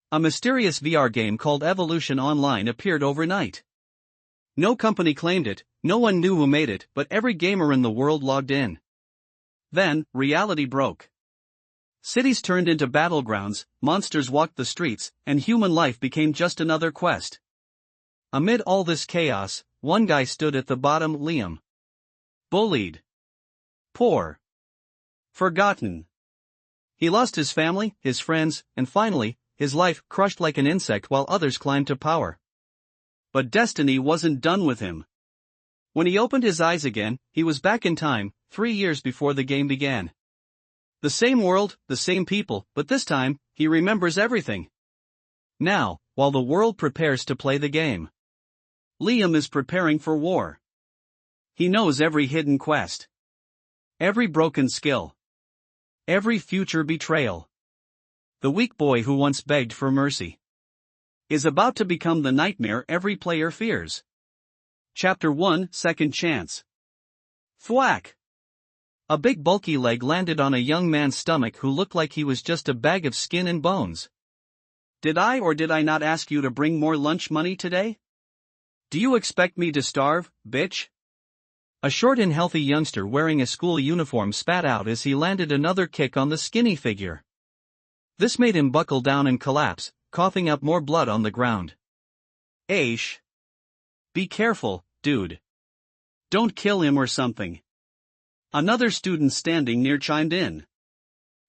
A mysterious VR game called Evolution Online appeared overnight. No company claimed it, no one knew who made it, but every gamer in the world logged in. Then, reality broke. Cities turned into battlegrounds, monsters walked the streets, and human life became just another quest. Amid all this chaos, one guy stood at the bottom: Liam. Bullied. Poor. Forgotten. He lost his family, his friends, and finally, his life crushed like an insect while others climbed to power. But destiny wasn't done with him. When he opened his eyes again, he was back in time, 3 years before the game began. The same world, the same people, but this time, he remembers everything. Now, while the world prepares to play the game, Liam is preparing for war. He knows every hidden quest, every broken skill, every future betrayal. The weak boy who once begged for mercy is about to become the nightmare every player fears. Chapter 1: Second Chance. Thwack! A big bulky leg landed on a young man's stomach who looked like he was just a bag of skin and bones. Did I or did I not ask you to bring more lunch money today? Do you expect me to starve, bitch? A short and healthy youngster wearing a school uniform spat out as he landed another kick on the skinny figure. This made him buckle down and collapse, coughing up more blood on the ground. Aish. Be careful, dude. Don't kill him or something. Another student standing near chimed in.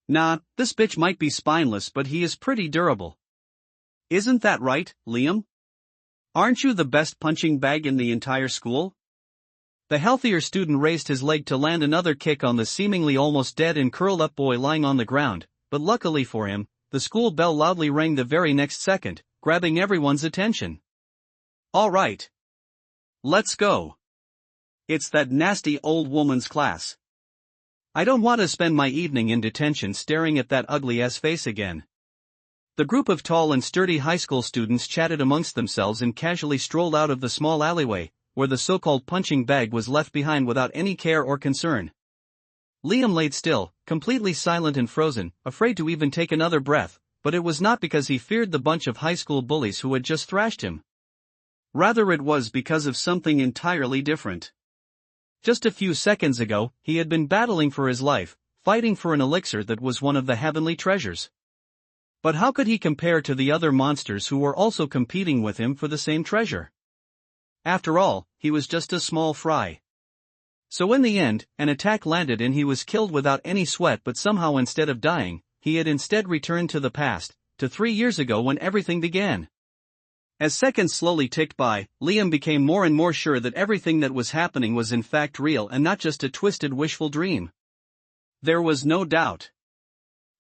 Nah, this bitch might be spineless but he is pretty durable. Isn't that right, Liam? Aren't you the best punching bag in the entire school? The healthier student raised his leg to land another kick on the seemingly almost dead and curled up boy lying on the ground, but luckily for him, the school bell loudly rang the very next second, grabbing everyone's attention. All right. Let's go. It's that nasty old woman's class. I don't want to spend my evening in detention staring at that ugly-ass face again. The group of tall and sturdy high school students chatted amongst themselves and casually strolled out of the small alleyway, where the so-called punching bag was left behind without any care or concern. Liam laid still, completely silent and frozen, afraid to even take another breath, but it was not because he feared the bunch of high school bullies who had just thrashed him. Rather it was because of something entirely different. Just a few seconds ago, he had been battling for his life, fighting for an elixir that was one of the heavenly treasures. But how could he compare to the other monsters who were also competing with him for the same treasure? After all, he was just a small fry. So in the end, an attack landed and he was killed without any sweat, but somehow instead of dying, he had instead returned to the past, to 3 years ago when everything began. As seconds slowly ticked by, Liam became more and more sure that everything that was happening was in fact real and not just a twisted wishful dream. There was no doubt.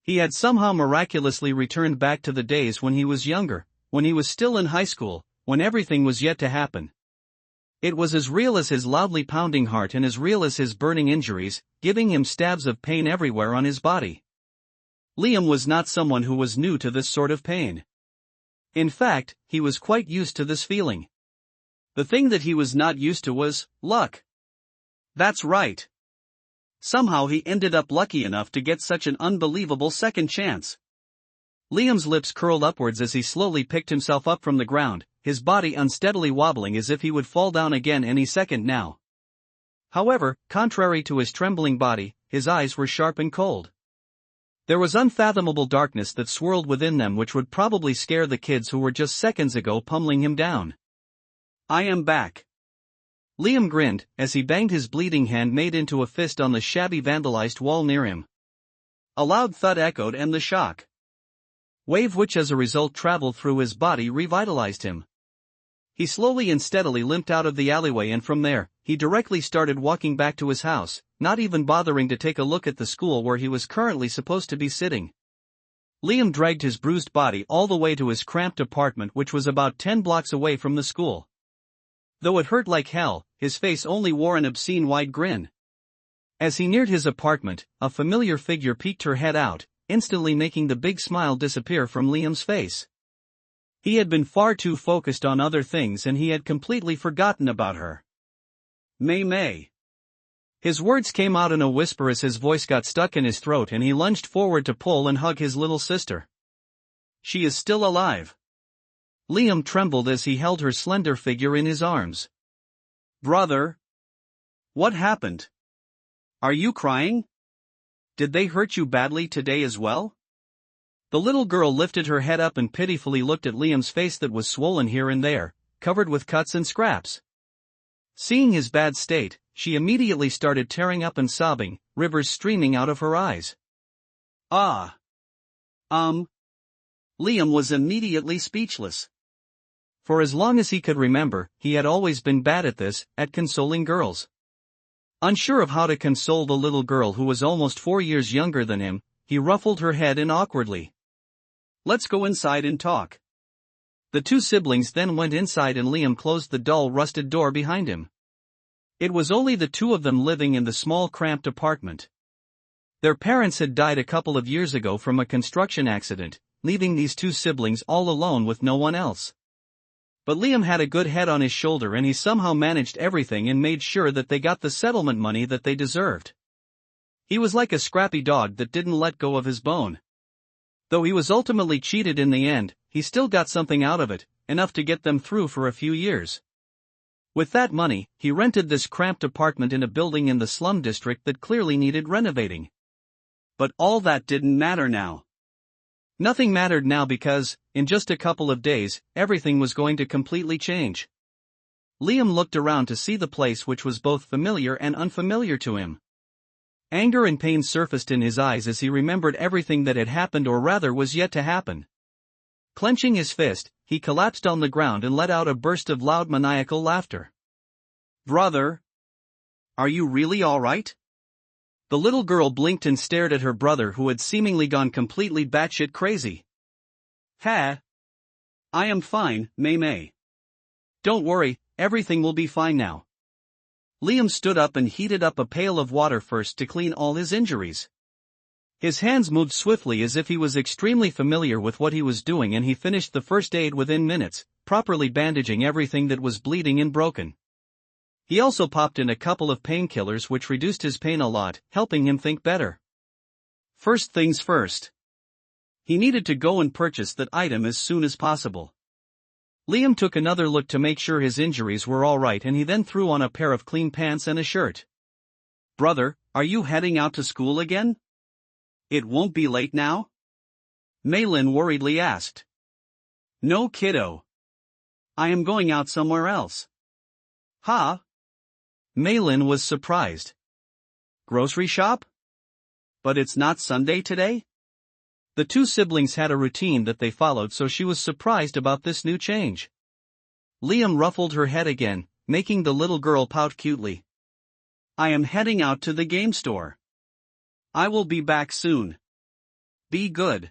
He had somehow miraculously returned back to the days when he was younger, when he was still in high school, when everything was yet to happen. It was as real as his loudly pounding heart and as real as his burning injuries, giving him stabs of pain everywhere on his body. Liam was not someone who was new to this sort of pain. In fact, he was quite used to this feeling. The thing that he was not used to was luck. That's right. Somehow he ended up lucky enough to get such an unbelievable second chance. Liam's lips curled upwards as he slowly picked himself up from the ground, his body unsteadily wobbling as if he would fall down again any second now. However, contrary to his trembling body, his eyes were sharp and cold. There was unfathomable darkness that swirled within them which would probably scare the kids who were just seconds ago pummeling him down. I am back. Liam grinned, as he banged his bleeding hand made into a fist on the shabby vandalized wall near him. A loud thud echoed and the shock wave which as a result traveled through his body revitalized him. He slowly and steadily limped out of the alleyway and from there, he directly started walking back to his house, not even bothering to take a look at the school where he was currently supposed to be sitting. Liam dragged his bruised body all the way to his cramped apartment which was about 10 blocks away from the school. Though it hurt like hell, his face only wore an obscene wide grin. As he neared his apartment, a familiar figure peeked her head out, instantly making the big smile disappear from Liam's face. He had been far too focused on other things and he had completely forgotten about her. May May. His words came out in a whisper as his voice got stuck in his throat and he lunged forward to pull and hug his little sister. She is still alive. Liam trembled as he held her slender figure in his arms. Brother? What happened? Are you crying? Did they hurt you badly today as well? The little girl lifted her head up and pitifully looked at Liam's face that was swollen here and there, covered with cuts and scraps. Seeing his bad state, she immediately started tearing up and sobbing, rivers streaming out of her eyes. Liam was immediately speechless. For as long as he could remember, he had always been bad at this, at consoling girls. Unsure of how to console the little girl who was almost 4 years younger than him, he ruffled her head in awkwardly. Let's go inside and talk. The two siblings then went inside and Liam closed the dull rusted door behind him. It was only the two of them living in the small cramped apartment. Their parents had died a couple of years ago from a construction accident, leaving these two siblings all alone with no one else. But Liam had a good head on his shoulder and he somehow managed everything and made sure that they got the settlement money that they deserved. He was like a scrappy dog that didn't let go of his bone. Though he was ultimately cheated in the end, he still got something out of it, enough to get them through for a few years. With that money, he rented this cramped apartment in a building in the slum district that clearly needed renovating. But all that didn't matter now. Nothing mattered now because, in just a couple of days, everything was going to completely change. Liam looked around to see the place which was both familiar and unfamiliar to him. Anger and pain surfaced in his eyes as he remembered everything that had happened or rather was yet to happen. Clenching his fist, he collapsed on the ground and let out a burst of loud maniacal laughter. Brother? Are you really all right? The little girl blinked and stared at her brother who had seemingly gone completely batshit crazy. Ha! I am fine, May. Don't worry, everything will be fine now. Liam stood up and heated up a pail of water first to clean all his injuries. His hands moved swiftly as if he was extremely familiar with what he was doing and he finished the first aid within minutes, properly bandaging everything that was bleeding and broken. He also popped in a couple of painkillers which reduced his pain a lot, helping him think better. First things first. He needed to go and purchase that item as soon as possible. Liam took another look to make sure his injuries were all right and he then threw on a pair of clean pants and a shirt. Brother, are you heading out to school again? It won't be late now? Maylin worriedly asked. No, kiddo. I am going out somewhere else. Huh? Maylin was surprised. Grocery shop? But it's not Sunday today? The two siblings had a routine that they followed, so she was surprised about this new change. Liam ruffled her head again, making the little girl pout cutely. I am heading out to the game store. I will be back soon. Be good.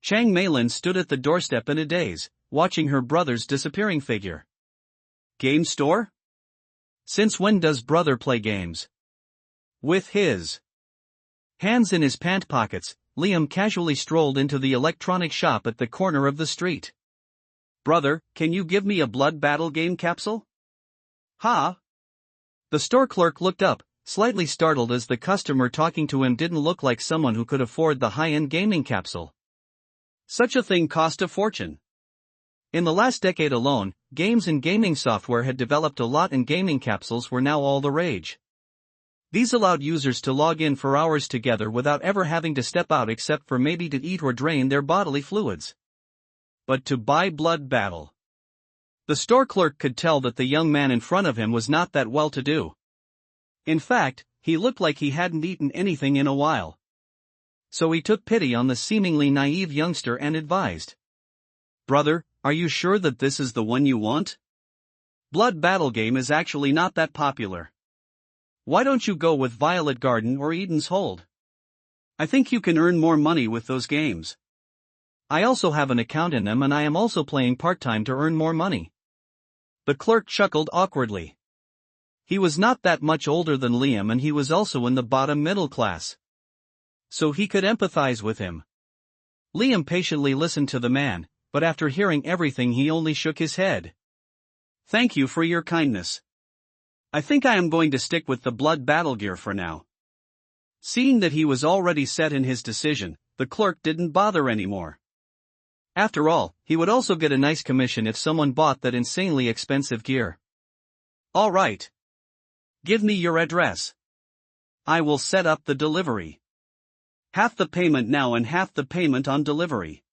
Chang Maylin stood at the doorstep in a daze, watching her brother's disappearing figure. Game store? Since when does brother play games? With his hands in his pant pockets, Liam casually strolled into the electronic shop at the corner of the street. Brother, can you give me a blood battle game capsule? Huh? The store clerk looked up, slightly startled as the customer talking to him didn't look like someone who could afford the high-end gaming capsule. Such a thing cost a fortune. In the last decade alone, games and gaming software had developed a lot and gaming capsules were now all the rage. These allowed users to log in for hours together without ever having to step out except for maybe to eat or drain their bodily fluids. But to buy blood battle. The store clerk could tell that the young man in front of him was not that well-to-do. In fact, he looked like he hadn't eaten anything in a while. So he took pity on the seemingly naive youngster and advised. Brother, are you sure that this is the one you want? Blood battle game is actually not that popular. Why don't you go with Violet Garden or Eden's Hold? I think you can earn more money with those games. I also have an account in them and I am also playing part-time to earn more money. The clerk chuckled awkwardly. He was not that much older than Liam and he was also in the bottom middle class. So he could empathize with him. Liam patiently listened to the man, but after hearing everything he only shook his head. Thank you for your kindness. I think I am going to stick with the blood battle gear for now. Seeing that he was already set in his decision, the clerk didn't bother anymore. After all, he would also get a nice commission if someone bought that insanely expensive gear. All right. Give me your address. I will set up the delivery. Half the payment now and half the payment on delivery.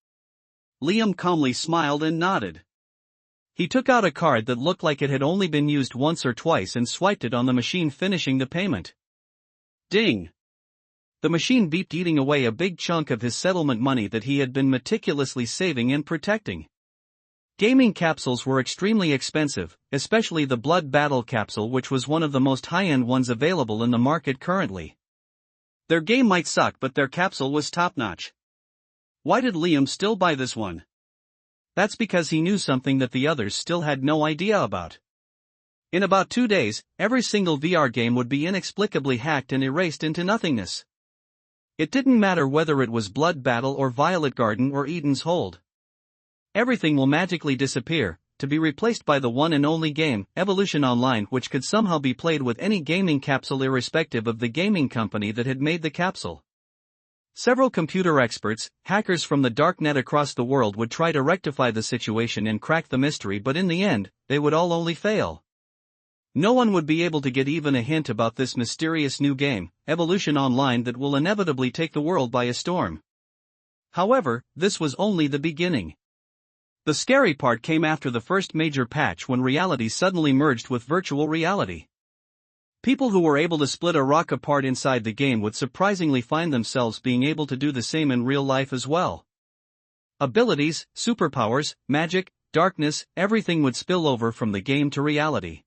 Liam calmly smiled and nodded. He took out a card that looked like it had only been used once or twice and swiped it on the machine, finishing the payment. Ding! The machine beeped, eating away a big chunk of his settlement money that he had been meticulously saving and protecting. Gaming capsules were extremely expensive, especially the Blood Battle capsule, which was one of the most high-end ones available in the market currently. Their game might suck, but their capsule was top-notch. Why did Liam still buy this one? That's because he knew something that the others still had no idea about. In about 2 days, every single VR game would be inexplicably hacked and erased into nothingness. It didn't matter whether it was Blood Battle or Violet Garden or Eden's Hold. Everything will magically disappear, to be replaced by the one and only game, Evolution Online, which could somehow be played with any gaming capsule irrespective of the gaming company that had made the capsule. Several computer experts, hackers from the darknet across the world, would try to rectify the situation and crack the mystery, but in the end, they would all only fail. No one would be able to get even a hint about this mysterious new game, Evolution Online, that will inevitably take the world by a storm. However, this was only the beginning. The scary part came after the first major patch, when reality suddenly merged with virtual reality. People who were able to split a rock apart inside the game would surprisingly find themselves being able to do the same in real life as well. Abilities, superpowers, magic, darkness, everything would spill over from the game to reality.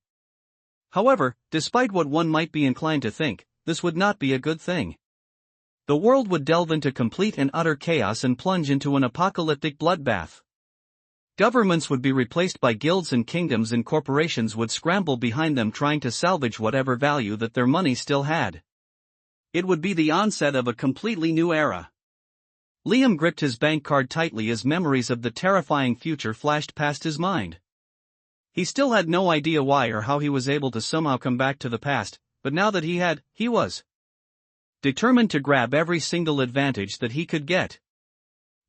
However, despite what one might be inclined to think, this would not be a good thing. The world would delve into complete and utter chaos and plunge into an apocalyptic bloodbath. Governments would be replaced by guilds, and kingdoms and corporations would scramble behind them, trying to salvage whatever value that their money still had. It would be the onset of a completely new era. Liam gripped his bank card tightly as memories of the terrifying future flashed past his mind. He still had no idea why or how he was able to somehow come back to the past, but now that he was determined to grab every single advantage that he could get.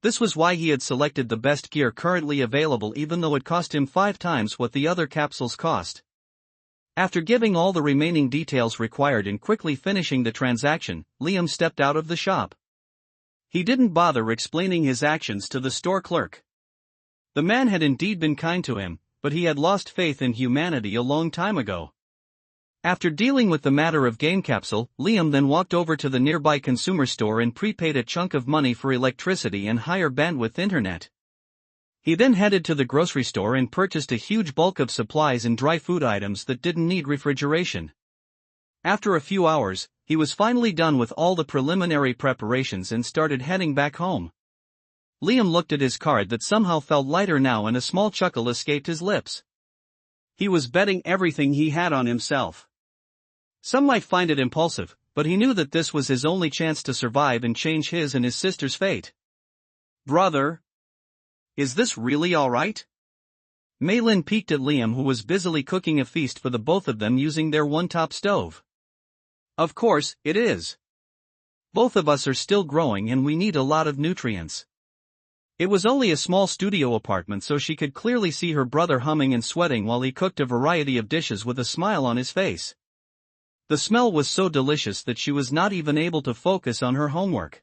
This was why he had selected the best gear currently available, even though it cost him 5 times what the other capsules cost. After giving all the remaining details required and quickly finishing the transaction, Liam stepped out of the shop. He didn't bother explaining his actions to the store clerk. The man had indeed been kind to him, but he had lost faith in humanity a long time ago. After dealing with the matter of game capsule, Liam then walked over to the nearby consumer store and prepaid a chunk of money for electricity and higher bandwidth internet. He then headed to the grocery store and purchased a huge bulk of supplies and dry food items that didn't need refrigeration. After a few hours, he was finally done with all the preliminary preparations and started heading back home. Liam looked at his card that somehow felt lighter now, and a small chuckle escaped his lips. He was betting everything he had on himself. Some might find it impulsive, but he knew that this was his only chance to survive and change his and his sister's fate. "Brother? Is this really all right?" Maylin peeked at Liam, who was busily cooking a feast for the both of them using their one-top stove. "Of course, it is. Both of us are still growing and we need a lot of nutrients." It was only a small studio apartment, so she could clearly see her brother humming and sweating while he cooked a variety of dishes with a smile on his face. The smell was so delicious that she was not even able to focus on her homework.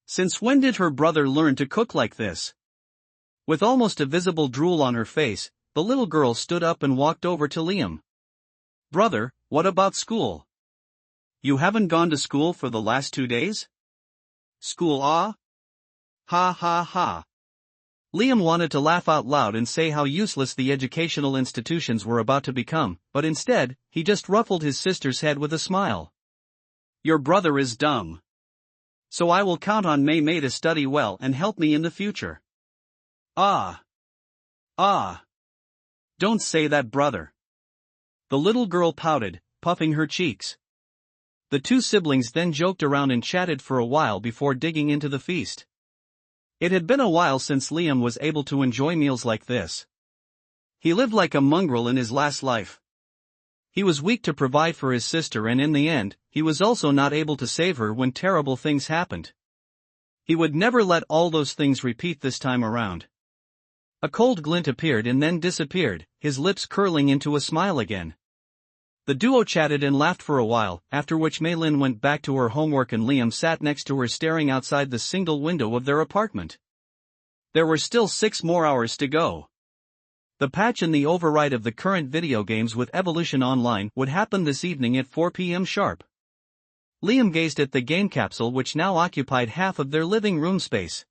Since when did her brother learn to cook like this? With almost a visible drool on her face, the little girl stood up and walked over to Liam. "Brother, what about school? You haven't gone to school for the last 2 days? School, ah? Ha ha ha." Liam wanted to laugh out loud and say how useless the educational institutions were about to become, but instead, he just ruffled his sister's head with a smile. "Your brother is dumb. So I will count on May to study well and help me in the future." Ah. Don't say that, brother." The little girl pouted, puffing her cheeks. The two siblings then joked around and chatted for a while before digging into the feast. It had been a while since Liam was able to enjoy meals like this. He lived like a mongrel in his last life. He was weak to provide for his sister, and in the end, he was also not able to save her when terrible things happened. He would never let all those things repeat this time around. A cold glint appeared and then disappeared, his lips curling into a smile again. The duo chatted and laughed for a while, after which Mei-Lin went back to her homework and Liam sat next to her staring outside the single window of their apartment. There were still 6 more hours to go. The patch and the override of the current video games with Evolution Online would happen this evening at 4 p.m. sharp. Liam gazed at the game capsule, which now occupied half of their living room space.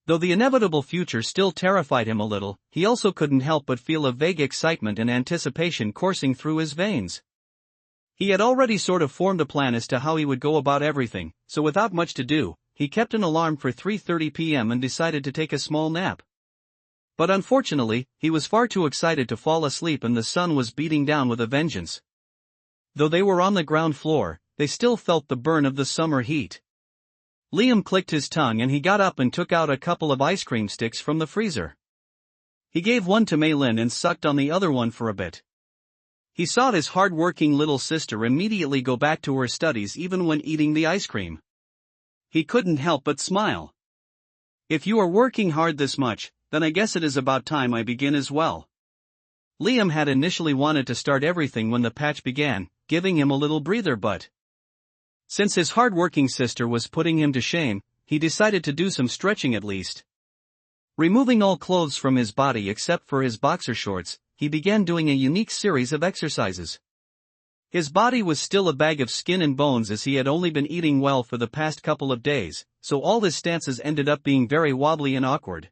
Though the inevitable future still terrified him a little, he also couldn't help but feel a vague excitement and anticipation coursing through his veins. He had already sort of formed a plan as to how he would go about everything, so without much to do, he kept an alarm for 3:30 p.m. and decided to take a small nap. But unfortunately, he was far too excited to fall asleep and the sun was beating down with a vengeance. Though they were on the ground floor, they still felt the burn of the summer heat. Liam clicked his tongue and he got up and took out a couple of ice cream sticks from the freezer. He gave one to Mei-Lin and sucked on the other one for a bit. He saw his hard-working little sister immediately go back to her studies even when eating the ice cream. He couldn't help but smile. "If you are working hard this much, then I guess it is about time I begin as well." Liam had initially wanted to start everything when the patch began, giving him a little breather, but since his hard-working sister was putting him to shame, he decided to do some stretching at least. Removing all clothes from his body except for his boxer shorts, he began doing a unique series of exercises. His body was still a bag of skin and bones as he had only been eating well for the past couple of days, so all his stances ended up being very wobbly and awkward.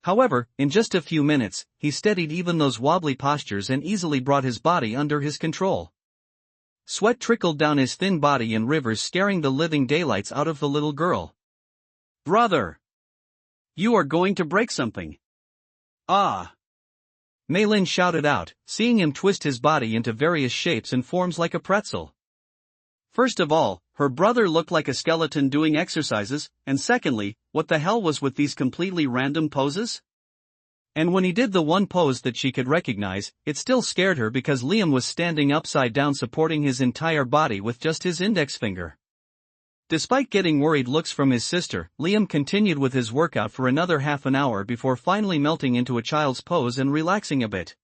However, in just a few minutes, he steadied even those wobbly postures and easily brought his body under his control. Sweat trickled down his thin body in rivers, scaring the living daylights out of the little girl. "Brother! You are going to break something." "Ah!" Mei-Lin shouted out, seeing him twist his body into various shapes and forms like a pretzel. First of all, her brother looked like a skeleton doing exercises, and secondly, what the hell was with these completely random poses? And when he did the one pose that she could recognize, it still scared her because Liam was standing upside down supporting his entire body with just his index finger. Despite getting worried looks from his sister, Liam continued with his workout for another half an hour before finally melting into a child's pose and relaxing a bit.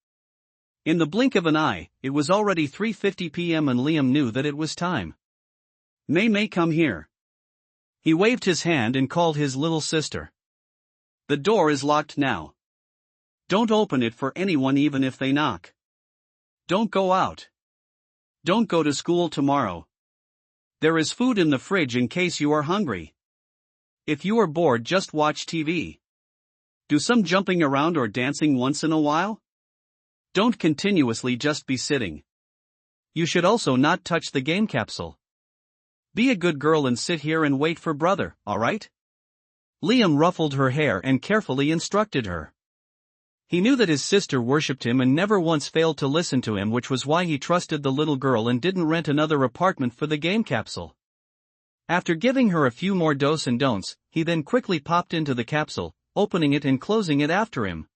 In the blink of an eye, it was already 3:50 p.m. and Liam knew that it was time. "May, come here." He waved his hand and called his little sister. "The door is locked now. Don't open it for anyone even if they knock. Don't go out. Don't go to school tomorrow. There is food in the fridge in case you are hungry. If you are bored, just watch TV. Do some jumping around or dancing once in a while. Don't continuously just be sitting. You should also not touch the game capsule. Be a good girl and sit here and wait for brother, alright?" Liam ruffled her hair and carefully instructed her. He knew that his sister worshipped him and never once failed to listen to him, which was why he trusted the little girl and didn't rent another apartment for the game capsule. After giving her a few more do's and don'ts, he then quickly popped into the capsule, opening it and closing it after him.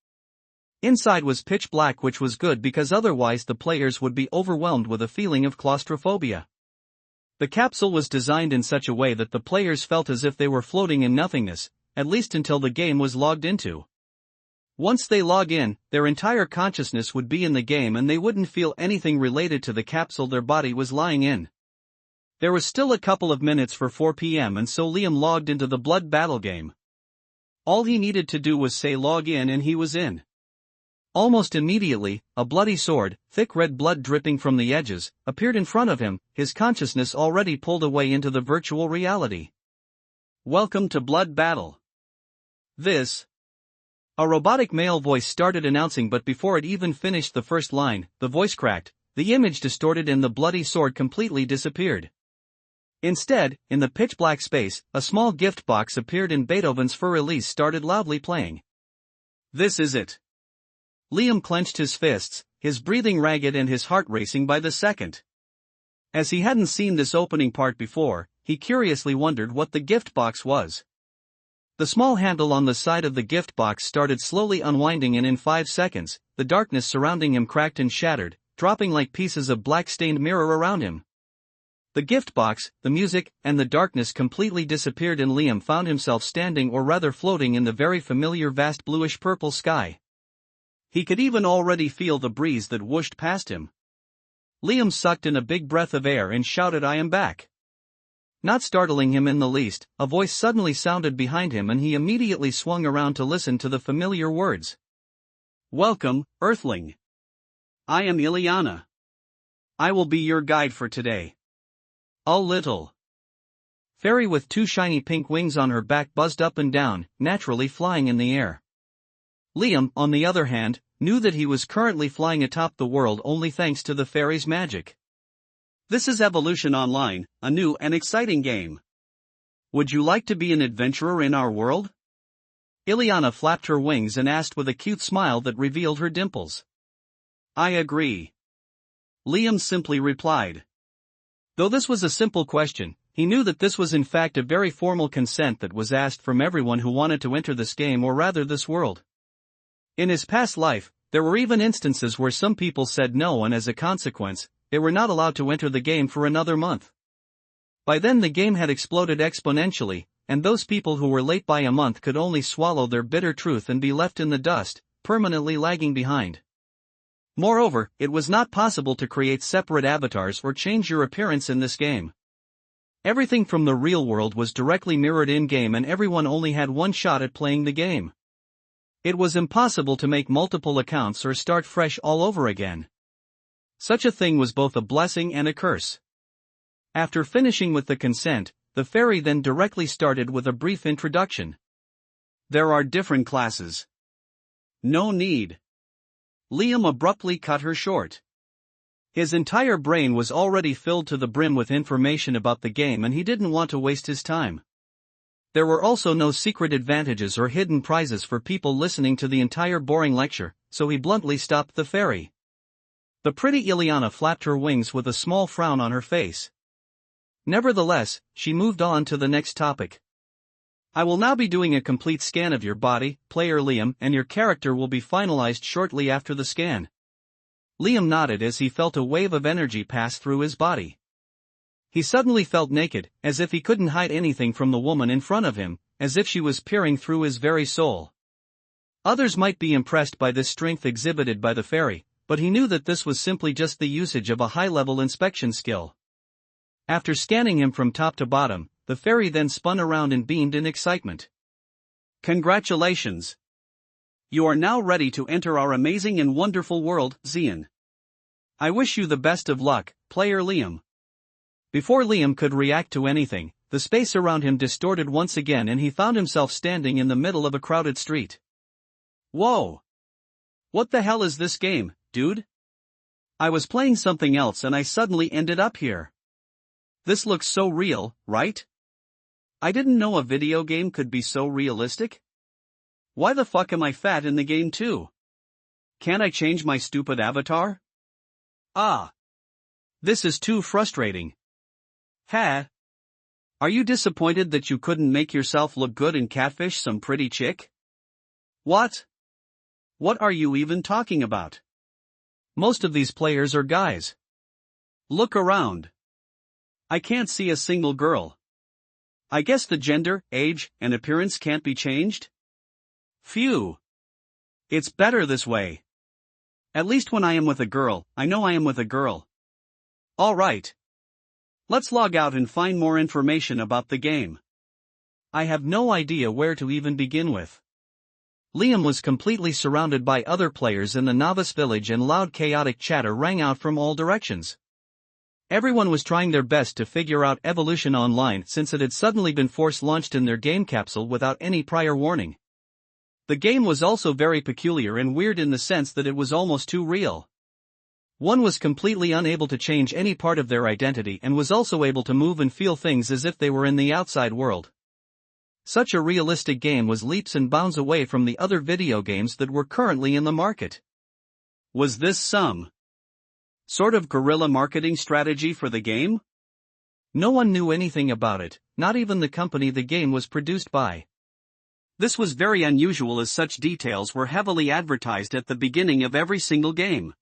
Inside was pitch black, which was good because otherwise the players would be overwhelmed with a feeling of claustrophobia. The capsule was designed in such a way that the players felt as if they were floating in nothingness, at least until the game was logged into. Once they log in, their entire consciousness would be in the game and they wouldn't feel anything related to the capsule their body was lying in. There was still a couple of minutes for 4 p.m. and so Liam logged into the blood battle game. All he needed to do was say log in and he was in. Almost immediately, a bloody sword, thick red blood dripping from the edges, appeared in front of him, his consciousness already pulled away into the virtual reality. "Welcome to Blood Battle. This..." A robotic male voice started announcing, but before it even finished the first line, the voice cracked, the image distorted and the bloody sword completely disappeared. Instead, in the pitch-black space, a small gift box appeared and Beethoven's Für Elise started loudly playing. "This is it." Liam clenched his fists, his breathing ragged and his heart racing by the second. As he hadn't seen this opening part before, he curiously wondered what the gift box was. The small handle on the side of the gift box started slowly unwinding and in 5 seconds, the darkness surrounding him cracked and shattered, dropping like pieces of black-stained mirror around him. The gift box, the music, and the darkness completely disappeared, and Liam found himself standing, or rather floating, in the very familiar vast bluish-purple sky. He could even already feel the breeze that whooshed past him. Liam sucked in a big breath of air and shouted, "I am back!" Not startling him in the least, a voice suddenly sounded behind him, and he immediately swung around to listen to the familiar words. "Welcome, Earthling. I am Ileana. I will be your guide for today." A little fairy with two shiny pink wings on her back buzzed up and down, naturally flying in the air. Liam, on the other hand, knew that he was currently flying atop the world only thanks to the fairy's magic. This is Evolution Online, a new and exciting game. Would you like to be an adventurer in our world? Ileana flapped her wings and asked with a cute smile that revealed her dimples. "I agree," Liam simply replied. Though this was a simple question, he knew that this was in fact a very formal consent that was asked from everyone who wanted to enter this game, or rather this world. In his past life, there were even instances where some people said no, and as a consequence, they were not allowed to enter the game for another month. By then the game had exploded exponentially, and those people who were late by a month could only swallow their bitter truth and be left in the dust, permanently lagging behind. Moreover, it was not possible to create separate avatars or change your appearance in this game. Everything from the real world was directly mirrored in-game, and everyone only had one shot at playing the game. It was impossible to make multiple accounts or start fresh all over again. Such a thing was both a blessing and a curse. After finishing with the consent, the fairy then directly started with a brief introduction. "There are different classes." "No need." Liam abruptly cut her short. His entire brain was already filled to the brim with information about the game, and he didn't want to waste his time. There were also no secret advantages or hidden prizes for people listening to the entire boring lecture, so he bluntly stopped the fairy. The pretty Ileana flapped her wings with a small frown on her face. Nevertheless, she moved on to the next topic. "I will now be doing a complete scan of your body, player Liam, and your character will be finalized shortly after the scan." Liam nodded as he felt a wave of energy pass through his body. He suddenly felt naked, as if he couldn't hide anything from the woman in front of him, as if she was peering through his very soul. Others might be impressed by this strength exhibited by the fairy, but he knew that this was simply just the usage of a high-level inspection skill. After scanning him from top to bottom, the fairy then spun around and beamed in excitement. "Congratulations! You are now ready to enter our amazing and wonderful world, Xian. I wish you the best of luck, player Liam." Before Liam could react to anything, the space around him distorted once again, and he found himself standing in the middle of a crowded street. "Whoa! What the hell is this game, dude? I was playing something else and I suddenly ended up here. This looks so real, right? I didn't know a video game could be so realistic. Why the fuck am I fat in the game too? Can't I change my stupid avatar? Ah! This is too frustrating. Ha! Are you disappointed that you couldn't make yourself look good and catfish some pretty chick? What? What are you even talking about? Most of these players are guys. Look around. I can't see a single girl. I guess the gender, age, and appearance can't be changed? Phew. It's better this way. At least when I am with a girl, I know I am with a girl. Alright. Let's log out and find more information about the game. I have no idea where to even begin with. Liam was completely surrounded by other players in the novice village, and loud chaotic chatter rang out from all directions. Everyone was trying their best to figure out Evolution Online, since it had suddenly been force-launched in their game capsule without any prior warning. The game was also very peculiar and weird in the sense that it was almost too real. One was completely unable to change any part of their identity and was also able to move and feel things as if they were in the outside world. Such a realistic game was leaps and bounds away from the other video games that were currently in the market. Was this some sort of guerrilla marketing strategy for the game? No one knew anything about it, not even the company the game was produced by. This was very unusual, as such details were heavily advertised at the beginning of every single game.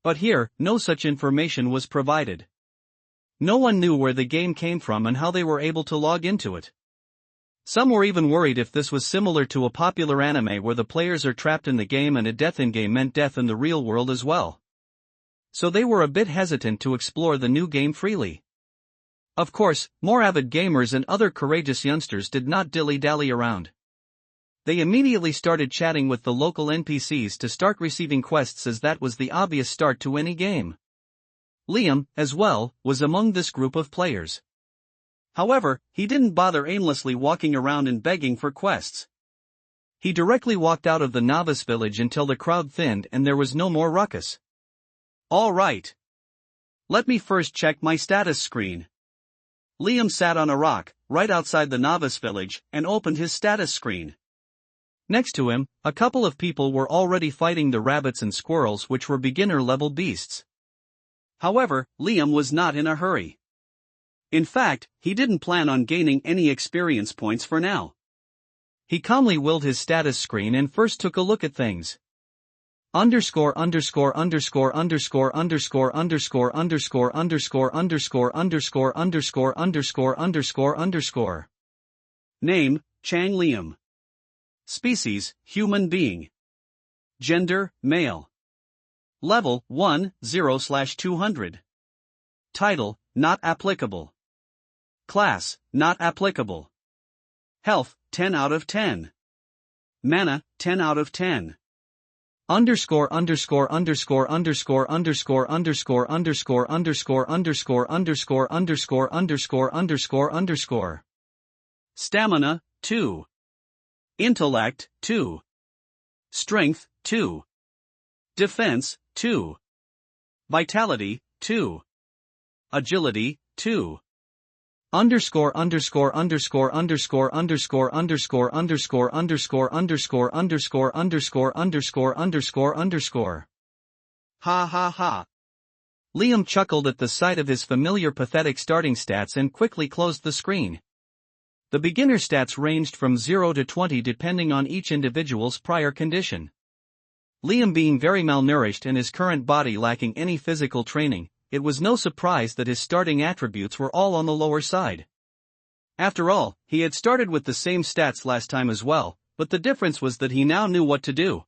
But here, no such information was provided. No one knew where the game came from and how they were able to log into it. Some were even worried if this was similar to a popular anime where the players are trapped in the game and a death in-game meant death in the real world as well. So they were a bit hesitant to explore the new game freely. Of course, more avid gamers and other courageous youngsters did not dilly-dally around. They immediately started chatting with the local NPCs to start receiving quests, as that was the obvious start to any game. Liam, as well, was among this group of players. However, he didn't bother aimlessly walking around and begging for quests. He directly walked out of the novice village until the crowd thinned and there was no more ruckus. All right. Let me first check my status screen. Liam sat on a rock, right outside the novice village, and opened his status screen. Next to him, a couple of people were already fighting the rabbits and squirrels, which were beginner-level beasts. However, Liam was not in a hurry. In fact, he didn't plan on gaining any experience points for now. He calmly willed his status screen and first took a look at things. Underscore underscore underscore underscore underscore underscore underscore underscore underscore underscore underscore underscore underscore underscore. Name, Chang Liam. Species, human being. Gender, male. Level, 1-0/200. Title, not applicable. Class, not applicable. Health, 10 out of 10. Mana, 10 out of 10. Underscore underscore underscore underscore underscore underscore underscore underscore underscore underscore underscore underscore underscore underscore. Stamina, 2. Intellect, 2. Strength, 2. Defense, 2. Vitality, 2. Agility, 2. Underscore underscore underscore underscore underscore underscore underscore underscore underscore underscore underscore underscore underscore underscore. Ha ha ha. Liam chuckled at the sight of his familiar pathetic starting stats and quickly closed the screen. The beginner stats ranged from 0 to 20 depending on each individual's prior condition. Liam being very malnourished and his current body lacking any physical training, it was no surprise that his starting attributes were all on the lower side. After all, he had started with the same stats last time as well, but the difference was that he now knew what to do.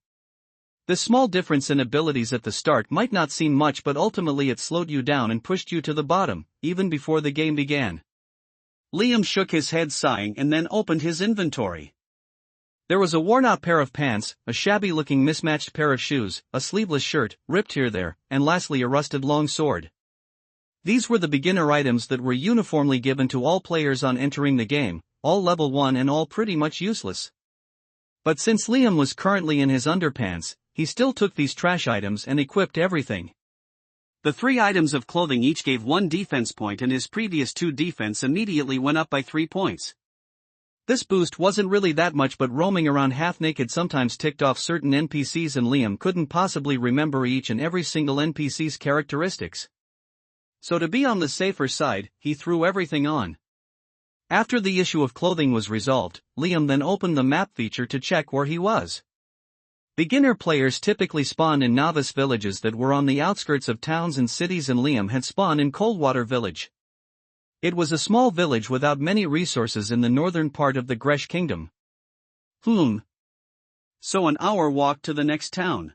This small difference in abilities at the start might not seem much, but ultimately it slowed you down and pushed you to the bottom, even before the game began. Liam shook his head sighing and then opened his inventory. There was a worn-out pair of pants, a shabby-looking mismatched pair of shoes, a sleeveless shirt, ripped here there, and lastly a rusted long sword. These were the beginner items that were uniformly given to all players on entering the game, all level 1 and all pretty much useless. But since Liam was currently in his underpants, he still took these trash items and equipped everything. The 3 items of clothing each gave 1 defense point and his previous 2 defense immediately went up by 3 points. This boost wasn't really that much, but roaming around half-naked sometimes ticked off certain NPCs and Liam couldn't possibly remember each and every single NPC's characteristics. So to be on the safer side, he threw everything on. After the issue of clothing was resolved, Liam then opened the map feature to check where he was. Beginner players typically spawned in novice villages that were on the outskirts of towns and cities, and Liam had spawned in Coldwater Village. It was a small village without many resources in the northern part of the Gresh Kingdom. So an hour walk to the next town.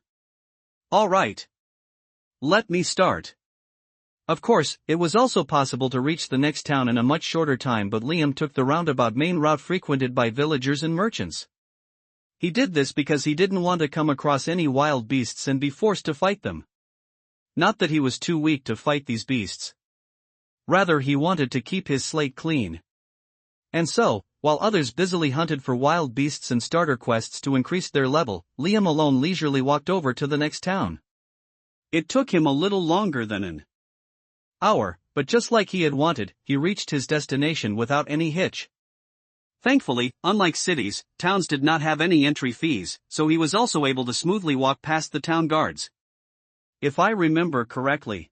Alright. Let me start. Of course, it was also possible to reach the next town in a much shorter time, but Liam took the roundabout main route frequented by villagers and merchants. He did this because he didn't want to come across any wild beasts and be forced to fight them. Not that he was too weak to fight these beasts. Rather, he wanted to keep his slate clean. And so, while others busily hunted for wild beasts and starter quests to increase their level, Liam alone leisurely walked over to the next town. It took him a little longer than an hour, but just like he had wanted, he reached his destination without any hitch. Thankfully, unlike cities, towns did not have any entry fees, so he was also able to smoothly walk past the town guards. If I remember correctly.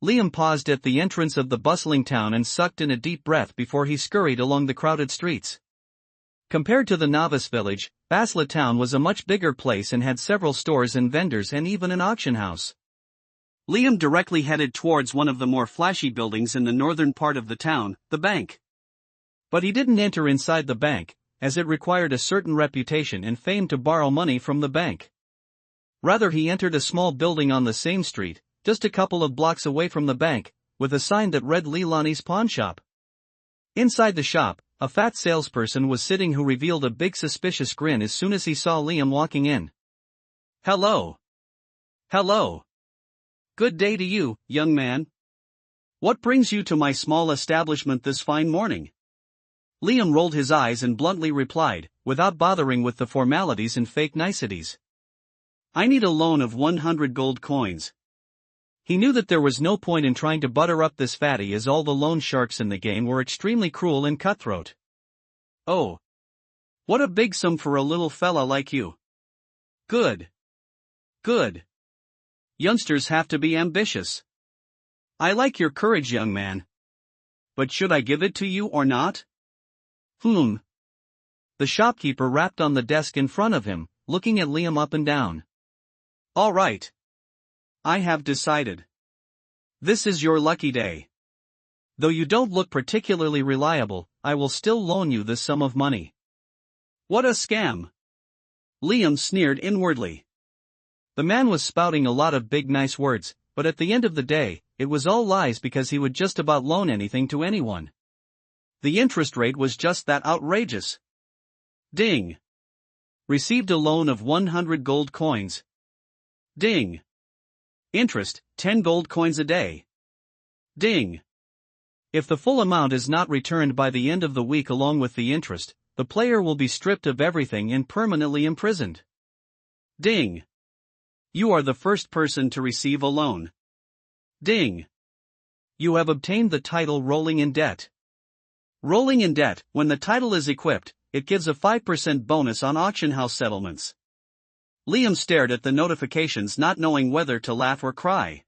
Liam paused at the entrance of the bustling town and sucked in a deep breath before he scurried along the crowded streets. Compared to the novice village, Basla town was a much bigger place and had several stores and vendors and even an auction house. Liam directly headed towards one of the more flashy buildings in the northern part of the town, the bank. But he didn't enter inside the bank, as it required a certain reputation and fame to borrow money from the bank. Rather, he entered a small building on the same street, just a couple of blocks away from the bank, with a sign that read Leilani's Pawn Shop. Inside the shop, a fat salesperson was sitting who revealed a big suspicious grin as soon as he saw Liam walking in. "Hello. Hello. Good day to you, young man. What brings you to my small establishment this fine morning?" Liam rolled his eyes and bluntly replied, without bothering with the formalities and fake niceties. "I need a loan of 100 gold coins." He knew that there was no point in trying to butter up this fatty, as all the loan sharks in the game were extremely cruel and cutthroat. "Oh. What a big sum for a little fella like you. Good. Good. Youngsters have to be ambitious. I like your courage, young man. But should I give it to you or not?" The shopkeeper rapped on the desk in front of him, looking at Liam up and down. "All right. I have decided. This is your lucky day. Though you don't look particularly reliable, I will still loan you this sum of money." "What a scam!" Liam sneered inwardly. The man was spouting a lot of big nice words, but at the end of the day, it was all lies, because he would just about loan anything to anyone. The interest rate was just that outrageous. Ding. Received a loan of 100 gold coins. Ding. Interest, 10 gold coins a day. Ding. If the full amount is not returned by the end of the week along with the interest, the player will be stripped of everything and permanently imprisoned. Ding. You are the first person to receive a loan. Ding. You have obtained the title Rolling in Debt. Rolling in Debt, when the title is equipped, it gives a 5% bonus on auction house settlements. Liam stared at the notifications, not knowing whether to laugh or cry.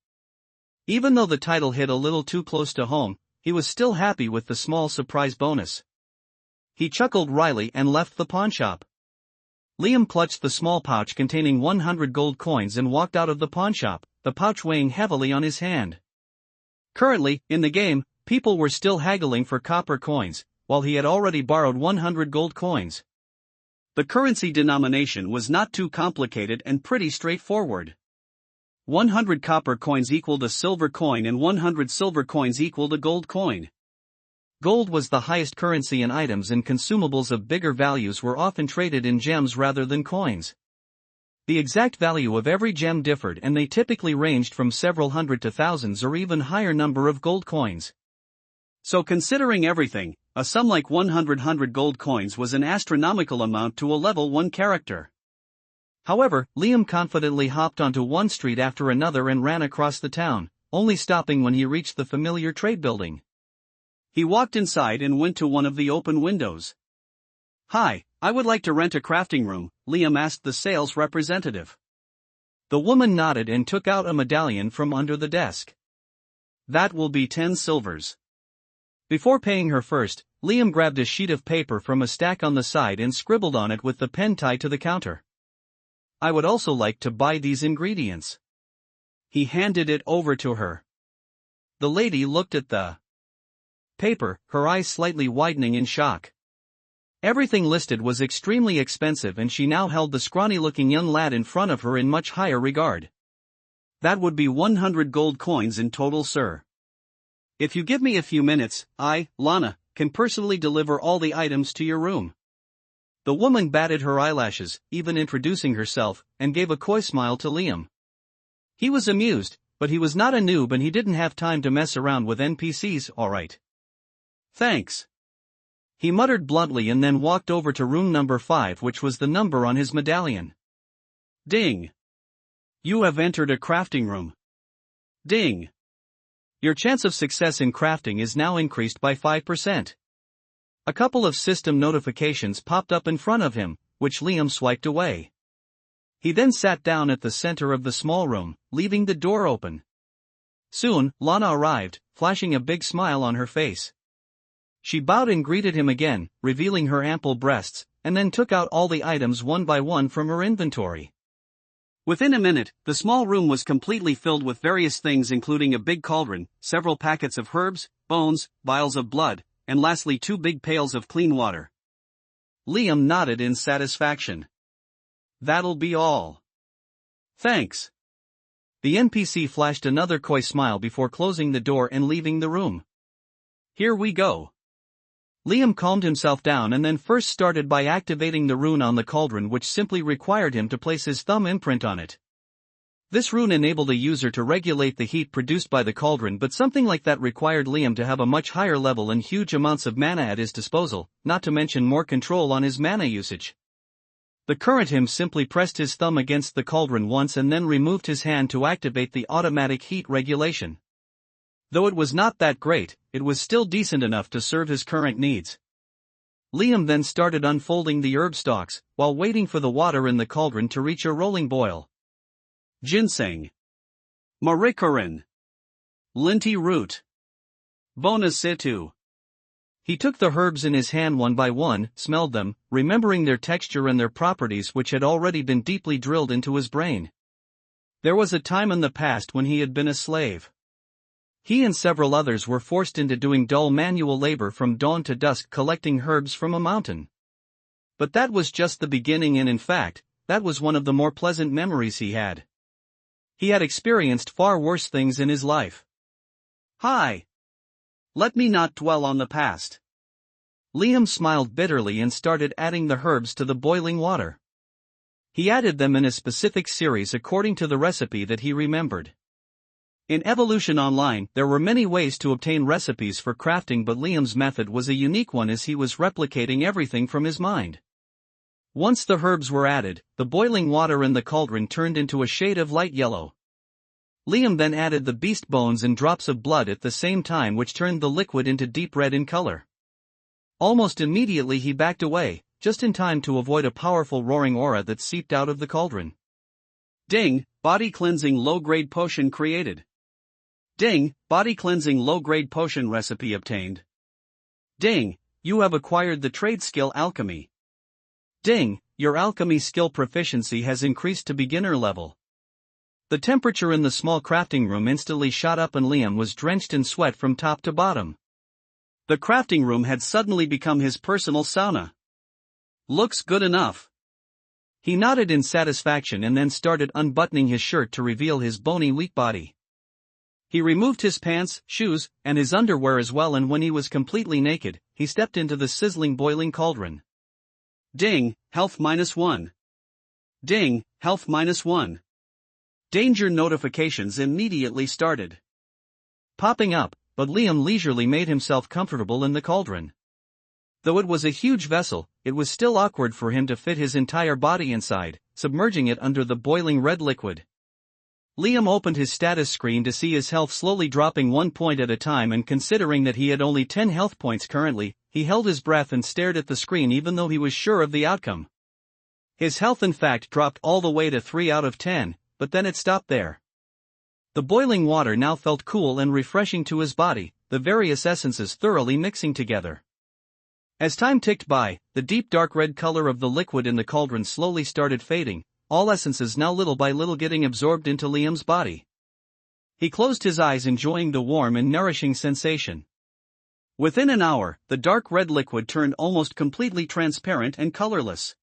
Even though the title hit a little too close to home, he was still happy with the small surprise bonus. He chuckled wryly and left the pawnshop. Liam clutched the small pouch containing 100 gold coins and walked out of the pawnshop, the pouch weighing heavily on his hand. Currently, in the game, people were still haggling for copper coins, while he had already borrowed 100 gold coins. The currency denomination was not too complicated and pretty straightforward. 100 copper coins equaled a silver coin and 100 silver coins equaled a gold coin. Gold was the highest currency, and items and consumables of bigger values were often traded in gems rather than coins. The exact value of every gem differed, and they typically ranged from several hundred to thousands or even higher number of gold coins. So considering everything, a sum like 100 gold coins was an astronomical amount to a level 1 character. However, Liam confidently hopped onto one street after another and ran across the town, only stopping when he reached the familiar trade building. He walked inside and went to one of the open windows. "Hi, I would like to rent a crafting room," Liam asked the sales representative. The woman nodded and took out a medallion from under the desk. "That will be 10 silvers. Before paying her first, Liam grabbed a sheet of paper from a stack on the side and scribbled on it with the pen tied to the counter. "I would also like to buy these ingredients." He handed it over to her. The lady looked at the paper, her eyes slightly widening in shock. Everything listed was extremely expensive, and she now held the scrawny-looking young lad in front of her in much higher regard. "That would be 100 gold coins in total, sir. If you give me a few minutes, I, Lana, can personally deliver all the items to your room." The woman batted her eyelashes, even introducing herself, and gave a coy smile to Liam. He was amused, but he was not a noob and he didn't have time to mess around with NPCs, alright. "Thanks," he muttered bluntly and then walked over to room number 5, which was the number on his medallion. Ding. You have entered a crafting room. Ding. Your chance of success in crafting is now increased by 5%. A couple of system notifications popped up in front of him, which Liam swiped away. He then sat down at the center of the small room, leaving the door open. Soon, Lana arrived, flashing a big smile on her face. She bowed and greeted him again, revealing her ample breasts, and then took out all the items one by one from her inventory. Within a minute, the small room was completely filled with various things including a big cauldron, several packets of herbs, bones, vials of blood, and lastly 2 big pails of clean water. Liam nodded in satisfaction. That'll be all. Thanks. The NPC flashed another coy smile before closing the door and leaving the room. Here we go. Liam calmed himself down and then first started by activating the rune on the cauldron, which simply required him to place his thumb imprint on it. This rune enabled a user to regulate the heat produced by the cauldron, but something like that required Liam to have a much higher level and huge amounts of mana at his disposal, not to mention more control on his mana usage. The current him simply pressed his thumb against the cauldron once and then removed his hand to activate the automatic heat regulation. Though it was not that great, it was still decent enough to serve his current needs. Liam then started unfolding the herb stalks, while waiting for the water in the cauldron to reach a rolling boil. Ginseng, Maricarin, Linty root, Bona situ. He took the herbs in his hand one by one, smelled them, remembering their texture and their properties which had already been deeply drilled into his brain. There was a time in the past when he had been a slave. He and several others were forced into doing dull manual labor from dawn to dusk collecting herbs from a mountain. But that was just the beginning, and in fact, that was one of the more pleasant memories he had. He had experienced far worse things in his life. Hi! Let me not dwell on the past. Liam smiled bitterly and started adding the herbs to the boiling water. He added them in a specific series according to the recipe that he remembered. In Evolution Online, there were many ways to obtain recipes for crafting, but Liam's method was a unique one as he was replicating everything from his mind. Once the herbs were added, the boiling water in the cauldron turned into a shade of light yellow. Liam then added the beast bones and drops of blood at the same time, which turned the liquid into deep red in color. Almost immediately he backed away, just in time to avoid a powerful roaring aura that seeped out of the cauldron. Ding, body cleansing low-grade potion created. Ding, body cleansing low-grade potion recipe obtained. Ding, you have acquired the trade skill alchemy. Ding, your alchemy skill proficiency has increased to beginner level. The temperature in the small crafting room instantly shot up and Liam was drenched in sweat from top to bottom. The crafting room had suddenly become his personal sauna. Looks good enough. He nodded in satisfaction and then started unbuttoning his shirt to reveal his bony, weak body. He removed his pants, shoes, and his underwear as well, and when he was completely naked, he stepped into the sizzling boiling cauldron. Ding, health -1. Ding, health -1. Danger notifications immediately started popping up, but Liam leisurely made himself comfortable in the cauldron. Though it was a huge vessel, it was still awkward for him to fit his entire body inside, submerging it under the boiling red liquid. Liam opened his status screen to see his health slowly dropping 1 point at a time, and considering that he had only 10 health points currently, he held his breath and stared at the screen even though he was sure of the outcome. His health in fact dropped all the way to 3 out of 10, but then it stopped there. The boiling water now felt cool and refreshing to his body, the various essences thoroughly mixing together. As time ticked by, the deep dark red color of the liquid in the cauldron slowly started fading, all essences now little by little getting absorbed into Liam's body. He closed his eyes, enjoying the warm and nourishing sensation. Within an hour, the dark red liquid turned almost completely transparent and colorless.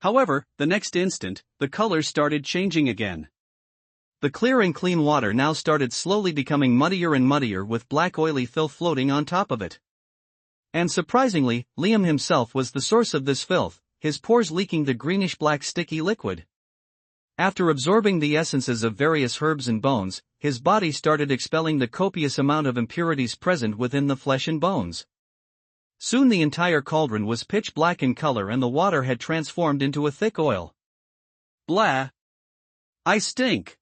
However, the next instant, the color started changing again. The clear and clean water now started slowly becoming muddier and muddier, with black oily filth floating on top of it. And surprisingly, Liam himself was the source of this filth, his pores leaking the greenish-black sticky liquid. After absorbing the essences of various herbs and bones, his body started expelling the copious amount of impurities present within the flesh and bones. Soon the entire cauldron was pitch black in color and the water had transformed into a thick oil. Blah! I stink!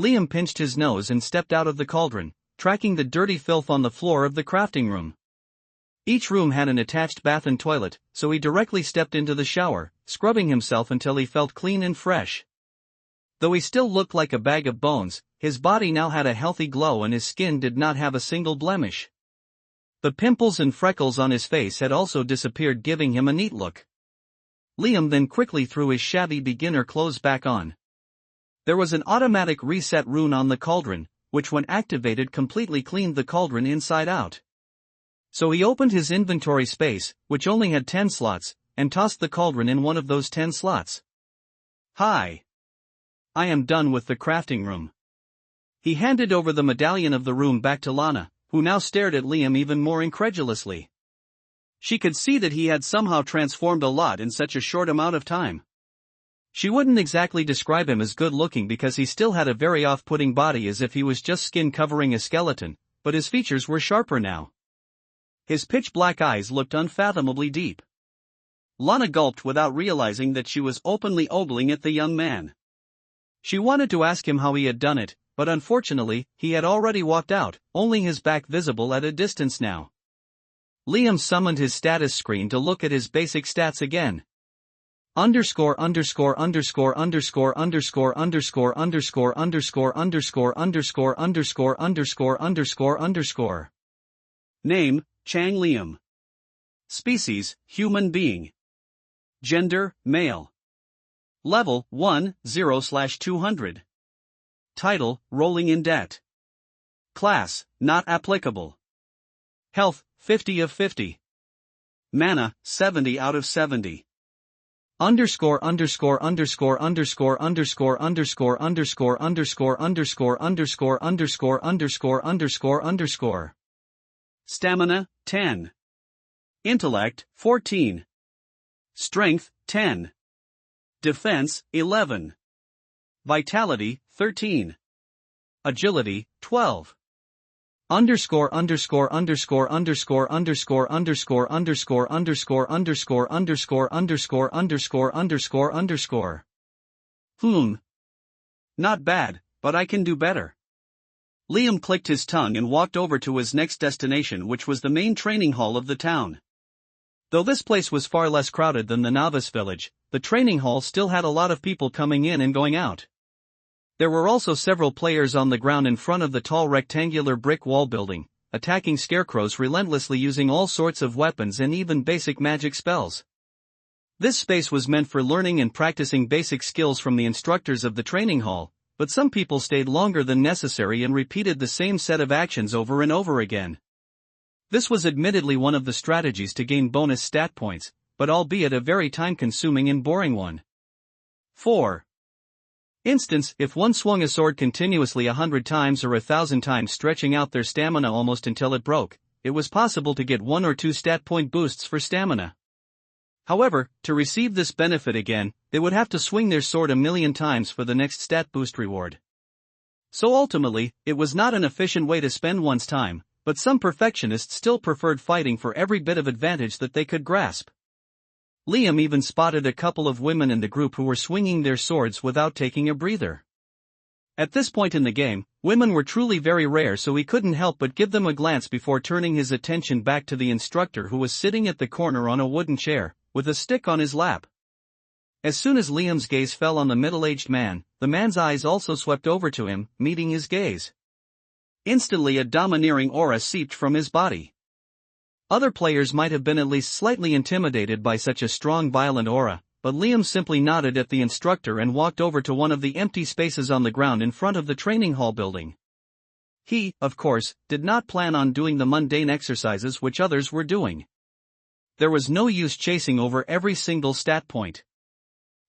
Liam pinched his nose and stepped out of the cauldron, tracking the dirty filth on the floor of the crafting room. Each room had an attached bath and toilet, so he directly stepped into the shower, scrubbing himself until he felt clean and fresh. Though he still looked like a bag of bones, his body now had a healthy glow and his skin did not have a single blemish. The pimples and freckles on his face had also disappeared, giving him a neat look. Liam then quickly threw his shabby beginner clothes back on. There was an automatic reset rune on the cauldron, which when activated completely cleaned the cauldron inside out. So he opened his inventory space, which only had 10 slots, and tossed the cauldron in one of those 10 slots. Hi. I am done with the crafting room. He handed over the medallion of the room back to Lana, who now stared at Liam even more incredulously. She could see that he had somehow transformed a lot in such a short amount of time. She wouldn't exactly describe him as good-looking because he still had a very off-putting body as if he was just skin covering a skeleton, but his features were sharper now. His pitch-black eyes looked unfathomably deep. Lana gulped without realizing that she was openly ogling at the young man. She wanted to ask him how he had done it, but unfortunately, he had already walked out, only his back visible at a distance now. Liam summoned his status screen to look at his basic stats again. Underscore underscore underscore underscore underscore underscore underscore underscore underscore underscore underscore underscore underscore underscore. Name, Chang Liam. Species, human being. Gender, male. Level, 1, 0/200. Title, Rolling in Debt. Class, not applicable. Health, 50 of 50. Mana, 70 out of 70. Underscore underscore underscore underscore underscore underscore underscore underscore underscore underscore underscore underscore underscore underscore. Stamina, 10. Intellect, 14. Strength, 10. Defense, 11. Vitality, 13. Agility, 12. Underscore underscore underscore underscore underscore underscore underscore underscore underscore underscore underscore underscore underscore underscore. Not bad, but I can do better. Liam clicked his tongue and walked over to his next destination, which was the main training hall of the town. Though this place was far less crowded than the novice village, the training hall still had a lot of people coming in and going out. There were also several players on the ground in front of the tall rectangular brick wall building, attacking scarecrows relentlessly using all sorts of weapons and even basic magic spells. This space was meant for learning and practicing basic skills from the instructors of the training hall, but some people stayed longer than necessary and repeated the same set of actions over and over again. This was admittedly one of the strategies to gain bonus stat points, but albeit a very time-consuming and boring one. 4. Instance, if one swung a sword continuously 100 times or 1,000 times, stretching out their stamina almost until it broke, it was possible to get 1 or 2 stat point boosts for stamina. However, to receive this benefit again, they would have to swing their sword 1,000,000 times for the next stat boost reward. So ultimately, it was not an efficient way to spend one's time, but some perfectionists still preferred fighting for every bit of advantage that they could grasp. Liam even spotted a couple of women in the group who were swinging their swords without taking a breather. At this point in the game, women were truly very rare, so he couldn't help but give them a glance before turning his attention back to the instructor, who was sitting at the corner on a wooden chair, with a stick on his lap. As soon as Liam's gaze fell on the middle-aged man, the man's eyes also swept over to him, meeting his gaze. Instantly a domineering aura seeped from his body. Other players might have been at least slightly intimidated by such a strong, violent aura, but Liam simply nodded at the instructor and walked over to one of the empty spaces on the ground in front of the training hall building. He, of course, did not plan on doing the mundane exercises which others were doing. There was no use chasing over every single stat point.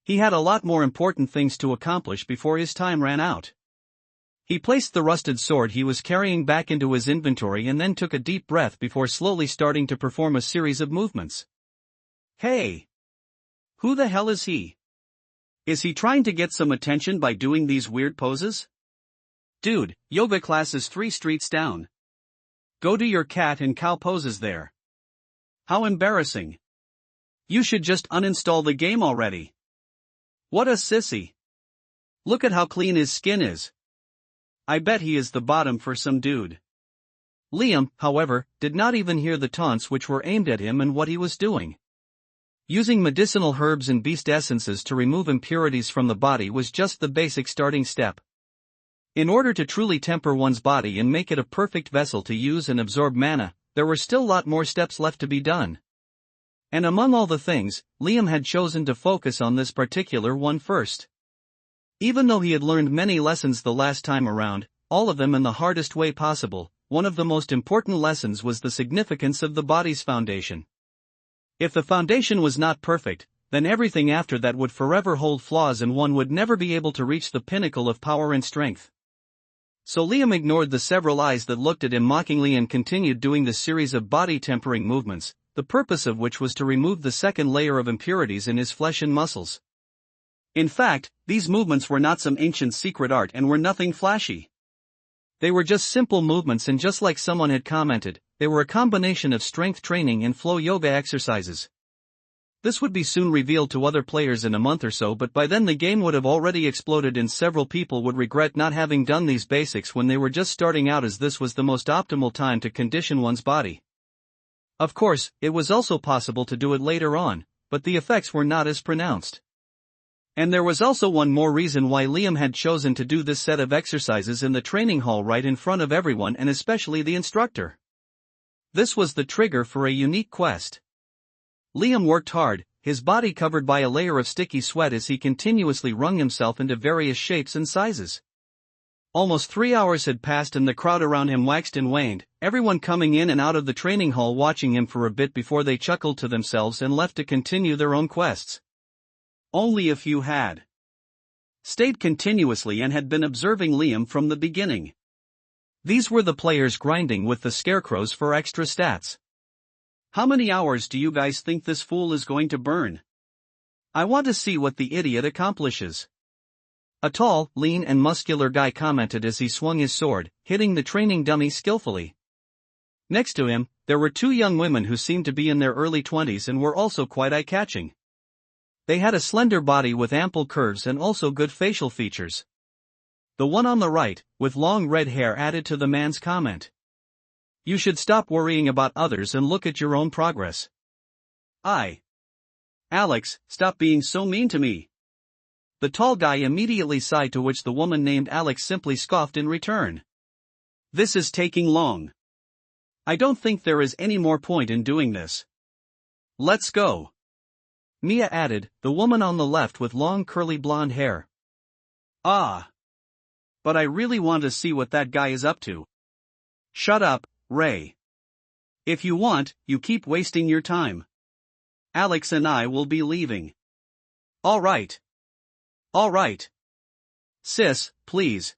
He had a lot more important things to accomplish before his time ran out. He placed the rusted sword he was carrying back into his inventory and then took a deep breath before slowly starting to perform a series of movements. Hey! Who the hell is he? Is he trying to get some attention by doing these weird poses? Dude, yoga class is 3 streets down. Go do your cat and cow poses there. How embarrassing. You should just uninstall the game already. What a sissy. Look at how clean his skin is. I bet he is the bottom for some dude. Liam, however, did not even hear the taunts which were aimed at him and what he was doing. Using medicinal herbs and beast essences to remove impurities from the body was just the basic starting step. In order to truly temper one's body and make it a perfect vessel to use and absorb mana, there were still a lot more steps left to be done. And among all the things, Liam had chosen to focus on this particular one first. Even though he had learned many lessons the last time around, all of them in the hardest way possible, one of the most important lessons was the significance of the body's foundation. If the foundation was not perfect, then everything after that would forever hold flaws and one would never be able to reach the pinnacle of power and strength. So Liam ignored the several eyes that looked at him mockingly and continued doing the series of body-tempering movements, the purpose of which was to remove the second layer of impurities in his flesh and muscles. In fact, these movements were not some ancient secret art and were nothing flashy. They were just simple movements, and just like someone had commented, they were a combination of strength training and flow yoga exercises. This would be soon revealed to other players in a month or so, but by then the game would have already exploded and several people would regret not having done these basics when they were just starting out, as this was the most optimal time to condition one's body. Of course, it was also possible to do it later on, but the effects were not as pronounced. And there was also one more reason why Liam had chosen to do this set of exercises in the training hall right in front of everyone, and especially the instructor. This was the trigger for a unique quest. Liam worked hard, his body covered by a layer of sticky sweat as he continuously wrung himself into various shapes and sizes. Almost 3 hours had passed and the crowd around him waxed and waned, everyone coming in and out of the training hall watching him for a bit before they chuckled to themselves and left to continue their own quests. Only a few had stayed continuously and had been observing Liam from the beginning. These were the players grinding with the scarecrows for extra stats. How many hours do you guys think this fool is going to burn? I want to see what the idiot accomplishes. A tall, lean and muscular guy commented as he swung his sword, hitting the training dummy skillfully. Next to him, there were two young women who seemed to be in their early 20s and were also quite eye-catching. They had a slender body with ample curves and also good facial features. The one on the right, with long red hair, added to the man's comment. You should stop worrying about others and look at your own progress. Alex, stop being so mean to me. The tall guy immediately sighed, to which the woman named Alex simply scoffed in return. This is taking long. I don't think there is any more point in doing this. Let's go. Mia added, the woman on the left with long curly blonde hair. But I really want to see what that guy is up to. Shut up, Ray. If you want, you keep wasting your time. Alex and I will be leaving. All right. Sis, please.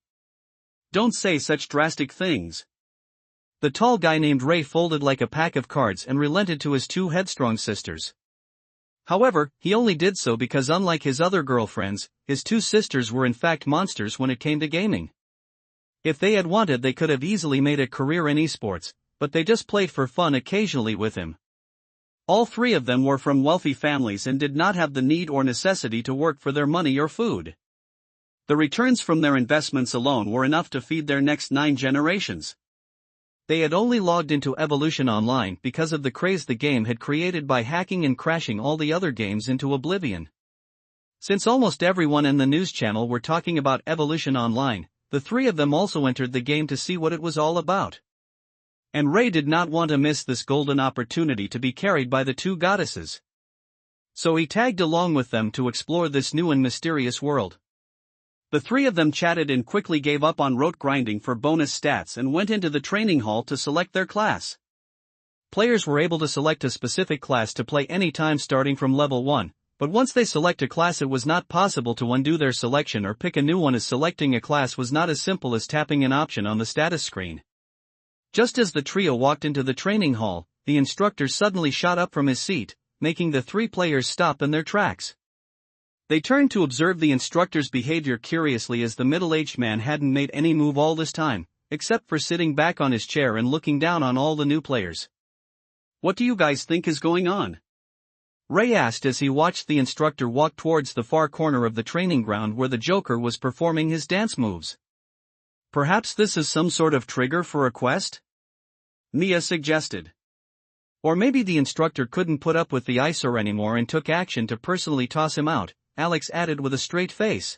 Don't say such drastic things. The tall guy named Ray folded like a pack of cards and relented to his two headstrong sisters. However, he only did so because, unlike his other girlfriends, his two sisters were in fact monsters when it came to gaming. If they had wanted, they could have easily made a career in esports, but they just played for fun occasionally with him. All three of them were from wealthy families and did not have the need or necessity to work for their money or food. The returns from their investments alone were enough to feed their next 9 generations. They had only logged into Evolution Online because of the craze the game had created by hacking and crashing all the other games into oblivion. Since almost everyone in the news channel were talking about Evolution Online, the three of them also entered the game to see what it was all about. And Ray did not want to miss this golden opportunity to be carried by the two goddesses. So he tagged along with them to explore this new and mysterious world. The three of them chatted and quickly gave up on rote grinding for bonus stats and went into the training hall to select their class. Players were able to select a specific class to play anytime starting from level 1, but once they select a class it was not possible to undo their selection or pick a new one, as selecting a class was not as simple as tapping an option on the status screen. Just as the trio walked into the training hall, the instructor suddenly shot up from his seat, making the three players stop in their tracks. They turned to observe the instructor's behavior curiously, as the middle-aged man hadn't made any move all this time, except for sitting back on his chair and looking down on all the new players. What do you guys think is going on? Ray asked as he watched the instructor walk towards the far corner of the training ground where the Joker was performing his dance moves. Perhaps this is some sort of trigger for a quest? Mia suggested. Or maybe the instructor couldn't put up with the eyesore anymore and took action to personally toss him out, Alex added with a straight face.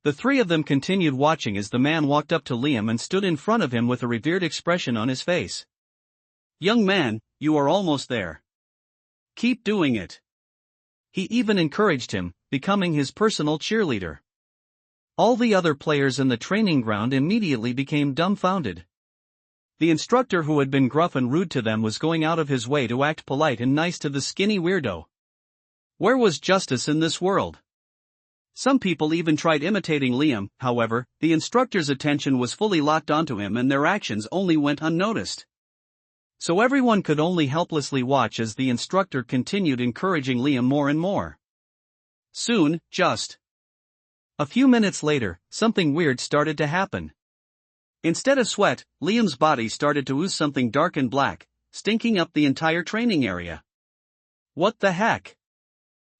The three of them continued watching as the man walked up to Liam and stood in front of him with a revered expression on his face. Young man, you are almost there. Keep doing it. He even encouraged him, becoming his personal cheerleader. All the other players in the training ground immediately became dumbfounded. The instructor, who had been gruff and rude to them, was going out of his way to act polite and nice to the skinny weirdo. Where was justice in this world? Some people even tried imitating Liam. However, the instructor's attention was fully locked onto him and their actions only went unnoticed. So everyone could only helplessly watch as the instructor continued encouraging Liam more and more. Soon, just a few minutes later, something weird started to happen. Instead of sweat, Liam's body started to ooze something dark and black, stinking up the entire training area. What the heck?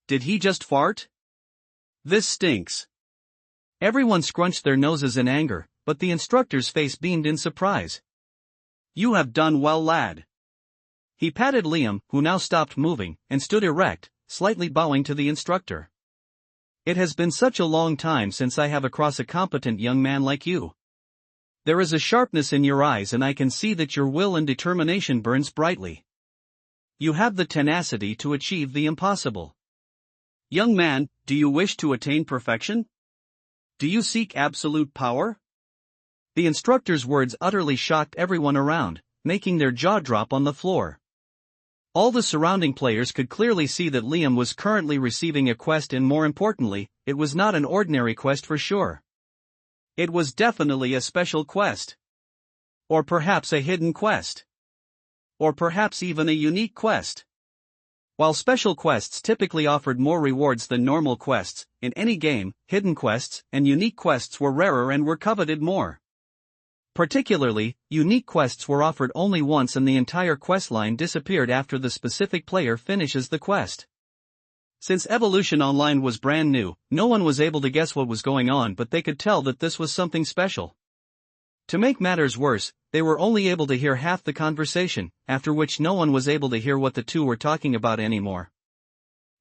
Did he just fart? This stinks. Everyone scrunched their noses in anger, but the instructor's face beamed in surprise. You have done well, lad. He patted Liam, who now stopped moving, and stood erect, slightly bowing to the instructor. It has been such a long time since I have across a competent young man like you. There is a sharpness in your eyes and I can see that your will and determination burns brightly. You have the tenacity to achieve the impossible. Young man, do you wish to attain perfection? Do you seek absolute power? The instructor's words utterly shocked everyone around, making their jaw drop on the floor. All the surrounding players could clearly see that Liam was currently receiving a quest, and more importantly, it was not an ordinary quest for sure. It was definitely a special quest. Or perhaps a hidden quest. Or perhaps even a unique quest. While special quests typically offered more rewards than normal quests, in any game, hidden quests and unique quests were rarer and were coveted more. Particularly, unique quests were offered only once and the entire questline disappeared after the specific player finishes the quest. Since Evolution Online was brand new, no one was able to guess what was going on, but they could tell that this was something special. To make matters worse, they were only able to hear half the conversation, after which no one was able to hear what the two were talking about anymore.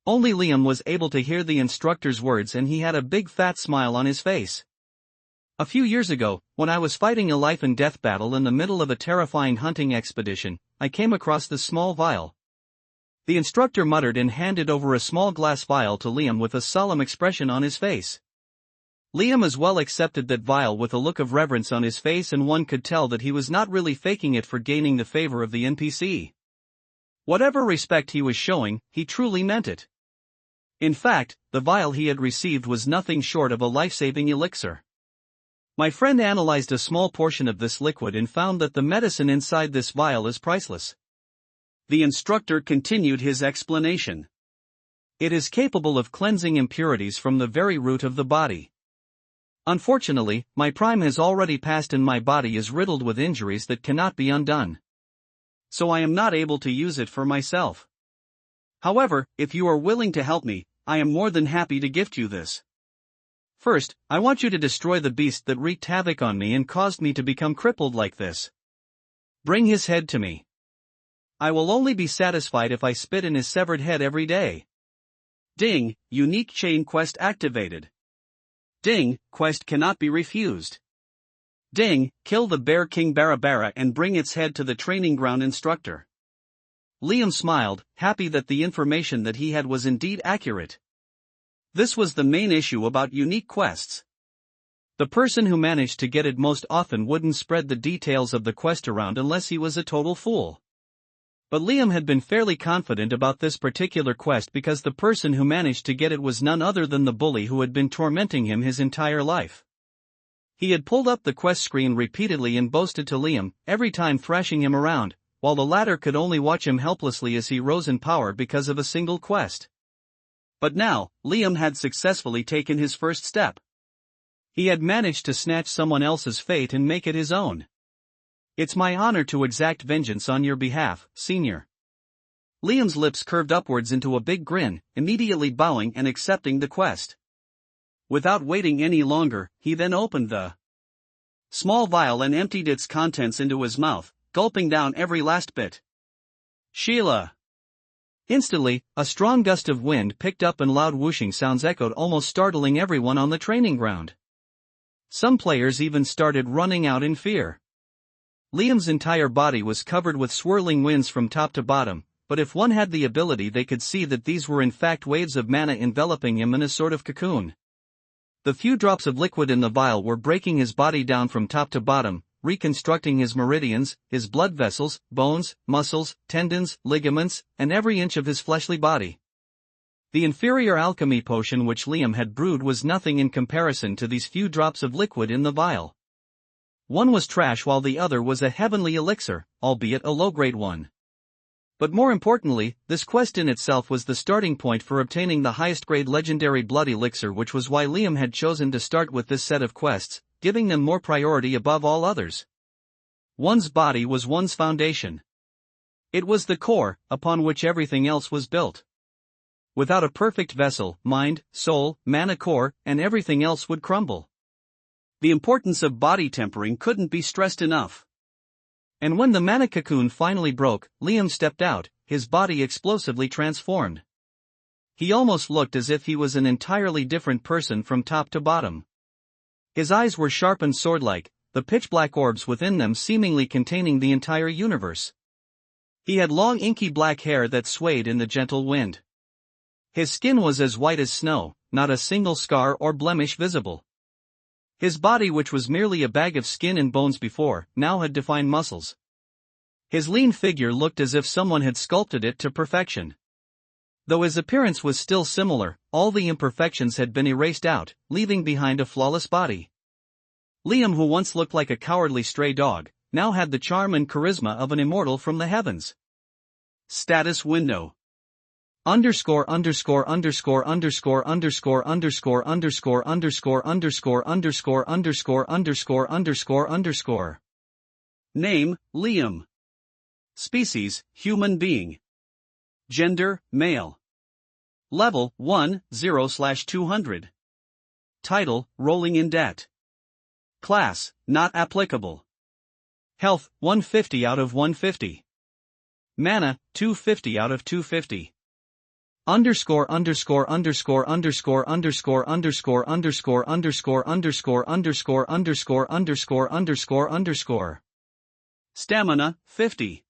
Only Liam was able to hear the instructor's words and he had a big fat smile on his face. A few years ago, when I was fighting a life and death battle in the middle of a terrifying hunting expedition, I came across this small vial. The instructor muttered and handed over a small glass vial to Liam with a solemn expression on his face. Liam as well accepted that vial with a look of reverence on his face, and one could tell that he was not really faking it for gaining the favor of the NPC. Whatever respect he was showing, he truly meant it. In fact, the vial he had received was nothing short of a life-saving elixir. My friend analyzed a small portion of this liquid and found that the medicine inside this vial is priceless. The instructor continued his explanation. It is capable of cleansing impurities from the very root of the body. Unfortunately, my prime has already passed and my body is riddled with injuries that cannot be undone. So I am not able to use it for myself. However, if you are willing to help me, I am more than happy to gift you this. First, I want you to destroy the beast that wreaked havoc on me and caused me to become crippled like this. Bring his head to me. I will only be satisfied if I spit in his severed head every day. Ding, unique chain quest activated. Ding, quest cannot be refused. Ding, kill the bear king Barabara and bring its head to the training ground instructor. Liam smiled, happy that the information that he had was indeed accurate. This was the main issue about unique quests. The person who managed to get it most often wouldn't spread the details of the quest around unless he was a total fool. But Liam had been fairly confident about this particular quest because the person who managed to get it was none other than the bully who had been tormenting him his entire life. He had pulled up the quest screen repeatedly and boasted to Liam, every time thrashing him around, while the latter could only watch him helplessly as he rose in power because of a single quest. But now, Liam had successfully taken his first step. He had managed to snatch someone else's fate and make it his own. It's my honor to exact vengeance on your behalf, Senior. Liam's lips curved upwards into a big grin, immediately bowing and accepting the quest. Without waiting any longer, he then opened the small vial and emptied its contents into his mouth, gulping down every last bit. Sheila! Instantly, a strong gust of wind picked up and loud whooshing sounds echoed, almost startling everyone on the training ground. Some players even started running out in fear. Liam's entire body was covered with swirling winds from top to bottom, but if one had the ability they could see that these were in fact waves of mana enveloping him in a sort of cocoon. The few drops of liquid in the vial were breaking his body down from top to bottom, reconstructing his meridians, his blood vessels, bones, muscles, tendons, ligaments, and every inch of his fleshly body. The inferior alchemy potion which Liam had brewed was nothing in comparison to these few drops of liquid in the vial. One was trash while the other was a heavenly elixir, albeit a low-grade one. But more importantly, this quest in itself was the starting point for obtaining the highest-grade legendary blood elixir, which was why Liam had chosen to start with this set of quests, giving them more priority above all others. One's body was one's foundation. It was the core, upon which everything else was built. Without a perfect vessel, mind, soul, mana core, and everything else would crumble. The importance of body tempering couldn't be stressed enough. And when the mana cocoon finally broke, Liam stepped out, his body explosively transformed. He almost looked as if he was an entirely different person from top to bottom. His eyes were sharp and sword-like, the pitch-black orbs within them seemingly containing the entire universe. He had long inky black hair that swayed in the gentle wind. His skin was as white as snow, not a single scar or blemish visible. His body, which was merely a bag of skin and bones before, now had defined muscles. His lean figure looked as if someone had sculpted it to perfection. Though his appearance was still similar, all the imperfections had been erased out, leaving behind a flawless body. Liam, who once looked like a cowardly stray dog, now had the charm and charisma of an immortal from the heavens. Status window. Underscore underscore underscore underscore underscore underscore underscore underscore underscore underscore underscore underscore underscore underscore. Name, Liam. Species, human being. Gender, male. Level, 1, 0/200. Title, Rolling in Debt. Class, not applicable. Health, 150 out of 150. Mana, 250 out of 250. Underscore underscore underscore underscore underscore underscore underscore underscore underscore underscore underscore underscore underscore underscore. Stamina, 50.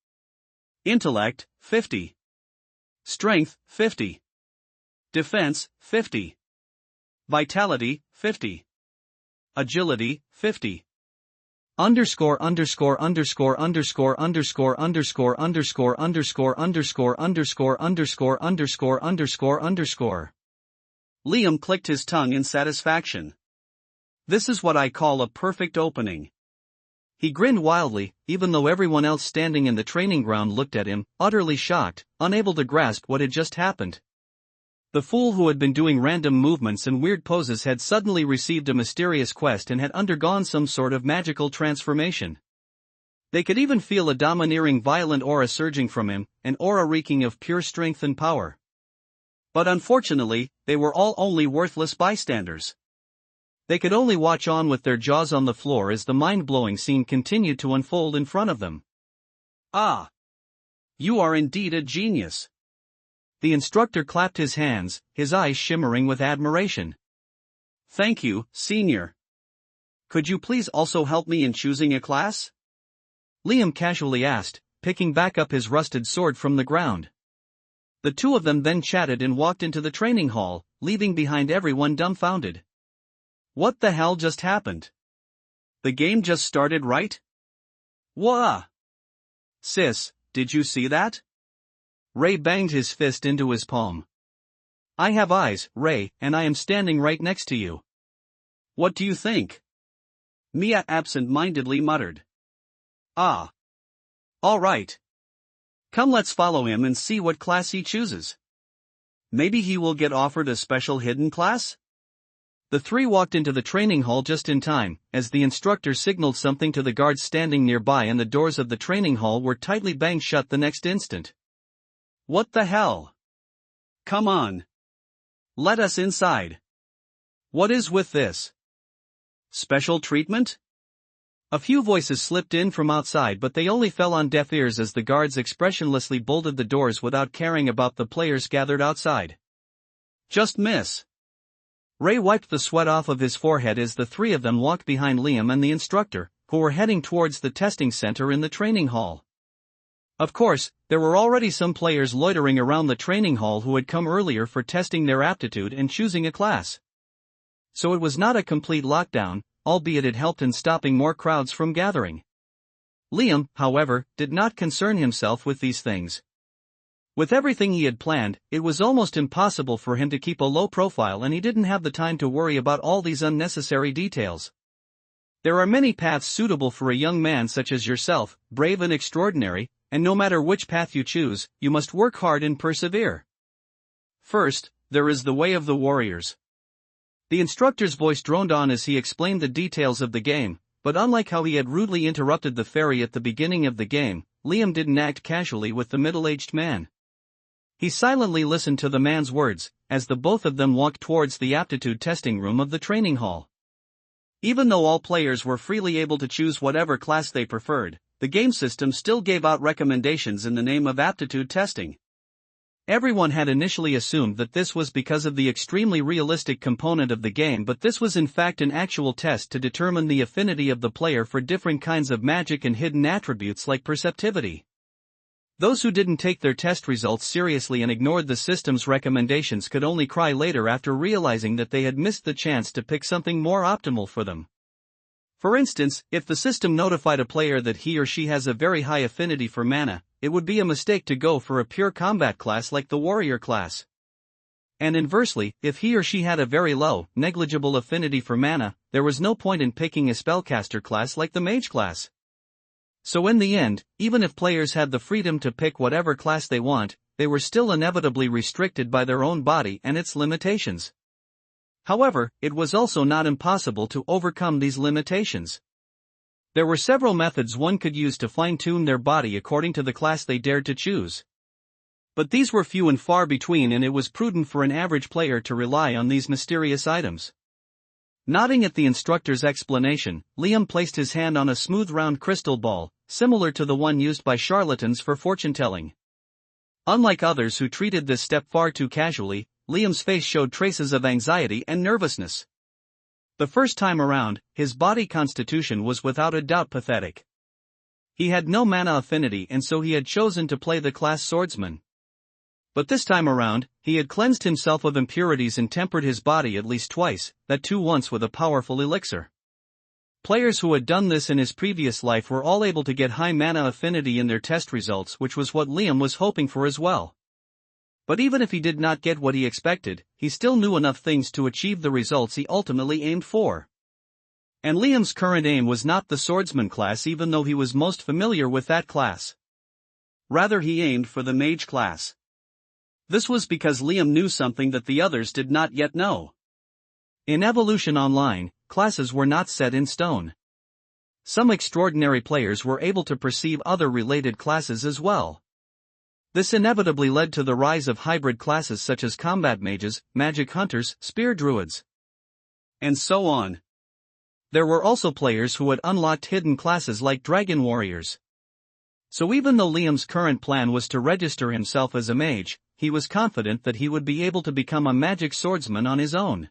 Intellect, 50. Strength, 50. Defense, 50. Vitality, 50. Agility, 50. Underscore underscore underscore underscore underscore underscore underscore underscore underscore underscore underscore underscore underscore underscore. Liam clicked his tongue in satisfaction. This is what I call a perfect opening. He grinned wildly, even though everyone else standing in the training ground looked at him, utterly shocked, unable to grasp what had just happened. The fool who had been doing random movements and weird poses had suddenly received a mysterious quest and had undergone some sort of magical transformation. They could even feel a domineering violent aura surging from him, an aura reeking of pure strength and power. But unfortunately, they were all only worthless bystanders. They could only watch on with their jaws on the floor as the mind-blowing scene continued to unfold in front of them. Ah! You are indeed a genius. The instructor clapped his hands, his eyes shimmering with admiration. Thank you, senior. Could you please also help me in choosing a class? Liam casually asked, picking back up his rusted sword from the ground. The two of them then chatted and walked into the training hall, leaving behind everyone dumbfounded. What the hell just happened? The game just started, right? Wah! Sis, did you see that? Ray banged his fist into his palm. I have eyes, Ray, and I am standing right next to you. What do you think? Mia absent-mindedly muttered. Ah. All right. Come, let's follow him and see what class he chooses. Maybe he will get offered a special hidden class? The three walked into the training hall just in time, as the instructor signaled something to the guards standing nearby, and the doors of the training hall were tightly banged shut the next instant. What the hell? Come on. Let us inside. What is with this? Special treatment? A few voices slipped in from outside, but they only fell on deaf ears as the guards expressionlessly bolted the doors without caring about the players gathered outside. Just miss. Ray wiped the sweat off of his forehead as the three of them walked behind Liam and the instructor, who were heading towards the testing center in the training hall. Of course, there were already some players loitering around the training hall who had come earlier for testing their aptitude and choosing a class. So it was not a complete lockdown, albeit it helped in stopping more crowds from gathering. Liam, however, did not concern himself with these things. With everything he had planned, it was almost impossible for him to keep a low profile, and he didn't have the time to worry about all these unnecessary details. There are many paths suitable for a young man such as yourself, brave and extraordinary, and no matter which path you choose, you must work hard and persevere. First, there is the way of the warriors. The instructor's voice droned on as he explained the details of the game, but unlike how he had rudely interrupted the fairy at the beginning of the game, Liam didn't act casually with the middle-aged man. He silently listened to the man's words, as the both of them walked towards the aptitude testing room of the training hall. Even though all players were freely able to choose whatever class they preferred, the game system still gave out recommendations in the name of aptitude testing. Everyone had initially assumed that this was because of the extremely realistic component of the game, but this was in fact an actual test to determine the affinity of the player for different kinds of magic and hidden attributes like perceptivity. Those who didn't take their test results seriously and ignored the system's recommendations could only cry later after realizing that they had missed the chance to pick something more optimal for them. For instance, if the system notified a player that he or she has a very high affinity for mana, it would be a mistake to go for a pure combat class like the warrior class. And inversely, if he or she had a very low, negligible affinity for mana, there was no point in picking a spellcaster class like the mage class. So in the end, even if players had the freedom to pick whatever class they want, they were still inevitably restricted by their own body and its limitations. However, it was also not impossible to overcome these limitations. There were several methods one could use to fine-tune their body according to the class they dared to choose. But these were few and far between, and it was prudent for an average player to rely on these mysterious items. Nodding at the instructor's explanation, Liam placed his hand on a smooth round crystal ball, similar to the one used by charlatans for fortune-telling. Unlike others who treated this step far too casually, Liam's face showed traces of anxiety and nervousness. The first time around, his body constitution was without a doubt pathetic. He had no mana affinity, and so he had chosen to play the class swordsman. But this time around, he had cleansed himself of impurities and tempered his body at least twice, that too once with a powerful elixir. Players who had done this in his previous life were all able to get high mana affinity in their test results, which was what Liam was hoping for as well. But even if he did not get what he expected, he still knew enough things to achieve the results he ultimately aimed for. And Liam's current aim was not the swordsman class, even though he was most familiar with that class. Rather, he aimed for the mage class. This was because Liam knew something that the others did not yet know. In Evolution Online, classes were not set in stone. Some extraordinary players were able to perceive other related classes as well. This inevitably led to the rise of hybrid classes such as combat mages, magic hunters, spear druids, and so on. There were also players who had unlocked hidden classes like dragon warriors. So even though Liam's current plan was to register himself as a mage, he was confident that he would be able to become a magic swordsman on his own.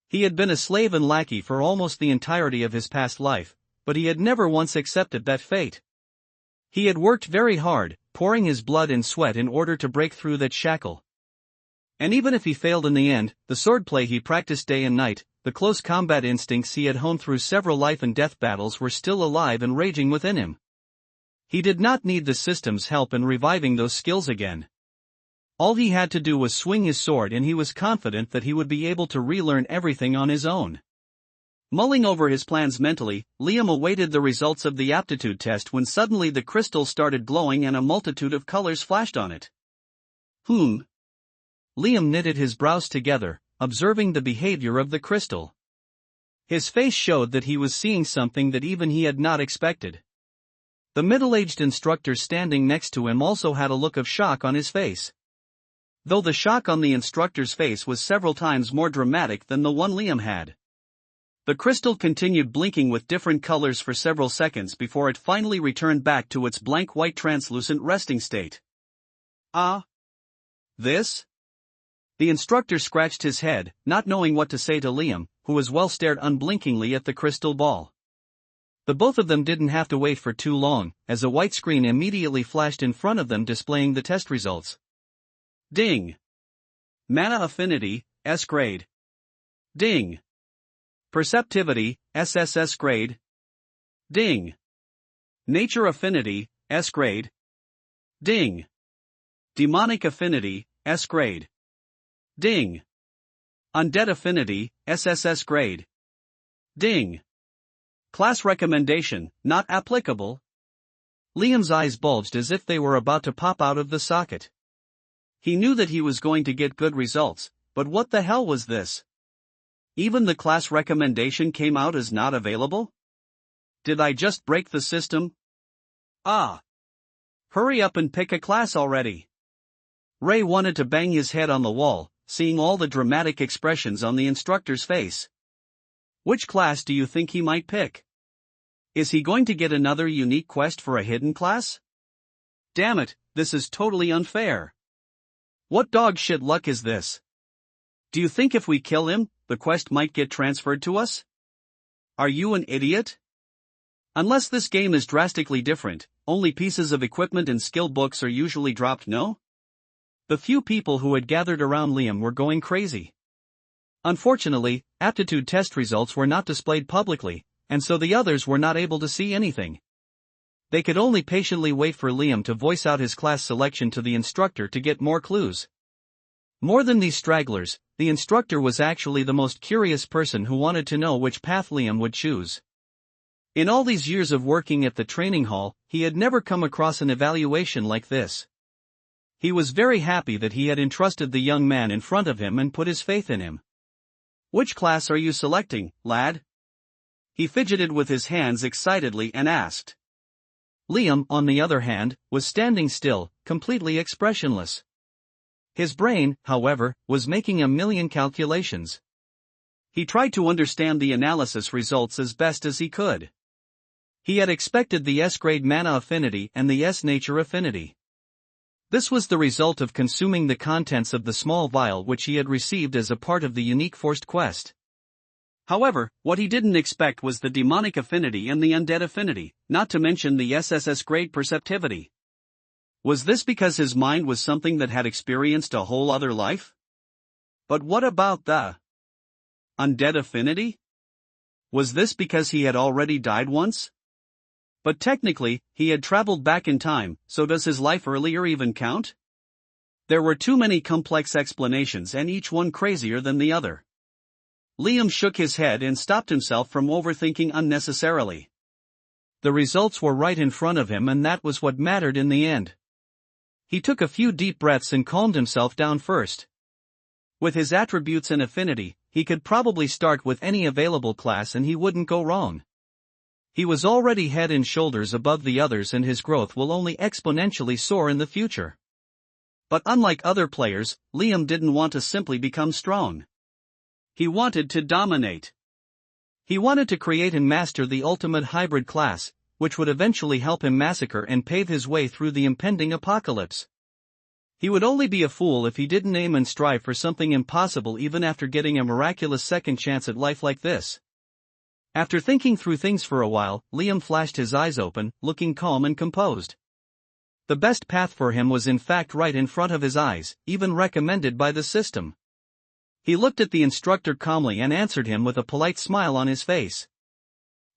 He had been a slave and lackey for almost the entirety of his past life, but he had never once accepted that fate. He had worked very hard, pouring his blood and sweat in order to break through that shackle. And even if he failed in the end, the swordplay he practiced day and night, the close combat instincts he had honed through several life and death battles were still alive and raging within him. He did not need the system's help in reviving those skills again. All he had to do was swing his sword, and he was confident that he would be able to relearn everything on his own. Mulling over his plans mentally, Liam awaited the results of the aptitude test when suddenly the crystal started glowing and a multitude of colors flashed on it. Liam knitted his brows together, observing the behavior of the crystal. His face showed that he was seeing something that even he had not expected. The middle-aged instructor standing next to him also had a look of shock on his face. Though the shock on the instructor's face was several times more dramatic than the one Liam had. The crystal continued blinking with different colors for several seconds before it finally returned back to its blank white translucent resting state. This? The instructor scratched his head, not knowing what to say to Liam, who as well stared unblinkingly at the crystal ball. The both of them didn't have to wait for too long, as a white screen immediately flashed in front of them displaying the test results. Ding! Mana affinity, S grade. Ding! Perceptivity, SSS grade. Ding. Nature affinity, S grade. Ding. Demonic affinity, S grade. Ding. Undead affinity, SSS grade. Ding. Class recommendation, not applicable. Liam's eyes bulged as if they were about to pop out of the socket. He knew that he was going to get good results, but what the hell was this? Even the class recommendation came out as not available? Did I just break the system? Ah! Hurry up and pick a class already. Ray wanted to bang his head on the wall, seeing all the dramatic expressions on the instructor's face. Which class do you think he might pick? Is he going to get another unique quest for a hidden class? Damn it, this is totally unfair. What dog shit luck is this? Do you think if we kill him, the quest might get transferred to us? Are you an idiot? Unless this game is drastically different, only pieces of equipment and skill books are usually dropped, no? The few people who had gathered around Liam were going crazy. Unfortunately, aptitude test results were not displayed publicly, and so the others were not able to see anything. They could only patiently wait for Liam to voice out his class selection to the instructor to get more clues. More than these stragglers, the instructor was actually the most curious person who wanted to know which path Liam would choose. In all these years of working at the training hall, he had never come across an evaluation like this. He was very happy that he had entrusted the young man in front of him and put his faith in him. Which class are you selecting, lad? He fidgeted with his hands excitedly and asked. Liam, on the other hand, was standing still, completely expressionless. His brain, however, was making a million calculations. He tried to understand the analysis results as best as he could. He had expected the S-grade mana affinity and the S-nature affinity. This was the result of consuming the contents of the small vial which he had received as a part of the unique forced quest. However, what he didn't expect was the demonic affinity and the undead affinity, not to mention the SSS grade perceptivity. Was this because his mind was something that had experienced a whole other life? But what about the undead affinity? Was this because he had already died once? But technically, he had traveled back in time, so does his life earlier even count? There were too many complex explanations and each one crazier than the other. Liam shook his head and stopped himself from overthinking unnecessarily. The results were right in front of him and that was what mattered in the end. He took a few deep breaths and calmed himself down first. With his attributes and affinity, he could probably start with any available class and he wouldn't go wrong. He was already head and shoulders above the others and his growth will only exponentially soar in the future. But unlike other players, Liam didn't want to simply become strong. He wanted to dominate. He wanted to create and master the ultimate hybrid class, which would eventually help him massacre and pave his way through the impending apocalypse. He would only be a fool if he didn't aim and strive for something impossible even after getting a miraculous second chance at life like this. After thinking through things for a while, Liam flashed his eyes open, looking calm and composed. The best path for him was in fact right in front of his eyes, even recommended by the system. He looked at the instructor calmly and answered him with a polite smile on his face.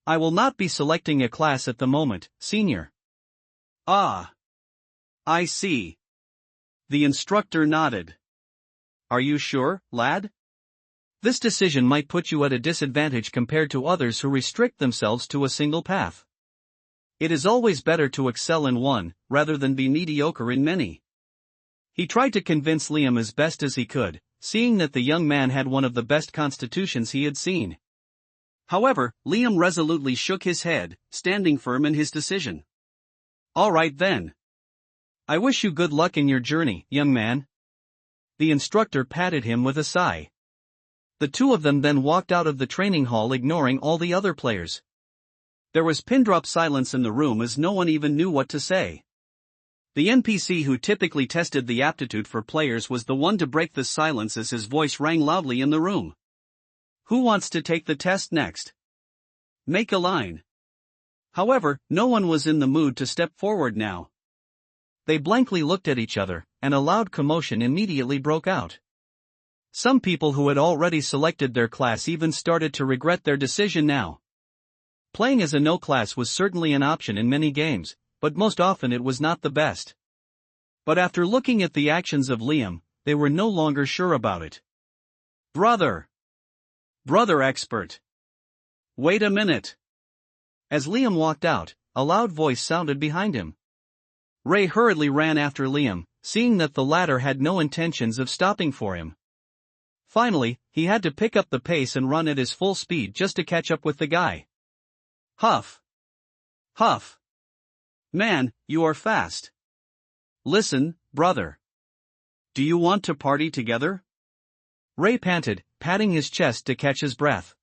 I will not be selecting a class at the moment, senior. Ah. I see. The instructor nodded. Are you sure, lad? This decision might put you at a disadvantage compared to others who restrict themselves to a single path. It is always better to excel in one, rather than be mediocre in many. He tried to convince Liam as best as he could, seeing that the young man had one of the best constitutions he had seen. However, Liam resolutely shook his head, standing firm in his decision. All right then. I wish you good luck in your journey, young man. The instructor patted him with a sigh. The two of them then walked out of the training hall ignoring all the other players. There was pin-drop silence in the room as no one even knew what to say. The NPC who typically tested the aptitude for players was the one to break the silence as his voice rang loudly in the room. Who wants to take the test next? Make a line. However, no one was in the mood to step forward now. They blankly looked at each other, and a loud commotion immediately broke out. Some people who had already selected their class even started to regret their decision now. Playing as a no class was certainly an option in many games, but most often it was not the best. But after looking at the actions of Liam, they were no longer sure about it. Brother! Brother expert! Wait a minute! As Liam walked out, a loud voice sounded behind him. Ray hurriedly ran after Liam, seeing that the latter had no intentions of stopping for him. Finally, he had to pick up the pace and run at his full speed just to catch up with the guy. Huff! Huff! Man, you are fast. Listen, brother. Do you want to party together? Ray panted, patting his chest to catch his breath.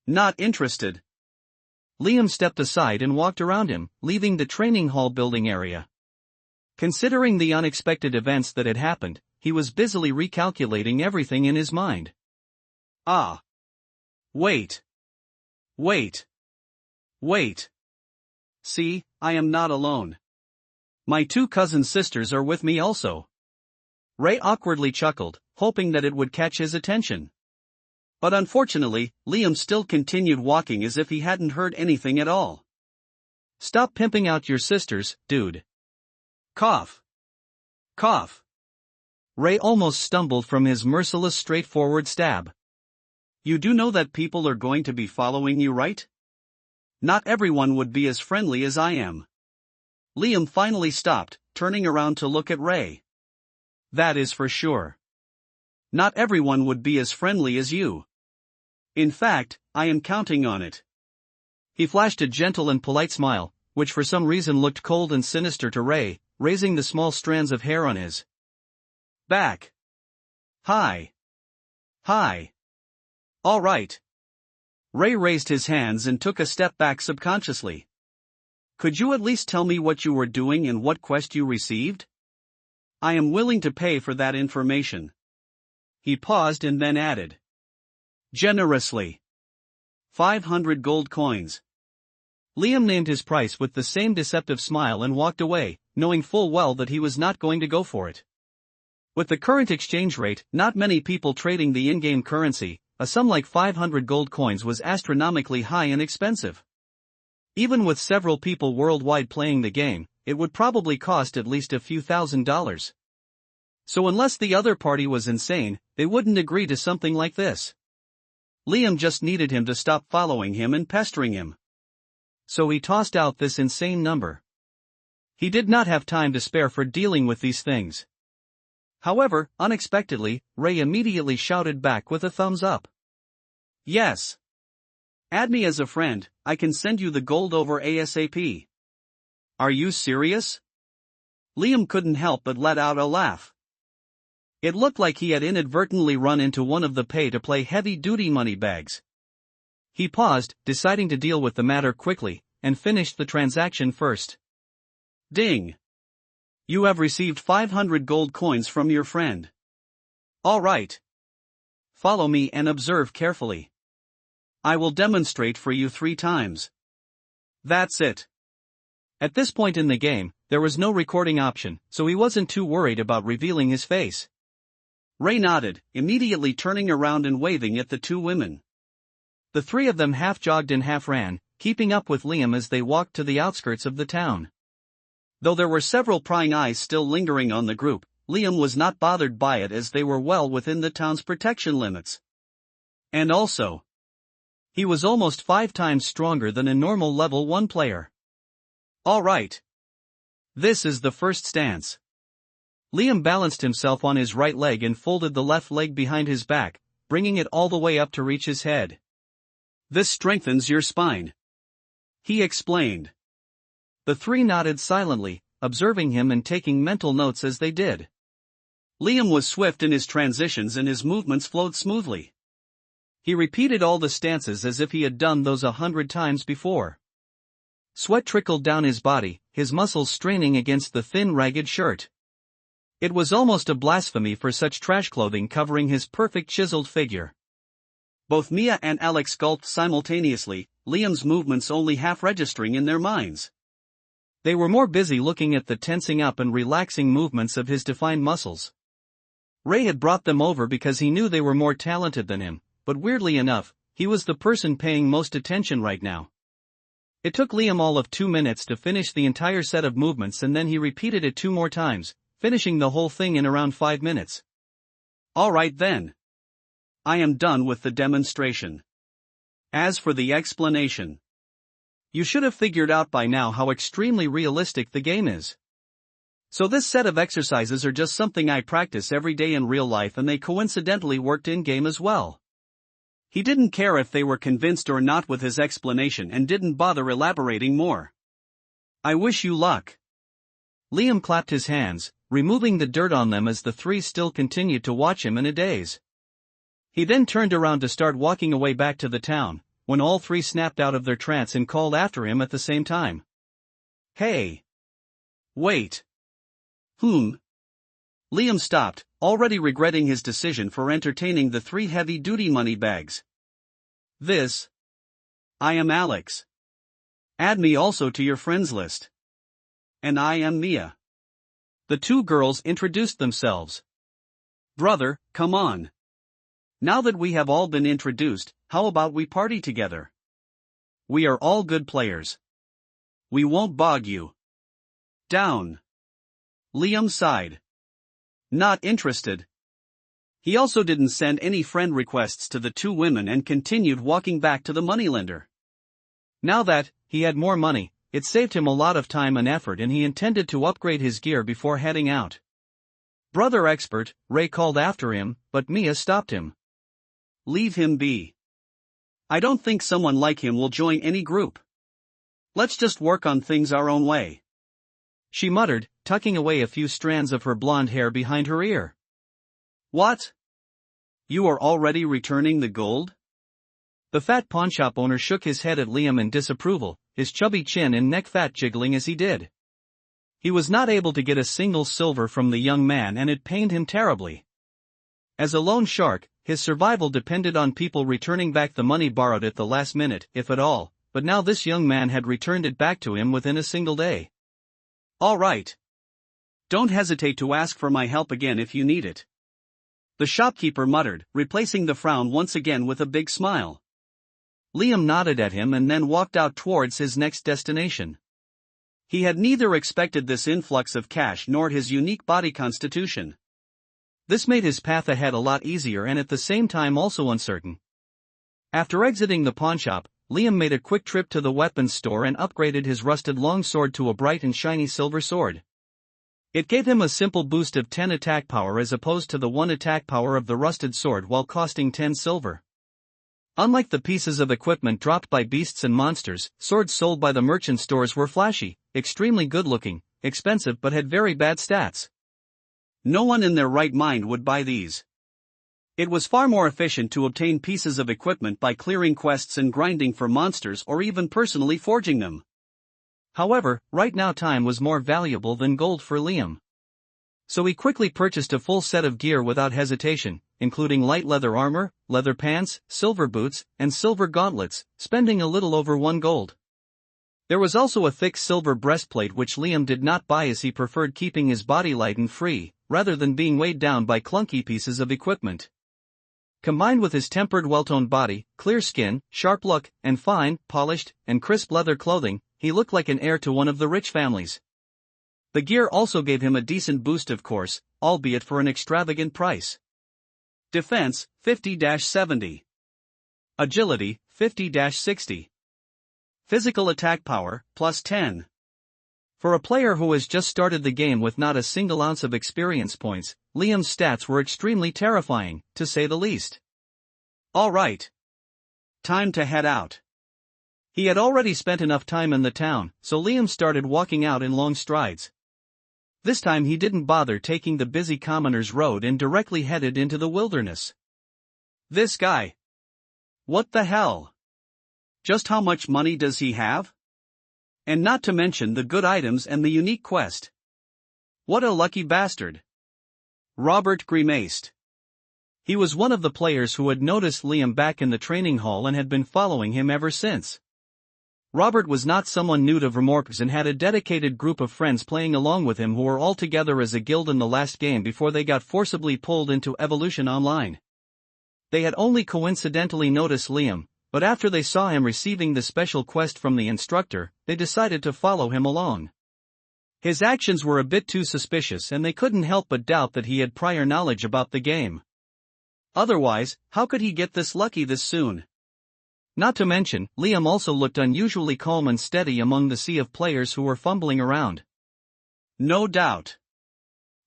Not interested. Liam stepped aside and walked around him, leaving the training hall building area. Considering the unexpected events that had happened, he was busily recalculating everything in his mind. Ah! Wait! Wait! Wait! See, I am not alone. My two cousin sisters are with me also. Ray awkwardly chuckled, hoping that it would catch his attention. But unfortunately, Liam still continued walking as if he hadn't heard anything at all. Stop pimping out your sisters, dude. Cough. Cough. Ray almost stumbled from his merciless straightforward stab. You do know that people are going to be following you, right? Not everyone would be as friendly as I am. Liam finally stopped, turning around to look at Ray. That is for sure. Not everyone would be as friendly as you. In fact, I am counting on it. He flashed a gentle and polite smile, which for some reason looked cold and sinister to Ray, raising the small strands of hair on his back. Hi. Hi. All right. Ray raised his hands and took a step back subconsciously. Could you at least tell me what you were doing and what quest you received? I am willing to pay for that information. He paused and then added. Generously. 500 gold coins. Liam named his price with the same deceptive smile and walked away, knowing full well that he was not going to go for it. With the current exchange rate, not many people trading the in-game currency, a sum like 500 gold coins was astronomically high and expensive. Even with several people worldwide playing the game, it would probably cost at least a few $1,000s. So unless the other party was insane, they wouldn't agree to something like this. Liam just needed him to stop following him and pestering him. So he tossed out this insane number. He did not have time to spare for dealing with these things. However, unexpectedly, Ray immediately shouted back with a thumbs up. Yes. Add me as a friend, I can send you the gold over ASAP. Are you serious? Liam couldn't help but let out a laugh. It looked like he had inadvertently run into one of the pay-to-play heavy-duty money bags. He paused, deciding to deal with the matter quickly, and finished the transaction first. Ding! You have received 500 gold coins from your friend. All right. Follow me and observe carefully. I will demonstrate for you 3 times. That's it. At this point in the game, there was no recording option, so he wasn't too worried about revealing his face. Ray nodded, immediately turning around and waving at the 2 women. The 3 of them half jogged and half ran, keeping up with Liam as they walked to the outskirts of the town. Though there were several prying eyes still lingering on the group, Liam was not bothered by it as they were well within the town's protection limits. And also, he was almost 5 times stronger than a normal level 1 player. All right. This is the first stance. Liam balanced himself on his right leg and folded the left leg behind his back, bringing it all the way up to reach his head. This strengthens your spine, he explained. The 3 nodded silently, observing him and taking mental notes as they did. Liam was swift in his transitions and his movements flowed smoothly. He repeated all the stances as if he had done those 100 times before. Sweat trickled down his body, his muscles straining against the thin ragged shirt. It was almost a blasphemy for such trash clothing covering his perfect chiseled figure. Both Mia and Alex gulped simultaneously, Liam's movements only half registering in their minds. They were more busy looking at the tensing up and relaxing movements of his defined muscles. Ray had brought them over because he knew they were more talented than him, but weirdly enough, he was the person paying most attention right now. It took Liam all of 2 minutes to finish the entire set of movements, and then he repeated it 2 more times, finishing the whole thing in around 5 minutes. Alright then. I am done with the demonstration. As for the explanation, you should have figured out by now how extremely realistic the game is. So this set of exercises are just something I practice every day in real life, and they coincidentally worked in-game as well. He didn't care if they were convinced or not with his explanation and didn't bother elaborating more. I wish you luck. Liam clapped his hands, removing the dirt on them as the three still continued to watch him in a daze. He then turned around to start walking away back to the town, when all three snapped out of their trance and called after him at the same time. Hey! Wait! Liam stopped, already regretting his decision for entertaining the 3 heavy-duty money bags. I am Alex. Add me also to your friends list. And I am Mia. The 2 girls introduced themselves. Brother, come on. Now that we have all been introduced, how about we party together? We are all good players. We won't bog you down. Liam sighed. Not interested. He also didn't send any friend requests to the 2 women and continued walking back to the moneylender. Now that he had more money, it saved him a lot of time and effort, and he intended to upgrade his gear before heading out. Brother expert, Ray called after him, but Mia stopped him. Leave him be. I don't think someone like him will join any group. Let's just work on things our own way. She muttered, tucking away a few strands of her blonde hair behind her ear. What? You are already returning the gold? The fat pawnshop owner shook his head at Liam in disapproval, his chubby chin and neck fat jiggling as he did. He was not able to get a single silver from the young man, and it pained him terribly. As a loan shark, his survival depended on people returning back the money borrowed at the last minute, if at all, but now this young man had returned it back to him within a single day. All right. Don't hesitate to ask for my help again if you need it. The shopkeeper muttered, replacing the frown once again with a big smile. Liam nodded at him and then walked out towards his next destination. He had neither expected this influx of cash nor his unique body constitution. This made his path ahead a lot easier and at the same time also uncertain. After exiting the pawnshop, Liam made a quick trip to the weapons store and upgraded his rusted longsword to a bright and shiny silver sword. It gave him a simple boost of 10 attack power as opposed to the 1 attack power of the rusted sword, while costing 10 silver. Unlike the pieces of equipment dropped by beasts and monsters, swords sold by the merchant stores were flashy, extremely good-looking, expensive but had very bad stats. No one in their right mind would buy these. It was far more efficient to obtain pieces of equipment by clearing quests and grinding for monsters, or even personally forging them. However, right now time was more valuable than gold for Liam. So he quickly purchased a full set of gear without hesitation, including light leather armor, leather pants, silver boots, and silver gauntlets, spending a little over 1 gold. There was also a thick silver breastplate which Liam did not buy, as he preferred keeping his body light and free, rather than being weighed down by clunky pieces of equipment. Combined with his tempered, well-toned body, clear skin, sharp look, and fine, polished, and crisp leather clothing, he looked like an heir to one of the rich families. The gear also gave him a decent boost, of course, albeit for an extravagant price. Defense, 50-70. Agility, 50-60. Physical attack power, plus 10. For a player who has just started the game with not a single ounce of experience points, Liam's stats were extremely terrifying, to say the least. All right. Time to head out. He had already spent enough time in the town, so Liam started walking out in long strides. This time he didn't bother taking the busy Commoners Road and directly headed into the wilderness. This guy. What the hell? Just how much money does he have? And not to mention the good items and the unique quest. What a lucky bastard. Robert grimaced. He was one of the players who had noticed Liam back in the training hall and had been following him ever since. Robert was not someone new to Vermorks and had a dedicated group of friends playing along with him who were all together as a guild in the last game before they got forcibly pulled into Evolution Online. They had only coincidentally noticed Liam, but after they saw him receiving the special quest from the instructor, they decided to follow him along. His actions were a bit too suspicious and they couldn't help but doubt that he had prior knowledge about the game. Otherwise, how could he get this lucky this soon? Not to mention, Liam also looked unusually calm and steady among the sea of players who were fumbling around. No doubt.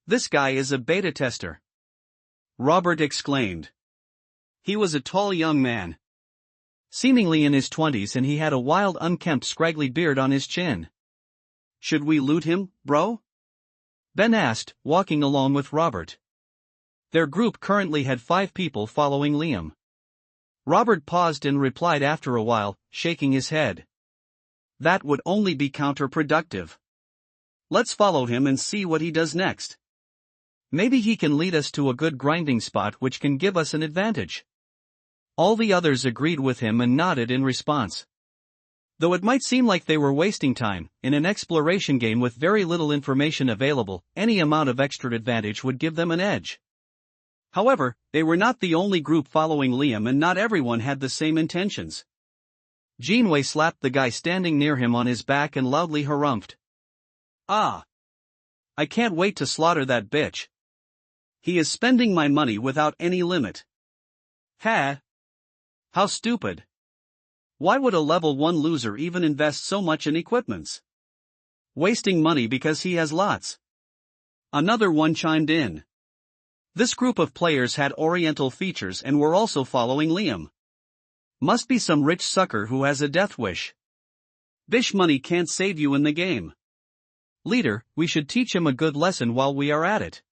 This guy is a beta tester, Robert exclaimed. He was a tall young man, seemingly in his 20s, and he had a wild unkempt scraggly beard on his chin. Should we loot him, bro? Ben asked, walking along with Robert. Their group currently had 5 people following Liam. Robert paused and replied after a while, shaking his head. That would only be counterproductive. Let's follow him and see what he does next. Maybe he can lead us to a good grinding spot which can give us an advantage. All the others agreed with him and nodded in response. Though it might seem like they were wasting time, in an exploration game with very little information available, any amount of extra advantage would give them an edge. However, they were not the only group following Liam and not everyone had the same intentions. Janeway slapped the guy standing near him on his back and loudly harumphed. Ah! I can't wait to slaughter that bitch. He is spending my money without any limit. Ha! How stupid. Why would a level 1 loser even invest so much in equipments? Wasting money because he has lots. Another one chimed in. This group of players had oriental features and were also following Liam. Must be some rich sucker who has a death wish. Bish money can't save you in the game. Leader, we should teach him a good lesson while we are at it.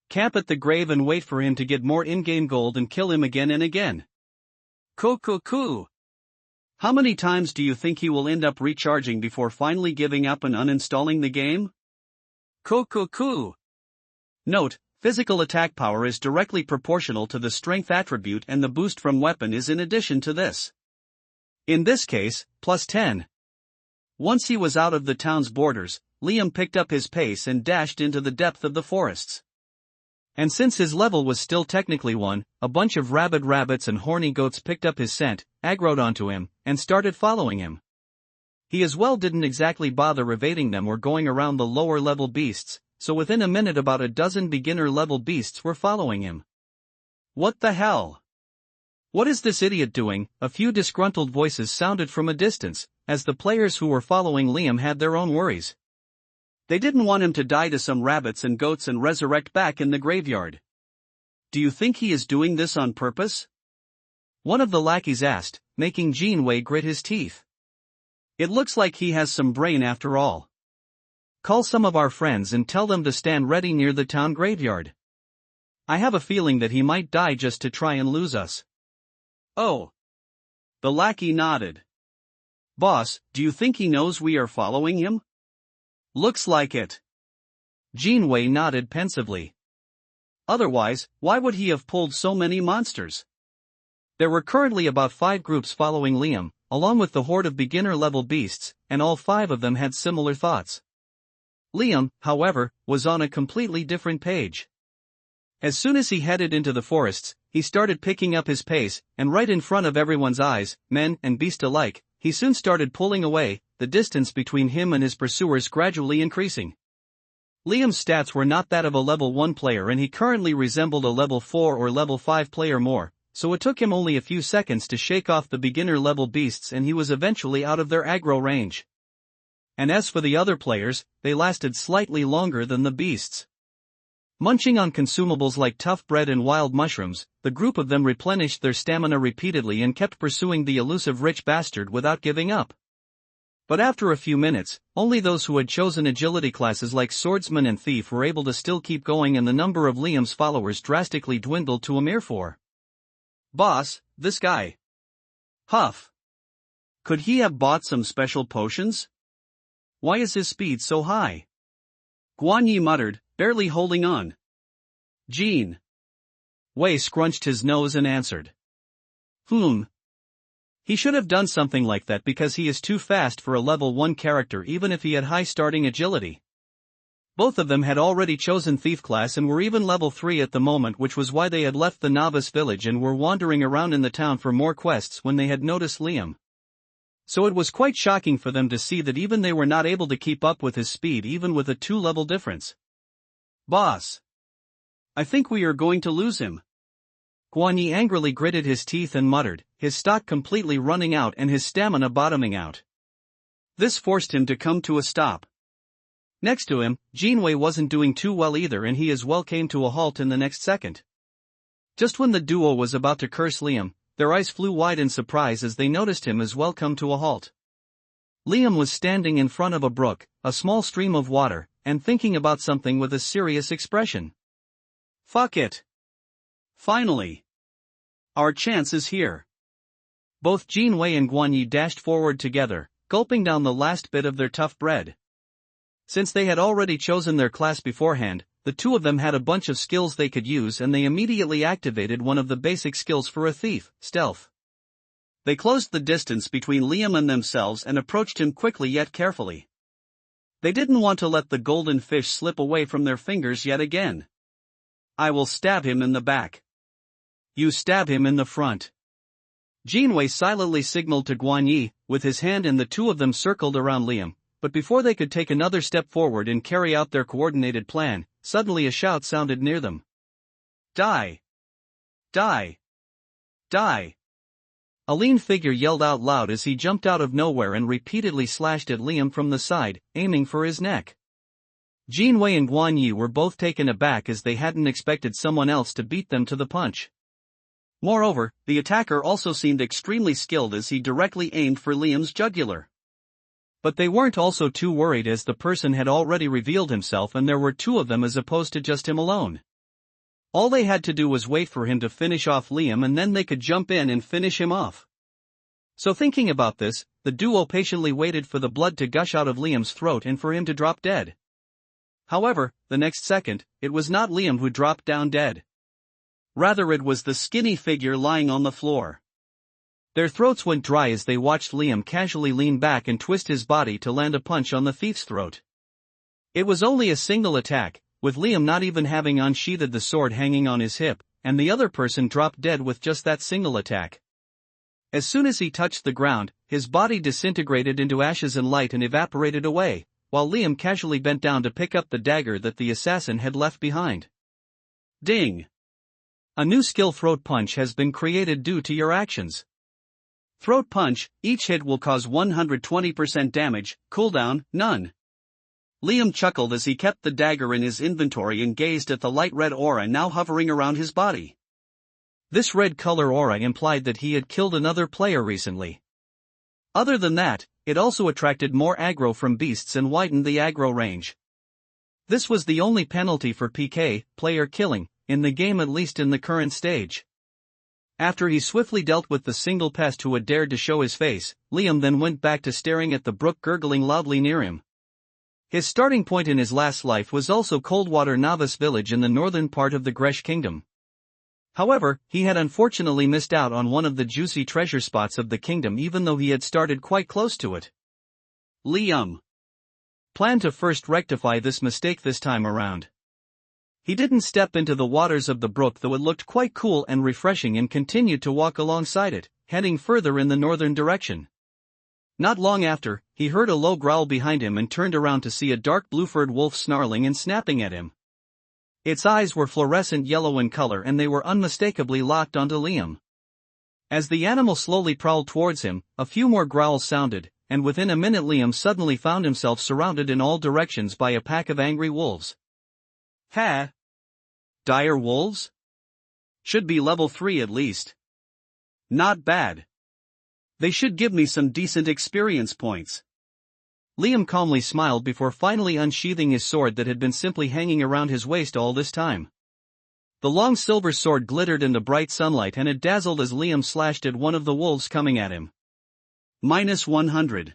Camp at the grave and wait for him to get more in-game gold and kill him again and again. Coo. How many times do you think he will end up recharging before finally giving up and uninstalling the game? Coo. Note, physical attack power is directly proportional to the strength attribute and the boost from weapon is in addition to this. In this case, plus 10. Once he was out of the town's borders, Liam picked up his pace and dashed into the depth of the forests. And since his level was still technically 1, a bunch of rabid rabbits and horny goats picked up his scent, aggroed onto him, and started following him. He as well didn't exactly bother evading them or going around the lower level beasts, so within a minute about a dozen beginner level beasts were following him. What the hell? What is this idiot doing? A few disgruntled voices sounded from a distance, as the players who were following Liam had their own worries. They didn't want him to die to some rabbits and goats and resurrect back in the graveyard. Do you think he is doing this on purpose? One of the lackeys asked, making Janeway grit his teeth. It looks like he has some brain after all. Call some of our friends and tell them to stand ready near the town graveyard. I have a feeling that he might die just to try and lose us. Oh. The lackey nodded. Boss, do you think he knows we are following him? Looks like it. Janeway nodded pensively. Otherwise, why would he have pulled so many monsters? There were currently about 5 groups following Liam, along with the horde of beginner-level beasts, and all 5 of them had similar thoughts. Liam, however, was on a completely different page. As soon as he headed into the forests, he started picking up his pace, and right in front of everyone's eyes, men and beast alike, he soon started pulling away, the distance between him and his pursuers gradually increasing. Liam's stats were not that of a level 1 player and he currently resembled a level 4 or level 5 player more, so it took him only a few seconds to shake off the beginner level beasts and he was eventually out of their aggro range. And as for the other players, they lasted slightly longer than the beasts. Munching on consumables like tough bread and wild mushrooms, the group of them replenished their stamina repeatedly and kept pursuing the elusive rich bastard without giving up. But after a few minutes, only those who had chosen agility classes like swordsman and thief were able to still keep going and the number of Liam's followers drastically dwindled to a mere 4. Boss, this guy. Huff. Could he have bought some special potions? Why is his speed so high? Guan Yi muttered, barely holding on. Jean. Wei scrunched his nose and answered. He should have done something like that because he is too fast for a level 1 character even if he had high starting agility. Both of them had already chosen Thief class and were even level 3 at the moment, which was why they had left the novice village and were wandering around in the town for more quests when they had noticed Liam. So it was quite shocking for them to see that even they were not able to keep up with his speed even with a 2-level difference. Boss! I think we are going to lose him. Guan Yi angrily gritted his teeth and muttered, his stock completely running out and his stamina bottoming out. This forced him to come to a stop. Next to him, Jinwei wasn't doing too well either and he as well came to a halt in the next second. Just when the duo was about to curse Liam, their eyes flew wide in surprise as they noticed him as well come to a halt. Liam was standing in front of a brook, a small stream of water, and thinking about something with a serious expression. Fuck it. Finally. Our chance is here. Both Jinwei and Guan Yi dashed forward together, gulping down the last bit of their tough bread. Since they had already chosen their class beforehand, the two of them had a bunch of skills they could use and they immediately activated one of the basic skills for a thief, stealth. They closed the distance between Liam and themselves and approached him quickly yet carefully. They didn't want to let the golden fish slip away from their fingers yet again. I will stab him in the back. You stab him in the front. Jinwei silently signaled to Guan Yi, with his hand and the two of them circled around Liam, but before they could take another step forward and carry out their coordinated plan, suddenly a shout sounded near them. Die! Die! Die! A lean figure yelled out loud as he jumped out of nowhere and repeatedly slashed at Liam from the side, aiming for his neck. Jinwei and Guan Yi were both taken aback as they hadn't expected someone else to beat them to the punch. Moreover, the attacker also seemed extremely skilled as he directly aimed for Liam's jugular. But they weren't also too worried as the person had already revealed himself and there were two of them as opposed to just him alone. All they had to do was wait for him to finish off Liam and then they could jump in and finish him off. So thinking about this, the duo patiently waited for the blood to gush out of Liam's throat and for him to drop dead. However, the next second, it was not Liam who dropped down dead. Rather it was the skinny figure lying on the floor. Their throats went dry as they watched Liam casually lean back and twist his body to land a punch on the thief's throat. It was only a single attack, with Liam not even having unsheathed the sword hanging on his hip, and the other person dropped dead with just that single attack. As soon as he touched the ground, his body disintegrated into ashes and light and evaporated away, while Liam casually bent down to pick up the dagger that the assassin had left behind. Ding! A new skill, Throat Punch, has been created due to your actions. Throat Punch, each hit will cause 120% damage, cooldown, none. Liam chuckled as he kept the dagger in his inventory and gazed at the light red aura now hovering around his body. This red color aura implied that he had killed another player recently. Other than that, it also attracted more aggro from beasts and widened the aggro range. This was the only penalty for PK, player killing, in the game, at least in the current stage. After he swiftly dealt with the single pest who had dared to show his face, Liam then went back to staring at the brook gurgling loudly near him. His starting point in his last life was also Coldwater Novice Village in the northern part of the Gresh Kingdom. However, he had unfortunately missed out on one of the juicy treasure spots of the kingdom even though he had started quite close to it. Liam planned to first rectify this mistake this time around. He didn't step into the waters of the brook though it looked quite cool and refreshing and continued to walk alongside it, heading further in the northern direction. Not long after, he heard a low growl behind him and turned around to see a dark blue-furred wolf snarling and snapping at him. Its eyes were fluorescent yellow in color and they were unmistakably locked onto Liam. As the animal slowly prowled towards him, a few more growls sounded, and within a minute Liam suddenly found himself surrounded in all directions by a pack of angry wolves. Ha! Dire wolves? Should be level 3 at least. Not bad. They should give me some decent experience points. Liam calmly smiled before finally unsheathing his sword that had been simply hanging around his waist all this time. The long silver sword glittered in the bright sunlight and it dazzled as Liam slashed at one of the wolves coming at him. -100.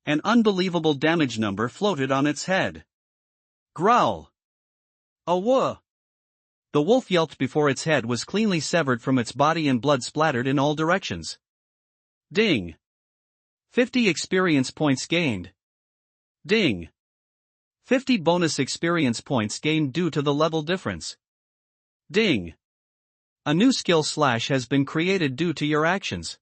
An unbelievable damage number floated on its head. Growl. Awooh. The wolf yelped before its head was cleanly severed from its body and blood splattered in all directions. Ding. 50 experience points gained. Ding. 50 bonus experience points gained due to the level difference. Ding. A new skill slash has been created due to your actions.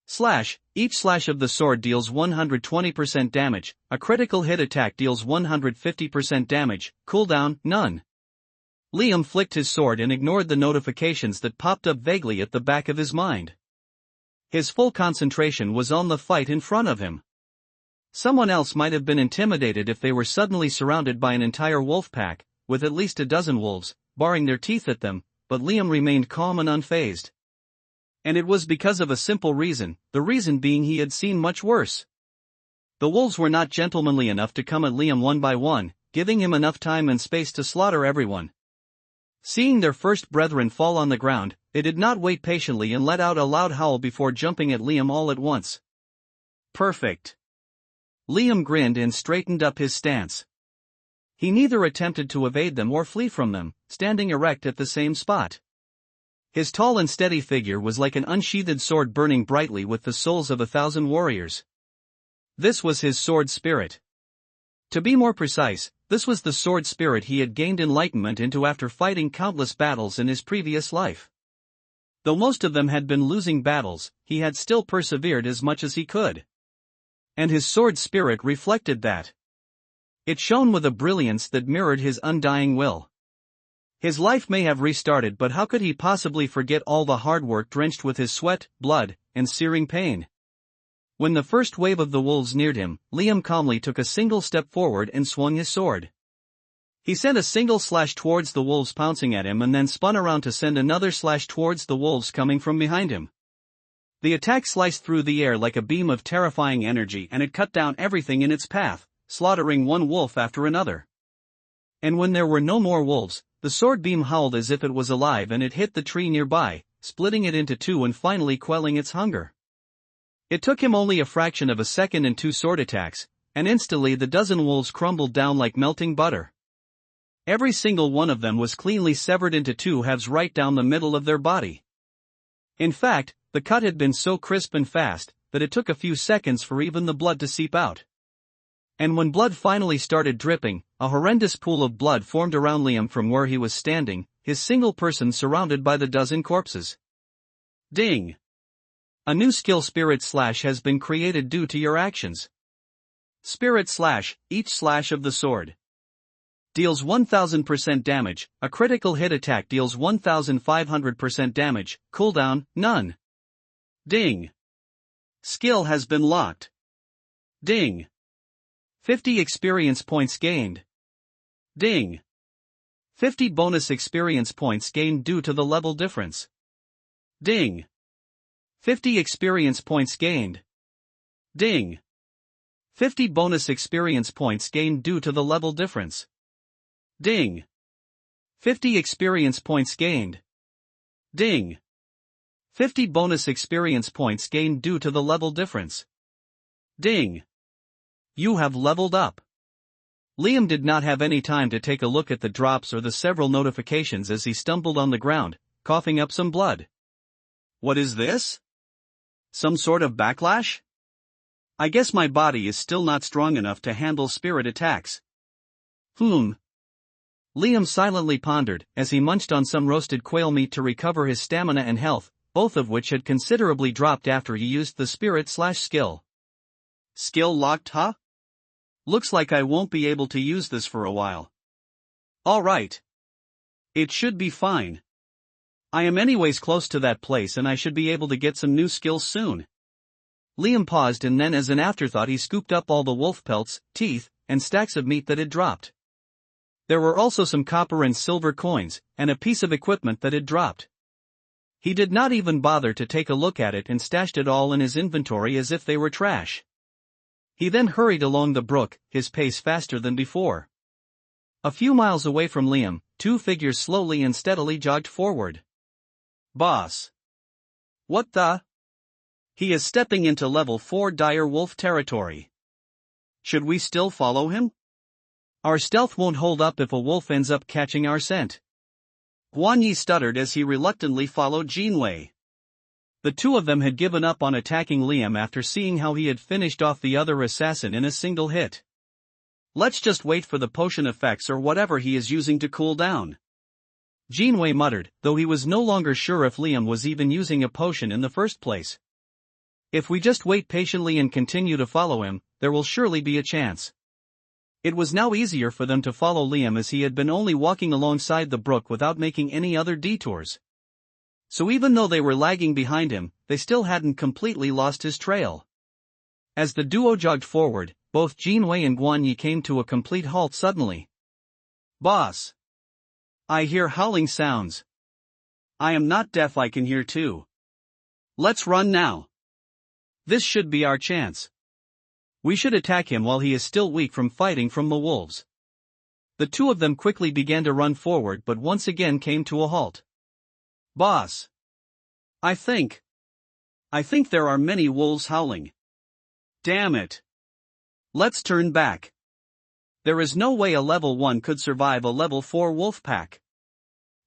Slash, each slash of the sword deals 120% damage, a critical hit attack deals 150% damage, cooldown, none. Liam flicked his sword and ignored the notifications that popped up vaguely at the back of his mind. His full concentration was on the fight in front of him. Someone else might have been intimidated if they were suddenly surrounded by an entire wolf pack, with at least a dozen wolves, baring their teeth at them, but Liam remained calm and unfazed. And it was because of a simple reason, the reason being he had seen much worse. The wolves were not gentlemanly enough to come at Liam one by one, giving him enough time and space to slaughter everyone. Seeing their first brethren fall on the ground, they did not wait patiently and let out a loud howl before jumping at Liam all at once. Perfect. Liam grinned and straightened up his stance. He neither attempted to evade them or flee from them, standing erect at the same spot. His tall and steady figure was like an unsheathed sword burning brightly with the souls of 1,000 warriors. This was his sword spirit. To be more precise, this was the sword spirit he had gained enlightenment into after fighting countless battles in his previous life. Though most of them had been losing battles, he had still persevered as much as he could. And his sword spirit reflected that. It shone with a brilliance that mirrored his undying will. His life may have restarted, but how could he possibly forget all the hard work drenched with his sweat, blood, and searing pain? When the first wave of the wolves neared him, Liam calmly took a single step forward and swung his sword. He sent a single slash towards the wolves pouncing at him and then spun around to send another slash towards the wolves coming from behind him. The attack sliced through the air like a beam of terrifying energy, and it cut down everything in its path, slaughtering one wolf after another. And when there were no more wolves, the sword beam howled as if it was alive, and it hit the tree nearby, splitting it into two and finally quelling its hunger. It took him only a fraction of a second and 2 sword attacks, and instantly the dozen wolves crumbled down like melting butter. Every single one of them was cleanly severed into 2 halves right down the middle of their body. In fact, the cut had been so crisp and fast that it took a few seconds for even the blood to seep out. And when blood finally started dripping, a horrendous pool of blood formed around Liam from where he was standing, his single person surrounded by the dozen corpses. Ding! A new skill Spirit Slash has been created due to your actions. Spirit Slash, each slash of the sword deals 1000% damage, a critical hit attack deals 1500% damage, cooldown, none. Ding! Skill has been locked. Ding! 50 experience points gained. Ding! 50 bonus experience points gained due to the level difference. Ding! 50 experience points gained. Ding! 50 bonus experience points gained due to the level difference. Ding! 50 experience points gained. Ding! 50 bonus experience points gained due to the level difference. Ding! You have leveled up. Liam did not have any time to take a look at the drops or the several notifications as he stumbled on the ground, coughing up some blood. What is this? Some sort of backlash? I guess my body is still not strong enough to handle spirit attacks. Liam silently pondered as he munched on some roasted quail meat to recover his stamina and health, both of which had considerably dropped after he used the Spirit Slash skill. Skill locked, huh? Looks like I won't be able to use this for a while. Alright. It should be fine. I am anyways close to that place and I should be able to get some new skills soon. Liam paused, and then as an afterthought he scooped up all the wolf pelts, teeth, and stacks of meat that had dropped. There were also some copper and silver coins, and a piece of equipment that had dropped. He did not even bother to take a look at it and stashed it all in his inventory as if they were trash. He then hurried along the brook, his pace faster than before. A few miles away from Liam, 2 figures slowly and steadily jogged forward. Boss. What the? He is stepping into level 4 dire wolf territory. Should we still follow him? Our stealth won't hold up if a wolf ends up catching our scent. Guan Yi stuttered as he reluctantly followed Jinwei. The two of them had given up on attacking Liam after seeing how he had finished off the other assassin in a single hit. Let's just wait for the potion effects or whatever he is using to cool down. Jinwei muttered, though he was no longer sure if Liam was even using a potion in the first place. If we just wait patiently and continue to follow him, there will surely be a chance. It was now easier for them to follow Liam as he had been only walking alongside the brook without making any other detours. So even though they were lagging behind him, they still hadn't completely lost his trail. As the duo jogged forward, both Jinwei and Guan Yi came to a complete halt suddenly. Boss! I hear howling sounds. I am not deaf, I can hear too. Let's run now. This should be our chance. We should attack him while he is still weak from fighting from the wolves. The two of them quickly began to run forward but once again came to a halt. Boss! I think there are many wolves howling. Damn it! Let's turn back. There is no way a level 1 could survive a level 4 wolf pack.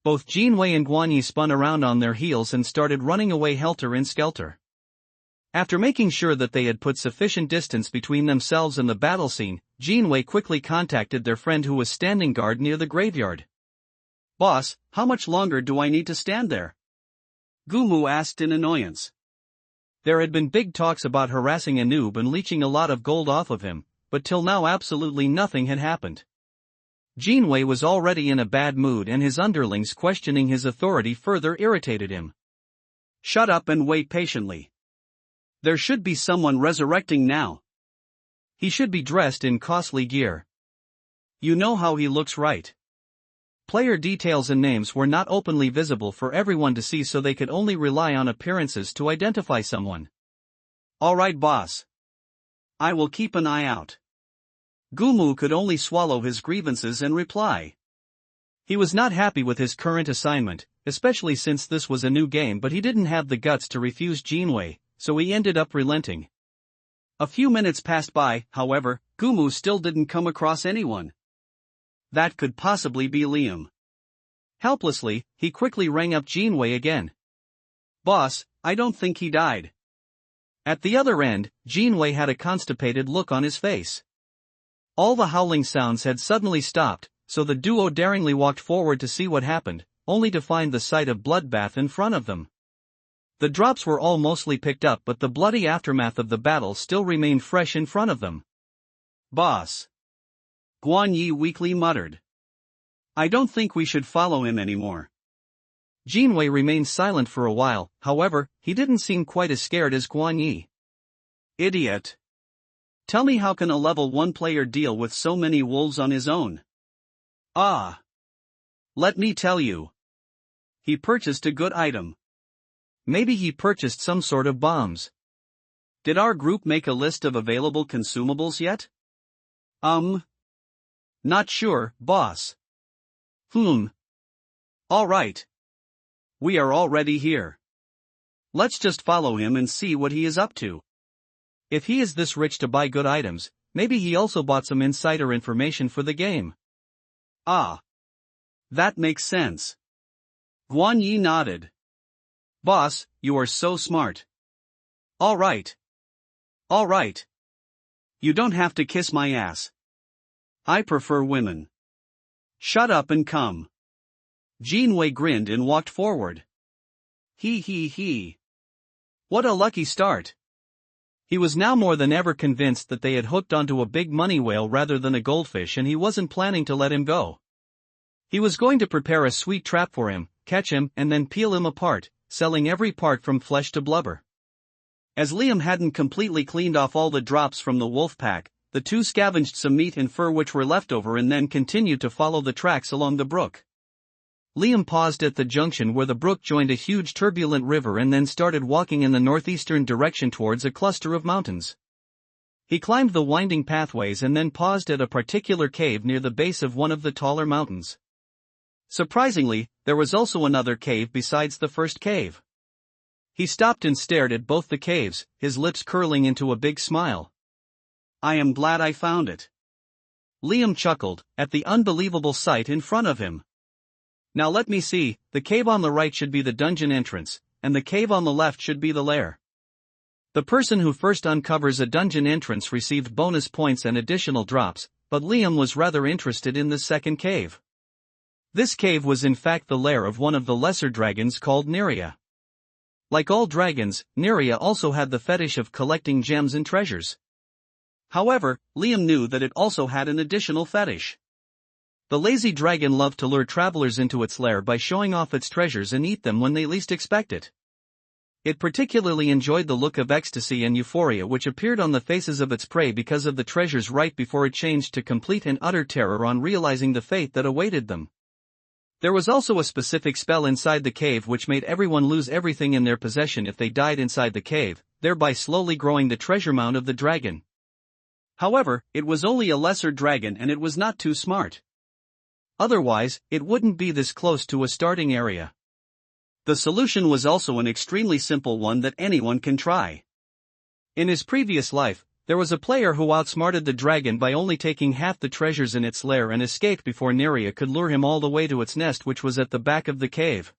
Both Jinwei and Guan Yi spun around on their heels and started running away helter-skelter. After making sure that they had put sufficient distance between themselves and the battle scene, Jinwei quickly contacted their friend who was standing guard near the graveyard. Boss, how much longer do I need to stand there? Gumu asked in annoyance. There had been big talks about harassing a noob and leeching a lot of gold off of him, but till now absolutely nothing had happened. Jinwei was already in a bad mood and his underlings questioning his authority further irritated him. Shut up and wait patiently. There should be someone resurrecting now. He should be dressed in costly gear. You know how he looks, right? Player details and names were not openly visible for everyone to see, so they could only rely on appearances to identify someone. Alright, boss. I will keep an eye out. Gumu could only swallow his grievances and reply. He was not happy with his current assignment, especially since this was a new game, but he didn't have the guts to refuse Jinwei, so he ended up relenting. A few minutes passed by, however, Gumu still didn't come across anyone. That could possibly be Liam. Helplessly, he quickly rang up Jinwei again. Boss, I don't think he died. At the other end, Jinwei had a constipated look on his face. All the howling sounds had suddenly stopped, so the duo daringly walked forward to see what happened, only to find the sight of bloodbath in front of them. The drops were all mostly picked up, but the bloody aftermath of the battle still remained fresh in front of them. Boss! Guan Yi weakly muttered. I don't think we should follow him anymore. Jinwei remained silent for a while, however, he didn't seem quite as scared as Guan Yi. Idiot! Tell me, how can a level 1 player deal with so many wolves on his own? Ah! Let me tell you. He purchased a good item. Maybe he purchased some sort of bombs. Did our group make a list of available consumables yet? Not sure, boss. Alright. We are already here. Let's just follow him and see what he is up to. If he is this rich to buy good items, maybe he also bought some insider information for the game. Ah. That makes sense. Guan Yi nodded. Boss, you are so smart. Alright. You don't have to kiss my ass. I prefer women. Shut up and come. Jinwei grinned and walked forward. He. What a lucky start. He was now more than ever convinced that they had hooked onto a big money whale rather than a goldfish, and he wasn't planning to let him go. He was going to prepare a sweet trap for him, catch him, and then peel him apart, selling every part from flesh to blubber. As Liam hadn't completely cleaned off all the drops from the wolf pack, the two scavenged some meat and fur which were left over and then continued to follow the tracks along the brook. Liam paused at the junction where the brook joined a huge turbulent river and then started walking in the northeastern direction towards a cluster of mountains. He climbed the winding pathways and then paused at a particular cave near the base of one of the taller mountains. Surprisingly, there was also another cave besides the first cave. He stopped and stared at both the caves, his lips curling into a big smile. I am glad I found it. Liam chuckled at the unbelievable sight in front of him. Now let me see, the cave on the right should be the dungeon entrance, and the cave on the left should be the lair. The person who first uncovers a dungeon entrance received bonus points and additional drops, but Liam was rather interested in the second cave. This cave was in fact the lair of one of the lesser dragons called Neria. Like all dragons, Neria also had the fetish of collecting gems and treasures. However, Liam knew that it also had an additional fetish. The lazy dragon loved to lure travelers into its lair by showing off its treasures and eat them when they least expect it. It particularly enjoyed the look of ecstasy and euphoria which appeared on the faces of its prey because of the treasures right before it changed to complete and utter terror on realizing the fate that awaited them. There was also a specific spell inside the cave which made everyone lose everything in their possession if they died inside the cave, thereby slowly growing the treasure mound of the dragon. However, it was only a lesser dragon and it was not too smart. Otherwise, it wouldn't be this close to a starting area. The solution was also an extremely simple one that anyone can try. In his previous life, there was a player who outsmarted the dragon by only taking half the treasures in its lair and escaped before Neria could lure him all the way to its nest which was at the back of the cave.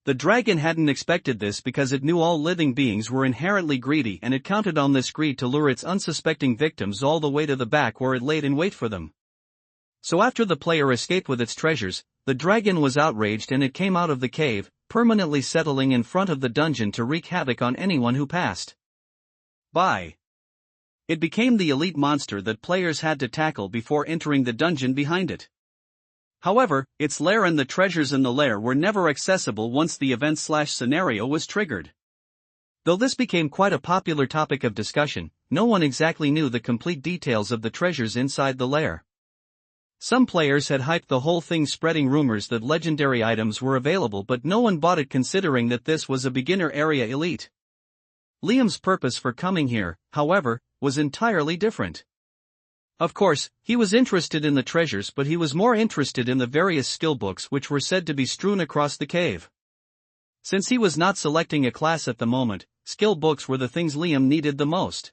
The dragon hadn't expected this because it knew all living beings were inherently greedy and it counted on this greed to lure its unsuspecting victims all the way to the back where it laid in wait for them. So after the player escaped with its treasures, the dragon was outraged and it came out of the cave, permanently settling in front of the dungeon to wreak havoc on anyone who passed by. It became the elite monster that players had to tackle before entering the dungeon behind it. However, its lair and the treasures in the lair were never accessible once the event/scenario was triggered. Though this became quite a popular topic of discussion, no one exactly knew the complete details of the treasures inside the lair. Some players had hyped the whole thing, spreading rumors that legendary items were available, but no one bought it considering that this was a beginner area elite. Liam's purpose for coming here, however, was entirely different. Of course, he was interested in the treasures, but he was more interested in the various skill books which were said to be strewn across the cave. Since he was not selecting a class at the moment, skill books were the things Liam needed the most.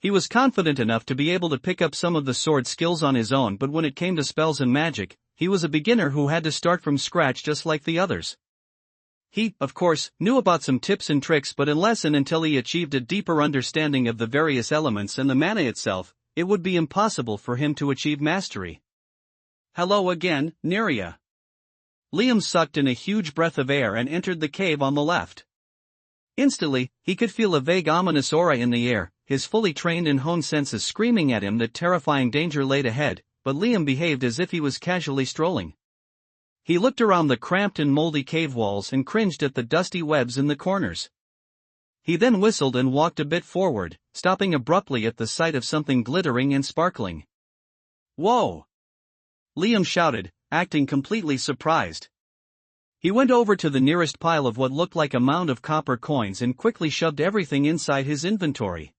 He was confident enough to be able to pick up some of the sword skills on his own, but when it came to spells and magic, he was a beginner who had to start from scratch just like the others. He, of course, knew about some tips and tricks, but unless and until he achieved a deeper understanding of the various elements and the mana itself, it would be impossible for him to achieve mastery. Hello again, Neria. Liam sucked in a huge breath of air and entered the cave on the left. Instantly, he could feel a vague ominous aura in the air, his fully trained and honed senses screaming at him that terrifying danger laid ahead, but Liam behaved as if he was casually strolling. He looked around the cramped and moldy cave walls and cringed at the dusty webs in the corners. He then whistled and walked a bit forward, stopping abruptly at the sight of something glittering and sparkling. "Whoa!" Liam shouted, acting completely surprised. He went over to the nearest pile of what looked like a mound of copper coins and quickly shoved everything inside his inventory.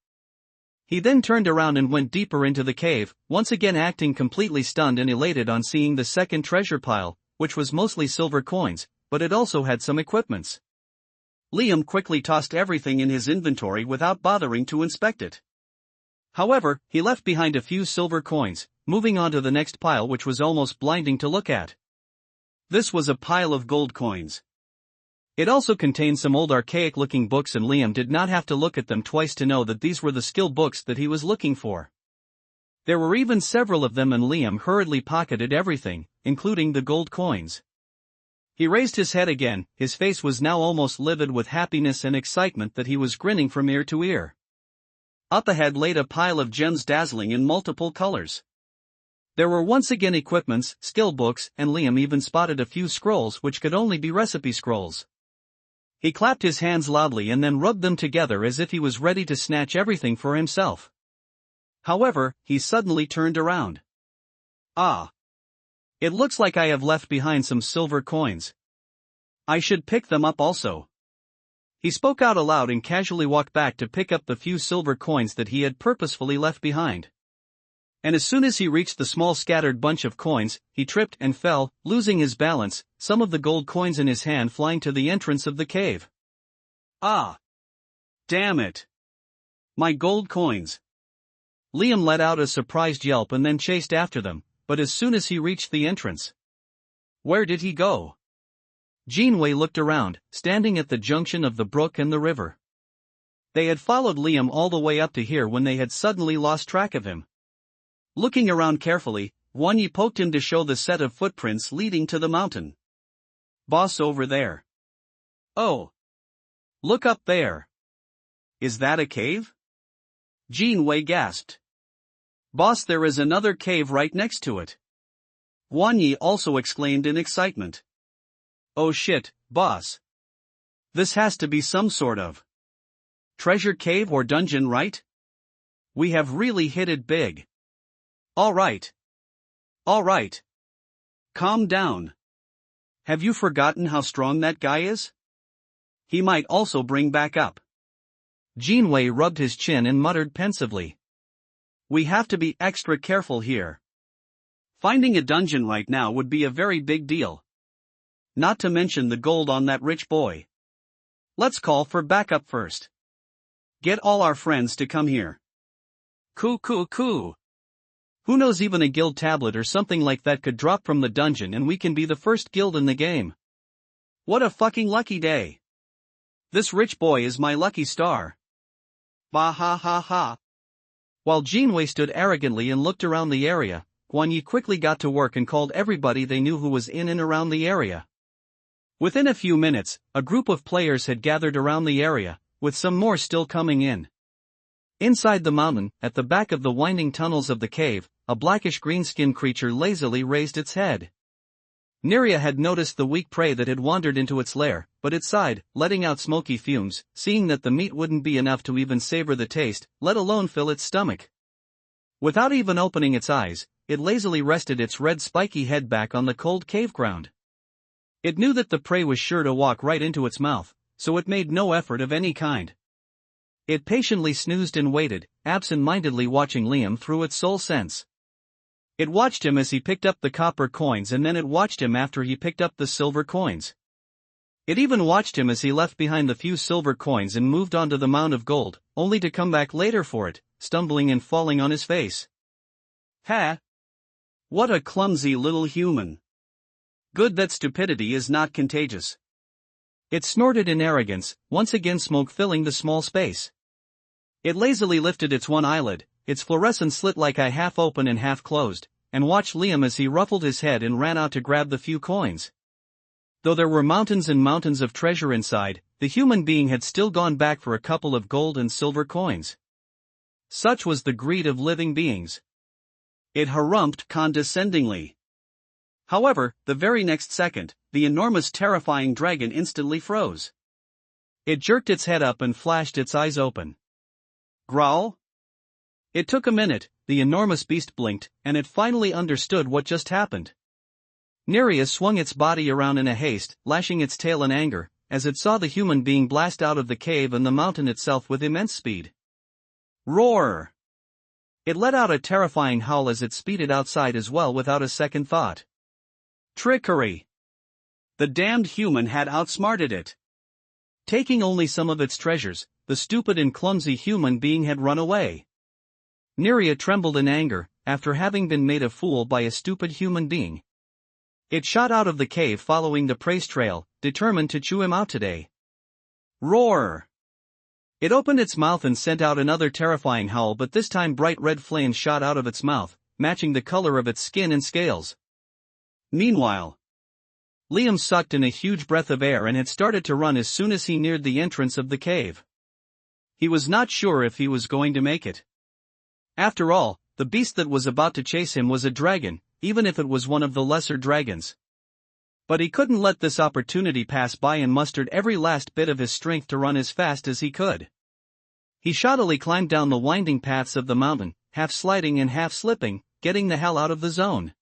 He then turned around and went deeper into the cave, once again acting completely stunned and elated on seeing the second treasure pile, which was mostly silver coins, but it also had some equipments. Liam quickly tossed everything in his inventory without bothering to inspect it. However, he left behind a few silver coins, moving on to the next pile which was almost blinding to look at. This was a pile of gold coins. It also contained some old archaic-looking books, and Liam did not have to look at them twice to know that these were the skill books that he was looking for. There were even several of them, and Liam hurriedly pocketed everything, including the gold coins. He raised his head again, his face was now almost livid with happiness and excitement that he was grinning from ear to ear. Up ahead laid a pile of gems dazzling in multiple colors. There were once again equipments, skill books, and Liam even spotted a few scrolls which could only be recipe scrolls. He clapped his hands loudly and then rubbed them together as if he was ready to snatch everything for himself. However, he suddenly turned around. "Ah! It looks like I have left behind some silver coins. I should pick them up also." He spoke out aloud and casually walked back to pick up the few silver coins that he had purposefully left behind. And as soon as he reached the small scattered bunch of coins, he tripped and fell, losing his balance, some of the gold coins in his hand flying to the entrance of the cave. "Ah! Damn it! My gold coins!" Liam let out a surprised yelp and then chased after them, but as soon as he reached the entrance, where did he go? Janeway looked around, standing at the junction of the brook and the river. They had followed Liam all the way up to here when they had suddenly lost track of him. Looking around carefully, Wanyi poked him to show the set of footprints leading to the mountain. "Boss, over there." "Oh. Look up there." "Is that a cave?" Janeway gasped. "Boss, there is another cave right next to it." Wanyi also exclaimed in excitement. "Oh shit, boss. This has to be some sort of treasure cave or dungeon, right? We have really hit it big." Alright. Calm down. Have you forgotten how strong that guy is? He might also bring back up." Janeway rubbed his chin and muttered pensively. "We have to be extra careful here. Finding a dungeon right now would be a very big deal. Not to mention the gold on that rich boy. Let's call for backup first. Get all our friends to come here." Coo. Who knows, even a guild tablet or something like that could drop from the dungeon and we can be the first guild in the game. What a fucking lucky day. This rich boy is my lucky star. Bah ha ha ha. While Janeway stood arrogantly and looked around the area, Wanyi quickly got to work and called everybody they knew who was in and around the area. Within a few minutes, a group of players had gathered around the area, with some more still coming in. Inside the mountain, at the back of the winding tunnels of the cave, a blackish-green-skinned creature lazily raised its head. Neria had noticed the weak prey that had wandered into its lair, but it sighed, letting out smoky fumes, seeing that the meat wouldn't be enough to even savor the taste, let alone fill its stomach. Without even opening its eyes, it lazily rested its red spiky head back on the cold cave ground. It knew that the prey was sure to walk right into its mouth, so it made no effort of any kind. It patiently snoozed and waited, absent-mindedly watching Liam through its sole sense. It watched him as he picked up the copper coins, and then it watched him after he picked up the silver coins. It even watched him as he left behind the few silver coins and moved on to the mound of gold, only to come back later for it, stumbling and falling on his face. Ha! What a clumsy little human. Good that stupidity is not contagious. It snorted in arrogance, once again smoke filling the small space. It lazily lifted its one eyelid, its fluorescent slit-like eye half open and half closed, and watched Liam as he ruffled his head and ran out to grab the few coins. Though there were mountains and mountains of treasure inside, the human being had still gone back for a couple of gold and silver coins. Such was the greed of living beings. It harumphed condescendingly. However, the very next second, the enormous terrifying dragon instantly froze. It jerked its head up and flashed its eyes open. Growl? It took a minute, the enormous beast blinked, and it finally understood what just happened. Neria swung its body around in a haste, lashing its tail in anger, as it saw the human being blast out of the cave and the mountain itself with immense speed. Roar! It let out a terrifying howl as it speeded outside as well without a second thought. Trickery! The damned human had outsmarted it. Taking only some of its treasures, the stupid and clumsy human being had run away. Neria trembled in anger, after having been made a fool by a stupid human being. It shot out of the cave following the prey's trail, determined to chew him out today. Roar! It opened its mouth and sent out another terrifying howl, but this time bright red flames shot out of its mouth, matching the color of its skin and scales. Meanwhile, Liam sucked in a huge breath of air and had started to run as soon as he neared the entrance of the cave. He was not sure if he was going to make it. After all, the beast that was about to chase him was a dragon, even if it was one of the lesser dragons. But he couldn't let this opportunity pass by and mustered every last bit of his strength to run as fast as he could. He shoddily climbed down the winding paths of the mountain, half sliding and half slipping, getting the hell out of the zone.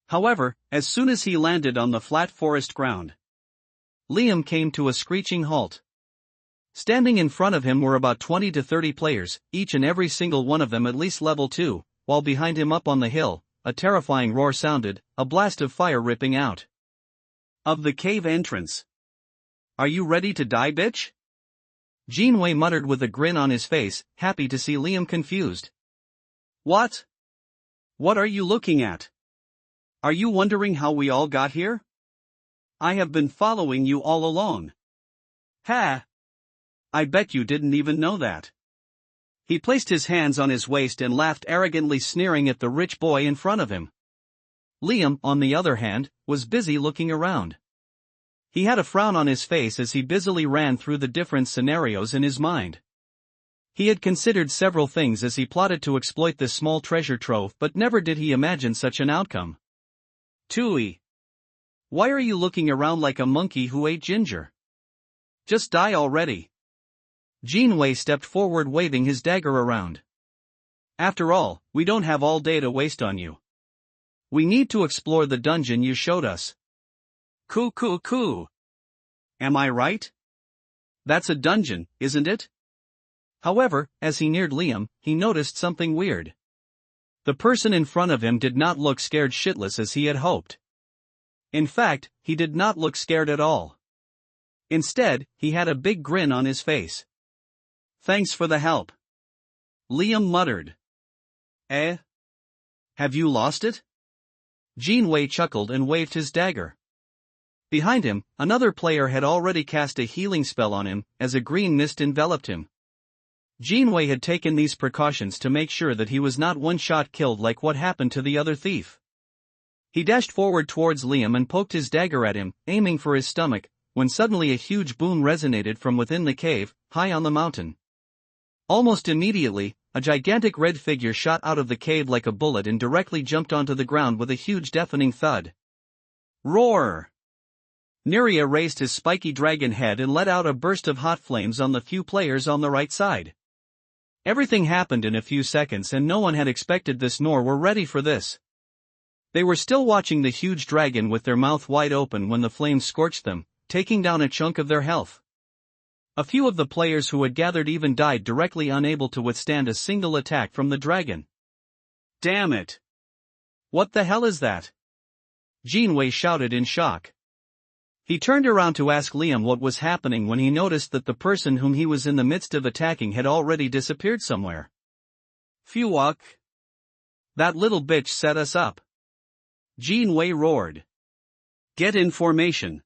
However, as soon as he landed on the flat forest ground, Liam came to a screeching halt. Standing in front of him were about 20 to 30 players, each and every single one of them at least level 2, while behind him up on the hill, a terrifying roar sounded, a blast of fire ripping out of the cave entrance. Are you ready to die, bitch? Janeway muttered with a grin on his face, happy to see Liam confused. What? What are you looking at? Are you wondering how we all got here? I have been following you all along. Ha! I bet you didn't even know that. He placed his hands on his waist and laughed arrogantly, sneering at the rich boy in front of him. Liam, on the other hand, was busy looking around. He had a frown on his face as he busily ran through the different scenarios in his mind. He had considered several things as he plotted to exploit this small treasure trove, but never did he imagine such an outcome. Tui. Why are you looking around like a monkey who ate ginger? Just die already. Jinwei stepped forward, waving his dagger around. After all, we don't have all day to waste on you. We need to explore the dungeon you showed us. Coo. Am I right? That's a dungeon, isn't it? However, as he neared Liam, he noticed something weird. The person in front of him did not look scared shitless as he had hoped. In fact, he did not look scared at all. Instead, he had a big grin on his face. Thanks for the help. Liam muttered. Eh? Have you lost it? Jinwei chuckled and waved his dagger. Behind him, another player had already cast a healing spell on him, as a green mist enveloped him. Jinwei had taken these precautions to make sure that he was not one-shot killed like what happened to the other thief. He dashed forward towards Liam and poked his dagger at him, aiming for his stomach, when suddenly a huge boom resonated from within the cave, high on the mountain. Almost immediately, a gigantic red figure shot out of the cave like a bullet and directly jumped onto the ground with a huge deafening thud. Roar! Neria raised his spiky dragon head and let out a burst of hot flames on the few players on the right side. Everything happened in a few seconds and no one had expected this nor were ready for this. They were still watching the huge dragon with their mouth wide open when the flames scorched them, taking down a chunk of their health. A few of the players who had gathered even died directly, unable to withstand a single attack from the dragon. Damn it! What the hell is that? Jinwei shouted in shock. He turned around to ask Liam what was happening when he noticed that the person whom he was in the midst of attacking had already disappeared somewhere. Phew! That little bitch set us up. Jinwei roared. Get in formation.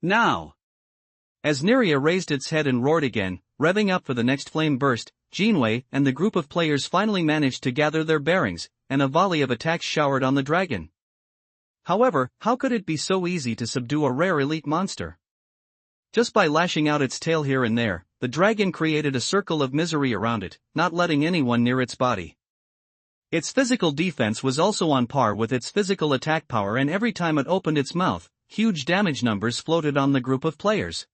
Now! As Neria raised its head and roared again, revving up for the next flame burst, Jinwei and the group of players finally managed to gather their bearings, and a volley of attacks showered on the dragon. However, how could it be so easy to subdue a rare elite monster? Just by lashing out its tail here and there, the dragon created a circle of misery around it, not letting anyone near its body. Its physical defense was also on par with its physical attack power, and every time it opened its mouth, huge damage numbers floated on the group of players.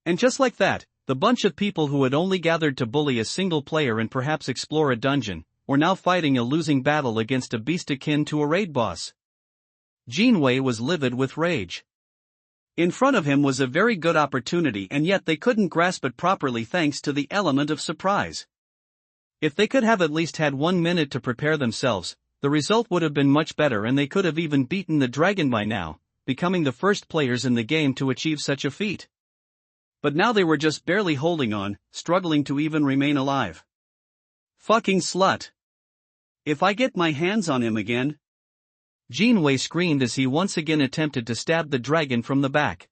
And just like that, the bunch of people who had only gathered to bully a single player and perhaps explore a dungeon, were now fighting a losing battle against a beast akin to a raid boss. Jinwei was livid with rage. In front of him was a very good opportunity, and yet they couldn't grasp it properly thanks to the element of surprise. If they could have at least had 1 minute to prepare themselves, the result would have been much better and they could have even beaten the dragon by now, becoming the first players in the game to achieve such a feat. But now they were just barely holding on, struggling to even remain alive. Fucking slut! If I get my hands on him again! Jinwei screamed as he once again attempted to stab the dragon from the back.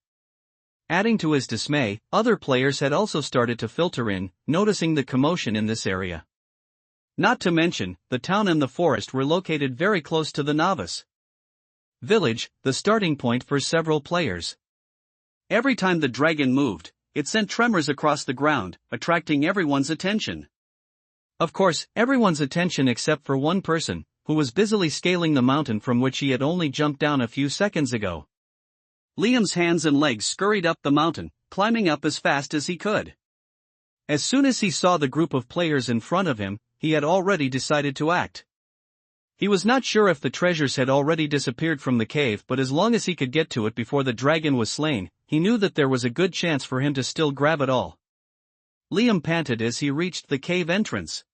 Adding to his dismay, other players had also started to filter in, noticing the commotion in this area. Not to mention, the town and the forest were located very close to the novice village, the starting point for several players. Every time the dragon moved, it sent tremors across the ground, attracting everyone's attention. Of course, everyone's attention except for one person, who was busily scaling the mountain from which he had only jumped down a few seconds ago. Liam's hands and legs scurried up the mountain, climbing up as fast as he could. As soon as he saw the group of players in front of him, he had already decided to act. He was not sure if the treasures had already disappeared from the cave, but as long as he could get to it before the dragon was slain, he knew that there was a good chance for him to still grab it all. Liam panted as he reached the cave entrance.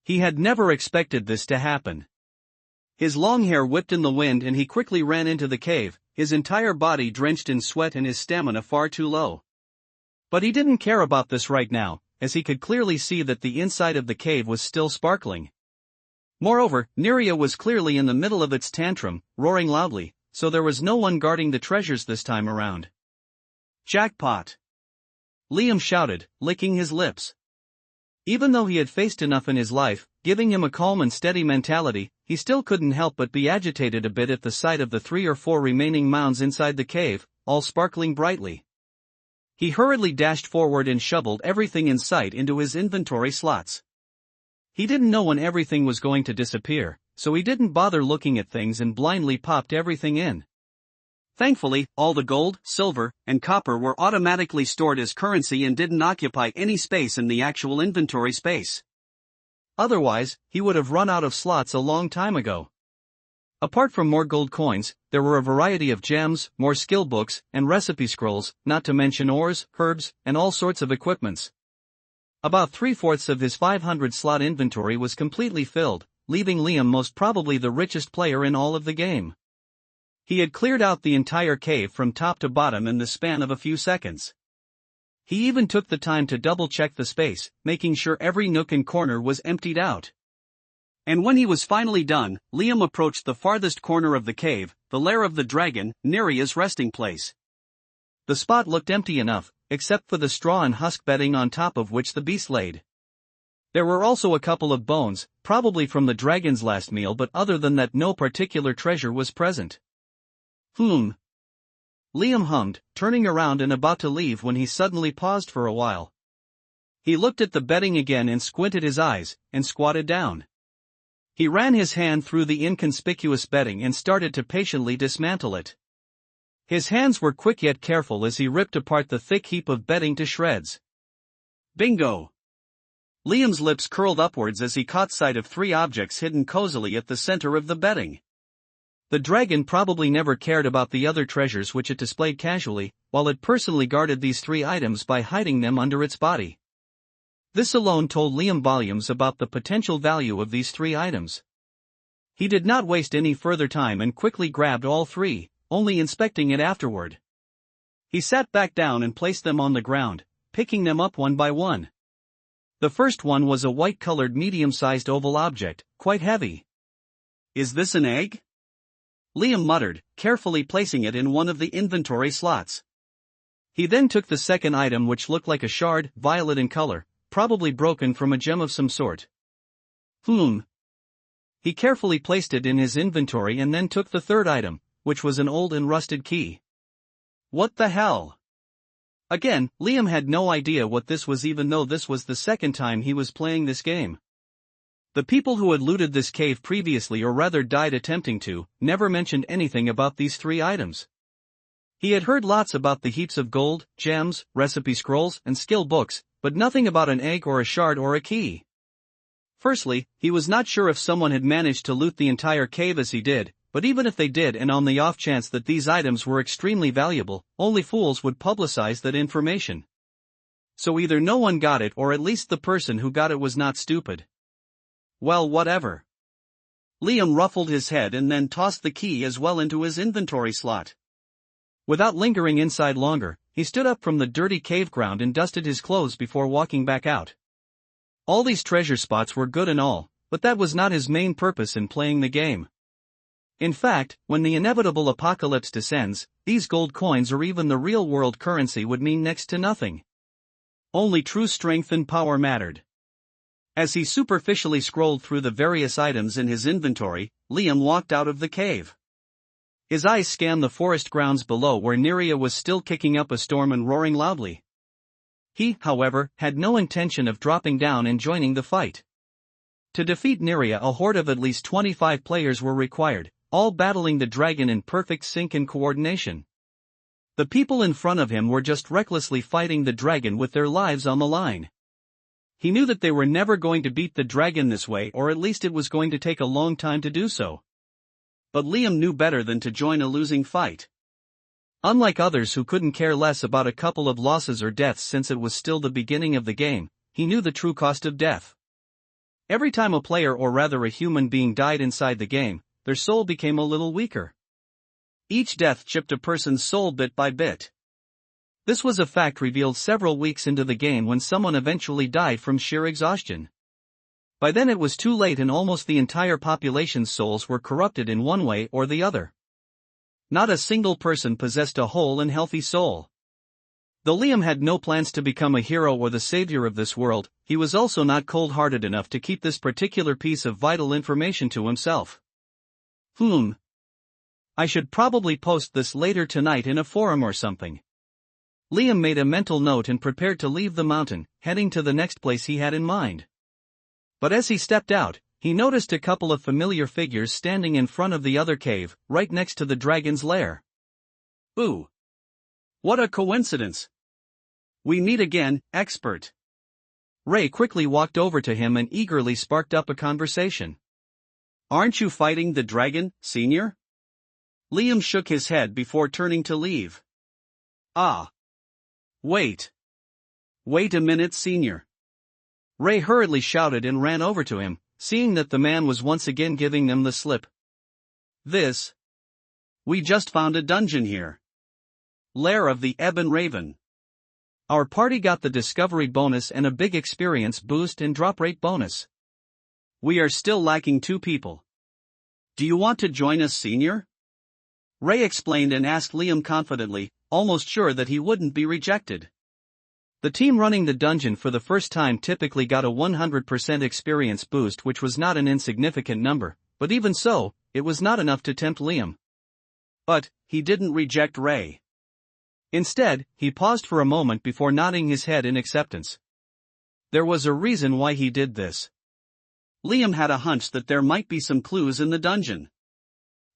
He had never expected this to happen. His long hair whipped in the wind and he quickly ran into the cave, his entire body drenched in sweat and his stamina far too low. But he didn't care about this right now, as he could clearly see that the inside of the cave was still sparkling. Moreover, Neria was clearly in the middle of its tantrum, roaring loudly, so there was no one guarding the treasures this time around. Jackpot! Liam shouted, licking his lips. Even though he had faced enough in his life, giving him a calm and steady mentality, he still couldn't help but be agitated a bit at the sight of the 3 or 4 remaining mounds inside the cave, all sparkling brightly. He hurriedly dashed forward and shoveled everything in sight into his inventory slots. He didn't know when everything was going to disappear, so he didn't bother looking at things and blindly popped everything in. Thankfully, all the gold, silver, and copper were automatically stored as currency and didn't occupy any space in the actual inventory space. Otherwise, he would have run out of slots a long time ago. Apart from more gold coins, there were a variety of gems, more skill books, and recipe scrolls, not to mention ores, herbs, and all sorts of equipments. About 3/4 of his 500-slot inventory was completely filled, leaving Liam most probably the richest player in all of the game. He had cleared out the entire cave from top to bottom in the span of a few seconds. He even took the time to double-check the space, making sure every nook and corner was emptied out. And when he was finally done, Liam approached the farthest corner of the cave, the lair of the dragon, Neria's resting place. The spot looked empty enough, except for the straw and husk bedding on top of which the beast laid. There were also a couple of bones, probably from the dragon's last meal, but other than that no particular treasure was present. Liam hummed, turning around and about to leave when he suddenly paused for a while. He looked at the bedding again and squinted his eyes, and squatted down. He ran his hand through the inconspicuous bedding and started to patiently dismantle it. His hands were quick yet careful as he ripped apart the thick heap of bedding to shreds. Bingo! Liam's lips curled upwards as he caught sight of 3 objects hidden cozily at the center of the bedding. The dragon probably never cared about the other treasures which it displayed casually, while it personally guarded these 3 items by hiding them under its body. This alone told Liam volumes about the potential value of these 3 items. He did not waste any further time and quickly grabbed all 3, only inspecting it afterward. He sat back down and placed them on the ground, picking them up one by one. The first one was a white-colored medium-sized oval object, quite heavy. "Is this an egg?" Liam muttered, carefully placing it in one of the inventory slots. He then took the second item, which looked like a shard, violet in color, probably broken from a gem of some sort. He carefully placed it in his inventory and then took the third item, which was an old and rusted key. What the hell? Again, Liam had no idea what this was, even though this was the second time he was playing this game. The people who had looted this cave previously, or rather died attempting to, never mentioned anything about these 3 items. He had heard lots about the heaps of gold, gems, recipe scrolls, and skill books, but nothing about an egg or a shard or a key. Firstly, he was not sure if someone had managed to loot the entire cave as he did, but even if they did, and on the off chance that these items were extremely valuable, only fools would publicize that information. So either no one got it, or at least the person who got it was not stupid. Well, whatever. Liam ruffled his head and then tossed the key as well into his inventory slot. Without lingering inside longer, he stood up from the dirty cave ground and dusted his clothes before walking back out. All these treasure spots were good and all, but that was not his main purpose in playing the game. In fact, when the inevitable apocalypse descends, these gold coins or even the real-world currency would mean next to nothing. Only true strength and power mattered. As he superficially scrolled through the various items in his inventory, Liam walked out of the cave. His eyes scanned the forest grounds below, where Neria was still kicking up a storm and roaring loudly. He, however, had no intention of dropping down and joining the fight. To defeat Neria, a horde of at least 25 players were required, all battling the dragon in perfect sync and coordination. The people in front of him were just recklessly fighting the dragon with their lives on the line. He knew that they were never going to beat the dragon this way, or at least it was going to take a long time to do so. But Liam knew better than to join a losing fight. Unlike others who couldn't care less about a couple of losses or deaths since it was still the beginning of the game, he knew the true cost of death. Every time a player, or rather a human being, died inside the game, their soul became a little weaker. Each death chipped a person's soul bit by bit. This was a fact revealed several weeks into the game when someone eventually died from sheer exhaustion. By then it was too late and almost the entire population's souls were corrupted in one way or the other. Not a single person possessed a whole and healthy soul. Though Liam had no plans to become a hero or the savior of this world, he was also not cold-hearted enough to keep this particular piece of vital information to himself. I should probably post this later tonight in a forum or something. Liam made a mental note and prepared to leave the mountain, heading to the next place he had in mind. But as he stepped out, he noticed a couple of familiar figures standing in front of the other cave, right next to the dragon's lair. Ooh! What a coincidence! We meet again, expert. Ray quickly walked over to him and eagerly sparked up a conversation. Aren't you fighting the dragon, senior? Liam shook his head before turning to leave. Ah! Wait a minute, senior. Ray hurriedly shouted and ran over to him, seeing that the man was once again giving them the slip. We just found a dungeon here. Lair of the Ebon Raven. Our party got the discovery bonus and a big experience boost and drop rate bonus. We are still lacking 2 people. Do you want to join us, senior? Ray explained and asked Liam confidently, almost sure that he wouldn't be rejected. The team running the dungeon for the first time typically got a 100% experience boost, which was not an insignificant number, but even so, it was not enough to tempt Liam. But he didn't reject Ray. Instead, he paused for a moment before nodding his head in acceptance. There was a reason why he did this. Liam had a hunch that there might be some clues in the dungeon.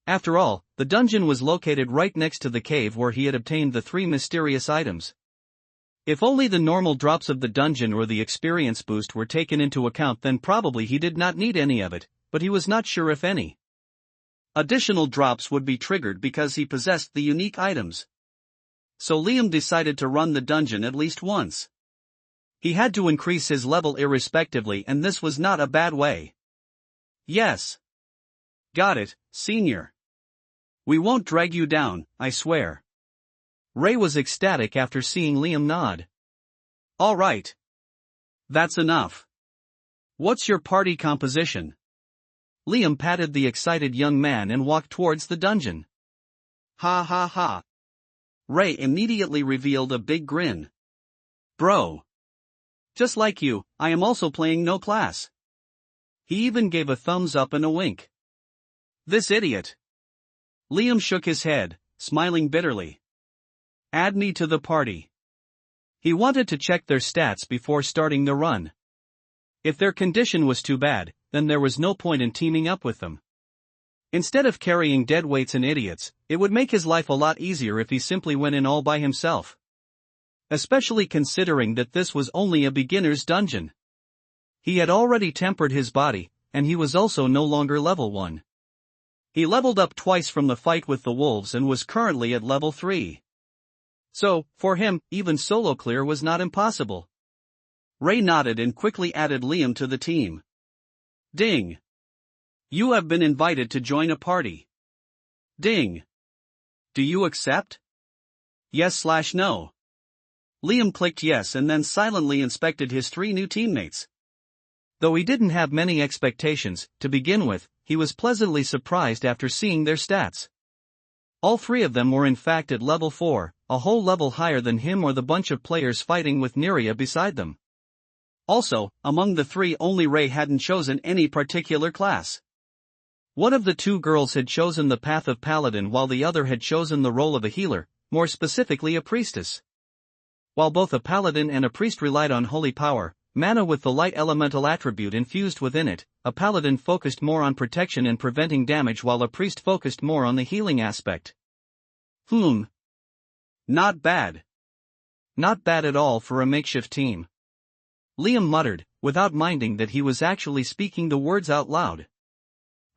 After all, the dungeon was located right next to the cave where he had obtained the 3 mysterious items. If only the normal drops of the dungeon or the experience boost were taken into account, then probably he did not need any of it, but he was not sure if any additional drops would be triggered because he possessed the unique items. So Liam decided to run the dungeon at least once. He had to increase his level irrespectively, and this was not a bad way. Yes. Got it, senior. We won't drag you down, I swear. Ray was ecstatic after seeing Liam nod. All right. That's enough. What's your party composition? Liam patted the excited young man and walked towards the dungeon. Ha ha ha. Ray immediately revealed a big grin. Bro. Just like you, I am also playing no class. He even gave a thumbs up and a wink. This idiot. Liam shook his head, smiling bitterly. Add me to the party. He wanted to check their stats before starting the run. If their condition was too bad, then there was no point in teaming up with them. Instead of carrying deadweights and idiots, it would make his life a lot easier if he simply went in all by himself. Especially considering that this was only a beginner's dungeon. He had already tempered his body, and he was also no longer level 1. He leveled up twice from the fight with the wolves and was currently at level 3. So, for him, even solo clear was not impossible. Ray nodded and quickly added Liam to the team. Ding! You have been invited to join a party. Ding! Do you accept? Yes/no. Liam clicked yes and then silently inspected his 3 new teammates. Though he didn't have many expectations, to begin with, he was pleasantly surprised after seeing their stats. All 3 of them were in fact at level 4, a whole level higher than him or the bunch of players fighting with Neria beside them. Also, among the 3 only Ray hadn't chosen any particular class. One of the 2 girls had chosen the path of paladin while the other had chosen the role of a healer, more specifically a priestess. While both a paladin and a priest relied on holy power, mana with the light elemental attribute infused within it, a paladin focused more on protection and preventing damage while a priest focused more on the healing aspect. Not bad. Not bad at all for a makeshift team. Liam muttered, without minding that he was actually speaking the words out loud.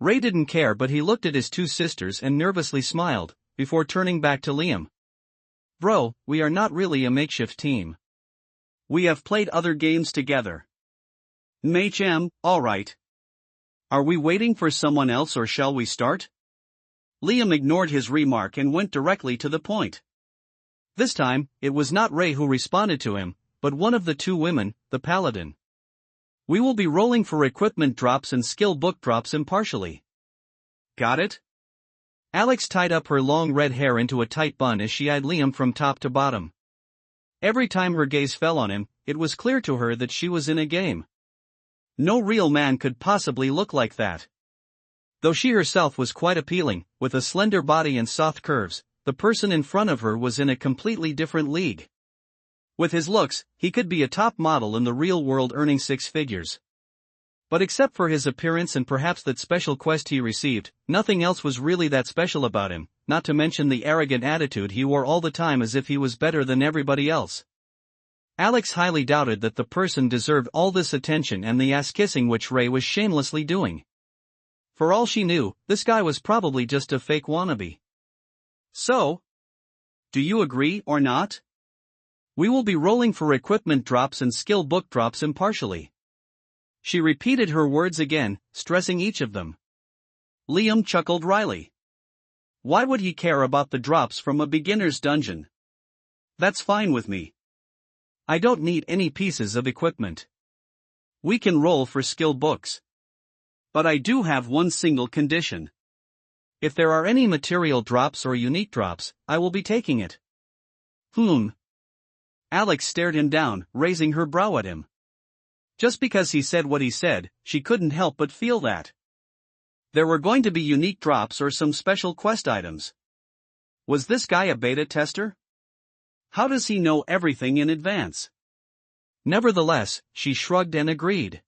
Ray didn't care, but he looked at his 2 sisters and nervously smiled, before turning back to Liam. Bro, we are not really a makeshift team. We have played other games together. MHM, alright. Are we waiting for someone else or shall we start? Liam ignored his remark and went directly to the point. This time, it was not Ray who responded to him, but one of the 2 women, the paladin. We will be rolling for equipment drops and skill book drops impartially. Got it? Alex tied up her long red hair into a tight bun as she eyed Liam from top to bottom. Every time her gaze fell on him, it was clear to her that she was in a game. No real man could possibly look like that. Though she herself was quite appealing, with a slender body and soft curves, the person in front of her was in a completely different league. With his looks, he could be a top model in the real world earning six figures. But except for his appearance and perhaps that special quest he received, nothing else was really that special about him, not to mention the arrogant attitude he wore all the time as if he was better than everybody else. Alex highly doubted that the person deserved all this attention and the ass-kissing which Ray was shamelessly doing. For all she knew, this guy was probably just a fake wannabe. So, do you agree or not? We will be rolling for equipment drops and skill book drops impartially. She repeated her words again, stressing each of them. Liam chuckled wryly. Why would he care about the drops from a beginner's dungeon? That's fine with me. I don't need any pieces of equipment. We can roll for skill books. But I do have one single condition. If there are any material drops or unique drops, I will be taking it. Alex stared him down, raising her brow at him. Just because he said what he said, she couldn't help but feel that there were going to be unique drops or some special quest items. Was this guy a beta tester? How does he know everything in advance? Nevertheless, she shrugged and agreed.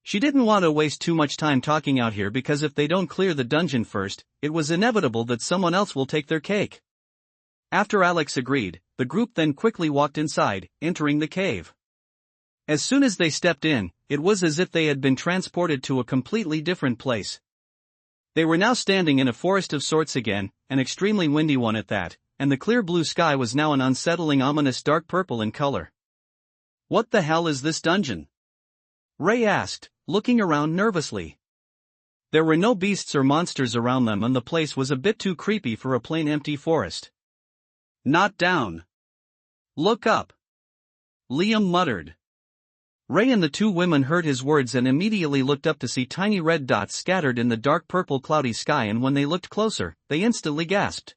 She didn't want to waste too much time talking out here because if they don't clear the dungeon first, it was inevitable that someone else will take their cake. After Alex agreed, the group then quickly walked inside, entering the cave. As soon as they stepped in, it was as if they had been transported to a completely different place. They were now standing in a forest of sorts again, an extremely windy one at that, and the clear blue sky was now an unsettling ominous dark purple in color. What the hell is this dungeon? Ray asked, looking around nervously. There were no beasts or monsters around them and the place was a bit too creepy for a plain empty forest. Not down. Look up. Liam muttered. Ray and the two women heard his words and immediately looked up to see tiny red dots scattered in the dark purple cloudy sky, and when they looked closer, they instantly gasped.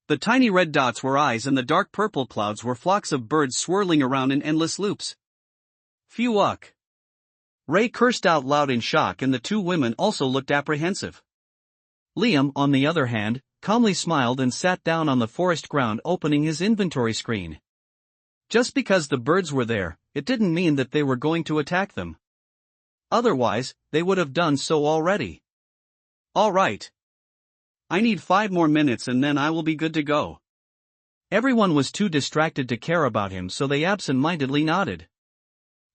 The tiny red dots were eyes and the dark purple clouds were flocks of birds swirling around in endless loops. Phew uck. Ray cursed out loud in shock and the two women also looked apprehensive. Liam, on the other hand, calmly smiled and sat down on the forest ground, opening his inventory screen. Just because the birds were there, it didn't mean that they were going to attack them. Otherwise, they would have done so already. All right. I need 5 more minutes and then I will be good to go. Everyone was too distracted to care about him, so they absent-mindedly nodded.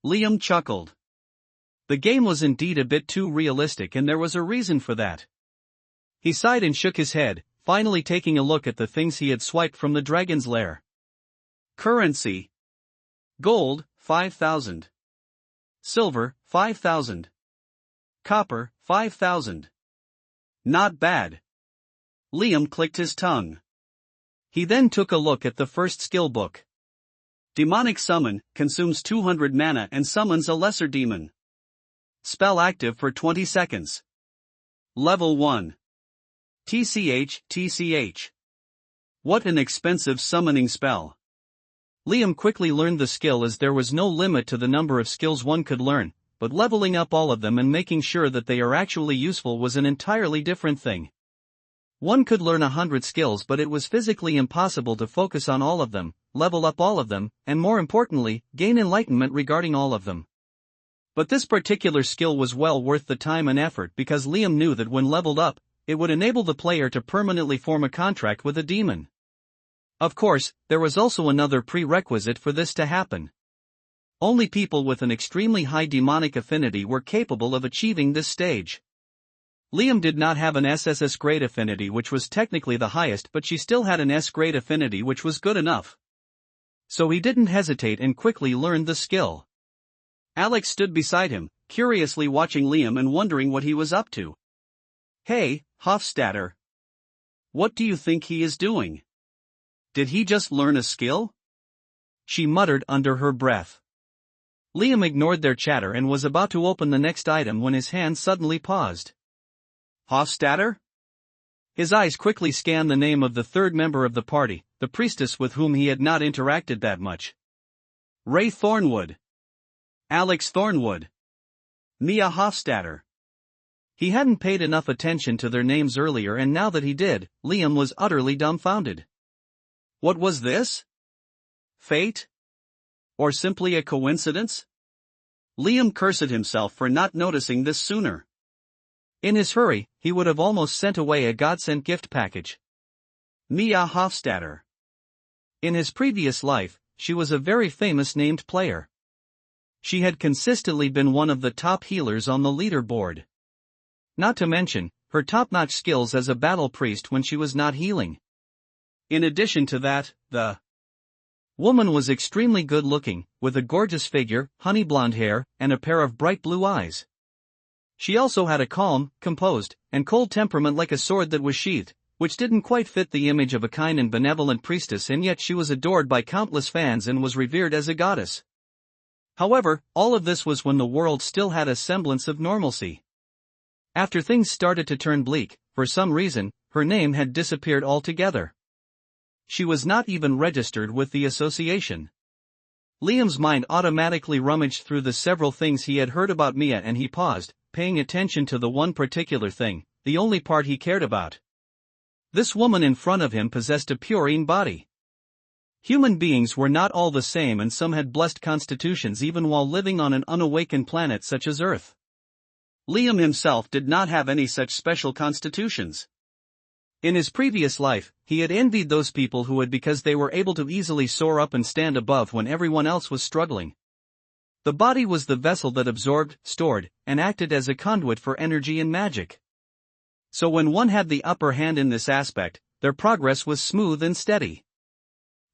Liam chuckled. The game was indeed a bit too realistic, and there was a reason for that. He sighed and shook his head, finally taking a look at the things he had swiped from the dragon's lair. Currency. Gold, 5,000. Silver, 5,000. Copper, 5,000. Not bad. Liam clicked his tongue. He then took a look at the first skill book. Demonic Summon, consumes 200 mana and summons a lesser demon. Spell active for 20 seconds. Level 1. TCH. What an expensive summoning spell. Liam quickly learned the skill as there was no limit to the number of skills one could learn, but leveling up all of them and making sure that they are actually useful was an entirely different thing. One could learn 100 skills, but it was physically impossible to focus on all of them, level up all of them, and more importantly, gain enlightenment regarding all of them. But this particular skill was well worth the time and effort because Liam knew that when leveled up, it would enable the player to permanently form a contract with a demon. Of course, there was also another prerequisite for this to happen. Only people with an extremely high demonic affinity were capable of achieving this stage. Liam did not have an SSS grade affinity, which was technically the highest, but she still had an S grade affinity, which was good enough. So he didn't hesitate and quickly learned the skill. Alex stood beside him, curiously watching Liam and wondering what he was up to. Hey, Hofstadter. What do you think he is doing? Did he just learn a skill? She muttered under her breath. Liam ignored their chatter and was about to open the next item when his hand suddenly paused. Hofstadter? His eyes quickly scanned the name of the third member of the party, the priestess with whom he had not interacted that much. Ray Thornwood. Alex Thornwood. Mia Hofstadter. He hadn't paid enough attention to their names earlier, and now that he did, Liam was utterly dumbfounded. What was this? Fate? Or simply a coincidence? Liam cursed himself for not noticing this sooner. In his hurry, he would have almost sent away a God-sent gift package. Mia Hofstadter. In his previous life, she was a very famous named player. She had consistently been one of the top healers on the leaderboard. Not to mention, her top-notch skills as a battle priest when she was not healing. In addition to that, the woman was extremely good-looking, with a gorgeous figure, honey blonde hair, and a pair of bright blue eyes. She also had a calm, composed, and cold temperament like a sword that was sheathed, which didn't quite fit the image of a kind and benevolent priestess, and yet she was adored by countless fans and was revered as a goddess. However, all of this was when the world still had a semblance of normalcy. After things started to turn bleak, for some reason, her name had disappeared altogether. She was not even registered with the association. Liam's mind automatically rummaged through the several things he had heard about Mia, and he paused, paying attention to the one particular thing, the only part he cared about. This woman in front of him possessed a purine body. Human beings were not all the same, and some had blessed constitutions even while living on an unawakened planet such as Earth. Liam himself did not have any such special constitutions. In his previous life, he had envied those people who had, because they were able to easily soar up and stand above when everyone else was struggling. The body was the vessel that absorbed, stored, and acted as a conduit for energy and magic. So when one had the upper hand in this aspect, their progress was smooth and steady.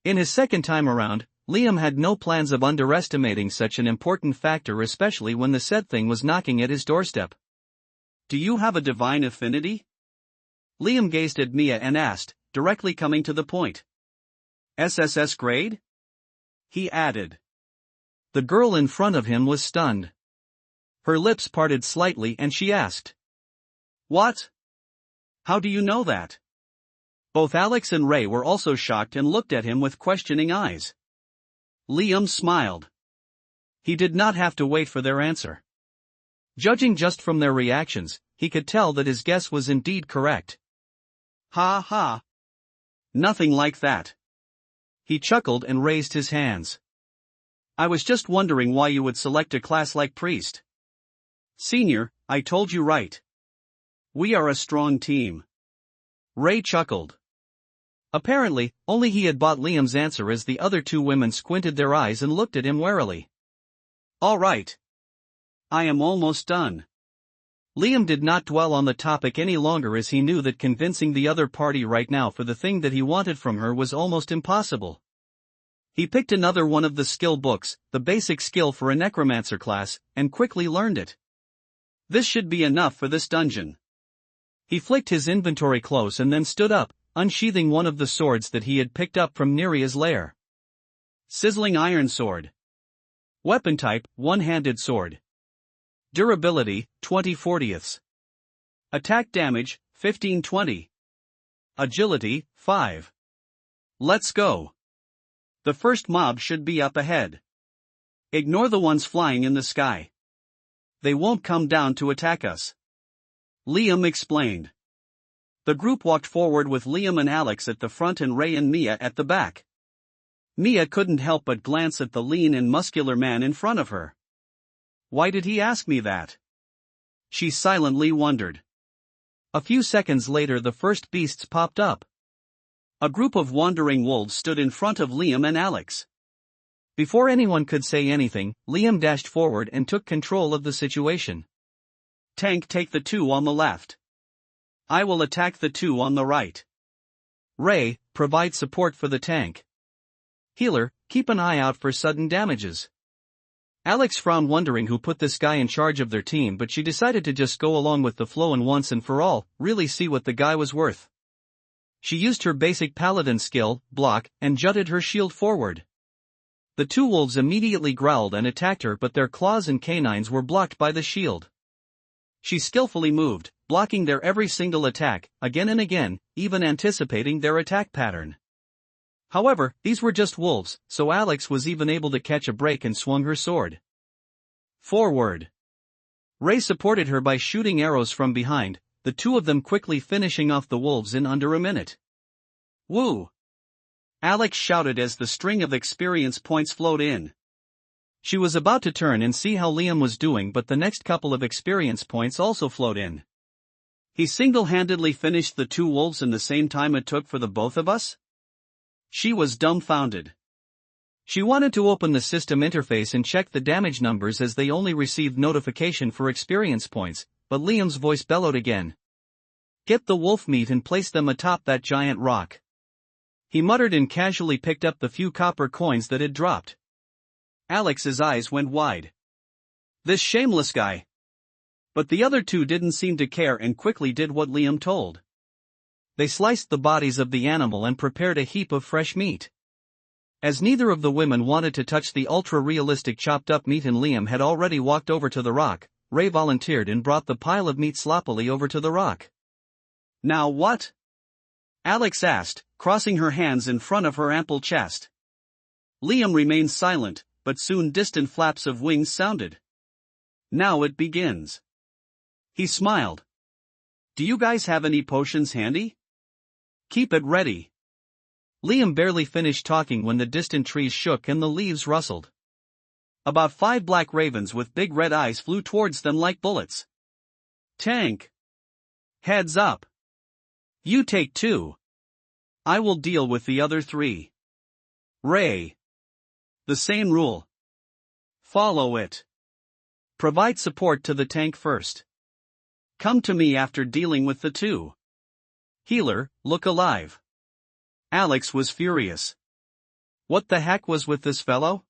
In his second time around, Liam had no plans of underestimating such an important factor, especially when the said thing was knocking at his doorstep. Do you have a divine affinity? Liam gazed at Mia and asked, directly coming to the point. SSS grade? He added. The girl in front of him was stunned. Her lips parted slightly and she asked. What? How do you know that? Both Alex and Ray were also shocked and looked at him with questioning eyes. Liam smiled. He did not have to wait for their answer. Judging just from their reactions, he could tell that his guess was indeed correct. Ha ha. Nothing like that. He chuckled and raised his hands. I was just wondering why you would select a class like priest. Senior, I told you right. We are a strong team. Ray chuckled. Apparently, only he had bought Liam's answer, as the other two women squinted their eyes and looked at him warily. All right. I am almost done. Liam did not dwell on the topic any longer, as he knew that convincing the other party right now for the thing that he wanted from her was almost impossible. He picked another one of the skill books, the basic skill for a necromancer class, and quickly learned it. This should be enough for this dungeon. He flicked his inventory close and then stood up, unsheathing one of the swords that he had picked up from Neria's lair. Sizzling iron sword. Weapon type, one-handed sword. Durability, 20/40. Attack damage, 15/20. Agility, 5. Let's go. The first mob should be up ahead. Ignore the ones flying in the sky. They won't come down to attack us. Liam explained. The group walked forward with Liam and Alex at the front and Ray and Mia at the back. Mia couldn't help but glance at the lean and muscular man in front of her. Why did he ask me that? She silently wondered. A few seconds later, the first beasts popped up. A group of wandering wolves stood in front of Liam and Alex. Before anyone could say anything, Liam dashed forward and took control of the situation. Tank, take the two on the left. I will attack the two on the right. Ray, provide support for the tank. Healer, keep an eye out for sudden damages. Alex frowned, wondering who put this guy in charge of their team, but she decided to just go along with the flow and once and for all, really see what the guy was worth. She used her basic paladin skill, block, and jutted her shield forward. The two wolves immediately growled and attacked her, but their claws and canines were blocked by the shield. She skillfully moved, blocking their every single attack, again and again, even anticipating their attack pattern. However, these were just wolves, so Alex was even able to catch a break and swung her sword forward. Ray supported her by shooting arrows from behind, the two of them quickly finishing off the wolves in under a minute. Woo! Alex shouted as the string of experience points flowed in. She was about to turn and see how Liam was doing, but the next couple of experience points also flowed in. He single-handedly finished the two wolves in the same time it took for the both of us? She was dumbfounded. She wanted to open the system interface and check the damage numbers as they only received notification for experience points, but Liam's voice bellowed again. Get the wolf meat and place them atop that giant rock. He muttered and casually picked up the few copper coins that had dropped. Alex's eyes went wide. This shameless guy. But the other two didn't seem to care and quickly did what Liam told. They sliced the bodies of the animal and prepared a heap of fresh meat. As neither of the women wanted to touch the ultra-realistic chopped-up meat and Liam had already walked over to the rock, Ray volunteered and brought the pile of meat sloppily over to the rock. Now what? Alex asked, crossing her hands in front of her ample chest. Liam remained silent, but soon distant flaps of wings sounded. Now it begins. He smiled. Do you guys have any potions handy? Keep it ready. Liam barely finished talking when the distant trees shook and the leaves rustled. About 5 black ravens with big red eyes flew towards them like bullets. Tank. Heads up. You take 2. I will deal with the other 3. Ray. The same rule. Follow it. Provide support to the tank first. Come to me after dealing with the 2. Healer, look alive. Alex was furious. What the heck was with this fellow?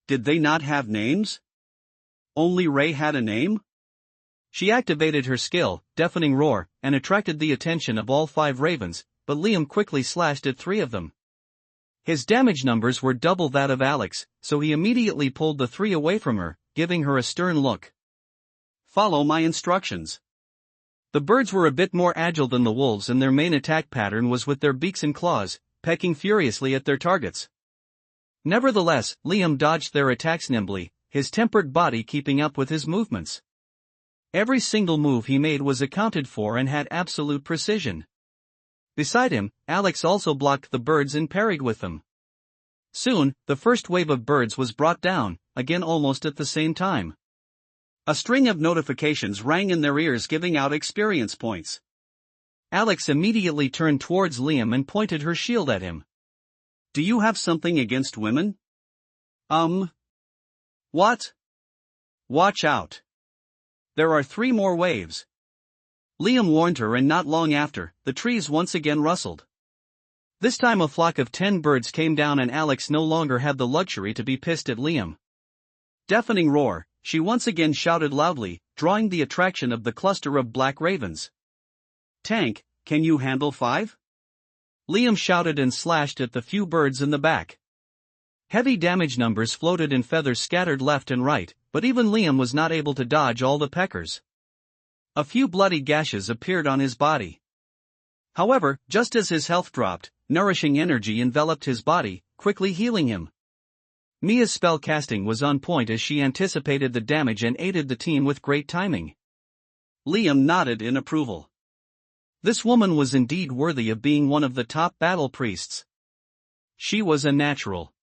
Did they not have names? Only Ray had a name? She activated her skill, Deafening Roar, and attracted the attention of all 5 ravens, but Liam quickly slashed at 3 of them. His damage numbers were double that of Alex, so he immediately pulled the 3 away from her, giving her a stern look. Follow my instructions. The birds were a bit more agile than the wolves and their main attack pattern was with their beaks and claws, pecking furiously at their targets. Nevertheless, Liam dodged their attacks nimbly, his tempered body keeping up with his movements. Every single move he made was accounted for and had absolute precision. Beside him, Alex also blocked the birds and parried with them. Soon, the first wave of birds was brought down, again almost at the same time. A string of notifications rang in their ears giving out experience points. Alex immediately turned towards Liam and pointed her shield at him. Do you have something against women? What? Watch out. There are 3 more waves. Liam warned her and not long after, the trees once again rustled. This time a flock of 10 birds came down and Alex no longer had the luxury to be pissed at Liam. Deafening Roar, she once again shouted loudly, drawing the attraction of the cluster of black ravens. Tank, can you handle 5? Liam shouted and slashed at the few birds in the back. Heavy damage numbers floated and feathers scattered left and right, but even Liam was not able to dodge all the peckers. A few bloody gashes appeared on his body. However, just as his health dropped, nourishing energy enveloped his body, quickly healing him. Mia's spell casting was on point as she anticipated the damage and aided the team with great timing. Liam nodded in approval. This woman was indeed worthy of being one of the top battle priests. She was a natural.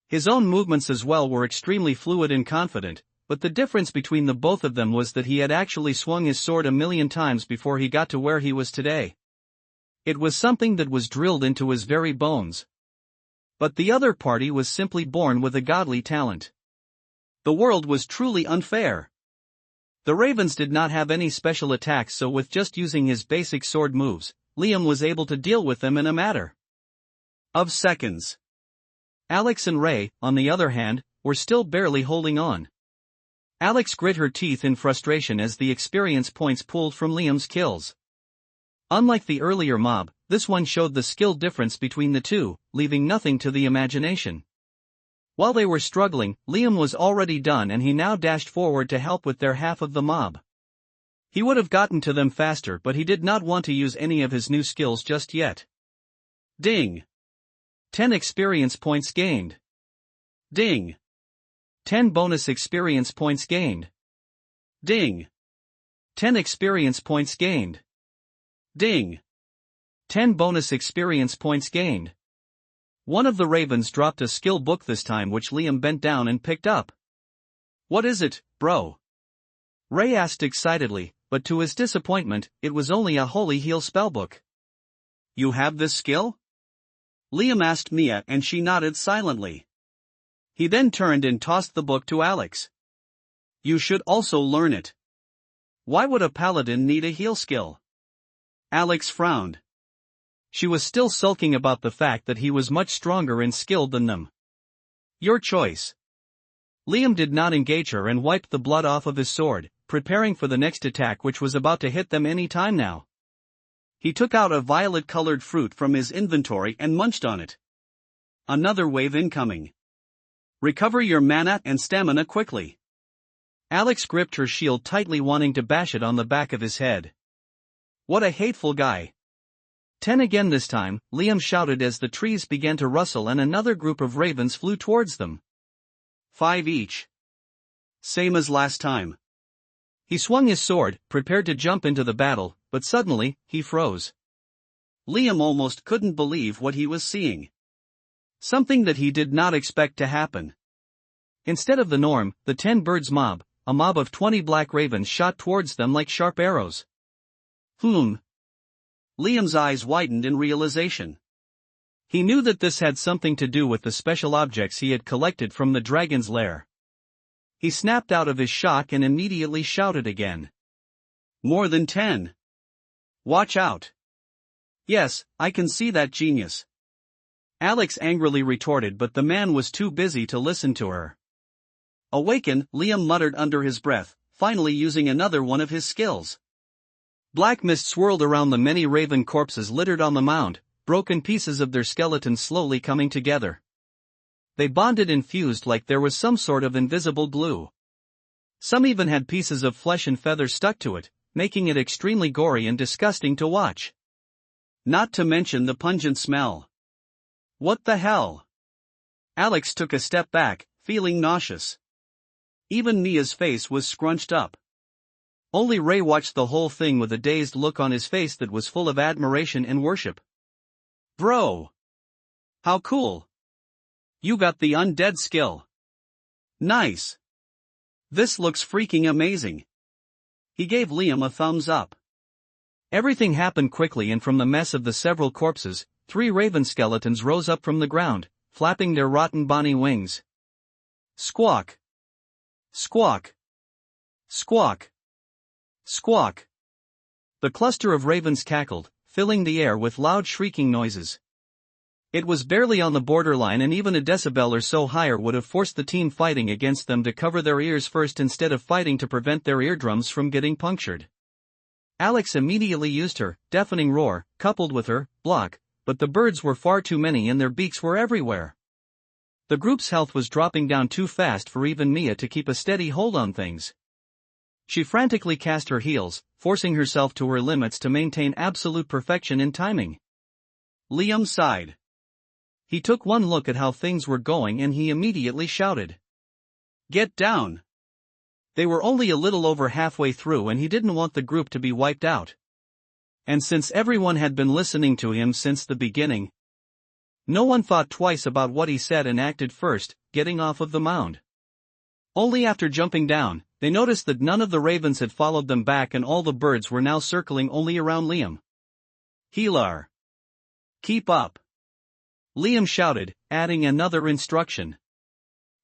His own movements as well were extremely fluid and confident, but the difference between the both of them was that he had actually swung his sword 1,000,000 times before he got to where he was today. It was something that was drilled into his very bones. But the other party was simply born with a godly talent. The world was truly unfair. The ravens did not have any special attacks, so with just using his basic sword moves, Liam was able to deal with them in a matter of seconds. Alex and Ray, on the other hand, were still barely holding on. Alex grit her teeth in frustration as the experience points pulled from Liam's kills. Unlike the earlier mob, this one showed the skill difference between the two, leaving nothing to the imagination. While they were struggling, Liam was already done and he now dashed forward to help with their half of the mob. He would have gotten to them faster, but he did not want to use any of his new skills just yet. Ding! 10 experience points gained. Ding! 10 bonus experience points gained. Ding! 10 experience points gained. Ding! 10 bonus experience points gained. One of the ravens dropped a skill book this time, which Liam bent down and picked up. "What is it, bro?" Ray asked excitedly, but to his disappointment, it was only a Holy Heal spellbook. "You have this skill?" Liam asked Mia, and she nodded silently. He then turned and tossed the book to Alex. "You should also learn it." "Why would a paladin need a heal skill?" Alex frowned. She was still sulking about the fact that he was much stronger and skilled than them. "Your choice." Liam did not engage her and wiped the blood off of his sword, preparing for the next attack, which was about to hit them any time now. He took out a violet-colored fruit from his inventory and munched on it. "Another wave incoming. Recover your mana and stamina quickly." Alex gripped her shield tightly, wanting to bash it on the back of his head. What a hateful guy. 10 again this time, Liam shouted as the trees began to rustle and another group of ravens flew towards them. 5 each. Same as last time. He swung his sword, prepared to jump into the battle, but suddenly, he froze. Liam almost couldn't believe what he was seeing. Something that he did not expect to happen. Instead of the norm, the 10 birds mob, a mob of 20 black ravens shot towards them like sharp arrows. Liam's eyes widened in realization. He knew that this had something to do with the special objects he had collected from the dragon's lair. He snapped out of his shock and immediately shouted again. "More than 10. Watch out." "Yes, I can see that, genius." Alex angrily retorted, but the man was too busy to listen to her. Awakened, Liam muttered under his breath, finally using another one of his skills. Black mist swirled around the many raven corpses littered on the mound, broken pieces of their skeletons slowly coming together. They bonded and fused like there was some sort of invisible glue. Some even had pieces of flesh and feathers stuck to it, making it extremely gory and disgusting to watch. Not to mention the pungent smell. What the hell? Alex took a step back, feeling nauseous. Even Mia's face was scrunched up. Only Ray watched the whole thing with a dazed look on his face that was full of admiration and worship. "Bro! How cool! You got the undead skill. Nice! This looks freaking amazing." He gave Liam a thumbs up. Everything happened quickly, and from the mess of the several corpses, 3 raven skeletons rose up from the ground, flapping their rotten bonny wings. Squawk! Squawk! Squawk! Squawk! The cluster of ravens cackled, filling the air with loud shrieking noises. It was barely on the borderline, and even a decibel or so higher would have forced the team fighting against them to cover their ears first instead of fighting to prevent their eardrums from getting punctured. Alex immediately used her deafening roar, coupled with her block, but the birds were far too many and their beaks were everywhere. The group's health was dropping down too fast for even Mia to keep a steady hold on things. She frantically cast her heels, forcing herself to her limits to maintain absolute perfection in timing. Liam sighed. He took one look at how things were going and he immediately shouted. "Get down!" They were only a little over halfway through and he didn't want the group to be wiped out. And since everyone had been listening to him since the beginning, no one thought twice about what he said and acted first, getting off of the mound. Only after jumping down, they noticed that none of the ravens had followed them back and all the birds were now circling only around Liam. "Healar! Keep up!" Liam shouted, adding another instruction.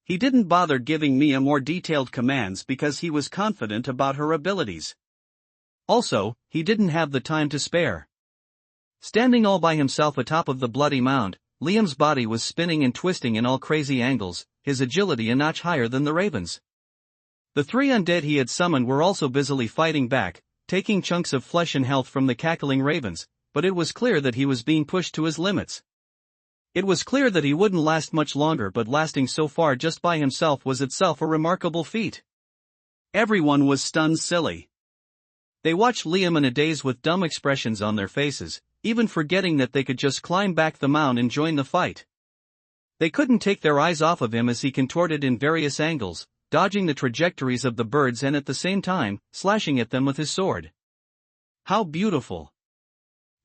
He didn't bother giving Mia more detailed commands because he was confident about her abilities. Also, he didn't have the time to spare. Standing all by himself atop of the bloody mound, Liam's body was spinning and twisting in all crazy angles, his agility a notch higher than the ravens. The 3 undead he had summoned were also busily fighting back, taking chunks of flesh and health from the cackling ravens, but it was clear that he was being pushed to his limits. It was clear that he wouldn't last much longer, but lasting so far just by himself was itself a remarkable feat. Everyone was stunned silly. They watched Liam in a daze with dumb expressions on their faces, even forgetting that they could just climb back the mound and join the fight. They couldn't take their eyes off of him as he contorted in various angles, dodging the trajectories of the birds and at the same time, slashing at them with his sword. How beautiful!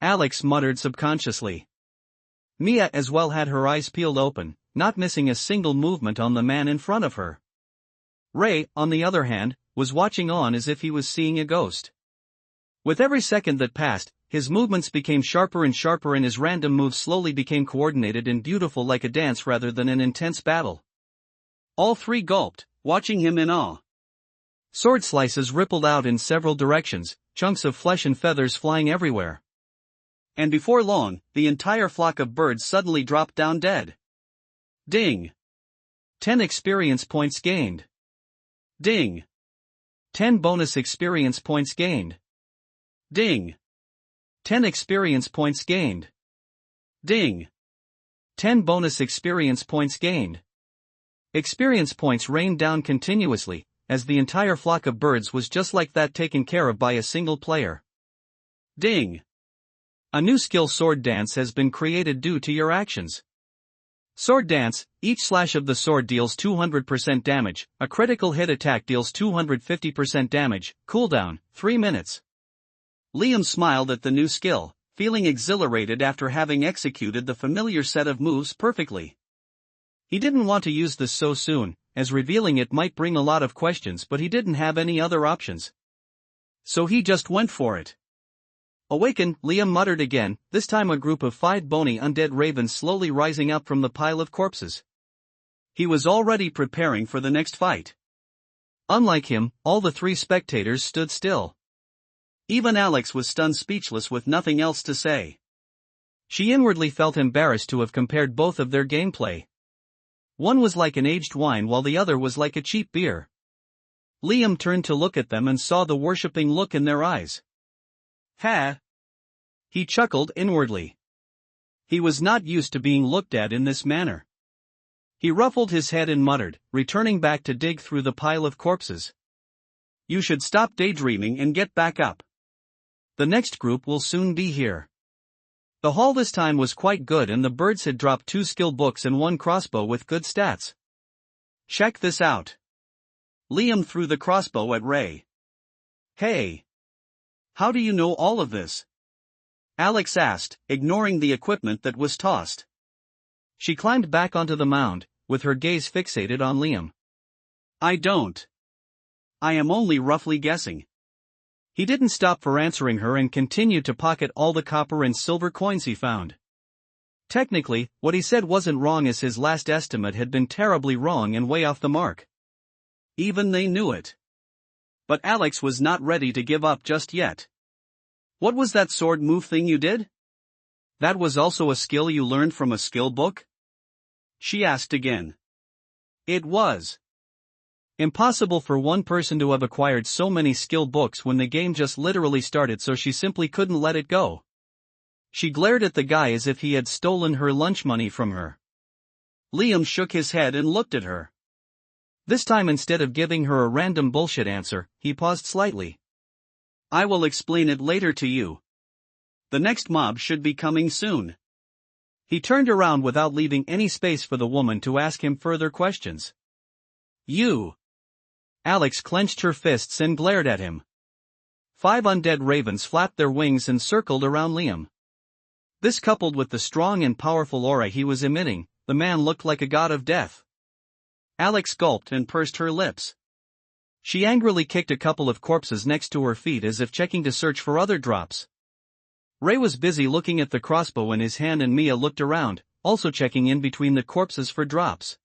Alex muttered subconsciously. Mia as well had her eyes peeled open, not missing a single movement on the man in front of her. Ray, on the other hand, was watching on as if he was seeing a ghost. With every second that passed, his movements became sharper and sharper and his random moves slowly became coordinated and beautiful like a dance rather than an intense battle. All three gulped, watching him in awe. Sword slices rippled out in several directions, chunks of flesh and feathers flying everywhere. And before long, the entire flock of birds suddenly dropped down dead. Ding! 10 experience points gained. Ding! 10 bonus experience points gained. Ding! 10 experience points gained. Ding! 10 bonus experience points gained. Experience points rained down continuously, as the entire flock of birds was just like that taken care of by a single player. Ding! A new skill sword dance has been created due to your actions. Sword dance, each slash of the sword deals 200% damage, a critical hit attack deals 250% damage, cooldown, 3 minutes. Liam smiled at the new skill, feeling exhilarated after having executed the familiar set of moves perfectly. He didn't want to use this so soon, as revealing it might bring a lot of questions, but he didn't have any other options. So he just went for it. Awakened, Liam muttered again, this time a group of 5 bony undead ravens slowly rising up from the pile of corpses. He was already preparing for the next fight. Unlike him, all the 3 spectators stood still. Even Alex was stunned speechless with nothing else to say. She inwardly felt embarrassed to have compared both of their gameplay. One was like an aged wine while the other was like a cheap beer. Liam turned to look at them and saw the worshipping look in their eyes. Ha! He chuckled inwardly. He was not used to being looked at in this manner. He ruffled his head and muttered, returning back to dig through the pile of corpses. You should stop daydreaming and get back up. The next group will soon be here. The haul this time was quite good and the birds had dropped 2 skill books and 1 crossbow with good stats. Check this out. Liam threw the crossbow at Ray. Hey! How do you know all of this? Alex asked, ignoring the equipment that was tossed. She climbed back onto the mound, with her gaze fixated on Liam. I don't. I am only roughly guessing. He didn't stop for answering her and continued to pocket all the copper and silver coins he found. Technically, what he said wasn't wrong as his last estimate had been terribly wrong and way off the mark. Even they knew it. But Alex was not ready to give up just yet. What was that sword move thing you did? That was also a skill you learned from a skill book? She asked again. It was. Impossible for one person to have acquired so many skill books when the game just literally started, so she simply couldn't let it go. She glared at the guy as if he had stolen her lunch money from her. Liam shook his head and looked at her. This time instead of giving her a random bullshit answer, he paused slightly. I will explain it later to you. The next mob should be coming soon. He turned around without leaving any space for the woman to ask him further questions. You! Alex clenched her fists and glared at him. 5 undead ravens flapped their wings and circled around Liam. This coupled with the strong and powerful aura he was emitting, the man looked like a god of death. Alex gulped and pursed her lips. She angrily kicked a couple of corpses next to her feet as if checking to search for other drops. Ray was busy looking at the crossbow in his hand and Mia looked around, also checking in between the corpses for drops.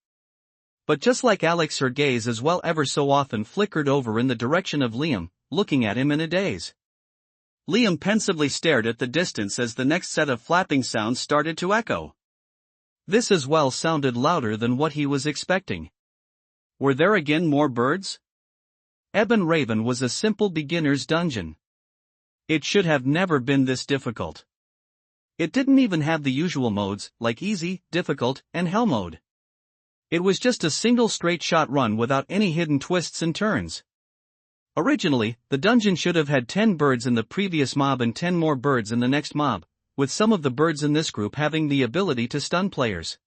But just like Alex, her gaze as well ever so often flickered over in the direction of Liam, looking at him in a daze. Liam pensively stared at the distance as the next set of flapping sounds started to echo. This as well sounded louder than what he was expecting. Were there again more birds? Ebon Raven was a simple beginner's dungeon. It should have never been this difficult. It didn't even have the usual modes, like easy, difficult, and hell mode. It was just a single straight shot run without any hidden twists and turns. Originally, the dungeon should have had 10 birds in the previous mob and 10 more birds in the next mob, with some of the birds in this group having the ability to stun players.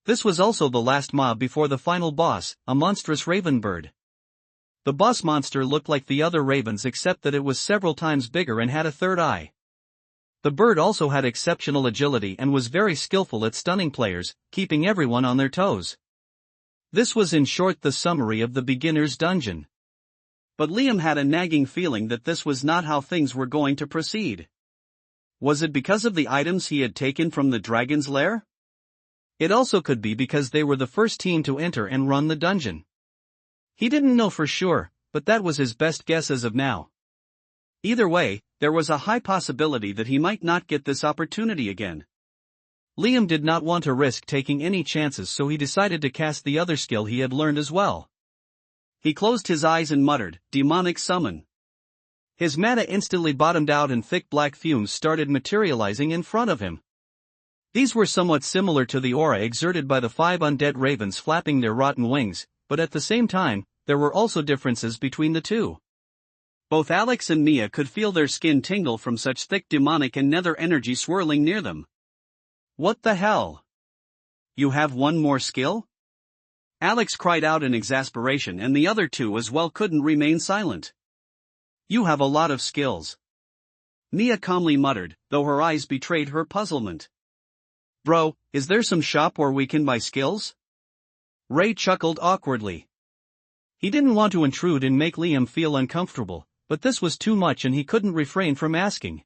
This was also the last mob before the final boss, a monstrous raven bird. The boss monster looked like the other ravens except that it was several times bigger and had a third eye. The bird also had exceptional agility and was very skillful at stunning players, keeping everyone on their toes. This was in short the summary of the beginner's dungeon. But Liam had a nagging feeling that this was not how things were going to proceed. Was it because of the items he had taken from the dragon's lair? It also could be because they were the first team to enter and run the dungeon. He didn't know for sure, but that was his best guess as of now. Either way, there was a high possibility that he might not get this opportunity again. Liam did not want to risk taking any chances, so he decided to cast the other skill he had learned as well. He closed his eyes and muttered, "Demonic Summon." His mana instantly bottomed out and thick black fumes started materializing in front of him. These were somewhat similar to the aura exerted by the 5 undead ravens flapping their rotten wings, but at the same time, there were also differences between the two. Both Alex and Mia could feel their skin tingle from such thick demonic and nether energy swirling near them. What the hell? You have one more skill? Alex cried out in exasperation, and the other two as well couldn't remain silent. You have a lot of skills. Mia calmly muttered, though her eyes betrayed her puzzlement. Bro, is there some shop where we can buy skills? Ray chuckled awkwardly. He didn't want to intrude and make Liam feel uncomfortable, but this was too much and he couldn't refrain from asking.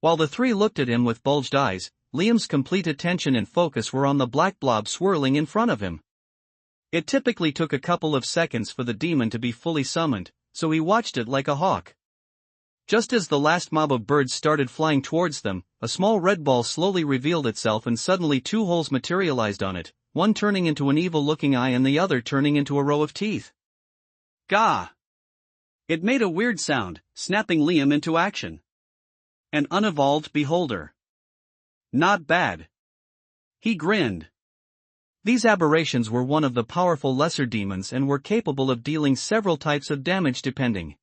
While the three looked at him with bulged eyes, Liam's complete attention and focus were on the black blob swirling in front of him. It typically took a couple of seconds for the demon to be fully summoned, so he watched it like a hawk. Just as the last mob of birds started flying towards them, a small red ball slowly revealed itself and suddenly 2 holes materialized on it, one turning into an evil-looking eye and the other turning into a row of teeth. Gah! It made a weird sound, snapping Liam into action. An unevolved beholder. Not bad. He grinned. These aberrations were one of the powerful lesser demons and were capable of dealing several types of damage depending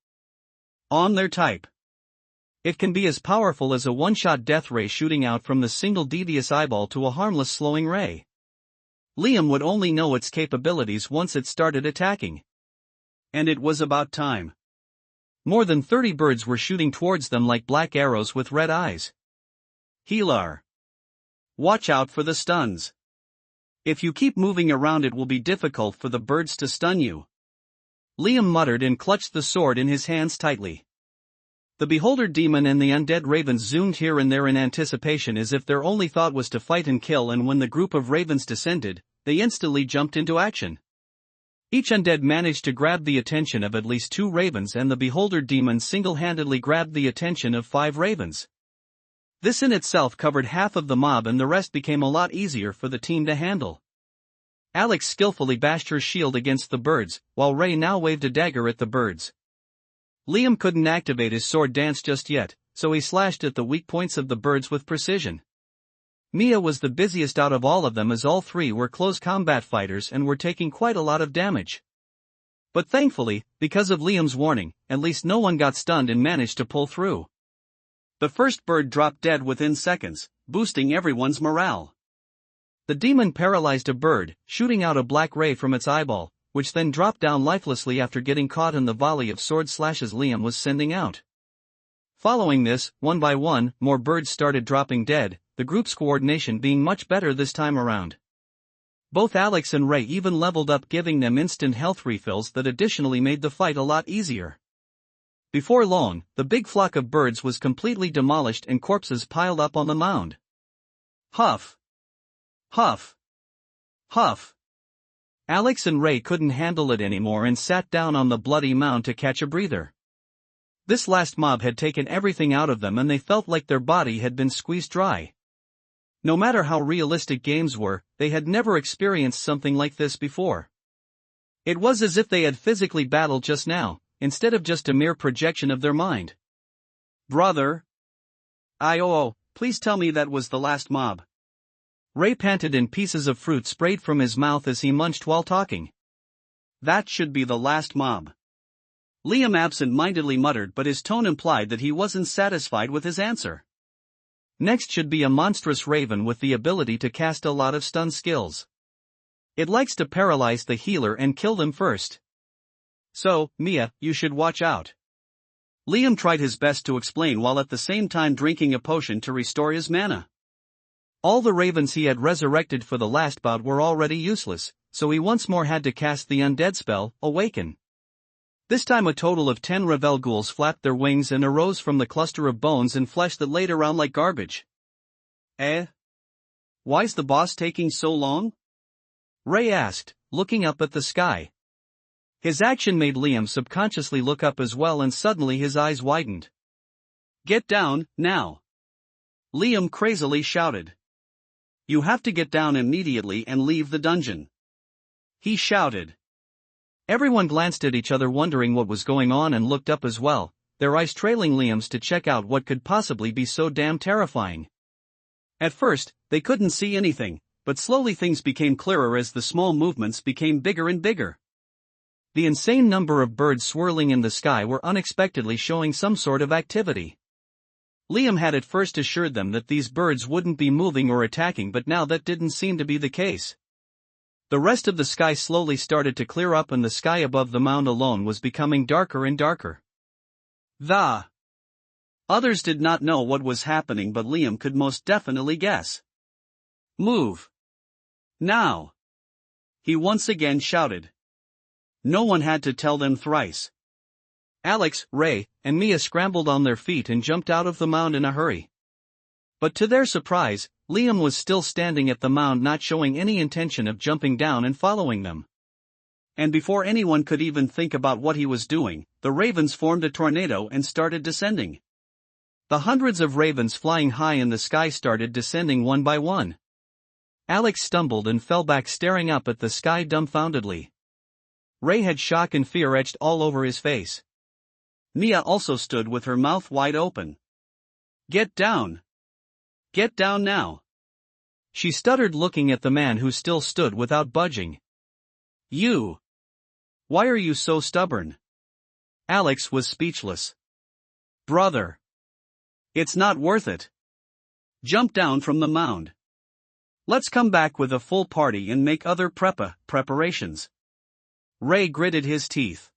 on their type. It can be as powerful as a one-shot death ray shooting out from the single devious eyeball to a harmless slowing ray. Liam would only know its capabilities once it started attacking. And it was about time. More than 30 birds were shooting towards them like black arrows with red eyes. Healer. Watch out for the stuns. If you keep moving around it will be difficult for the birds to stun you. Liam muttered and clutched the sword in his hands tightly. The beholder demon and the undead ravens zoomed here and there in anticipation as if their only thought was to fight and kill, and when the group of ravens descended, they instantly jumped into action. Each undead managed to grab the attention of at least 2 ravens, and the beholder demon single-handedly grabbed the attention of 5 ravens. This in itself covered half of the mob and the rest became a lot easier for the team to handle. Alex skillfully bashed her shield against the birds, while Ray now waved a dagger at the birds. Liam couldn't activate his sword dance just yet, so he slashed at the weak points of the birds with precision. Mia was the busiest out of all of them as all 3 were close combat fighters and were taking quite a lot of damage. But thankfully, because of Liam's warning, at least no one got stunned and managed to pull through. The first bird dropped dead within seconds, boosting everyone's morale. The demon paralyzed a bird, shooting out a black ray from its eyeball, which then dropped down lifelessly after getting caught in the volley of sword slashes Liam was sending out. Following this, one by one, more birds started dropping dead, the group's coordination being much better this time around. Both Alex and Ray even leveled up, giving them instant health refills that additionally made the fight a lot easier. Before long, the big flock of birds was completely demolished and corpses piled up on the mound. Huff! Huff! Huff! Alex and Ray couldn't handle it anymore and sat down on the bloody mound to catch a breather. This last mob had taken everything out of them and they felt like their body had been squeezed dry. No matter how realistic games were, they had never experienced something like this before. It was as if they had physically battled just now, instead of just a mere projection of their mind. Brother? Please tell me that was the last mob. Ray panted and pieces of fruit sprayed from his mouth as he munched while talking. That should be the last mob. Liam absent-mindedly muttered, but his tone implied that he wasn't satisfied with his answer. Next should be a monstrous raven with the ability to cast a lot of stun skills. It likes to paralyze the healer and kill them first. So, Mia, you should watch out. Liam tried his best to explain while at the same time drinking a potion to restore his mana. All the ravens he had resurrected for the last bout were already useless, so he once more had to cast the undead spell, Awaken. This time a total of 10 Revel ghouls flapped their wings and arose from the cluster of bones and flesh that laid around like garbage. Why's the boss taking so long? Ray asked, looking up at the sky. His action made Liam subconsciously look up as well, and suddenly his eyes widened. Get down, now! Liam crazily shouted. You have to get down immediately and leave the dungeon. He shouted. Everyone glanced at each other wondering what was going on and looked up as well, their eyes trailing Liam's to check out what could possibly be so damn terrifying. At first, they couldn't see anything, but slowly things became clearer as the small movements became bigger and bigger. The insane number of birds swirling in the sky were unexpectedly showing some sort of activity. Liam had at first assured them that these birds wouldn't be moving or attacking, but now that didn't seem to be the case. The rest of the sky slowly started to clear up and the sky above the mound alone was becoming darker and darker. Others did not know what was happening, but Liam could most definitely guess. Move! Now! He once again shouted. No one had to tell them thrice. Alex, Ray, and Mia scrambled on their feet and jumped out of the mound in a hurry. But to their surprise, Liam was still standing at the mound, not showing any intention of jumping down and following them. And before anyone could even think about what he was doing, the ravens formed a tornado and started descending. The hundreds of ravens flying high in the sky started descending one by one. Alex stumbled and fell back, staring up at the sky dumbfoundedly. Ray had shock and fear etched all over his face. Mia also stood with her mouth wide open. Get down! Get down now! She stuttered, looking at the man who still stood without budging. You! Why are you so stubborn? Alex was speechless. Brother! It's not worth it. Jump down from the mound. Let's come back with a full party and make other preparations. Ray gritted his teeth.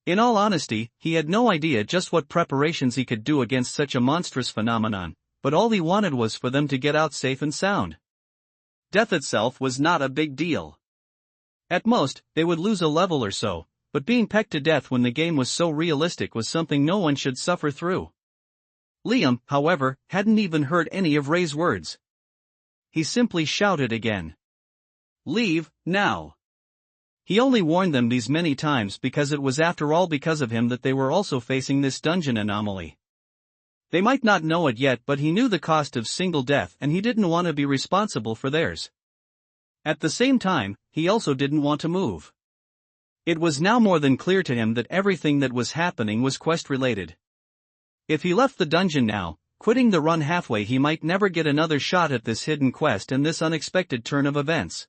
In all honesty, he had no idea just what preparations he could do against such a monstrous phenomenon, but all he wanted was for them to get out safe and sound. Death itself was not a big deal. At most, they would lose a level or so, but being pecked to death when the game was so realistic was something no one should suffer through. Liam, however, hadn't even heard any of Ray's words. He simply shouted again. Leave, now! He only warned them these many times because it was after all because of him that they were also facing this dungeon anomaly. They might not know it yet, but he knew the cost of single death and he didn't want to be responsible for theirs. At the same time, he also didn't want to move. It was now more than clear to him that everything that was happening was quest-related. If he left the dungeon now, quitting the run halfway, he might never get another shot at this hidden quest and this unexpected turn of events.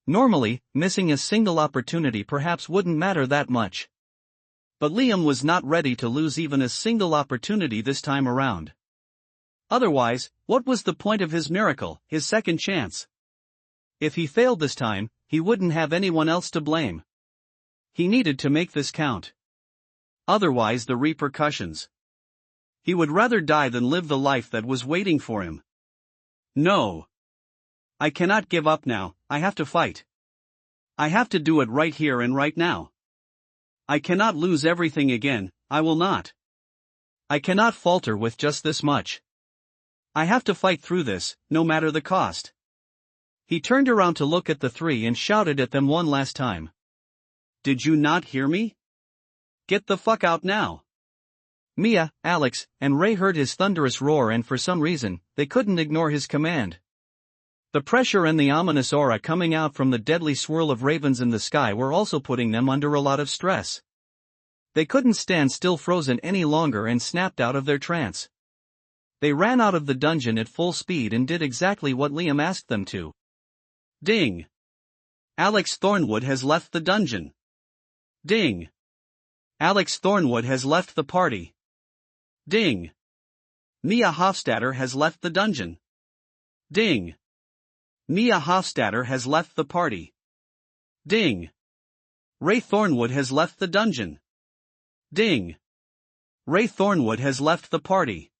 Normally, missing a single opportunity perhaps wouldn't matter that much. But Liam was not ready to lose even a single opportunity this time around. Otherwise, what was the point of his miracle, his second chance? If he failed this time, he wouldn't have anyone else to blame. He needed to make this count. Otherwise, the repercussions. He would rather die than live the life that was waiting for him. No. I cannot give up now, I have to fight. I have to do it right here and right now. I cannot lose everything again, I will not. I cannot falter with just this much. I have to fight through this, no matter the cost. He turned around to look at the three and shouted at them one last time. Did you not hear me? Get the fuck out now. Mia, Alex, and Ray heard his thunderous roar, and for some reason, they couldn't ignore his command. The pressure and the ominous aura coming out from the deadly swirl of ravens in the sky were also putting them under a lot of stress. They couldn't stand still frozen any longer and snapped out of their trance. They ran out of the dungeon at full speed and did exactly what Liam asked them to. Ding! Alex Thornwood has left the dungeon. Ding! Alex Thornwood has left the party. Ding. Mia Hofstadter has left the dungeon. Ding. Mia Hofstadter has left the party. Ding. Ray Thornwood has left the dungeon. Ding. Ray Thornwood has left the party.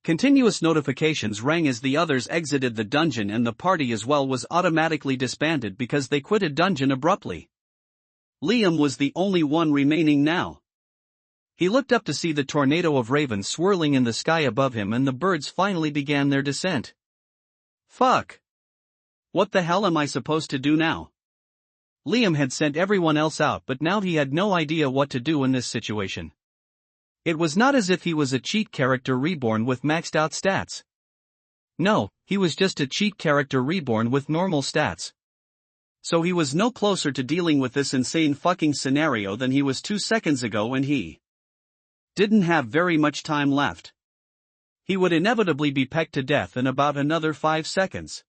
Continuous notifications rang as the others exited the dungeon, and the party as well was automatically disbanded because they quit a dungeon abruptly. Liam was the only one remaining now. He looked up to see the tornado of ravens swirling in the sky above him, and the birds finally began their descent. Fuck. What the hell am I supposed to do now? Liam had sent everyone else out, but now he had no idea what to do in this situation. It was not as if he was a cheat character reborn with maxed out stats. No, he was just a cheat character reborn with normal stats. So he was no closer to dealing with this insane fucking scenario than he was 2 seconds ago, and he didn't have very much time left. He would inevitably be pecked to death in about another 5 seconds.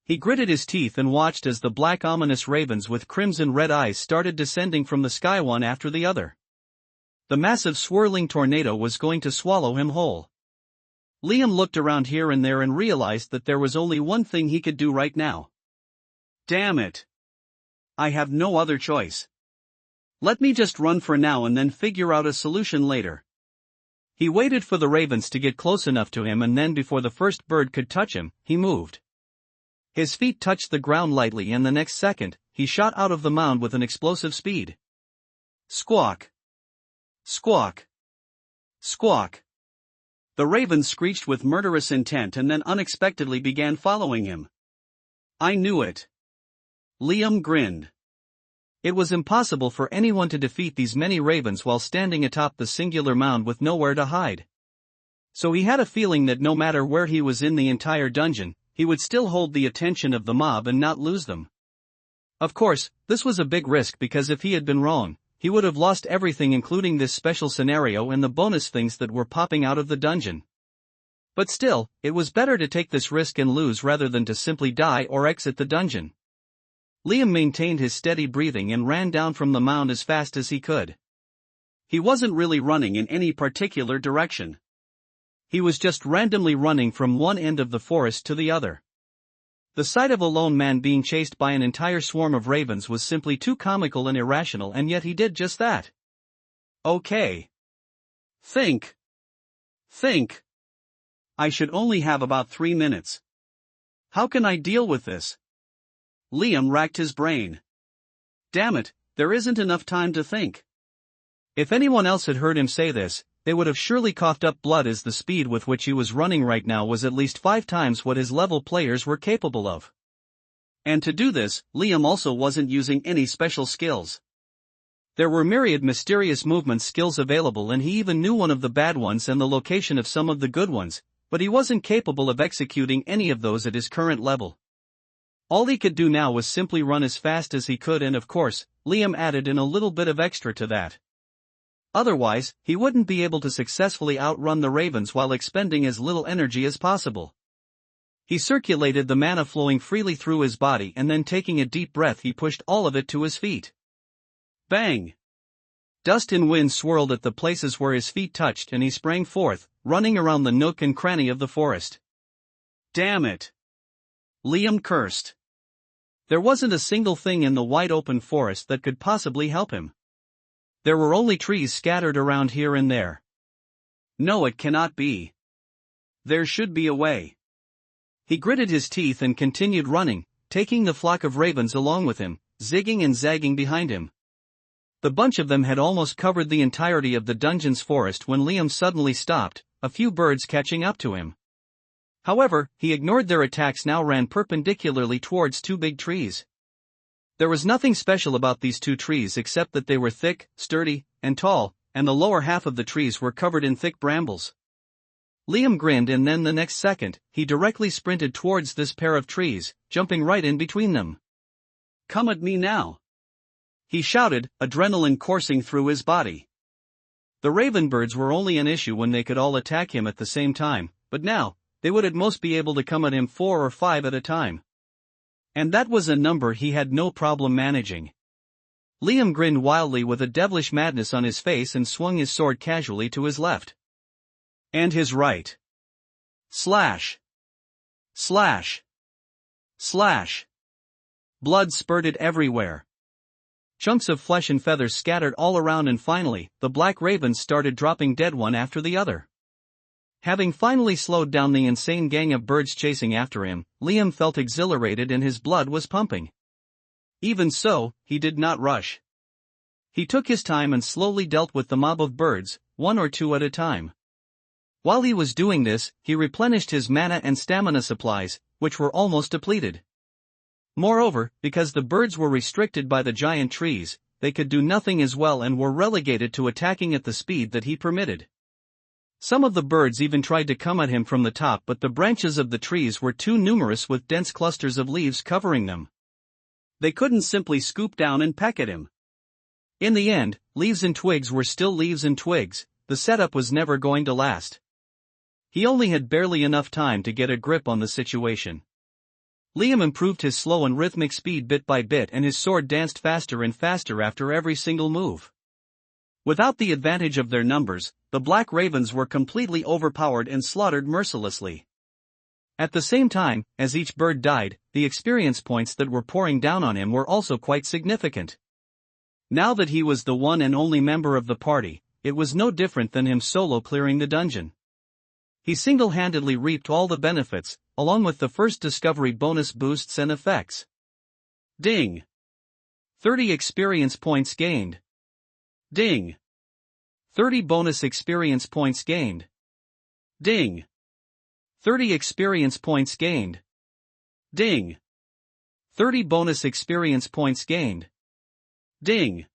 He gritted his teeth and watched as the black ominous ravens with crimson red eyes started descending from the sky one after the other. The massive swirling tornado was going to swallow him whole. Liam looked around here and there and realized that there was only one thing he could do right now. Damn it. I have no other choice. Let me just run for now and then figure out a solution later. He waited for the ravens to get close enough to him, and then before the first bird could touch him, he moved. His feet touched the ground lightly, and the next second, he shot out of the mound with an explosive speed. Squawk. Squawk. Squawk. The ravens screeched with murderous intent and then unexpectedly began following him. I knew it. Liam grinned. It was impossible for anyone to defeat these many ravens while standing atop the singular mound with nowhere to hide. So he had a feeling that no matter where he was in the entire dungeon, he would still hold the attention of the mob and not lose them. Of course, this was a big risk, because if he had been wrong, he would have lost everything, including this special scenario and the bonus things that were popping out of the dungeon. But still, it was better to take this risk and lose rather than to simply die or exit the dungeon. Liam maintained his steady breathing and ran down from the mound as fast as he could. He wasn't really running in any particular direction. He was just randomly running from one end of the forest to the other. The sight of a lone man being chased by an entire swarm of ravens was simply too comical and irrational, and yet he did just that. Okay. Think. Think. I should only have about 3 minutes. How can I deal with this? Liam racked his brain. Damn it, there isn't enough time to think. If anyone else had heard him say this, they would have surely coughed up blood, as the speed with which he was running right now was at least 5 times what his level players were capable of. And to do this, Liam also wasn't using any special skills. There were myriad mysterious movement skills available, and he even knew one of the bad ones and the location of some of the good ones, but he wasn't capable of executing any of those at his current level. All he could do now was simply run as fast as he could, and of course, Liam added in a little bit of extra to that. Otherwise, he wouldn't be able to successfully outrun the ravens while expending as little energy as possible. He circulated the mana flowing freely through his body, and then taking a deep breath, he pushed all of it to his feet. Bang! Dust and wind swirled at the places where his feet touched, and he sprang forth, running around the nook and cranny of the forest. Damn it! Liam cursed. There wasn't a single thing in the wide open forest that could possibly help him. There were only trees scattered around here and there. No, it cannot be. There should be a way. He gritted his teeth and continued running, taking the flock of ravens along with him, zigging and zagging behind him. The bunch of them had almost covered the entirety of the dungeon's forest when Liam suddenly stopped, a few birds catching up to him. However, he ignored their attacks, now ran perpendicularly towards 2 big trees. There was nothing special about these 2 trees except that they were thick, sturdy, and tall, and the lower half of the trees were covered in thick brambles. Liam grinned, and then the next second, he directly sprinted towards this pair of trees, jumping right in between them. Come at me now! He shouted, adrenaline coursing through his body. The raven birds were only an issue when they could all attack him at the same time, but now, they would at most be able to come at him 4 or 5 at a time. And that was a number he had no problem managing. Liam grinned wildly with a devilish madness on his face and swung his sword casually to his left. And his right. Slash. Slash. Slash. Blood spurted everywhere. Chunks of flesh and feathers scattered all around, and finally, the black ravens started dropping dead one after the other. Having finally slowed down the insane gang of birds chasing after him, Liam felt exhilarated and his blood was pumping. Even so, he did not rush. He took his time and slowly dealt with the mob of birds, one or two at a time. While he was doing this, he replenished his mana and stamina supplies, which were almost depleted. Moreover, because the birds were restricted by the giant trees, they could do nothing as well and were relegated to attacking at the speed that he permitted. Some of the birds even tried to come at him from the top, but the branches of the trees were too numerous with dense clusters of leaves covering them. They couldn't simply scoop down and peck at him. In the end, leaves and twigs were still leaves and twigs. The setup was never going to last. He only had barely enough time to get a grip on the situation. Liam improved his slow and rhythmic speed bit by bit, and his sword danced faster and faster after every single move. Without the advantage of their numbers, the black ravens were completely overpowered and slaughtered mercilessly. At the same time, as each bird died, the experience points that were pouring down on him were also quite significant. Now that he was the one and only member of the party, it was no different than him solo clearing the dungeon. He single-handedly reaped all the benefits, along with the first discovery bonus boosts and effects. Ding! 30 experience points gained. Ding! 30 bonus experience points gained. Ding! 30 experience points gained. Ding! 30 bonus experience points gained. Ding!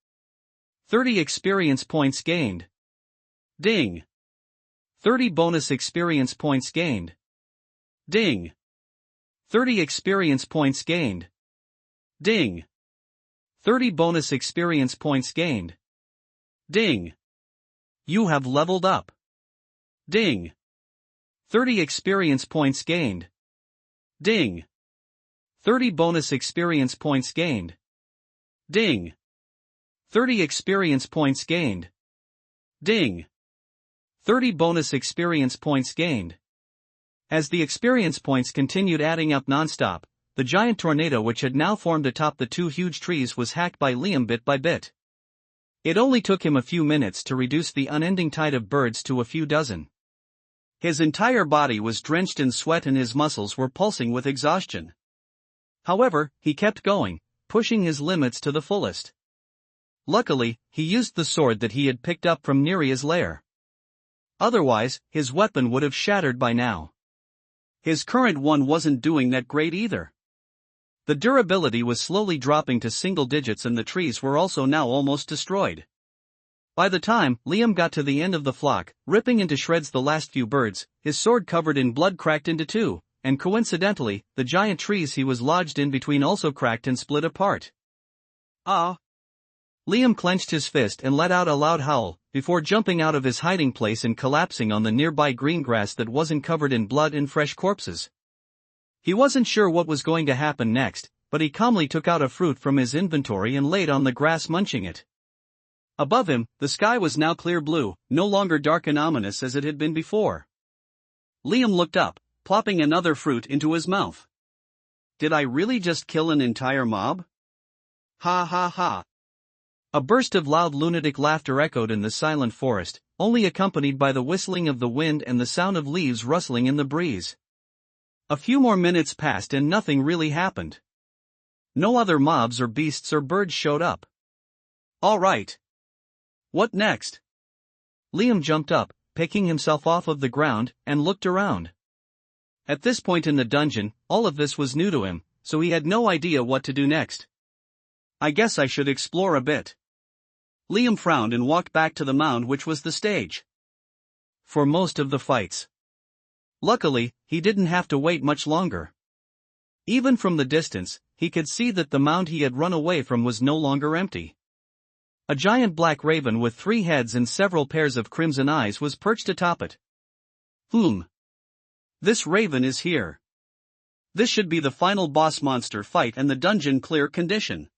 30 experience points gained. Ding! 30 bonus experience points gained. Ding! 30 experience points gained. Ding! 30 bonus experience points gained. Ding! You have leveled up. Ding! 30 experience points gained. Ding! 30 bonus experience points gained. Ding! 30 experience points gained. Ding! 30 bonus experience points gained. As the experience points continued adding up non-stop, the giant tornado which had now formed atop the two huge trees was hacked by Liam bit by bit. It only took him a few minutes to reduce the unending tide of birds to a few dozen. His entire body was drenched in sweat and his muscles were pulsing with exhaustion. However, he kept going, pushing his limits to the fullest. Luckily, he used the sword that he had picked up from Neria's lair. Otherwise, his weapon would have shattered by now. His current one wasn't doing that great either. The durability was slowly dropping to single digits and the trees were also now almost destroyed. By the time Liam got to the end of the flock, ripping into shreds the last few birds, his sword covered in blood cracked into two, and coincidentally, the giant trees he was lodged in between also cracked and split apart. Ah! Liam clenched his fist and let out a loud howl, before jumping out of his hiding place and collapsing on the nearby green grass that wasn't covered in blood and fresh corpses. He wasn't sure what was going to happen next, but he calmly took out a fruit from his inventory and laid on the grass munching it. Above him, the sky was now clear blue, no longer dark and ominous as it had been before. Liam looked up, plopping another fruit into his mouth. Did I really just kill an entire mob? Ha ha ha. A burst of loud lunatic laughter echoed in the silent forest, only accompanied by the whistling of the wind and the sound of leaves rustling in the breeze. A few more minutes passed and nothing really happened. No other mobs or beasts or birds showed up. All right. What next? Liam jumped up, picking himself off of the ground, and looked around. At this point in the dungeon, all of this was new to him, so he had no idea what to do next. I guess I should explore a bit. Liam frowned and walked back to the mound which was the stage for most of the fights. Luckily, he didn't have to wait much longer. Even from the distance, he could see that the mound he had run away from was no longer empty. A giant black raven with 3 heads and several pairs of crimson eyes was perched atop it. This raven is here. This should be the final boss monster fight and the dungeon clear condition.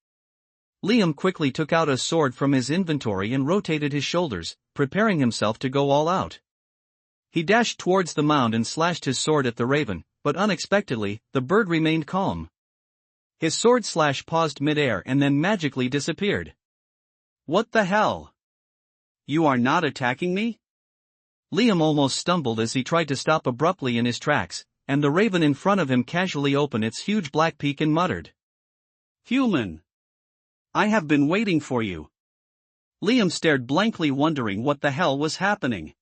Liam quickly took out a sword from his inventory and rotated his shoulders, preparing himself to go all out. He dashed towards the mound and slashed his sword at the raven, but unexpectedly, the bird remained calm. His sword slash paused mid-air and then magically disappeared. What the hell? You are not attacking me? Liam almost stumbled as he tried to stop abruptly in his tracks, and the raven in front of him casually opened its huge black beak and muttered. Human! I have been waiting for you. Liam stared blankly, wondering what the hell was happening.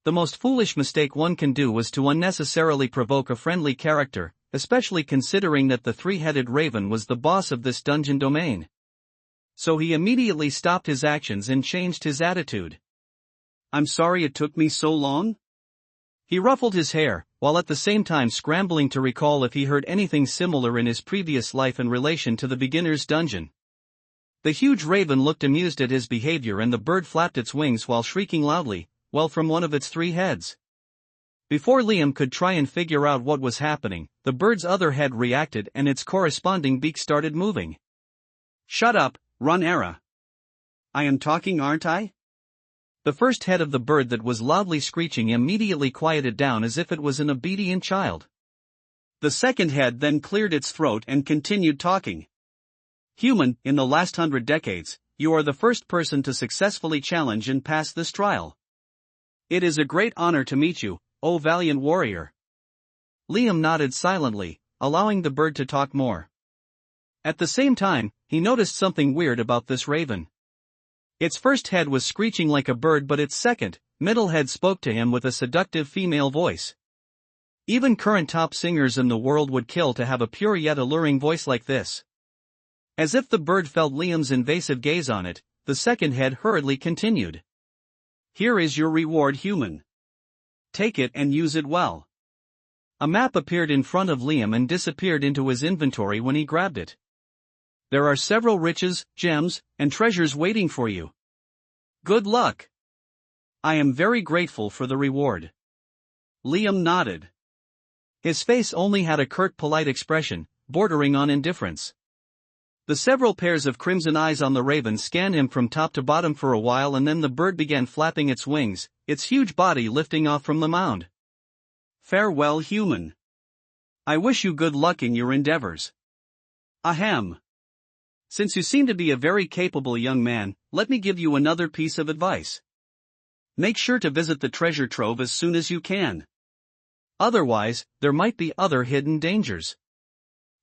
The most foolish mistake one can do was to unnecessarily provoke a friendly character, especially considering that the three-headed raven was the boss of this dungeon domain. So he immediately stopped his actions and changed his attitude. I'm sorry it took me so long? He ruffled his hair, while at the same time scrambling to recall if he heard anything similar in his previous life in relation to the beginner's dungeon. The huge raven looked amused at his behavior and the bird flapped its wings while shrieking loudly, well, from one of its three heads. Before Liam could try and figure out what was happening, the bird's other head reacted and its corresponding beak started moving. Shut up, Runeera. I am talking, aren't I? The first head of the bird that was loudly screeching immediately quieted down as if it was an obedient child. The second head then cleared its throat and continued talking. Human, in the last 100 decades, you are the first person to successfully challenge and pass this trial. It is a great honor to meet you, O valiant warrior. Liam nodded silently, allowing the bird to talk more. At the same time, he noticed something weird about this raven. Its first head was screeching like a bird, but its second, middle head spoke to him with a seductive female voice. Even current top singers in the world would kill to have a pure yet alluring voice like this. As if the bird felt Liam's invasive gaze on it, the second head hurriedly continued. Here is your reward, human. Take it and use it well. A map appeared in front of Liam and disappeared into his inventory when he grabbed it. There are several riches, gems, and treasures waiting for you. Good luck. I am very grateful for the reward. Liam nodded. His face only had a curt, polite expression, bordering on indifference. The several pairs of crimson eyes on the raven scanned him from top to bottom for a while, and then the bird began flapping its wings, its huge body lifting off from the mound. Farewell, human. I wish you good luck in your endeavors. Ahem. Since you seem to be a very capable young man, let me give you another piece of advice. Make sure to visit the treasure trove as soon as you can. Otherwise, there might be other hidden dangers.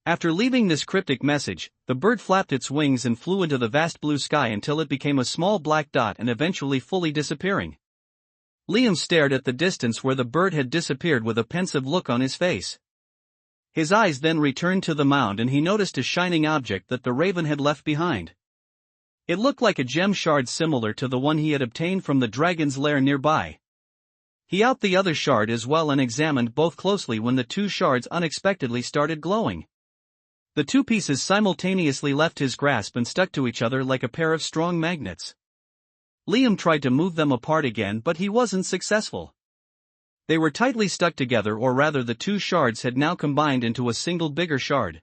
After leaving this cryptic message, the bird flapped its wings and flew into the vast blue sky until it became a small black dot and eventually fully disappearing. Liam stared at the distance where the bird had disappeared with a pensive look on his face. His eyes then returned to the mound and he noticed a shining object that the raven had left behind. It looked like a gem shard similar to the one he had obtained from the dragon's lair nearby. He out the other shard as well and examined both closely when the two shards unexpectedly started glowing. The two pieces simultaneously left his grasp and stuck to each other like a pair of strong magnets. Liam tried to move them apart again, but he wasn't successful. They were tightly stuck together, or rather the two shards had now combined into a single bigger shard.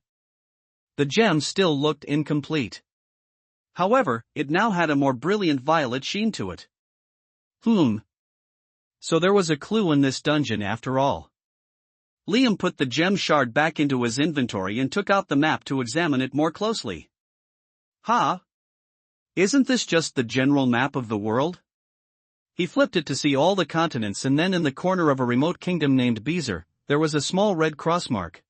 The gem still looked incomplete. However, it now had a more brilliant violet sheen to it. So there was a clue in this dungeon after all. Liam put the gem shard back into his inventory and took out the map to examine it more closely. Isn't this just the general map of the world? He flipped it to see all the continents, and then in the corner of a remote kingdom named Beezer, there was a small red cross mark.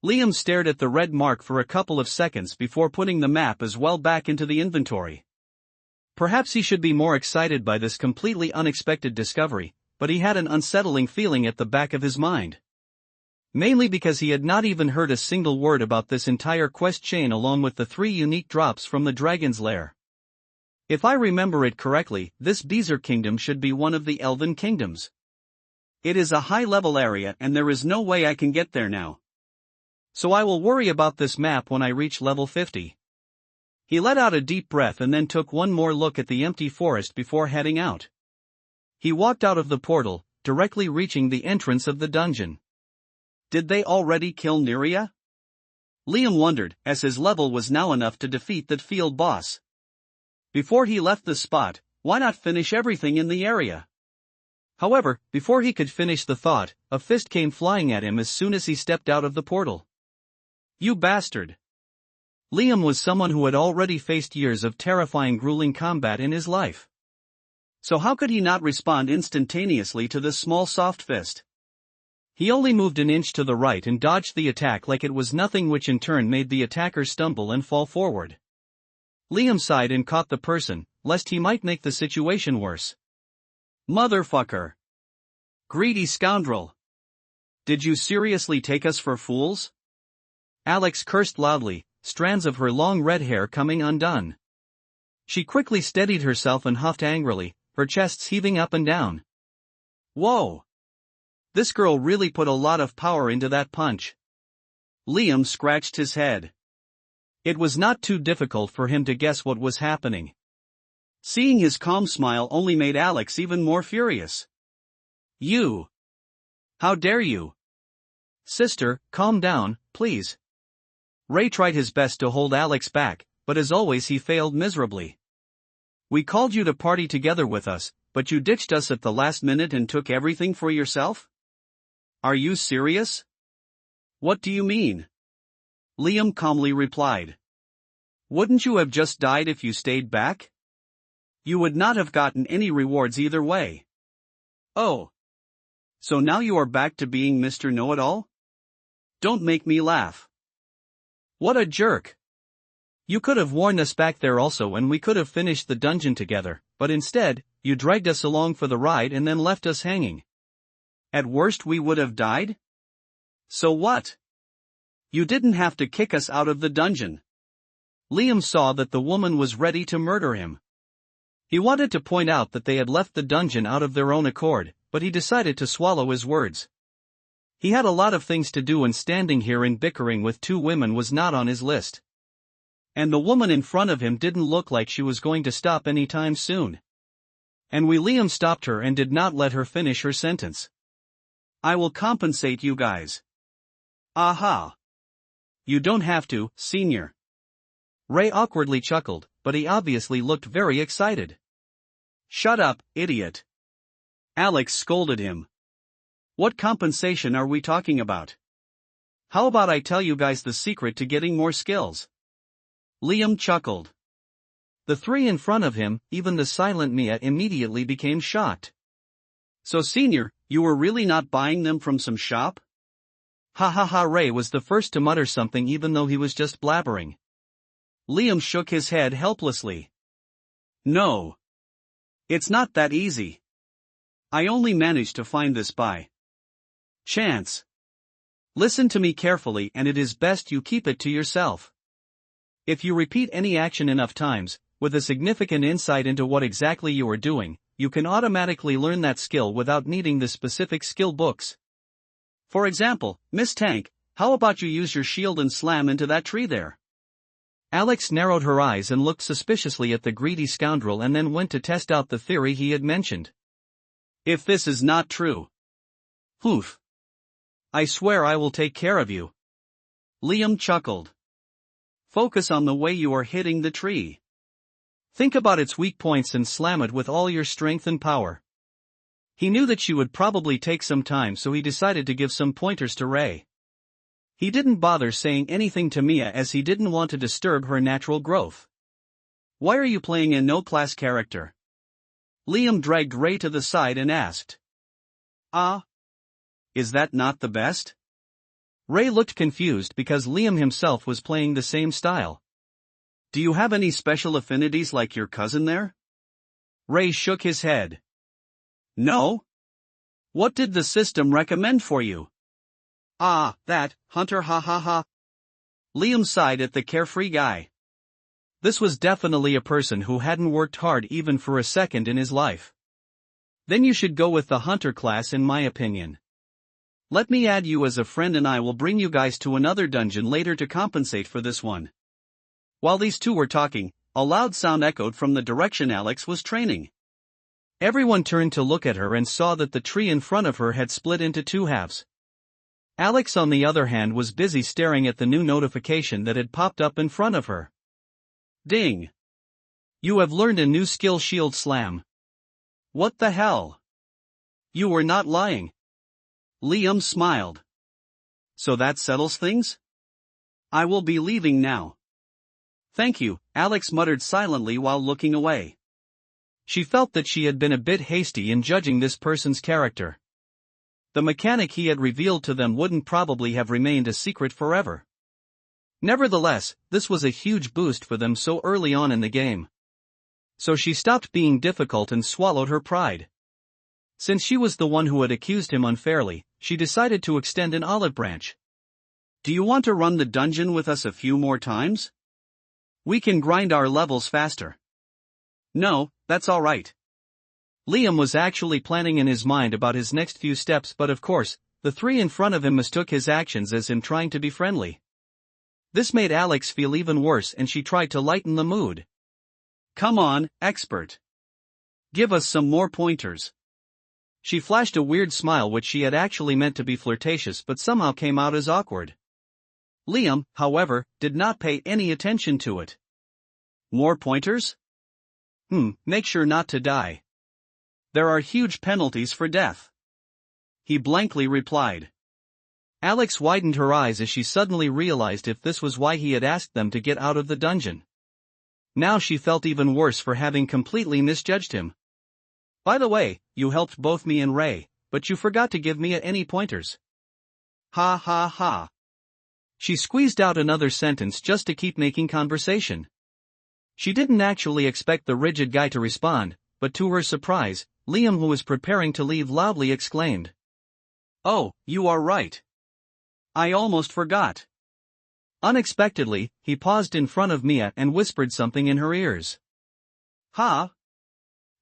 Liam stared at the red mark for a couple of seconds before putting the map as well back into the inventory. Perhaps he should be more excited by this completely unexpected discovery, but he had an unsettling feeling at the back of his mind. Mainly because he had not even heard a single word about this entire quest chain along with the 3 unique drops from the dragon's lair. If I remember it correctly, this Beezer kingdom should be one of the elven kingdoms. It is a high-level area and there is no way I can get there now. So I will worry about this map when I reach level 50. He let out a deep breath and then took one more look at the empty forest before heading out. He walked out of the portal, directly reaching the entrance of the dungeon. Did they already kill Neria? Liam wondered, as his level was now enough to defeat that field boss. Before he left the spot, why not finish everything in the area? However, before he could finish the thought, a fist came flying at him as soon as he stepped out of the portal. You bastard! Liam was someone who had already faced years of terrifying, grueling combat in his life. So how could he not respond instantaneously to this small soft fist? He only moved an inch to the right and dodged the attack like it was nothing, which in turn made the attacker stumble and fall forward. Liam sighed and caught the person, lest he might make the situation worse. Motherfucker! Greedy scoundrel! Did you seriously take us for fools? Alex cursed loudly, strands of her long red hair coming undone. She quickly steadied herself and huffed angrily, her chests heaving up and down. Whoa! This girl really put a lot of power into that punch. Liam scratched his head. It was not too difficult for him to guess what was happening. Seeing his calm smile only made Alex even more furious. You! How dare you? Sister, calm down, please. Ray tried his best to hold Alex back, but as always he failed miserably. We called you to party together with us, but you ditched us at the last minute and took everything for yourself? Are you serious? What do you mean? Liam calmly replied. Wouldn't you have just died if you stayed back? You would not have gotten any rewards either way. Oh. So now you are back to being Mr. Know-It-All? Don't make me laugh. What a jerk. You could have warned us back there also and we could have finished the dungeon together, but instead, you dragged us along for the ride and then left us hanging. At worst we would have died? So what? You didn't have to kick us out of the dungeon. Liam saw that the woman was ready to murder him. He wanted to point out that they had left the dungeon out of their own accord, but he decided to swallow his words. He had a lot of things to do and standing here and bickering with two women was not on his list. And the woman in front of him didn't look like she was going to stop anytime soon. And Liam stopped her and did not let her finish her sentence. I will compensate you guys. Aha. You don't have to, senior. Ray awkwardly chuckled, but he obviously looked very excited. Shut up, idiot. Alex scolded him. What compensation are we talking about? How about I tell you guys the secret to getting more skills? Liam chuckled. The three in front of him, even the silent Mia, immediately became shocked. So senior, you were really not buying them from some shop? Ha ha ha. Ray was the first to mutter something even though he was just blabbering. Liam shook his head helplessly. No. It's not that easy. I only managed to find this by chance. Listen to me carefully and it is best you keep it to yourself. If you repeat any action enough times, with a significant insight into what exactly you are doing, you can automatically learn that skill without needing the specific skill books. For example, Miss Tank, how about you use your shield and slam into that tree there? Alex narrowed her eyes and looked suspiciously at the greedy scoundrel and then went to test out the theory he had mentioned. If this is not true. Poof. I swear I will take care of you. Liam chuckled. Focus on the way you are hitting the tree. Think about its weak points and slam it with all your strength and power. He knew that she would probably take some time, so he decided to give some pointers to Ray. He didn't bother saying anything to Mia as he didn't want to disturb her natural growth. Why are you playing a no-class character? Liam dragged Ray to the side and asked. Is that not the best? Ray looked confused because Liam himself was playing the same style. Do you have any special affinities like your cousin there? Ray shook his head. No? What did the system recommend for you? That, Hunter, ha ha ha. Liam sighed at the carefree guy. This was definitely a person who hadn't worked hard even for a second in his life. Then you should go with the Hunter class in my opinion. Let me add you as a friend and I will bring you guys to another dungeon later to compensate for this one. While these two were talking, a loud sound echoed from the direction Alex was training. Everyone turned to look at her and saw that the tree in front of her had split into two halves. Alex on the other hand was busy staring at the new notification that had popped up in front of her. Ding! You have learned a new skill, Shield Slam. What the hell? You were not lying. Liam smiled. So that settles things? I will be leaving now. Thank you, Alex muttered silently while looking away. She felt that she had been a bit hasty in judging this person's character. The mechanic he had revealed to them wouldn't probably have remained a secret forever. Nevertheless, this was a huge boost for them so early on in the game. So she stopped being difficult and swallowed her pride. Since she was the one who had accused him unfairly, she decided to extend an olive branch. Do you want to run the dungeon with us a few more times? We can grind our levels faster. No, that's alright. Liam was actually planning in his mind about his next few steps, but of course, the three in front of him mistook his actions as him trying to be friendly. This made Alex feel even worse and she tried to lighten the mood. Come on, expert. Give us some more pointers. She flashed a weird smile which she had actually meant to be flirtatious but somehow came out as awkward. Liam, however, did not pay any attention to it. More pointers? Make sure not to die. There are huge penalties for death. He blankly replied. Alex widened her eyes as she suddenly realized if this was why he had asked them to get out of the dungeon. Now she felt even worse for having completely misjudged him. By the way, you helped both me and Ray, but you forgot to give Mia any pointers. Ha ha ha. She squeezed out another sentence just to keep making conversation. She didn't actually expect the rigid guy to respond, but to her surprise, Liam, who was preparing to leave, loudly exclaimed. Oh, you are right. I almost forgot. Unexpectedly, he paused in front of Mia and whispered something in her ears. Huh?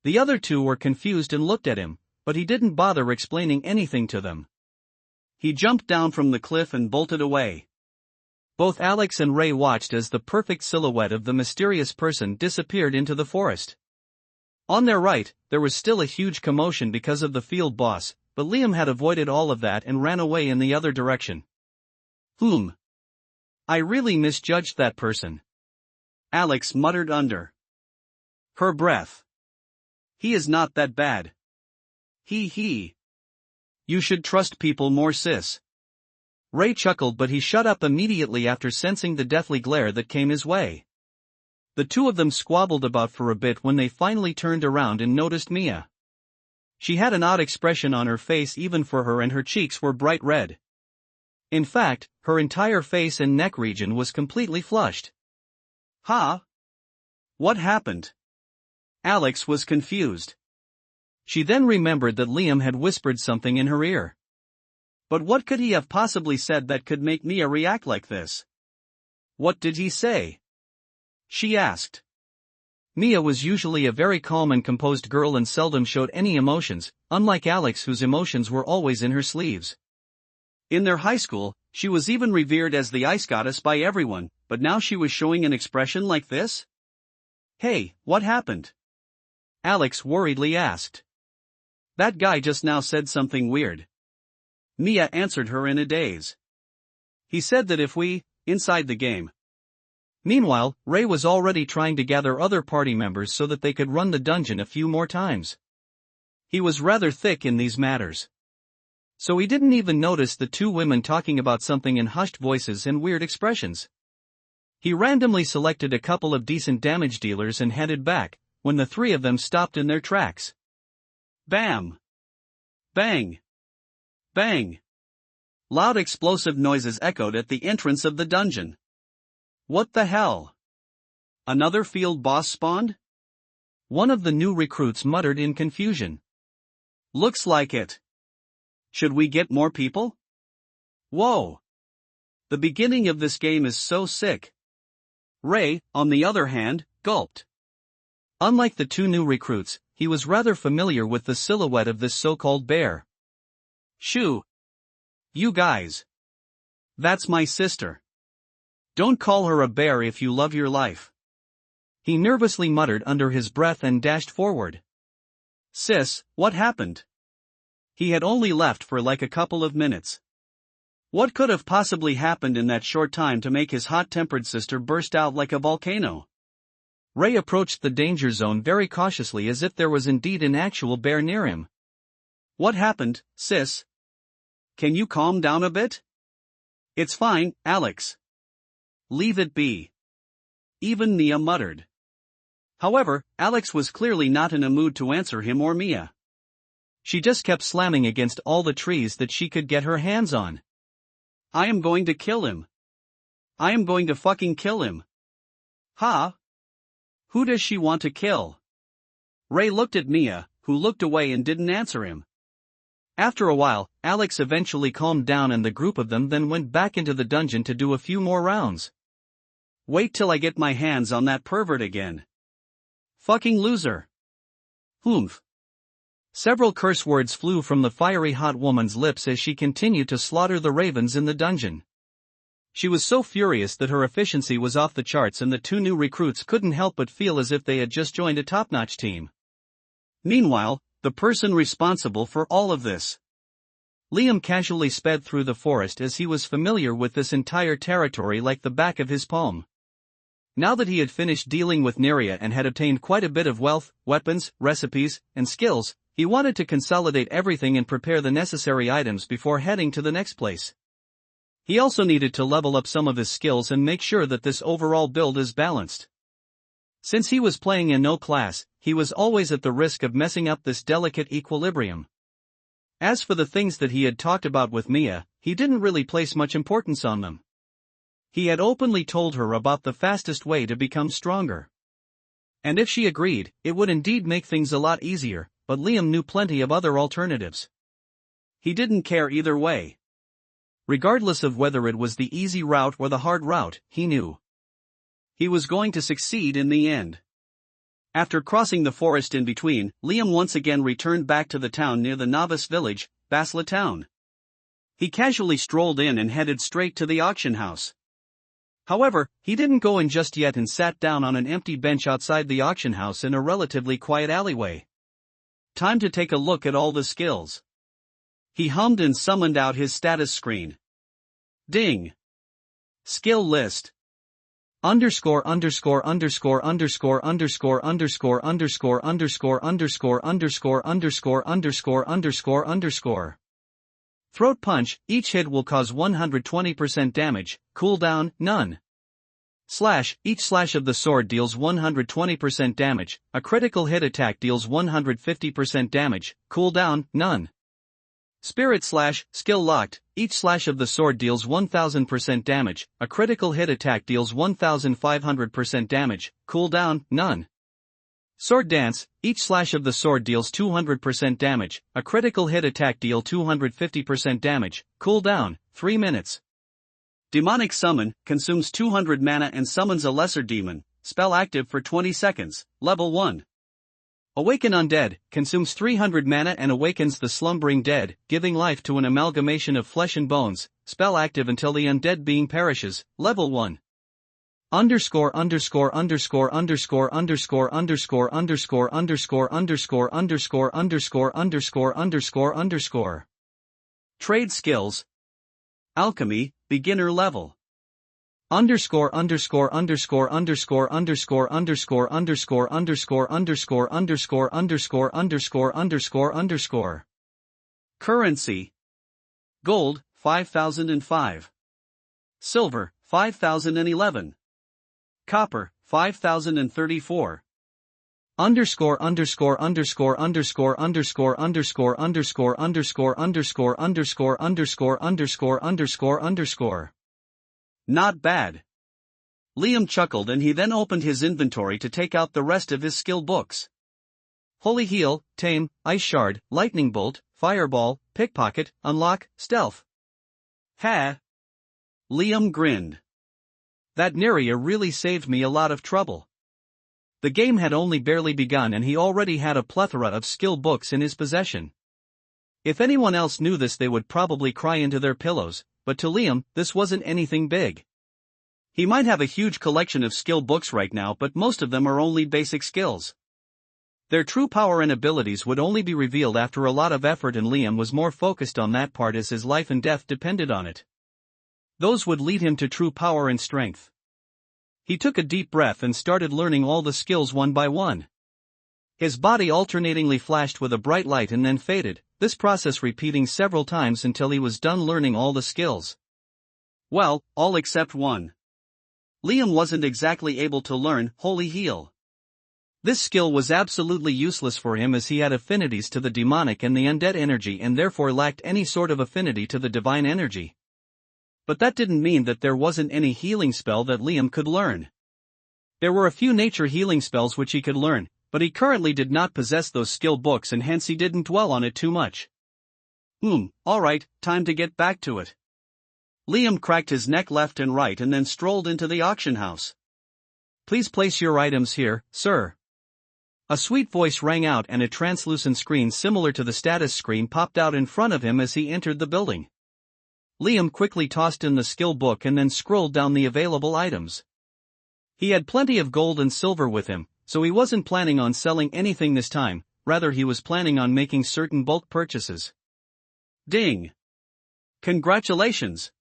The other two were confused and looked at him, but he didn't bother explaining anything to them. He jumped down from the cliff and bolted away. Both Alex and Ray watched as the perfect silhouette of the mysterious person disappeared into the forest. On their right, there was still a huge commotion because of the field boss, but Liam had avoided all of that and ran away in the other direction. I really misjudged that person. Alex muttered under her breath. He is not that bad. He. You should trust people more, sis. Ray chuckled, but he shut up immediately after sensing the deathly glare that came his way. The two of them squabbled about for a bit when they finally turned around and noticed Mia. She had an odd expression on her face even for her, and her cheeks were bright red. In fact, her entire face and neck region was completely flushed. Huh? What happened? Alex was confused. She then remembered that Liam had whispered something in her ear. But what could he have possibly said that could make Mia react like this? What did he say? She asked. Mia was usually a very calm and composed girl and seldom showed any emotions, unlike Alex, whose emotions were always in her sleeves. In their high school, she was even revered as the ice goddess by everyone, but now she was showing an expression like this? Hey, what happened? Alex worriedly asked. That guy just now said something weird. Mia answered her in a daze. He said that if we, inside the game. Meanwhile, Ray was already trying to gather other party members so that they could run the dungeon a few more times. He was rather thick in these matters. So he didn't even notice the two women talking about something in hushed voices and weird expressions. He randomly selected a couple of decent damage dealers and headed back, when the three of them stopped in their tracks. Bam! Bang! Bang! Loud explosive noises echoed at the entrance of the dungeon. What the hell? Another field boss spawned? One of the new recruits muttered in confusion. Looks like it. Should we get more people? Whoa! The beginning of this game is so sick. Ray, on the other hand, gulped. Unlike the two new recruits, he was rather familiar with the silhouette of this so-called bear. Shoo! You guys. That's my sister. Don't call her a bear if you love your life. He nervously muttered under his breath and dashed forward. Sis, what happened? He had only left for like a couple of minutes. What could have possibly happened in that short time to make his hot-tempered sister burst out like a volcano? Ray approached the danger zone very cautiously as if there was indeed an actual bear near him. What happened, sis? Can you calm down a bit? It's fine, Alex. Leave it be. Even Nia muttered. However, Alex was clearly not in a mood to answer him or Mia. She just kept slamming against all the trees that she could get her hands on. I am going to kill him. I am going to fucking kill him. Ha? Who does she want to kill? Ray looked at Mia, who looked away and didn't answer him. After a while, Alex eventually calmed down and the group of them then went back into the dungeon to do a few more rounds. Wait till I get my hands on that pervert again. Fucking loser. Humph. Several curse words flew from the fiery hot woman's lips as she continued to slaughter the ravens in the dungeon. She was so furious that her efficiency was off the charts and the two new recruits couldn't help but feel as if they had just joined a top-notch team. Meanwhile, the person responsible for all of this. Liam casually sped through the forest as he was familiar with this entire territory like the back of his palm. Now that he had finished dealing with Neria and had obtained quite a bit of wealth, weapons, recipes, and skills, he wanted to consolidate everything and prepare the necessary items before heading to the next place. He also needed to level up some of his skills and make sure that this overall build is balanced. Since he was playing in no class, he was always at the risk of messing up this delicate equilibrium. As for the things that he had talked about with Mia, he didn't really place much importance on them. He had openly told her about the fastest way to become stronger. And if she agreed, it would indeed make things a lot easier, but Liam knew plenty of other alternatives. He didn't care either way. Regardless of whether it was the easy route or the hard route, he knew he was going to succeed in the end. After crossing the forest in between, Liam once again returned back to the town near the novice village, Basla Town. He casually strolled in and headed straight to the auction house. However, he didn't go in just yet and sat down on an empty bench outside the auction house in a relatively quiet alleyway. Time to take a look at all the skills. He hummed and summoned out his status screen. Ding. Skill list. Underscore underscore underscore underscore underscore underscore underscore underscore underscore underscore underscore underscore underscore underscore. Throat punch, each hit will cause 120% damage, cooldown, none. Slash, each slash of the sword deals 120% damage, a critical hit attack deals 150% damage, cooldown, none. Spirit slash, skill locked, each slash of the sword deals 1000% damage, a critical hit attack deals 1500% damage, cooldown, none. Sword dance, each slash of the sword deals 200% damage, a critical hit attack deal 250% damage, cooldown, 3 minutes. Demonic summon, consumes 200 mana and summons a lesser demon, spell active for 20 seconds, level 1. Awaken undead, consumes 300 mana and awakens the slumbering dead, giving life to an amalgamation of flesh and bones, spell active until the undead being perishes, level 1. Underscore underscore underscore underscore underscore underscore underscore underscore underscore underscore underscore underscore underscore underscore. Trade skills. Alchemy, beginner level. Underscore underscore underscore underscore underscore underscore underscore underscore underscore underscore underscore underscore underscore underscore. Currency. Gold, 5005. Silver, 5011. Copper, 5034. Underscore underscore underscore underscore underscore underscore underscore underscore underscore underscore underscore underscore underscore underscore. Not bad. Liam chuckled and he then opened his inventory to take out the rest of his skill books. Holy Heal, Tame, Ice Shard, Lightning Bolt, Fireball, Pickpocket, Unlock, Stealth. Ha! Liam grinned. That Neria really saved me a lot of trouble. The game had only barely begun and he already had a plethora of skill books in his possession. If anyone else knew this they would probably cry into their pillows, but to Liam, this wasn't anything big. He might have a huge collection of skill books right now but most of them are only basic skills. Their true power and abilities would only be revealed after a lot of effort and Liam was more focused on that part as his life and death depended on it. Those would lead him to true power and strength. He took a deep breath and started learning all the skills one by one. His body alternatingly flashed with a bright light and then faded, this process repeating several times until he was done learning all the skills. Well, all except one. Liam wasn't exactly able to learn Holy Heal. This skill was absolutely useless for him as he had affinities to the demonic and the undead energy and therefore lacked any sort of affinity to the divine energy. But that didn't mean that there wasn't any healing spell that Liam could learn. There were a few nature healing spells which he could learn, but he currently did not possess those skill books and hence he didn't dwell on it too much. Alright, time to get back to it. Liam cracked his neck left and right and then strolled into the auction house. Please place your items here, sir. A sweet voice rang out and a translucent screen similar to the status screen popped out in front of him as he entered the building. Liam quickly tossed in the skill book and then scrolled down the available items. He had plenty of gold and silver with him, so he wasn't planning on selling anything this time, rather he was planning on making certain bulk purchases. Ding! Congratulations!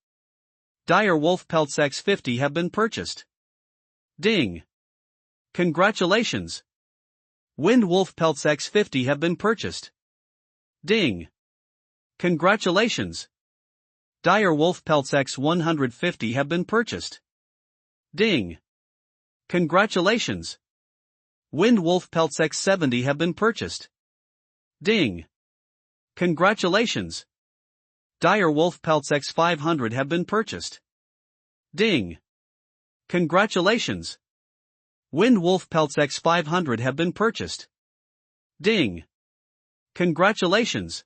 Dire Wolf Pelts X50 have been purchased. Ding! Congratulations! Wind Wolf Pelts X50 have been purchased. Ding! Congratulations! Dire Wolf Pelts X150 have been purchased. Ding! Congratulations! Wind Wolf Pelts X70 have been purchased. Ding! Congratulations! Dire Wolf Pelts X500 have been purchased. Ding! Congratulations! Wind Wolf Pelts X500 have been purchased. Ding! Congratulations!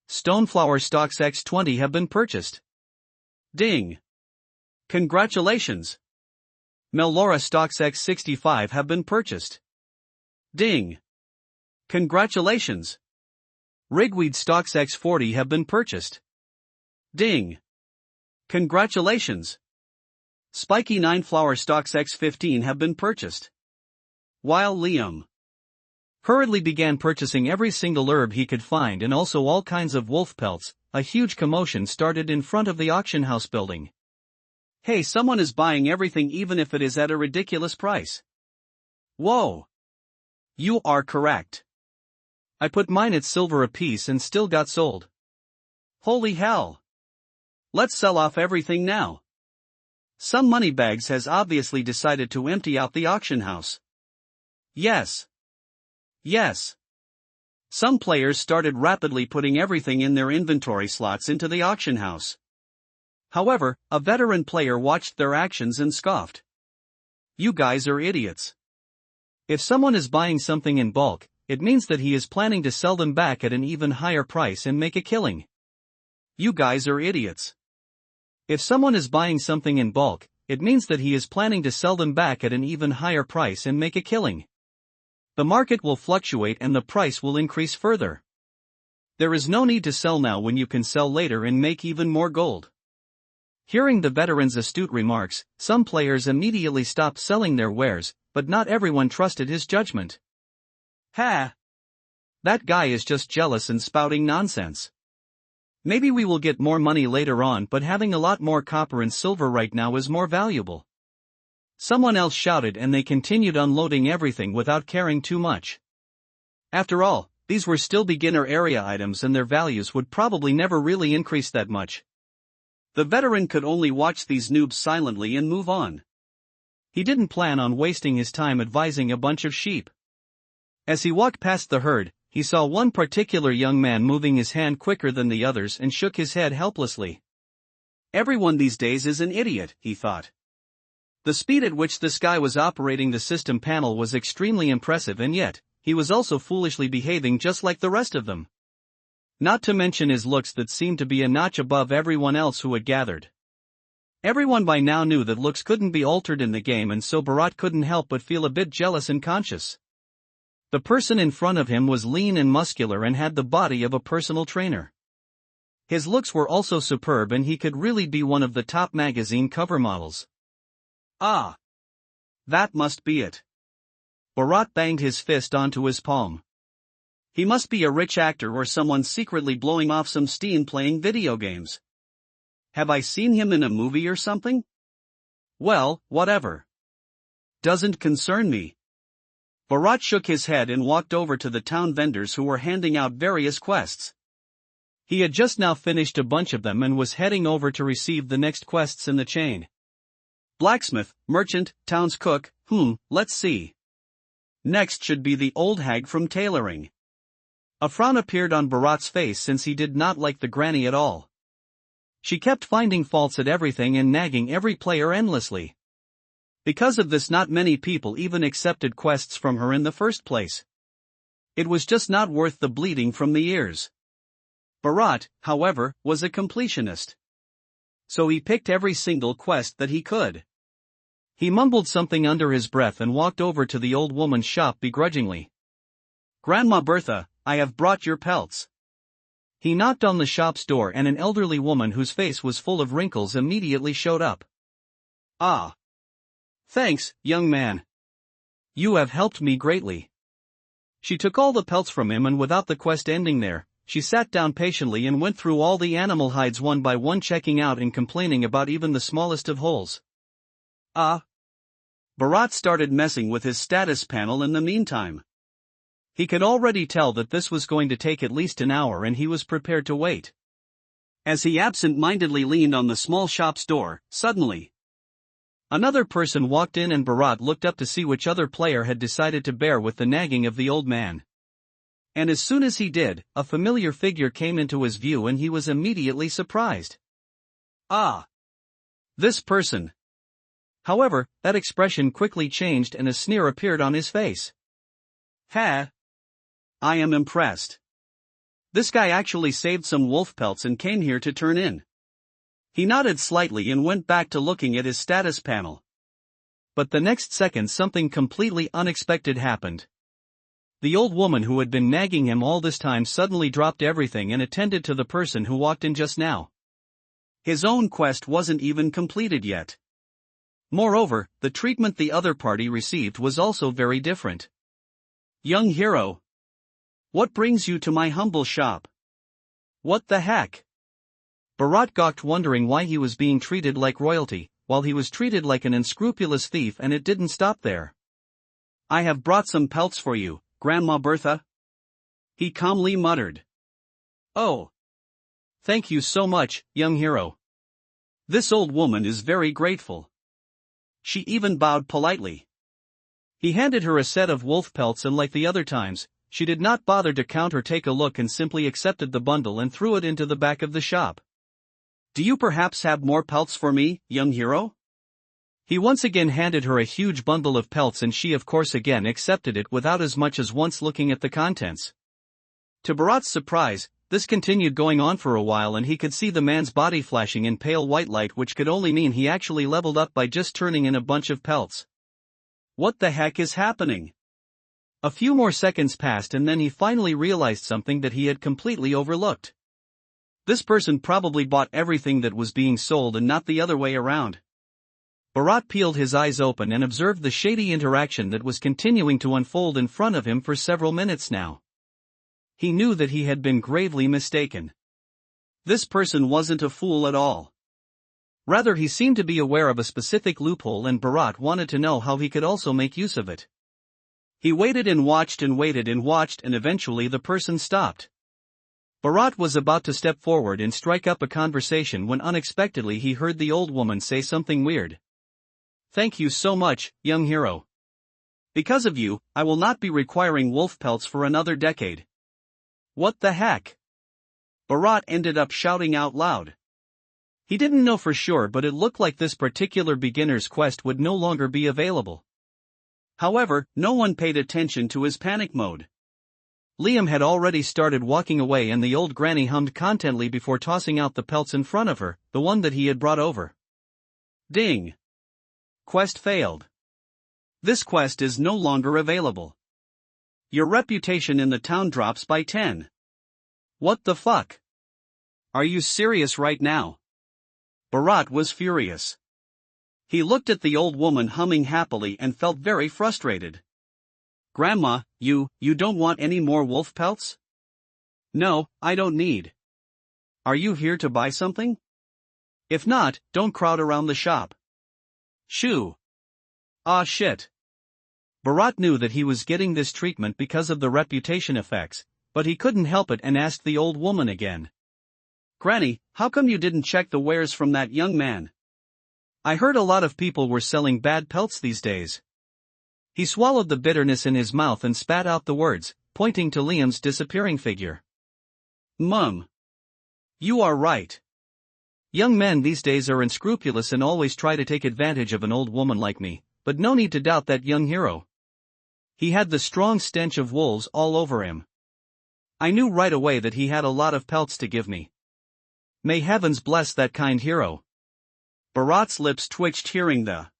Stoneflower Stocks X20 have been purchased. Ding! Congratulations! Melora Stocks X65 have been purchased. Ding! Congratulations! Rigweed Stocks X40 have been purchased. Ding! Congratulations! Spiky 9 Flower Stocks X15 have been purchased. While Liam hurriedly began purchasing every single herb he could find and also all kinds of wolf pelts, a huge commotion started in front of the auction house building. Hey, someone is buying everything even if it is at a ridiculous price. Whoa! You are correct. I put mine at silver apiece and still got sold. Holy hell! Let's sell off everything now. Some moneybags has obviously decided to empty out the auction house. Yes. Yes. Some players started rapidly putting everything in their inventory slots into the auction house. However, a veteran player watched their actions and scoffed. You guys are idiots. If someone is buying something in bulk, it means that he is planning to sell them back at an even higher price and make a killing. You guys are idiots. If someone is buying something in bulk, it means that he is planning to sell them back at an even higher price and make a killing. The market will fluctuate and the price will increase further. There is no need to sell now when you can sell later and make even more gold. Hearing the veteran's astute remarks, some players immediately stopped selling their wares, but not everyone trusted his judgment. Ha! That guy is just jealous and spouting nonsense. Maybe we will get more money later on, but having a lot more copper and silver right now is more valuable. Someone else shouted and they continued unloading everything without caring too much. After all, these were still beginner area items and their values would probably never really increase that much. The veteran could only watch these noobs silently and move on. He didn't plan on wasting his time advising a bunch of sheep. As he walked past the herd, he saw one particular young man moving his hand quicker than the others and shook his head helplessly. Everyone these days is an idiot, he thought. The speed at which this guy was operating the system panel was extremely impressive, and yet, he was also foolishly behaving just like the rest of them. Not to mention his looks that seemed to be a notch above everyone else who had gathered. Everyone by now knew that looks couldn't be altered in the game, and so Bharat couldn't help but feel a bit jealous and conscious. The person in front of him was lean and muscular and had the body of a personal trainer. His looks were also superb and he could really be one of the top magazine cover models. Ah! That must be it. Bharat banged his fist onto his palm. He must be a rich actor or someone secretly blowing off some steam playing video games. Have I seen him in a movie or something? Well, whatever. Doesn't concern me. Bharat shook his head and walked over to the town vendors who were handing out various quests. He had just now finished a bunch of them and was heading over to receive the next quests in the chain. Blacksmith, merchant, town's cook, let's see. Next should be the old hag from tailoring. A frown appeared on Bharat's face since he did not like the granny at all. She kept finding faults at everything and nagging every player endlessly. Because of this, not many people even accepted quests from her in the first place. It was just not worth the bleeding from the ears. Bharat, however, was a completionist. So he picked every single quest that he could. He mumbled something under his breath and walked over to the old woman's shop begrudgingly. "Grandma Bertha, I have brought your pelts." He knocked on the shop's door and an elderly woman whose face was full of wrinkles immediately showed up. "Ah. Thanks, young man. You have helped me greatly." She took all the pelts from him, and without the quest ending there, she sat down patiently and went through all the animal hides one by one, checking out and complaining about even the smallest of holes. Bharat started messing with his status panel in the meantime. He could already tell that this was going to take at least an hour, and he was prepared to wait. As he absent-mindedly leaned on the small shop's door, suddenly another person walked in and Bharat looked up to see which other player had decided to bear with the nagging of the old man. And as soon as he did, a familiar figure came into his view and he was immediately surprised. This person. However, that expression quickly changed and a sneer appeared on his face. "Ha! I am impressed. This guy actually saved some wolf pelts and came here to turn in." He nodded slightly and went back to looking at his status panel. But the next second something completely unexpected happened. The old woman who had been nagging him all this time suddenly dropped everything and attended to the person who walked in just now. His own quest wasn't even completed yet. Moreover, the treatment the other party received was also very different. "Young hero. What brings you to my humble shop? What the heck?" Bharat gawked, wondering why he was being treated like royalty, while he was treated like an unscrupulous thief, and it didn't stop there. "I have brought some pelts for you, Grandma Bertha," he calmly muttered. "Oh. Thank you so much, young hero. This old woman is very grateful." She even bowed politely. He handed her a set of wolf pelts, and like the other times, she did not bother to count or take a look and simply accepted the bundle and threw it into the back of the shop. "Do you perhaps have more pelts for me, young hero?" He once again handed her a huge bundle of pelts, and she of course again accepted it without as much as once looking at the contents. To Bharat's surprise, this continued going on for a while, and he could see the man's body flashing in pale white light, which could only mean he actually leveled up by just turning in a bunch of pelts. What the heck is happening? A few more seconds passed and then he finally realized something that he had completely overlooked. This person probably bought everything that was being sold and not the other way around. Bharat peeled his eyes open and observed the shady interaction that was continuing to unfold in front of him for several minutes now. He knew that he had been gravely mistaken. This person wasn't a fool at all. Rather, he seemed to be aware of a specific loophole, and Bharat wanted to know how he could also make use of it. He waited and watched and waited and watched, and eventually the person stopped. Bharat was about to step forward and strike up a conversation when unexpectedly he heard the old woman say something weird. "Thank you so much, young hero. Because of you, I will not be requiring wolf pelts for another decade." What the heck? Bharat ended up shouting out loud. He didn't know for sure, but it looked like this particular beginner's quest would no longer be available. However, no one paid attention to his panic mode. Liam had already started walking away, and the old granny hummed contentedly before tossing out the pelts in front of her, the one that he had brought over. Ding! Quest failed. This quest is no longer available. Your reputation in the town drops by 10. What the fuck? Are you serious right now? Bharat was furious. He looked at the old woman humming happily and felt very frustrated. Grandma, you don't want any more wolf pelts? No, I don't need. Are you here to buy something? If not, don't crowd around the shop. Shoo. Ah shit. Bharat knew that he was getting this treatment because of the reputation effects, but he couldn't help it and asked the old woman again. Granny, how come you didn't check the wares from that young man? I heard a lot of people were selling bad pelts these days. He swallowed the bitterness in his mouth and spat out the words, pointing to Liam's disappearing figure. Mum. You are right. Young men these days are unscrupulous and always try to take advantage of an old woman like me, but no need to doubt that young hero. He had the strong stench of wolves all over him. I knew right away that he had a lot of pelts to give me. May heavens bless that kind hero. Bharat's lips twitched hearing the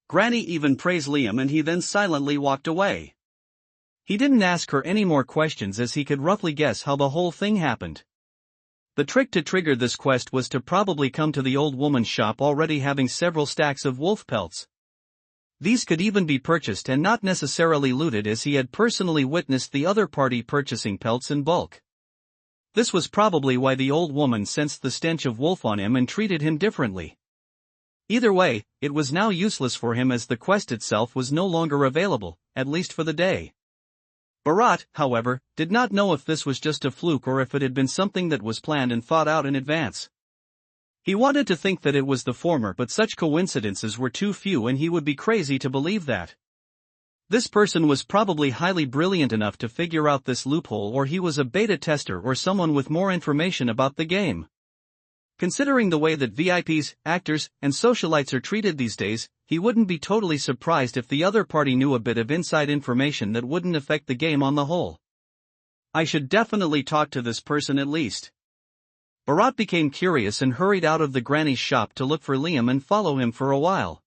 Granny even praised Liam, and he then silently walked away. He didn't ask her any more questions as he could roughly guess how the whole thing happened. The trick to trigger this quest was to probably come to the old woman's shop already having several stacks of wolf pelts. These could even be purchased and not necessarily looted, as he had personally witnessed the other party purchasing pelts in bulk. This was probably why the old woman sensed the stench of wolf on him and treated him differently. Either way, it was now useless for him as the quest itself was no longer available, at least for the day. Bharat, however, did not know if this was just a fluke or if it had been something that was planned and thought out in advance. He wanted to think that it was the former, but such coincidences were too few and he would be crazy to believe that. This person was probably highly brilliant enough to figure out this loophole, or he was a beta tester or someone with more information about the game. Considering the way that VIPs, actors, and socialites are treated these days, he wouldn't be totally surprised if the other party knew a bit of inside information that wouldn't affect the game on the whole. I should definitely talk to this person at least. Bharat became curious and hurried out of the granny's shop to look for Liam and follow him for a while.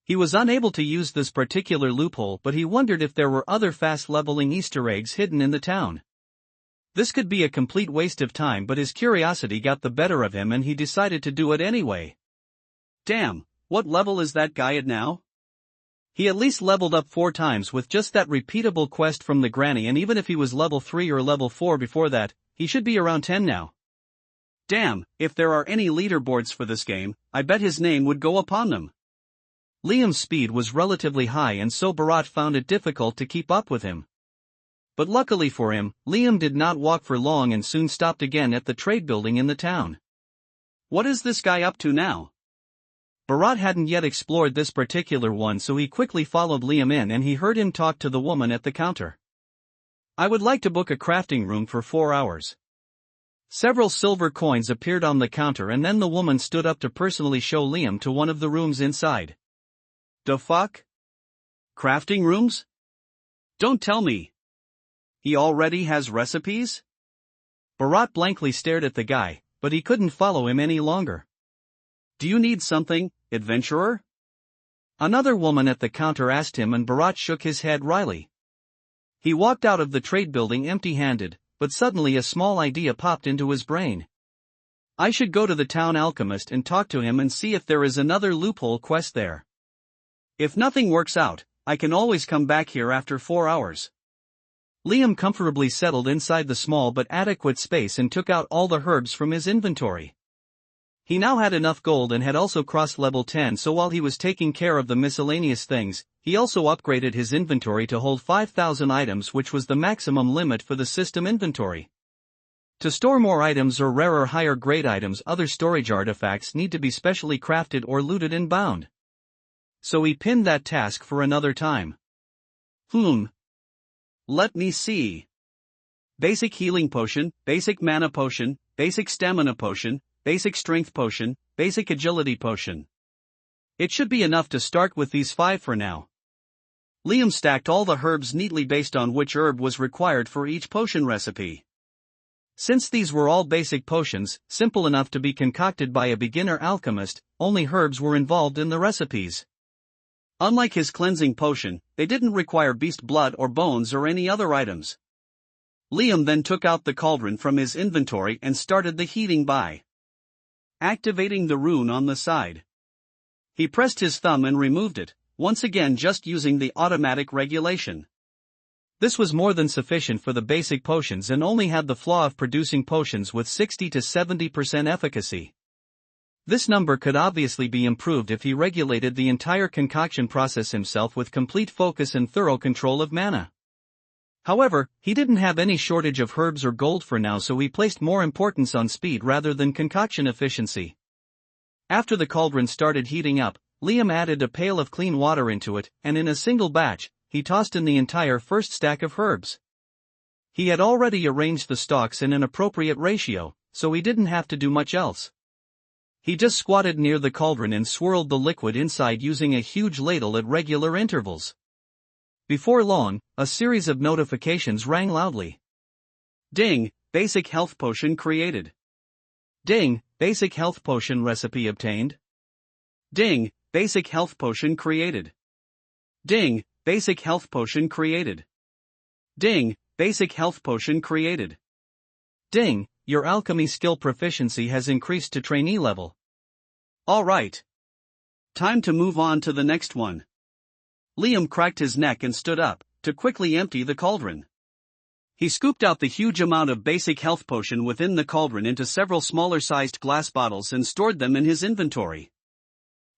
He was unable to use this particular loophole, but he wondered if there were other fast-leveling Easter eggs hidden in the town. This could be a complete waste of time, but his curiosity got the better of him and he decided to do it anyway. Damn, what level is that guy at now? He at least leveled up 4 times with just that repeatable quest from the granny, and even if he was level 3 or level 4 before that, he should be around 10 now. Damn, if there are any leaderboards for this game, I bet his name would go upon them. Liam's speed was relatively high and so Bharat found it difficult to keep up with him. But luckily for him, Liam did not walk for long and soon stopped again at the trade building in the town. What is this guy up to now? Bharat hadn't yet explored this particular one, so he quickly followed Liam in and he heard him talk to the woman at the counter. I would like to book a crafting room for 4 hours. Several silver coins appeared on the counter and then the woman stood up to personally show Liam to one of the rooms inside. The fuck? Crafting rooms? Don't tell me. He already has recipes? Bharat blankly stared at the guy, but he couldn't follow him any longer. Do you need something, adventurer? Another woman at the counter asked him and Bharat shook his head wryly. He walked out of the trade building empty-handed, but suddenly a small idea popped into his brain. I should go to the town alchemist and talk to him and see if there is another loophole quest there. If nothing works out, I can always come back here after 4 hours. Liam comfortably settled inside the small but adequate space and took out all the herbs from his inventory. He now had enough gold and had also crossed level 10, so while he was taking care of the miscellaneous things, he also upgraded his inventory to hold 5,000 items, which was the maximum limit for the system inventory. To store more items or rarer higher grade items, other storage artifacts need to be specially crafted or looted and bound. So he pinned that task for another time. Let me see. Basic healing potion, basic mana potion, basic stamina potion, basic strength potion, basic agility potion. It should be enough to start with these 5 for now. Liam stacked all the herbs neatly based on which herb was required for each potion recipe. Since these were all basic potions, simple enough to be concocted by a beginner alchemist, only herbs were involved in the recipes. Unlike his cleansing potion, they didn't require beast blood or bones or any other items. Liam then took out the cauldron from his inventory and started the heating by activating the rune on the side. He pressed his thumb and removed it, once again just using the automatic regulation. This was more than sufficient for the basic potions and only had the flaw of producing potions with 60 to 70% efficacy. This number could obviously be improved if he regulated the entire concoction process himself with complete focus and thorough control of mana. However, he didn't have any shortage of herbs or gold for now, so he placed more importance on speed rather than concoction efficiency. After the cauldron started heating up, Liam added a pail of clean water into it, and in a single batch, he tossed in the entire first stack of herbs. He had already arranged the stalks in an appropriate ratio, so he didn't have to do much else. He just squatted near the cauldron and swirled the liquid inside using a huge ladle at regular intervals. Before long, a series of notifications rang loudly. Ding, basic health potion created. Ding, basic health potion recipe obtained. Ding, basic health potion created. Ding, basic health potion created. Ding, basic health potion created. Ding, your alchemy skill proficiency has increased to trainee level. Alright. Time to move on to the next one. Liam cracked his neck and stood up, to quickly empty the cauldron. He scooped out the huge amount of basic health potion within the cauldron into several smaller-sized glass bottles and stored them in his inventory.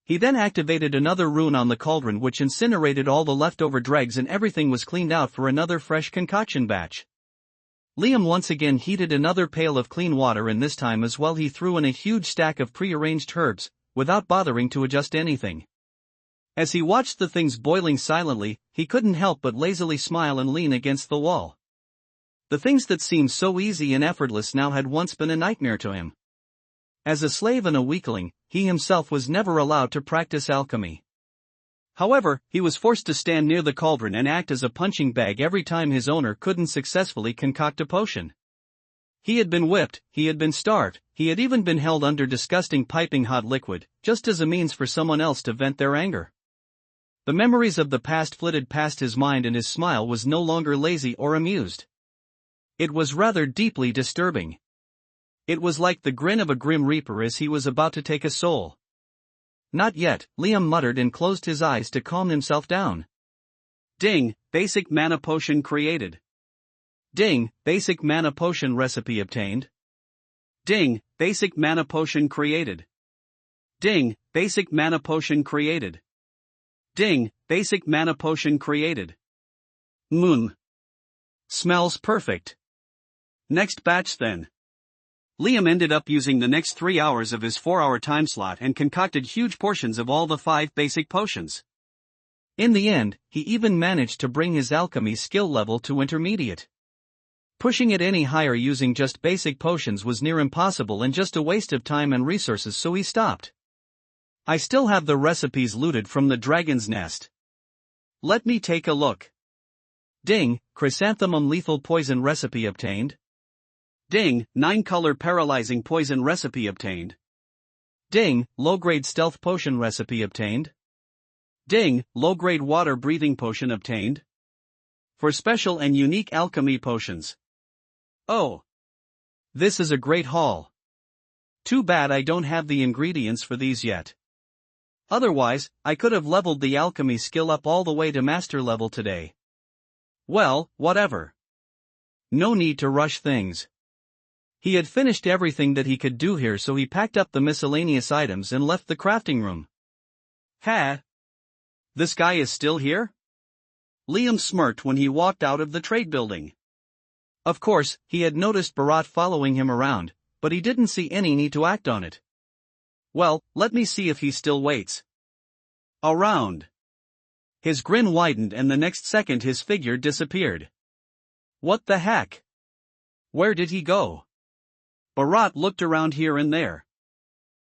He then activated another rune on the cauldron which incinerated all the leftover dregs, and everything was cleaned out for another fresh concoction batch. Liam once again heated another pail of clean water, and this time as well he threw in a huge stack of pre-arranged herbs, without bothering to adjust anything. As he watched the things boiling silently, he couldn't help but lazily smile and lean against the wall. The things that seemed so easy and effortless now had once been a nightmare to him. As a slave and a weakling, he himself was never allowed to practice alchemy. However, he was forced to stand near the cauldron and act as a punching bag every time his owner couldn't successfully concoct a potion. He had been whipped, he had been starved, he had even been held under disgusting piping hot liquid, just as a means for someone else to vent their anger. The memories of the past flitted past his mind, and his smile was no longer lazy or amused. It was rather deeply disturbing. It was like the grin of a grim reaper as he was about to take a soul. Not yet, Liam muttered and closed his eyes to calm himself down. Ding, basic mana potion created. Ding, basic mana potion recipe obtained. Ding, basic mana potion created. Ding, basic mana potion created. Ding, basic mana potion created. Smells perfect. Next batch then. Liam ended up using the next 3 hours of his 4-hour time slot and concocted huge portions of all the 5 basic potions. In the end, he even managed to bring his alchemy skill level to intermediate. Pushing it any higher using just basic potions was near impossible and just a waste of time and resources, so he stopped. I still have the recipes looted from the dragon's nest. Let me take a look. Ding, chrysanthemum lethal poison recipe obtained. Ding, 9-color paralyzing poison recipe obtained. Ding, low-grade stealth potion recipe obtained. Ding, low-grade water breathing potion obtained. For special and unique alchemy potions. Oh. This is a great haul. Too bad I don't have the ingredients for these yet. Otherwise, I could have leveled the alchemy skill up all the way to master level today. Well, whatever. No need to rush things. He had finished everything that he could do here, so he packed up the miscellaneous items and left the crafting room. This guy is still here? Liam smirked when he walked out of the trade building. Of course, he had noticed Bharat following him around, but he didn't see any need to act on it. Well, let me see if he still waits around. His grin widened and the next second his figure disappeared. What the heck? Where did he go? Bharat looked around here and there.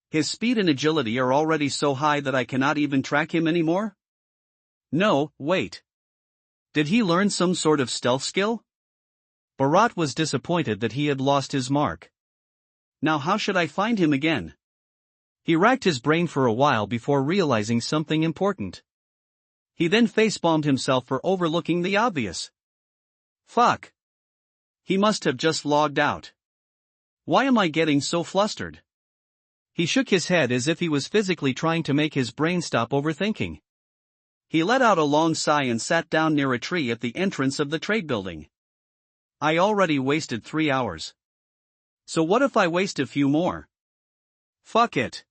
His speed and agility are already so high that I cannot even track him anymore? No, wait. Did he learn some sort of stealth skill? Bharat was disappointed that he had lost his mark. Now how should I find him again? He racked his brain for a while before realizing something important. He then facepalmed himself for overlooking the obvious. Fuck. He must have just logged out. Why am I getting so flustered? He shook his head as if he was physically trying to make his brain stop overthinking. He let out a long sigh and sat down near a tree at the entrance of the trade building. I already wasted 3 hours. So what if I waste a few more? Fuck it.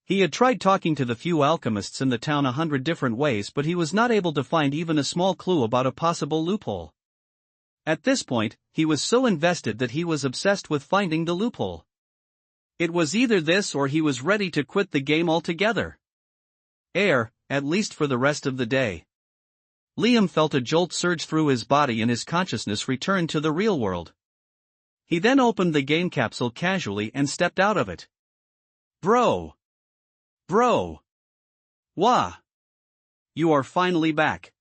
He had tried talking to the few alchemists in the town 100 different ways, but he was not able to find even a small clue about a possible loophole. At this point, he was so invested that he was obsessed with finding the loophole. It was either this or he was ready to quit the game altogether. At least for the rest of the day. Liam felt a jolt surge through his body and his consciousness returned to the real world. He then opened the game capsule casually and stepped out of it. Bro! Wah! You are finally back.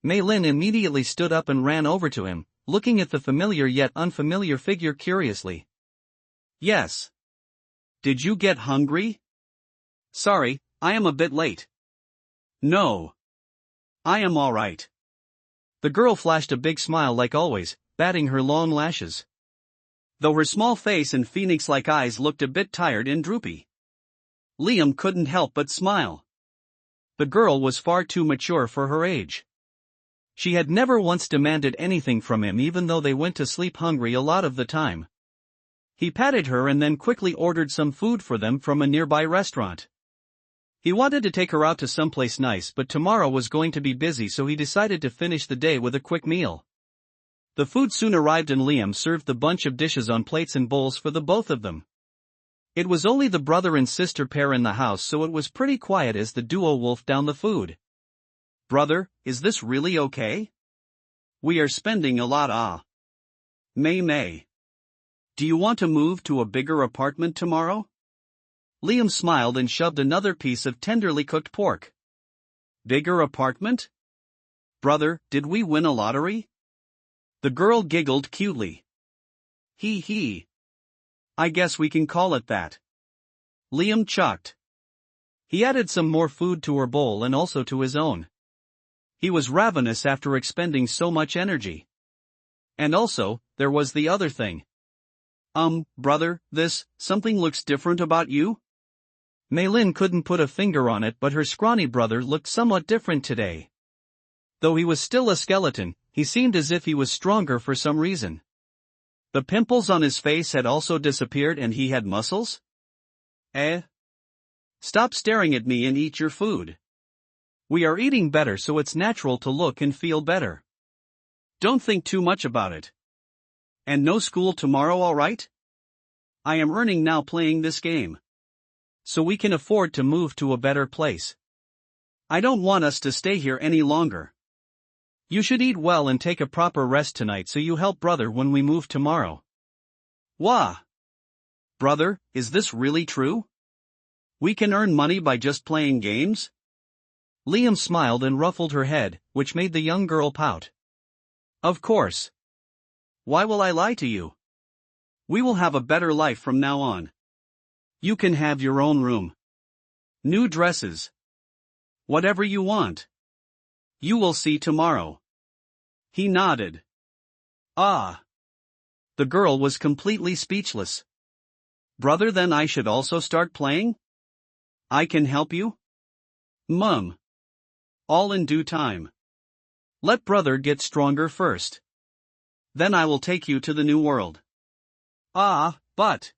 Mei Lin immediately stood up and ran over to him, looking at the familiar yet unfamiliar figure curiously. Yes. Did you get hungry? Sorry, I am a bit late. No. I am alright. The girl flashed a big smile like always, batting her long lashes. Though her small face and phoenix-like eyes looked a bit tired and droopy. Liam couldn't help but smile. The girl was far too mature for her age. She had never once demanded anything from him even though they went to sleep hungry a lot of the time. He patted her and then quickly ordered some food for them from a nearby restaurant. He wanted to take her out to someplace nice, but tomorrow was going to be busy, so he decided to finish the day with a quick meal. The food soon arrived and Liam served the bunch of dishes on plates and bowls for the both of them. It was only the brother and sister pair in the house, so it was pretty quiet as the duo wolfed down the food. Brother, is this really okay? We are spending a lot. Mei. Do you want to move to a bigger apartment tomorrow? Liam smiled and shoved another piece of tenderly cooked pork. Bigger apartment? Brother, did we win a lottery? The girl giggled cutely. Hee. I guess we can call it that. Liam chucked. He added some more food to her bowl and also to his own. He was ravenous after expending so much energy. And also, there was the other thing. Brother, something looks different about you? Mei Lin couldn't put a finger on it, but her scrawny brother looked somewhat different today. Though he was still a skeleton, he seemed as if he was stronger for some reason. The pimples on his face had also disappeared and he had muscles? Stop staring at me and eat your food. We are eating better, so it's natural to look and feel better. Don't think too much about it. And no school tomorrow, alright? I am earning now playing this game. So we can afford to move to a better place. I don't want us to stay here any longer. You should eat well and take a proper rest tonight so you help brother when we move tomorrow. Wah! Brother, is this really true? We can earn money by just playing games? Liam smiled and ruffled her head, which made the young girl pout. Of course. Why will I lie to you? We will have a better life from now on. You can have your own room. New dresses. Whatever you want. You will see tomorrow. He nodded. The girl was completely speechless. Brother, then I should also start playing? I can help you? Mum. All in due time. Let brother get stronger first. Then I will take you to the new world. But.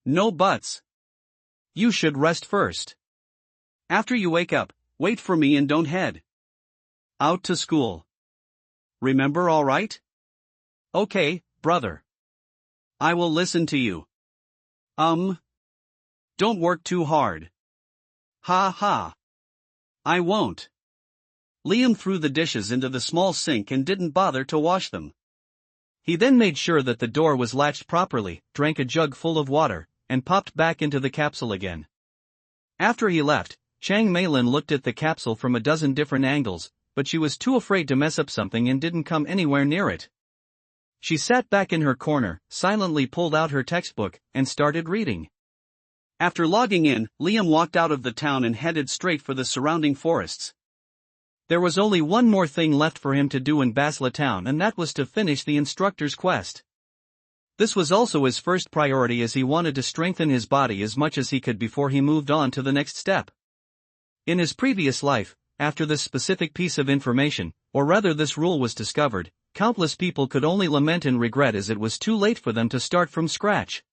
No buts. You should rest first. After you wake up, wait for me and don't head out to school. Remember, alright? Okay, brother. I will listen to you. Don't work too hard. Ha. I won't. Liam threw the dishes into the small sink and didn't bother to wash them. He then made sure that the door was latched properly, drank a jug full of water, and popped back into the capsule again. After he left, Chang Meilin looked at the capsule from a dozen different angles, but she was too afraid to mess up something and didn't come anywhere near it. She sat back in her corner, silently pulled out her textbook, and started reading. After logging in, Liam walked out of the town and headed straight for the surrounding forests. There was only one more thing left for him to do in Basla town, and that was to finish the instructor's quest. This was also his first priority, as he wanted to strengthen his body as much as he could before he moved on to the next step. In his previous life, after this specific piece of information, or rather this rule was discovered, countless people could only lament and regret as it was too late for them to start from scratch.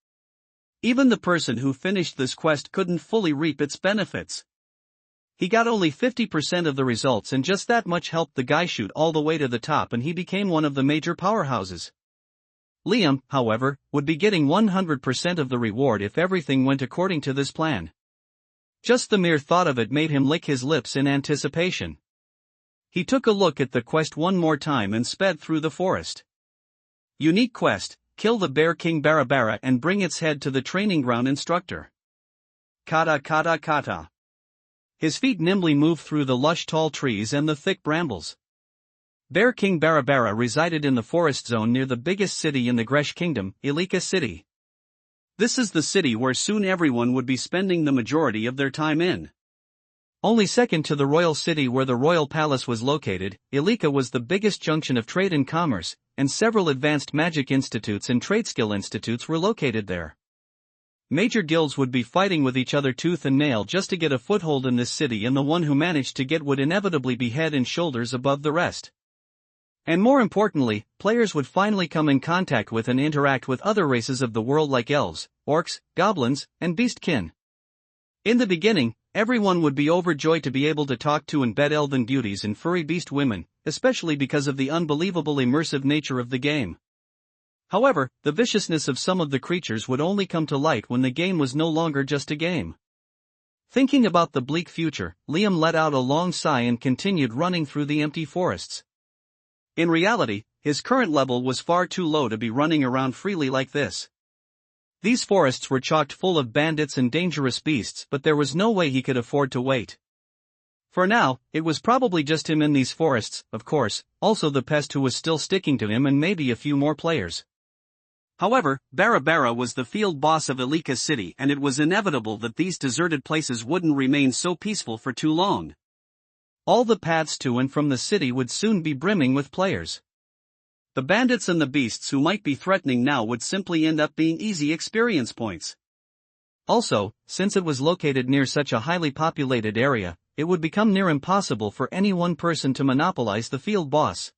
Even the person who finished this quest couldn't fully reap its benefits. He got only 50% of the results, and just that much helped the guy shoot all the way to the top, and he became one of the major powerhouses. Liam, however, would be getting 100% of the reward if everything went according to this plan. Just the mere thought of it made him lick his lips in anticipation. He took a look at the quest one more time and sped through the forest. Unique quest: kill the Bear King Barabara and bring its head to the training ground instructor. Kata kata kata. His feet nimbly moved through the lush tall trees and the thick brambles. Bear King Barabara resided in the forest zone near the biggest city in the Gresh Kingdom, Ilika City. This is the city where soon everyone would be spending the majority of their time in. Only second to the royal city where the royal palace was located, Ilika was the biggest junction of trade and commerce, and several advanced magic institutes and trade skill institutes were located there. Major guilds would be fighting with each other tooth and nail just to get a foothold in this city, and the one who managed to get would inevitably be head and shoulders above the rest. And more importantly, players would finally come in contact with and interact with other races of the world like elves, orcs, goblins, and beastkin. In the beginning, everyone would be overjoyed to be able to talk to and bed elven beauties and furry beast women, especially because of the unbelievable immersive nature of the game. However, the viciousness of some of the creatures would only come to light when the game was no longer just a game. Thinking about the bleak future, Liam let out a long sigh and continued running through the empty forests. In reality, his current level was far too low to be running around freely like this. These forests were chock full of bandits and dangerous beasts, but there was no way he could afford to wait. For now, it was probably just him in these forests, of course, also the pest who was still sticking to him, and maybe a few more players. However, Barabara was the field boss of Ilika City, and it was inevitable that these deserted places wouldn't remain so peaceful for too long. All the paths to and from the city would soon be brimming with players. The bandits and the beasts who might be threatening now would simply end up being easy experience points. Also, since it was located near such a highly populated area, it would become near impossible for any one person to monopolize the field boss.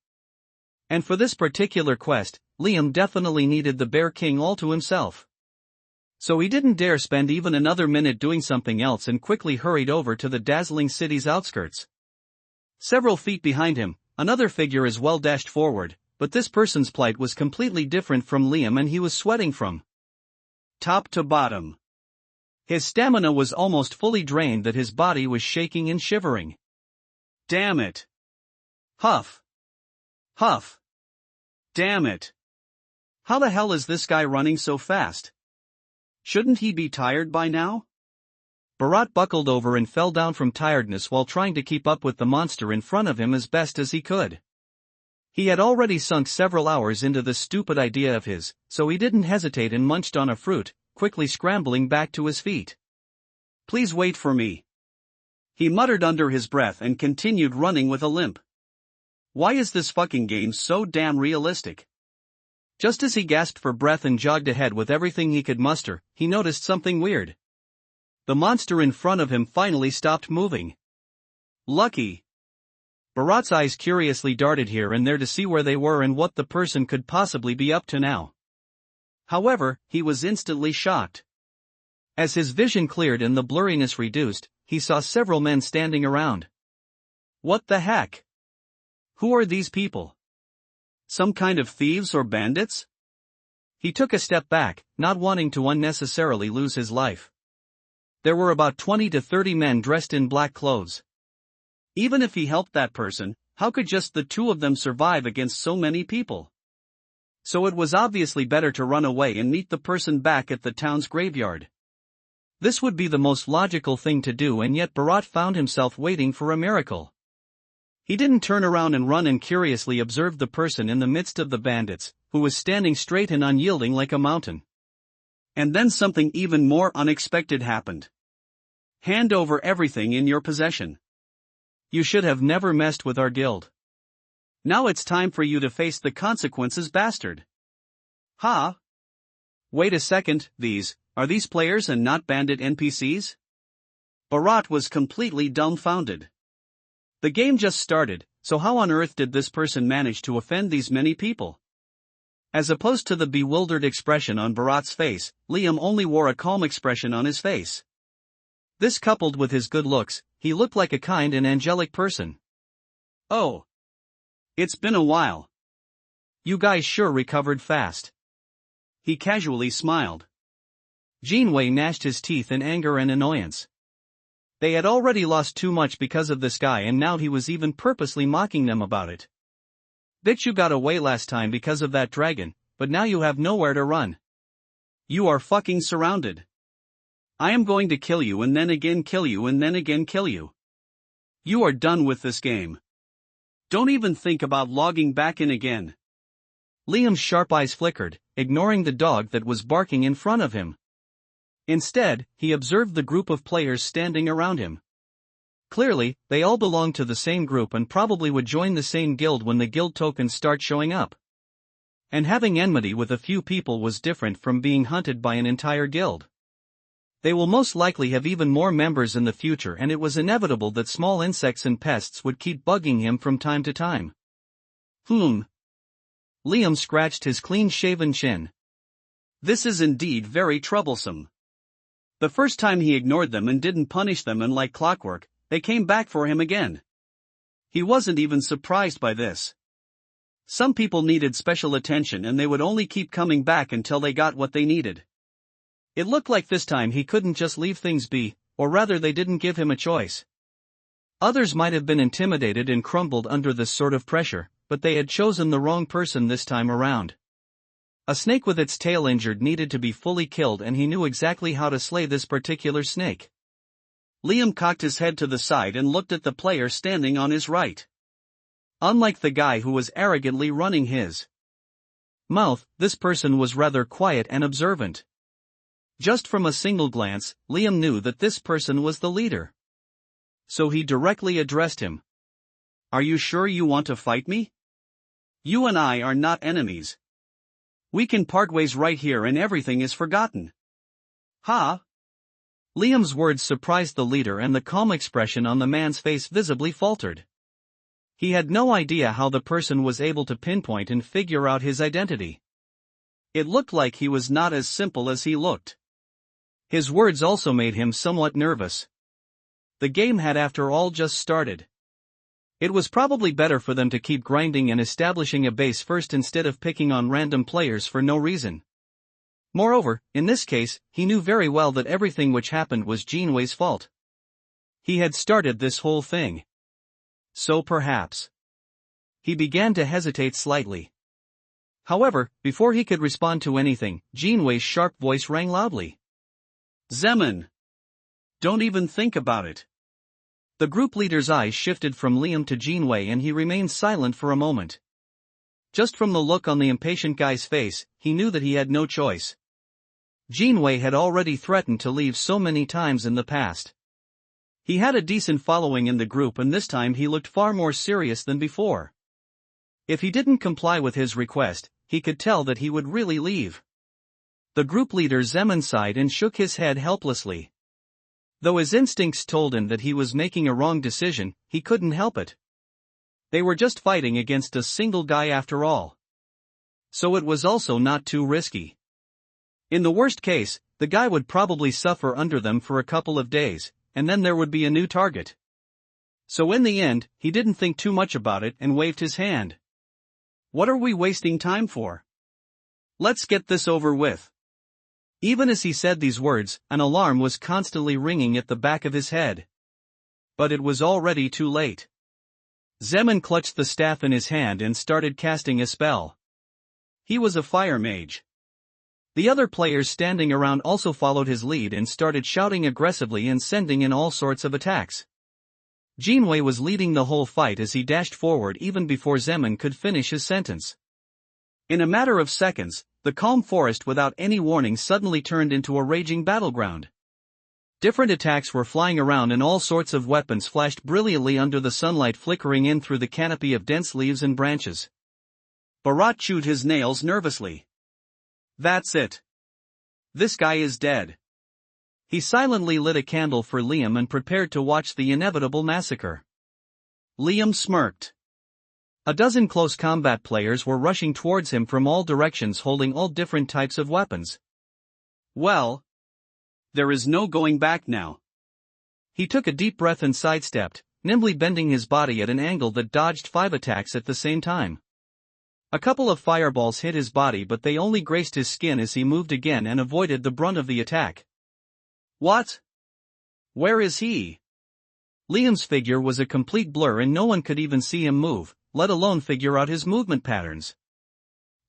And for this particular quest, Liam definitely needed the Bear King all to himself. So he didn't dare spend even another minute doing something else and quickly hurried over to the dazzling city's outskirts. Several feet behind him, another figure as well dashed forward, but this person's plight was completely different from Liam, and he was sweating from top to bottom. His stamina was almost fully drained, that his body was shaking and shivering. Damn it! Huff! Huff! Damn it! How the hell is this guy running so fast? Shouldn't he be tired by now? Bharat buckled over and fell down from tiredness while trying to keep up with the monster in front of him as best as he could. He had already sunk several hours into this stupid idea of his, so he didn't hesitate and munched on a fruit, quickly scrambling back to his feet. Please wait for me. He muttered under his breath and continued running with a limp. Why is this fucking game so damn realistic? Just as he gasped for breath and jogged ahead with everything he could muster, he noticed something weird. The monster in front of him finally stopped moving. Lucky. Bharat's eyes curiously darted here and there to see where they were and what the person could possibly be up to now. However, he was instantly shocked. As his vision cleared and the blurriness reduced, he saw several men standing around. What the heck? Who are these people? Some kind of thieves or bandits? He took a step back, not wanting to unnecessarily lose his life. There were about 20 to 30 men dressed in black clothes. Even if he helped that person, how could just the two of them survive against so many people? So it was obviously better to run away and meet the person back at the town's graveyard. This would be the most logical thing to do, and yet Bharat found himself waiting for a miracle. He didn't turn around and run and curiously observed the person in the midst of the bandits, who was standing straight and unyielding like a mountain. And then something even more unexpected happened. Hand over everything in your possession. You should have never messed with our guild. Now it's time for you to face the consequences, bastard. Ha! Wait a second, are these players and not bandit NPCs? Bharat was completely dumbfounded. The game just started, so how on earth did this person manage to offend these many people? As opposed to the bewildered expression on Bharat's face, Liam only wore a calm expression on his face. This coupled with his good looks, he looked like a kind and angelic person. "Oh. It's been a while. You guys sure recovered fast." He casually smiled. Jinwei gnashed his teeth in anger and annoyance. They had already lost too much because of this guy, and now he was even purposely mocking them about it. "Bitch, you got away last time because of that dragon, but now you have nowhere to run. You are fucking surrounded. I am going to kill you and then again kill you and then again kill you. You are done with this game. Don't even think about logging back in again." Liam's sharp eyes flickered, ignoring the dog that was barking in front of him. Instead, he observed the group of players standing around him. Clearly, they all belonged to the same group and probably would join the same guild when the guild tokens start showing up. And having enmity with a few people was different from being hunted by an entire guild. They will most likely have even more members in the future, and it was inevitable that small insects and pests would keep bugging him from time to time. Liam scratched his clean-shaven chin. This is indeed very troublesome. The first time he ignored them and didn't punish them, and like clockwork, they came back for him again. He wasn't even surprised by this. Some people needed special attention and they would only keep coming back until they got what they needed. It looked like this time he couldn't just leave things be, or rather they didn't give him a choice. Others might have been intimidated and crumbled under this sort of pressure, but they had chosen the wrong person this time around. A snake with its tail injured needed to be fully killed, and he knew exactly how to slay this particular snake. Liam cocked his head to the side and looked at the player standing on his right. Unlike the guy who was arrogantly running his mouth, this person was rather quiet and observant. Just from a single glance, Liam knew that this person was the leader. So he directly addressed him. "Are you sure you want to fight me? You and I are not enemies. We can part ways right here and everything is forgotten." "Ha?" Liam's words surprised the leader, and the calm expression on the man's face visibly faltered. He had no idea how the person was able to pinpoint and figure out his identity. It looked like he was not as simple as he looked. His words also made him somewhat nervous. The game had after all just started. It was probably better for them to keep grinding and establishing a base first instead of picking on random players for no reason. Moreover, in this case, he knew very well that everything which happened was Jinwei's fault. He had started this whole thing. So perhaps. He began to hesitate slightly. However, before he could respond to anything, Jinwei's sharp voice rang loudly. "Zeman! Don't even think about it." The group leader's eyes shifted from Liam to Jinwei, and he remained silent for a moment. Just from the look on the impatient guy's face, he knew that he had no choice. Jinwei had already threatened to leave so many times in the past. He had a decent following in the group, and this time he looked far more serious than before. If he didn't comply with his request, he could tell that he would really leave. The group leader Zeman sighed and shook his head helplessly. Though his instincts told him that he was making a wrong decision, he couldn't help it. They were just fighting against a single guy after all. So it was also not too risky. In the worst case, the guy would probably suffer under them for a couple of days, and then there would be a new target. So in the end, he didn't think too much about it and waved his hand. "What are we wasting time for? Let's get this over with." Even as he said these words, an alarm was constantly ringing at the back of his head. But it was already too late. Zeman clutched the staff in his hand and started casting a spell. He was a fire mage. The other players standing around also followed his lead and started shouting aggressively and sending in all sorts of attacks. Jinwei was leading the whole fight as he dashed forward even before Zeman could finish his sentence. In a matter of seconds, the calm forest without any warning suddenly turned into a raging battleground. Different attacks were flying around and all sorts of weapons flashed brilliantly under the sunlight flickering in through the canopy of dense leaves and branches. Bharat chewed his nails nervously. "That's it. This guy is dead." He silently lit a candle for Liam and prepared to watch the inevitable massacre. Liam smirked. A dozen close combat players were rushing towards him from all directions holding all different types of weapons. Well, there is no going back now. He took a deep breath and sidestepped, nimbly bending his body at an angle that dodged 5 attacks at the same time. A couple of fireballs hit his body, but they only grazed his skin as he moved again and avoided the brunt of the attack. What? Where is he? Liam's figure was a complete blur and no one could even see him move, let alone figure out his movement patterns.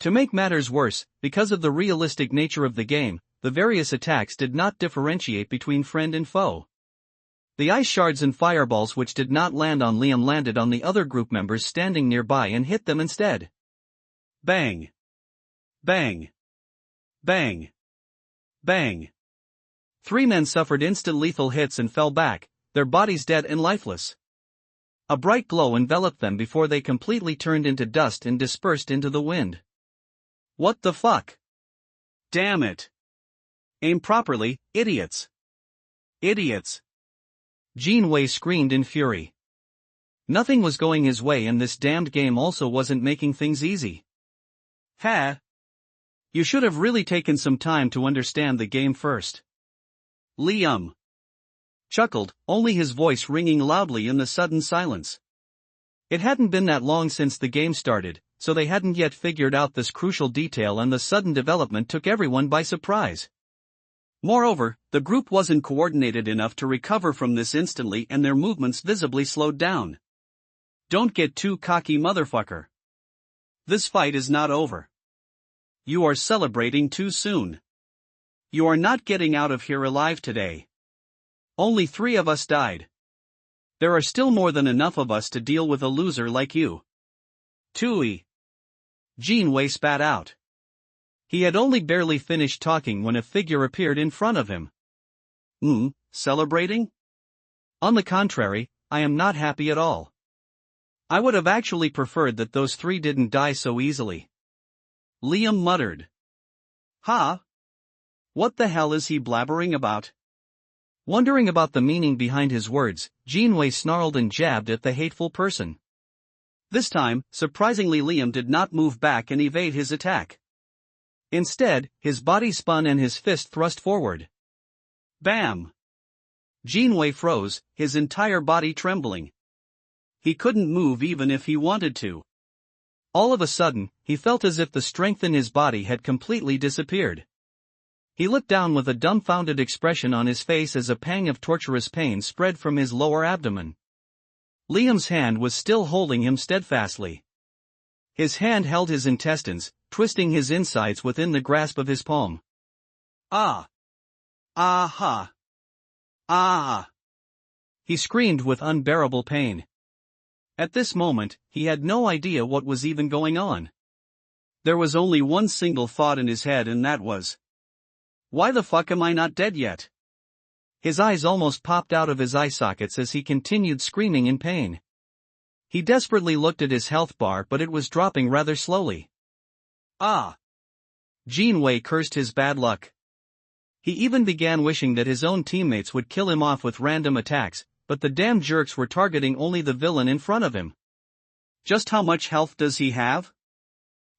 To make matters worse, because of the realistic nature of the game, the various attacks did not differentiate between friend and foe. The ice shards and fireballs which did not land on Liam landed on the other group members standing nearby and hit them instead. Bang! Bang! Bang! Bang! 3 men suffered instant lethal hits and fell back, their bodies dead and lifeless. A bright glow enveloped them before they completely turned into dust and dispersed into the wind. What the fuck? Damn it! Aim properly, idiots! Idiots! Jinwei screamed in fury. Nothing was going his way and this damned game also wasn't making things easy. Ha! You should have really taken some time to understand the game first. Liam chuckled, only his voice ringing loudly in the sudden silence. It hadn't been that long since the game started, so they hadn't yet figured out this crucial detail and the sudden development took everyone by surprise. Moreover, the group wasn't coordinated enough to recover from this instantly and their movements visibly slowed down. Don't get too cocky, motherfucker. This fight is not over. You are celebrating too soon. You are not getting out of here alive today. Only 3 of us died. There are still more than enough of us to deal with a loser like you. Tui. Jinwei spat out. He had only barely finished talking when a figure appeared in front of him. Celebrating? On the contrary, I am not happy at all. I would have actually preferred that those 3 didn't die so easily. Liam muttered. Huh? What the hell is he blabbering about? Wondering about the meaning behind his words, Jinwei snarled and jabbed at the hateful person. This time, surprisingly, Liam did not move back and evade his attack. Instead, his body spun and his fist thrust forward. Bam! Jinwei froze, his entire body trembling. He couldn't move even if he wanted to. All of a sudden, he felt as if the strength in his body had completely disappeared. He looked down with a dumbfounded expression on his face as a pang of torturous pain spread from his lower abdomen. Liam's hand was still holding him steadfastly. His hand held his intestines, twisting his insides within the grasp of his palm. Ah! Ah-ha! Ah! He screamed with unbearable pain. At this moment, he had no idea what was even going on. There was only one single thought in his head and that was, why the fuck am I not dead yet? His eyes almost popped out of his eye sockets as he continued screaming in pain. He desperately looked at his health bar but it was dropping rather slowly. Ah! Jinwei cursed his bad luck. He even began wishing that his own teammates would kill him off with random attacks, but the damn jerks were targeting only the villain in front of him. Just how much health does he have?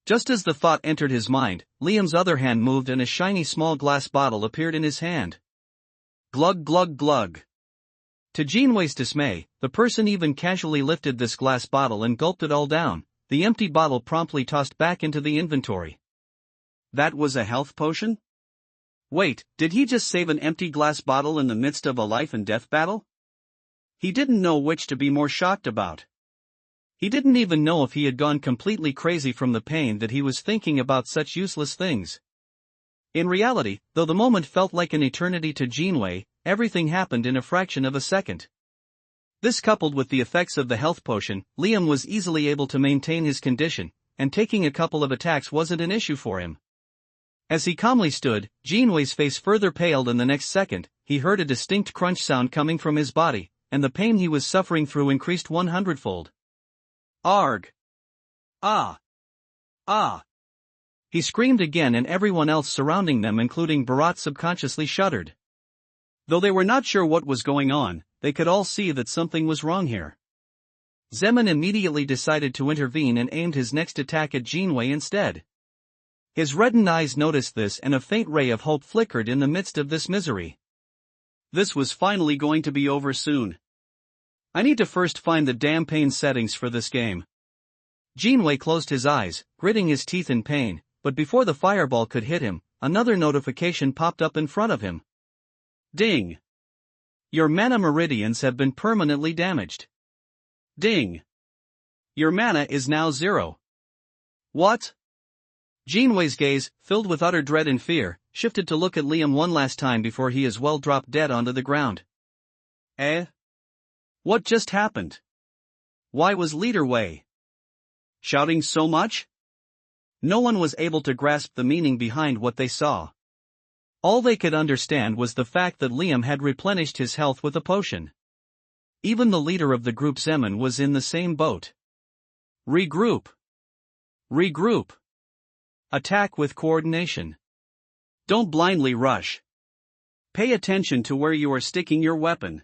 Just as the thought entered his mind, Liam's other hand moved and a shiny small glass bottle appeared in his hand. Glug glug glug. To Jinwei's dismay, the person even casually lifted this glass bottle and gulped it all down, the empty bottle promptly tossed back into the inventory. That was a health potion? Wait, did he just save an empty glass bottle in the midst of a life and death battle? He didn't know which to be more shocked about. He didn't even know if he had gone completely crazy from the pain that he was thinking about such useless things. In reality, though the moment felt like an eternity to Jinwei, everything happened in a fraction of a second. This coupled with the effects of the health potion, Liam was easily able to maintain his condition, and taking a couple of attacks wasn't an issue for him. As he calmly stood, Jinwei's face further paled and the next second, he heard a distinct crunch sound coming from his body, and the pain he was suffering through increased 100-fold. Arg! Ah! Ah! He screamed again and everyone else surrounding them including Bharat subconsciously shuddered. Though they were not sure what was going on, they could all see that something was wrong here. Zeman immediately decided to intervene and aimed his next attack at Jinwei instead. His reddened eyes noticed this and a faint ray of hope flickered in the midst of this misery. This was finally going to be over soon. I need to first find the damn pain settings for this game. Jinwei closed his eyes, gritting his teeth in pain, but before the fireball could hit him, another notification popped up in front of him. Ding! Your mana meridians have been permanently damaged. Ding! Your mana is now 0. What? Jinwei's gaze, filled with utter dread and fear, shifted to look at Liam one last time before he as well dropped dead onto the ground. Eh? What just happened? Why was Leader Wei shouting so much? No one was able to grasp the meaning behind what they saw. All they could understand was the fact that Liam had replenished his health with a potion. Even the leader of the group Zeman was in the same boat. Regroup. Regroup. Attack with coordination. Don't blindly rush. Pay attention to where you are sticking your weapon.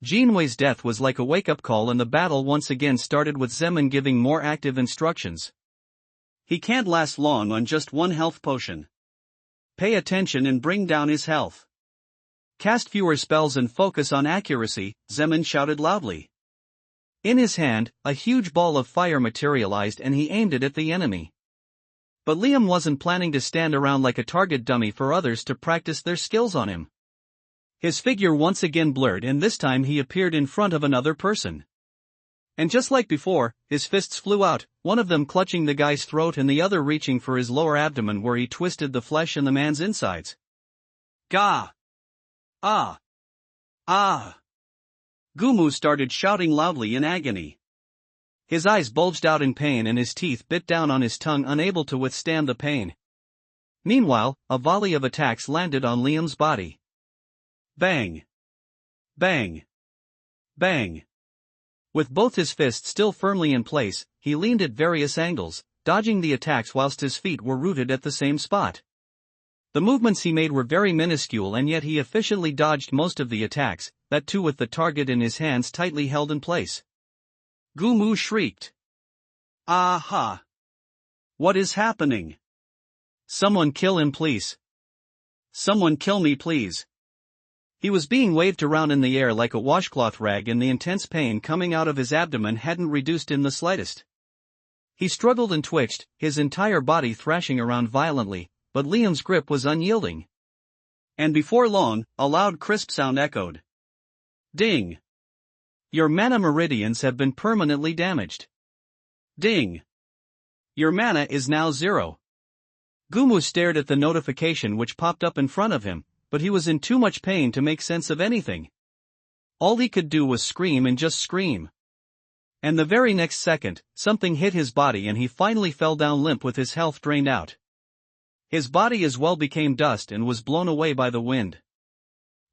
Jinwei's death was like a wake-up call and the battle once again started with Zeman giving more active instructions. He can't last long on just one health potion. Pay attention and bring down his health. Cast fewer spells and focus on accuracy, Zeman shouted loudly. In his hand, a huge ball of fire materialized and he aimed it at the enemy. But Liam wasn't planning to stand around like a target dummy for others to practice their skills on him. His figure once again blurred and this time he appeared in front of another person. And just like before, his fists flew out, one of them clutching the guy's throat and the other reaching for his lower abdomen where he twisted the flesh in the man's insides. Gah! Ah! Ah! Gumu started shouting loudly in agony. His eyes bulged out in pain and his teeth bit down on his tongue, unable to withstand the pain. Meanwhile, a volley of attacks landed on Liam's body. Bang! Bang! Bang! With both his fists still firmly in place, he leaned at various angles, dodging the attacks whilst his feet were rooted at the same spot. The movements he made were very minuscule and yet he efficiently dodged most of the attacks, that too with the target in his hands tightly held in place. Gumu shrieked. Aha! What is happening? Someone kill him please. Someone kill me please. He was being waved around in the air like a washcloth rag and the intense pain coming out of his abdomen hadn't reduced in the slightest. He struggled and twitched, his entire body thrashing around violently, but Liam's grip was unyielding. And before long, a loud crisp sound echoed. Ding! Your mana meridians have been permanently damaged. Ding! Your mana is now 0. Gumu stared at the notification which popped up in front of him, but he was in too much pain to make sense of anything. All he could do was scream and just scream. And the very next second, something hit his body and he finally fell down limp with his health drained out. His body as well became dust and was blown away by the wind.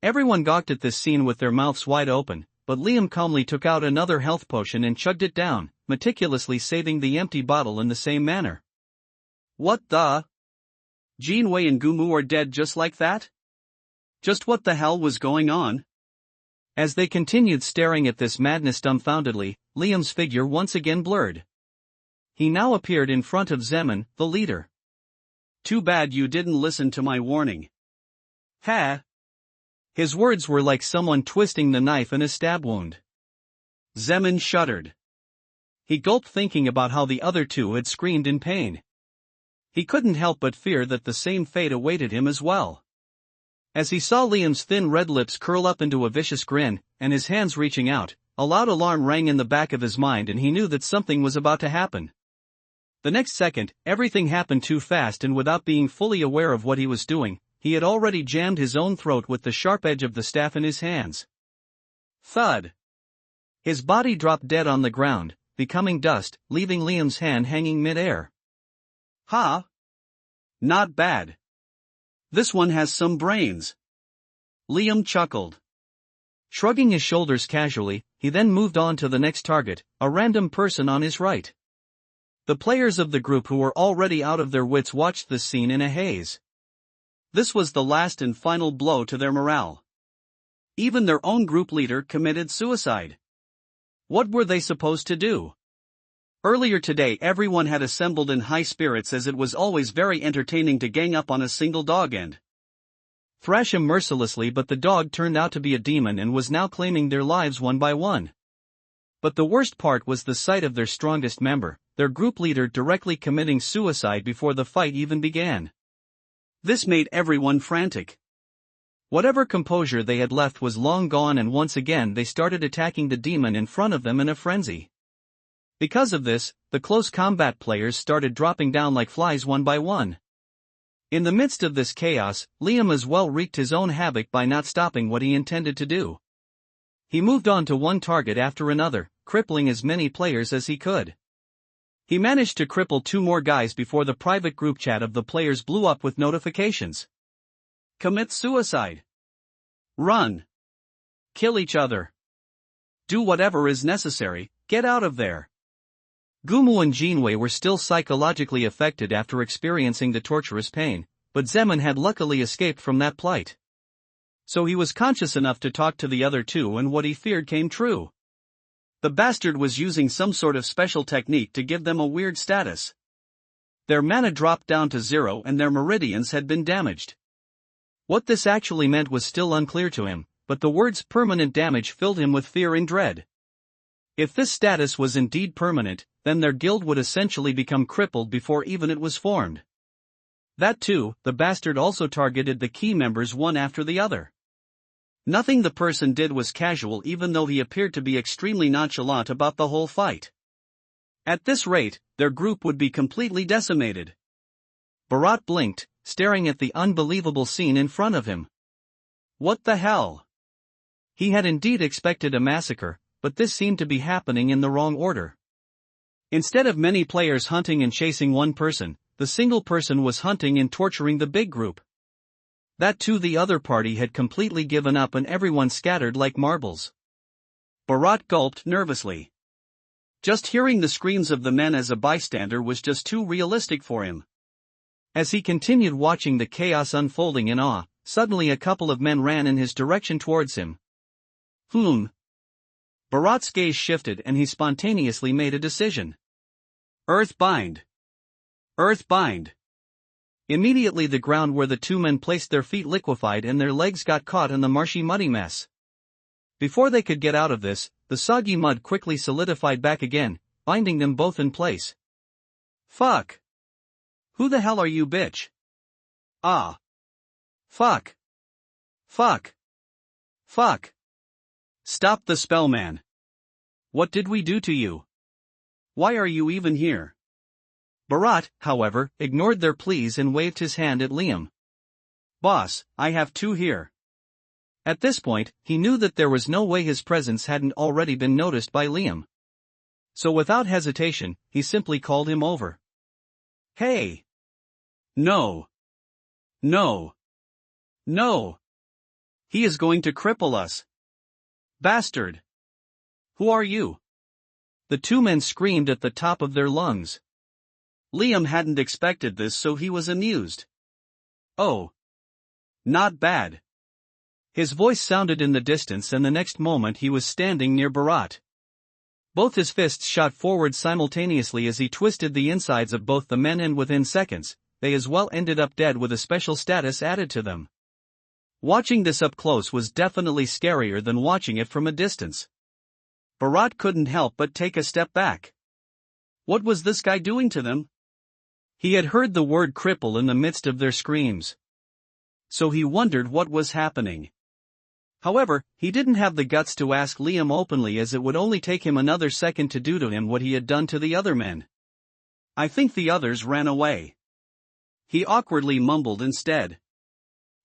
Everyone gawked at this scene with their mouths wide open, but Liam calmly took out another health potion and chugged it down, meticulously saving the empty bottle in the same manner. What the? Jinwei and Gumu are dead just like that? Just what the hell was going on? As they continued staring at this madness dumbfoundedly, Liam's figure once again blurred. He now appeared in front of Zeman, the leader. Too bad you didn't listen to my warning. Ha! His words were like someone twisting the knife in a stab wound. Zeman shuddered. He gulped thinking about how the other two had screamed in pain. He couldn't help but fear that the same fate awaited him as well. As he saw Liam's thin red lips curl up into a vicious grin, and his hands reaching out, a loud alarm rang in the back of his mind and he knew that something was about to happen. The next second, everything happened too fast and without being fully aware of what he was doing, he had already jammed his own throat with the sharp edge of the staff in his hands. Thud! His body dropped dead on the ground, becoming dust, leaving Liam's hand hanging mid-air. Ha! Not bad. This one has some brains. Liam chuckled. Shrugging his shoulders casually, he then moved on to the next target, a random person on his right. The players of the group who were already out of their wits watched this scene in a haze. This was the last and final blow to their morale. Even their own group leader committed suicide. What were they supposed to do? Earlier today everyone had assembled in high spirits as it was always very entertaining to gang up on a single dog and thrash him mercilessly, but the dog turned out to be a demon and was now claiming their lives one by one. But the worst part was the sight of their strongest member, their group leader, directly committing suicide before the fight even began. This made everyone frantic. Whatever composure they had left was long gone, and once again they started attacking the demon in front of them in a frenzy. Because of this, the close combat players started dropping down like flies one by one. In the midst of this chaos, Liam as well wreaked his own havoc by not stopping what he intended to do. He moved on to one target after another, crippling as many players as he could. He managed to cripple 2 more guys before the private group chat of the players blew up with notifications. Commit suicide. Run. Kill each other. Do whatever is necessary, get out of there. Gumu and Jinwei were still psychologically affected after experiencing the torturous pain, but Zeman had luckily escaped from that plight. So he was conscious enough to talk to the other two, and what he feared came true. The bastard was using some sort of special technique to give them a weird status. Their mana dropped down to 0 and their meridians had been damaged. What this actually meant was still unclear to him, but the words permanent damage filled him with fear and dread. If this status was indeed permanent, then their guild would essentially become crippled before even it was formed. That too, the bastard also targeted the key members one after the other. Nothing the person did was casual, even though he appeared to be extremely nonchalant about the whole fight. At this rate, their group would be completely decimated. Bharat blinked, staring at the unbelievable scene in front of him. What the hell? He had indeed expected a massacre, but this seemed to be happening in the wrong order. Instead of many players hunting and chasing one person, the single person was hunting and torturing the big group. That too, the other party had completely given up and everyone scattered like marbles. Bharat gulped nervously. Just hearing the screams of the men as a bystander was just too realistic for him. As he continued watching the chaos unfolding in awe, suddenly a couple of men ran in his direction towards him. Bharat's gaze shifted and he spontaneously made a decision. Earth bind. Earth bind. Immediately the ground where the 2 men placed their feet liquefied and their legs got caught in the marshy muddy mess. Before they could get out of this, the soggy mud quickly solidified back again, binding them both in place. Fuck. Who the hell are you, bitch? Ah. Fuck. Fuck. Fuck. Stop the spell, man. What did we do to you? Why are you even here? Bharat, however, ignored their pleas and waved his hand at Liam. Boss, I have 2 here. At this point, he knew that there was no way his presence hadn't already been noticed by Liam. So without hesitation, he simply called him over. Hey! No! No! No! He is going to cripple us! Bastard! Who are you? The 2 men screamed at the top of their lungs. Liam hadn't expected this, so he was amused. Oh. Not bad. His voice sounded in the distance and the next moment he was standing near Bharat. Both his fists shot forward simultaneously as he twisted the insides of both the men, and within seconds, they as well ended up dead with a special status added to them. Watching this up close was definitely scarier than watching it from a distance. Bharat couldn't help but take a step back. What was this guy doing to them? He had heard the word cripple in the midst of their screams. So he wondered what was happening. However, he didn't have the guts to ask Liam openly, as it would only take him another second to do to him what he had done to the other men. I think the others ran away. He awkwardly mumbled instead.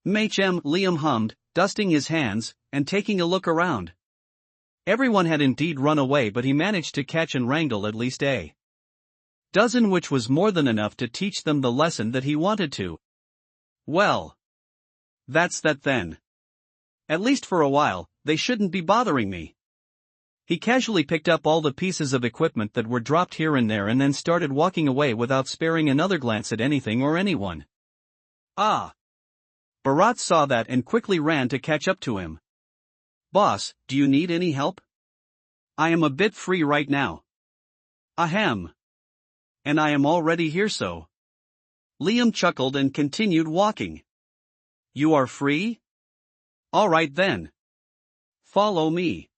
Liam hummed, dusting his hands, and taking a look around. Everyone had indeed run away, but he managed to catch and wrangle at least a dozen, which was more than enough to teach them the lesson that he wanted to. Well. That's that then. At least for a while, they shouldn't be bothering me. He casually picked up all the pieces of equipment that were dropped here and there and then started walking away without sparing another glance at anything or anyone. Ah. Bharat saw that and quickly ran to catch up to him. Boss, do you need any help? I am a bit free right now. Ahem. And I am already here so. Liam chuckled and continued walking. You are free? Alright then. Follow me.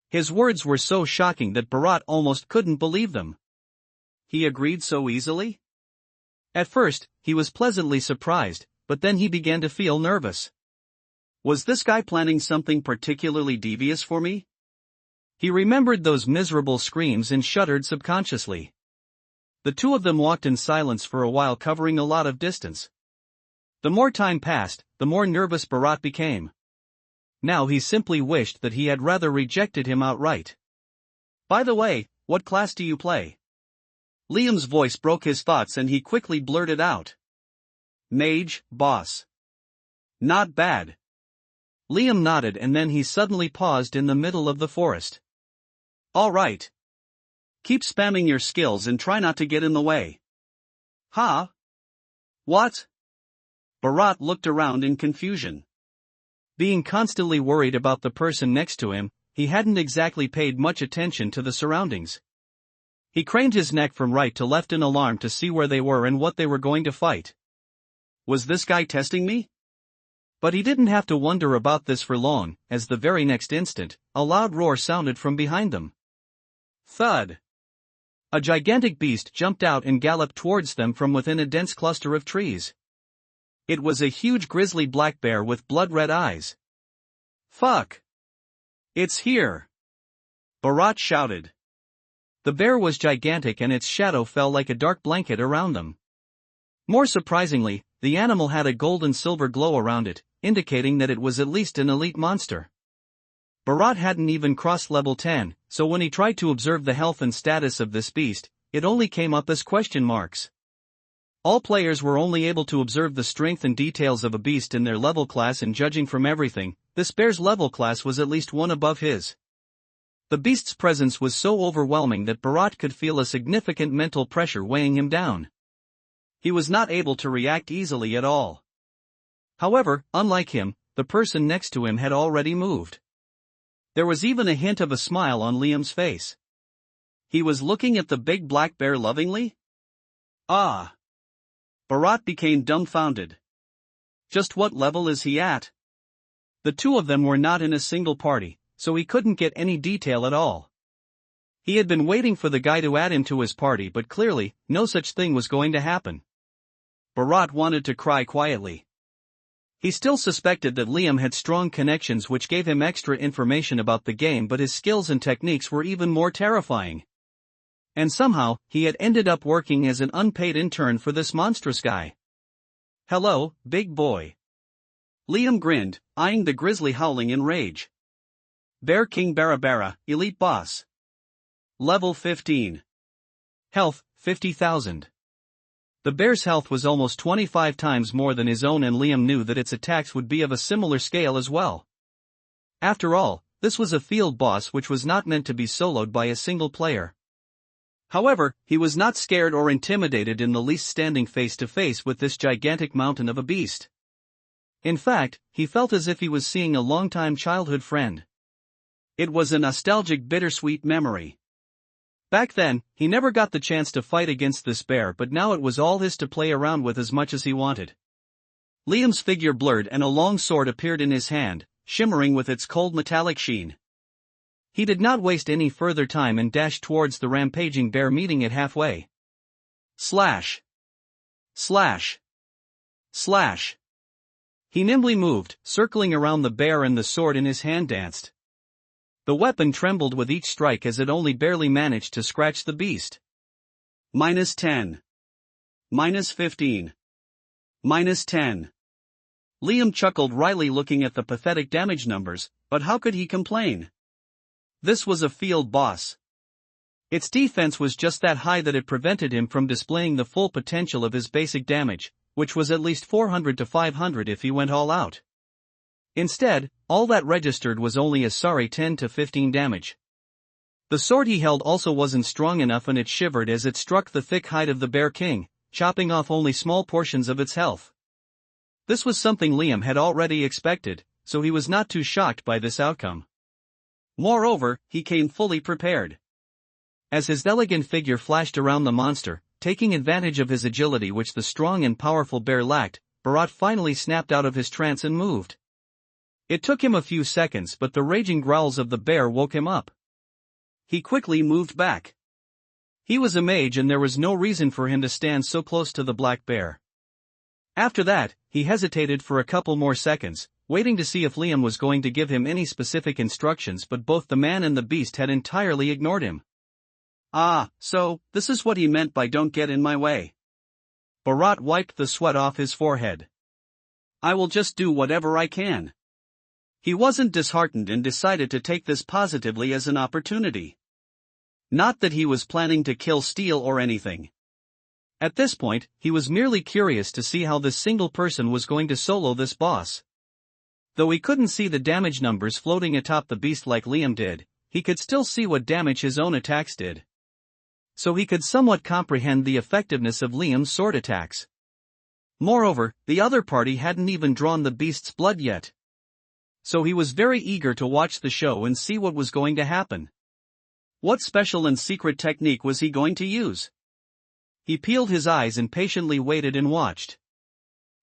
His words were so shocking that Bharat almost couldn't believe them. He agreed so easily? At first, he was pleasantly surprised, but then he began to feel nervous. Was this guy planning something particularly devious for me? He remembered those miserable screams and shuddered subconsciously. The two of them walked in silence for a while, covering a lot of distance. The more time passed, the more nervous Bharat became. Now he simply wished that he had rather rejected him outright. By the way, what class do you play? Liam's voice broke his thoughts and he quickly blurted out. Mage, boss. Not bad. Liam nodded and then he suddenly paused in the middle of the forest. All right. Keep spamming your skills and try not to get in the way. Huh? What? Bharat looked around in confusion. Being constantly worried about the person next to him, he hadn't exactly paid much attention to the surroundings. He craned his neck from right to left in alarm to see where they were and what they were going to fight. Was this guy testing me? But he didn't have to wonder about this for long, as the very next instant, a loud roar sounded from behind them. Thud! A gigantic beast jumped out and galloped towards them from within a dense cluster of trees. It was a huge grizzly black bear with blood-red eyes. Fuck! It's here! Bharat shouted. The bear was gigantic and its shadow fell like a dark blanket around them. More surprisingly, the animal had a gold and silver glow around it, indicating that it was at least an elite monster. Bharat hadn't even crossed level 10, so when he tried to observe the health and status of this beast, it only came up as question marks. All players were only able to observe the strength and details of a beast in their level class, and judging from everything, this bear's level class was at least one above his. The beast's presence was so overwhelming that Bharat could feel a significant mental pressure weighing him down. He was not able to react easily at all. However, unlike him, the person next to him had already moved. There was even a hint of a smile on Liam's face. He was looking at the big black bear lovingly? Ah! Bharat became dumbfounded. Just what level is he at? The two of them were not in a single party, so he couldn't get any detail at all. He had been waiting for the guy to add him to his party, but clearly, no such thing was going to happen. Bharat wanted to cry quietly. He still suspected that Liam had strong connections which gave him extra information about the game, but his skills and techniques were even more terrifying. And somehow, he had ended up working as an unpaid intern for this monstrous guy. Hello, big boy. Liam grinned, eyeing the grizzly howling in rage. Bear King Barabara, Elite Boss. Level 15. Health, 50,000. The bear's health was almost 25 times more than his own, and Liam knew that its attacks would be of a similar scale as well. After all, this was a field boss which was not meant to be soloed by a single player. However, he was not scared or intimidated in the least, standing face to face with this gigantic mountain of a beast. In fact, he felt as if he was seeing a longtime childhood friend. It was a nostalgic, bittersweet memory. Back then, he never got the chance to fight against this bear, but now it was all his to play around with as much as he wanted. Liam's figure blurred and a long sword appeared in his hand, shimmering with its cold metallic sheen. He did not waste any further time and dashed towards the rampaging bear, meeting it halfway. Slash! Slash! Slash! He nimbly moved, circling around the bear, and the sword in his hand danced. The weapon trembled with each strike as it only barely managed to scratch the beast. -10. -15. -10. Liam chuckled wryly, looking at the pathetic damage numbers, but how could he complain? This was a field boss. Its defense was just that high that it prevented him from displaying the full potential of his basic damage, which was at least 400 to 500 if he went all out. Instead, all that registered was only a sorry 10 to 15 damage. The sword he held also wasn't strong enough, and it shivered as it struck the thick hide of the Bear King, chopping off only small portions of its health. This was something Liam had already expected, so he was not too shocked by this outcome. Moreover, he came fully prepared. As his elegant figure flashed around the monster, taking advantage of his agility which the strong and powerful bear lacked, Bharat finally snapped out of his trance and moved. It took him a few seconds, but the raging growls of the bear woke him up. He quickly moved back. He was a mage and there was no reason for him to stand so close to the black bear. After that, he hesitated for a couple more seconds, waiting to see if Liam was going to give him any specific instructions, but both the man and the beast had entirely ignored him. Ah, so, this is what he meant by "don't get in my way." Bharat wiped the sweat off his forehead. I will just do whatever I can. He wasn't disheartened and decided to take this positively as an opportunity. Not that he was planning to kill Steel or anything. At this point, he was merely curious to see how this single person was going to solo this boss. Though he couldn't see the damage numbers floating atop the beast like Liam did, he could still see what damage his own attacks did. So he could somewhat comprehend the effectiveness of Liam's sword attacks. Moreover, the other party hadn't even drawn the beast's blood yet. So he was very eager to watch the show and see what was going to happen. What special and secret technique was he going to use? He peeled his eyes and patiently waited and watched.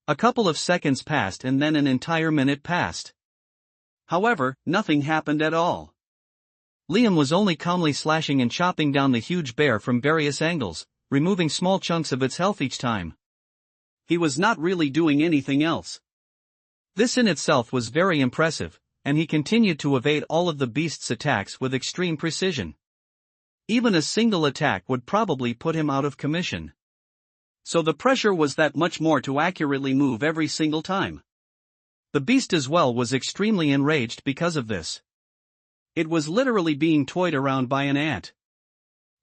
A couple of seconds passed and then an entire minute passed. However, nothing happened at all. Liam was only calmly slashing and chopping down the huge bear from various angles, removing small chunks of its health each time. He was not really doing anything else. This in itself was very impressive, and he continued to evade all of the beast's attacks with extreme precision. Even a single attack would probably put him out of commission. So the pressure was that much more to accurately move every single time. The beast as well was extremely enraged because of this. It was literally being toyed around by an ant.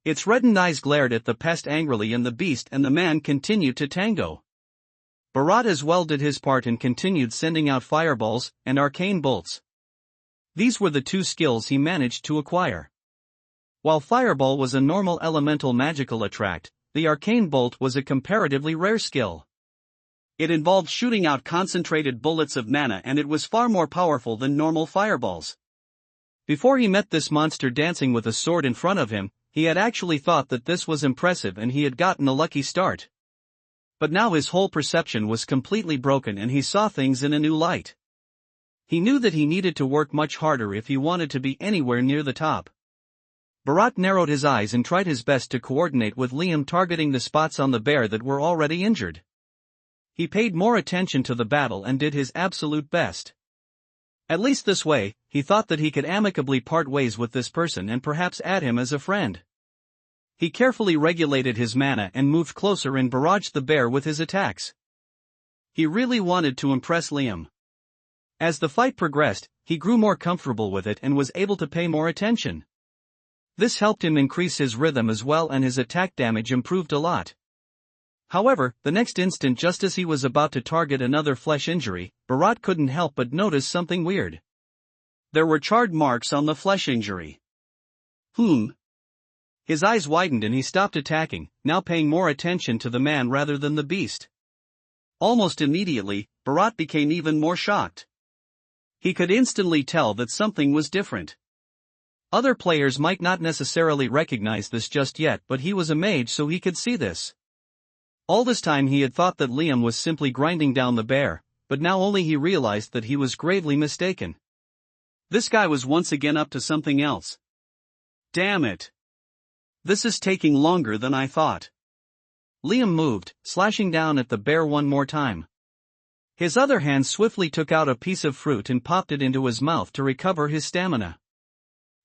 Its reddened eyes glared at the pest angrily and the beast and the man continued to tango. Bharat as well did his part and continued sending out fireballs and arcane bolts. These were the two skills he managed to acquire. While fireball was a normal elemental magical attract, the arcane bolt was a comparatively rare skill. It involved shooting out concentrated bullets of mana and it was far more powerful than normal fireballs. Before he met this monster dancing with a sword in front of him, he had actually thought that this was impressive and he had gotten a lucky start. But now his whole perception was completely broken and he saw things in a new light. He knew that he needed to work much harder if he wanted to be anywhere near the top. Bharat narrowed his eyes and tried his best to coordinate with Liam, targeting the spots on the bear that were already injured. He paid more attention to the battle and did his absolute best. At least this way, he thought that he could amicably part ways with this person and perhaps add him as a friend. He carefully regulated his mana and moved closer and barraged the bear with his attacks. He really wanted to impress Liam. As the fight progressed, he grew more comfortable with it and was able to pay more attention. This helped him increase his rhythm as well and his attack damage improved a lot. However, the next instant, just as he was about to target another flesh injury, Bharat couldn't help but notice something weird. There were charred marks on the flesh injury. His eyes widened and he stopped attacking, now paying more attention to the man rather than the beast. Almost immediately, Bharat became even more shocked. He could instantly tell that something was different. Other players might not necessarily recognize this just yet, but he was a mage so he could see this. All this time he had thought that Liam was simply grinding down the bear, but now only he realized that he was gravely mistaken. This guy was once again up to something else. Damn it. This is taking longer than I thought. Liam moved, slashing down at the bear one more time. His other hand swiftly took out a piece of fruit and popped it into his mouth to recover his stamina.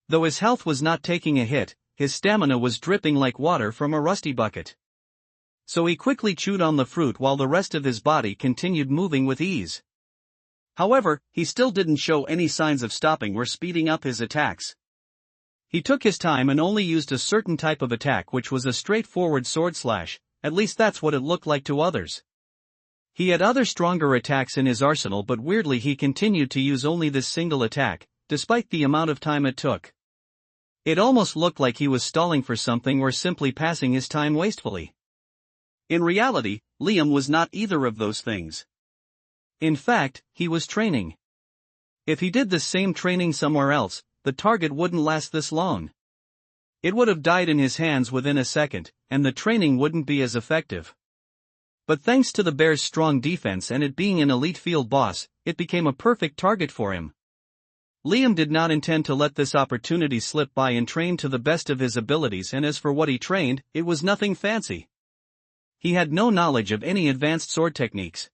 Though his health was not taking a hit, his stamina was dripping like water from a rusty bucket. So he quickly chewed on the fruit while the rest of his body continued moving with ease. However, he still didn't show any signs of stopping or speeding up his attacks. He took his time and only used a certain type of attack, which was a straightforward sword slash, at least that's what it looked like to others. He had other stronger attacks in his arsenal, but weirdly he continued to use only this single attack, despite the amount of time it took. It almost looked like he was stalling for something or simply passing his time wastefully. In reality, Liam was not either of those things. In fact, he was training. If he did the same training somewhere else, the target wouldn't last this long. It would have died in his hands within a second, and the training wouldn't be as effective. But thanks to the bear's strong defense and it being an elite field boss, it became a perfect target for him. Liam did not intend to let this opportunity slip by and trained to the best of his abilities, and as for what he trained, it was nothing fancy. He had no knowledge of any advanced sword techniques.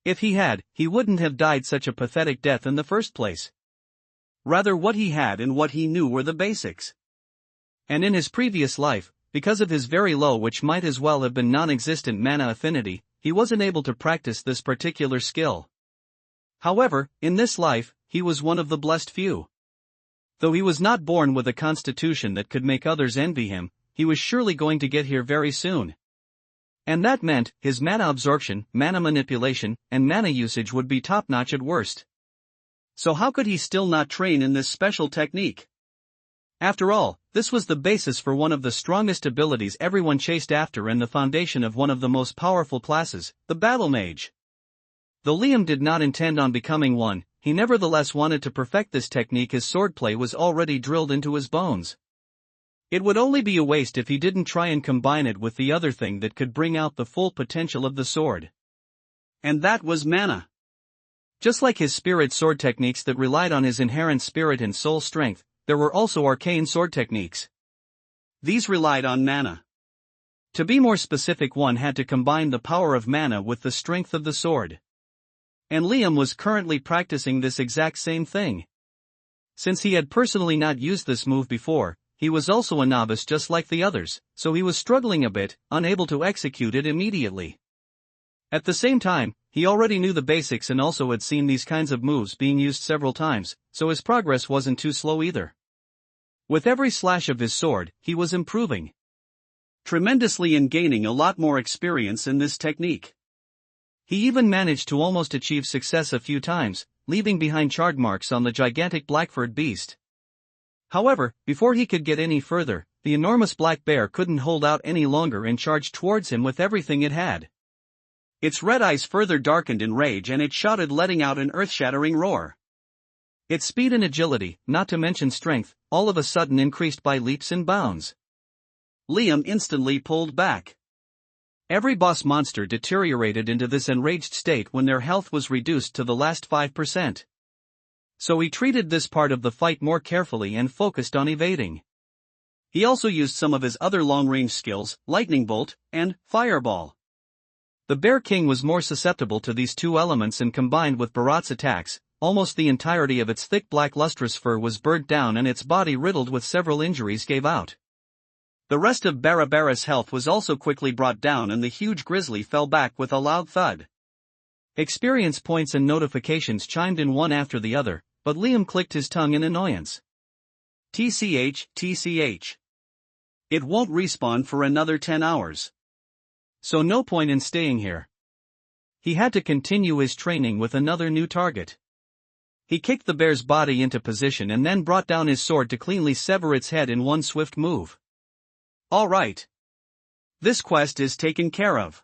If he had, he wouldn't have died such a pathetic death in the first place. Rather, what he had and what he knew were the basics. And in his previous life, because of his very low, which might as well have been non-existent mana affinity, he wasn't able to practice this particular skill. However, in this life, he was one of the blessed few. Though he was not born with a constitution that could make others envy him, he was surely going to get here very soon. And that meant, his mana absorption, mana manipulation, and mana usage would be top-notch at worst. So how could he still not train in this special technique? After all, this was the basis for one of the strongest abilities everyone chased after and the foundation of one of the most powerful classes, the Battle Mage. Though Liam did not intend on becoming one, he nevertheless wanted to perfect this technique as swordplay was already drilled into his bones. It would only be a waste if he didn't try and combine it with the other thing that could bring out the full potential of the sword. And that was mana. Just like his spirit sword techniques that relied on his inherent spirit and soul strength, there were also arcane sword techniques. These relied on mana. To be more specific, one had to combine the power of mana with the strength of the sword. And Liam was currently practicing this exact same thing. Since he had personally not used this move before, he was also a novice just like the others, so he was struggling a bit, unable to execute it immediately. At the same time, he already knew the basics and also had seen these kinds of moves being used several times, so his progress wasn't too slow either. With every slash of his sword, he was improving tremendously and gaining a lot more experience in this technique. He even managed to almost achieve success a few times, leaving behind charred marks on the gigantic black-furred beast. However, before he could get any further, the enormous black bear couldn't hold out any longer and charged towards him with everything it had. Its red eyes further darkened in rage and it shouted, letting out an earth-shattering roar. Its speed and agility, not to mention strength, all of a sudden increased by leaps and bounds. Liam instantly pulled back. Every boss monster deteriorated into this enraged state when their health was reduced to the last 5%. So he treated this part of the fight more carefully and focused on evading. He also used some of his other long-range skills, Lightning Bolt and Fireball. The Bear King was more susceptible to these two elements, and combined with Bharat's attacks, almost the entirety of its thick black lustrous fur was burnt down and its body, riddled with several injuries, gave out. The rest of Barabara's health was also quickly brought down and the huge grizzly fell back with a loud thud. Experience points and notifications chimed in one after the other, but Liam clicked his tongue in annoyance. TCH. It won't respawn for another 10 hours. So no point in staying here. He had to continue his training with another new target. He kicked the bear's body into position and then brought down his sword to cleanly sever its head in one swift move. All right. This quest is taken care of.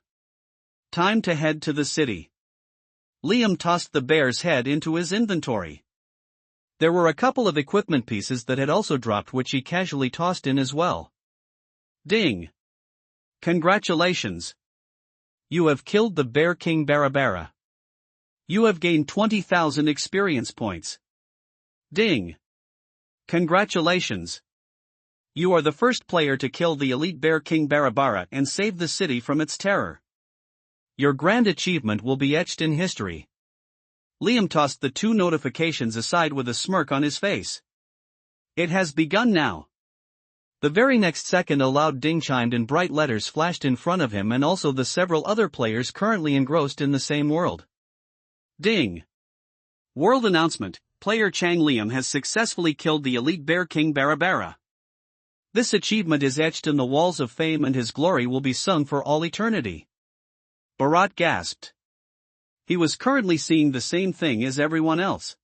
Time to head to the city. Liam tossed the bear's head into his inventory. There were a couple of equipment pieces that had also dropped, which he casually tossed in as well. Ding! Congratulations! You have killed the Bear King Barabara. You have gained 20,000 experience points. Ding! Congratulations! You are the first player to kill the elite Bear King Barabara and save the city from its terror. Your grand achievement will be etched in history. Liam tossed the two notifications aside with a smirk on his face. It has begun now. The very next second a loud ding chimed and bright letters flashed in front of him and also the several other players currently engrossed in the same world. Ding! World announcement: player Chang Liam has successfully killed the elite Bear King Barabara. This achievement is etched in the walls of fame and his glory will be sung for all eternity. Bharat gasped. He was currently seeing the same thing as everyone else.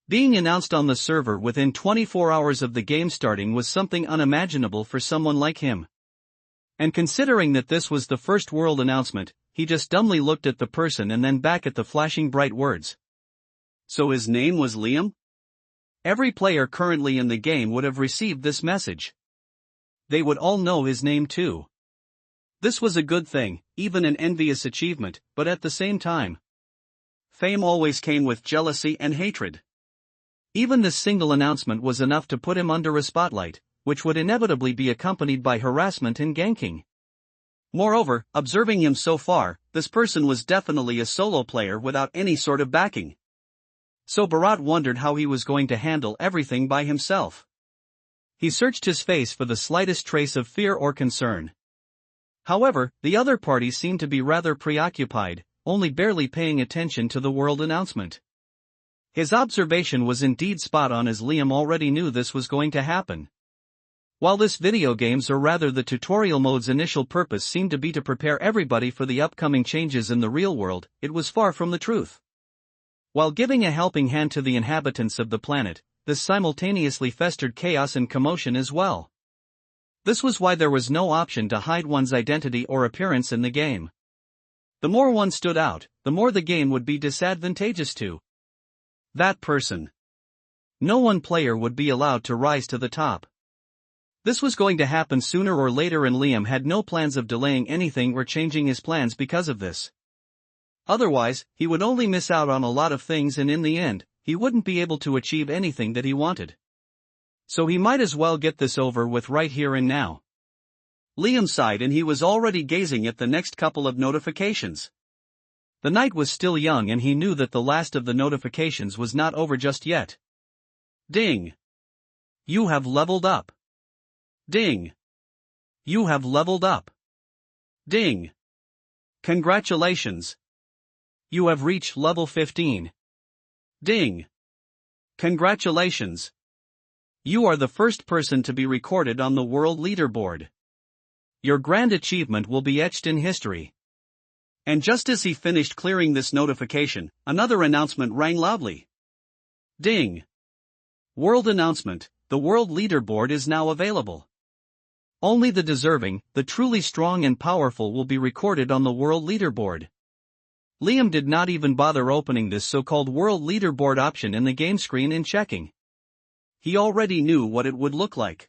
Being announced on the server within 24 hours of the game starting was something unimaginable for someone like him. And considering that this was the first world announcement, he just dumbly looked at the person and then back at the flashing bright words. So his name was Liam? Every player currently in the game would have received this message. They would all know his name too. This was a good thing, even an envious achievement, but at the same time, fame always came with jealousy and hatred. Even this single announcement was enough to put him under a spotlight, which would inevitably be accompanied by harassment and ganking. Moreover, observing him so far, this person was definitely a solo player without any sort of backing. So Bharat wondered how he was going to handle everything by himself. He searched his face for the slightest trace of fear or concern. However, the other parties seemed to be rather preoccupied, only barely paying attention to the world announcement. His observation was indeed spot on, as Liam already knew this was going to happen. While this video game's, or rather the tutorial mode's, initial purpose seemed to be to prepare everybody for the upcoming changes in the real world, it was far from the truth. While giving a helping hand to the inhabitants of the planet, this simultaneously festered chaos and commotion as well. This was why there was no option to hide one's identity or appearance in the game. The more one stood out, the more the game would be disadvantageous to that person. No one player would be allowed to rise to the top. This was going to happen sooner or later, and Liam had no plans of delaying anything or changing his plans because of this. Otherwise, he would only miss out on a lot of things, and in the end, he wouldn't be able to achieve anything that he wanted. So he might as well get this over with right here and now. Liam sighed, and he was already gazing at the next couple of notifications. The night was still young, and he knew that the last of the notifications was not over just yet. Ding! You have leveled up. Ding! You have leveled up. Ding! Congratulations! You have reached level 15. Ding! Congratulations! You are the first person to be recorded on the world leaderboard. Your grand achievement will be etched in history. And just as he finished clearing this notification, another announcement rang loudly. Ding! World announcement: the world leaderboard is now available. Only the deserving, the truly strong and powerful will be recorded on the world leaderboard. Liam did not even bother opening this so-called world leaderboard option in the game screen and checking. He already knew what it would look like.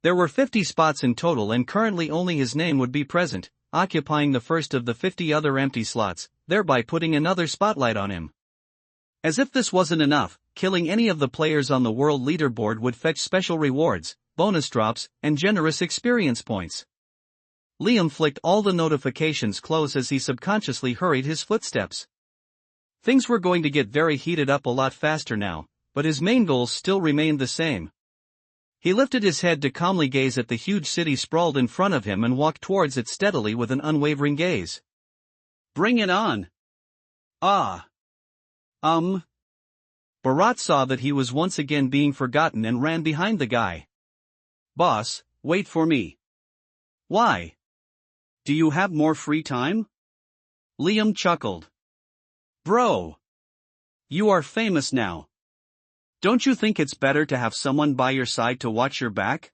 There were 50 spots in total, and currently only his name would be present, occupying the first of the 50 other empty slots, thereby putting another spotlight on him. As if this wasn't enough, killing any of the players on the world leaderboard would fetch special rewards, bonus drops, and generous experience points. Liam flicked all the notifications close as he subconsciously hurried his footsteps. Things were going to get very heated up a lot faster now, but his main goals still remained the same. He lifted his head to calmly gaze at the huge city sprawled in front of him and walked towards it steadily with an unwavering gaze. Bring it on! Ah! Bharat saw that he was once again being forgotten and ran behind the guy. Boss, wait for me. Why? Do you have more free time? Liam chuckled. Bro! You are famous now. Don't you think it's better to have someone by your side to watch your back?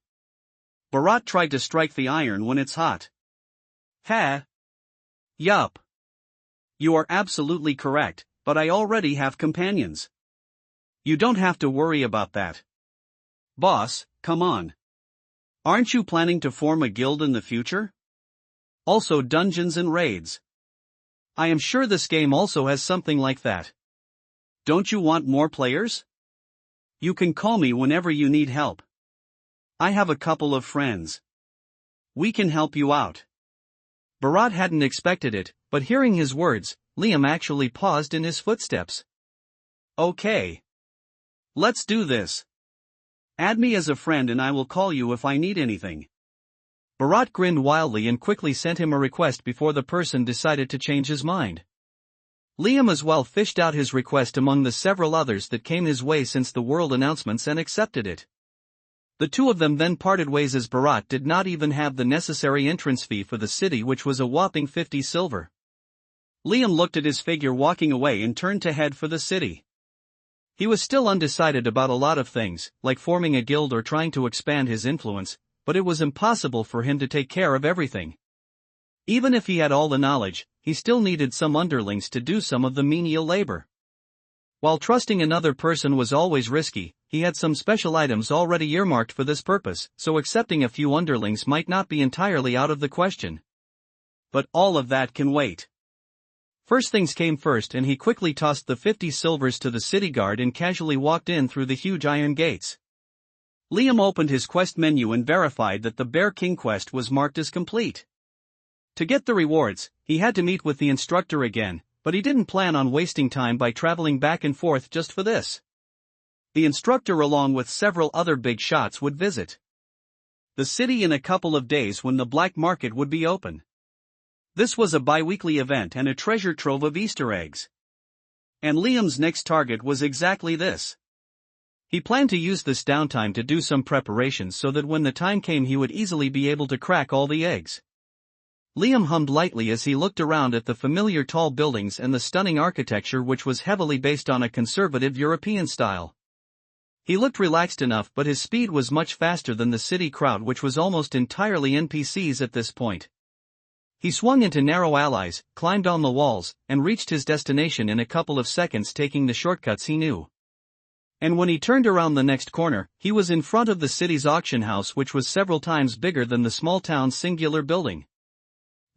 Bharat tried to strike the iron when it's hot. Ha! Yup. You are absolutely correct, but I already have companions. You don't have to worry about that. Boss, come on. Aren't you planning to form a guild in the future? Also dungeons and raids. I am sure this game also has something like that. Don't you want more players? You can call me whenever you need help. I have a couple of friends. We can help you out. Bharat hadn't expected it, but hearing his words, Liam actually paused in his footsteps. Okay. Let's do this. Add me as a friend and I will call you if I need anything. Bharat grinned wildly and quickly sent him a request before the person decided to change his mind. Liam as well fished out his request among the several others that came his way since the world announcements and accepted it. The two of them then parted ways as Bharat did not even have the necessary entrance fee for the city, which was a whopping 50 silver. Liam looked at his figure walking away and turned to head for the city. He was still undecided about a lot of things, like forming a guild or trying to expand his influence, but it was impossible for him to take care of everything. Even if he had all the knowledge, he still needed some underlings to do some of the menial labor. While trusting another person was always risky, he had some special items already earmarked for this purpose, so accepting a few underlings might not be entirely out of the question. But all of that can wait. First things came first, and he quickly tossed the 50 silvers to the city guard and casually walked in through the huge iron gates. Liam opened his quest menu and verified that the Bear King quest was marked as complete. To get the rewards, he had to meet with the instructor again, but he didn't plan on wasting time by traveling back and forth just for this. The instructor along with several other big shots would visit the city in a couple of days when the black market would be open. This was a bi-weekly event and a treasure trove of Easter eggs. And Liam's next target was exactly this. He planned to use this downtime to do some preparations so that when the time came he would easily be able to crack all the eggs. Liam hummed lightly as he looked around at the familiar tall buildings and the stunning architecture which was heavily based on a conservative European style. He looked relaxed enough, but his speed was much faster than the city crowd, which was almost entirely NPCs at this point. He swung into narrow alleys, climbed on the walls, and reached his destination in a couple of seconds, taking the shortcuts he knew. And when he turned around the next corner, he was in front of the city's auction house, which was several times bigger than the small town's singular building.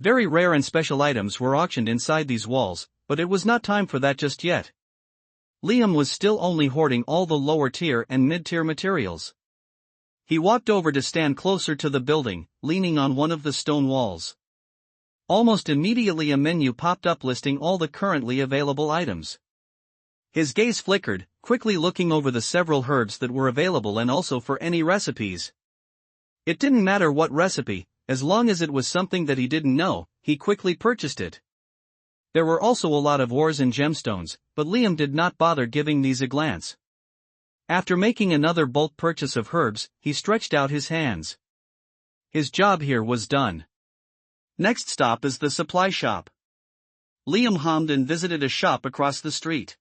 Very rare and special items were auctioned inside these walls, but it was not time for that just yet. Liam was still only hoarding all the lower tier and mid-tier materials. He walked over to stand closer to the building, leaning on one of the stone walls. Almost immediately a menu popped up listing all the currently available items. His gaze flickered, quickly looking over the several herbs that were available and also for any recipes. It didn't matter what recipe, as long as it was something that he didn't know, he quickly purchased it. There were also a lot of ores and gemstones, but Liam did not bother giving these a glance. After making another bulk purchase of herbs, he stretched out his hands. His job here was done. Next stop is the supply shop. Liam hummed and visited a shop across the street.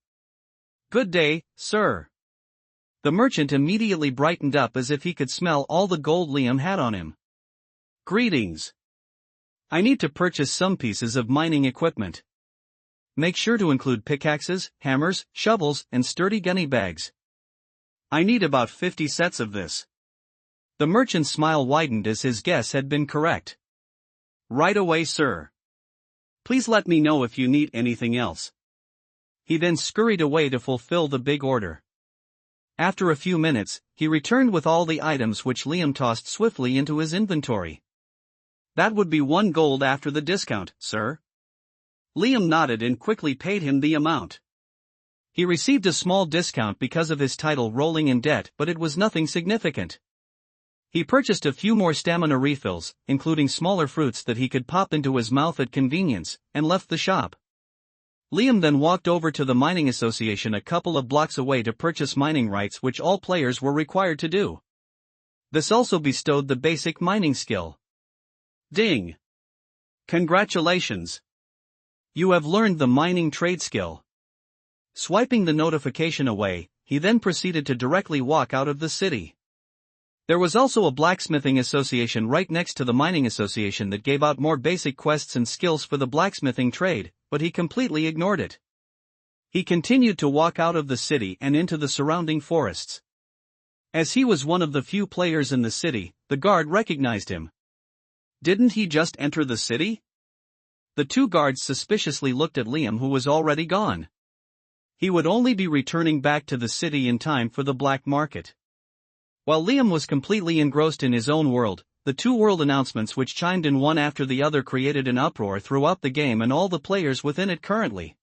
"Good day, sir." The merchant immediately brightened up as if he could smell all the gold Liam had on him. "Greetings. I need to purchase some pieces of mining equipment. Make sure to include pickaxes, hammers, shovels, and sturdy gunny bags. I need about 50 sets of this." The merchant's smile widened as his guess had been correct. "Right away, sir. Please let me know if you need anything else." He then scurried away to fulfill the big order. After a few minutes, he returned with all the items which Liam tossed swiftly into his inventory. "That would be 1 gold after the discount, sir." Liam nodded and quickly paid him the amount. He received a small discount because of his title rolling in debt, but it was nothing significant. He purchased a few more stamina refills, including smaller fruits that he could pop into his mouth at convenience, and left the shop. Liam then walked over to the mining association a couple of blocks away to purchase mining rights, which all players were required to do. This also bestowed the basic mining skill. Ding! Congratulations! You have learned the mining trade skill. Swiping the notification away, he then proceeded to directly walk out of the city. There was also a blacksmithing association right next to the mining association that gave out more basic quests and skills for the blacksmithing trade, but he completely ignored it. He continued to walk out of the city and into the surrounding forests. As he was one of the few players in the city, the guard recognized him. Didn't he just enter the city? The two guards suspiciously looked at Liam, who was already gone. He would only be returning back to the city in time for the black market. While Liam was completely engrossed in his own world, the two world announcements which chimed in one after the other created an uproar throughout the game and all the players within it currently.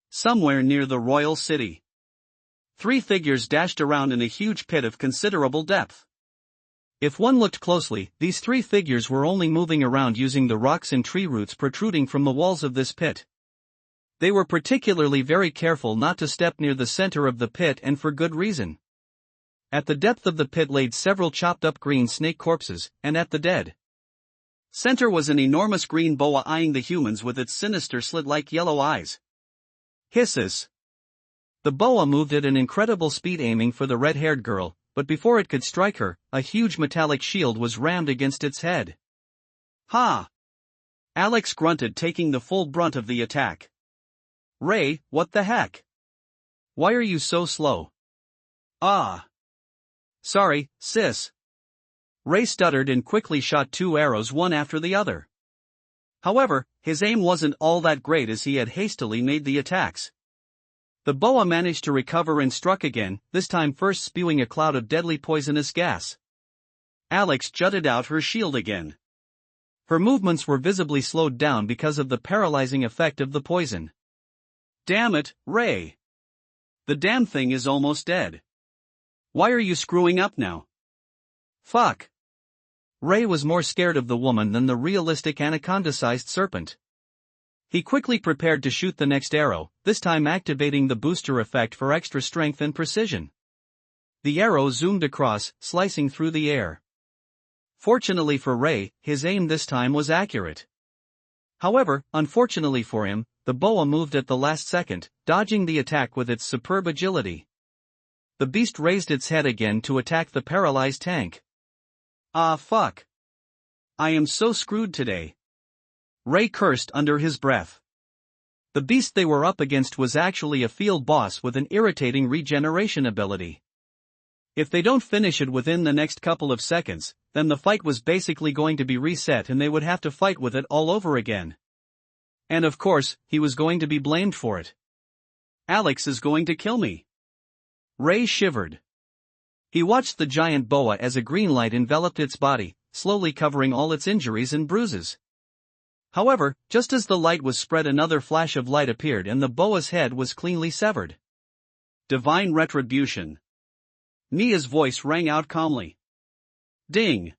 Somewhere near the royal city, 3 figures dashed around in a huge pit of considerable depth. If one looked closely, these 3 figures were only moving around using the rocks and tree roots protruding from the walls of this pit. They were particularly very careful not to step near the center of the pit, and for good reason. At the depth of the pit laid several chopped-up green snake corpses, and at the dead center was an enormous green boa eyeing the humans with its sinister slit-like yellow eyes. Hisses. The boa moved at an incredible speed, aiming for the red-haired girl, but before it could strike her, a huge metallic shield was rammed against its head. "Ha!" Alex grunted, taking the full brunt of the attack. "Ray, what the heck? Why are you so slow? Ah. Sorry, sis. Ray stuttered and quickly shot 2 arrows one after the other. However, his aim wasn't all that great as he had hastily made the attacks. The boa managed to recover and struck again, this time first spewing a cloud of deadly poisonous gas. Alex jutted out her shield again. Her movements were visibly slowed down because of the paralyzing effect of the poison. Damn it, Ray! The damn thing is almost dead. Why are you screwing up now? Fuck! Ray was more scared of the woman than the realistic anaconda-sized serpent. He quickly prepared to shoot the next arrow, this time activating the booster effect for extra strength and precision. The arrow zoomed across, slicing through the air. Fortunately for Ray, his aim this time was accurate. However, unfortunately for him, the boa moved at the last second, dodging the attack with its superb agility. The beast raised its head again to attack the paralyzed tank. Ah fuck. I am so screwed today. Ray cursed under his breath. The beast they were up against was actually a field boss with an irritating regeneration ability. If they don't finish it within the next couple of seconds, then the fight was basically going to be reset and they would have to fight with it all over again. And of course, he was going to be blamed for it. Alex is going to kill me. Ray shivered. He watched the giant boa as a green light enveloped its body, slowly covering all its injuries and bruises. However, just as the light was spread, another flash of light appeared and the boa's head was cleanly severed. Divine retribution. Mia's voice rang out calmly. Ding!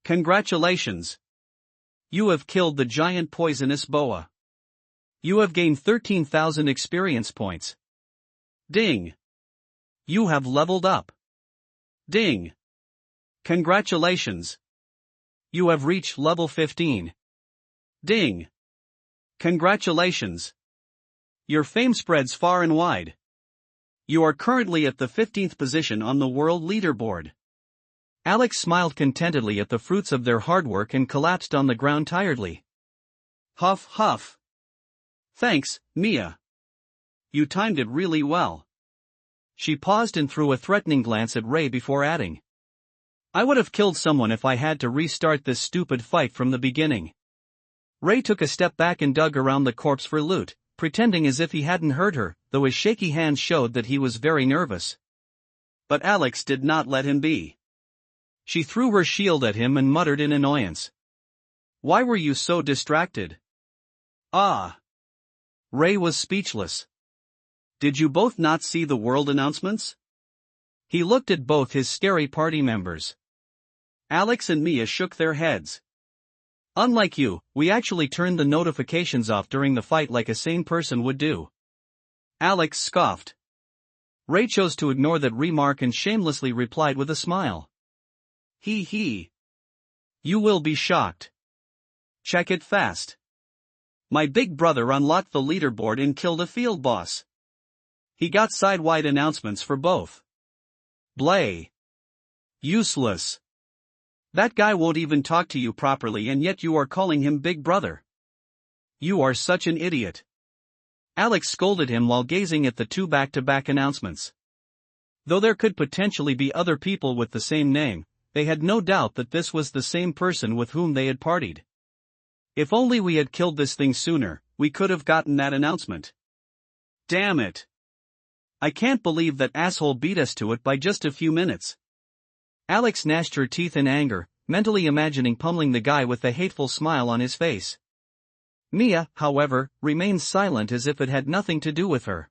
Congratulations! You have killed the giant poisonous boa. You have gained 13,000 experience points. Ding! You have leveled up. Ding! Congratulations! You have reached level 15. Ding! Congratulations! Your fame spreads far and wide. You are currently at the 15th position on the world leaderboard. Alex smiled contentedly at the fruits of their hard work and collapsed on the ground tiredly. Huff huff. Thanks, Mia. You timed it really well. She paused and threw a threatening glance at Ray before adding. I would have killed someone if I had to restart this stupid fight from the beginning. Ray took a step back and dug around the corpse for loot, pretending as if he hadn't heard her, though his shaky hands showed that he was very nervous. But Alex did not let him be. She threw her shield at him and muttered in annoyance. Why were you so distracted? Ah! Ray was speechless. Did you both not see the world announcements? He looked at both his scary party members. Alex and Mia shook their heads. Unlike you, we actually turned the notifications off during the fight like a sane person would do. Alex scoffed. Ray chose to ignore that remark and shamelessly replied with a smile. Hee hee. You will be shocked. Check it fast. My big brother unlocked the leaderboard and killed a field boss. He got side-wide announcements for both. Blay. Useless. That guy won't even talk to you properly and yet you are calling him big brother. You are such an idiot. Alex scolded him while gazing at the 2 back-to-back announcements. Though there could potentially be other people with the same name, they had no doubt that this was the same person with whom they had partied. If only we had killed this thing sooner, we could have gotten that announcement. Damn it. I can't believe that asshole beat us to it by just a few minutes. Alex gnashed her teeth in anger, mentally imagining pummeling the guy with the hateful smile on his face. Mia, however, remained silent as if it had nothing to do with her.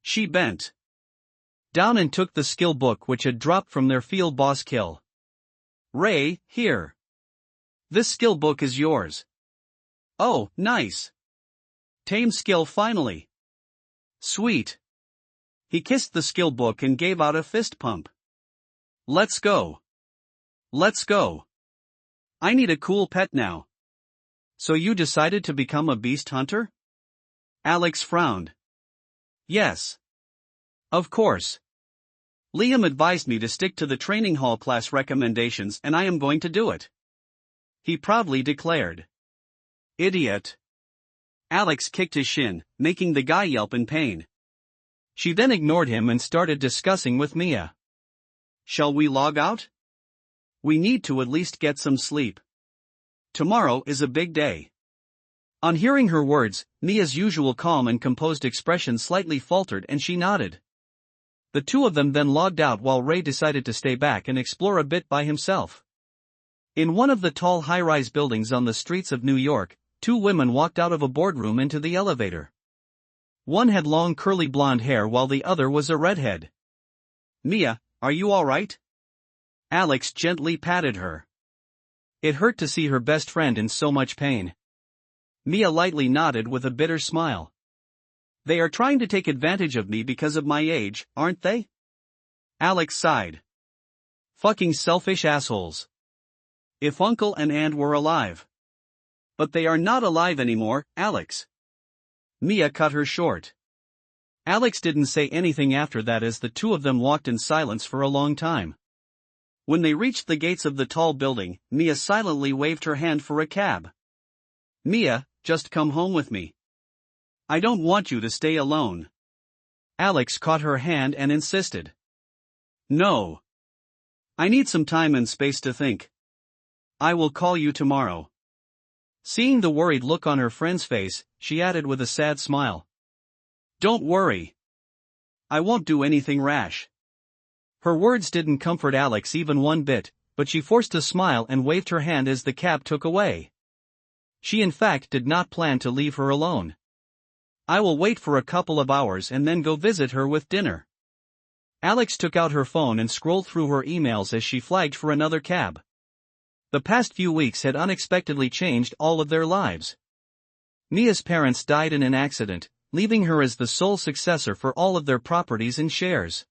She bent down and took the skill book which had dropped from their field boss kill. Ray, here. This skill book is yours. Oh, nice. Tame skill finally. Sweet. He kissed the skill book and gave out a fist pump. Let's go. Let's go. I need a cool pet now. So you decided to become a beast hunter? Alex frowned. Yes. Of course. Liam advised me to stick to the training hall class recommendations and I am going to do it. He proudly declared. Idiot. Alex kicked his shin, making the guy yelp in pain. She then ignored him and started discussing with Mia. Shall we log out? We need to at least get some sleep. Tomorrow is a big day. On hearing her words, Mia's usual calm and composed expression slightly faltered and she nodded. The two of them then logged out while Ray decided to stay back and explore a bit by himself. In one of the tall high-rise buildings on the streets of New York, two women walked out of a boardroom into the elevator. One had long curly blonde hair while the other was a redhead. Mia, are you alright? Alex gently patted her. It hurt to see her best friend in so much pain. Mia lightly nodded with a bitter smile. They are trying to take advantage of me because of my age, aren't they? Alex sighed. Fucking selfish assholes. If Uncle and Aunt were alive. But they are not alive anymore, Alex. Mia cut her short. Alex didn't say anything after that as the two of them walked in silence for a long time. When they reached the gates of the tall building, Mia silently waved her hand for a cab. Mia, just come home with me. I don't want you to stay alone. Alex caught her hand and insisted. No. I need some time and space to think. I will call you tomorrow. Seeing the worried look on her friend's face, she added with a sad smile. Don't worry. I won't do anything rash. Her words didn't comfort Alex even one bit, but she forced a smile and waved her hand as the cab took away. She in fact did not plan to leave her alone. I will wait for a couple of hours and then go visit her with dinner. Alex took out her phone and scrolled through her emails as she flagged for another cab. The past few weeks had unexpectedly changed all of their lives. Mia's parents died in an accident, leaving her as the sole successor for all of their properties and shares.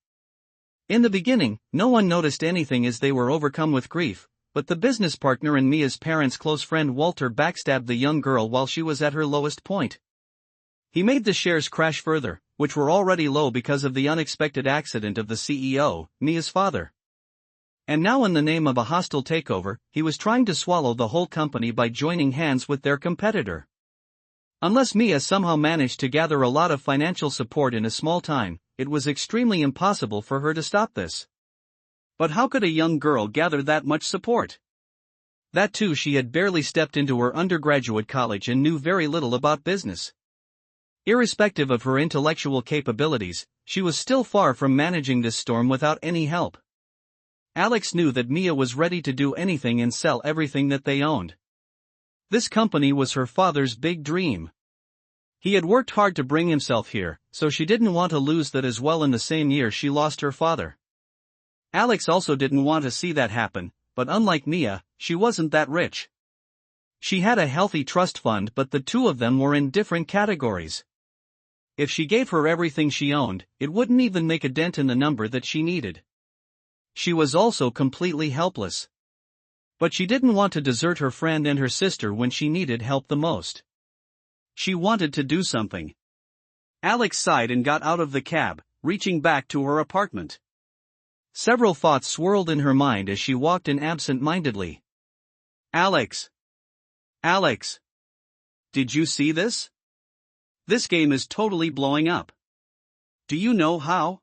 In the beginning, no one noticed anything as they were overcome with grief, but the business partner and Mia's parents' close friend Walter backstabbed the young girl while she was at her lowest point. He made the shares crash further, which were already low because of the unexpected accident of the CEO, Mia's father. And now in the name of a hostile takeover, he was trying to swallow the whole company by joining hands with their competitor. Unless Mia somehow managed to gather a lot of financial support in a small time, it was extremely impossible for her to stop this. But how could a young girl gather that much support? That too, she had barely stepped into her undergraduate college and knew very little about business. Irrespective of her intellectual capabilities, she was still far from managing this storm without any help. Alex knew that Mia was ready to do anything and sell everything that they owned. This company was her father's big dream. He had worked hard to bring himself here, so she didn't want to lose that as well. In the same year she lost her father. Alex also didn't want to see that happen, but unlike Mia, she wasn't that rich. She had a healthy trust fund, but the two of them were in different categories. If she gave her everything she owned, it wouldn't even make a dent in the number that she needed. She was also completely helpless. But she didn't want to desert her friend and her sister when she needed help the most. She wanted to do something. Alex sighed and got out of the cab, reaching back to her apartment. Several thoughts swirled in her mind as she walked in absent-mindedly. Alex! Alex! Did you see this? This game is totally blowing up. Do you know how?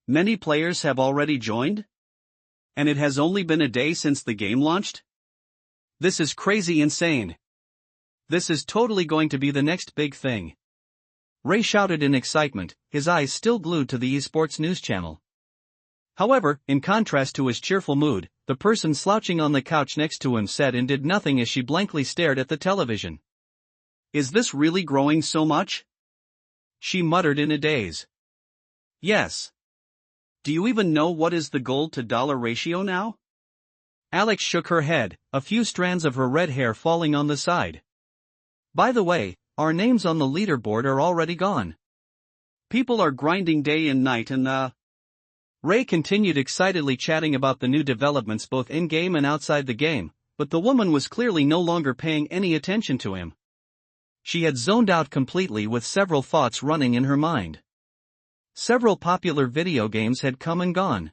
Many players have already joined? And it has only been a day since the game launched? This is crazy insane. This is totally going to be the next big thing. Ray shouted in excitement, his eyes still glued to the esports news channel. However, in contrast to his cheerful mood, the person slouching on the couch next to him said and did nothing as she blankly stared at the television. Is this really growing so much? She muttered in a daze. Yes. Do you even know what is the gold to dollar ratio now? Alex shook her head, a few strands of her red hair falling on the side. By the way, our names on the leaderboard are already gone. People are grinding day and night and Ray continued excitedly chatting about the new developments both in-game and outside the game, but the woman was clearly no longer paying any attention to him. She had zoned out completely with several thoughts running in her mind. Several popular video games had come and gone.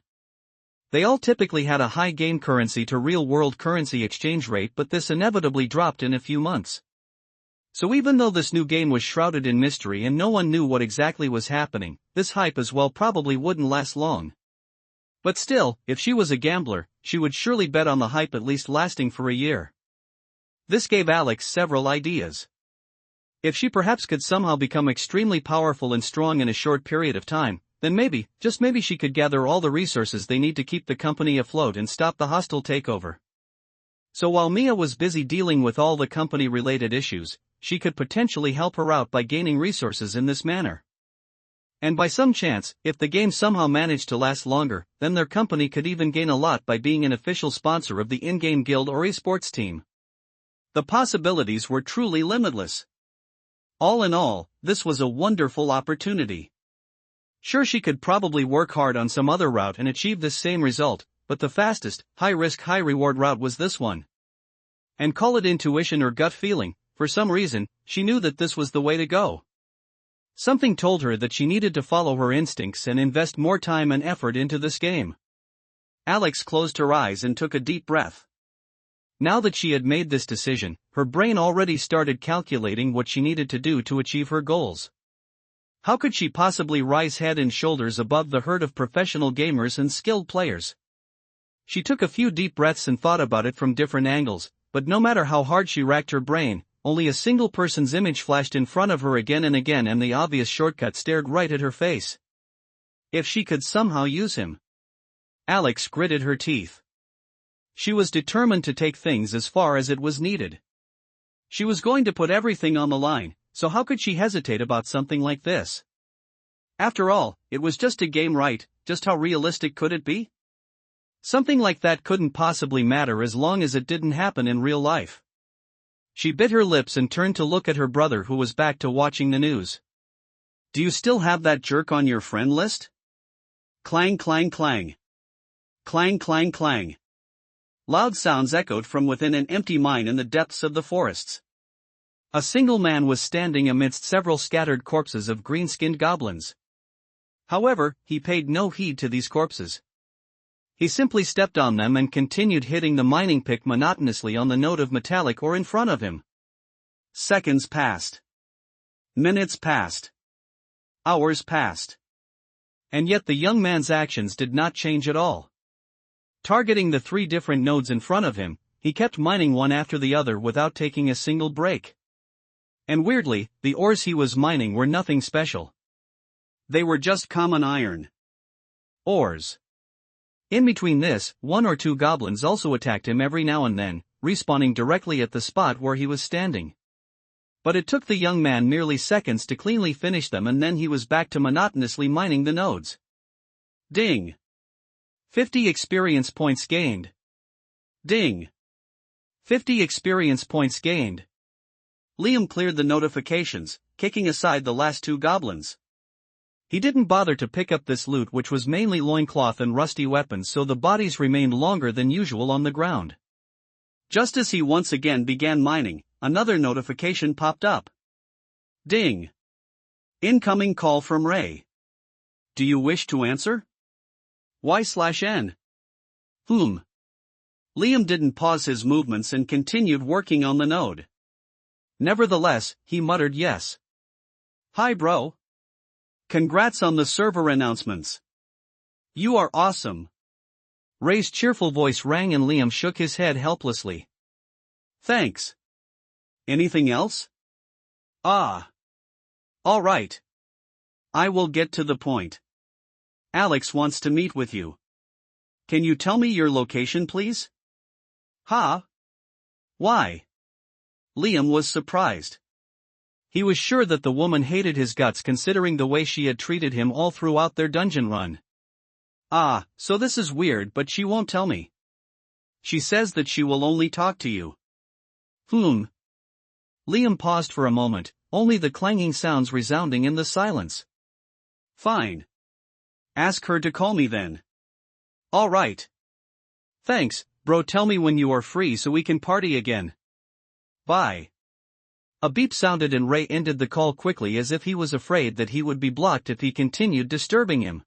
They all typically had a high game currency to real-world currency exchange rate, but this inevitably dropped in a few months. So even though this new game was shrouded in mystery and no one knew what exactly was happening, this hype as well probably wouldn't last long. But still, if she was a gambler, she would surely bet on the hype at least lasting for a year. This gave Alex several ideas. If she perhaps could somehow become extremely powerful and strong in a short period of time, then maybe, just maybe she could gather all the resources they need to keep the company afloat and stop the hostile takeover. So while Mia was busy dealing with all the company-related issues, she could potentially help her out by gaining resources in this manner. And by some chance, if the game somehow managed to last longer, then their company could even gain a lot by being an official sponsor of the in-game guild or esports team. The possibilities were truly limitless. All in all, this was a wonderful opportunity. Sure, she could probably work hard on some other route and achieve this same result, but the fastest, high-risk, high-reward route was this one. And call it intuition or gut feeling, for some reason, she knew that this was the way to go. Something told her that she needed to follow her instincts and invest more time and effort into this game. Alex closed her eyes and took a deep breath. Now that she had made this decision, her brain already started calculating what she needed to do to achieve her goals. How could she possibly rise head and shoulders above the herd of professional gamers and skilled players? She took a few deep breaths and thought about it from different angles, but no matter how hard she racked her brain, only a single person's image flashed in front of her again and again, and the obvious shortcut stared right at her face. If she could somehow use him. Alex gritted her teeth. She was determined to take things as far as it was needed. She was going to put everything on the line, so how could she hesitate about something like this? After all, it was just a game, right? Just how realistic could it be? Something like that couldn't possibly matter as long as it didn't happen in real life. She bit her lips and turned to look at her brother, who was back to watching the news. "Do you still have that jerk on your friend list?" Clang, clang, clang. Clang, clang, clang. Loud sounds echoed from within an empty mine in the depths of the forests. A single man was standing amidst several scattered corpses of green-skinned goblins. However, he paid no heed to these corpses. He simply stepped on them and continued hitting the mining pick monotonously on the node of metallic ore in front of him. Seconds passed. Minutes passed. Hours passed. And yet the young man's actions did not change at all. Targeting the 3 different nodes in front of him, he kept mining one after the other without taking a single break. And weirdly, the ores he was mining were nothing special. They were just common iron ores. In between this, 1 or 2 goblins also attacked him every now and then, respawning directly at the spot where he was standing. But it took the young man merely seconds to cleanly finish them, and then he was back to monotonously mining the nodes. Ding! 50 experience points gained. Ding! 50 experience points gained. Liam cleared the notifications, kicking aside the last 2 goblins. He didn't bother to pick up this loot, which was mainly loincloth and rusty weapons, so the bodies remained longer than usual on the ground. Just as he once again began mining, another notification popped up. Ding! Incoming call from Ray. Do you wish to answer? Y/N. Liam didn't pause his movements and continued working on the node. Nevertheless, he muttered yes. Hi bro. Congrats on the server announcements. You are awesome. Ray's cheerful voice rang and Liam shook his head helplessly. Thanks. Anything else? All right. I will get to the point. Alex wants to meet with you. Can you tell me your location, please? Huh? Why? Liam was surprised. He was sure that the woman hated his guts considering the way she had treated him all throughout their dungeon run. So this is weird, but she won't tell me. She says that she will only talk to you. Liam paused for a moment, only the clanging sounds resounding in the silence. Fine. Ask her to call me then. All right. Thanks, bro. Tell me when you are free so we can party again. Bye. A beep sounded and Ray ended the call quickly, as if he was afraid that he would be blocked if he continued disturbing him.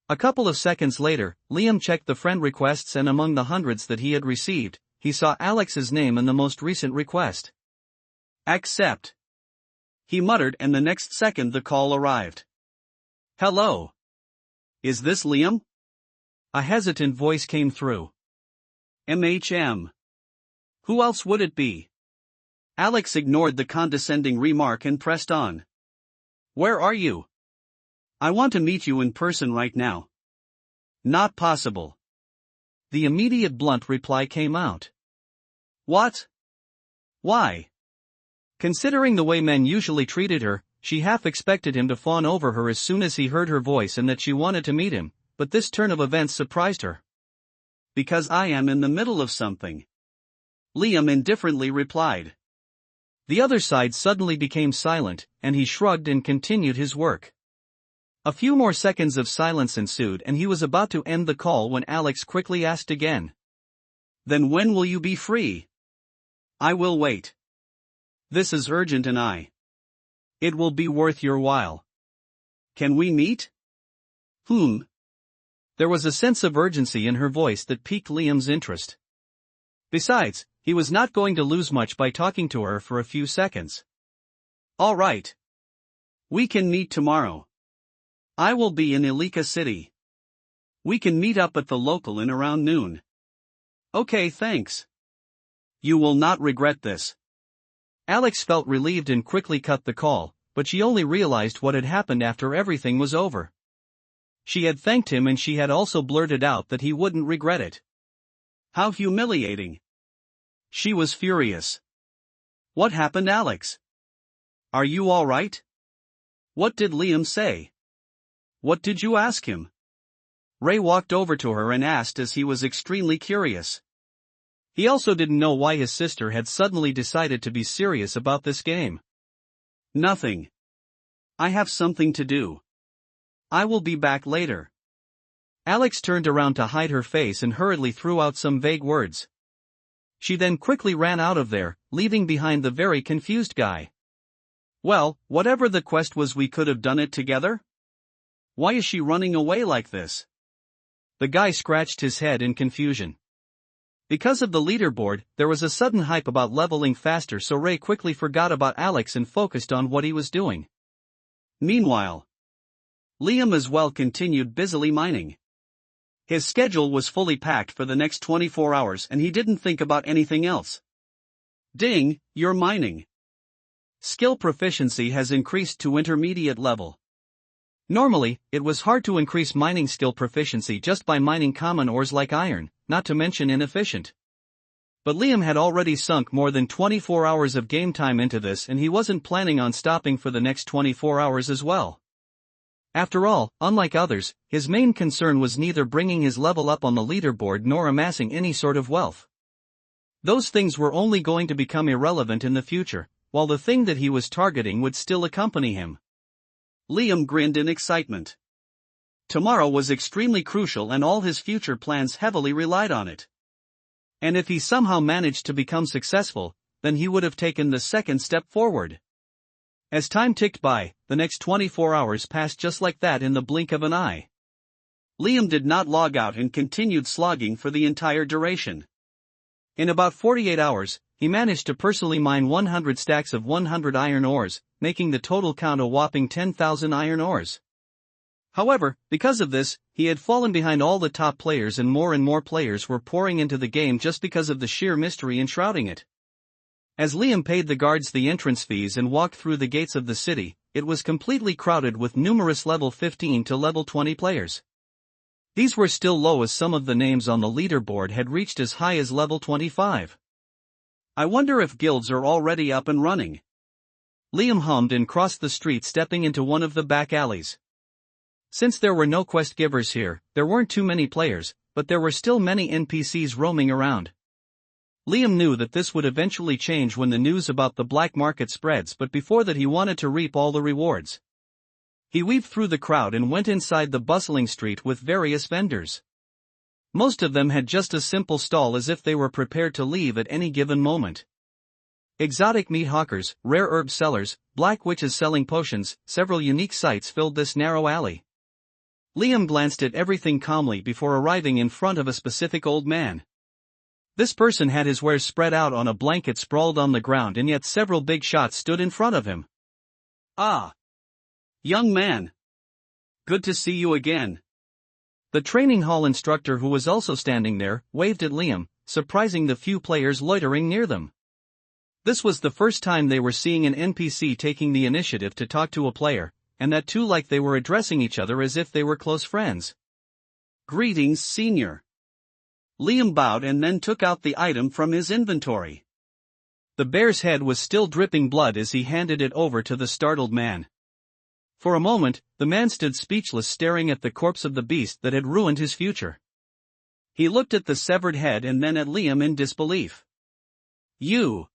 A couple of seconds later, Liam checked the friend requests, and among the hundreds that he had received, he saw Alex's name in the most recent request. Accept. He muttered, and the next second the call arrived. Hello. Is this Liam? A hesitant voice came through. MHM. Who else would it be? Alex ignored the condescending remark and pressed on. Where are you? I want to meet you in person right now. Not possible. The immediate blunt reply came out. What? Why? Considering the way men usually treated her, she half expected him to fawn over her as soon as he heard her voice and that she wanted to meet him, but this turn of events surprised her. Because I am in the middle of something. Liam indifferently replied. The other side suddenly became silent, and he shrugged and continued his work. A few more seconds of silence ensued, and he was about to end the call when Alex quickly asked again. Then when will you be free? I will wait. This is urgent and it will be worth your while. Can we meet? There was a sense of urgency in her voice that piqued Liam's interest. Besides, he was not going to lose much by talking to her for a few seconds. All right. We can meet tomorrow. I will be in Ilika City. We can meet up at the local in around noon. Okay, thanks. You will not regret this. Alex felt relieved and quickly cut the call, but she only realized what had happened after everything was over. She had thanked him and she had also blurted out that he wouldn't regret it. How humiliating. She was furious. What happened, Alex? Are you all right? What did Liam say? What did you ask him? Ray walked over to her and asked as he was extremely curious. He also didn't know why his sister had suddenly decided to be serious about this game. Nothing. I have something to do. I will be back later. Alex turned around to hide her face and hurriedly threw out some vague words. She then quickly ran out of there, leaving behind the very confused guy. Well, whatever the quest was, we could have done it together? Why is she running away like this? The guy scratched his head in confusion. Because of the leaderboard, there was a sudden hype about leveling faster, so Ray quickly forgot about Alex and focused on what he was doing. Meanwhile, Liam as well continued busily mining. His schedule was fully packed for the next 24 hours and he didn't think about anything else. Ding, you're mining. Skill proficiency has increased to intermediate level. Normally, it was hard to increase mining skill proficiency just by mining common ores like iron, not to mention inefficient. But Liam had already sunk more than 24 hours of game time into this and he wasn't planning on stopping for the next 24 hours as well. After all, unlike others, his main concern was neither bringing his level up on the leaderboard nor amassing any sort of wealth. Those things were only going to become irrelevant in the future, while the thing that he was targeting would still accompany him. Liam grinned in excitement. Tomorrow was extremely crucial and all his future plans heavily relied on it. And if he somehow managed to become successful, then he would have taken the second step forward. As time ticked by, the next 24 hours passed just like that in the blink of an eye. Liam did not log out and continued slogging for the entire duration. In about 48 hours, he managed to personally mine 100 stacks of 100 iron ores, making the total count a whopping 10,000 iron ores. However, because of this, he had fallen behind all the top players and more players were pouring into the game just because of the sheer mystery enshrouding it. As Liam paid the guards the entrance fees and walked through the gates of the city, it was completely crowded with numerous level 15 to level 20 players. These were still low as some of the names on the leaderboard had reached as high as level 25. I wonder if guilds are already up and running. Liam hummed and crossed the street, stepping into one of the back alleys. Since there were no quest givers here, there weren't too many players, but there were still many NPCs roaming around. Liam knew that this would eventually change when the news about the black market spreads, but before that he wanted to reap all the rewards. He weaved through the crowd and went inside the bustling street with various vendors. Most of them had just a simple stall as if they were prepared to leave at any given moment. Exotic meat hawkers, rare herb sellers, black witches selling potions, several unique sights filled this narrow alley. Liam glanced at everything calmly before arriving in front of a specific old man. This person had his wares spread out on a blanket sprawled on the ground, and yet several big shots stood in front of him. "Ah! Young man! Good to see you again." The training hall instructor, who was also standing there, waved at Liam, surprising the few players loitering near them. This was the first time they were seeing an NPC taking the initiative to talk to a player, and that too like they were addressing each other as if they were close friends. "Greetings, senior." Liam bowed and then took out the item from his inventory. The bear's head was still dripping blood as he handed it over to the startled man. For a moment, the man stood speechless, staring at the corpse of the beast that had ruined his future. He looked at the severed head and then at Liam in disbelief. You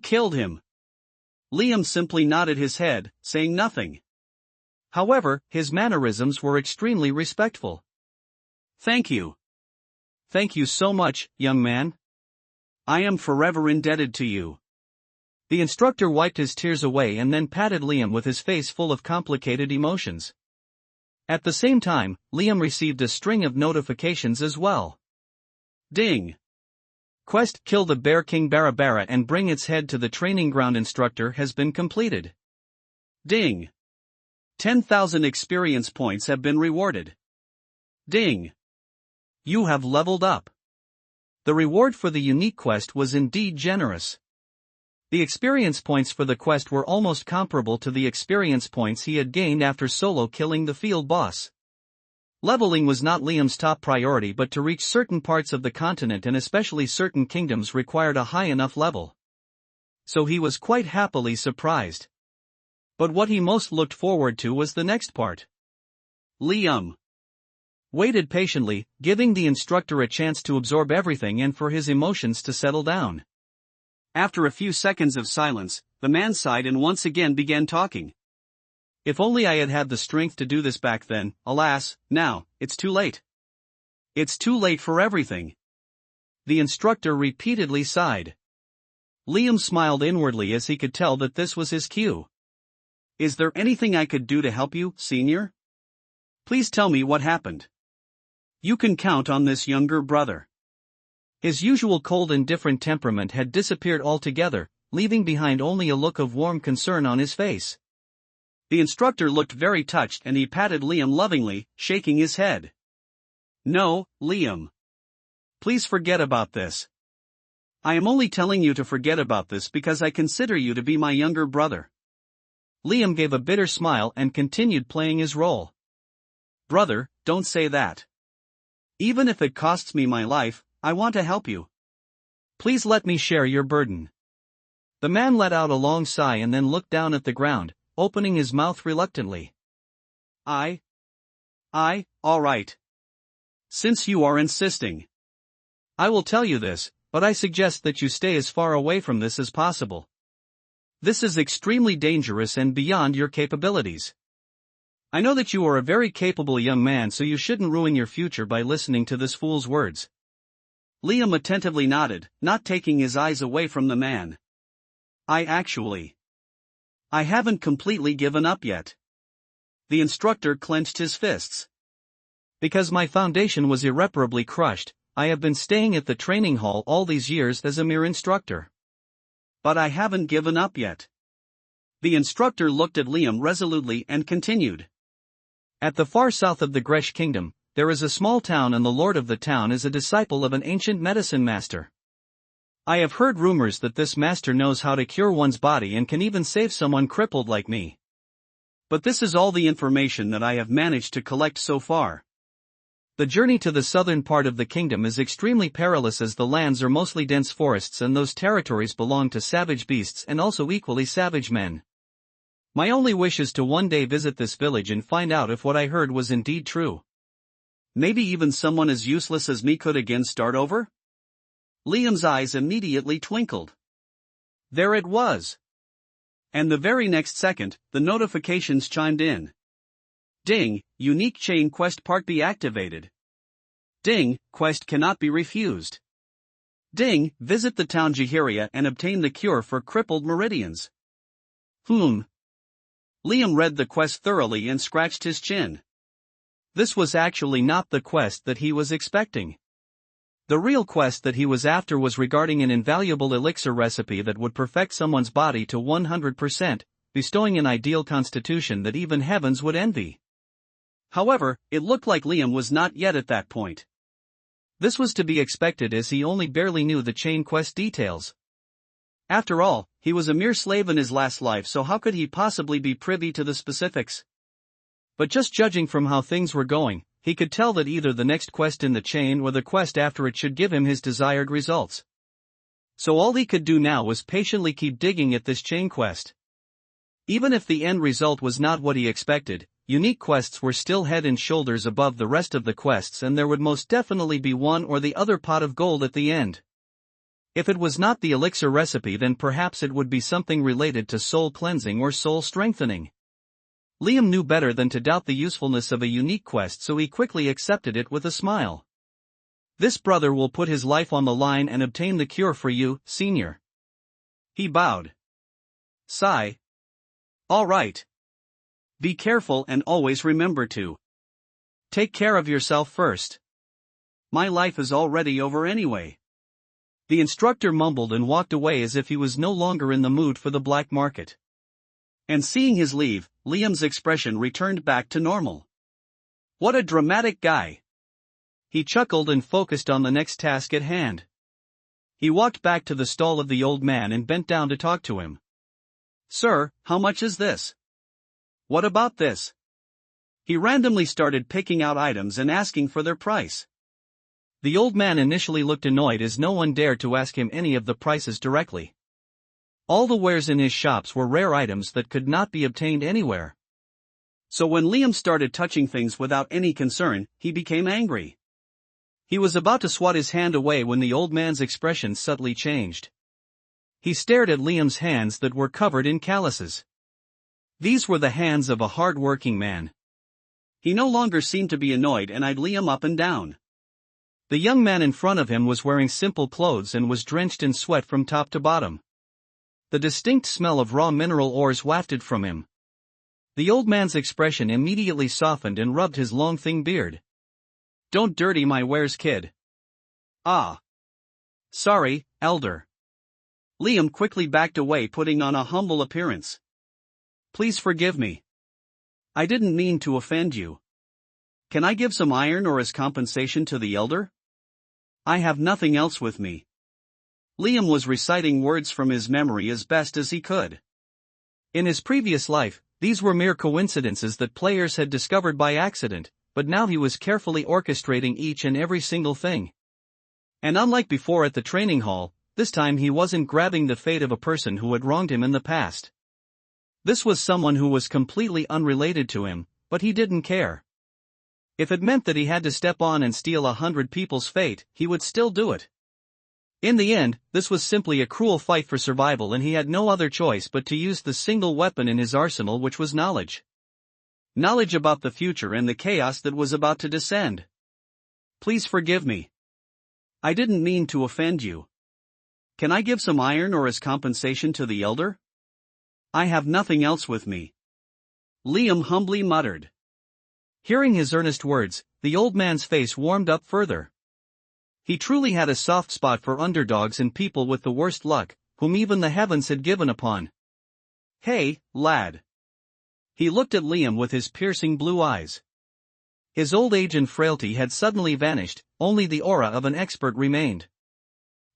killed him." Liam simply nodded his head, saying nothing. However, his mannerisms were extremely respectful. "Thank you. Thank you so much, young man. I am forever indebted to you." The instructor wiped his tears away and then patted Liam with his face full of complicated emotions. At the same time, Liam received a string of notifications as well. Ding! Quest: kill the Bear King Barabara and bring its head to the training ground instructor has been completed. Ding! 10,000 experience points have been rewarded. Ding! You have leveled up. The reward for the unique quest was indeed generous. The experience points for the quest were almost comparable to the experience points he had gained after solo killing the field boss. Leveling was not Liam's top priority, but to reach certain parts of the continent and especially certain kingdoms required a high enough level. So he was quite happily surprised. But what he most looked forward to was the next part. Liam waited patiently, giving the instructor a chance to absorb everything and for his emotions to settle down. After a few seconds of silence, the man sighed and once again began talking. "If only I had had the strength to do this back then, alas, now, it's too late. It's too late for everything." The instructor repeatedly sighed. Liam smiled inwardly as he could tell that this was his cue. "Is there anything I could do to help you, senior? Please tell me what happened. You can count on this younger brother." His usual cold and indifferent temperament had disappeared altogether, leaving behind only a look of warm concern on his face. The instructor looked very touched and he patted Liam lovingly, shaking his head. "No, Liam. Please forget about this. I am only telling you to forget about this because I consider you to be my younger brother." Liam gave a bitter smile and continued playing his role. "Brother, don't say that. Even if it costs me my life, I want to help you. Please let me share your burden." The man let out a long sigh and then looked down at the ground, opening his mouth reluctantly. All right. Since you are insisting, I will tell you this, but I suggest that you stay as far away from this as possible. This is extremely dangerous and beyond your capabilities. I know that you are a very capable young man, so you shouldn't ruin your future by listening to this fool's words." Liam attentively nodded, not taking his eyes away from the man. I haven't completely given up yet." The instructor clenched his fists. "Because my foundation was irreparably crushed, I have been staying at the training hall all these years as a mere instructor. But I haven't given up yet." The instructor looked at Liam resolutely and continued. "At the far south of the Gresh kingdom, there is a small town, and the lord of the town is a disciple of an ancient medicine master. I have heard rumors that this master knows how to cure one's body and can even save someone crippled like me. But this is all the information that I have managed to collect so far. The journey to the southern part of the kingdom is extremely perilous, as the lands are mostly dense forests and those territories belong to savage beasts and also equally savage men. My only wish is to one day visit this village and find out if what I heard was indeed true. Maybe even someone as useless as me could again start over?" Liam's eyes immediately twinkled. There it was. And the very next second, the notifications chimed in. Ding, unique chain quest part B activated. Ding, quest cannot be refused. Ding, visit the town Jahiria and obtain the cure for crippled meridians. Liam read the quest thoroughly and scratched his chin. This was actually not the quest that he was expecting. The real quest that he was after was regarding an invaluable elixir recipe that would perfect someone's body to 100%, bestowing an ideal constitution that even heavens would envy. However, it looked like Liam was not yet at that point. This was to be expected as he only barely knew the chain quest details. After all, he was a mere slave in his last life, so how could he possibly be privy to the specifics? But just judging from how things were going, he could tell that either the next quest in the chain or the quest after it should give him his desired results. So all he could do now was patiently keep digging at this chain quest. Even if the end result was not what he expected, unique quests were still head and shoulders above the rest of the quests, and there would most definitely be one or the other pot of gold at the end. If it was not the elixir recipe, then perhaps it would be something related to soul cleansing or soul strengthening. Liam knew better than to doubt the usefulness of a unique quest, so he quickly accepted it with a smile. This brother will put his life on the line and obtain the cure for you, senior. He bowed. Sigh. All right. Be careful and always remember to take care of yourself first. My life is already over anyway. The instructor mumbled and walked away as if he was no longer in the mood for the black market. And seeing his leave, Liam's expression returned back to normal. What a dramatic guy! He chuckled and focused on the next task at hand. He walked back to the stall of the old man and bent down to talk to him. Sir, how much is this? What about this? He randomly started picking out items and asking for their price. The old man initially looked annoyed as no one dared to ask him any of the prices directly. All the wares in his shops were rare items that could not be obtained anywhere. So when Liam started touching things without any concern, he became angry. He was about to swat his hand away when the old man's expression subtly changed. He stared at Liam's hands that were covered in calluses. These were the hands of a hard-working man. He no longer seemed to be annoyed and eyed Liam up and down. The young man in front of him was wearing simple clothes and was drenched in sweat from top to bottom. The distinct smell of raw mineral ores wafted from him. The old man's expression immediately softened and rubbed his long thin beard. Don't dirty my wares, kid. Ah. Sorry, elder. Liam quickly backed away, putting on a humble appearance. Please forgive me. I didn't mean to offend you. Can I give some iron or as compensation to the elder? I have nothing else with me. Liam was reciting words from his memory as best as he could. In his previous life, these were mere coincidences that players had discovered by accident, but now he was carefully orchestrating each and every single thing. And unlike before at the training hall, this time he wasn't grabbing the fate of a person who had wronged him in the past. This was someone who was completely unrelated to him, but he didn't care. If it meant that he had to step on and steal 100 people's fate, he would still do it. In the end, this was simply a cruel fight for survival, and he had no other choice but to use the single weapon in his arsenal, which was knowledge. Knowledge about the future and the chaos that was about to descend. Please forgive me. I didn't mean to offend you. Can I give some iron or as compensation to the elder? I have nothing else with me. Liam humbly muttered. Hearing his earnest words, the old man's face warmed up further. He truly had a soft spot for underdogs and people with the worst luck, whom even the heavens had given upon. Hey, lad. He looked at Liam with his piercing blue eyes. His old age and frailty had suddenly vanished, only the aura of an expert remained.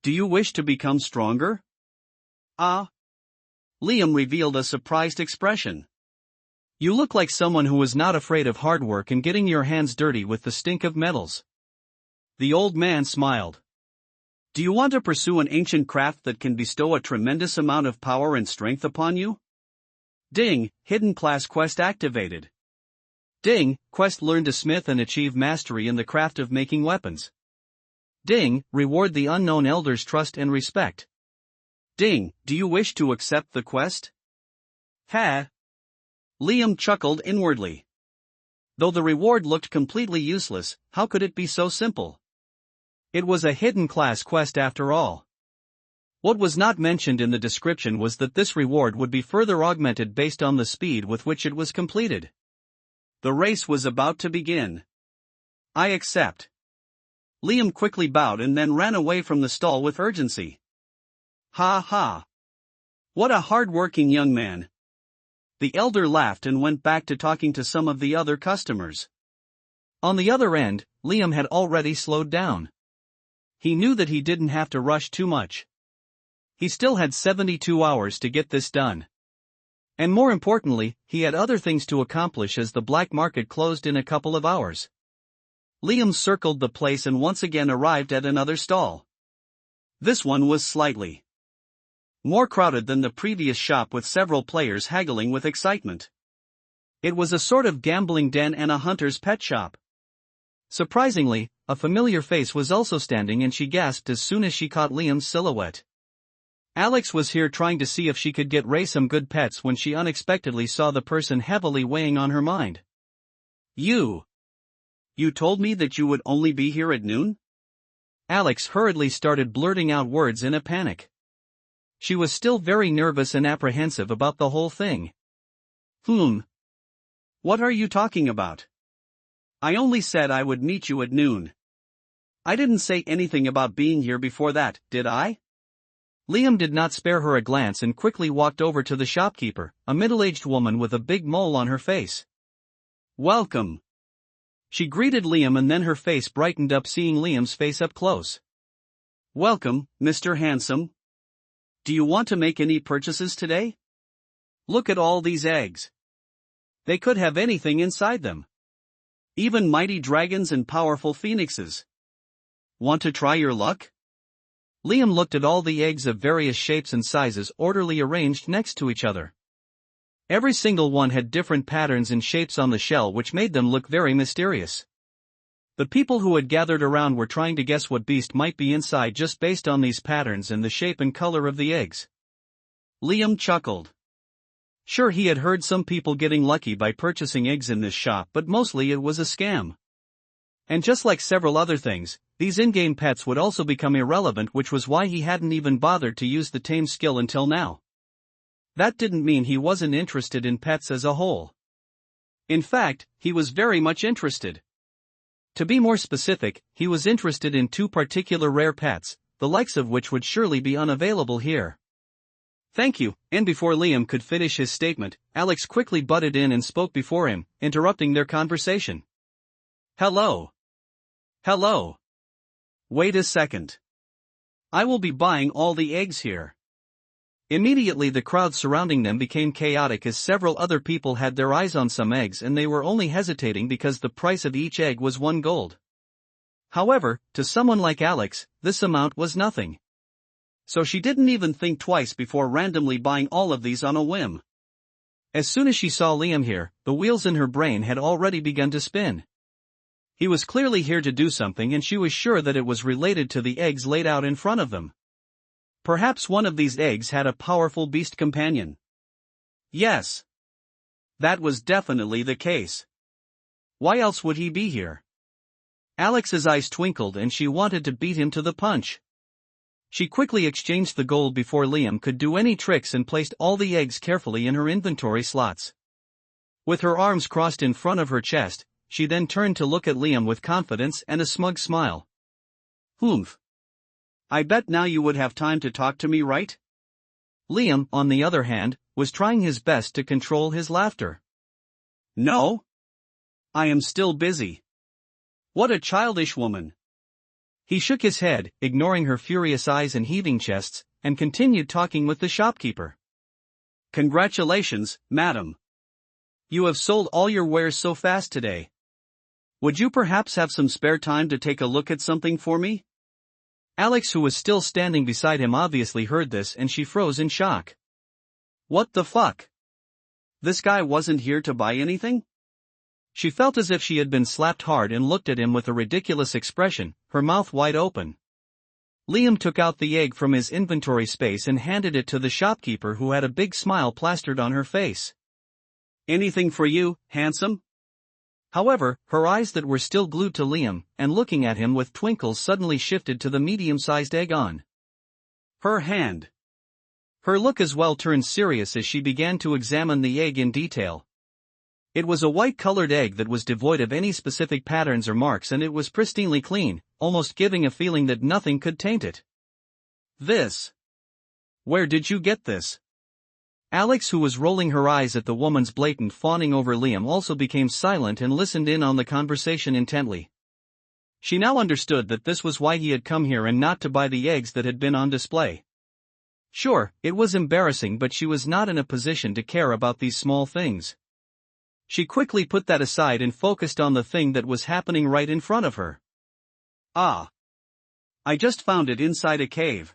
Do you wish to become stronger? Ah. Liam revealed a surprised expression. You look like someone who was not afraid of hard work and getting your hands dirty with the stink of metals. The old man smiled. Do you want to pursue an ancient craft that can bestow a tremendous amount of power and strength upon you? Ding, hidden class quest activated. Ding, quest learn to smith and achieve mastery in the craft of making weapons. Ding, reward the unknown elder's trust and respect. Ding, do you wish to accept the quest? Ha! Liam chuckled inwardly. Though the reward looked completely useless, how could it be so simple? It was a hidden class quest after all. What was not mentioned in the description was that this reward would be further augmented based on the speed with which it was completed. The race was about to begin. I accept. Liam quickly bowed and then ran away from the stall with urgency. Ha ha! What a hard-working young man. The elder laughed and went back to talking to some of the other customers. On the other end, Liam had already slowed down. He knew that he didn't have to rush too much. He still had 72 hours to get this done. And more importantly, he had other things to accomplish as the black market closed in a couple of hours. Liam circled the place and once again arrived at another stall. This one was slightly more crowded than the previous shop, with several players haggling with excitement. It was a sort of gambling den and a hunter's pet shop. Surprisingly, a familiar face was also standing, and she gasped as soon as she caught Liam's silhouette. Alex was here trying to see if she could get Ray some good pets when she unexpectedly saw the person heavily weighing on her mind. You told me that you would only be here at noon? Alex hurriedly started blurting out words in a panic. She was still very nervous and apprehensive about the whole thing. What are you talking about? I only said I would meet you at noon. I didn't say anything about being here before that, did I? Liam did not spare her a glance and quickly walked over to the shopkeeper, a middle-aged woman with a big mole on her face. Welcome. She greeted Liam, and then her face brightened up seeing Liam's face up close. Welcome, Mr. Handsome. Do you want to make any purchases today? Look at all these eggs. They could have anything inside them. Even mighty dragons and powerful phoenixes. Want to try your luck? Liam looked at all the eggs of various shapes and sizes orderly arranged next to each other. Every single one had different patterns and shapes on the shell, which made them look very mysterious. The people who had gathered around were trying to guess what beast might be inside just based on these patterns and the shape and color of the eggs. Liam chuckled. Sure, he had heard some people getting lucky by purchasing eggs in this shop, but mostly it was a scam. And just like several other things, these in-game pets would also become irrelevant, which was why he hadn't even bothered to use the tame skill until now. That didn't mean he wasn't interested in pets as a whole. In fact, he was very much interested. To be more specific, he was interested in two particular rare pets, the likes of which would surely be unavailable here. Thank you, and before Liam could finish his statement, Alex quickly butted in and spoke before him, interrupting their conversation. Hello. Wait a second. I will be buying all the eggs here. Immediately the crowd surrounding them became chaotic as several other people had their eyes on some eggs, and they were only hesitating because the price of each egg was 1 gold. However, to someone like Alex, this amount was nothing. So she didn't even think twice before randomly buying all of these on a whim. As soon as she saw Liam here, the wheels in her brain had already begun to spin. He was clearly here to do something, and she was sure that it was related to the eggs laid out in front of them. Perhaps one of these eggs had a powerful beast companion. Yes. That was definitely the case. Why else would he be here? Alex's eyes twinkled and she wanted to beat him to the punch. She quickly exchanged the gold before Liam could do any tricks and placed all the eggs carefully in her inventory slots. With her arms crossed in front of her chest, she then turned to look at Liam with confidence and a smug smile. I bet now you would have time to talk to me, right? Liam, on the other hand, was trying his best to control his laughter. No. I am still busy. What a childish woman. He shook his head, ignoring her furious eyes and heaving chests, and continued talking with the shopkeeper. Congratulations, madam. You have sold all your wares so fast today. Would you perhaps have some spare time to take a look at something for me? Alex, who was still standing beside him, obviously heard this and she froze in shock. What the fuck? This guy wasn't here to buy anything? She felt as if she had been slapped hard and looked at him with a ridiculous expression, her mouth wide open. Liam took out the egg from his inventory space and handed it to the shopkeeper, who had a big smile plastered on her face. Anything for you, handsome? However, her eyes that were still glued to Liam, and looking at him with twinkles, suddenly shifted to the medium-sized egg on her hand. Her look as well turned serious as she began to examine the egg in detail. It was a white-colored egg that was devoid of any specific patterns or marks, and it was pristinely clean, almost giving a feeling that nothing could taint it. This. Where did you get this? Alex, who was rolling her eyes at the woman's blatant fawning over Liam, also became silent and listened in on the conversation intently. She now understood that this was why he had come here and not to buy the eggs that had been on display. Sure, it was embarrassing, but she was not in a position to care about these small things. She quickly put that aside and focused on the thing that was happening right in front of her. Ah. I just found it inside a cave.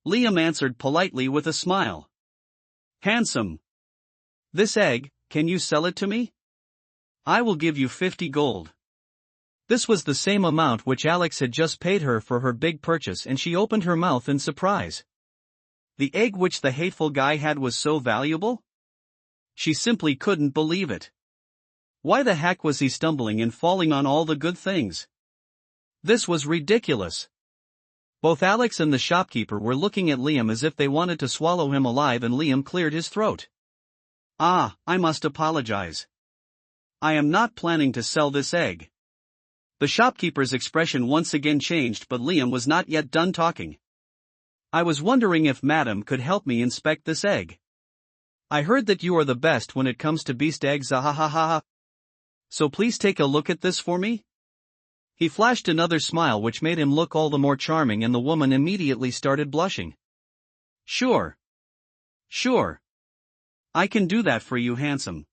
Liam answered politely with a smile. Handsome. This egg, can you sell it to me? I will give you 50 gold. This was the same amount which Alex had just paid her for her big purchase, and she opened her mouth in surprise. The egg which the hateful guy had was so valuable? She simply couldn't believe it. Why the heck was he stumbling and falling on all the good things? This was ridiculous. Both Alex and the shopkeeper were looking at Liam as if they wanted to swallow him alive, and Liam cleared his throat. Ah, I must apologize. I am not planning to sell this egg. The shopkeeper's expression once again changed, but Liam was not yet done talking. I was wondering if Madam could help me inspect this egg. I heard that you are the best when it comes to beast eggs, ahahaha. So please take a look at this for me? He flashed another smile which made him look all the more charming, and the woman immediately started blushing. Sure. Sure. I can do that for you, handsome.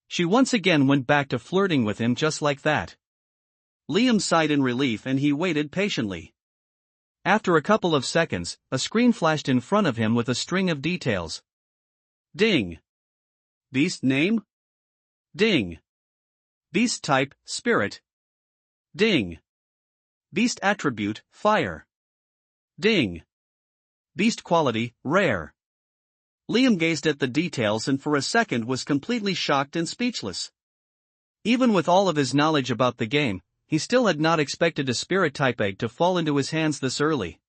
She once again went back to flirting with him just like that. Liam sighed in relief and he waited patiently. After a couple of seconds, a screen flashed in front of him with a string of details. Ding. Beast name? Ding. Beast type, spirit. Ding. Beast attribute, fire. Ding. Beast quality, rare. Liam gazed at the details and for a second was completely shocked and speechless. Even with all of his knowledge about the game, he still had not expected a spirit-type egg to fall into his hands this early.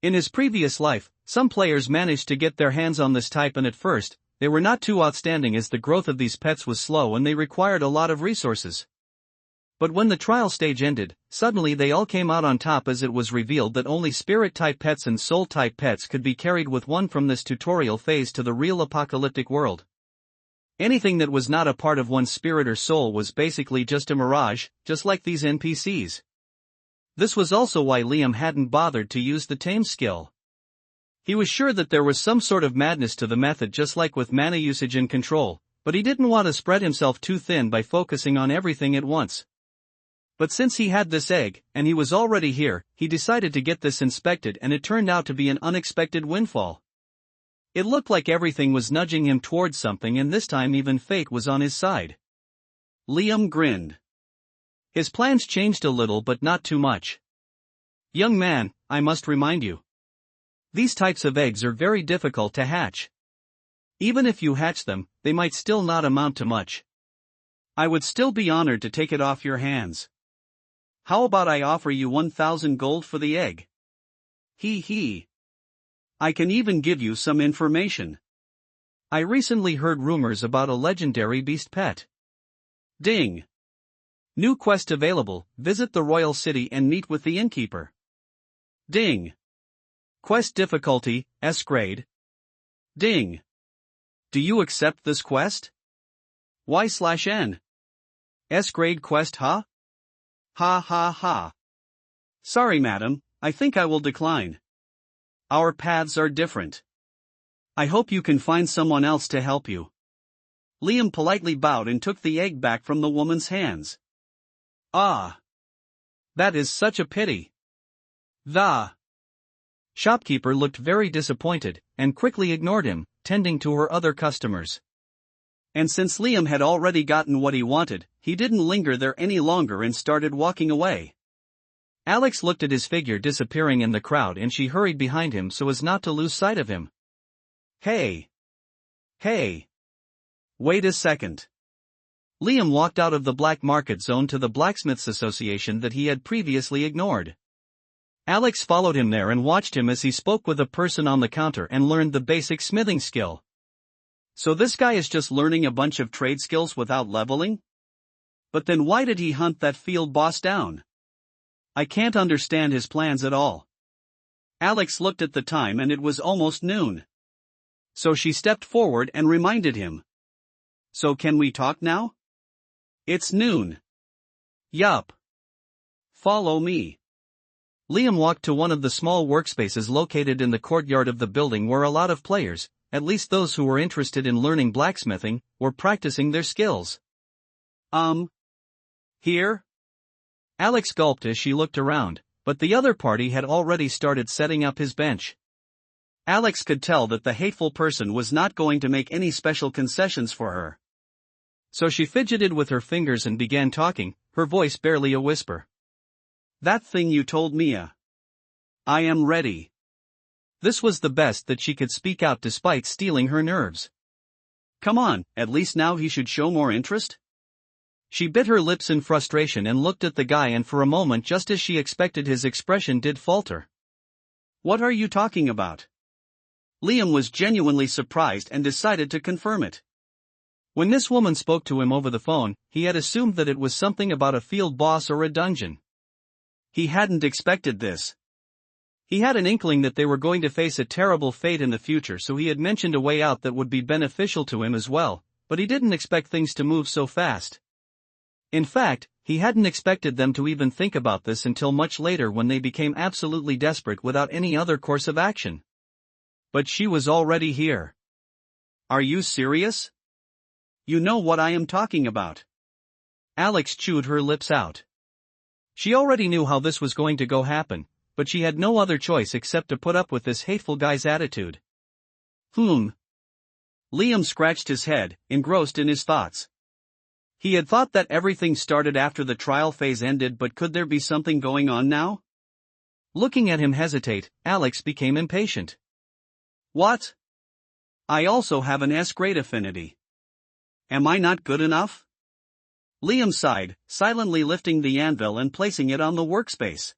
In his previous life, some players managed to get their hands on this type, and at first, they were not too outstanding as the growth of these pets was slow and they required a lot of resources. But when the trial stage ended, suddenly they all came out on top as it was revealed that only spirit-type pets and soul-type pets could be carried with one from this tutorial phase to the real apocalyptic world. Anything that was not a part of one's spirit or soul was basically just a mirage, just like these NPCs. This was also why Liam hadn't bothered to use the tame skill. He was sure that there was some sort of madness to the method, just like with mana usage and control, but he didn't want to spread himself too thin by focusing on everything at once. But since he had this egg, and he was already here, he decided to get this inspected, and it turned out to be an unexpected windfall. It looked like everything was nudging him towards something, and this time even fate was on his side. Liam grinned. His plans changed a little, but not too much. Young man, I must remind you. These types of eggs are very difficult to hatch. Even if you hatch them, they might still not amount to much. I would still be honored to take it off your hands. How about I offer you 1,000 gold for the egg? He. I can even give you some information. I recently heard rumors about a legendary beast pet. Ding. New quest available, visit the royal city and meet with the innkeeper. Ding. Quest difficulty, S grade. Ding. Do you accept this quest? Y/N. S grade quest, huh? Ha. Sorry madam, I think I will decline. Our paths are different. I hope you can find someone else to help you. Liam politely bowed and took the egg back from the woman's hands. Ah. That is such a pity. The shopkeeper looked very disappointed, and quickly ignored him, tending to her other customers. And since Liam had already gotten what he wanted, he didn't linger there any longer and started walking away. Alex looked at his figure disappearing in the crowd, and she hurried behind him so as not to lose sight of him. Hey! Wait a second. Liam walked out of the black market zone to the Blacksmiths Association that he had previously ignored. Alex followed him there and watched him as he spoke with a person on the counter and learned the basic smithing skill. So this guy is just learning a bunch of trade skills without leveling? But then why did he hunt that field boss down? I can't understand his plans at all. Alex looked at the time and it was almost noon. So she stepped forward and reminded him. So can we talk now? It's noon. Yup. Follow me. Liam walked to one of the small workspaces located in the courtyard of the building where a lot of players, at least those who were interested in learning blacksmithing, were practicing their skills. Here? Alex gulped as she looked around, but the other party had already started setting up his bench. Alex could tell that the hateful person was not going to make any special concessions for her. So she fidgeted with her fingers and began talking, her voice barely a whisper. That thing you told Mia. I am ready. This was the best that she could speak out despite stealing her nerves. Come on, at least now he should show more interest? She bit her lips in frustration and looked at the guy, and for a moment, just as she expected, his expression did falter. What are you talking about? Liam was genuinely surprised and decided to confirm it. When this woman spoke to him over the phone, he had assumed that it was something about a field boss or a dungeon. He hadn't expected this. He had an inkling that they were going to face a terrible fate in the future, so he had mentioned a way out that would be beneficial to him as well, but he didn't expect things to move so fast. In fact, he hadn't expected them to even think about this until much later, when they became absolutely desperate without any other course of action. But she was already here. Are you serious? You know what I am talking about. Alex chewed her lips out. She already knew how this was going to go happen, but she had no other choice except to put up with this hateful guy's attitude. Liam scratched his head, engrossed in his thoughts. He had thought that everything started after the trial phase ended, but could there be something going on now? Looking at him hesitate, Alex became impatient. What? I also have an S-grade affinity. Am I not good enough? Liam sighed, silently lifting the anvil and placing it on the workspace.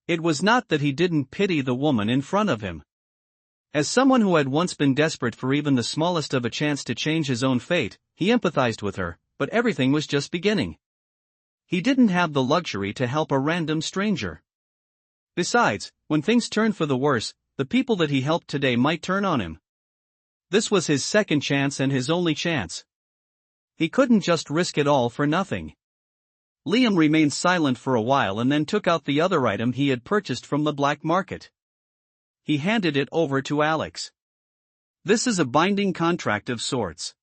It was not that he didn't pity the woman in front of him. As someone who had once been desperate for even the smallest of a chance to change his own fate, he empathized with her, but everything was just beginning. He didn't have the luxury to help a random stranger. Besides, when things turned for the worse, the people that he helped today might turn on him. This was his second chance and his only chance. He couldn't just risk it all for nothing. Liam remained silent for a while and then took out the other item he had purchased from the black market. He handed it over to Alex. This is a binding contract of sorts.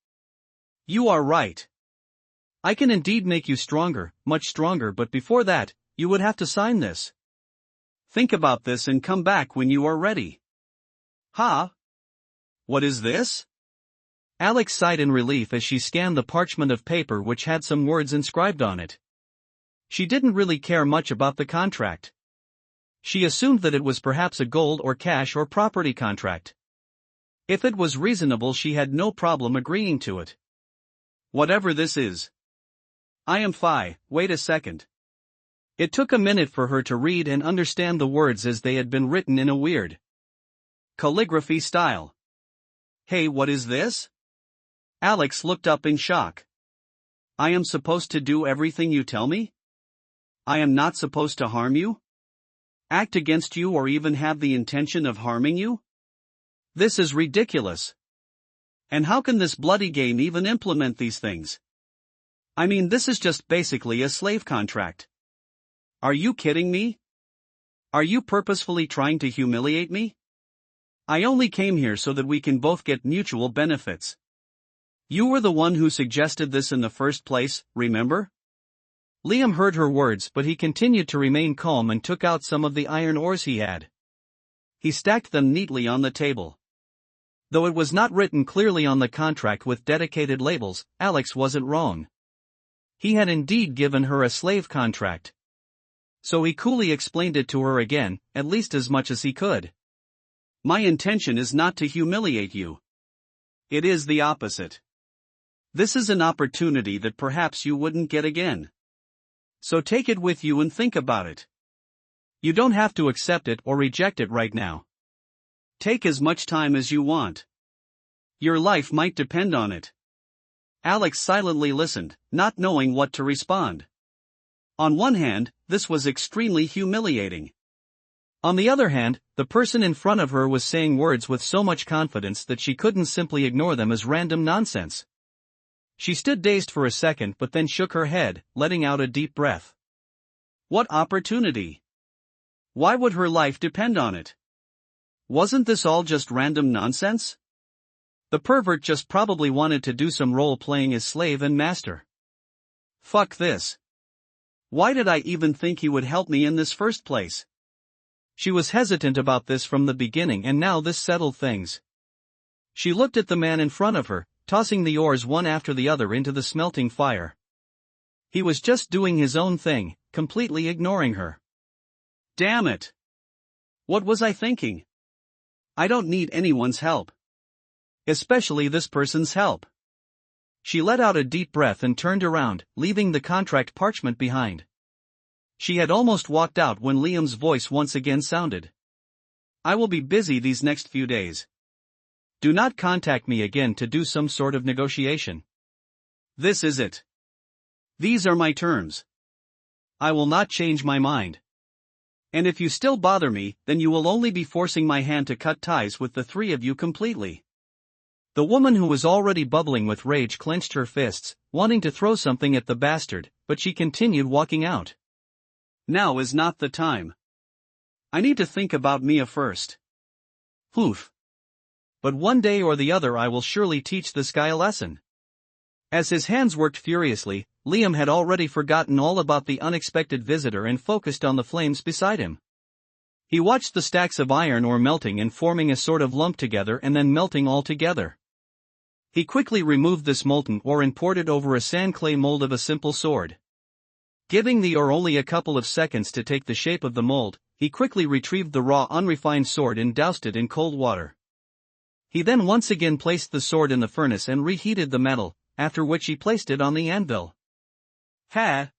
You are right. I can indeed make you stronger, much stronger, but before that, you would have to sign this. Think about this and come back when you are ready. Huh? What is this? Alex sighed in relief as she scanned the parchment of paper which had some words inscribed on it. She didn't really care much about the contract. She assumed that it was perhaps a gold or cash or property contract. If it was reasonable, she had no problem agreeing to it. Whatever this is. I am wait a second. It took a minute for her to read and understand the words as they had been written in a weird calligraphy style. Hey, what is this? Alex looked up in shock. I am supposed to do everything you tell me? I am not supposed to harm you? Act against you or even have the intention of harming you? This is ridiculous. And how can this bloody game even implement these things? I mean, this is just basically a slave contract. Are you kidding me? Are you purposefully trying to humiliate me? I only came here so that we can both get mutual benefits. You were the one who suggested this in the first place, remember? Liam heard her words, but he continued to remain calm and took out some of the iron ores he had. He stacked them neatly on the table. Though it was not written clearly on the contract with dedicated labels, Alex wasn't wrong. He had indeed given her a slave contract. So he coolly explained it to her again, at least as much as he could. My intention is not to humiliate you. It is the opposite. This is an opportunity that perhaps you wouldn't get again. So take it with you and think about it. You don't have to accept it or reject it right now. Take as much time as you want. Your life might depend on it. Alex silently listened, not knowing what to respond. On one hand, this was extremely humiliating. On the other hand, the person in front of her was saying words with so much confidence that she couldn't simply ignore them as random nonsense. She stood dazed for a second but then shook her head, letting out a deep breath. What opportunity? Why would her life depend on it? Wasn't this all just random nonsense? The pervert just probably wanted to do some role-playing as slave and master. Fuck this. Why did I even think he would help me in this first place? She was hesitant about this from the beginning and now this settled things. She looked at the man in front of her, tossing the oars one after the other into the smelting fire. He was just doing his own thing, completely ignoring her. Damn it! What was I thinking? I don't need anyone's help. Especially this person's help. She let out a deep breath and turned around, leaving the contract parchment behind. She had almost walked out when Liam's voice once again sounded. I will be busy these next few days. Do not contact me again to do some sort of negotiation. This is it. These are my terms. I will not change my mind. And if you still bother me, then you will only be forcing my hand to cut ties with the three of you completely. The woman who was already bubbling with rage clenched her fists, wanting to throw something at the bastard, but she continued walking out. Now is not the time. I need to think about Mia first. Oof. But one day or the other I will surely teach this guy a lesson. As his hands worked furiously, Liam had already forgotten all about the unexpected visitor and focused on the flames beside him. He watched the stacks of iron ore melting and forming a sort of lump together and then melting all together. He quickly removed this molten ore and poured it over a sand clay mold of a simple sword. Giving the ore only a couple of seconds to take the shape of the mold, he quickly retrieved the raw unrefined sword and doused it in cold water. He then once again placed the sword in the furnace and reheated the metal, after which he placed it on the anvil. Ha!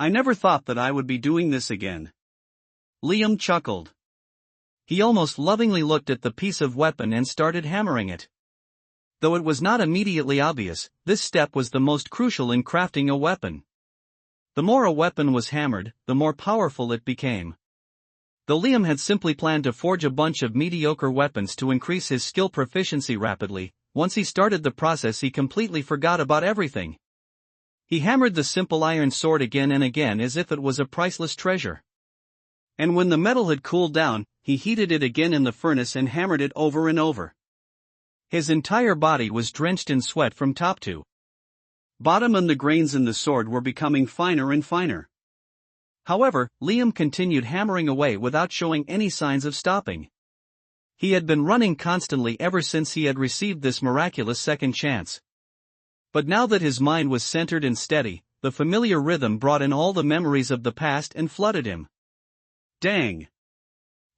I never thought that I would be doing this again. Liam chuckled. He almost lovingly looked at the piece of weapon and started hammering it. Though it was not immediately obvious, this step was the most crucial in crafting a weapon. The more a weapon was hammered, the more powerful it became. Though Liam had simply planned to forge a bunch of mediocre weapons to increase his skill proficiency rapidly, once he started the process he completely forgot about everything. He hammered the simple iron sword again and again as if it was a priceless treasure. And when the metal had cooled down, he heated it again in the furnace and hammered it over and over. His entire body was drenched in sweat from top to bottom, and the grains in the sword were becoming finer and finer. However, Liam continued hammering away without showing any signs of stopping. He had been running constantly ever since he had received this miraculous second chance. But now that his mind was centered and steady, the familiar rhythm brought in all the memories of the past and flooded him. Dang!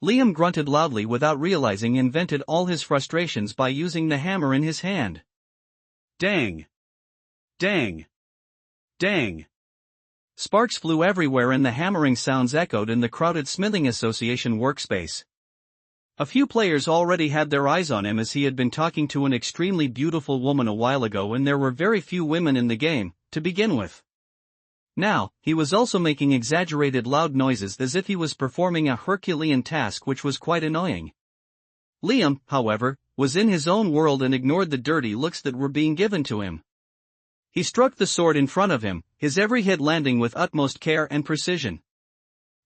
Liam grunted loudly without realizing and vented all his frustrations by using the hammer in his hand. Dang! Dang! Dang! Sparks flew everywhere and the hammering sounds echoed in the crowded Smithing Association workspace. A few players already had their eyes on him as he had been talking to an extremely beautiful woman a while ago, and there were very few women in the game, to begin with. Now, he was also making exaggerated loud noises as if he was performing a Herculean task, which was quite annoying. Liam, however, was in his own world and ignored the dirty looks that were being given to him. He struck the sword in front of him, his every hit landing with utmost care and precision.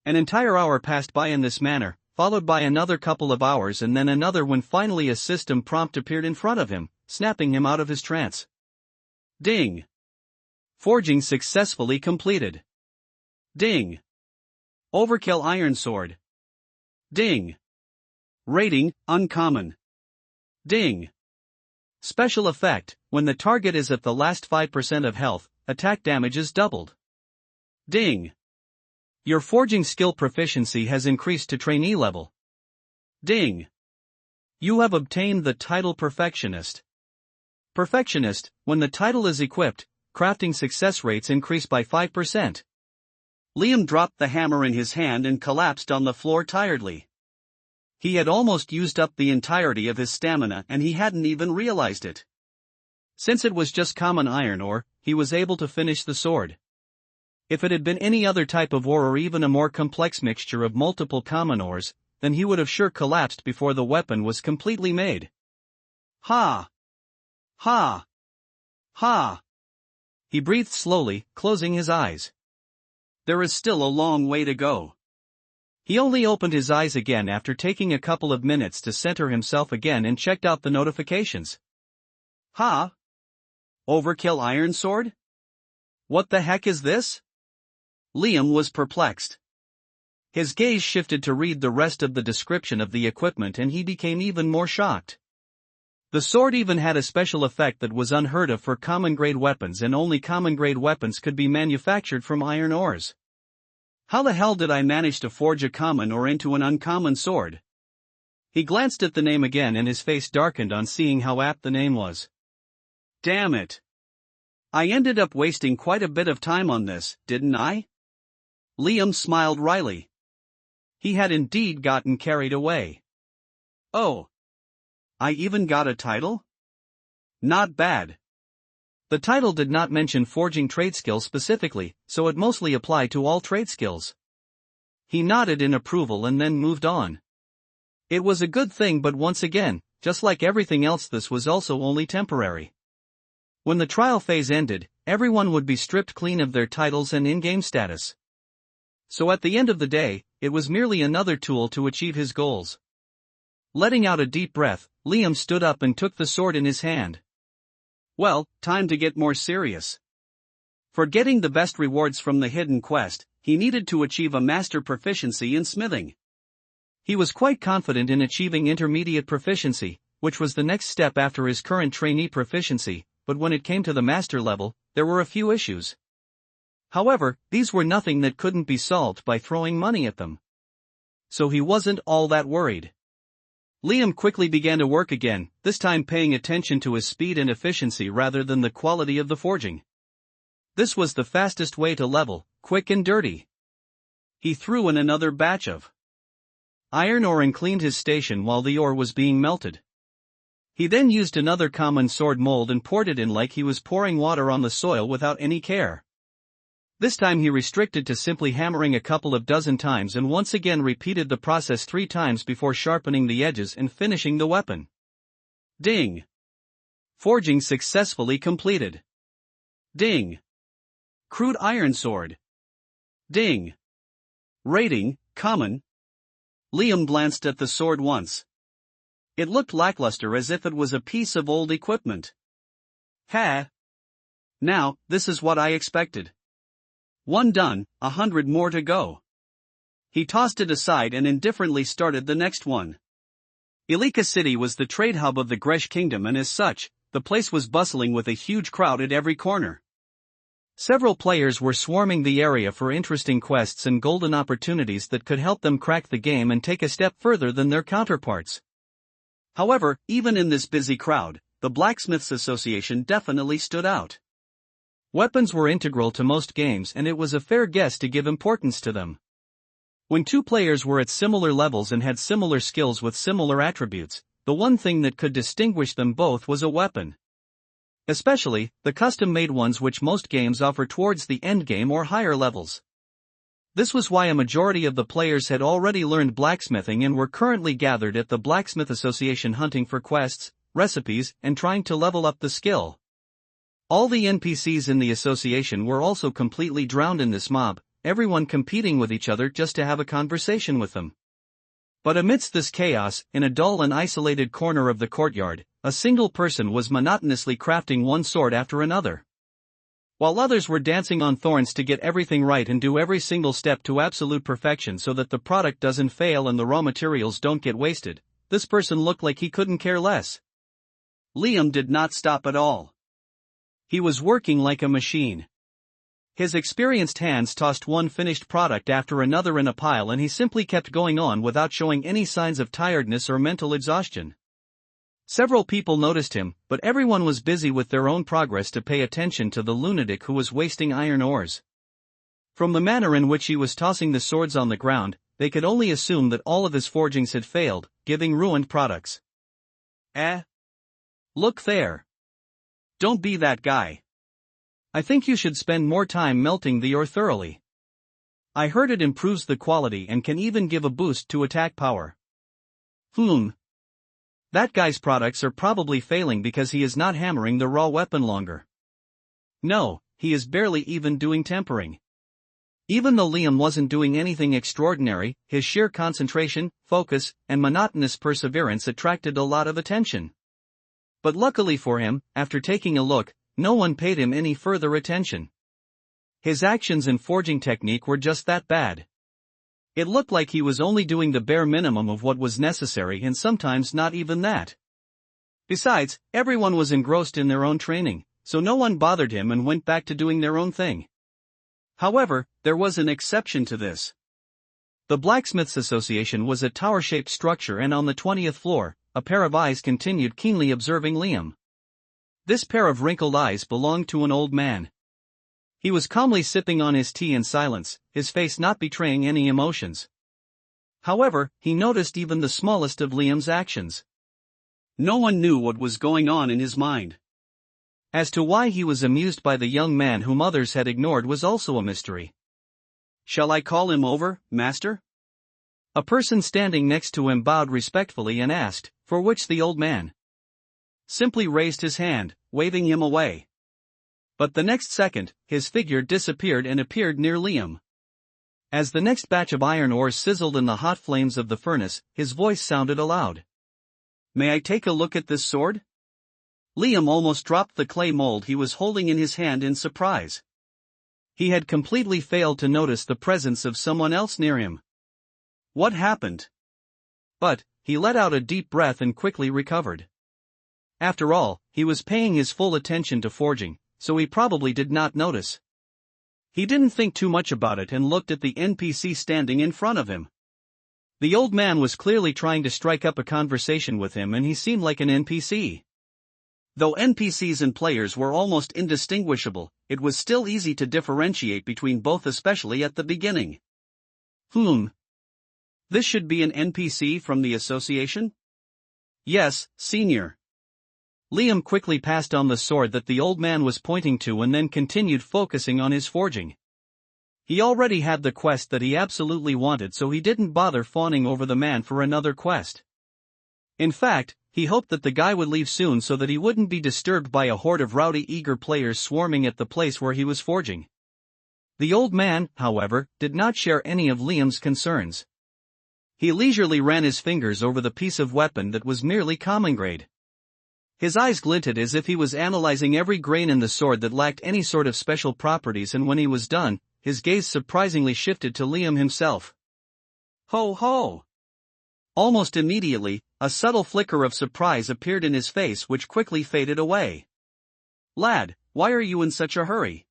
An entire hour passed by in this manner, followed by another couple of hours and then another when finally a system prompt appeared in front of him, snapping him out of his trance. Ding! Forging successfully completed. Ding! Overkill iron sword. Ding! Rating, uncommon. Ding! Special effect, when the target is at the last 5% of health, attack damage is doubled. Ding! Your forging skill proficiency has increased to trainee level. Ding! You have obtained the title Perfectionist. Perfectionist, when the title is equipped, crafting success rates increase by 5%. Liam dropped the hammer in his hand and collapsed on the floor tiredly. He had almost used up the entirety of his stamina and he hadn't even realized it. Since it was just common iron ore, he was able to finish the sword. If it had been any other type of ore or even a more complex mixture of multiple common ores, then he would have sure collapsed before the weapon was completely made. Ha! Ha! Ha! He breathed slowly, closing his eyes. There is still a long way to go. He only opened his eyes again after taking a couple of minutes to center himself again and checked out the notifications. Ha! Overkill iron sword? What the heck is this? Liam was perplexed. His gaze shifted to read the rest of the description of the equipment and he became even more shocked. The sword even had a special effect that was unheard of for common-grade weapons, and only common-grade weapons could be manufactured from iron ores. How the hell did I manage to forge a common ore into an uncommon sword? He glanced at the name again and his face darkened on seeing how apt the name was. Damn it! I ended up wasting quite a bit of time on this, didn't I? Liam smiled wryly. He had indeed gotten carried away. Oh! I even got a title? Not bad. The title did not mention forging trade skills specifically, so it mostly applied to all trade skills. He nodded in approval and then moved on. It was a good thing, but once again, just like everything else, this was also only temporary. When the trial phase ended, everyone would be stripped clean of their titles and in-game status. So at the end of the day, it was merely another tool to achieve his goals. Letting out a deep breath, Liam stood up and took the sword in his hand. Well, time to get more serious. For getting the best rewards from the hidden quest, he needed to achieve a master proficiency in smithing. He was quite confident in achieving intermediate proficiency, which was the next step after his current trainee proficiency, but when it came to the master level, there were a few issues. However, these were nothing that couldn't be solved by throwing money at them. So he wasn't all that worried. Liam quickly began to work again, this time paying attention to his speed and efficiency rather than the quality of the forging. This was the fastest way to level, quick and dirty. He threw in another batch of iron ore and cleaned his station while the ore was being melted. He then used another common sword mold and poured it in like he was pouring water on the soil without any care. This time he restricted to simply hammering a couple of dozen times and once again repeated the process 3 times before sharpening the edges and finishing the weapon. Ding! Forging successfully completed. Ding! Crude iron sword. Ding! Rating, common. Liam glanced at the sword once. It looked lackluster, as if it was a piece of old equipment. Ha! Now, this is what I expected. 1 done, 100 more to go. He tossed it aside and indifferently started the next one. Ilika City was the trade hub of the Gresh Kingdom, and as such, the place was bustling with a huge crowd at every corner. Several players were swarming the area for interesting quests and golden opportunities that could help them crack the game and take a step further than their counterparts. However, even in this busy crowd, the Blacksmiths Association definitely stood out. Weapons were integral to most games, and it was a fair guess to give importance to them. When 2 players were at similar levels and had similar skills with similar attributes, the one thing that could distinguish them both was a weapon. Especially, the custom-made ones which most games offer towards the endgame or higher levels. This was why a majority of the players had already learned blacksmithing and were currently gathered at the Blacksmith Association hunting for quests, recipes, and trying to level up the skill. All the NPCs in the association were also completely drowned in this mob, everyone competing with each other just to have a conversation with them. But amidst this chaos, in a dull and isolated corner of the courtyard, a single person was monotonously crafting one sword after another. While others were dancing on thorns to get everything right and do every single step to absolute perfection so that the product doesn't fail and the raw materials don't get wasted, this person looked like he couldn't care less. Liam did not stop at all. He was working like a machine. His experienced hands tossed one finished product after another in a pile, and he simply kept going on without showing any signs of tiredness or mental exhaustion. Several people noticed him, but everyone was busy with their own progress to pay attention to the lunatic who was wasting iron ores. From the manner in which he was tossing the swords on the ground, they could only assume that all of his forgings had failed, giving ruined products. Eh? Look there. Don't be that guy. I think you should spend more time melting the ore thoroughly. I heard it improves the quality and can even give a boost to attack power. That guy's products are probably failing because he is not hammering the raw weapon longer. No, he is barely even doing tempering. Even though Liam wasn't doing anything extraordinary, his sheer concentration, focus, and monotonous perseverance attracted a lot of attention. But luckily for him, after taking a look, no one paid him any further attention. His actions and forging technique were just that bad. It looked like he was only doing the bare minimum of what was necessary and sometimes not even that. Besides, everyone was engrossed in their own training, so no one bothered him and went back to doing their own thing. However, there was an exception to this. The Blacksmiths Association was a tower-shaped structure, and on the 20th floor, a pair of eyes continued keenly observing Liam. This pair of wrinkled eyes belonged to an old man. He was calmly sipping on his tea in silence, his face not betraying any emotions. However, he noticed even the smallest of Liam's actions. No one knew what was going on in his mind. As to why he was amused by the young man whom others had ignored was also a mystery. "Shall I call him over, master?" A person standing next to him bowed respectfully and asked, for which the old man simply raised his hand, waving him away. But the next second, his figure disappeared and appeared near Liam. As the next batch of iron ores sizzled in the hot flames of the furnace, his voice sounded aloud. "May I take a look at this sword?" Liam almost dropped the clay mold he was holding in his hand in surprise. He had completely failed to notice the presence of someone else near him. What happened? But he let out a deep breath and quickly recovered. After all, he was paying his full attention to forging, so he probably did not notice. He didn't think too much about it and looked at the NPC standing in front of him. The old man was clearly trying to strike up a conversation with him, and he seemed like an NPC. Though NPCs and players were almost indistinguishable, it was still easy to differentiate between both, especially at the beginning. This should be an NPC from the association? Yes, senior. Liam quickly passed on the sword that the old man was pointing to and then continued focusing on his forging. He already had the quest that he absolutely wanted, so he didn't bother fawning over the man for another quest. In fact, he hoped that the guy would leave soon so that he wouldn't be disturbed by a horde of rowdy, eager players swarming at the place where he was forging. The old man, however, did not share any of Liam's concerns. He leisurely ran his fingers over the piece of weapon that was merely common grade. His eyes glinted as if he was analyzing every grain in the sword that lacked any sort of special properties, and when he was done, his gaze surprisingly shifted to Liam himself. Ho ho! Almost immediately, a subtle flicker of surprise appeared in his face, which quickly faded away. "Lad, why are you in such a hurry?"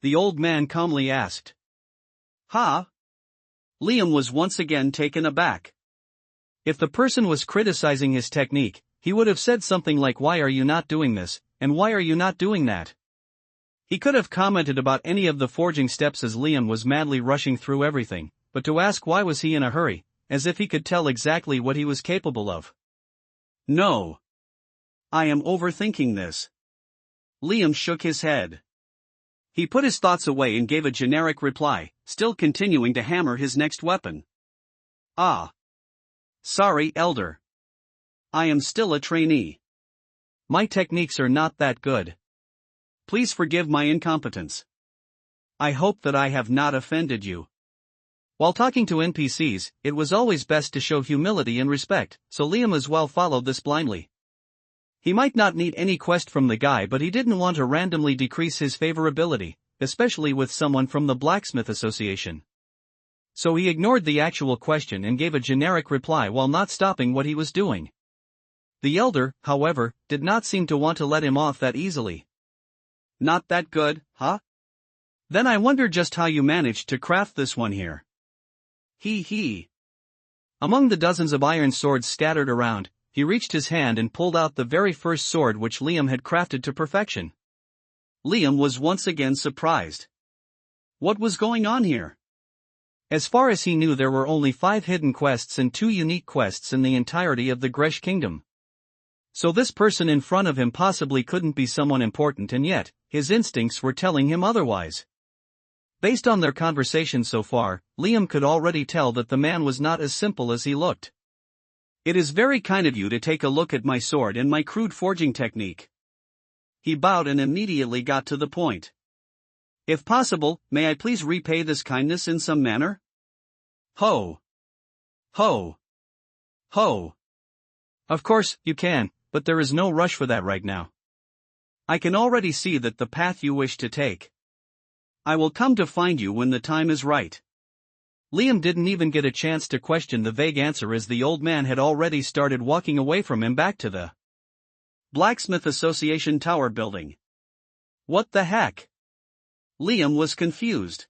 the old man calmly asked. "Huh?" Liam was once again taken aback. If the person was criticizing his technique, he would have said something like, "Why are you not doing this, and why are you not doing that?" He could have commented about any of the forging steps as Liam was madly rushing through everything, but to ask why was he in a hurry, as if he could tell exactly what he was capable of. "No. I am overthinking this." Liam shook his head. He put his thoughts away and gave a generic reply, still continuing to hammer his next weapon. "Ah. Sorry, Elder. I am still a trainee. My techniques are not that good. Please forgive my incompetence. I hope that I have not offended you." While talking to NPCs, it was always best to show humility and respect, so Liam as well followed this blindly. He might not need any quest from the guy, but he didn't want to randomly decrease his favorability, especially with someone from the Blacksmith Association. So he ignored the actual question and gave a generic reply while not stopping what he was doing. The elder, however, did not seem to want to let him off that easily. "Not that good, huh? Then I wonder just how you managed to craft this one here." He. Among the dozens of iron swords scattered around, he reached his hand and pulled out the very first sword which Liam had crafted to perfection. Liam was once again surprised. What was going on here? As far as he knew, there were only 5 hidden quests and 2 unique quests in the entirety of the Gresh Kingdom. So this person in front of him possibly couldn't be someone important, and yet, his instincts were telling him otherwise. Based on their conversation so far, Liam could already tell that the man was not as simple as he looked. "It is very kind of you to take a look at my sword and my crude forging technique." He bowed and immediately got to the point. "If possible, may I please repay this kindness in some manner?" Ho! Ho! Ho! "Of course, you can, but there is no rush for that right now. I can already see that the path you wish to take. I will come to find you when the time is right." Liam didn't even get a chance to question the vague answer, as the old man had already started walking away from him back to the Blacksmith Association Tower building. What the heck? Liam was confused.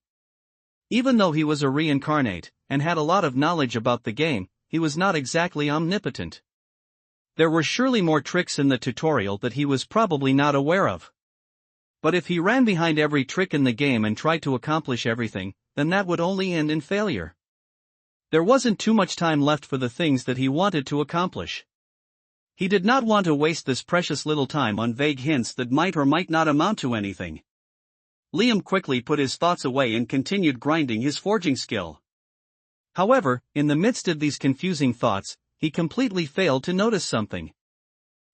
Even though he was a reincarnate, and had a lot of knowledge about the game, he was not exactly omnipotent. There were surely more tricks in the tutorial that he was probably not aware of. But if he ran behind every trick in the game and tried to accomplish everything, then that would only end in failure. There wasn't too much time left for the things that he wanted to accomplish. He did not want to waste this precious little time on vague hints that might or might not amount to anything. Liam quickly put his thoughts away and continued grinding his forging skill. However, in the midst of these confusing thoughts, he completely failed to notice something.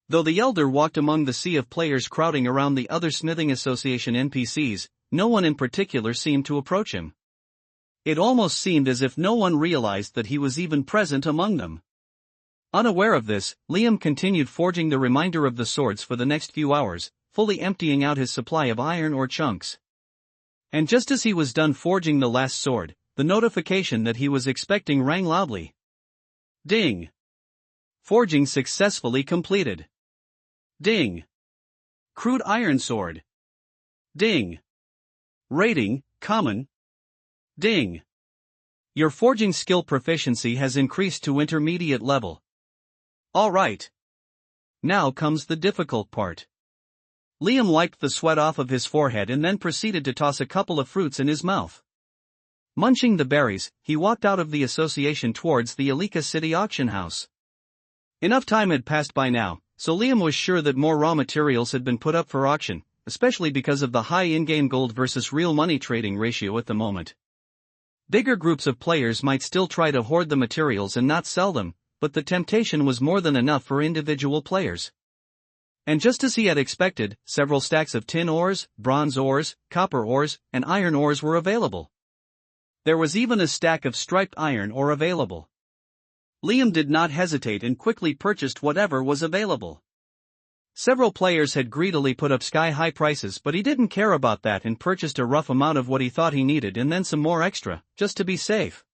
Though the elder walked among the sea of players crowding around the other Smithing Association NPCs, no one in particular seemed to approach him. It almost seemed as if no one realized that he was even present among them. Unaware of this, Liam continued forging the remainder of the swords for the next few hours, fully emptying out his supply of iron ore chunks. And just as he was done forging the last sword, the notification that he was expecting rang loudly. Ding! Forging successfully completed. Ding! Crude iron sword. Ding! Rating, common. Ding! Your forging skill proficiency has increased to intermediate level. Alright. Now comes the difficult part. Liam wiped the sweat off of his forehead and then proceeded to toss a couple of fruits in his mouth. Munching the berries, he walked out of the association towards the Alika City auction house. Enough time had passed by now, so Liam was sure that more raw materials had been put up for auction, especially because of the high in-game gold versus real money trading ratio at the moment. Bigger groups of players might still try to hoard the materials and not sell them, but the temptation was more than enough for individual players. And just as he had expected, several stacks of tin ores, bronze ores, copper ores, and iron ores were available. There was even a stack of striped iron ore available. Liam did not hesitate and quickly purchased whatever was available. Several players had greedily put up sky-high prices, but he didn't care about that and purchased a rough amount of what he thought he needed and then some more extra, just to be safe.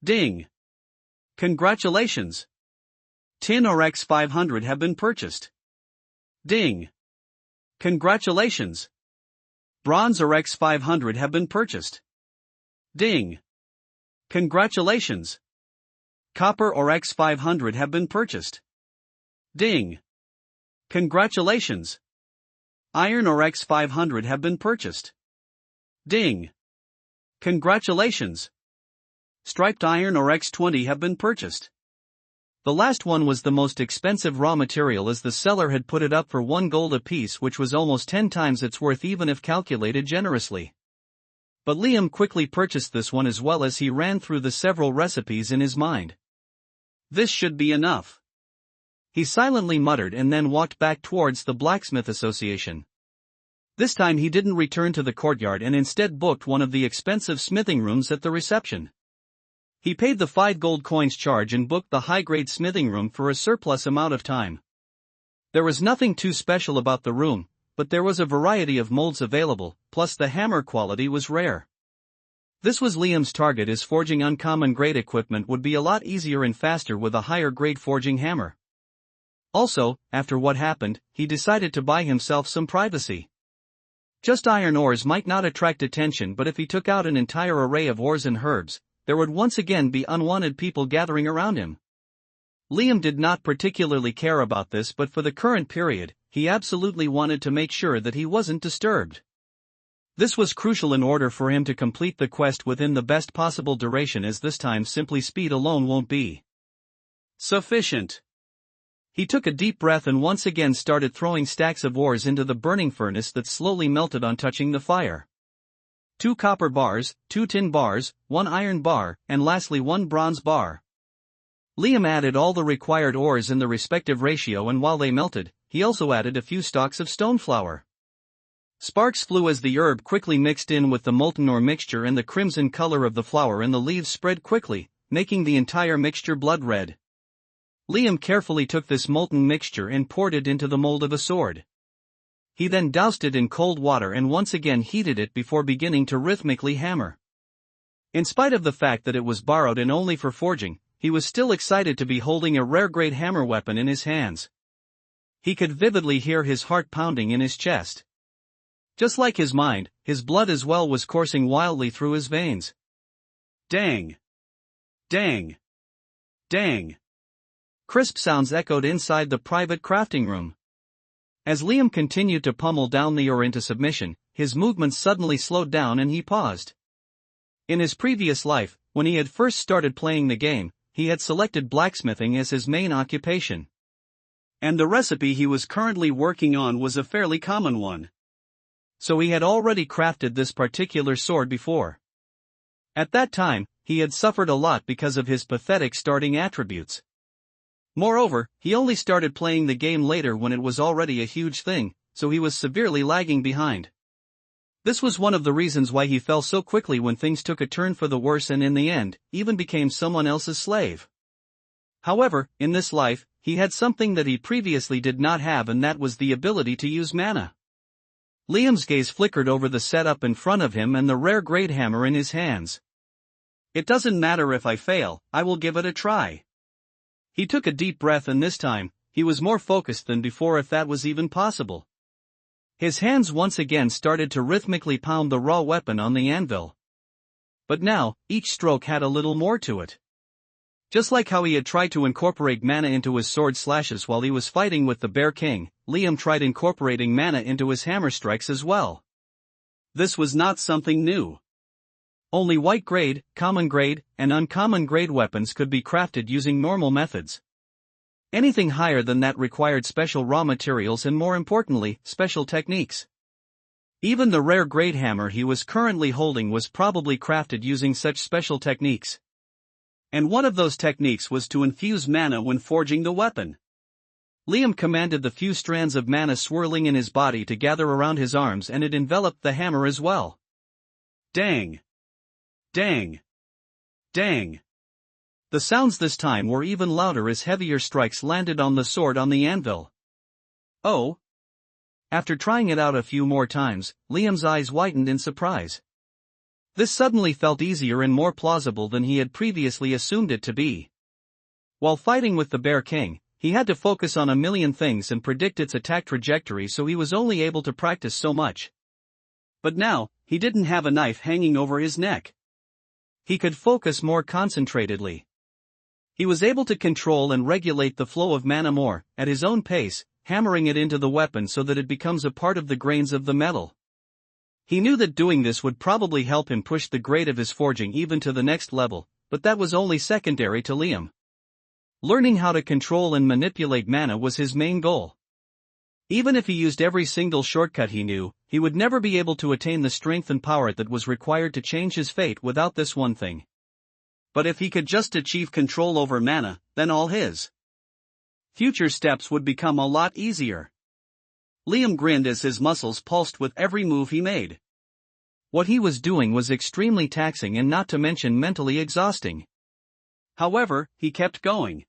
Ding! Congratulations! Tin ore X500 have been purchased. Ding! Congratulations! Bronze ore X500 have been purchased. Ding! Congratulations! Copper ore X500 have been purchased. Ding! Congratulations! Iron ore X500 have been purchased. Ding! Congratulations! Striped iron ore X20 have been purchased. The last one was the most expensive raw material, as the seller had put it up for 1 gold apiece, which was almost 10 times its worth even if calculated generously. But Liam quickly purchased this one as well as he ran through the several recipes in his mind. This should be enough. He silently muttered and then walked back towards the Blacksmith Association. This time he didn't return to the courtyard and instead booked one of the expensive smithing rooms at the reception. He paid the 5 gold coins charge and booked the high-grade smithing room for a surplus amount of time. There was nothing too special about the room, but there was a variety of molds available, plus the hammer quality was rare. This was Liam's target, as forging uncommon grade equipment would be a lot easier and faster with a higher grade forging hammer. Also, after what happened, he decided to buy himself some privacy. Just iron ores might not attract attention, but if he took out an entire array of ores and herbs, there would once again be unwanted people gathering around him. Liam did not particularly care about this, but for the current period, he absolutely wanted to make sure that he wasn't disturbed. This was crucial in order for him to complete the quest within the best possible duration, as this time simply speed alone won't be sufficient. He took a deep breath and once again started throwing stacks of ores into the burning furnace that slowly melted on touching the fire. 2 copper bars, 2 tin bars, 1 iron bar, and lastly 1 bronze bar. Liam added all the required ores in the respective ratio, and while they melted, he also added a few stalks of stone flour. Sparks flew as the herb quickly mixed in with the molten ore mixture, and the crimson color of the flour and the leaves spread quickly, making the entire mixture blood red. Liam carefully took this molten mixture and poured it into the mold of a sword. He then doused it in cold water and once again heated it before beginning to rhythmically hammer. In spite of the fact that it was borrowed and only for forging, he was still excited to be holding a rare-grade hammer weapon in his hands. He could vividly hear his heart pounding in his chest. Just like his mind, his blood as well was coursing wildly through his veins. Dang! Dang! Dang! Crisp sounds echoed inside the private crafting room. As Liam continued to pummel down the ore into submission, his movements suddenly slowed down and he paused. In his previous life, when he had first started playing the game, he had selected blacksmithing as his main occupation. And the recipe he was currently working on was a fairly common one. So he had already crafted this particular sword before. At that time, he had suffered a lot because of his pathetic starting attributes. Moreover, he only started playing the game later when it was already a huge thing, so he was severely lagging behind. This was one of the reasons why he fell so quickly when things took a turn for the worse and in the end, even became someone else's slave. However, in this life, he had something that he previously did not have, and that was the ability to use mana. Liam's gaze flickered over the setup in front of him and the rare grade hammer in his hands. It doesn't matter if I fail, I will give it a try. He took a deep breath, and this time, he was more focused than before, if that was even possible. His hands once again started to rhythmically pound the raw weapon on the anvil. But now, each stroke had a little more to it. Just like how he had tried to incorporate mana into his sword slashes while he was fighting with the Bear King, Liam tried incorporating mana into his hammer strikes as well. This was not something new. Only white grade, common grade, and uncommon grade weapons could be crafted using normal methods. Anything higher than that required special raw materials and, more importantly, special techniques. Even the rare grade hammer he was currently holding was probably crafted using such special techniques. And one of those techniques was to infuse mana when forging the weapon. Liam commanded the few strands of mana swirling in his body to gather around his arms, and it enveloped the hammer as well. Dang! Dang! Dang! The sounds this time were even louder as heavier strikes landed on the sword on the anvil. Oh! After trying it out a few more times, Liam's eyes widened in surprise. This suddenly felt easier and more plausible than he had previously assumed it to be. While fighting with the Bear King, he had to focus on a million things and predict its attack trajectory, so he was only able to practice so much. But now, he didn't have a knife hanging over his neck. He could focus more concentratedly. He was able to control and regulate the flow of mana more, at his own pace, hammering it into the weapon so that it becomes a part of the grains of the metal. He knew that doing this would probably help him push the grade of his forging even to the next level, but that was only secondary to Liam. Learning how to control and manipulate mana was his main goal. Even if he used every single shortcut he knew, he would never be able to attain the strength and power that was required to change his fate without this one thing. But if he could just achieve control over mana, then all his future steps would become a lot easier. Liam grinned as his muscles pulsed with every move he made. What he was doing was extremely taxing and not to mention mentally exhausting. However, he kept going.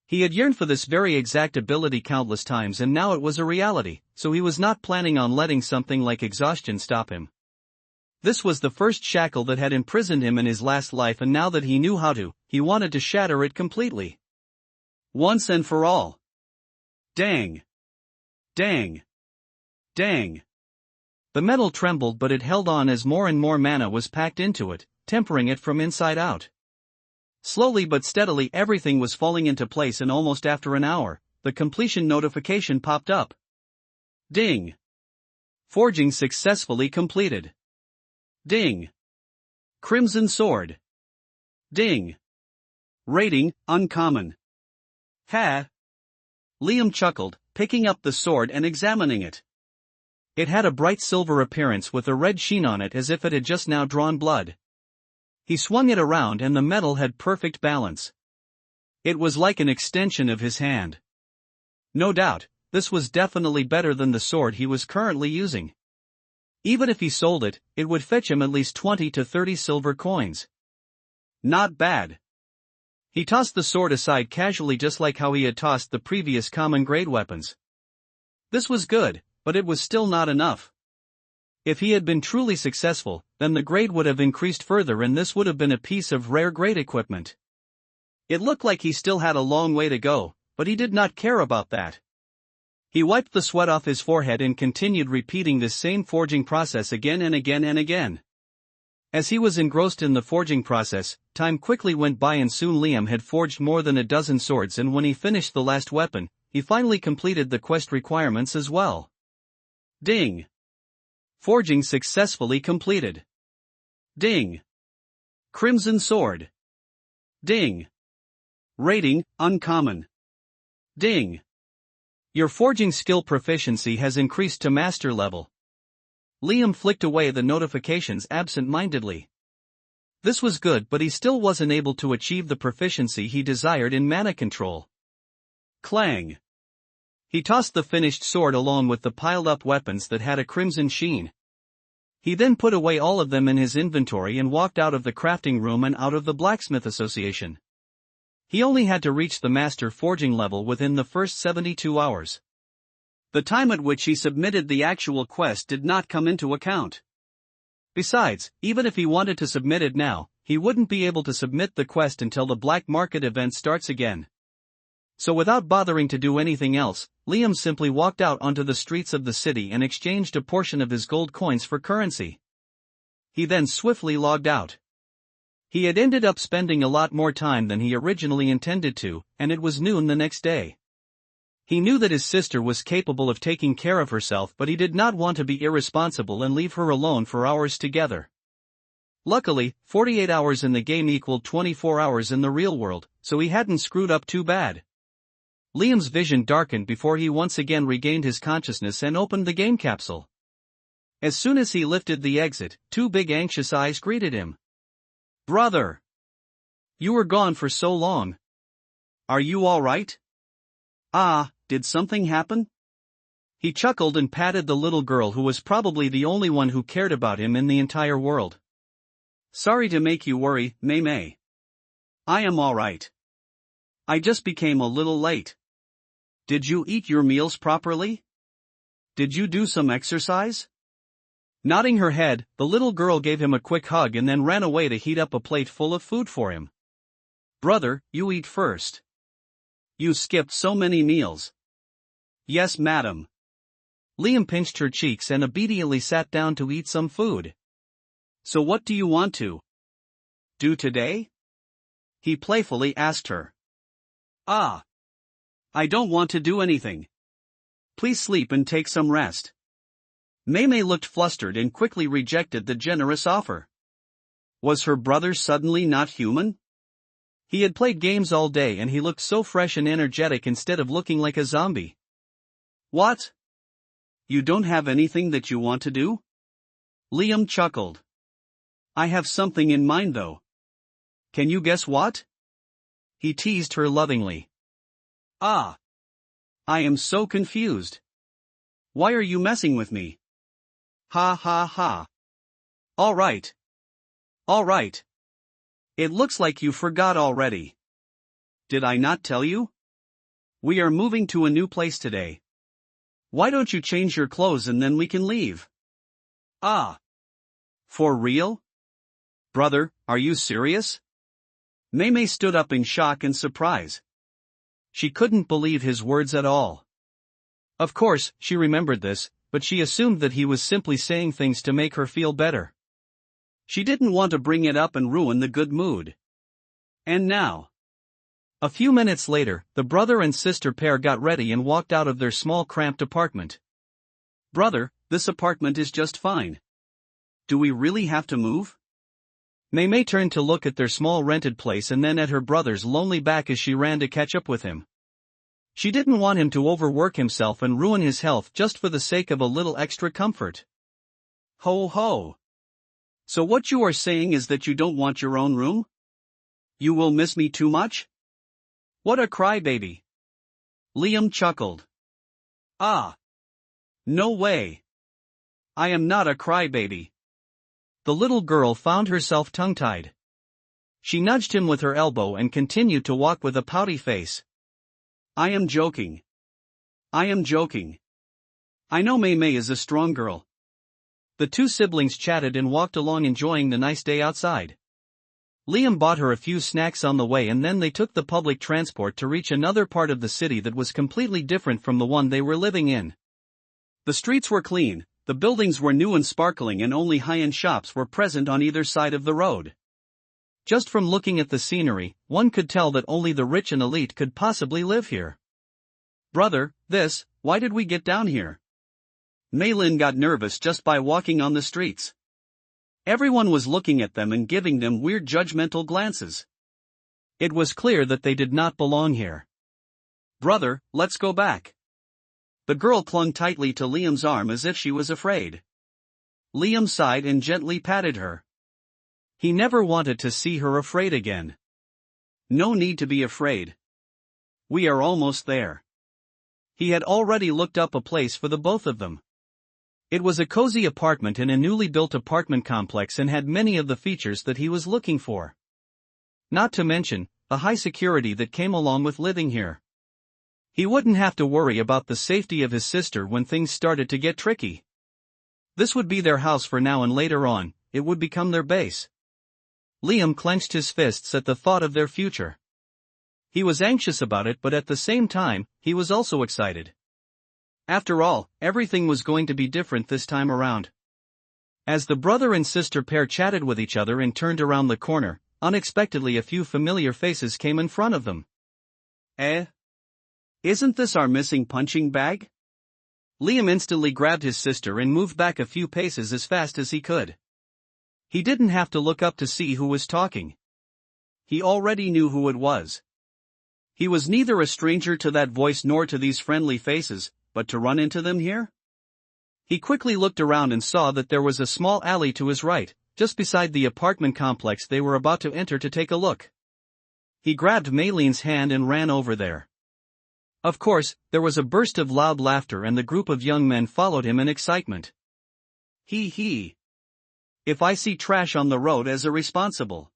He had yearned for this very exact ability countless times, and now it was a reality, so he was not planning on letting something like exhaustion stop him. This was the first shackle that had imprisoned him in his last life, and now that he knew how to, he wanted to shatter it completely. Once and for all. Dang! Dang! Dang! The metal trembled, but it held on as more and more mana was packed into it, tempering it from inside out. Slowly but steadily everything was falling into place, and almost after an hour, the completion notification popped up. Ding! Forging successfully completed. Ding. Crimson sword. Ding. Rating, uncommon. Ha. Liam chuckled, picking up the sword and examining it. It had a bright silver appearance with a red sheen on it as if it had just now drawn blood. He swung it around and the metal had perfect balance. It was like an extension of his hand. No doubt, this was definitely better than the sword he was currently using. Even if he sold it, it would fetch him at least 20 to 30 silver coins. Not bad. He tossed the sword aside casually just like how he had tossed the previous common grade weapons. This was good, but it was still not enough. If he had been truly successful, then the grade would have increased further and this would have been a piece of rare grade equipment. It looked like he still had a long way to go, but he did not care about that. He wiped the sweat off his forehead and continued repeating this same forging process again and again and again. As he was engrossed in the forging process, time quickly went by and soon Liam had forged more than a dozen swords, and when he finished the last weapon, he finally completed the quest requirements as well. Ding. Forging successfully completed. Ding. Crimson sword. Ding. Rating, uncommon. Ding. Your forging skill proficiency has increased to master level. Liam flicked away the notifications absent-mindedly. This was good, but he still wasn't able to achieve the proficiency he desired in mana control. Clang. He tossed the finished sword along with the piled-up weapons that had a crimson sheen. He then put away all of them in his inventory and walked out of the crafting room and out of the blacksmith association. He only had to reach the master forging level within the first 72 hours. The time at which he submitted the actual quest did not come into account. Besides, even if he wanted to submit it now, he wouldn't be able to submit the quest until the black market event starts again. So without bothering to do anything else, Liam simply walked out onto the streets of the city and exchanged a portion of his gold coins for currency. He then swiftly logged out. He had ended up spending a lot more time than he originally intended to, and it was noon the next day. He knew that his sister was capable of taking care of herself, but he did not want to be irresponsible and leave her alone for hours together. Luckily, 48 hours in the game equaled 24 hours in the real world, so he hadn't screwed up too bad. Liam's vision darkened before he once again regained his consciousness and opened the game capsule. As soon as he lifted the exit, two big anxious eyes greeted him. Brother! You were gone for so long. Are you all right? Ah, did something happen? He chuckled and patted the little girl who was probably the only one who cared about him in the entire world. Sorry to make you worry, Mei Mei. I am all right. I just became a little late. Did you eat your meals properly? Did you do some exercise? Nodding her head, the little girl gave him a quick hug and then ran away to heat up a plate full of food for him. Brother, you eat first. You skipped so many meals. Yes, madam. Liam pinched her cheeks and obediently sat down to eat some food. So what do you want to do today? He playfully asked her. Ah. I don't want to do anything. Please sleep and take some rest. Mei Mei looked flustered and quickly rejected the generous offer. Was her brother suddenly not human? He had played games all day and he looked so fresh and energetic instead of looking like a zombie. What? You don't have anything that you want to do? Liam chuckled. I have something in mind though. Can you guess what? He teased her lovingly. Ah. I am so confused. Why are you messing with me? Ha ha ha. All right. All right. It looks like you forgot already. Did I not tell you? We are moving to a new place today. Why don't you change your clothes and then we can leave? Ah. For real? Brother, are you serious? Mei Mei stood up in shock and surprise. She couldn't believe his words at all. Of course, she remembered this, but she assumed that he was simply saying things to make her feel better. She didn't want to bring it up and ruin the good mood. And now. A few minutes later, the brother and sister pair got ready and walked out of their small cramped apartment. Brother, this apartment is just fine. Do we really have to move? Mei turned to look at their small rented place and then at her brother's lonely back as she ran to catch up with him. She didn't want him to overwork himself and ruin his health just for the sake of a little extra comfort. Ho ho! So what you are saying is that you don't want your own room? You will miss me too much? What a crybaby! Liam chuckled. Ah! No way! I am not a crybaby. The little girl found herself tongue-tied. She nudged him with her elbow and continued to walk with a pouty face. I am joking. I am joking. I know Mei is a strong girl. The two siblings chatted and walked along enjoying the nice day outside. Liam bought her a few snacks on the way and then they took the public transport to reach another part of the city that was completely different from the one they were living in. The streets were clean, the buildings were new and sparkling and only high-end shops were present on either side of the road. Just from looking at the scenery, one could tell that only the rich and elite could possibly live here. Brother, why did we get down here? Mei got nervous just by walking on the streets. Everyone was looking at them and giving them weird judgmental glances. It was clear that they did not belong here. Brother, let's go back. The girl clung tightly to Liam's arm as if she was afraid. Liam sighed and gently patted her. He never wanted to see her afraid again. No need to be afraid. We are almost there. He had already looked up a place for the both of them. It was a cozy apartment in a newly built apartment complex and had many of the features that he was looking for. Not to mention, the high security that came along with living here. He wouldn't have to worry about the safety of his sister when things started to get tricky. This would be their house for now and later on, it would become their base. Liam clenched his fists at the thought of their future. He was anxious about it but at the same time, he was also excited. After all, everything was going to be different this time around. As the brother and sister pair chatted with each other and turned around the corner, unexpectedly a few familiar faces came in front of them. Isn't this our missing punching bag? Liam instantly grabbed his sister and moved back a few paces as fast as he could. He didn't have to look up to see who was talking. He already knew who it was. He was neither a stranger to that voice nor to these friendly faces, but to run into them here? He quickly looked around and saw that there was a small alley to his right, just beside the apartment complex they were about to enter to take a look. He grabbed Maylene's hand and ran over there. Of course, there was a burst of loud laughter and the group of young men followed him in excitement. He. If I see trash on the road as a responsible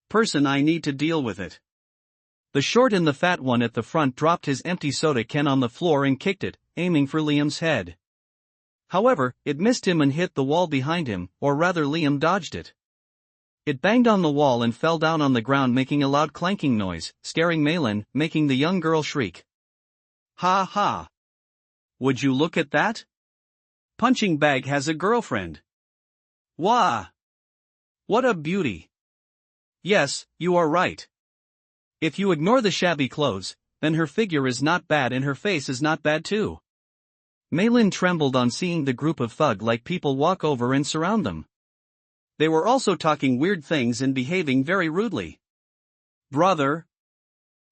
person, I need to deal with it. The short and the fat one at the front dropped his empty soda can on the floor and kicked it, aiming for Liam's head. However, it missed him and hit the wall behind him, or rather Liam dodged it. It banged on the wall and fell down on the ground making a loud clanking noise, scaring Maylin, making the young girl shriek. Ha ha! Would you look at that? Punching Bag has a girlfriend. Wah! What a beauty! Yes, you are right. If you ignore the shabby clothes, then her figure is not bad and her face is not bad too. Maylin trembled on seeing the group of thug-like people walk over and surround them. They were also talking weird things and behaving very rudely. Brother!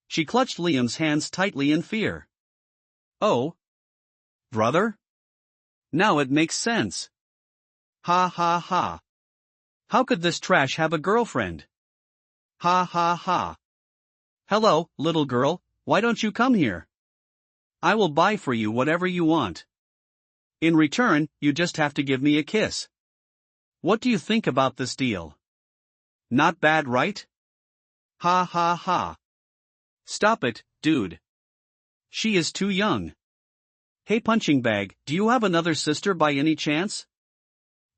She clutched Liam's hands tightly in fear. Oh? Brother? Now it makes sense. Ha ha ha. How could this trash have a girlfriend? Ha ha ha. Hello, little girl, why don't you come here? I will buy for you whatever you want. In return, you just have to give me a kiss. What do you think about this deal? Not bad, right? Ha ha ha. Stop it, dude. She is too young. Hey Punching Bag, do you have another sister by any chance?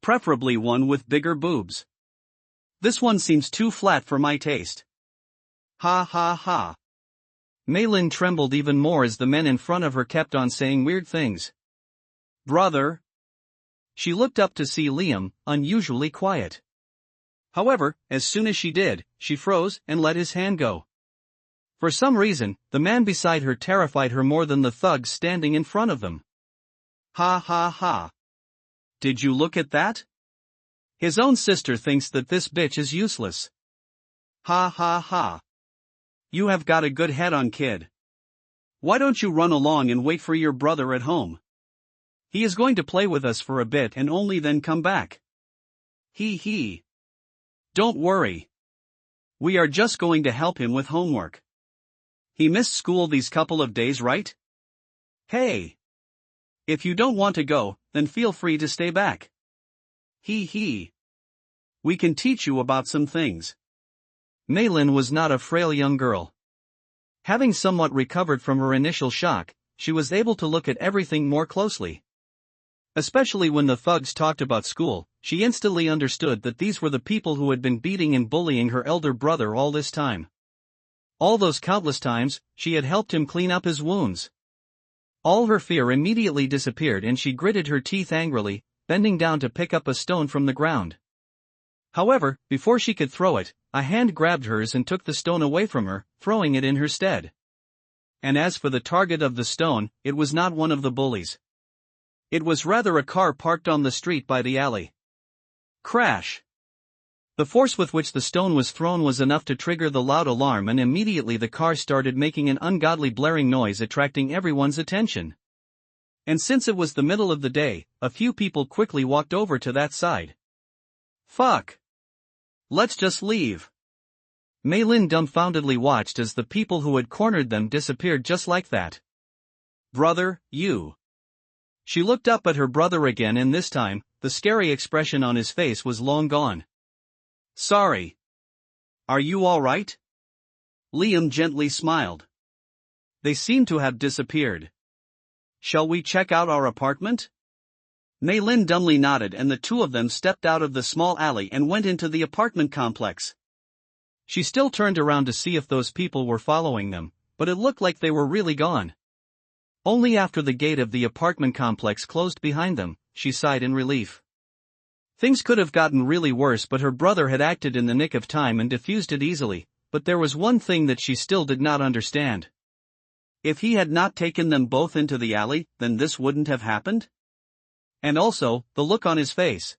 Preferably one with bigger boobs. This one seems too flat for my taste. Ha ha ha. Maylin trembled even more as the men in front of her kept on saying weird things. Brother? She looked up to see Liam, unusually quiet. However, as soon as she did, she froze and let his hand go. For some reason, the man beside her terrified her more than the thugs standing in front of them. Ha ha ha. Did you look at that? His own sister thinks that this bitch is useless. Ha ha ha. You have got a good head on, kid. Why don't you run along and wait for your brother at home? He is going to play with us for a bit and only then come back. Hee hee. Don't worry. We are just going to help him with homework. He missed school these couple of days, right? Hey. If you don't want to go, then feel free to stay back. Hee hee. We can teach you about some things. Maylin was not a frail young girl. Having somewhat recovered from her initial shock, she was able to look at everything more closely. Especially when the thugs talked about school, she instantly understood that these were the people who had been beating and bullying her elder brother all this time. All those countless times, she had helped him clean up his wounds. All her fear immediately disappeared and she gritted her teeth angrily, bending down to pick up a stone from the ground. However, before she could throw it, a hand grabbed hers and took the stone away from her, throwing it in her stead. And as for the target of the stone, it was not one of the bullies. It was rather a car parked on the street by the alley. Crash! The force with which the stone was thrown was enough to trigger the loud alarm, and immediately the car started making an ungodly blaring noise, attracting everyone's attention. And since it was the middle of the day, a few people quickly walked over to that side. Fuck! Let's just leave. Maylin dumbfoundedly watched as the people who had cornered them disappeared just like that. Brother, you. She looked up at her brother again, and this time, the scary expression on his face was long gone. Sorry. Are you all right? Liam gently smiled. They seem to have disappeared. Shall we check out our apartment? Maylin dumbly nodded, and the two of them stepped out of the small alley and went into the apartment complex. She still turned around to see if those people were following them, but it looked like they were really gone. Only after the gate of the apartment complex closed behind them, she sighed in relief. Things could have gotten really worse, but her brother had acted in the nick of time and diffused it easily, but there was one thing that she still did not understand. If he had not taken them both into the alley, then this wouldn't have happened? And also, the look on his face.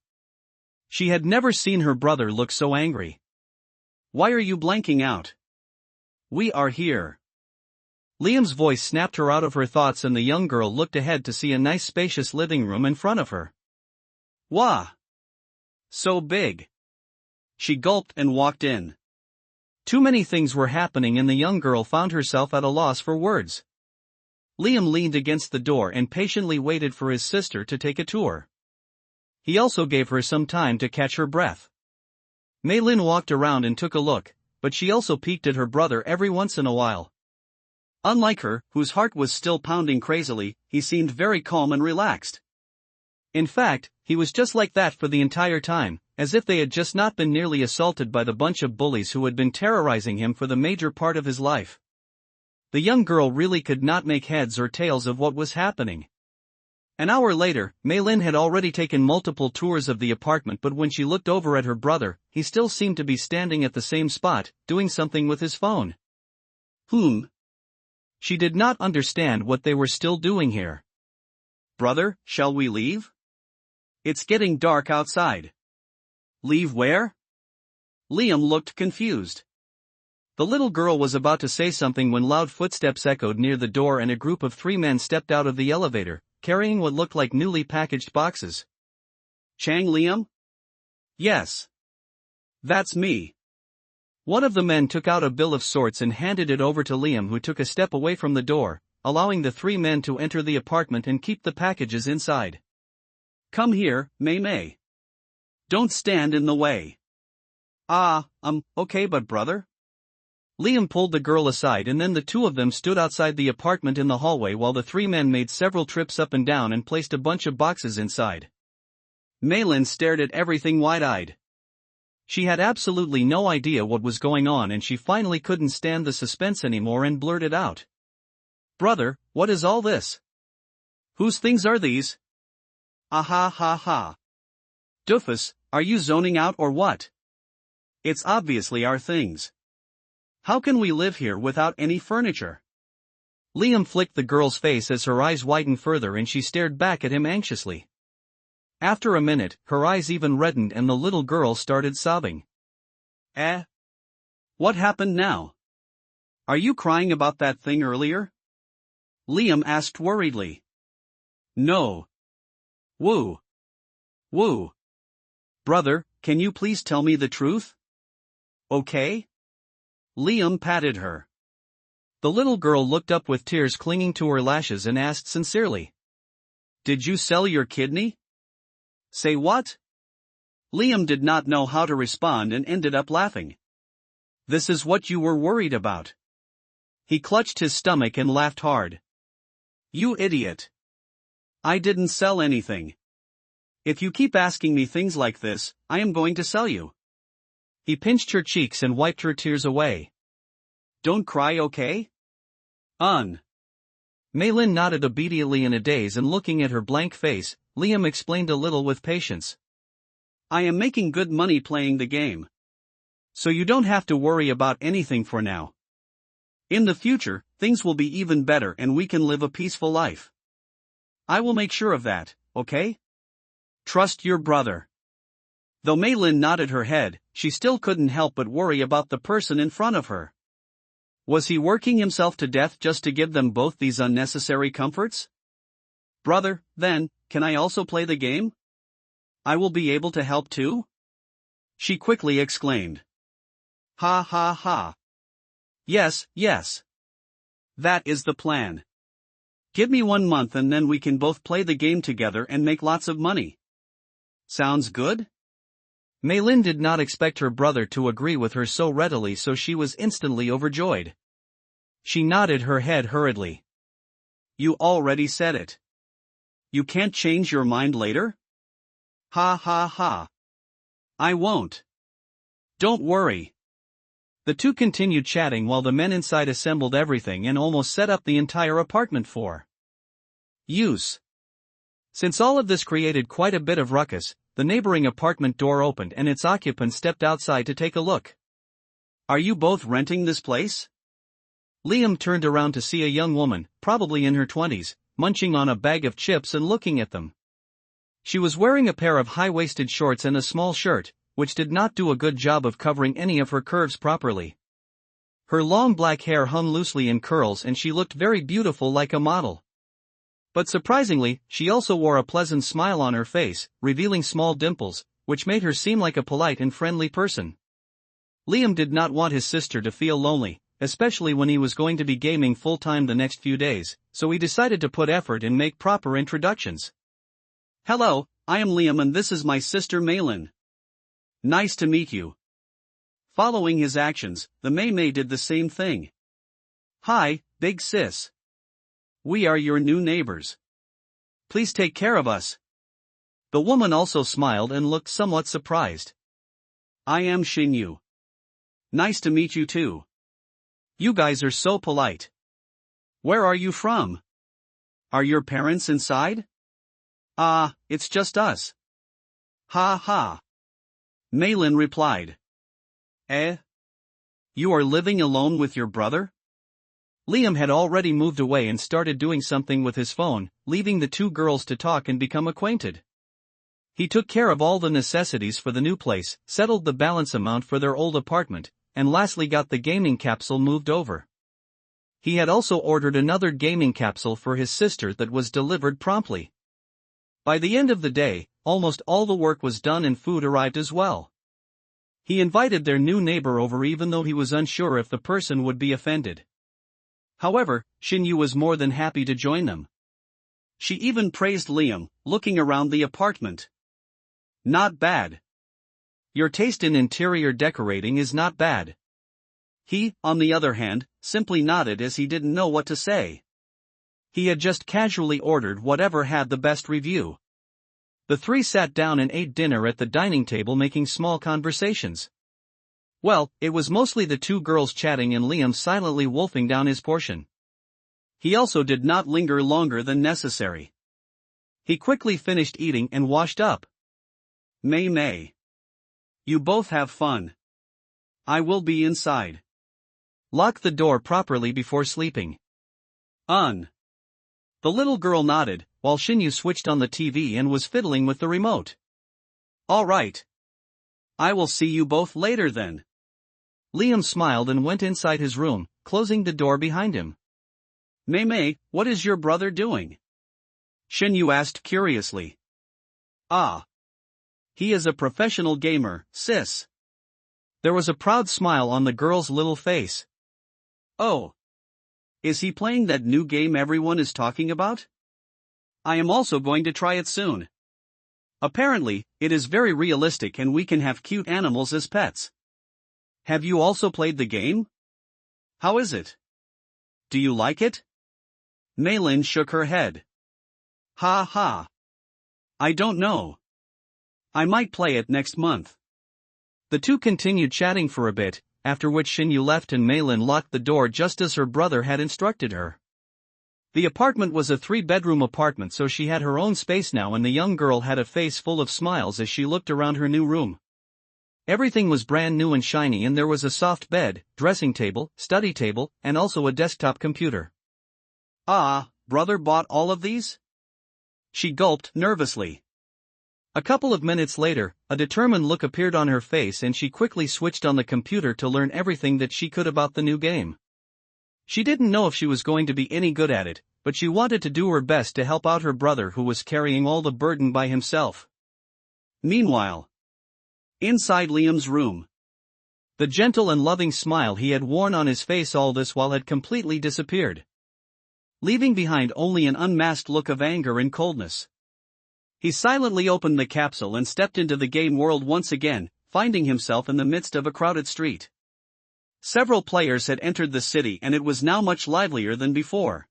She had never seen her brother look so angry. Why are you blanking out? We are here. Liam's voice snapped her out of her thoughts, and the young girl looked ahead to see a nice spacious living room in front of her. Wah! So big. She gulped and walked in. Too many things were happening, and the young girl found herself at a loss for words. Liam leaned against the door and patiently waited for his sister to take a tour. He also gave her some time to catch her breath. Maylin walked around and took a look, but she also peeked at her brother every once in a while. Unlike her, whose heart was still pounding crazily, he seemed very calm and relaxed. In fact, he was just like that for the entire time, as if they had just not been nearly assaulted by the bunch of bullies who had been terrorizing him for the major part of his life. The young girl really could not make heads or tails of what was happening. An hour later, Maylin had already taken multiple tours of the apartment, but when she looked over at her brother, he still seemed to be standing at the same spot, doing something with his phone. She did not understand what they were still doing here. Brother, shall we leave? It's getting dark outside. Leave where? Liam looked confused. The little girl was about to say something when loud footsteps echoed near the door, and a group of 3 men stepped out of the elevator, carrying what looked like newly packaged boxes. Chang Liam? Yes. That's me. One of the men took out a bill of sorts and handed it over to Liam, who took a step away from the door, allowing the 3 men to enter the apartment and keep the packages inside. Come here, May. Don't stand in the way. Okay, but brother? Liam pulled the girl aside, and then the two of them stood outside the apartment in the hallway while the 3 men made several trips up and down and placed a bunch of boxes inside. Maylin stared at everything wide-eyed. She had absolutely no idea what was going on, and she finally couldn't stand the suspense anymore and blurted out. Brother, what is all this? Whose things are these? Ha. Doofus, are you zoning out or what? It's obviously our things. How can we live here without any furniture? Liam flicked the girl's face as her eyes widened further and she stared back at him anxiously. After a minute, her eyes even reddened and the little girl started sobbing. Eh? What happened now? Are you crying about that thing earlier? Liam asked worriedly. No. Woo. Woo. Brother, can you please tell me the truth? Okay? Liam patted her. The little girl looked up with tears clinging to her lashes and asked sincerely. Did you sell your kidney? Say what? Liam did not know how to respond and ended up laughing. This is what you were worried about. He clutched his stomach and laughed hard. You idiot. I didn't sell anything. If you keep asking me things like this, I am going to sell you. He pinched her cheeks and wiped her tears away. Don't cry, okay? Maylin nodded obediently in a daze, and looking at her blank face, Liam explained a little with patience. I am making good money playing the game. So you don't have to worry about anything for now. In the future, things will be even better and we can live a peaceful life. I will make sure of that, okay? Trust your brother. Though Maylin nodded her head, she still couldn't help but worry about the person in front of her. Was he working himself to death just to give them both these unnecessary comforts? Brother, then, can I also play the game? I will be able to help too? She quickly exclaimed. Ha ha ha. Yes, yes. That is the plan. Give me 1 month and then we can both play the game together and make lots of money. Sounds good? Maylin did not expect her brother to agree with her so readily, so she was instantly overjoyed. She nodded her head hurriedly. You already said it. You can't change your mind later? Ha ha ha. I won't. Don't worry. The two continued chatting while the men inside assembled everything and almost set up the entire apartment for use. Since all of this created quite a bit of ruckus, the neighboring apartment door opened and its occupant stepped outside to take a look. Are you both renting this place? Liam turned around to see a young woman, probably in her 20s, munching on a bag of chips and looking at them. She was wearing a pair of high-waisted shorts and a small shirt, which did not do a good job of covering any of her curves properly. Her long black hair hung loosely in curls and she looked very beautiful like a model. But surprisingly, she also wore a pleasant smile on her face, revealing small dimples, which made her seem like a polite and friendly person. Liam did not want his sister to feel lonely, especially when he was going to be gaming full-time the next few days, so he decided to put effort and make proper introductions. Hello, I am Liam and this is my sister Maylin. Nice to meet you. Following his actions, the May did the same thing. Hi, big sis. We are your new neighbors. Please take care of us. The woman also smiled and looked somewhat surprised. I am Xinyu. Nice to meet you too. You guys are so polite. Where are you from? Are your parents inside? It's just us. Ha ha. Maylin replied. Eh? You are living alone with your brother? Liam had already moved away and started doing something with his phone, leaving the two girls to talk and become acquainted. He took care of all the necessities for the new place, settled the balance amount for their old apartment, and lastly got the gaming capsule moved over. He had also ordered another gaming capsule for his sister that was delivered promptly. By the end of the day, almost all the work was done and food arrived as well. He invited their new neighbor over even though he was unsure if the person would be offended. However, Xinyu was more than happy to join them. She even praised Liam, looking around the apartment. Not bad. Your taste in interior decorating is not bad. He, on the other hand, simply nodded as he didn't know what to say. He had just casually ordered whatever had the best review. The three sat down and ate dinner at the dining table, making small conversations. Well, it was mostly the two girls chatting and Liam silently wolfing down his portion. He also did not linger longer than necessary. He quickly finished eating and washed up. May. You both have fun. I will be inside. Lock the door properly before sleeping. The little girl nodded, while Shinyu switched on the TV and was fiddling with the remote. All right. I will see you both later then. Liam smiled and went inside his room, closing the door behind him. Mei, what is your brother doing? Shinyu asked curiously. Ah. He is a professional gamer, sis. There was a proud smile on the girl's little face. Oh. Is he playing that new game everyone is talking about? I am also going to try it soon. Apparently, it is very realistic and we can have cute animals as pets. Have you also played the game? How is it? Do you like it? Maylin shook her head. Ha ha. I don't know. I might play it next month. The two continued chatting for a bit, after which Shinyu left and Maylin locked the door just as her brother had instructed her. The apartment was a 3-bedroom apartment, so she had her own space now, and the young girl had a face full of smiles as she looked around her new room. Everything was brand new and shiny, and there was a soft bed, dressing table, study table, and also a desktop computer. Ah, brother bought all of these? She gulped nervously. A couple of minutes later, a determined look appeared on her face and she quickly switched on the computer to learn everything that she could about the new game. She didn't know if she was going to be any good at it, but she wanted to do her best to help out her brother who was carrying all the burden by himself. Meanwhile, inside Liam's room, the gentle and loving smile he had worn on his face all this while had completely disappeared, leaving behind only an unmasked look of anger and coldness. He silently opened the capsule and stepped into the game world once again, finding himself in the midst of a crowded street. Several players had entered the city and it was now much livelier than before.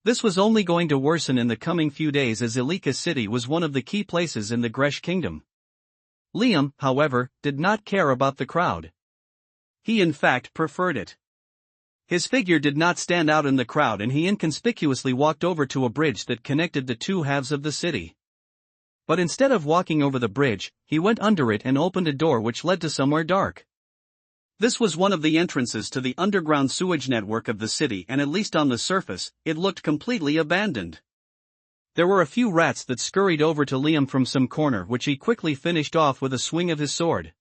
This was only going to worsen in the coming few days as Ilika City was one of the key places in the Gresh Kingdom. Liam, however, did not care about the crowd. He in fact preferred it. His figure did not stand out in the crowd and he inconspicuously walked over to a bridge that connected the two halves of the city. But instead of walking over the bridge, he went under it and opened a door which led to somewhere dark. This was one of the entrances to the underground sewage network of the city, and at least on the surface, it looked completely abandoned. There were a few rats that scurried over to Liam from some corner, which he quickly finished off with a swing of his sword.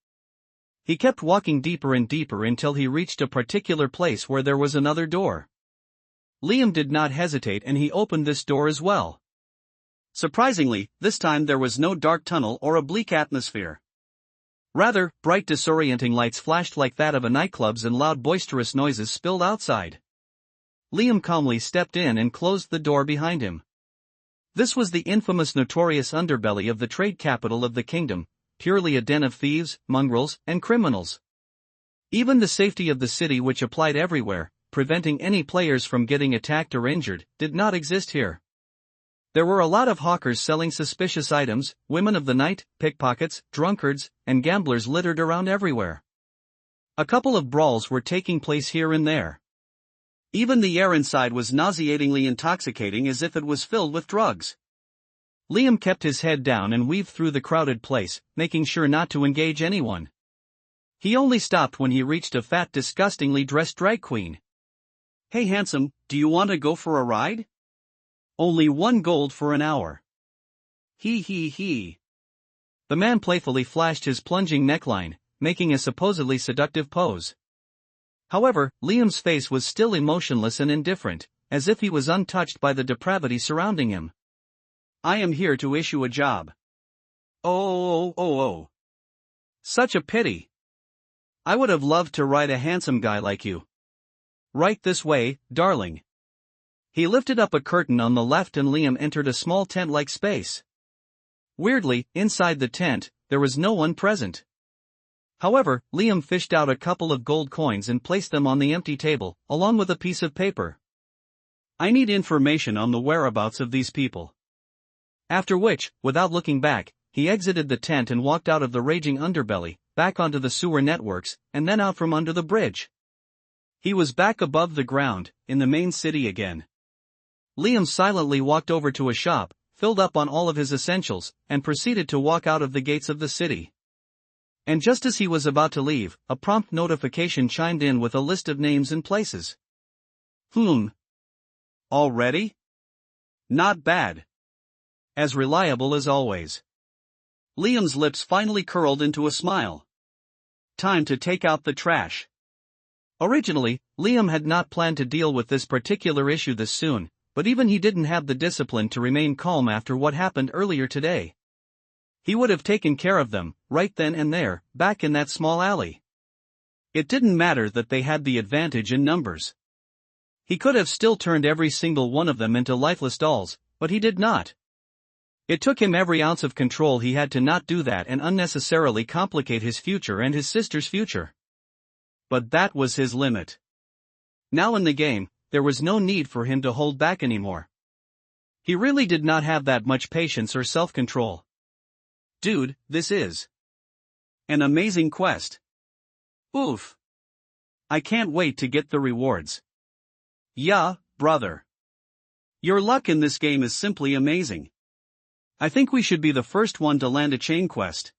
He kept walking deeper and deeper until he reached a particular place where there was another door. Liam did not hesitate and he opened this door as well. Surprisingly, this time there was no dark tunnel or a bleak atmosphere. Rather, bright disorienting lights flashed like that of a nightclubs and loud boisterous noises spilled outside. Liam calmly stepped in and closed the door behind him. This was the infamous notorious underbelly of the trade capital of the kingdom, purely a den of thieves, mongrels, and criminals. Even the safety of the city, which applied everywhere, preventing any players from getting attacked or injured, did not exist here. There were a lot of hawkers selling suspicious items, women of the night, pickpockets, drunkards, and gamblers littered around everywhere. A couple of brawls were taking place here and there. Even the air inside was nauseatingly intoxicating, as if it was filled with drugs. Liam kept his head down and weaved through the crowded place, making sure not to engage anyone. He only stopped when he reached a fat, disgustingly dressed drag queen. "Hey handsome, do you want to go for a ride? Only 1 gold for an hour." He. The man playfully flashed his plunging neckline, making a supposedly seductive pose. However, Liam's face was still emotionless and indifferent, as if he was untouched by the depravity surrounding him. "I am here to issue a job." Oh. Such a pity. I would have loved to ride a handsome guy like you. Right this way, darling. He lifted up a curtain on the left and Liam entered a small tent-like space. Weirdly, inside the tent, there was no one present. However, Liam fished out a couple of gold coins and placed them on the empty table, along with a piece of paper. "I need information on the whereabouts of these people." After which, without looking back, he exited the tent and walked out of the raging underbelly, back onto the sewer networks, and then out from under the bridge. He was back above the ground, in the main city again. Liam silently walked over to a shop, filled up on all of his essentials, and proceeded to walk out of the gates of the city. And just as he was about to leave, a prompt notification chimed in with a list of names and places. Already? Not bad. As reliable as always. Liam's lips finally curled into a smile. Time to take out the trash. Originally, Liam had not planned to deal with this particular issue this soon, but even he didn't have the discipline to remain calm after what happened earlier today. He would have taken care of them, right then and there, back in that small alley. It didn't matter that they had the advantage in numbers. He could have still turned every single one of them into lifeless dolls, but he did not. It took him every ounce of control he had to not do that and unnecessarily complicate his future and his sister's future. But that was his limit. Now in the game, there was no need for him to hold back anymore. He really did not have that much patience or self-control. Dude, this is an amazing quest. Oof. I can't wait to get the rewards. Yeah, brother. Your luck in this game is simply amazing. I think we should be the first one to land a chain quest.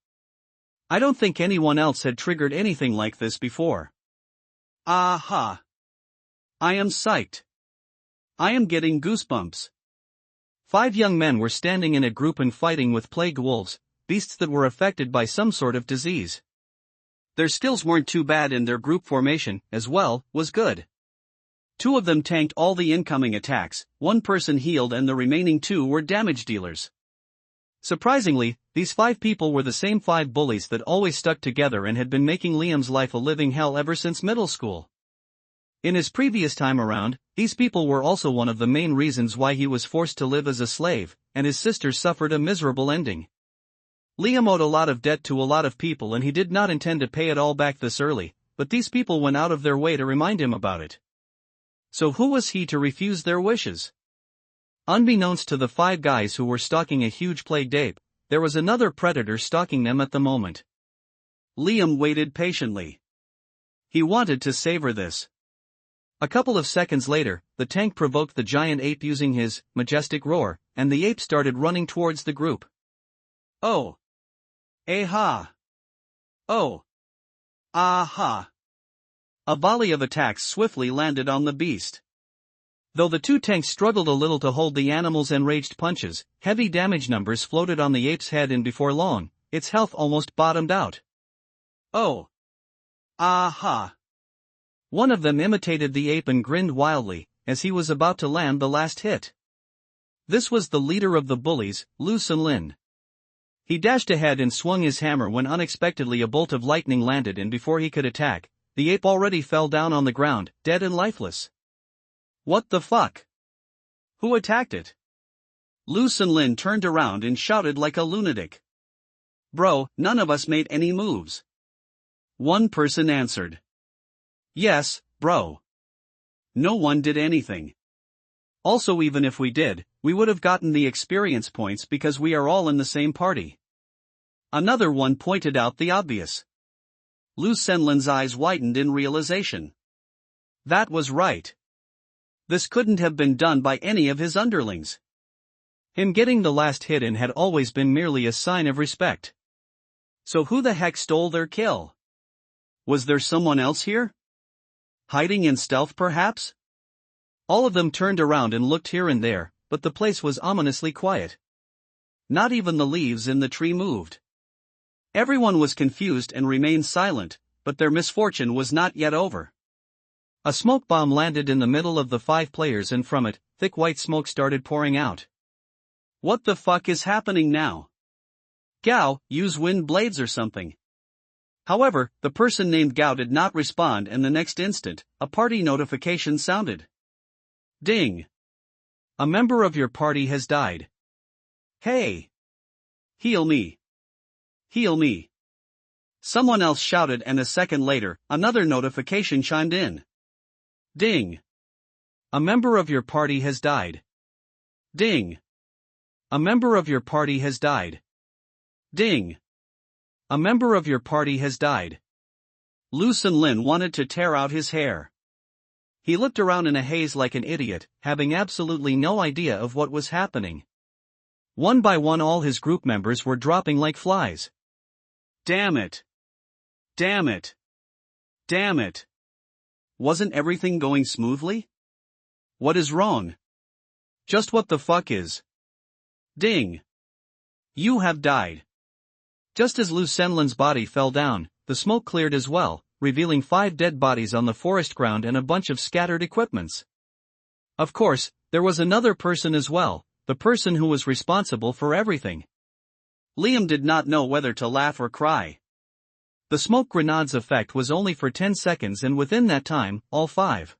I don't think anyone else had triggered anything like this before. Aha. I am psyched. I am getting goosebumps. 5 young men were standing in a group and fighting with plague wolves, beasts that were affected by some sort of disease. Their skills weren't too bad and their group formation, as well, was good. 2 of them tanked all the incoming attacks, 1 person healed and the remaining 2 were damage dealers. Surprisingly, these 5 people were the same 5 bullies that always stuck together and had been making Liam's life a living hell ever since middle school. In his previous time around, these people were also one of the main reasons why he was forced to live as a slave, and his sister suffered a miserable ending. Liam owed a lot of debt to a lot of people and he did not intend to pay it all back this early, but these people went out of their way to remind him about it. So who was he to refuse their wishes? Unbeknownst to the 5 guys who were stalking a huge plagued ape, there was another predator stalking them at the moment. Liam waited patiently. He wanted to savor this. A couple of seconds later, the tank provoked the giant ape using his majestic roar, and the ape started running towards the group. Oh. Aha. Oh. Aha. A volley of attacks swiftly landed on the beast. Though the 2 tanks struggled a little to hold the animal's enraged punches, heavy damage numbers floated on the ape's head and before long, its health almost bottomed out. Oh. Aha. One of them imitated the ape and grinned wildly, as he was about to land the last hit. This was the leader of the bullies, Lu Sunlin. He dashed ahead and swung his hammer when unexpectedly a bolt of lightning landed and before he could attack, the ape already fell down on the ground, dead and lifeless. What the fuck? Who attacked it? Lu Sunlin turned around and shouted like a lunatic. Bro, none of us made any moves. One person answered. Yes, bro. No one did anything. Also, even if we did, we would have gotten the experience points because we are all in the same party. Another one pointed out the obvious. Lu Sunlin's eyes widened in realization. That was right. This couldn't have been done by any of his underlings. Him getting the last hit in had always been merely a sign of respect. So who the heck stole their kill? Was there someone else here? Hiding in stealth perhaps? All of them turned around and looked here and there, but the place was ominously quiet. Not even the leaves in the tree moved. Everyone was confused and remained silent, but their misfortune was not yet over. A smoke bomb landed in the middle of the 5 players and from it, thick white smoke started pouring out. What the fuck is happening now? Gao, use wind blades or something. However, the person named Gao did not respond and the next instant, a party notification sounded. Ding. A member of your party has died. Hey. Heal me. Heal me. Someone else shouted and a second later, another notification chimed in. Ding. A member of your party has died. Ding. A member of your party has died. Ding. A member of your party has died. Lu Sunlin wanted to tear out his hair. He looked around in a haze like an idiot, having absolutely no idea of what was happening. One by one all his group members were dropping like flies. Damn it. Damn it. Damn it. Wasn't everything going smoothly? What is wrong? Just what the fuck is? Ding! You have died. Just as Lu Senlin's body fell down, the smoke cleared as well, revealing 5 dead bodies on the forest ground and a bunch of scattered equipments. Of course, there was another person as well, the person who was responsible for everything. Liam did not know whether to laugh or cry. The smoke grenade's effect was only for 10 seconds, and within that time, all 5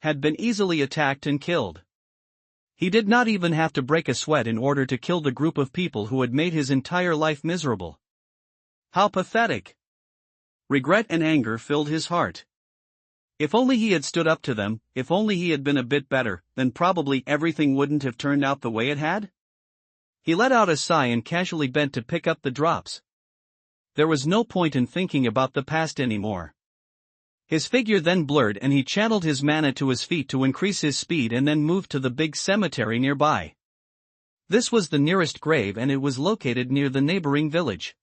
had been easily attacked and killed. He did not even have to break a sweat in order to kill the group of people who had made his entire life miserable. How pathetic! Regret and anger filled his heart. If only he had stood up to them, if only he had been a bit better, then probably everything wouldn't have turned out the way it had. He let out a sigh and casually bent to pick up the drops. There was no point in thinking about the past anymore. His figure then blurred and he channeled his mana to his feet to increase his speed and then moved to the big cemetery nearby. This was the nearest grave and it was located near the neighboring village.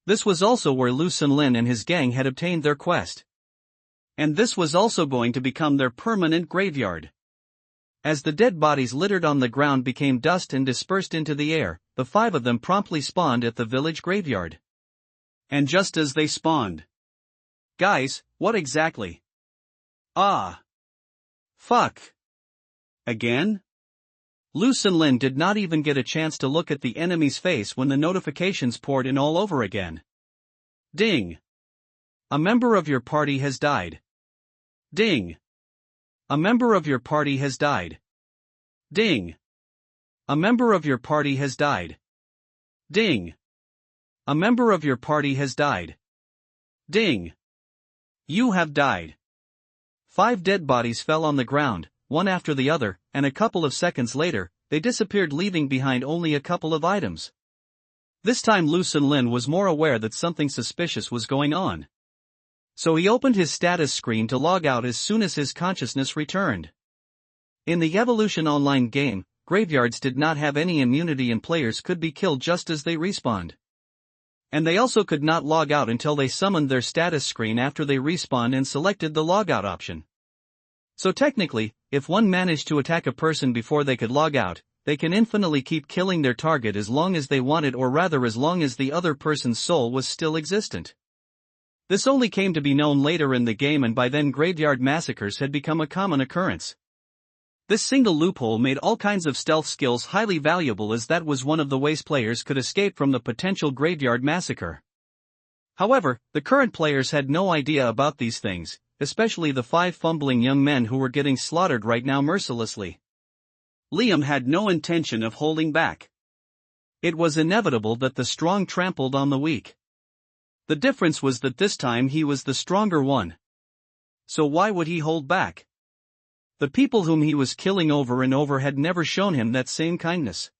This was also where Lu Senlin and his gang had obtained their quest. And this was also going to become their permanent graveyard. As the dead bodies littered on the ground became dust and dispersed into the air, the 5 of them promptly spawned at the village graveyard. And just as they spawned, guys, what exactly? Ah. Fuck. Again? Lu Senlin did not even get a chance to look at the enemy's face when the notifications poured in all over again. Ding. A member of your party has died. Ding. A member of your party has died. Ding. A member of your party has died. Ding. A member of your party has died. Ding. You have died. 5 dead bodies fell on the ground, one after the other, and a couple of seconds later, they disappeared, leaving behind only a couple of items. This time Lu Senlin was more aware that something suspicious was going on. So he opened his status screen to log out as soon as his consciousness returned. In the Evolution Online game, graveyards did not have any immunity and players could be killed just as they respawned. And they also could not log out until they summoned their status screen after they respawned and selected the logout option. So technically, if one managed to attack a person before they could log out, they can infinitely keep killing their target as long as they wanted, or rather as long as the other person's soul was still existent. This only came to be known later in the game, and by then graveyard massacres had become a common occurrence. This single loophole made all kinds of stealth skills highly valuable, as that was one of the ways players could escape from the potential graveyard massacre. However, the current players had no idea about these things, especially the 5 fumbling young men who were getting slaughtered right now mercilessly. Liam had no intention of holding back. It was inevitable that the strong trampled on the weak. The difference was that this time he was the stronger one. So why would he hold back? The people whom he was killing over and over had never shown him that same kindness.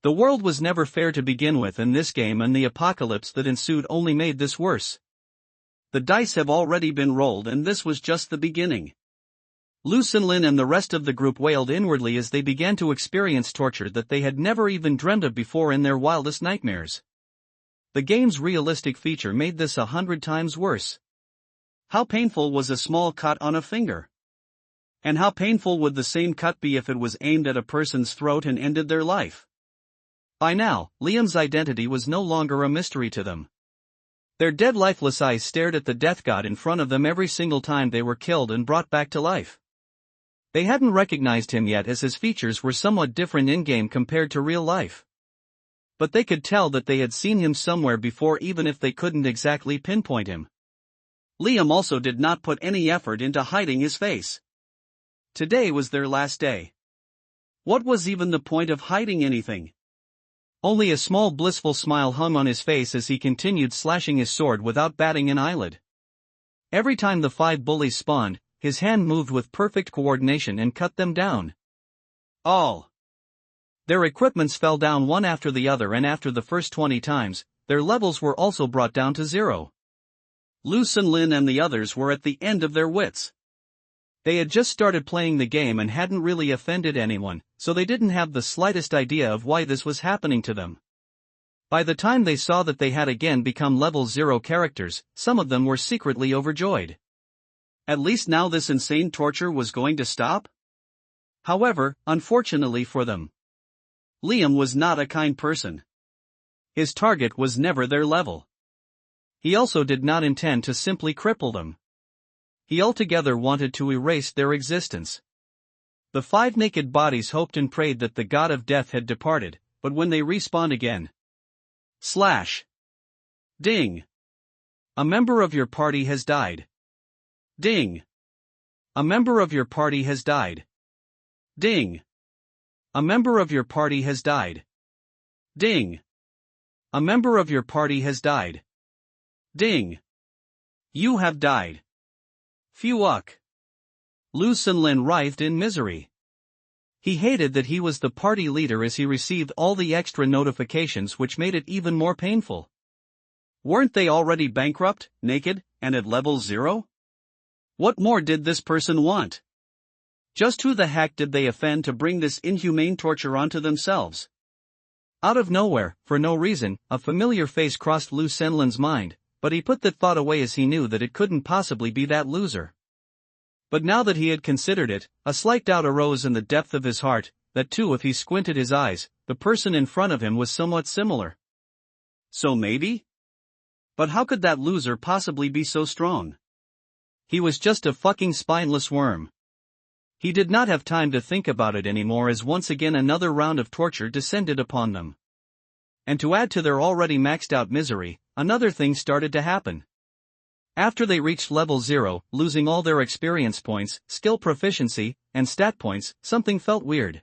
The world was never fair to begin with in this game, and the apocalypse that ensued only made this worse. The dice have already been rolled, and this was just the beginning. Lu Senlin and the rest of the group wailed inwardly as they began to experience torture that they had never even dreamed of before in their wildest nightmares. The game's realistic feature made this 100 times worse. How painful was a small cut on a finger? And how painful would the same cut be if it was aimed at a person's throat and ended their life? By now, Liam's identity was no longer a mystery to them. Their dead, lifeless eyes stared at the death god in front of them every single time they were killed and brought back to life. They hadn't recognized him yet, as his features were somewhat different in-game compared to real life. But they could tell that they had seen him somewhere before, even if they couldn't exactly pinpoint him. Liam also did not put any effort into hiding his face. Today was their last day. What was even the point of hiding anything? Only a small blissful smile hung on his face as he continued slashing his sword without batting an eyelid. Every time the 5 bullies spawned, his hand moved with perfect coordination and cut them down. All their equipments fell down one after the other, and after the first 20 times, their levels were also brought down to 0. Lu Senlin and the others were at the end of their wits. They had just started playing the game and hadn't really offended anyone, so they didn't have the slightest idea of why this was happening to them. By the time they saw that they had again become level 0 characters, some of them were secretly overjoyed. At least now this insane torture was going to stop? However, unfortunately for them, Liam was not a kind person. His target was never their level. He also did not intend to simply cripple them. He altogether wanted to erase their existence. The 5 naked bodies hoped and prayed that the god of death had departed, but when they respawned again. Slash. Ding. A member of your party has died. Ding. A member of your party has died. Ding. A member of your party has died. Ding. A member of your party has died. Ding. You have died. Phew-uck. Lu Xinlin writhed in misery. He hated that he was the party leader as he received all the extra notifications which made it even more painful. Weren't they already bankrupt, naked, and at level 0? What more did this person want? Just who the heck did they offend to bring this inhumane torture onto themselves? Out of nowhere, for no reason, a familiar face crossed Lu Xinlin's mind, but he put that thought away as he knew that it couldn't possibly be that loser. But now that he had considered it, a slight doubt arose in the depth of his heart, that too if he squinted his eyes, the person in front of him was somewhat similar. So maybe? But how could that loser possibly be so strong? He was just a fucking spineless worm. He did not have time to think about it anymore as once again another round of torture descended upon them. And to add to their already maxed out misery, another thing started to happen. After they reached level 0, losing all their experience points, skill proficiency, and stat points, something felt weird.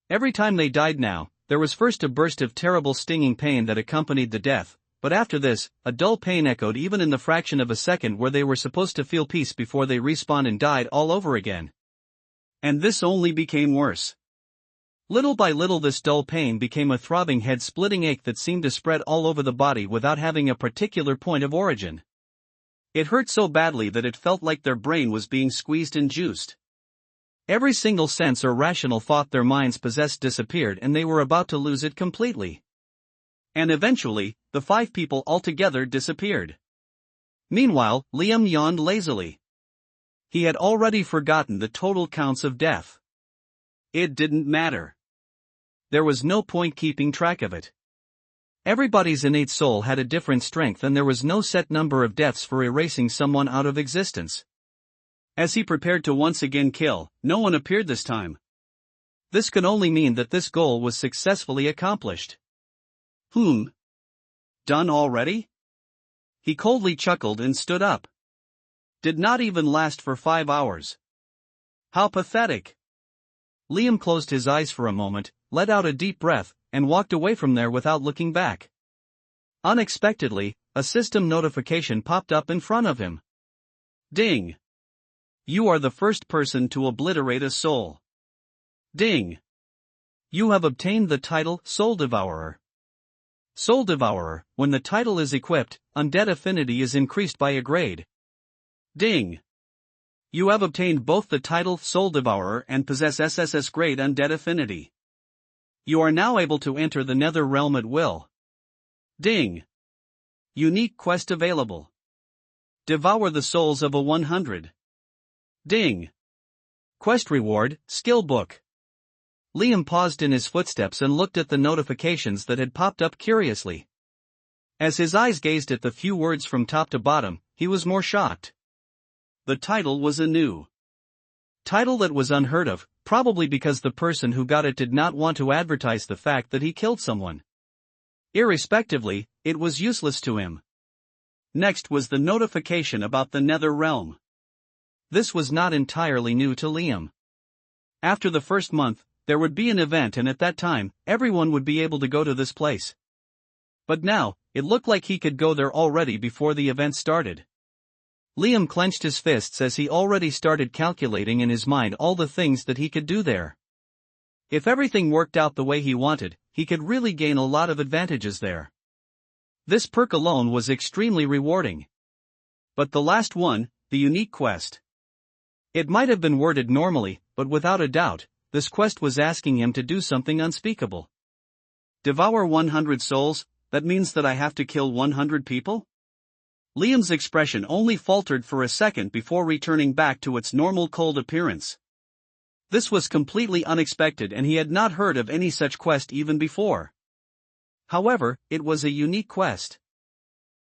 Every time they died now, there was first a burst of terrible stinging pain that accompanied the death, but after this, a dull pain echoed even in the fraction of a second where they were supposed to feel peace before they respawned and died all over again. And this only became worse. Little by little this dull pain became a throbbing head-splitting ache that seemed to spread all over the body without having a particular point of origin. It hurt so badly that it felt like their brain was being squeezed and juiced. Every single sense or rational thought their minds possessed disappeared and they were about to lose it completely. And eventually, the 5 people altogether disappeared. Meanwhile, Liam yawned lazily. He had already forgotten the total counts of death. It didn't matter. There was no point keeping track of it. Everybody's innate soul had a different strength and there was no set number of deaths for erasing someone out of existence. As he prepared to once again kill, no one appeared this time. This could only mean that this goal was successfully accomplished. Done already? He coldly chuckled and stood up. Did not even last for 5 hours. How pathetic. Liam closed his eyes for a moment, let out a deep breath, and walked away from there without looking back. Unexpectedly, a system notification popped up in front of him. Ding. You are the first person to obliterate a soul. Ding. You have obtained the title Soul Devourer. Soul Devourer, when the title is equipped, undead affinity is increased by a grade. Ding. You have obtained both the title Soul Devourer and possess SSS grade undead affinity. You are now able to enter the Nether Realm at will. Ding. Unique quest available. Devour the souls of a 100. Ding. Quest reward, skill book. Liam paused in his footsteps and looked at the notifications that had popped up curiously. As his eyes gazed at the few words from top to bottom, he was more shocked. The title was a new title that was unheard of, probably because the person who got it did not want to advertise the fact that he killed someone. Irrespectively, it was useless to him. Next was the notification about the Nether Realm. This was not entirely new to Liam. After the first month, there would be an event and at that time, everyone would be able to go to this place. But now, it looked like he could go there already before the event started. Liam clenched his fists as he already started calculating in his mind all the things that he could do there. If everything worked out the way he wanted, he could really gain a lot of advantages there. This perk alone was extremely rewarding. But the last one, the unique quest. It might have been worded normally, but without a doubt, this quest was asking him to do something unspeakable. Devour 100 souls, that means that I have to kill 100 people? Liam's expression only faltered for a second before returning back to its normal cold appearance. This was completely unexpected and he had not heard of any such quest even before. However, it was a unique quest.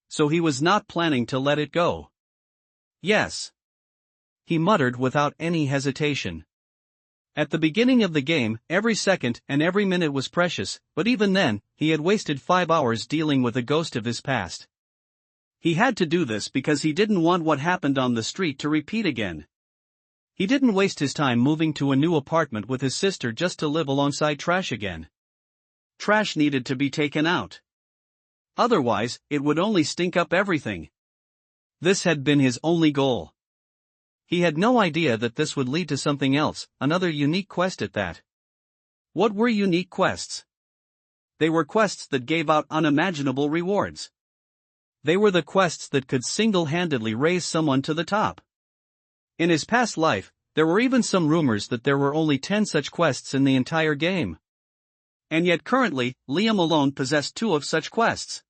So he was not planning to let it go. Yes, he muttered without any hesitation. At the beginning of the game, every second and every minute was precious, but even then, he had wasted 5 hours dealing with a ghost of his past. He had to do this because he didn't want what happened on the street to repeat again. He didn't waste his time moving to a new apartment with his sister just to live alongside trash again. Trash needed to be taken out. Otherwise, it would only stink up everything. This had been his only goal. He had no idea that this would lead to something else, another unique quest at that. What were unique quests? They were quests that gave out unimaginable rewards. They were the quests that could single-handedly raise someone to the top. In his past life, there were even some rumors that there were only 10 such quests in the entire game. And yet currently, Liam alone possessed 2 of such quests.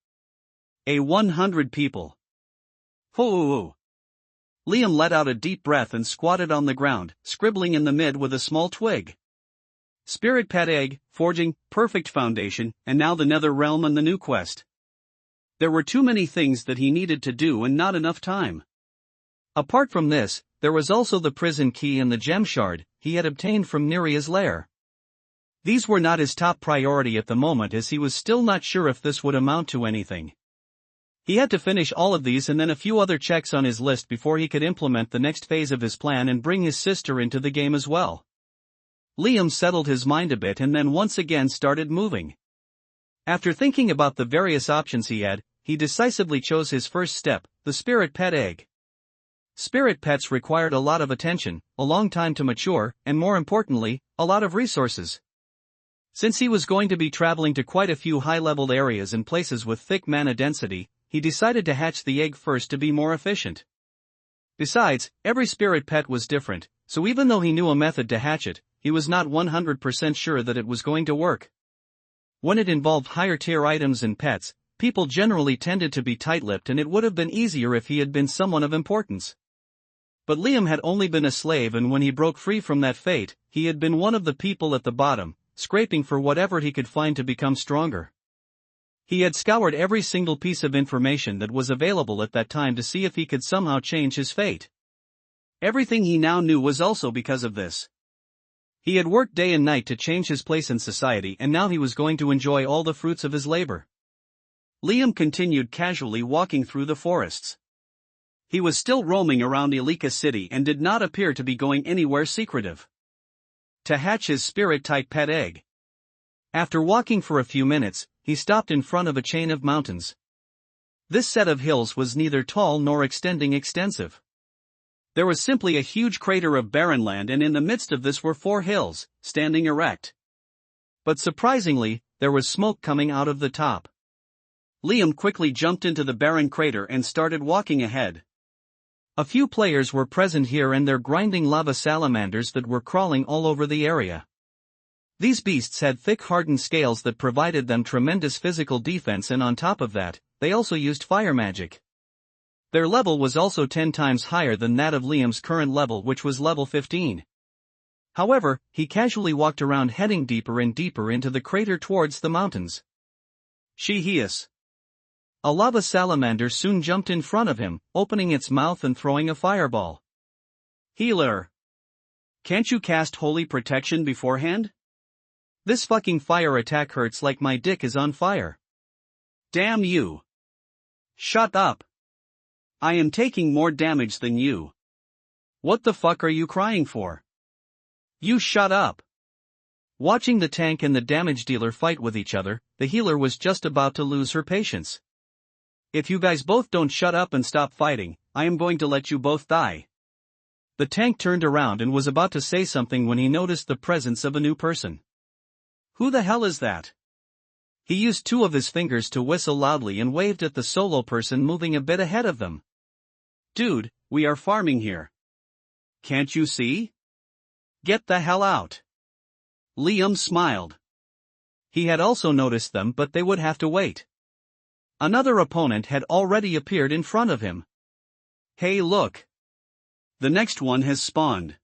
100 people. Hoo! Liam let out a deep breath and squatted on the ground, scribbling in the mid with a small twig. Spirit Pet Egg, Forging, Perfect Foundation, and now the Nether Realm and the new quest. There were too many things that he needed to do and not enough time. Apart from this, there was also the prison key and the gem shard he had obtained from Neria's lair. These were not his top priority at the moment as he was still not sure if this would amount to anything. He had to finish all of these and then a few other checks on his list before he could implement the next phase of his plan and bring his sister into the game as well. Liam settled his mind a bit and then once again started moving. After thinking about the various options he had, he decisively chose his first step, the Spirit Pet Egg. Spirit pets required a lot of attention, a long time to mature, and more importantly, a lot of resources. Since he was going to be traveling to quite a few high-leveled areas and places with thick mana density, he decided to hatch the egg first to be more efficient. Besides, every spirit pet was different, so even though he knew a method to hatch it, he was not 100% sure that it was going to work. When it involved higher-tier items and pets, people generally tended to be tight-lipped and it would have been easier if he had been someone of importance. But Liam had only been a slave and when he broke free from that fate, he had been one of the people at the bottom, scraping for whatever he could find to become stronger. He had scoured every single piece of information that was available at that time to see if he could somehow change his fate. Everything he now knew was also because of this. He had worked day and night to change his place in society and now he was going to enjoy all the fruits of his labor. Liam continued casually walking through the forests. He was still roaming around Elika City and did not appear to be going anywhere secretive. To hatch his spirit-type pet egg. After walking for a few minutes, he stopped in front of a chain of mountains. This set of hills was neither tall nor extensive. There was simply a huge crater of barren land and in the midst of this were 4 hills, standing erect. But surprisingly, there was smoke coming out of the top. Liam quickly jumped into the barren crater and started walking ahead. A few players were present here and their grinding lava salamanders that were crawling all over the area. These beasts had thick hardened scales that provided them tremendous physical defense and on top of that, they also used fire magic. Their level was also 10 times higher than that of Liam's current level which was level 15. However, he casually walked around heading deeper and deeper into the crater towards the mountains. Shehias. A lava salamander soon jumped in front of him, opening its mouth and throwing a fireball. Healer. Can't you cast holy protection beforehand? This fucking fire attack hurts like my dick is on fire. Damn you. Shut up. I am taking more damage than you. What the fuck are you crying for? You shut up. Watching the tank and the damage dealer fight with each other, the healer was just about to lose her patience. If you guys both don't shut up and stop fighting, I am going to let you both die. The tank turned around and was about to say something when he noticed the presence of a new person. Who the hell is that? He used 2 of his fingers to whistle loudly and waved at the solo person moving a bit ahead of them. Dude, we are farming here. Can't you see? Get the hell out. Liam smiled. He had also noticed them but they would have to wait. Another opponent had already appeared in front of him. Hey look. The next one has spawned.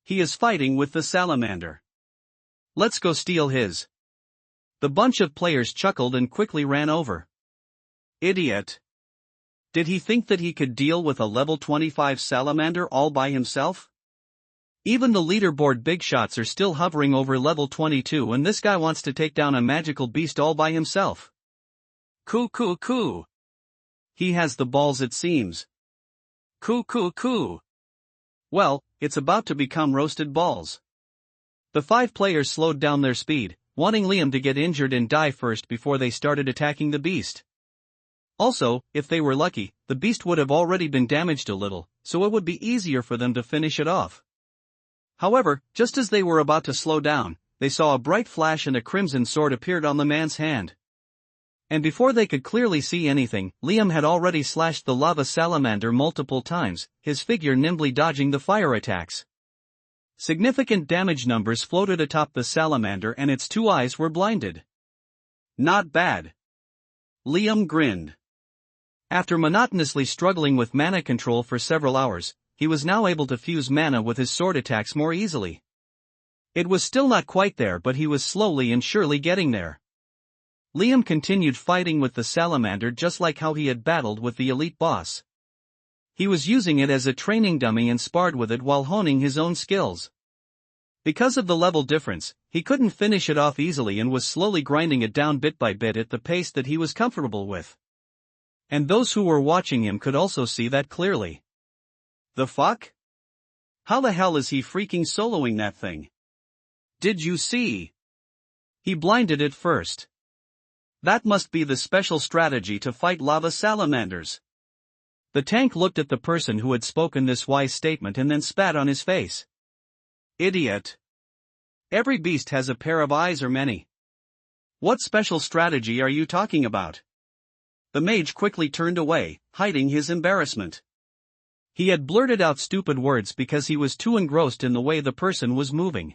He is fighting with the salamander. Let's go steal his. The bunch of players chuckled and quickly ran over. Idiot. Did he think that he could deal with a level 25 salamander all by himself? Even the leaderboard big shots are still hovering over level 22 and this guy wants to take down a magical beast all by himself. Coo. He has the balls it seems. Coo. Well, it's about to become roasted balls. The 5 players slowed down their speed, wanting Liam to get injured and die first before they started attacking the beast. Also, if they were lucky, the beast would have already been damaged a little, so it would be easier for them to finish it off. However, just as they were about to slow down, they saw a bright flash and a crimson sword appeared on the man's hand. And before they could clearly see anything, Liam had already slashed the lava salamander multiple times, his figure nimbly dodging the fire attacks. Significant damage numbers floated atop the salamander and its 2 eyes were blinded. Not bad. Liam grinned. After monotonously struggling with mana control for several hours, he was now able to fuse mana with his sword attacks more easily. It was still not quite there, but he was slowly and surely getting there. Liam continued fighting with the salamander just like how he had battled with the elite boss. He was using it as a training dummy and sparred with it while honing his own skills. Because of the level difference, he couldn't finish it off easily and was slowly grinding it down bit by bit at the pace that he was comfortable with. And those who were watching him could also see that clearly. The fuck? How the hell is he freaking soloing that thing? Did you see? He blinded it first. That must be the special strategy to fight lava salamanders. The tank looked at the person who had spoken this wise statement and then spat on his face. Idiot. Every beast has a pair of eyes or many. What special strategy are you talking about? The mage quickly turned away, hiding his embarrassment. He had blurted out stupid words because he was too engrossed in the way the person was moving.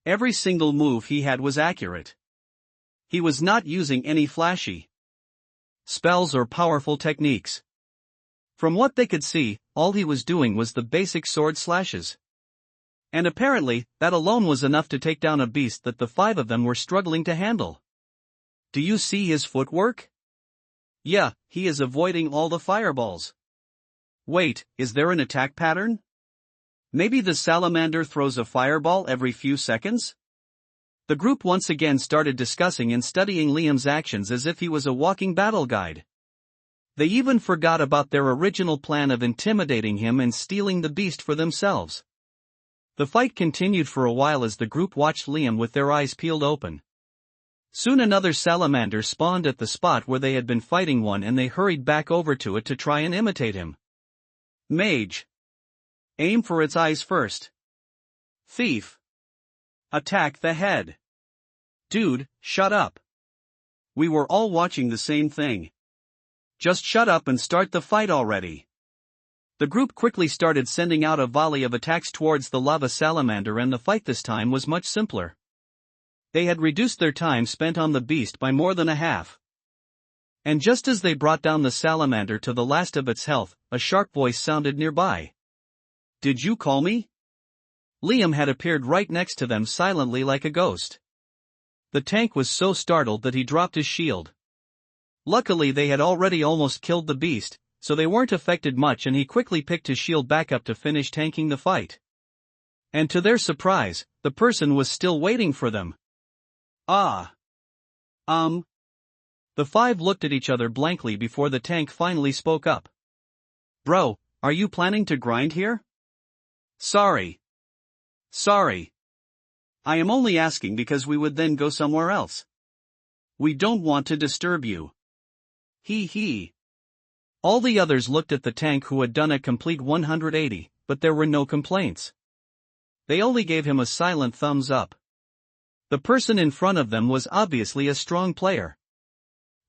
Every single move he had was accurate. He was not using any flashy spells or powerful techniques. From what they could see, all he was doing was the basic sword slashes. And apparently, that alone was enough to take down a beast that the 5 of them were struggling to handle. Do you see his footwork? Yeah, he is avoiding all the fireballs. Wait, is there an attack pattern? Maybe the salamander throws a fireball every few seconds? The group once again started discussing and studying Liam's actions as if he was a walking battle guide. They even forgot about their original plan of intimidating him and stealing the beast for themselves. The fight continued for a while as the group watched Liam with their eyes peeled open. Soon another salamander spawned at the spot where they had been fighting one and they hurried back over to it to try and imitate him. Mage. Aim for its eyes first. Thief. Attack the head. Dude, shut up. We were all watching the same thing. Just shut up and start the fight already. The group quickly started sending out a volley of attacks towards the lava salamander and the fight this time was much simpler. They had reduced their time spent on the beast by more than a half. And just as they brought down the salamander to the last of its health, a sharp voice sounded nearby. Did you call me? Liam had appeared right next to them silently like a ghost. The tank was so startled that he dropped his shield. Luckily they had already almost killed the beast, so they weren't affected much and he quickly picked his shield back up to finish tanking the fight. And to their surprise, the person was still waiting for them. The 5 looked at each other blankly before the tank finally spoke up. Bro, are you planning to grind here? Sorry. I am only asking because we would then go somewhere else. We don't want to disturb you. He. All the others looked at the tank who had done a complete 180, but there were no complaints. They only gave him a silent thumbs up. The person in front of them was obviously a strong player.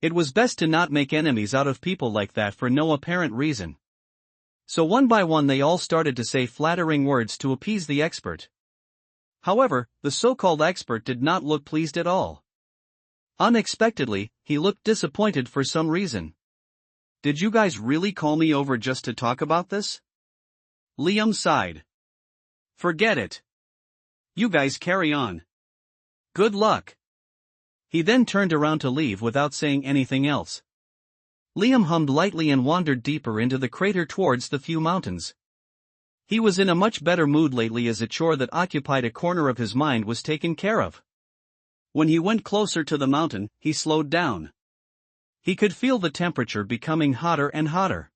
It was best to not make enemies out of people like that for no apparent reason. So one by one they all started to say flattering words to appease the expert. However, the so-called expert did not look pleased at all. Unexpectedly, he looked disappointed for some reason. Did you guys really call me over just to talk about this? Liam sighed. Forget it. You guys carry on. Good luck. He then turned around to leave without saying anything else. Liam hummed lightly and wandered deeper into the crater towards the few mountains. He was in a much better mood lately as a chore that occupied a corner of his mind was taken care of. When he went closer to the mountain, he slowed down. He could feel the temperature becoming hotter and hotter.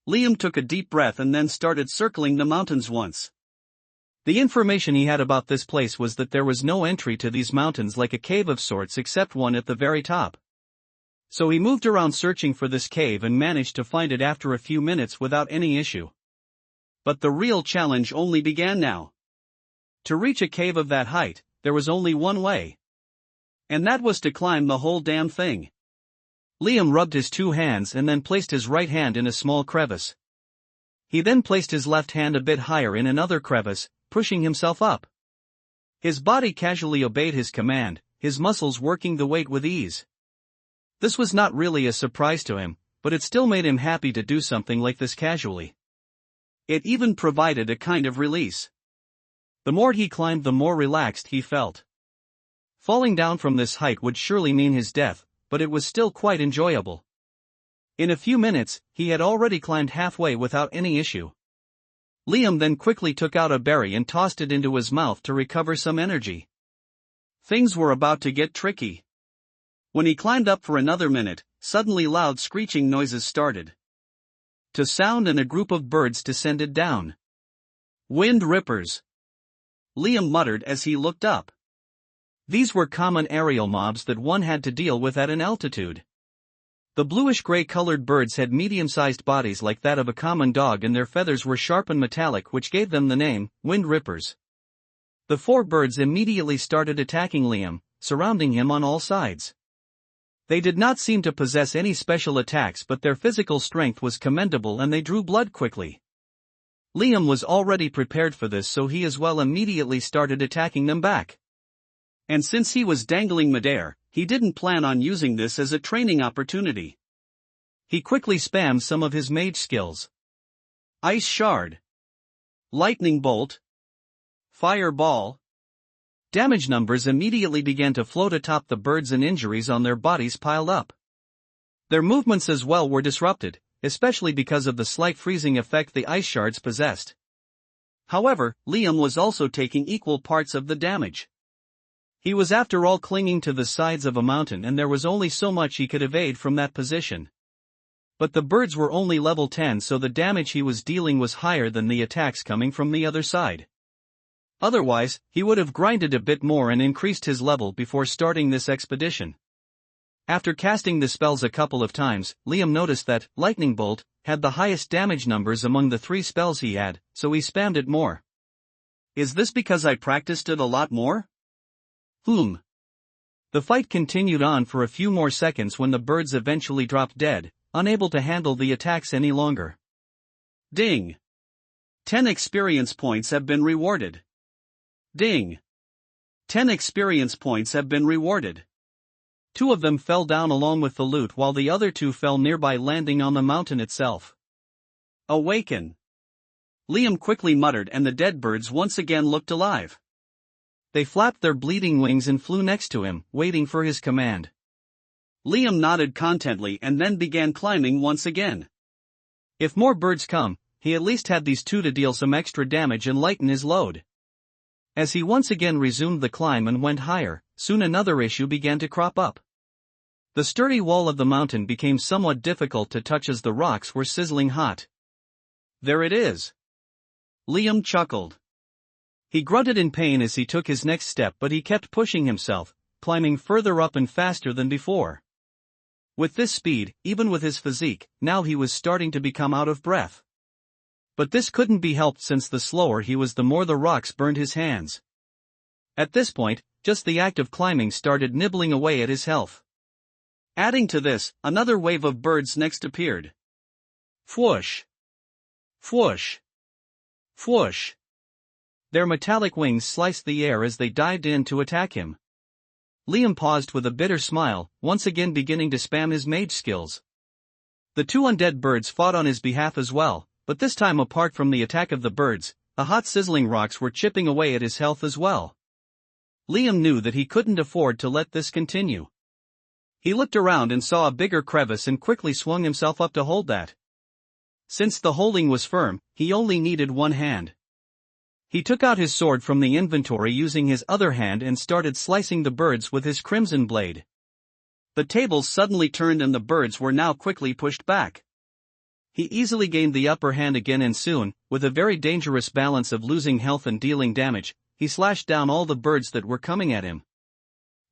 Liam took a deep breath and then started circling the mountains once. The information he had about this place was that there was no entry to these mountains like a cave of sorts except one at the very top. So he moved around searching for this cave and managed to find it after a few minutes without any issue. But the real challenge only began now. To reach a cave of that height, there was only one way. And that was to climb the whole damn thing. Liam rubbed his two hands and then placed his right hand in a small crevice. He then placed his left hand a bit higher in another crevice, pushing himself up. His body casually obeyed his command, his muscles working the weight with ease. This was not really a surprise to him, but it still made him happy to do something like this casually. It even provided a kind of release. The more he climbed, the more relaxed he felt. Falling down from this height would surely mean his death, but it was still quite enjoyable. In a few minutes, he had already climbed halfway without any issue. Liam then quickly took out a berry and tossed it into his mouth to recover some energy. Things were about to get tricky. When he climbed up for another minute, suddenly loud screeching noises started to sound and a group of birds descended down. Wind rippers, Liam muttered as he looked up. These were common aerial mobs that one had to deal with at an altitude. The bluish-gray colored birds had medium-sized bodies like that of a common dog and their feathers were sharp and metallic, which gave them the name, wind rippers. The four birds immediately started attacking Liam, surrounding him on all sides. They did not seem to possess any special attacks, but their physical strength was commendable and they drew blood quickly. Liam was already prepared for this, so he as well immediately started attacking them back. And since he was dangling midair, he didn't plan on using this as a training opportunity. He quickly spammed some of his mage skills. Ice Shard, Lightning Bolt, Fireball. Damage numbers immediately began to float atop the birds and injuries on their bodies piled up. Their movements as well were disrupted, especially because of the slight freezing effect the ice shards possessed. However, Liam was also taking equal parts of the damage. He was after all clinging to the sides of a mountain and there was only so much he could evade from that position. But the birds were only level 10, so the damage he was dealing was higher than the attacks coming from the other side. Otherwise, he would have grinded a bit more and increased his level before starting this expedition. After casting the spells a couple of times, Liam noticed that Lightning Bolt had the highest damage numbers among the 3 spells he had, so he spammed it more. Is this because I practiced it a lot more? The fight continued on for a few more seconds when the birds eventually dropped dead, unable to handle the attacks any longer. Ding! 10 experience points have been rewarded. Ding! 10 experience points have been rewarded. 2 of them fell down along with the loot while the other 2 fell nearby, landing on the mountain itself. Awaken! Liam quickly muttered and the dead birds once again looked alive. They flapped their bleeding wings and flew next to him, waiting for his command. Liam nodded contently and then began climbing once again. If more birds come, he at least had these 2 to deal some extra damage and lighten his load. As he once again resumed the climb and went higher, soon another issue began to crop up. The sturdy wall of the mountain became somewhat difficult to touch as the rocks were sizzling hot. There it is! Liam chuckled. He grunted in pain as he took his next step, but he kept pushing himself, climbing further up and faster than before. With this speed, even with his physique, now he was starting to become out of breath. But this couldn't be helped since the slower he was the more the rocks burned his hands. At this point, just the act of climbing started nibbling away at his health. Adding to this, another wave of birds next appeared. Fwoosh! Fwoosh! Fwoosh! Their metallic wings sliced the air as they dived in to attack him. Liam paused with a bitter smile, once again beginning to spam his mage skills. The 2 undead birds fought on his behalf as well, but this time apart from the attack of the birds, the hot sizzling rocks were chipping away at his health as well. Liam knew that he couldn't afford to let this continue. He looked around and saw a bigger crevice and quickly swung himself up to hold that. Since the holding was firm, he only needed one hand. He took out his sword from the inventory using his other hand and started slicing the birds with his crimson blade. The tables suddenly turned and the birds were now quickly pushed back. He easily gained the upper hand again and soon, with a very dangerous balance of losing health and dealing damage, he slashed down all the birds that were coming at him.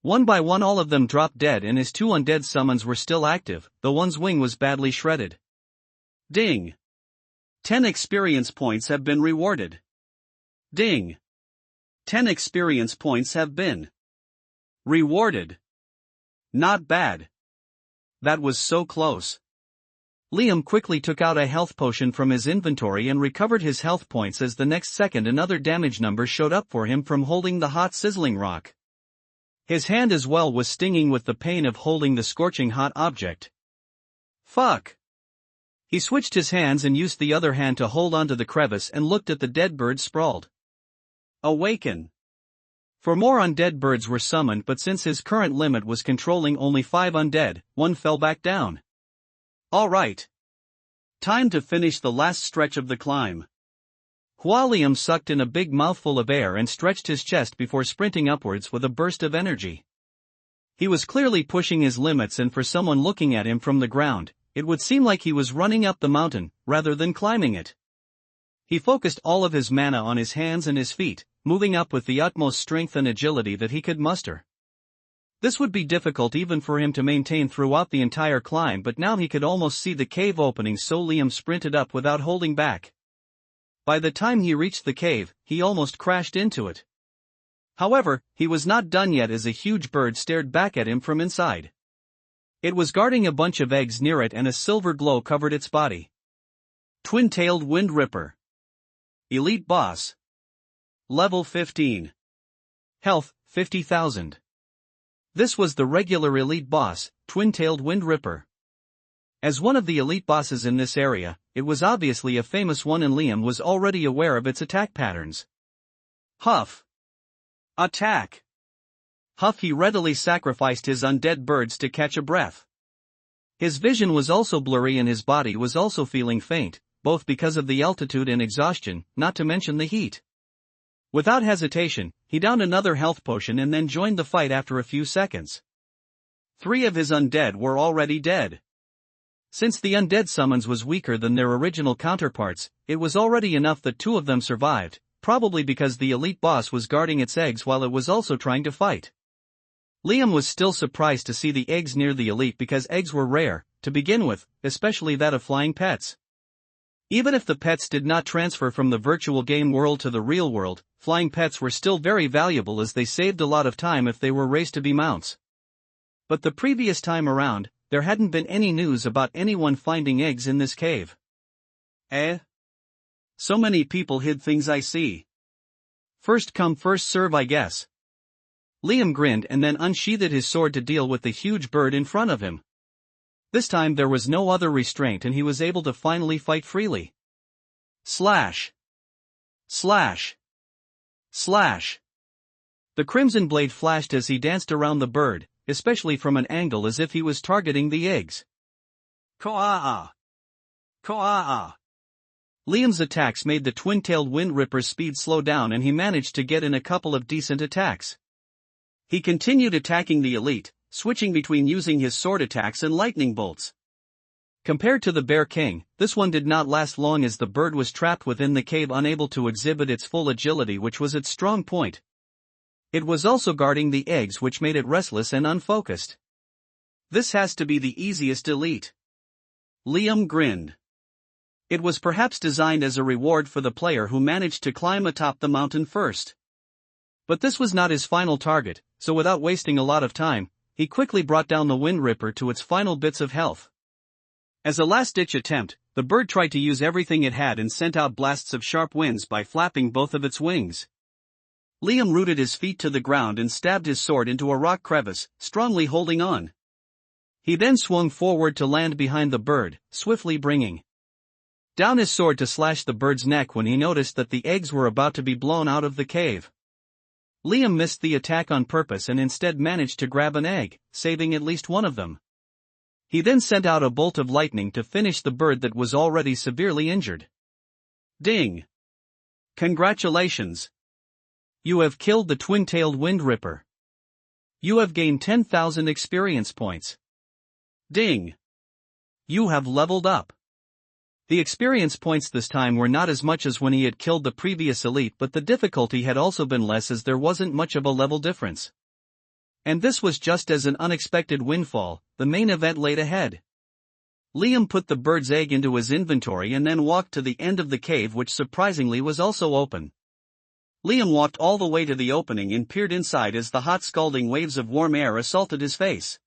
One by one all of them dropped dead and his 2 undead summons were still active, though one's wing was badly shredded. Ding! 10 experience points have been rewarded. Ding! 10 experience points have been rewarded. Not bad. That was so close. Liam quickly took out a health potion from his inventory and recovered his health points as the next second another damage number showed up for him from holding the hot sizzling rock. His hand as well was stinging with the pain of holding the scorching hot object. Fuck! He switched his hands and used the other hand to hold onto the crevice and looked at the dead bird sprawled. Awaken! For more undead birds were summoned, but since his current limit was controlling only 5 undead, one fell back down. Alright. Time to finish the last stretch of the climb. Liam sucked in a big mouthful of air and stretched his chest before sprinting upwards with a burst of energy. He was clearly pushing his limits, and for someone looking at him from the ground, it would seem like he was running up the mountain, rather than climbing it. He focused all of his mana on his hands and his feet, moving up with the utmost strength and agility that he could muster. This would be difficult even for him to maintain throughout the entire climb, but now he could almost see the cave opening, so Liam sprinted up without holding back. By the time he reached the cave, he almost crashed into it. However, he was not done yet as a huge bird stared back at him from inside. It was guarding a bunch of eggs near it and a silver glow covered its body. Twin-tailed Wind Ripper. Elite Boss. Level 15. Health, 50,000. This was the regular elite boss, Twin-tailed Wind Ripper. As one of the elite bosses in this area, it was obviously a famous one, and Liam was already aware of its attack patterns. Huff. Attack. Huff. He readily sacrificed his undead birds to catch a breath. His vision was also blurry and his body was also feeling faint, both because of the altitude and exhaustion, not to mention the heat. Without hesitation, he downed another health potion and then joined the fight after a few seconds. 3 of his undead were already dead. Since the undead summons was weaker than their original counterparts, it was already enough that 2 of them survived, probably because the elite boss was guarding its eggs while it was also trying to fight. Liam was still surprised to see the eggs near the elite because eggs were rare, to begin with, especially that of flying pets. Even if the pets did not transfer from the virtual game world to the real world, flying pets were still very valuable as they saved a lot of time if they were raised to be mounts. But the previous time around, there hadn't been any news about anyone finding eggs in this cave. So many people hid things, I see. First come first serve, I guess. Liam grinned and then unsheathed his sword to deal with the huge bird in front of him. This time there was no other restraint and he was able to finally fight freely. Slash. Slash. Slash. The crimson blade flashed as he danced around the bird, especially from an angle as if he was targeting the eggs. Koa-ah. Koa-ah. Liam's attacks made the twin-tailed Wind Ripper's speed slow down and he managed to get in a couple of decent attacks. He continued attacking the elite, switching between using his sword attacks and lightning bolts. Compared to the Bear King, this one did not last long as the bird was trapped within the cave, unable to exhibit its full agility, which was its strong point. It was also guarding the eggs, which made it restless and unfocused. This has to be the easiest elite. Liam grinned. It was perhaps designed as a reward for the player who managed to climb atop the mountain first. But this was not his final target, so without wasting a lot of time, he quickly brought down the Wind Ripper to its final bits of health. As a last-ditch attempt, the bird tried to use everything it had and sent out blasts of sharp winds by flapping both of its wings. Liam rooted his feet to the ground and stabbed his sword into a rock crevice, strongly holding on. He then swung forward to land behind the bird, swiftly bringing down his sword to slash the bird's neck when he noticed that the eggs were about to be blown out of the cave. Liam missed the attack on purpose and instead managed to grab an egg, saving at least one of them. He then sent out a bolt of lightning to finish the bird that was already severely injured. Ding! Congratulations! You have killed the twin-tailed Wind Ripper. You have gained 10,000 experience points. Ding! You have leveled up. The experience points this time were not as much as when he had killed the previous elite, but the difficulty had also been less as there wasn't much of a level difference. And this was just as an unexpected windfall, the main event laid ahead. Liam put the bird's egg into his inventory and then walked to the end of the cave, which surprisingly was also open. Liam walked all the way to the opening and peered inside as the hot scalding waves of warm air assaulted his face.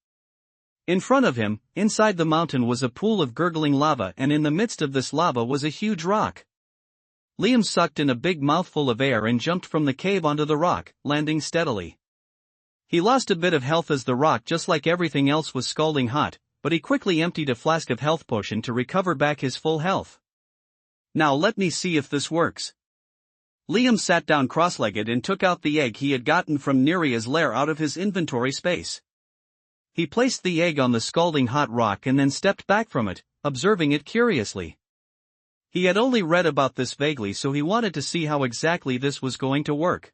In front of him, inside the mountain, was a pool of gurgling lava, and in the midst of this lava was a huge rock. Liam sucked in a big mouthful of air and jumped from the cave onto the rock, landing steadily. He lost a bit of health as the rock, just like everything else, was scalding hot, but he quickly emptied a flask of health potion to recover back his full health. Now let me see if this works. Liam sat down cross-legged and took out the egg he had gotten from Neria's lair out of his inventory space. He placed the egg on the scalding hot rock and then stepped back from it, observing it curiously. He had only read about this vaguely, so he wanted to see how exactly this was going to work.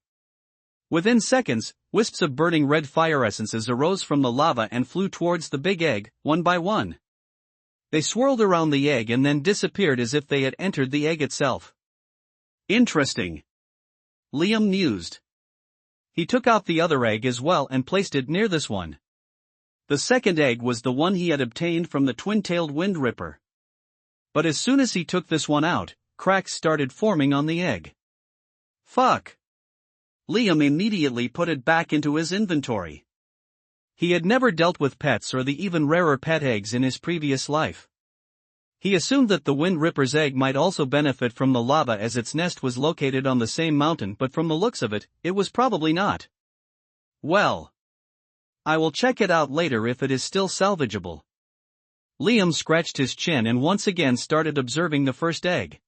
Within seconds, wisps of burning red fire essences arose from the lava and flew towards the big egg, one by one. They swirled around the egg and then disappeared as if they had entered the egg itself. Interesting. Liam mused. He took out the other egg as well and placed it near this one. The second egg was the one he had obtained from the twin-tailed Wind Ripper. But as soon as he took this one out, cracks started forming on the egg. Fuck! Liam immediately put it back into his inventory. He had never dealt with pets or the even rarer pet eggs in his previous life. He assumed that the Wind Ripper's egg might also benefit from the lava as its nest was located on the same mountain, but from the looks of it, it was probably not. Well, I will check it out later if it is still salvageable. Liam scratched his chin and once again started observing the first egg.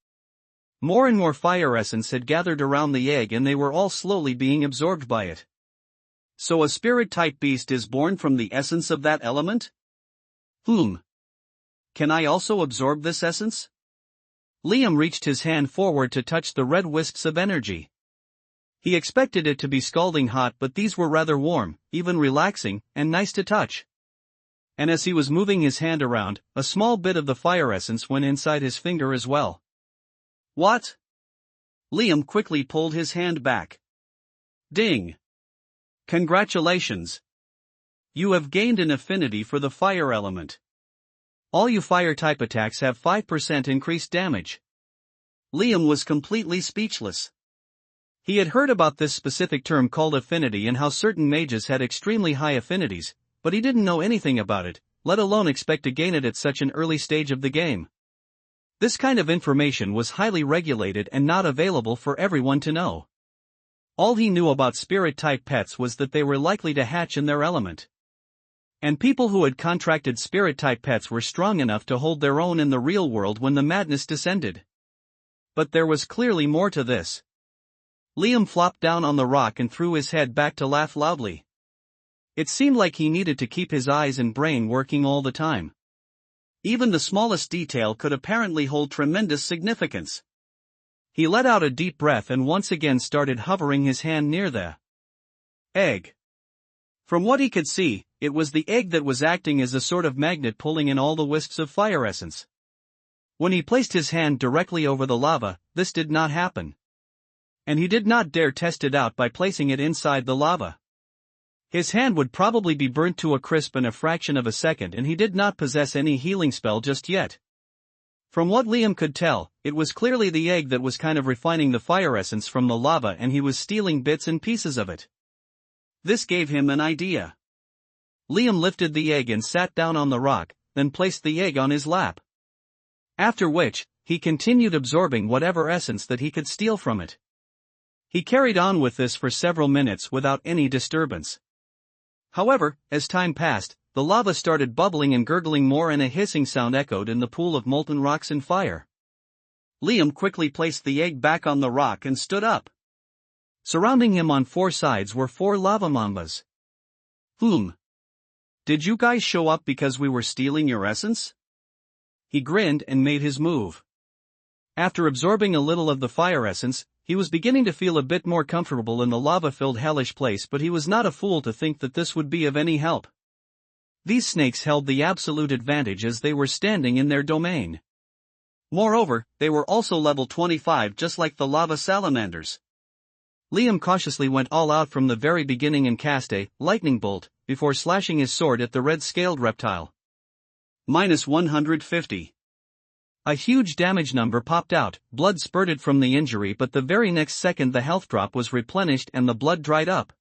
More and more fire essence had gathered around the egg and they were all slowly being absorbed by it. So a spirit-type beast is born from the essence of that element? Can I also absorb this essence? Liam reached his hand forward to touch the red wisps of energy. He expected it to be scalding hot, but these were rather warm, even relaxing, and nice to touch. And as he was moving his hand around, a small bit of the fire essence went inside his finger as well. What? Liam quickly pulled his hand back. Ding! Congratulations! You have gained an affinity for the fire element. All you fire-type attacks have 5% increased damage. Liam was completely speechless. He had heard about this specific term called affinity and how certain mages had extremely high affinities, but he didn't know anything about it, let alone expect to gain it at such an early stage of the game. This kind of information was highly regulated and not available for everyone to know. All he knew about spirit-type pets was that they were likely to hatch in their element. And people who had contracted spirit-type pets were strong enough to hold their own in the real world when the madness descended. But there was clearly more to this. Liam flopped down on the rock and threw his head back to laugh loudly. It seemed like he needed to keep his eyes and brain working all the time. Even the smallest detail could apparently hold tremendous significance. He let out a deep breath and once again started hovering his hand near the egg. From what he could see, it was the egg that was acting as a sort of magnet pulling in all the wisps of fire essence. When he placed his hand directly over the lava, this did not happen. And he did not dare test it out by placing it inside the lava. His hand would probably be burnt to a crisp in a fraction of a second, and he did not possess any healing spell just yet. From what Liam could tell, it was clearly the egg that was kind of refining the fire essence from the lava, and he was stealing bits and pieces of it. This gave him an idea. Liam lifted the egg and sat down on the rock, then placed the egg on his lap. After which, he continued absorbing whatever essence that he could steal from it. He carried on with this for several minutes without any disturbance. However, as time passed, the lava started bubbling and gurgling more, and a hissing sound echoed in the pool of molten rocks and fire. Liam quickly placed the egg back on the rock and stood up. Surrounding him on four sides were four lava mambas. Did you guys show up because we were stealing your essence? He grinned and made his move. After absorbing a little of the fire essence, he was beginning to feel a bit more comfortable in the lava-filled hellish place, but he was not a fool to think that this would be of any help. These snakes held the absolute advantage as they were standing in their domain. Moreover, they were also level 25 just like the lava salamanders. Liam cautiously went all out from the very beginning and cast a lightning bolt before slashing his sword at the red-scaled reptile. -150. A huge damage number popped out, blood spurted from the injury, but the very next second the health drop was replenished and the blood dried up.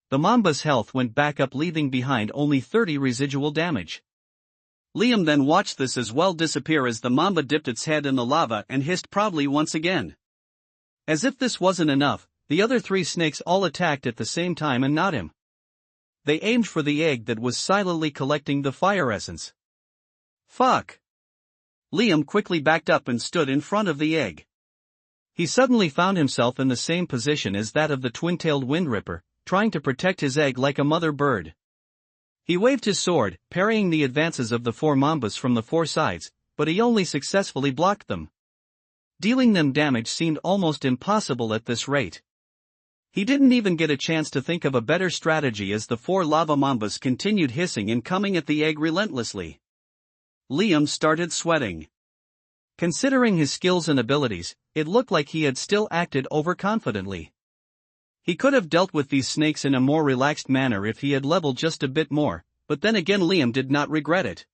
The mamba's health went back up, leaving behind only 30 residual damage. Liam then watched this as well disappear as the mamba dipped its head in the lava and hissed proudly once again. As if this wasn't enough, the other three snakes all attacked at the same time and not him. They aimed for the egg that was silently collecting the fire essence. Fuck! Liam quickly backed up and stood in front of the egg. He suddenly found himself in the same position as that of the twin-tailed wind ripper, trying to protect his egg like a mother bird. He waved his sword, parrying the advances of the four mambas from the four sides, but he only successfully blocked them. Dealing them damage seemed almost impossible at this rate. He didn't even get a chance to think of a better strategy as the four lava mambas continued hissing and coming at the egg relentlessly. Liam started sweating. Considering his skills and abilities, it looked like he had still acted overconfidently. He could have dealt with these snakes in a more relaxed manner if he had leveled just a bit more, but then again Liam did not regret it.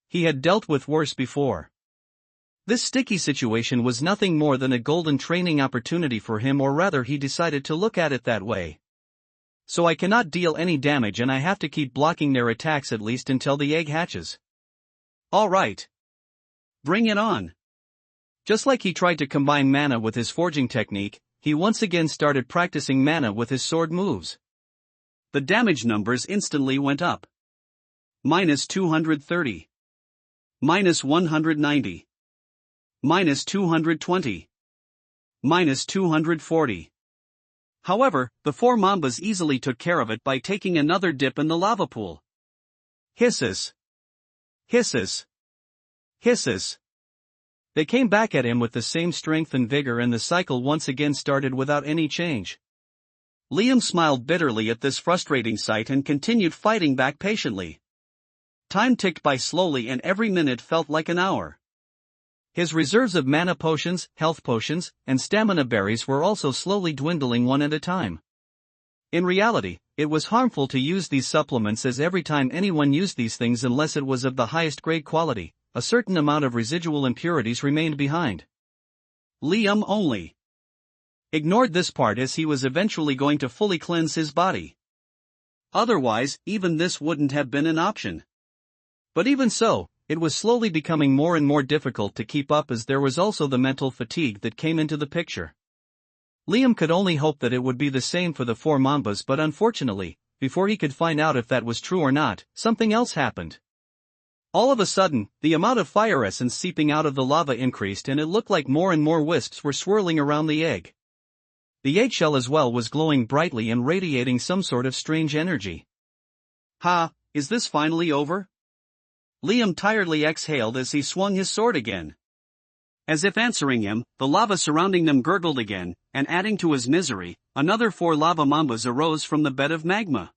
He had dealt with worse before. This sticky situation was nothing more than a golden training opportunity for him, or rather he decided to look at it that way. So I cannot deal any damage and I have to keep blocking their attacks at least until the egg hatches. Alright. Bring it on. Just like he tried to combine mana with his forging technique, he once again started practicing mana with his sword moves. The damage numbers instantly went up. -230. -190. -220. -240. However, the four mambas easily took care of it by taking another dip in the lava pool. Hisses. Hisses. Hisses. They came back at him with the same strength and vigor, and the cycle once again started without any change. Liam smiled bitterly at this frustrating sight and continued fighting back patiently. Time ticked by slowly and every minute felt like an hour. His reserves of mana potions, health potions, and stamina berries were also slowly dwindling one at a time. In reality, it was harmful to use these supplements, as every time anyone used these things, unless it was of the highest grade quality, a certain amount of residual impurities remained behind. Liam only ignored this part as he was eventually going to fully cleanse his body. Otherwise, even this wouldn't have been an option. But even so, it was slowly becoming more and more difficult to keep up, as there was also the mental fatigue that came into the picture. Liam could only hope that it would be the same for the four mambas, but unfortunately, before he could find out if that was true or not, something else happened. All of a sudden, the amount of fire essence seeping out of the lava increased, and it looked like more and more wisps were swirling around the egg. The eggshell as well was glowing brightly and radiating some sort of strange energy. Ha, is this finally over? Liam tiredly exhaled as he swung his sword again. As if answering him, the lava surrounding them gurgled again, and adding to his misery, another four lava mambas arose from the bed of magma.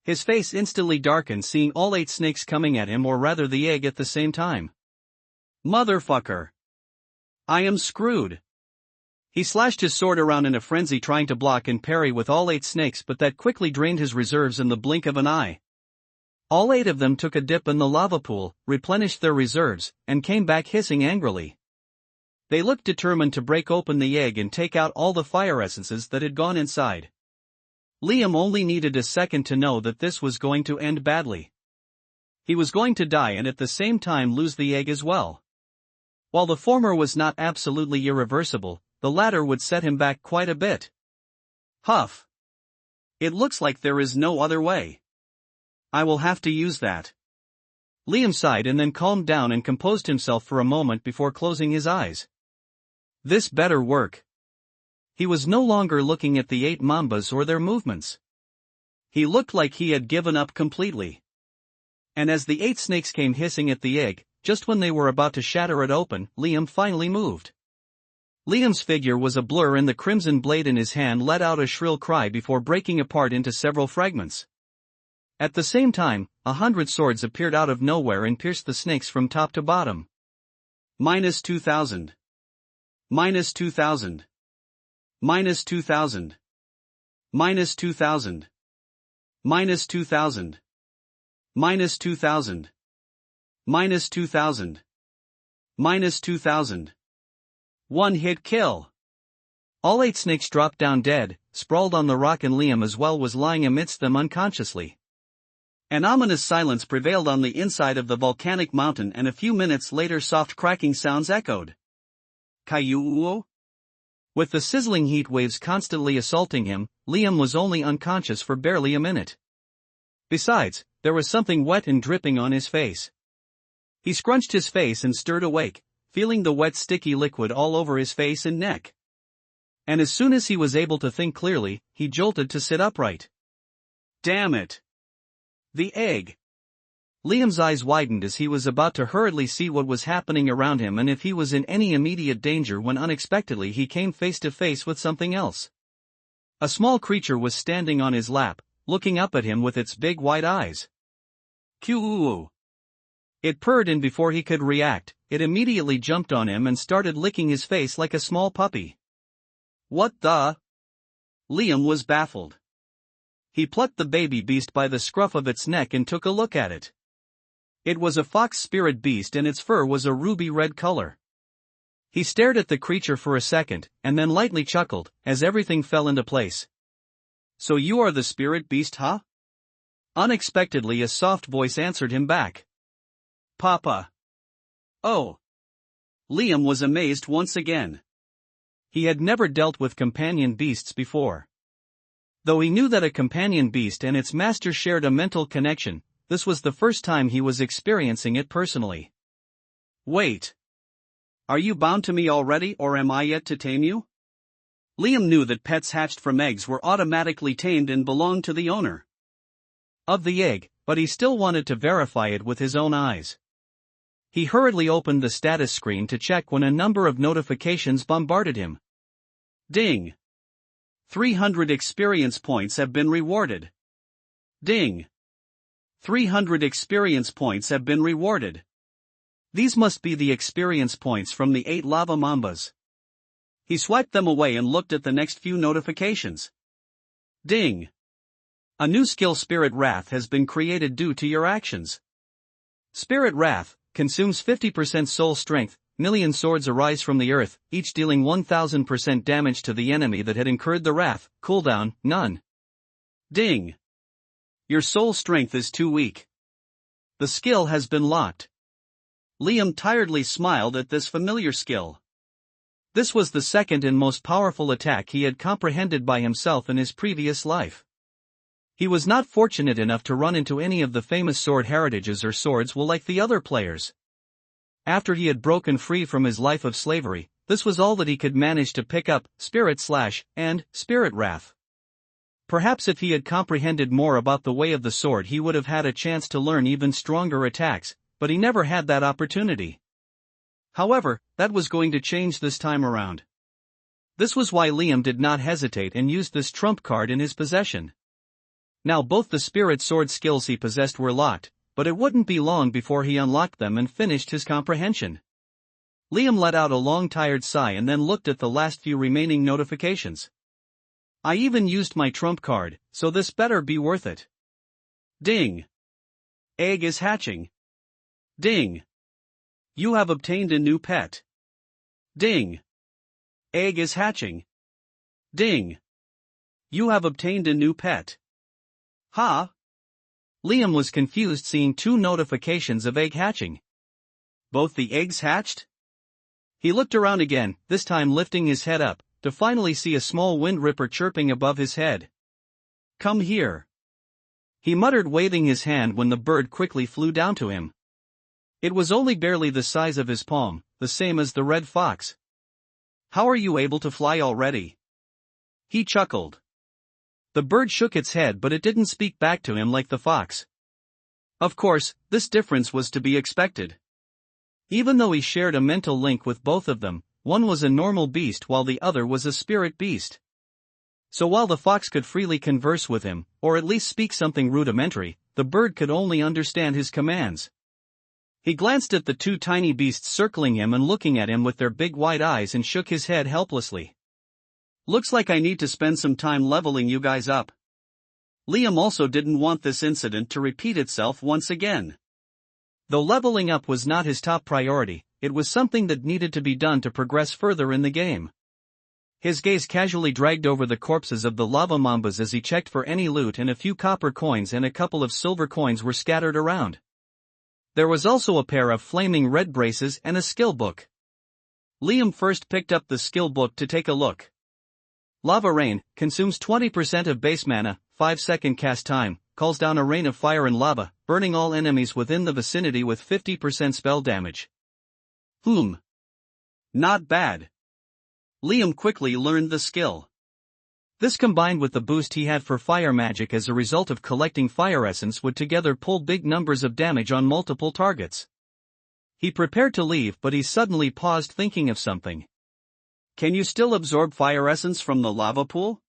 His face instantly darkened, seeing all 8 snakes coming at him, or rather the egg, at the same time. Motherfucker! I am screwed! He slashed his sword around in a frenzy, trying to block and parry with all 8 snakes, but that quickly drained his reserves in the blink of an eye. All 8 of them took a dip in the lava pool, replenished their reserves, and came back hissing angrily. They looked determined to break open the egg and take out all the fire essences that had gone inside. Liam only needed a second to know that this was going to end badly. He was going to die and at the same time lose the egg as well. While the former was not absolutely irreversible, the latter would set him back quite a bit. Huff! It looks like there is no other way. I will have to use that. Liam sighed and then calmed down and composed himself for a moment before closing his eyes. This better work. He was no longer looking at the 8 mambas or their movements. He looked like he had given up completely. And as the 8 snakes came hissing at the egg, just when they were about to shatter it open, Liam finally moved. Liam's figure was a blur and the crimson blade in his hand let out a shrill cry before breaking apart into several fragments. At the same time, 100 swords appeared out of nowhere and pierced the snakes from top to bottom. -2000. -2000. -2000. -2000. -2000. -2000. -2000. -2000. One-hit kill. All 8 snakes dropped down dead, sprawled on the rock, and Liam as well was lying amidst them unconsciously. An ominous silence prevailed on the inside of the volcanic mountain, and a few minutes later soft cracking sounds echoed. Kayuuo? With the sizzling heat waves constantly assaulting him, Liam was only unconscious for barely a minute. Besides, there was something wet and dripping on his face. He scrunched his face and stirred awake, feeling the wet sticky liquid all over his face and neck. And as soon as he was able to think clearly, he jolted to sit upright. Damn it! The egg! Liam's eyes widened as he was about to hurriedly see what was happening around him and if he was in any immediate danger when unexpectedly he came face to face with something else. A small creature was standing on his lap, looking up at him with its big white eyes. Kyuu! It purred, and before he could react, it immediately jumped on him and started licking his face like a small puppy. What the? Liam was baffled. He plucked the baby beast by the scruff of its neck and took a look at it. It was a fox spirit beast and its fur was a ruby red color. He stared at the creature for a second, and then lightly chuckled, as everything fell into place. So you are the spirit beast, huh? Unexpectedly a soft voice answered him back. Papa. Oh. Liam was amazed once again. He had never dealt with companion beasts before. Though he knew that a companion beast and its master shared a mental connection, this was the first time he was experiencing it personally. Wait. Are you bound to me already, or am I yet to tame you? Liam knew that pets hatched from eggs were automatically tamed and belonged to the owner of the egg, but he still wanted to verify it with his own eyes. He hurriedly opened the status screen to check when a number of notifications bombarded him. Ding! 300 experience points have been rewarded. Ding! 300 experience points have been rewarded. These must be the experience points from the 8 lava mambas. He swiped them away and looked at the next few notifications. Ding! A new skill, Spirit Wrath, has been created due to your actions. Spirit Wrath consumes 50% soul strength. Million swords arise from the earth, each dealing 1000% damage to the enemy that had incurred the wrath. Cooldown, none. Ding! Your soul strength is too weak. The skill has been locked. Liam tiredly smiled at this familiar skill. This was the second and most powerful attack he had comprehended by himself in his previous life. He was not fortunate enough to run into any of the famous sword heritages or swords will like the other players. After he had broken free from his life of slavery, this was all that he could manage to pick up, Spirit Slash, and Spirit Wrath. Perhaps if he had comprehended more about the way of the sword he would have had a chance to learn even stronger attacks, but he never had that opportunity. However, that was going to change this time around. This was why Liam did not hesitate and used this trump card in his possession. Now both the spirit sword skills he possessed were locked, but it wouldn't be long before he unlocked them and finished his comprehension. Liam let out a long tired sigh and then looked at the last few remaining notifications. I even used my trump card, so this better be worth it. Ding! Egg is hatching. Ding! You have obtained a new pet. Ding! Egg is hatching. Ding! You have obtained a new pet. Huh? Liam was confused seeing 2 notifications of egg hatching. Both the eggs hatched? He looked around again, this time lifting his head up, to finally see a small wind ripper chirping above his head. Come here. He muttered, waving his hand when the bird quickly flew down to him. It was only barely the size of his palm, the same as the red fox. "How are you able to fly already?" he chuckled. The bird shook its head, but it didn't speak back to him like the fox. Of course, this difference was to be expected. Even though he shared a mental link with both of them, one was a normal beast while the other was a spirit beast. So while the fox could freely converse with him, or at least speak something rudimentary, the bird could only understand his commands. He glanced at the two tiny beasts circling him and looking at him with their big wide eyes and shook his head helplessly. "Looks like I need to spend some time leveling you guys up." Liam also didn't want this incident to repeat itself once again. Though leveling up was not his top priority, it was something that needed to be done to progress further in the game. His gaze casually dragged over the corpses of the lava mambas as he checked for any loot, and a few copper coins and a couple of silver coins were scattered around. There was also a pair of flaming red braces and a skill book. Liam first picked up the skill book to take a look. Lava Rain consumes 20% of base mana, 5-second cast time, calls down a rain of fire and lava, burning all enemies within the vicinity with 50% spell damage. Not bad. Liam quickly learned the skill. This combined with the boost he had for fire magic as a result of collecting fire essence would together pull big numbers of damage on multiple targets. He prepared to leave, but he suddenly paused, thinking of something. "Can you still absorb fire essence from the lava pool?"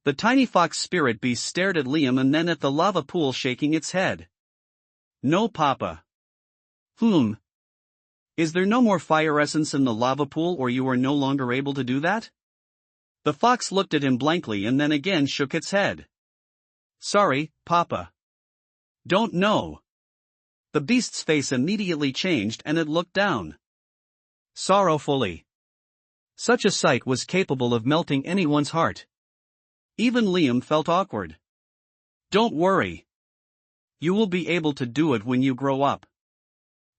The tiny fox spirit beast stared at Liam and then at the lava pool, shaking its head. "No, Papa." Is there no more fire essence in the lava pool, or you are no longer able to do that?" The fox looked at him blankly and then again shook its head. "Sorry, Papa. Don't know." The beast's face immediately changed and it looked down sorrowfully. Such a sight was capable of melting anyone's heart. Even Liam felt awkward. "Don't worry. You will be able to do it when you grow up."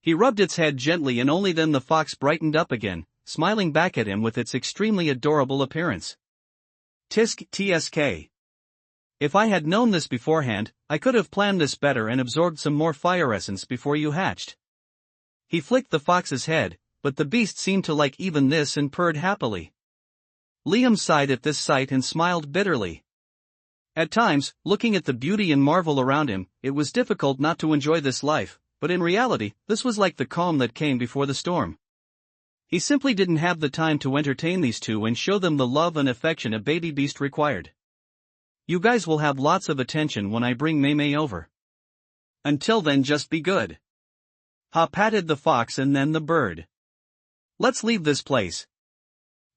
He rubbed its head gently and only then the fox brightened up again, smiling back at him with its extremely adorable appearance. "Tisk tsk. If I had known this beforehand, I could have planned this better and absorbed some more fire essence before you hatched." He flicked the fox's head, but the beast seemed to like even this and purred happily. Liam sighed at this sight and smiled bitterly. At times, looking at the beauty and marvel around him, it was difficult not to enjoy this life, but in reality, this was like the calm that came before the storm. He simply didn't have the time to entertain these two and show them the love and affection a baby beast required. "You guys will have lots of attention when I bring Maymay over. Until then, just be good." Ha patted the fox and then the bird. "Let's leave this place."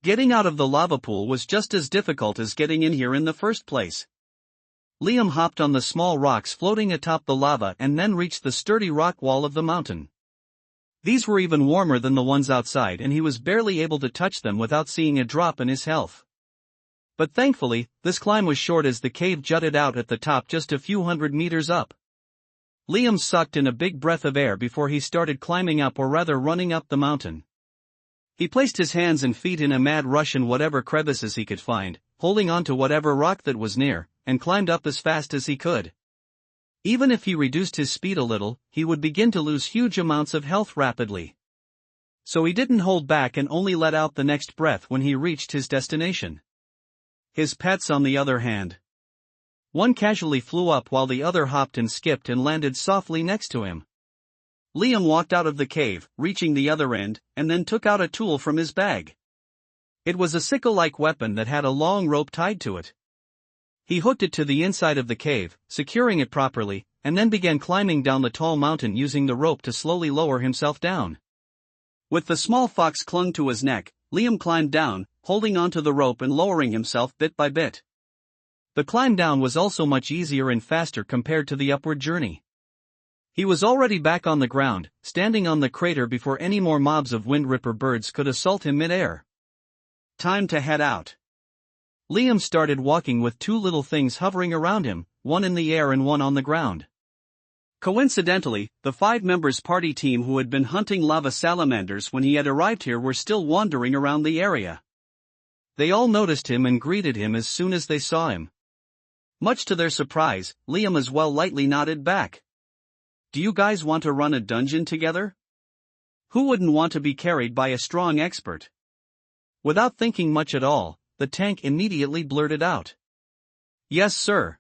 Getting out of the lava pool was just as difficult as getting in here in the first place. Liam hopped on the small rocks floating atop the lava and then reached the sturdy rock wall of the mountain. These were even warmer than the ones outside and he was barely able to touch them without seeing a drop in his health. But thankfully, this climb was short as the cave jutted out at the top just a few hundred meters up. Liam sucked in a big breath of air before he started climbing up, or rather running up the mountain. He placed his hands and feet in a mad rush in whatever crevices he could find, holding on to whatever rock that was near, and climbed up as fast as he could. Even if he reduced his speed a little, he would begin to lose huge amounts of health rapidly. So he didn't hold back and only let out the next breath when he reached his destination. His pets, on the other hand. One casually flew up while the other hopped and skipped and landed softly next to him. Liam walked out of the cave, reaching the other end, and then took out a tool from his bag. It was a sickle-like weapon that had a long rope tied to it. He hooked it to the inside of the cave, securing it properly, and then began climbing down the tall mountain using the rope to slowly lower himself down. With the small fox clung to his neck, Liam climbed down, holding onto the rope and lowering himself bit by bit. The climb down was also much easier and faster compared to the upward journey. He was already back on the ground, standing on the crater before any more mobs of Windripper birds could assault him mid-air. Time to head out. Liam started walking with two little things hovering around him, one in the air and one on the ground. Coincidentally, the 5 members party team who had been hunting lava salamanders when he had arrived here were still wandering around the area. They all noticed him and greeted him as soon as they saw him. Much to their surprise, Liam as well lightly nodded back. Do you guys want to run a dungeon together? Who wouldn't want to be carried by a strong expert? Without thinking much at all, the tank immediately blurted out. Yes, sir.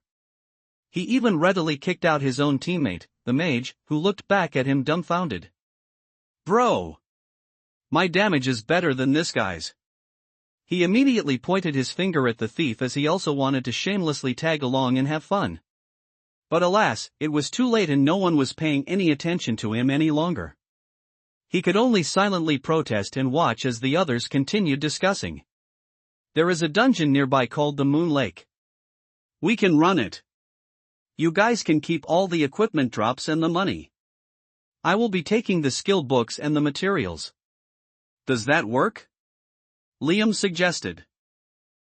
He even readily kicked out his own teammate, the mage, who looked back at him dumbfounded. Bro! My damage is better than this guy's. He immediately pointed his finger at the thief as he also wanted to shamelessly tag along and have fun. But alas, it was too late and no one was paying any attention to him any longer. He could only silently protest and watch as the others continued discussing. There is a dungeon nearby called the Moon Lake. We can run it. You guys can keep all the equipment drops and the money. I will be taking the skill books and the materials. Does that work? Liam suggested.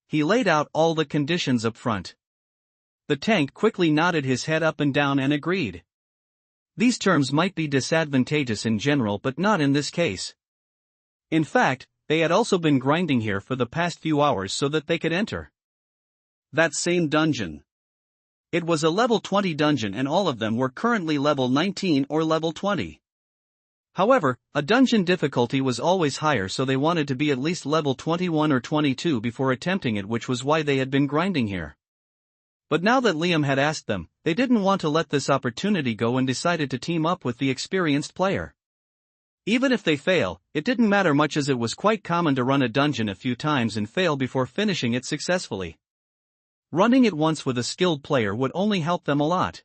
He laid out all the conditions up front. The tank quickly nodded his head up and down and agreed. These terms might be disadvantageous in general but not in this case. In fact, they had also been grinding here for the past few hours so that they could enter that same dungeon. It was a level 20 dungeon and all of them were currently level 19 or level 20. However, a dungeon difficulty was always higher so they wanted to be at least level 21 or 22 before attempting it, which was why they had been grinding here. But now that Liam had asked them, they didn't want to let this opportunity go and decided to team up with the experienced player. Even if they fail, it didn't matter much as it was quite common to run a dungeon a few times and fail before finishing it successfully. Running it once with a skilled player would only help them a lot.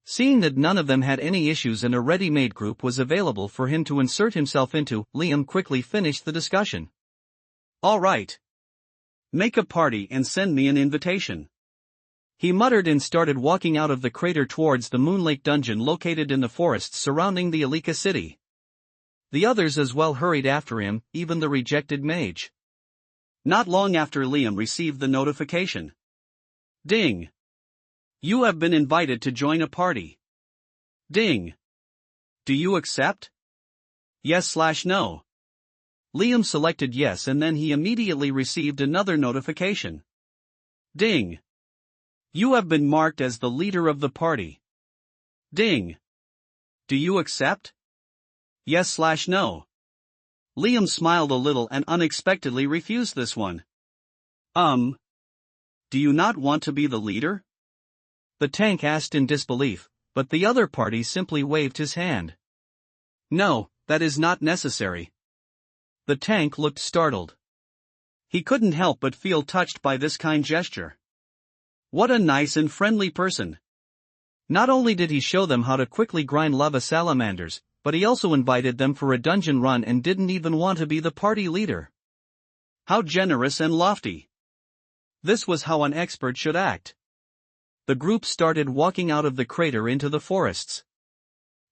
Seeing that none of them had any issues and a ready-made group was available for him to insert himself into, Liam quickly finished the discussion. All right. Make a party and send me an invitation. He muttered and started walking out of the crater towards the Moon Lake dungeon located in the forests surrounding the Alika city. The others as well hurried after him, even the rejected mage. Not long after Liam received the notification. Ding! You have been invited to join a party. Ding! Do you accept? Yes/no. Liam selected yes and then he immediately received another notification. Ding! You have been marked as the leader of the party. Ding! Do you accept? Yes/no. Liam smiled a little and unexpectedly refused this one. Do you not want to be the leader? The tank asked in disbelief, but the other party simply waved his hand. No, that is not necessary. The tank looked startled. He couldn't help but feel touched by this kind gesture. What a nice and friendly person. Not only did he show them how to quickly grind lava salamanders, but he also invited them for a dungeon run and didn't even want to be the party leader. How generous and lofty. This was how an expert should act. The group started walking out of the crater into the forests.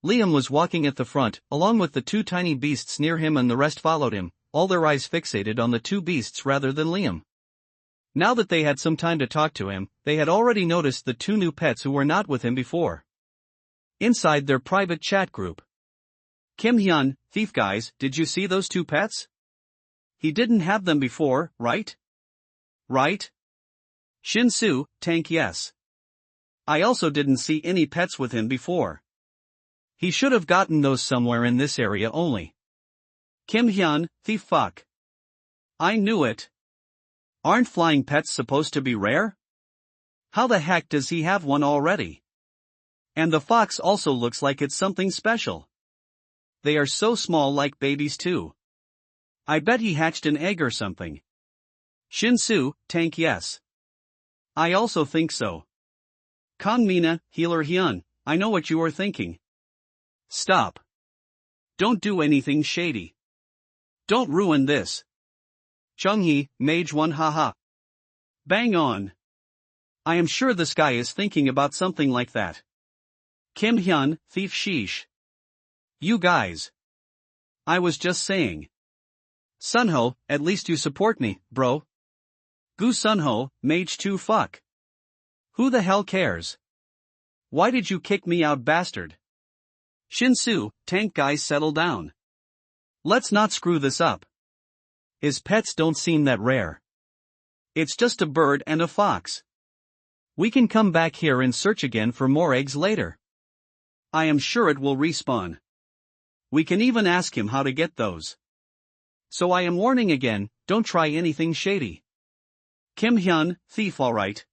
Liam was walking at the front, along with the two tiny beasts near him, and the rest followed him, all their eyes fixated on the two beasts rather than Liam. Now that they had some time to talk to him, they had already noticed the two new pets who were not with him before. Inside their private chat group. Kim Hyun, thief guys, did you see those two pets? He didn't have them before, right? Right? Shin-Soo, tank yes. I also didn't see any pets with him before. He should have gotten those somewhere in this area only. Kim Hyun, thief fuck. I knew it. Aren't flying pets supposed to be rare? How the heck does he have one already? And the fox also looks like it's something special. They are so small, like babies too. I bet he hatched an egg or something. Shin-Soo, tank yes. I also think so. Kangmina, healer Hyun, I know what you are thinking. Stop. Don't do anything shady. Don't ruin this. Chunghee, mage 1 haha. Bang on. I am sure this guy is thinking about something like that. Kim Hyun, thief sheesh. You guys. I was just saying. Sunho, at least you support me, bro. Gu Sunho, mage 2 fuck. Who the hell cares? Why did you kick me out, bastard? Shin-Soo, tank guys, settle down. Let's not screw this up. His pets don't seem that rare. It's just a bird and a fox. We can come back here and search again for more eggs later. I am sure it will respawn. We can even ask him how to get those. So I am warning again, don't try anything shady. Kim Hyun, thief alright.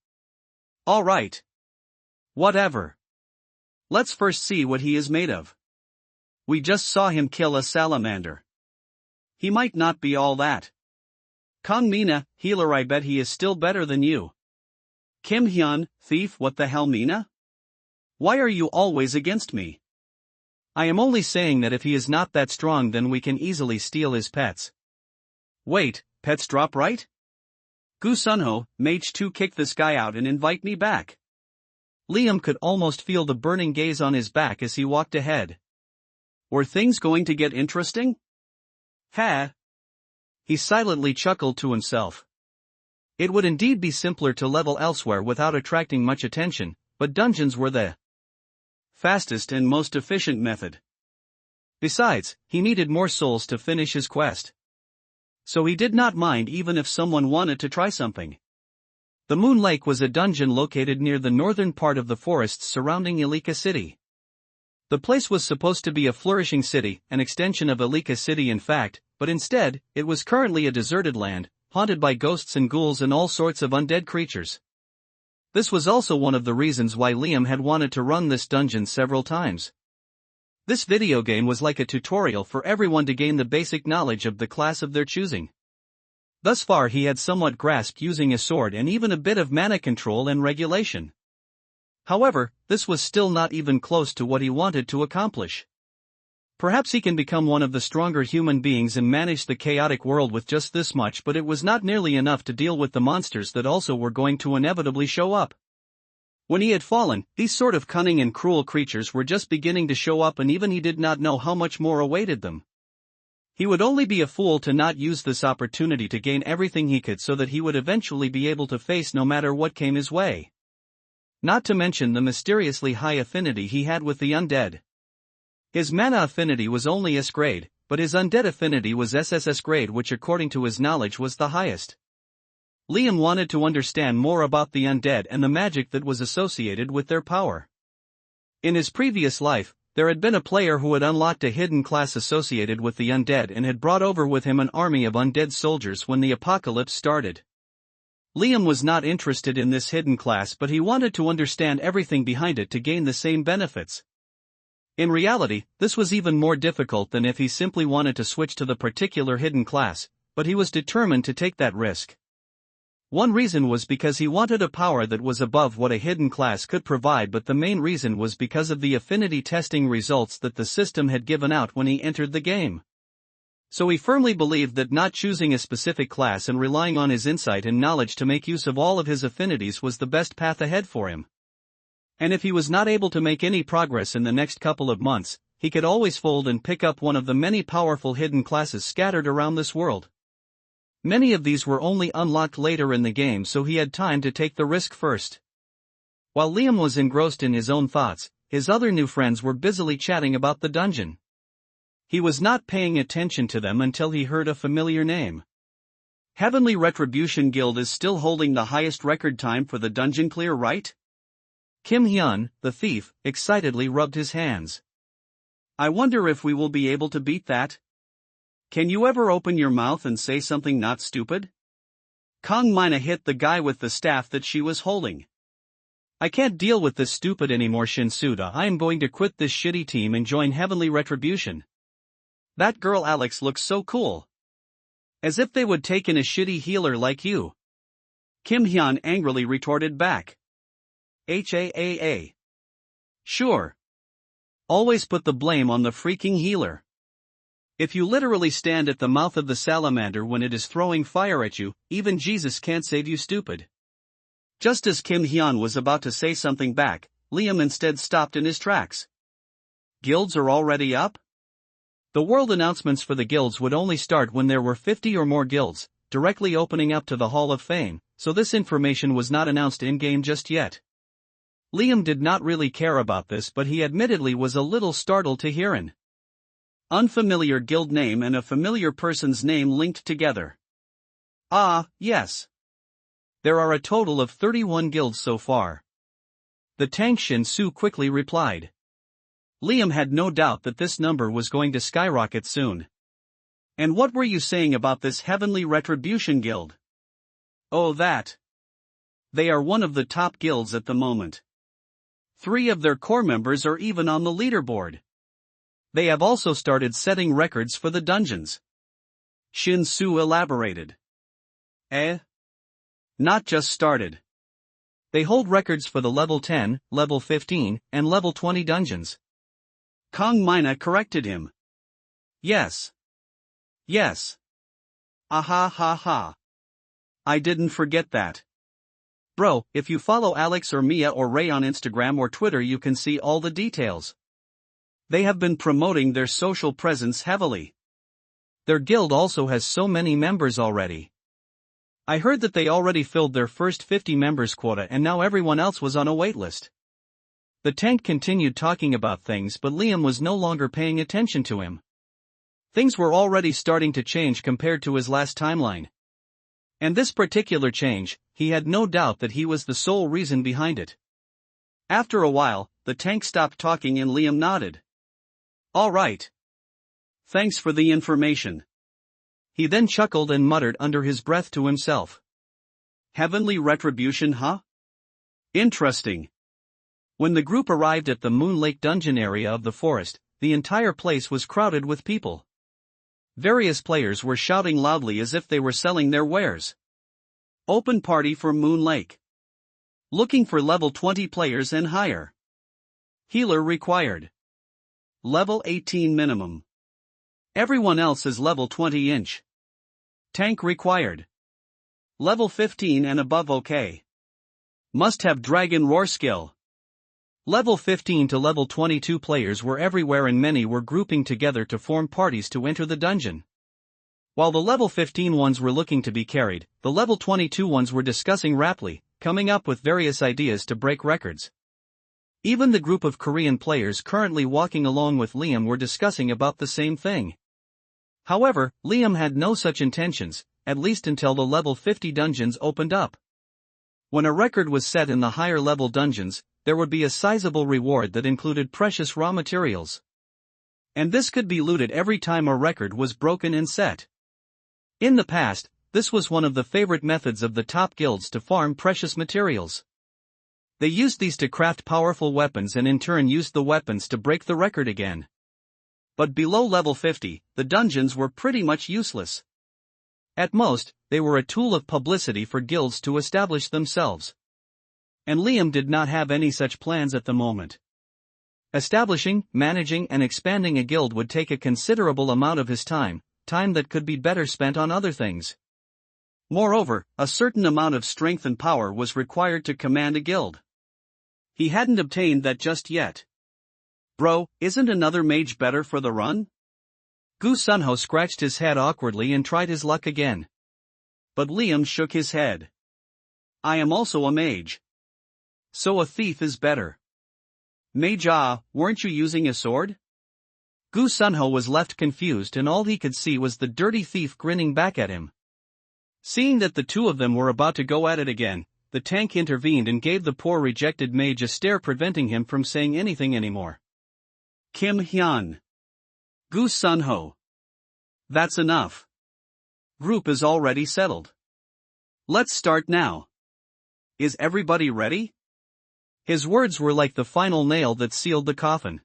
Alright. Whatever. Let's first see what he is made of. We just saw him kill a salamander. He might not be all that. Kang Mina, healer, I bet he is still better than you. Kim Hyun, thief, what the hell, Mina? Why are you always against me? I am only saying that if he is not that strong then we can easily steal his pets. Wait, pets drop right? Gu Sunho, mage 2, kick this guy out and invite me back. Liam could almost feel the burning gaze on his back as he walked ahead. Were things going to get interesting? Ha! He silently chuckled to himself. It would indeed be simpler to level elsewhere without attracting much attention, but dungeons were the fastest and most efficient method. Besides, he needed more souls to finish his quest. So he did not mind even if someone wanted to try something. The Moon Lake was a dungeon located near the northern part of the forests surrounding Ilika City. The place was supposed to be a flourishing city, an extension of Ilika City in fact, but instead, it was currently a deserted land, haunted by ghosts and ghouls and all sorts of undead creatures. This was also one of the reasons why Liam had wanted to run this dungeon several times. This video game was like a tutorial for everyone to gain the basic knowledge of the class of their choosing. Thus far he had somewhat grasped using a sword and even a bit of mana control and regulation. However, this was still not even close to what he wanted to accomplish. Perhaps he can become one of the stronger human beings and manage the chaotic world with just this much, but it was not nearly enough to deal with the monsters that also were going to inevitably show up. When he had fallen, these sort of cunning and cruel creatures were just beginning to show up, and even he did not know how much more awaited them. He would only be a fool to not use this opportunity to gain everything he could so that he would eventually be able to face no matter what came his way. Not to mention the mysteriously high affinity he had with the undead. His mana affinity was only S grade, but his undead affinity was SSS grade, which according to his knowledge was the highest. Liam wanted to understand more about the undead and the magic that was associated with their power. In his previous life, there had been a player who had unlocked a hidden class associated with the undead and had brought over with him an army of undead soldiers when the apocalypse started. Liam was not interested in this hidden class, but he wanted to understand everything behind it to gain the same benefits. In reality, this was even more difficult than if he simply wanted to switch to the particular hidden class, but he was determined to take that risk. One reason was because he wanted a power that was above what a hidden class could provide, but the main reason was because of the affinity testing results that the system had given out when he entered the game. So he firmly believed that not choosing a specific class and relying on his insight and knowledge to make use of all of his affinities was the best path ahead for him. And if he was not able to make any progress in the next couple of months, he could always fold and pick up one of the many powerful hidden classes scattered around this world. Many of these were only unlocked later in the game, so he had time to take the risk first. While Liam was engrossed in his own thoughts, his other new friends were busily chatting about the dungeon. He was not paying attention to them until he heard a familiar name. Heavenly Retribution Guild is still holding the highest record time for the dungeon clear, right? Kim Hyun, the thief, excitedly rubbed his hands. I wonder if we will be able to beat that? Can you ever open your mouth and say something not stupid? Kang Mina hit the guy with the staff that she was holding. I can't deal with this stupid anymore, Shinsuda. I am going to quit this shitty team and join Heavenly Retribution. That girl Alex looks so cool. As if they would take in a shitty healer like you. Kim Hyun angrily retorted back. HAAA. Sure. Always put the blame on the freaking healer. If you literally stand at the mouth of the salamander when it is throwing fire at you, even Jesus can't save you, stupid. Just as Kim Hyun was about to say something back, Liam instead stopped in his tracks. Guilds are already up? The world announcements for the guilds would only start when there were 50 or more guilds, directly opening up to the Hall of Fame, so this information was not announced in-game just yet. Liam did not really care about this, but he admittedly was a little startled to hear an unfamiliar guild name and a familiar person's name linked together. Ah, yes. There are a total of 31 guilds so far. The Tang Shin Su quickly replied. Liam had no doubt that this number was going to skyrocket soon. And what were you saying about this Heavenly Retribution Guild? Oh, that. They are one of the top guilds at the moment. 3 of their core members are even on the leaderboard. They have also started setting records for the dungeons. Shin Su elaborated. Not just started. They hold records for the level 10, level 15, and level 20 dungeons. Kong Mina corrected him. Yes. Yes. Ha ha. I didn't forget that. Bro, if you follow Alex or Mia or Ray on Instagram or Twitter, you can see all the details. They have been promoting their social presence heavily. Their guild also has so many members already. I heard that they already filled their first 50 members quota and now everyone else was on a waitlist. The tank continued talking about things, but Liam was no longer paying attention to him. Things were already starting to change compared to his last timeline. And this particular change, he had no doubt that he was the sole reason behind it. After a while, the tank stopped talking and Liam nodded. All right. Thanks for the information. He then chuckled and muttered under his breath to himself. Heavenly Retribution, huh? Interesting. When the group arrived at the Moon Lake dungeon area of the forest, the entire place was crowded with people. Various players were shouting loudly as if they were selling their wares. Open party for Moon Lake. Looking for level 20 players and higher. Healer required. Level 18 minimum. Everyone else is level 20 inch. Tank required. Level 15 and above okay. Must have Dragon Roar skill. Level 15 to level 22 players were everywhere and many were grouping together to form parties to enter the dungeon. While the level 15 ones were looking to be carried, the level 22 ones were discussing rapidly, coming up with various ideas to break records. Even the group of Korean players currently walking along with Liam were discussing about the same thing. However, Liam had no such intentions, at least until the level 50 dungeons opened up. When a record was set in the higher level dungeons, there would be a sizable reward that included precious raw materials. And this could be looted every time a record was broken and set. In the past, this was one of the favorite methods of the top guilds to farm precious materials. They used these to craft powerful weapons and in turn used the weapons to break the record again. But below level 50, the dungeons were pretty much useless. At most, they were a tool of publicity for guilds to establish themselves. And Liam did not have any such plans at the moment. Establishing, managing and expanding a guild would take a considerable amount of his time that could be better spent on other things. Moreover, a certain amount of strength and power was required to command a guild. He hadn't obtained that just yet. Bro, isn't another mage better for the run? Gu Sunho scratched his head awkwardly and tried his luck again. But Liam shook his head. I am also a mage. So a thief is better. Mage, weren't you using a sword? Gu Sunho was left confused and all he could see was the dirty thief grinning back at him. Seeing that the two of them were about to go at it again, the tank intervened and gave the poor rejected mage a stare, preventing him from saying anything anymore. Kim Hyun. Gu Sunho. That's enough. Group is already settled. Let's start now. Is everybody ready? His words were like the final nail that sealed the coffin.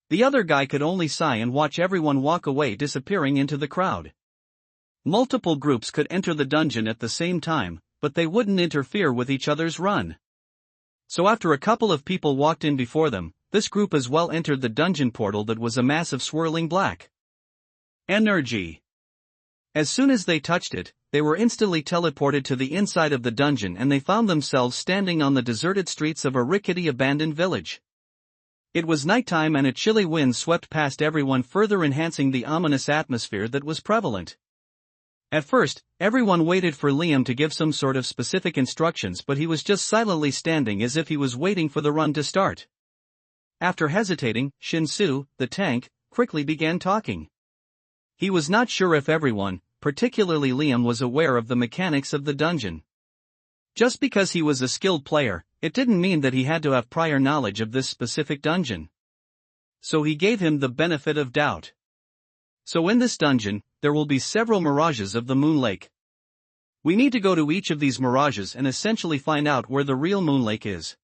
The other guy could only sigh and watch everyone walk away, disappearing into the crowd. Multiple groups could enter the dungeon at the same time, but they wouldn't interfere with each other's run. So after a couple of people walked in before them, this group as well entered the dungeon portal that was a mass of swirling black energy. As soon as they touched it, they were instantly teleported to the inside of the dungeon and they found themselves standing on the deserted streets of a rickety abandoned village. It was nighttime and a chilly wind swept past everyone, further enhancing the ominous atmosphere that was prevalent. At first, everyone waited for Liam to give some sort of specific instructions, but he was just silently standing as if he was waiting for the run to start. After hesitating, Shin-Su, the tank, quickly began talking. He was not sure if everyone, particularly Liam, was aware of the mechanics of the dungeon. Just because he was a skilled player, it didn't mean that he had to have prior knowledge of this specific dungeon. So he gave him the benefit of doubt. So in this dungeon, there will be several mirages of the Moon Lake. We need to go to each of these mirages and essentially find out where the real Moon Lake is.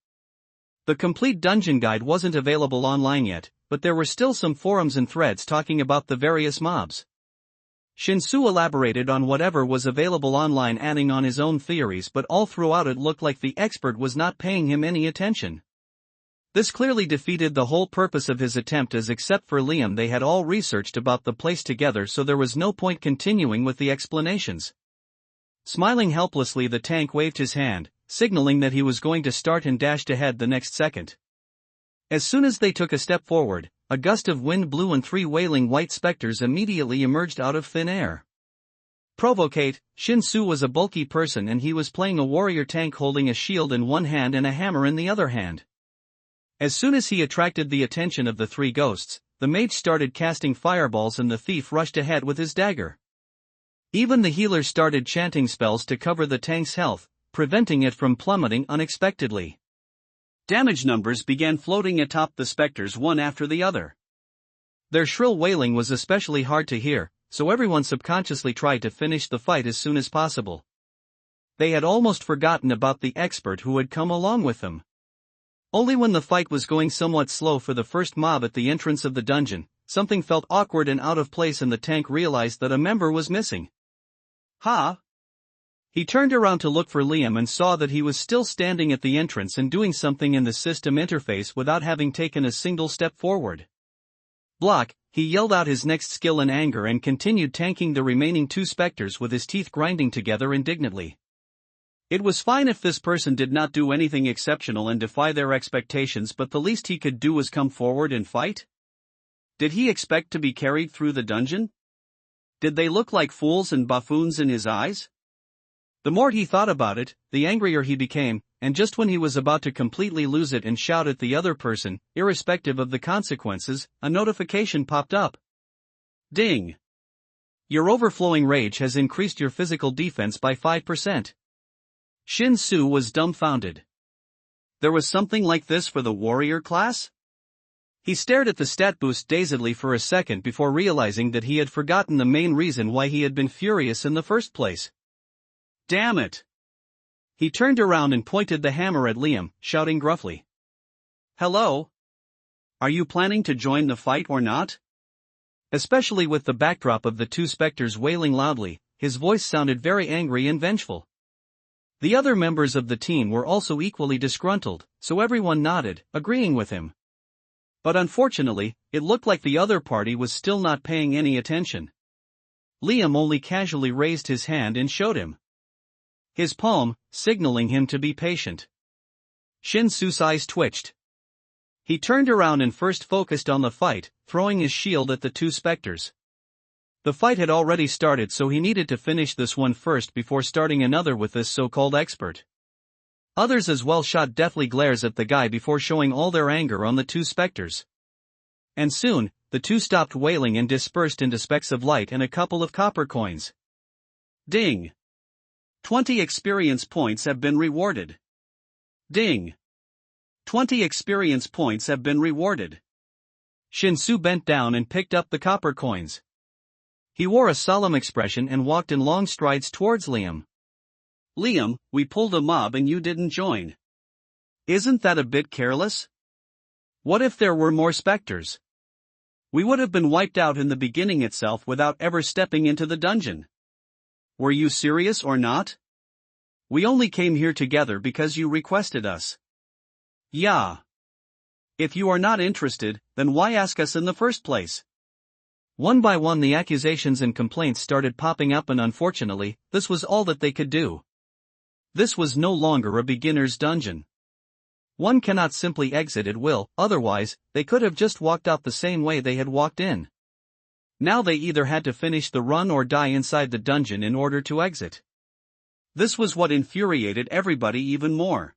The complete dungeon guide wasn't available online yet, but there were still some forums and threads talking about the various mobs. Shinsu elaborated on whatever was available online, adding on his own theories, but all throughout it looked like the expert was not paying him any attention. This clearly defeated the whole purpose of his attempt, as except for Liam they had all researched about the place together, so there was no point continuing with the explanations. Smiling helplessly, the tank waved his hand, signaling that he was going to start, and dashed ahead the next second. As soon as they took a step forward, a gust of wind blew and 3 wailing white specters immediately emerged out of thin air. Provocate, Shinsu was a bulky person and he was playing a warrior tank holding a shield in one hand and a hammer in the other hand. As soon as he attracted the attention of the 3 ghosts, the mage started casting fireballs and the thief rushed ahead with his dagger. Even the healers started chanting spells to cover the tank's health, preventing it from plummeting unexpectedly. Damage numbers began floating atop the specters one after the other. Their shrill wailing was especially hard to hear, so everyone subconsciously tried to finish the fight as soon as possible. They had almost forgotten about the expert who had come along with them. Only when the fight was going somewhat slow for the first mob at the entrance of the dungeon, something felt awkward and out of place and the tank realized that a member was missing. Ha! He turned around to look for Liam and saw that he was still standing at the entrance and doing something in the system interface without having taken a single step forward. Block, he yelled out his next skill in anger and continued tanking the remaining 2 specters with his teeth grinding together indignantly. It was fine if this person did not do anything exceptional and defy their expectations, but the least he could do was come forward and fight? Did he expect to be carried through the dungeon? Did they look like fools and buffoons in his eyes? The more he thought about it, the angrier he became, and just when he was about to completely lose it and shout at the other person, irrespective of the consequences, a notification popped up. Ding! Your overflowing rage has increased your physical defense by 5%. Shinsu was dumbfounded. There was something like this for the warrior class? He stared at the stat boost dazedly for a second before realizing that he had forgotten the main reason why he had been furious in the first place. Damn it! He turned around and pointed the hammer at Liam, shouting gruffly. Hello? Are you planning to join the fight or not? Especially with the backdrop of the 2 specters wailing loudly, his voice sounded very angry and vengeful. The other members of the team were also equally disgruntled, so everyone nodded, agreeing with him. But unfortunately, it looked like the other party was still not paying any attention. Liam only casually raised his hand and showed him his palm, signaling him to be patient. Shinsu's eyes twitched. He turned around and first focused on the fight, throwing his shield at the 2 specters. The fight had already started, so he needed to finish this one first before starting another with this so-called expert. Others as well shot deathly glares at the guy before showing all their anger on the 2 specters. And soon, the 2 stopped wailing and dispersed into specks of light and a couple of copper coins. Ding! 20 experience points have been rewarded. Ding! 20 experience points have been rewarded. Shinsu bent down and picked up the copper coins. He wore a solemn expression and walked in long strides towards Liam. Liam, we pulled a mob and you didn't join. Isn't that a bit careless? What if there were more specters? We would have been wiped out in the beginning itself without ever stepping into the dungeon. Were you serious or not? We only came here together because you requested us. Yeah. If you are not interested, then why ask us in the first place? One by one the accusations and complaints started popping up, and unfortunately, this was all that they could do. This was no longer a beginner's dungeon. One cannot simply exit at will, otherwise, they could have just walked out the same way they had walked in. Now they either had to finish the run or die inside the dungeon in order to exit. This was what infuriated everybody even more.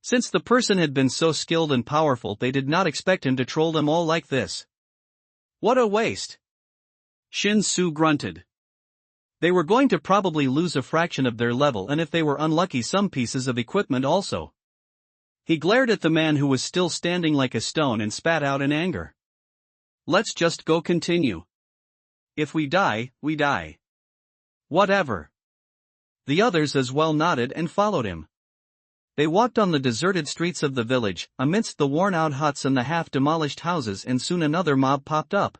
Since the person had been so skilled and powerful, they did not expect him to troll them all like this. What a waste! Shinsu grunted. They were going to probably lose a fraction of their level, and if they were unlucky, some pieces of equipment also. He glared at the man who was still standing like a stone and spat out in anger. Let's just go continue. If we die, we die. Whatever. The others as well nodded and followed him. They walked on the deserted streets of the village, amidst the worn-out huts and the half-demolished houses, and soon another mob popped up.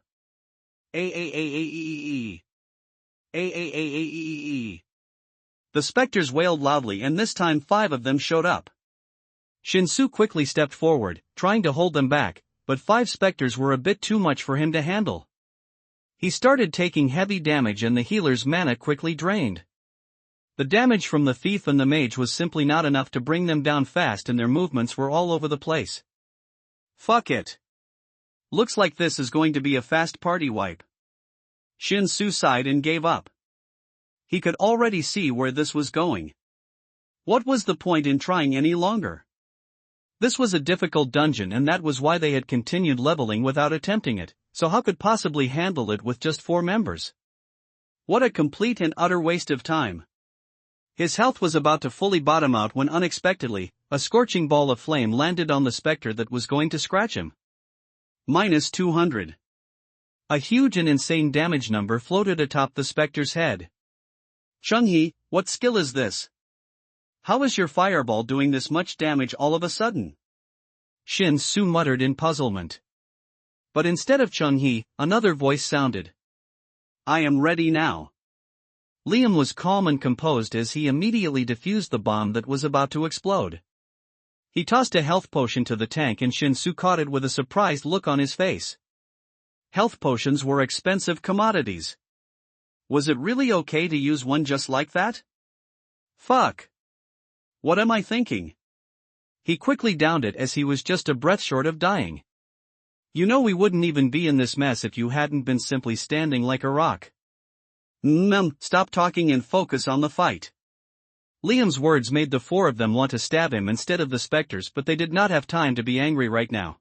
A-A-A-A-E-E-E. A-A-A-A-E-E-E. The specters wailed loudly, and this time 5 of them showed up. Shinsu quickly stepped forward, trying to hold them back, but 5 specters were a bit too much for him to handle. He started taking heavy damage and the healer's mana quickly drained. The damage from the thief and the mage was simply not enough to bring them down fast, and their movements were all over the place. Fuck it. Looks like this is going to be a fast party wipe. Shinsu sighed and gave up. He could already see where this was going. What was the point in trying any longer? This was a difficult dungeon, and that was why they had continued leveling without attempting it, so how could possibly handle it with just 4 members? What a complete and utter waste of time. His health was about to fully bottom out when unexpectedly, a scorching ball of flame landed on the specter that was going to scratch him. -200. A huge and insane damage number floated atop the specter's head. Chunghee, what skill is this? How is your fireball doing this much damage all of a sudden? Shin-Su muttered in puzzlement. But instead of Chunghee, another voice sounded. I am ready now. Liam was calm and composed as he immediately defused the bomb that was about to explode. He tossed a health potion to the tank, and Shin-Su caught it with a surprised look on his face. Health potions were expensive commodities. Was it really okay to use one just like that? Fuck. What am I thinking? He quickly downed it as he was just a breath short of dying. You know, we wouldn't even be in this mess if you hadn't been simply standing like a rock. Stop talking and focus on the fight. Liam's words made the 4 of them want to stab him instead of the specters, but they did not have time to be angry right now.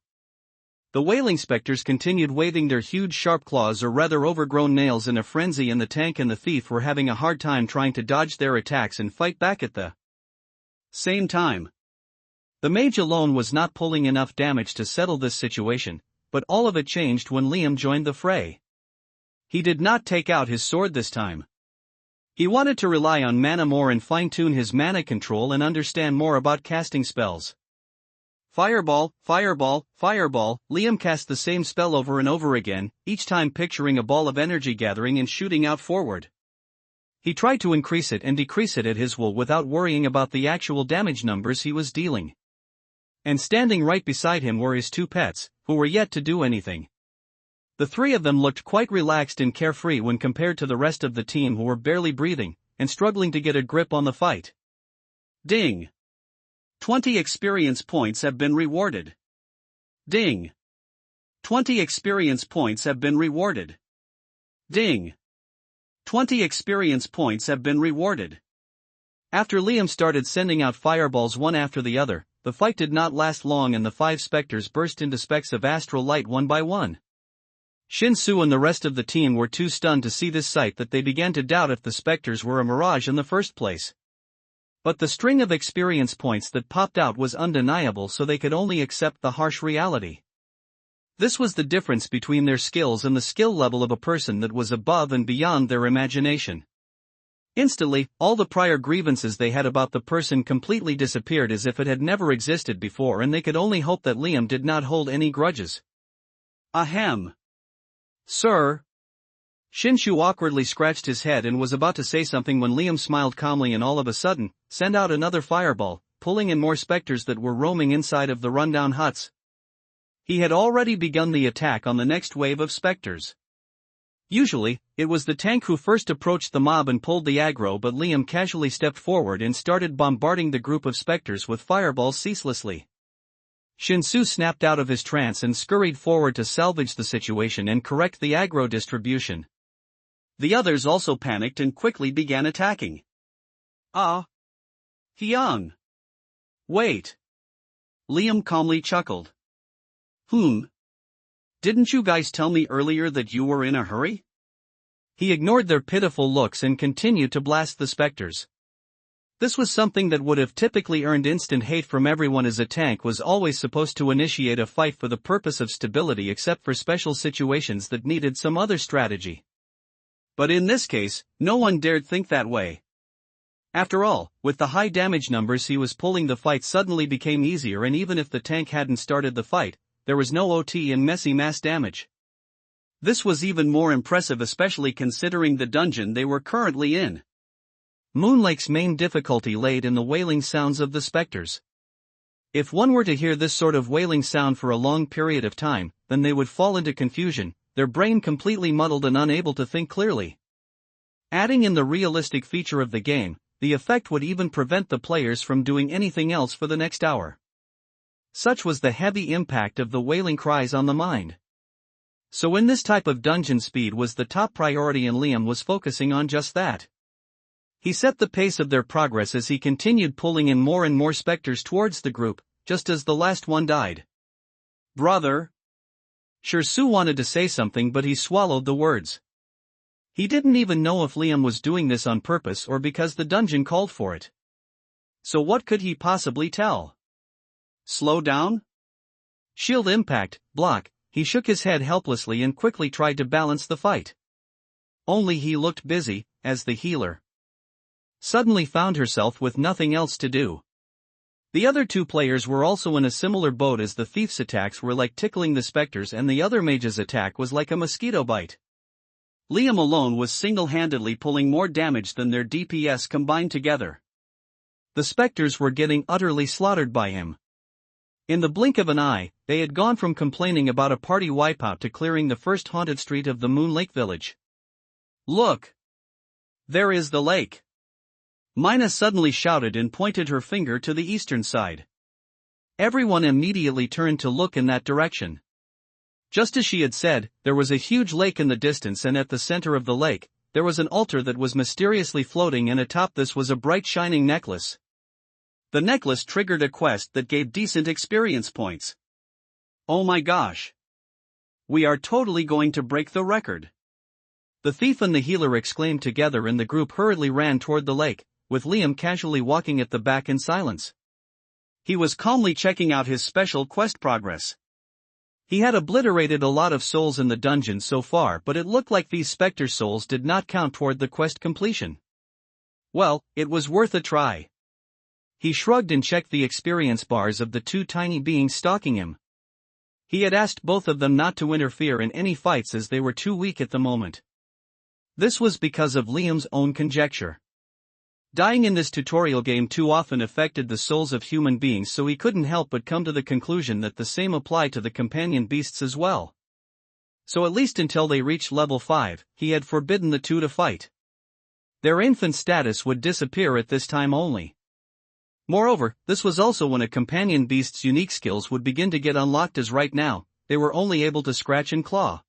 The wailing specters continued waving their huge sharp claws, or rather overgrown nails, in a frenzy, and the tank and the thief were having a hard time trying to dodge their attacks and fight back at the same time. The mage alone was not pulling enough damage to settle this situation, but all of it changed when Liam joined the fray. He did not take out his sword this time. He wanted to rely on mana more and fine-tune his mana control and understand more about casting spells. Fireball, fireball, fireball. Liam cast the same spell over and over again, each time picturing a ball of energy gathering and shooting out forward. He tried to increase it and decrease it at his will without worrying about the actual damage numbers he was dealing. And standing right beside him were his 2 pets, who were yet to do anything. The 3 of them looked quite relaxed and carefree when compared to the rest of the team, who were barely breathing and struggling to get a grip on the fight. Ding! 20 experience points have been rewarded. Ding! 20 experience points have been rewarded. Ding! 20 experience points have been rewarded. After Liam started sending out fireballs one after the other, the fight did not last long, and the 5 specters burst into specks of astral light one by one. Shin-Su and the rest of the team were too stunned to see this sight that they began to doubt if the specters were a mirage in the first place. But the string of experience points that popped out was undeniable, so they could only accept the harsh reality. This was the difference between their skills and the skill level of a person that was above and beyond their imagination. Instantly, all the prior grievances they had about the person completely disappeared as if it had never existed before, and they could only hope that Liam did not hold any grudges. Ahem. Sir? Shin-Su awkwardly scratched his head and was about to say something when Liam smiled calmly and all of a sudden, sent out another fireball, pulling in more specters that were roaming inside of the rundown huts. He had already begun the attack on the next wave of specters. Usually, it was the tank who first approached the mob and pulled the aggro, but Liam casually stepped forward and started bombarding the group of specters with fireballs ceaselessly. Shin-Su snapped out of his trance and scurried forward to salvage the situation and correct the aggro distribution. The others also panicked and quickly began attacking. Hyung. Wait. Liam calmly chuckled. Didn't you guys tell me earlier that you were in a hurry? He ignored their pitiful looks and continued to blast the specters. This was something that would have typically earned instant hate from everyone, as a tank was always supposed to initiate a fight for the purpose of stability except for special situations that needed some other strategy. But in this case, no one dared think that way. After all, with the high damage numbers he was pulling, the fight suddenly became easier, and even if the tank hadn't started the fight, there was no OT in messy mass damage. This was even more impressive, especially considering the dungeon they were currently in. Moonlake's main difficulty laid in the wailing sounds of the specters. If one were to hear this sort of wailing sound for a long period of time, then they would fall into confusion, their brain completely muddled and unable to think clearly. Adding in the realistic feature of the game, the effect would even prevent the players from doing anything else for the next hour. Such was the heavy impact of the wailing cries on the mind. So in this type of dungeon, speed was the top priority, and Liam was focusing on just that. He set the pace of their progress as he continued pulling in more and more specters towards the group, just as the last one died. "Brother?" Shirsu wanted to say something, but he swallowed the words. He didn't even know if Liam was doing this on purpose or because the dungeon called for it. So what could he possibly tell? "Slow down?" Shield impact, block. He shook his head helplessly and quickly tried to balance the fight. Only he looked busy, as the healer suddenly found herself with nothing else to do. The other two players were also in a similar boat, as the thief's attacks were like tickling the specters and the other mage's attack was like a mosquito bite. Liam alone was single-handedly pulling more damage than their DPS combined together. The specters were getting utterly slaughtered by him. In the blink of an eye, they had gone from complaining about a party wipeout to clearing the first haunted street of the Moon Lake village. "Look! There is the lake!" Mina suddenly shouted and pointed her finger to the eastern side. Everyone immediately turned to look in that direction. Just as she had said, there was a huge lake in the distance, and at the center of the lake, there was an altar that was mysteriously floating, and atop this was a bright shining necklace. The necklace triggered a quest that gave decent experience points. "Oh my gosh! We are totally going to break the record!" The thief and the healer exclaimed together, and the group hurriedly ran toward the lake, with Liam casually walking at the back in silence. He was calmly checking out his special quest progress. He had obliterated a lot of souls in the dungeon so far, but it looked like these specter souls did not count toward the quest completion. Well, it was worth a try. He shrugged and checked the experience bars of the two tiny beings stalking him. He had asked both of them not to interfere in any fights as they were too weak at the moment. This was because of Liam's own conjecture. Dying in this tutorial game too often affected the souls of human beings, so he couldn't help but come to the conclusion that the same applied to the companion beasts as well. So at least until they reached level 5, he had forbidden the two to fight. Their infant status would disappear at this time only. Moreover, this was also when a companion beast's unique skills would begin to get unlocked, as right now, they were only able to scratch and claw.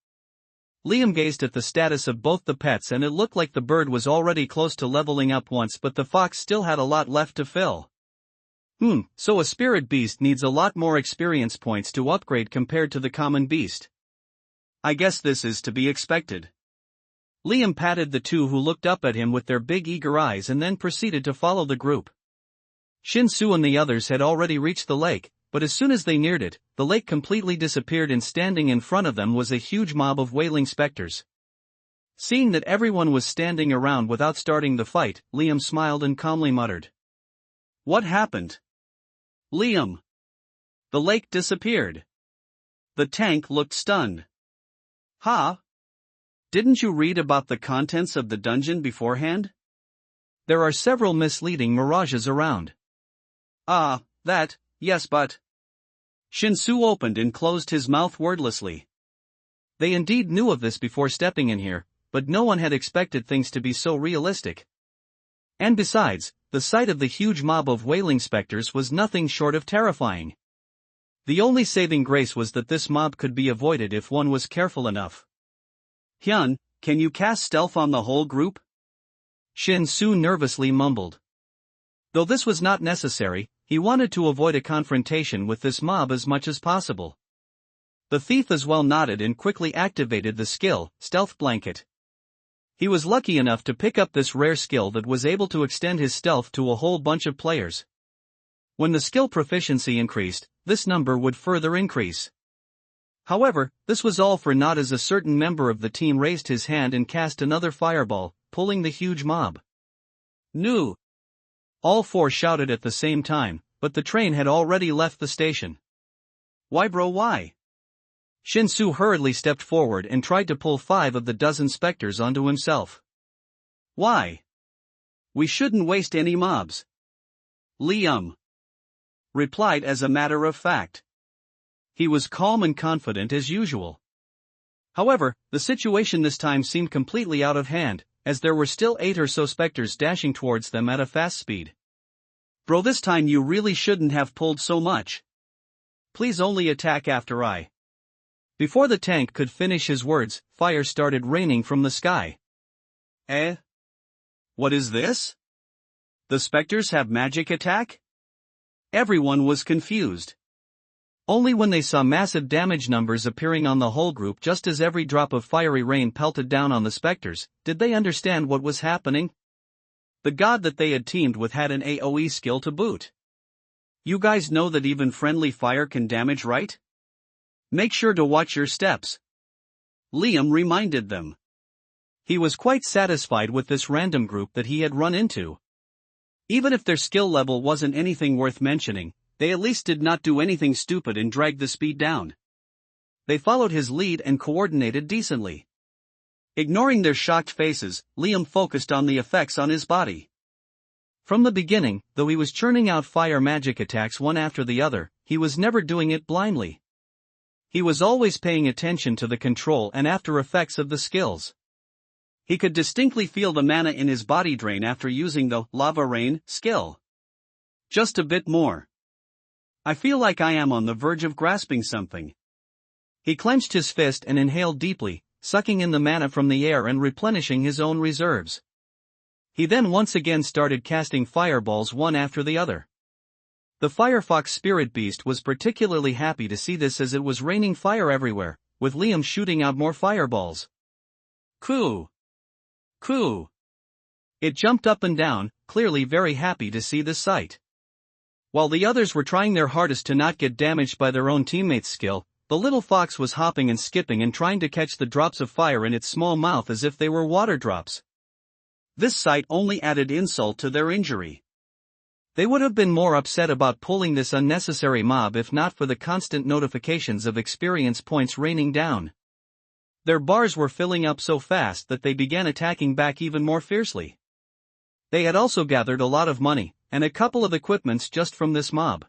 Liam gazed at the status of both the pets, and it looked like the bird was already close to leveling up once, but the fox still had a lot left to fill. So a spirit beast needs a lot more experience points to upgrade compared to the common beast. I guess this is to be expected. Liam patted the two who looked up at him with their big eager eyes and then proceeded to follow the group. Shinsu and the others had already reached the lake, but as soon as they neared it, the lake completely disappeared, and standing in front of them was a huge mob of wailing specters. Seeing that everyone was standing around without starting the fight, Liam smiled and calmly muttered, "What happened?" "Liam! The lake disappeared." The tank looked stunned. "Huh? Didn't you read about the contents of the dungeon beforehand? There are several misleading mirages around." That, yes, but..." Shinsu opened and closed his mouth wordlessly. They indeed knew of this before stepping in here, but no one had expected things to be so realistic. And besides, the sight of the huge mob of wailing specters was nothing short of terrifying. The only saving grace was that this mob could be avoided if one was careful enough. "Hyun, can you cast stealth on the whole group?" Shinsu nervously mumbled. Though this was not necessary, he wanted to avoid a confrontation with this mob as much as possible. The thief as well nodded and quickly activated the skill, Stealth Blanket. He was lucky enough to pick up this rare skill that was able to extend his stealth to a whole bunch of players. When the skill proficiency increased, this number would further increase. However, this was all for naught as a certain member of the team raised his hand and cast another fireball, pulling the huge mob. "No!" All four shouted at the same time, but the train had already left the station. "Why bro, why?" Shinsu hurriedly stepped forward and tried to pull 5 of the dozen specters onto himself. "Why? We shouldn't waste any mobs." Liam replied as a matter of fact. He was calm and confident as usual. However, the situation this time seemed completely out of hand, as there were still 8 or so specters dashing towards them at a fast speed. "Bro, this time you really shouldn't have pulled so much. Please only attack after I." Before the tank could finish his words, fire started raining from the sky. "Eh? What is this? The specters have magic attack?" Everyone was confused. Only when they saw massive damage numbers appearing on the whole group just as every drop of fiery rain pelted down on the specters, did they understand what was happening. The god that they had teamed with had an AoE skill to boot. "You guys know that even friendly fire can damage, right? Make sure to watch your steps," Liam reminded them. He was quite satisfied with this random group that he had run into. Even if their skill level wasn't anything worth mentioning, they at least did not do anything stupid and drag the speed down. They followed his lead and coordinated decently. Ignoring their shocked faces, Liam focused on the effects on his body. From the beginning, though he was churning out fire magic attacks one after the other, he was never doing it blindly. He was always paying attention to the control and after effects of the skills. He could distinctly feel the mana in his body drain after using the Lava Rain skill. Just a bit more. I feel like I am on the verge of grasping something. He clenched his fist and inhaled deeply, sucking in the mana from the air and replenishing his own reserves. He then once again started casting fireballs one after the other. The Firefox Spirit Beast was particularly happy to see this as it was raining fire everywhere, with Liam shooting out more fireballs. "Coo! Coo!" It jumped up and down, clearly very happy to see this sight. While the others were trying their hardest to not get damaged by their own teammates' skill, the little fox was hopping and skipping and trying to catch the drops of fire in its small mouth as if they were water drops. This sight only added insult to their injury. They would have been more upset about pulling this unnecessary mob if not for the constant notifications of experience points raining down. Their bars were filling up so fast that they began attacking back even more fiercely. They had also gathered a lot of money, and a couple of equipments just from this mob.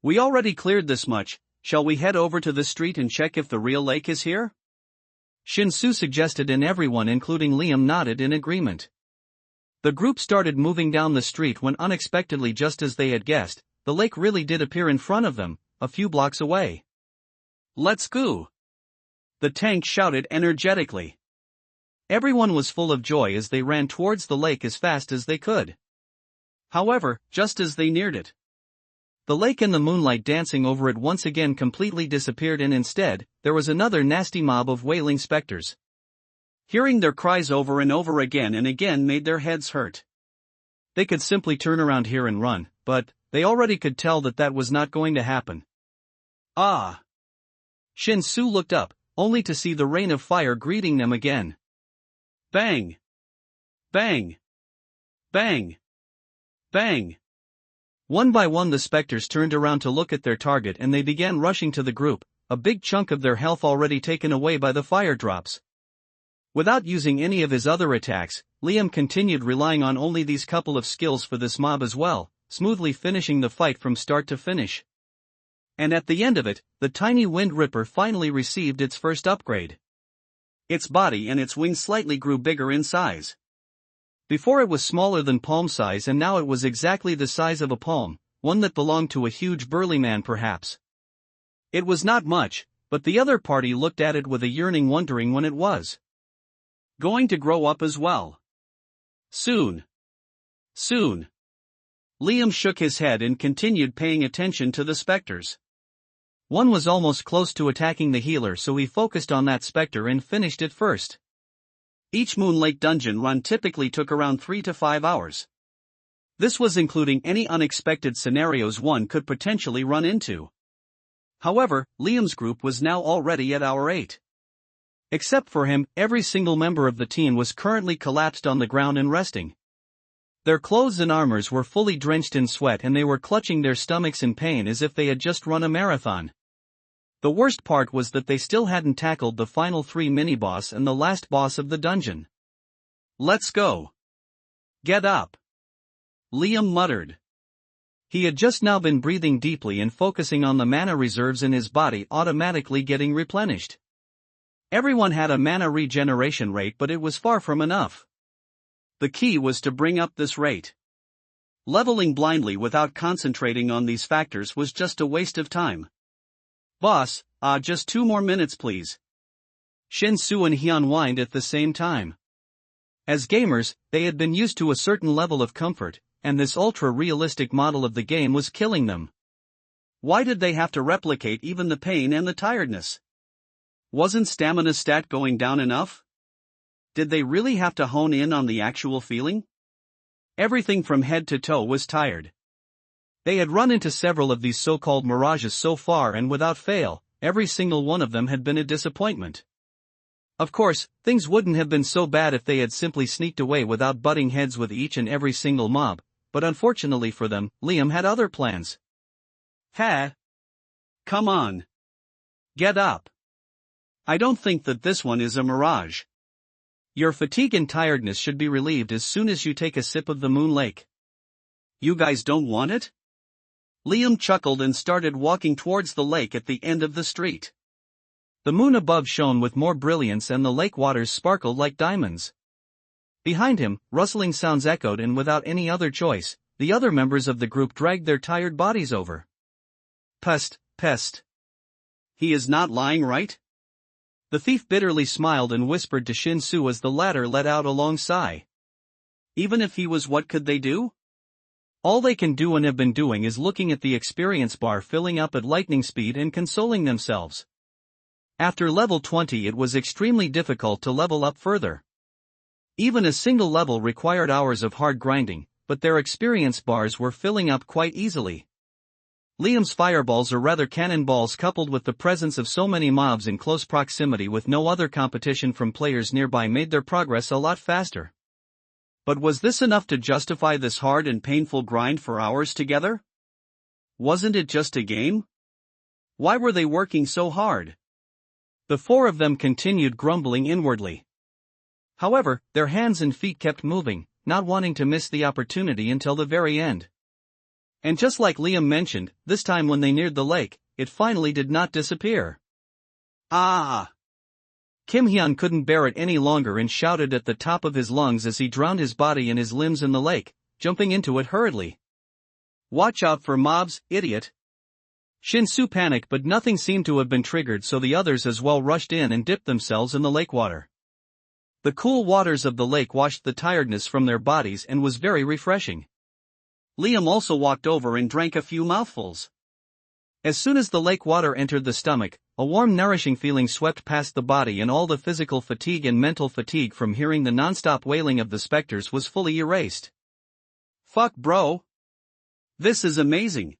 "We already cleared this much, shall we head over to the street and check if the real lake is here?" Shinsu suggested and everyone including Liam nodded in agreement. The group started moving down the street when unexpectedly just as they had guessed, the lake really did appear in front of them, a few blocks away. "Let's go!" the tank shouted energetically. Everyone was full of joy as they ran towards the lake as fast as they could. However, just as they neared it, the lake and the moonlight dancing over it once again completely disappeared and instead, there was another nasty mob of wailing specters. Hearing their cries over and over again and again made their heads hurt. They could simply turn around here and run, but they already could tell that that was not going to happen. "Ah!" Shinsu looked up, only to see the rain of fire greeting them again. Bang! Bang! Bang! Bang! One by one the specters turned around to look at their target and they began rushing to the group, a big chunk of their health already taken away by the fire drops. Without using any of his other attacks, Liam continued relying on only these couple of skills for this mob as well, smoothly finishing the fight from start to finish. And at the end of it, the tiny Wind Ripper finally received its first upgrade. Its body and its wings slightly grew bigger in size. Before it was smaller than palm size and now it was exactly the size of a palm, one that belonged to a huge burly man perhaps. It was not much, but the other party looked at it with a yearning wondering when it was going to grow up as well. Soon. Soon. Liam shook his head and continued paying attention to the specters. One was almost close to attacking the healer so he focused on that specter and finished it first. Each Moon Lake dungeon run typically took around 3 to 5 hours. This was including any unexpected scenarios one could potentially run into. However, Liam's group was now already at hour 8. Except for him, every single member of the team was currently collapsed on the ground and resting. Their clothes and armors were fully drenched in sweat and they were clutching their stomachs in pain as if they had just run a marathon. The worst part was that they still hadn't tackled the final 3 mini-boss and the last boss of the dungeon. "Let's go. Get up," Liam muttered. He had just now been breathing deeply and focusing on the mana reserves in his body automatically getting replenished. Everyone had a mana regeneration rate, but it was far from enough. The key was to bring up this rate. Leveling blindly without concentrating on these factors was just a waste of time. "Boss, just 2 more minutes please." Shin-Su and Hyun whined at the same time. As gamers, they had been used to a certain level of comfort, and this ultra-realistic model of the game was killing them. Why did they have to replicate even the pain and the tiredness? Wasn't stamina stat going down enough? Did they really have to hone in on the actual feeling? Everything from head to toe was tired. They had run into several of these so-called mirages so far and without fail, every single one of them had been a disappointment. Of course, things wouldn't have been so bad if they had simply sneaked away without butting heads with each and every single mob, but unfortunately for them, Liam had other plans. "Ha! Come on. Get up. I don't think that this one is a mirage. Your fatigue and tiredness should be relieved as soon as you take a sip of the Moon Lake. You guys don't want it?" Liam chuckled and started walking towards the lake at the end of the street. The moon above shone with more brilliance and the lake waters sparkled like diamonds. Behind him, rustling sounds echoed, and without any other choice, the other members of the group dragged their tired bodies over. "Pest, pest. He is not lying, right?" The thief bitterly smiled and whispered to Shin-Su as the latter let out a long sigh. Even if he was, what could they do? All they can do and have been doing is looking at the experience bar filling up at lightning speed and consoling themselves. After level 20 it was extremely difficult to level up further. Even a single level required hours of hard grinding, but their experience bars were filling up quite easily. Liam's fireballs, or rather cannonballs, coupled with the presence of so many mobs in close proximity with no other competition from players nearby, made their progress a lot faster. But was this enough to justify this hard and painful grind for hours together? Wasn't it just a game? Why were they working so hard? The 4 of them continued grumbling inwardly. However, their hands and feet kept moving, not wanting to miss the opportunity until the very end. And just like Liam mentioned, this time when they neared the lake, it finally did not disappear. "Ah!" Kim Hyun couldn't bear it any longer and shouted at the top of his lungs as he drowned his body and his limbs in the lake, jumping into it hurriedly. "Watch out for mobs, idiot!" Shin-Su panicked, but nothing seemed to have been triggered, so the others as well rushed in and dipped themselves in the lake water. The cool waters of the lake washed the tiredness from their bodies and was very refreshing. Liam also walked over and drank a few mouthfuls. As soon as the lake water entered the stomach, a warm, nourishing feeling swept past the body, and all the physical fatigue and mental fatigue from hearing the non-stop wailing of the specters was fully erased. "Fuck, bro. This is amazing.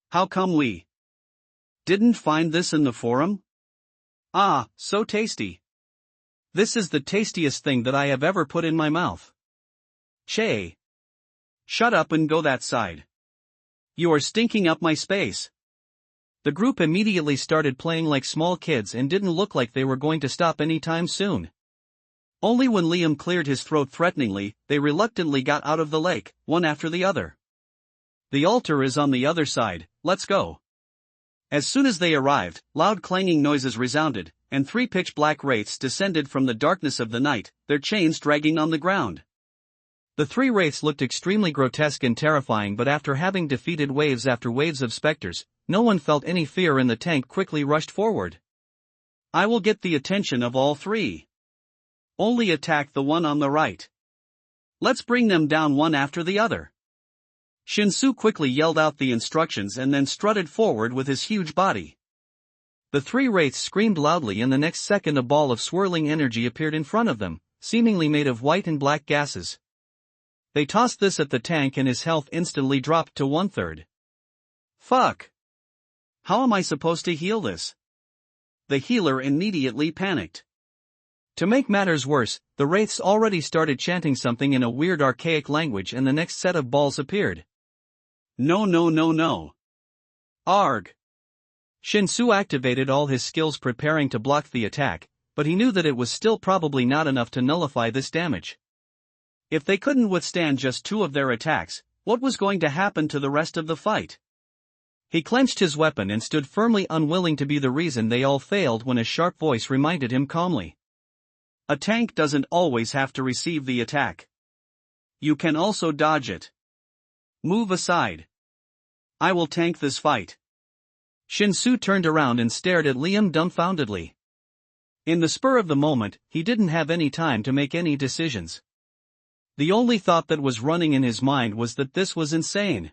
How come we didn't find this in the forum? Ah, so tasty. This is the tastiest thing that I have ever put in my mouth. Che. Shut up and go that side. You are stinking up my space." The group immediately started playing like small kids and didn't look like they were going to stop anytime soon. Only when Liam cleared his throat threateningly, they reluctantly got out of the lake, one after the other. "The altar is on the other side, let's go." As soon as they arrived, loud clanging noises resounded, and 3 pitch-black wraiths descended from the darkness of the night, their chains dragging on the ground. The 3 wraiths looked extremely grotesque and terrifying, but after having defeated waves after waves of specters, no one felt any fear, and the tank quickly rushed forward. "I will get the attention of all 3. Only attack the one on the right. Let's bring them down one after the other." Shin-Su quickly yelled out the instructions and then strutted forward with his huge body. The 3 wraiths screamed loudly, and the next second a ball of swirling energy appeared in front of them, seemingly made of white and black gases. They tossed this at the tank and his health instantly dropped to 1/3. Fuck! How am I supposed to heal this? The healer immediately panicked. To make matters worse, the wraiths already started chanting something in a weird archaic language and the next set of balls appeared. No no no no. Arg! Shinsu activated all his skills preparing to block the attack, but he knew that it was still probably not enough to nullify this damage. If they couldn't withstand just 2 of their attacks, what was going to happen to the rest of the fight? He clenched his weapon and stood firmly, unwilling to be the reason they all failed when a sharp voice reminded him calmly. A tank doesn't always have to receive the attack. You can also dodge it. Move aside. I will tank this fight. Shinsu turned around and stared at Liam dumbfoundedly. In the spur of the moment, he didn't have any time to make any decisions. The only thought that was running in his mind was that this was insane.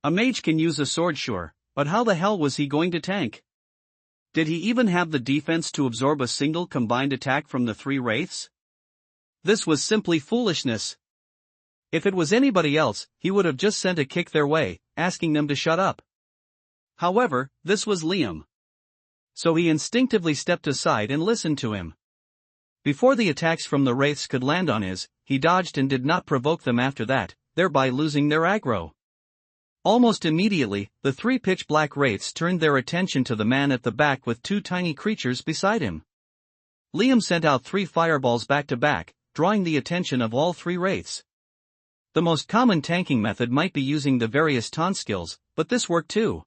A mage can use a sword, sure, but how the hell was he going to tank? Did he even have the defense to absorb a single combined attack from the 3 wraiths? This was simply foolishness. If it was anybody else, he would have just sent a kick their way, asking them to shut up. However, this was Liam. So he instinctively stepped aside and listened to him. Before the attacks from the wraiths could land on his, he dodged and did not provoke them after that, thereby losing their aggro. Almost immediately, the 3 pitch-black wraiths turned their attention to the man at the back with 2 tiny creatures beside him. Liam sent out 3 fireballs back-to-back, drawing the attention of all 3 wraiths. The most common tanking method might be using the various taunt skills, but this worked too.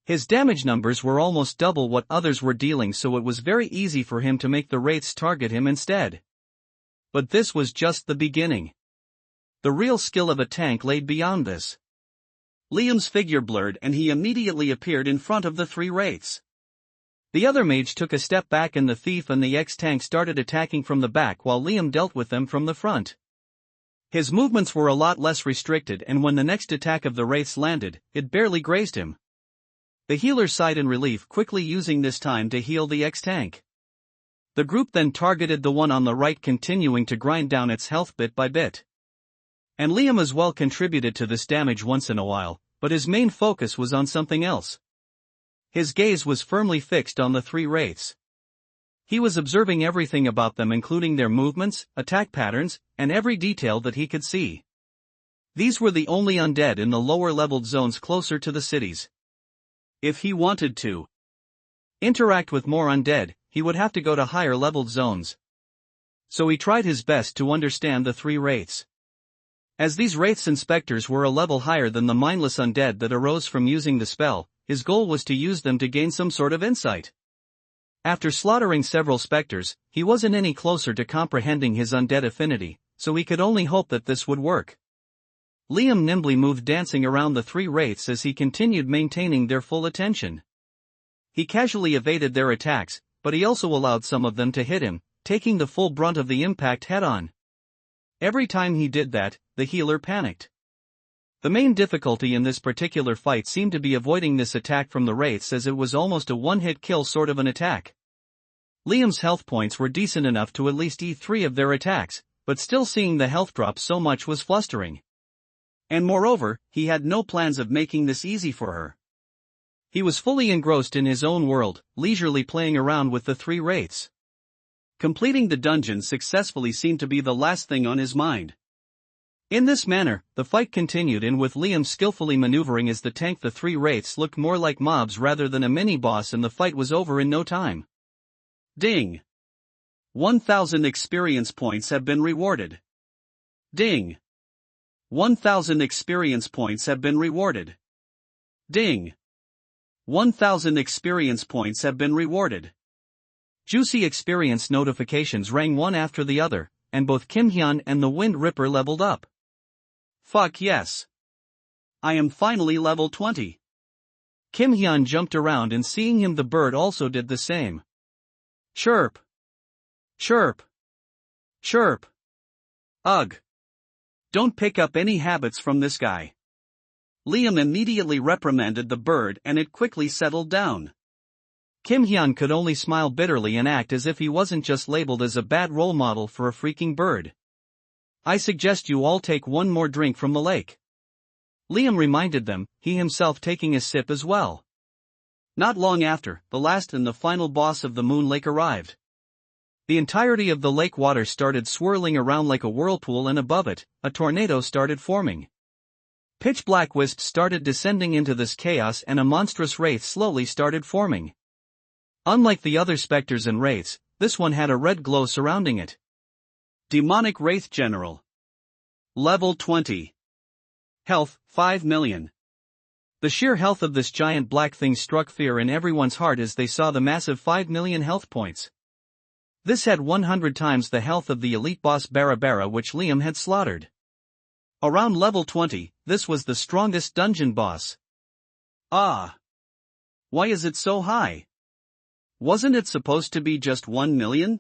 His damage numbers were almost double what others were dealing, so it was very easy for him to make the wraiths target him instead. But this was just the beginning. The real skill of a tank lay beyond this. Liam's figure blurred and he immediately appeared in front of the 3 wraiths. The other mage took a step back and the thief and the ex-tank started attacking from the back while Liam dealt with them from the front. His movements were a lot less restricted, and when the next attack of the wraiths landed, it barely grazed him. The healer sighed in relief, quickly using this time to heal the ex-tank. The group then targeted the one on the right, continuing to grind down its health bit by bit. And Liam as well contributed to this damage once in a while, but his main focus was on something else. His gaze was firmly fixed on the 3 wraiths. He was observing everything about them, including their movements, attack patterns, and every detail that he could see. These were the only undead in the lower-leveled zones closer to the cities. If he wanted to interact with more undead, he would have to go to higher-leveled zones. So he tried his best to understand the 3 wraiths. As these wraiths inspectors were a level higher than the mindless undead that arose from using the spell, his goal was to use them to gain some sort of insight. After slaughtering several specters, he wasn't any closer to comprehending his undead affinity, so he could only hope that this would work. Liam nimbly moved, dancing around the 3 wraiths as he continued maintaining their full attention. He casually evaded their attacks, but he also allowed some of them to hit him, taking the full brunt of the impact head-on. Every time he did that, the healer panicked. The main difficulty in this particular fight seemed to be avoiding this attack from the wraiths, as it was almost a one-hit kill sort of an attack. Liam's health points were decent enough to at least eat 3 of their attacks, but still seeing the health drop so much was flustering. And moreover, he had no plans of making this easy for her. He was fully engrossed in his own world, leisurely playing around with the 3 wraiths. Completing the dungeon successfully seemed to be the last thing on his mind. In this manner, the fight continued, and with Liam skillfully maneuvering as the tank, the 3 wraiths looked more like mobs rather than a mini-boss, and the fight was over in no time. Ding! 1,000 experience points have been rewarded. Ding! 1,000 experience points have been rewarded. Ding! 1,000 experience points have been rewarded. Juicy experience notifications rang one after the other, and both Kim Hyun and the Wind Ripper leveled up. Fuck yes! I am finally level 20. Kim Hyun jumped around, and seeing him, the bird also did the same. Chirp! Chirp! Chirp! Ugh! Don't pick up any habits from this guy. Liam immediately reprimanded the bird and it quickly settled down. Kim Hyun could only smile bitterly and act as if he wasn't just labeled as a bad role model for a freaking bird. I suggest you all take one more drink from the lake. Liam reminded them, he himself taking a sip as well. Not long after, the last and the final boss of the Moon Lake arrived. The entirety of the lake water started swirling around like a whirlpool, and above it, a tornado started forming. Pitch black wisps started descending into this chaos, and a monstrous wraith slowly started forming. Unlike the other specters and wraiths, this one had a red glow surrounding it. Demonic Wraith General. Level 20. Health, 5 million. The sheer health of this giant black thing struck fear in everyone's heart as they saw the massive 5 million health points. This had 100 times the health of the elite boss Barabara, which Liam had slaughtered. Around level 20, this was the strongest dungeon boss. Ah! Why is it so high? Wasn't it supposed to be just 1 million?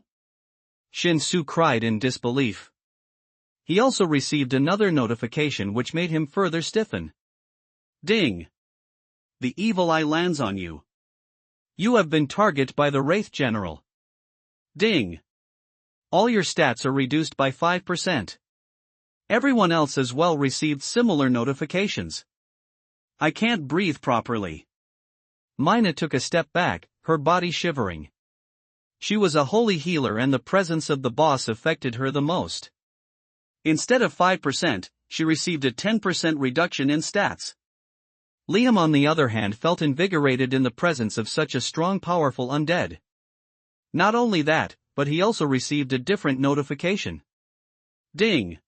Shin-Soo cried in disbelief. He also received another notification which made him further stiffen. Ding! The evil eye lands on you. You have been targeted by the Wraith General. Ding! All your stats are reduced by 5%. Everyone else as well received similar notifications. I can't breathe properly. Mina took a step back, her body shivering. She was a holy healer and the presence of the boss affected her the most. Instead of 5%, she received a 10% reduction in stats. Liam on the other hand felt invigorated in the presence of such a strong powerful undead. Not only that, but he also received a different notification. Ding!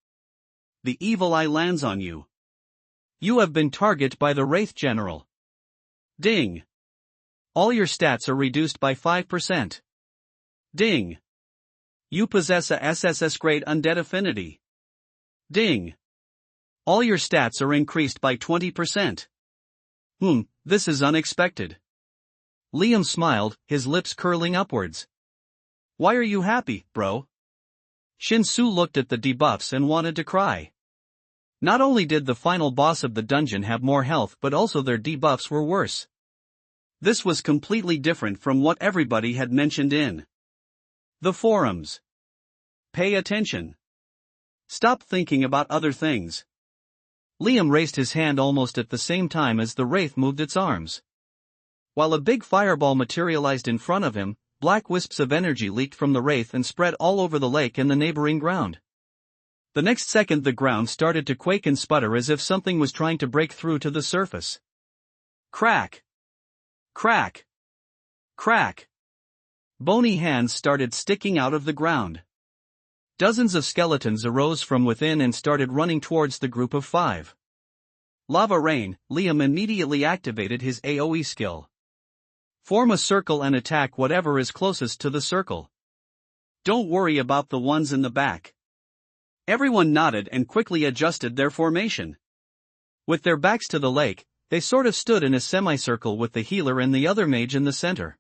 The evil eye lands on you. You have been targeted by the Wraith General. Ding! All your stats are reduced by 5%. Ding! You possess a SSS grade undead affinity. Ding! All your stats are increased by 20%. This is unexpected. Liam smiled, his lips curling upwards. Why are you happy, bro? Shin-Soo looked at the debuffs and wanted to cry. Not only did the final boss of the dungeon have more health, but also their debuffs were worse. This was completely different from what everybody had mentioned in the forums. Pay attention. Stop thinking about other things. Liam raised his hand almost at the same time as the wraith moved its arms. While a big fireball materialized in front of him, black wisps of energy leaked from the wraith and spread all over the lake and the neighboring ground. The next second the ground started to quake and sputter as if something was trying to break through to the surface. Crack! Crack! Crack! Bony hands started sticking out of the ground. Dozens of skeletons arose from within and started running towards the group of 5. Lava Rain. Liam immediately activated his AoE skill. Form a circle and attack whatever is closest to the circle. Don't worry about the ones in the back. Everyone nodded and quickly adjusted their formation. With their backs to the lake, they sort of stood in a semicircle with the healer and the other mage in the center.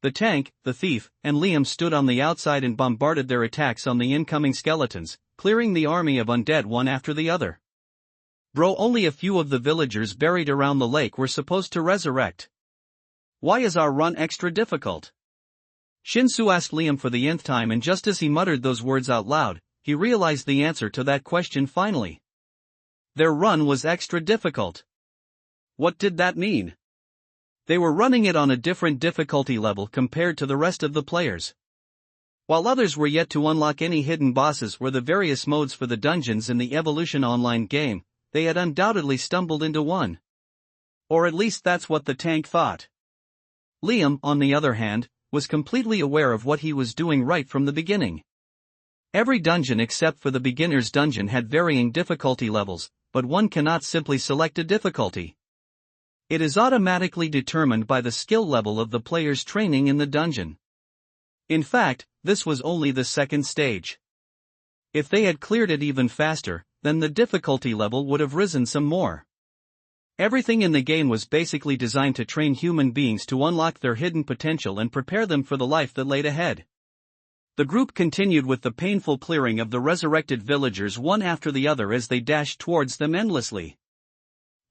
The tank, the thief, and Liam stood on the outside and bombarded their attacks on the incoming skeletons, clearing the army of undead one after the other. Bro, only a few of the villagers buried around the lake were supposed to resurrect. Why is our run extra difficult? Shin-Soo asked Liam for the nth time, and just as he muttered those words out loud, he realized the answer to that question finally. Their run was extra difficult. What did that mean? They were running it on a different difficulty level compared to the rest of the players. While others were yet to unlock any hidden bosses or the various modes for the dungeons in the Evolution Online game, they had undoubtedly stumbled into one. Or at least that's what the tank thought. Liam, on the other hand, was completely aware of what he was doing right from the beginning. Every dungeon except for the beginner's dungeon had varying difficulty levels, but one cannot simply select a difficulty. It is automatically determined by the skill level of the player's training in the dungeon. In fact, this was only the second stage. If they had cleared it even faster, then the difficulty level would have risen some more. Everything in the game was basically designed to train human beings to unlock their hidden potential and prepare them for the life that laid ahead. The group continued with the painful clearing of the resurrected villagers one after the other as they dashed towards them endlessly.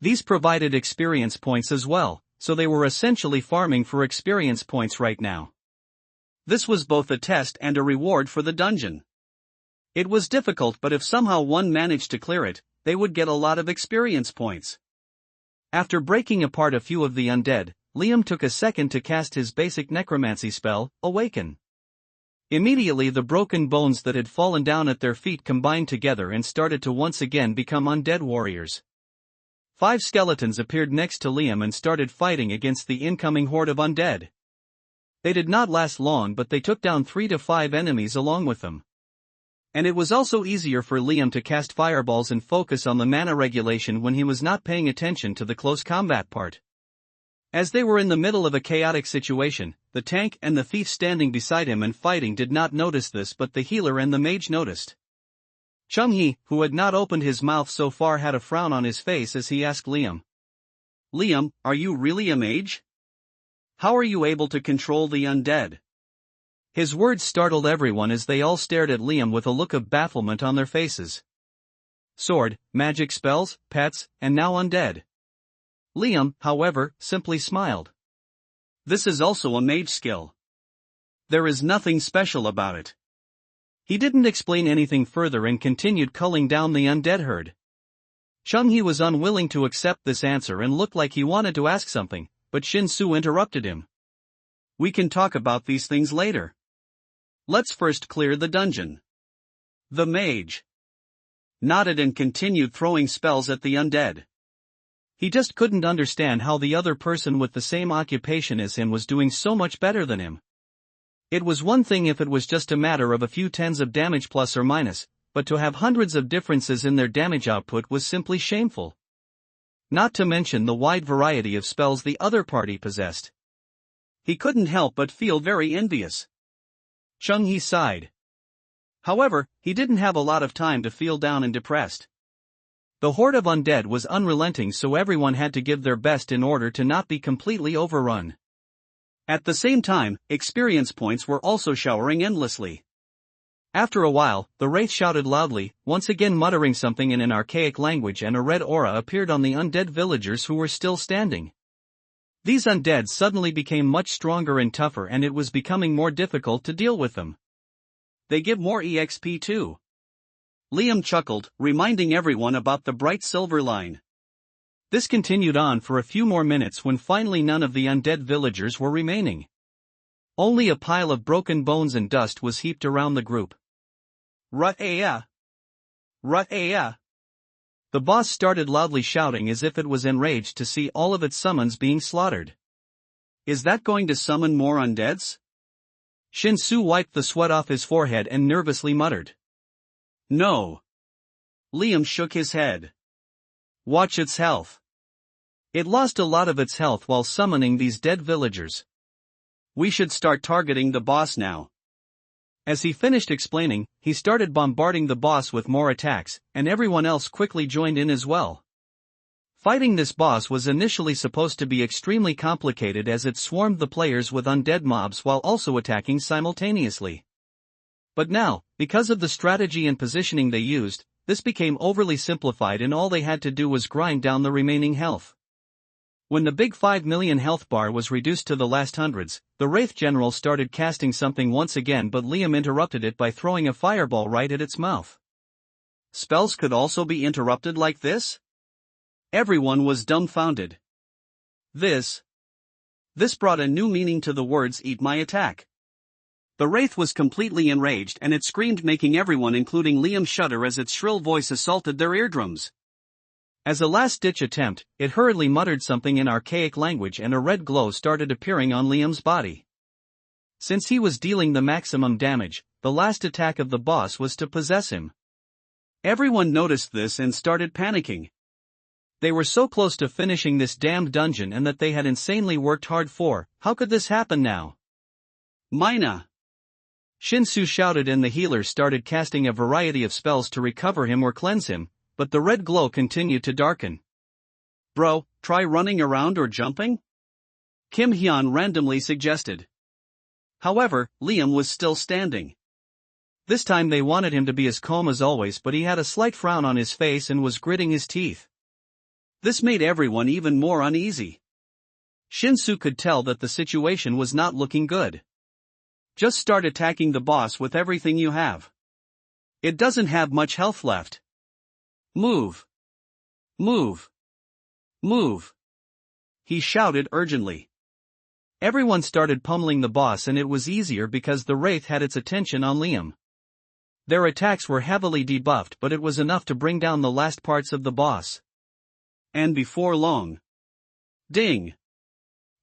These provided experience points as well, so they were essentially farming for experience points right now. This was both a test and a reward for the dungeon. It was difficult, but if somehow one managed to clear it, they would get a lot of experience points. After breaking apart a few of the undead, Liam took a second to cast his basic necromancy spell, Awaken. Immediately the broken bones that had fallen down at their feet combined together and started to once again become undead warriors. 5 skeletons appeared next to Liam and started fighting against the incoming horde of undead. They did not last long, but they took down 3 to 5 enemies along with them. And it was also easier for Liam to cast fireballs and focus on the mana regulation when he was not paying attention to the close combat part. As they were in the middle of a chaotic situation, the tank and the thief standing beside him and fighting did not notice this, but the healer and the mage noticed. Chung-hee, who had not opened his mouth so far, had a frown on his face as he asked Liam, "Liam, are you really a mage? How are you able to control the undead?" His words startled everyone as they all stared at Liam with a look of bafflement on their faces. Sword, magic spells, pets, and now undead. Liam, however, simply smiled. This is also a mage skill. There is nothing special about it. He didn't explain anything further and continued culling down the undead herd. Chung-hee was unwilling to accept this answer and looked like he wanted to ask something, but Shin-Su interrupted him. "We can talk about these things later. Let's first clear the dungeon." The mage nodded and continued throwing spells at the undead. He just couldn't understand how the other person with the same occupation as him was doing so much better than him. It was one thing if it was just a matter of a few tens of damage plus or minus, but to have hundreds of differences in their damage output was simply shameful. Not to mention the wide variety of spells the other party possessed. He couldn't help but feel very envious. Chung-hee sighed. However, he didn't have a lot of time to feel down and depressed. The horde of undead was unrelenting, so everyone had to give their best in order to not be completely overrun. At the same time, experience points were also showering endlessly. After a while, the wraith shouted loudly, once again muttering something in an archaic language, and a red aura appeared on the undead villagers who were still standing. These undead suddenly became much stronger and tougher, and it was becoming more difficult to deal with them. They give more EXP too. Liam chuckled, reminding everyone about the bright silver line. This continued on for a few more minutes when finally none of the undead villagers were remaining. Only a pile of broken bones and dust was heaped around the group. Rut-aya! Rut-aya! The boss started loudly shouting as if it was enraged to see all of its summons being slaughtered. "Is that going to summon more undeads?" Shin-Su wiped the sweat off his forehead and nervously muttered. "No." Liam shook his head. "Watch its health. It lost a lot of its health while summoning these dead villagers. We should start targeting the boss now." As he finished explaining, he started bombarding the boss with more attacks, and everyone else quickly joined in as well. Fighting this boss was initially supposed to be extremely complicated as it swarmed the players with undead mobs while also attacking simultaneously. But now, because of the strategy and positioning they used, this became overly simplified and all they had to do was grind down the remaining health. When the big 5 million health bar was reduced to the last hundreds, the Wraith General started casting something once again, but Liam interrupted it by throwing a fireball right at its mouth. Spells could also be interrupted like this? Everyone was dumbfounded. This brought a new meaning to the words "eat my attack." The Wraith was completely enraged and it screamed, making everyone including Liam shudder as its shrill voice assaulted their eardrums. As a last-ditch attempt, it hurriedly muttered something in archaic language and a red glow started appearing on Liam's body. Since he was dealing the maximum damage, the last attack of the boss was to possess him. Everyone noticed this and started panicking. They were so close to finishing this damned dungeon and that they had insanely worked hard for. How could this happen now? Mina! Shin-Su shouted and the healer started casting a variety of spells to recover him or cleanse him, but the red glow continued to darken. "Bro, try running around or jumping?" Kim Hyun randomly suggested. However, Liam was still standing. This time they wanted him to be as calm as always, but he had a slight frown on his face and was gritting his teeth. This made everyone even more uneasy. Shinsu could tell that the situation was not looking good. Just start attacking the boss with everything you have. It doesn't have much health left. Move. Move. Move. He shouted urgently. Everyone started pummeling the boss, and it was easier because the wraith had its attention on Liam. Their attacks were heavily debuffed, but it was enough to bring down the last parts of the boss. And before long. Ding!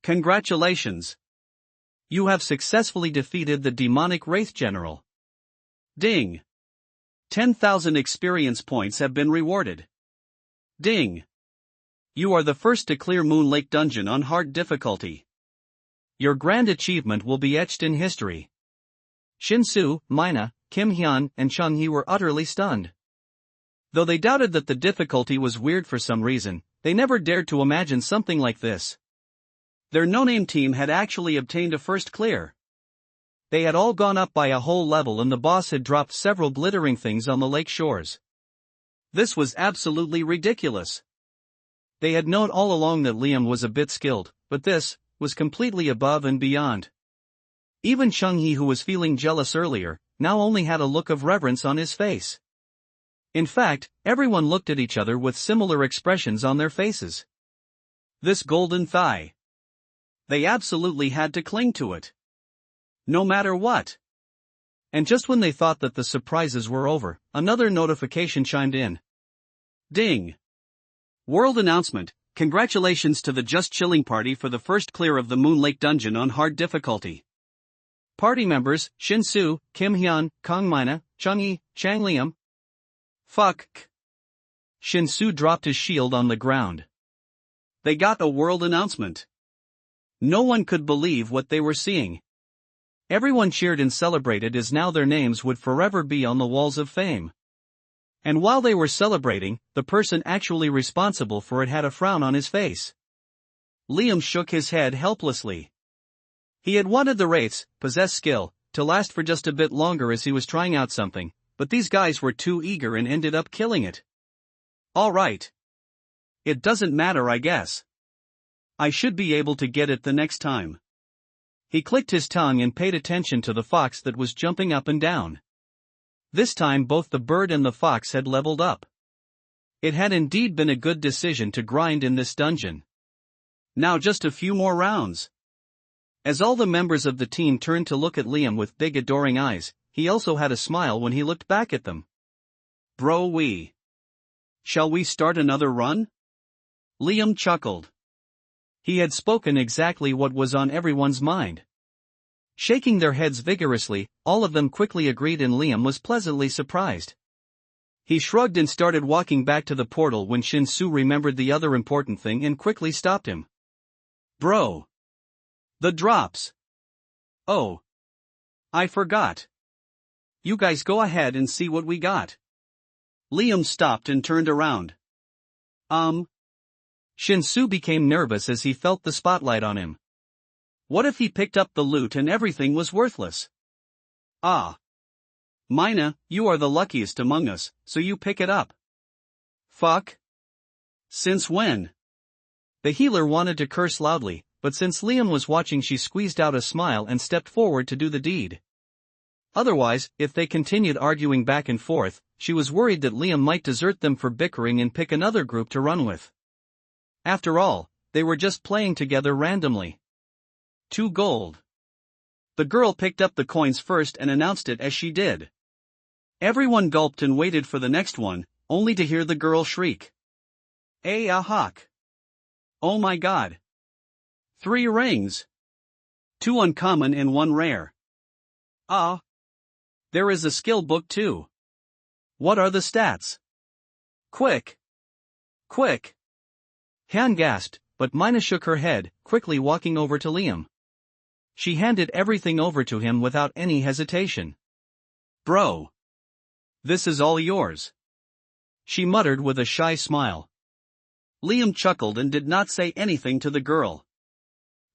Congratulations! You have successfully defeated the demonic wraith general. Ding! 10,000 experience points have been rewarded. Ding! You are the first to clear Moon Lake Dungeon on hard difficulty. Your grand achievement will be etched in history. Shinsu, Mina, Kim Hyun, and Chung Hee were utterly stunned. Though they doubted that the difficulty was weird for some reason, they never dared to imagine something like this. Their no-name team had actually obtained a first clear. They had all gone up by a whole level, and the boss had dropped several glittering things on the lake shores. This was absolutely ridiculous. They had known all along that Liam was a bit skilled, but this was completely above and beyond. Even Chung Hee, who was feeling jealous earlier, now only had a look of reverence on his face. In fact, everyone looked at each other with similar expressions on their faces. This golden thigh. They absolutely had to cling to it. No matter what. And just when they thought that the surprises were over, another notification chimed in. Ding! World announcement: congratulations to the Just Chilling party for the first clear of the Moon Lake Dungeon on hard difficulty. Party members: Shinsu, Kim Hyun, Kang Mina, Chung Hee, Chang Liam. Fuck. Shinsu dropped his shield on the ground. They got a world announcement. No one could believe what they were seeing. Everyone cheered and celebrated, as now their names would forever be on the walls of fame. And while they were celebrating, the person actually responsible for it had a frown on his face. Liam shook his head helplessly. He had wanted the wraiths, possess skill, to last for just a bit longer as he was trying out something, but these guys were too eager and ended up killing it. Alright. It doesn't matter, I guess. I should be able to get it the next time. He clicked his tongue and paid attention to the fox that was jumping up and down. This time both the bird and the fox had leveled up. It had indeed been a good decision to grind in this dungeon. Now just a few more rounds. As all the members of the team turned to look at Liam with big adoring eyes, he also had a smile when he looked back at them. Bro, shall we start another run? Liam chuckled. He had spoken exactly what was on everyone's mind. Shaking their heads vigorously, all of them quickly agreed, and Liam was pleasantly surprised. He shrugged and started walking back to the portal when Shinsu remembered the other important thing and quickly stopped him. Bro! The drops! Oh! I forgot. You guys go ahead and see what we got. Liam stopped and turned around. Shinsu became nervous as he felt the spotlight on him. What if he picked up the loot and everything was worthless? Ah. Mina, you are the luckiest among us, so you pick it up. Fuck. Since when? The healer wanted to curse loudly, but since Liam was watching, she squeezed out a smile and stepped forward to do the deed. Otherwise, if they continued arguing back and forth, she was worried that Liam might desert them for bickering and pick another group to run with. After all, they were just playing together randomly. 2 gold. The girl picked up the coins first and announced it as she did. Everyone gulped and waited for the next one, only to hear the girl shriek. A hawk. Oh my god. 3 rings. 2 uncommon and 1 rare. Ah. There is a skill book too. What are the stats? Quick. Quick. Han gasped, but Mina shook her head, quickly walking over to Liam. She handed everything over to him without any hesitation. Bro. This is all yours. She muttered with a shy smile. Liam chuckled and did not say anything to the girl.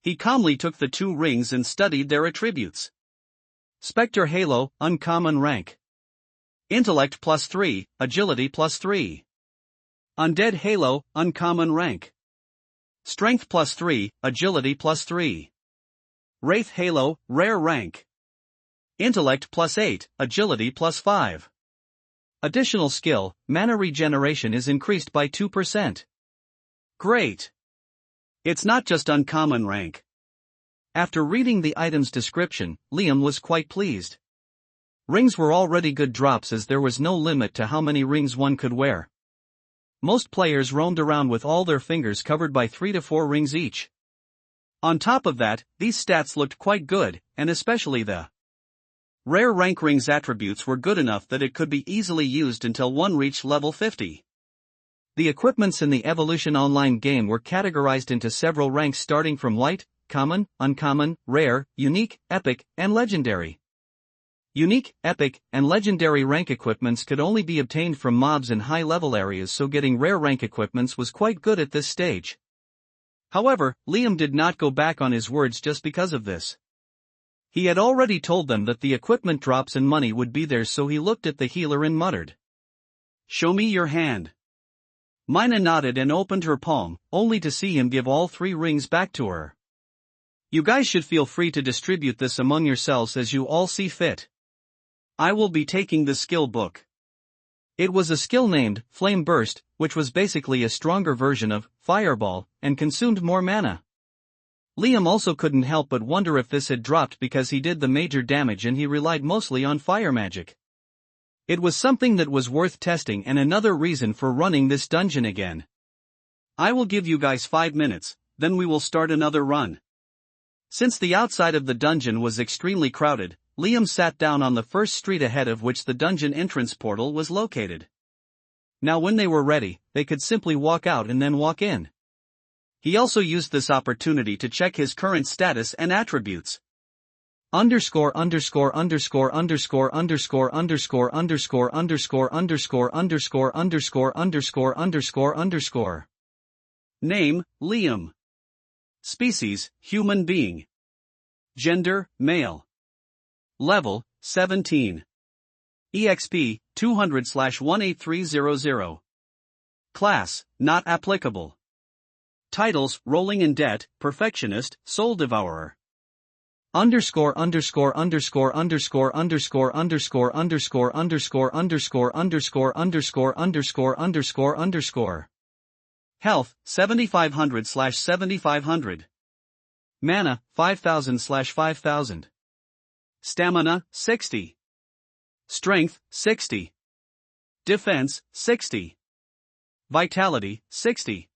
He calmly took the 2 rings and studied their attributes. Spectre Halo, uncommon rank. Intellect +3, agility +3. Undead Halo, uncommon rank. Strength plus 3, Agility plus 3. Wraith Halo, Rare Rank. Intellect plus 8, Agility plus 5. Additional skill, mana regeneration is increased by 2%. Great! It's not just uncommon rank. After reading the item's description, Liam was quite pleased. Rings were already good drops as there was no limit to how many rings one could wear. Most players roamed around with all their fingers covered by 3 to 4 rings each. On top of that, these stats looked quite good, and especially the rare rank rings attributes were good enough that it could be easily used until one reached level 50. The equipments in the Evolution Online game were categorized into several ranks starting from light, common, uncommon, rare, unique, epic, and legendary. Unique, epic, and legendary rank equipments could only be obtained from mobs in high-level areas, so getting rare rank equipments was quite good at this stage. However, Liam did not go back on his words just because of this. He had already told them that the equipment drops and money would be theirs, so he looked at the healer and muttered, "Show me your hand." Mina nodded and opened her palm, only to see him give all 3 rings back to her. "You guys should feel free to distribute this among yourselves as you all see fit. I will be taking the skill book." It was a skill named Flame Burst, which was basically a stronger version of Fireball, and consumed more mana. Liam also couldn't help but wonder if this had dropped because he did the major damage and he relied mostly on fire magic. It was something that was worth testing and another reason for running this dungeon again. "I will give you guys 5 minutes, then we will start another run." Since the outside of the dungeon was extremely crowded, Liam sat down on the first street ahead of which the dungeon entrance portal was located. Now when they were ready, they could simply walk out and then walk in. He also used this opportunity to check his current status and attributes. Underscore underscore underscore underscore underscore underscore underscore underscore underscore underscore underscore underscore underscore underscore. Name, Liam. Species, human being. Gender, male. Level, 17. EXP, 200/18300. Class, not applicable. Titles, Rolling in Debt, Perfectionist, Soul Devourer. Underscore underscore underscore underscore underscore underscore underscore underscore underscore underscore underscore underscore underscore underscore. Health, 7500/7500. Mana, 5000/5000. Stamina, 60. Strength, 60. Defense, 60. Vitality, 60.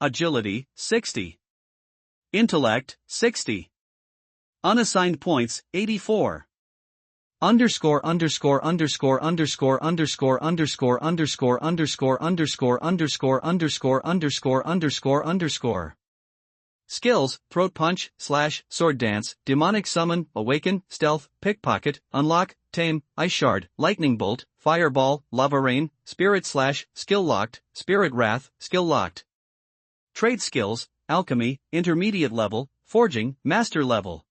Agility, 60. Intellect, 60. Unassigned points, 84. Underscore underscore underscore underscore underscore underscore underscore underscore underscore underscore underscore underscore underscore underscore. Skills, Throat Punch, Slash, Sword Dance, Demonic Summon, Awaken, Stealth, Pickpocket, Unlock, Tame, Ice Shard, Lightning Bolt, Fireball, Lava Rain, Spirit Slash, Skill Locked, Spirit Wrath, Skill Locked. Trade Skills, Alchemy, Intermediate Level, Forging, Master Level.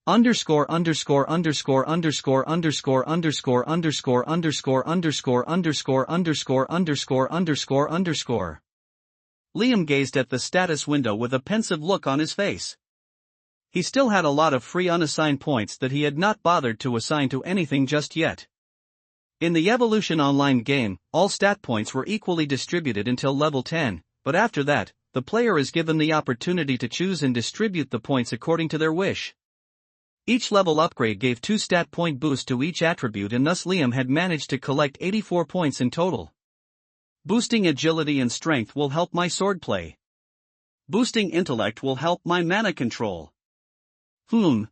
Underscore underscore underscore underscore underscore underscore underscore underscore underscore underscore underscore underscore underscore underscore. Liam gazed at the status window with a pensive look on his face. He still had a lot of free unassigned points that he had not bothered to assign to anything just yet. In the Evolution Online game, all stat points were equally distributed until level 10, but after that, the player is given the opportunity to choose and distribute the points according to their wish. Each level upgrade gave 2 stat point boosts to each attribute, and thus Liam had managed to collect 84 points in total. Boosting agility and strength will help my swordplay. Boosting intellect will help my mana control. In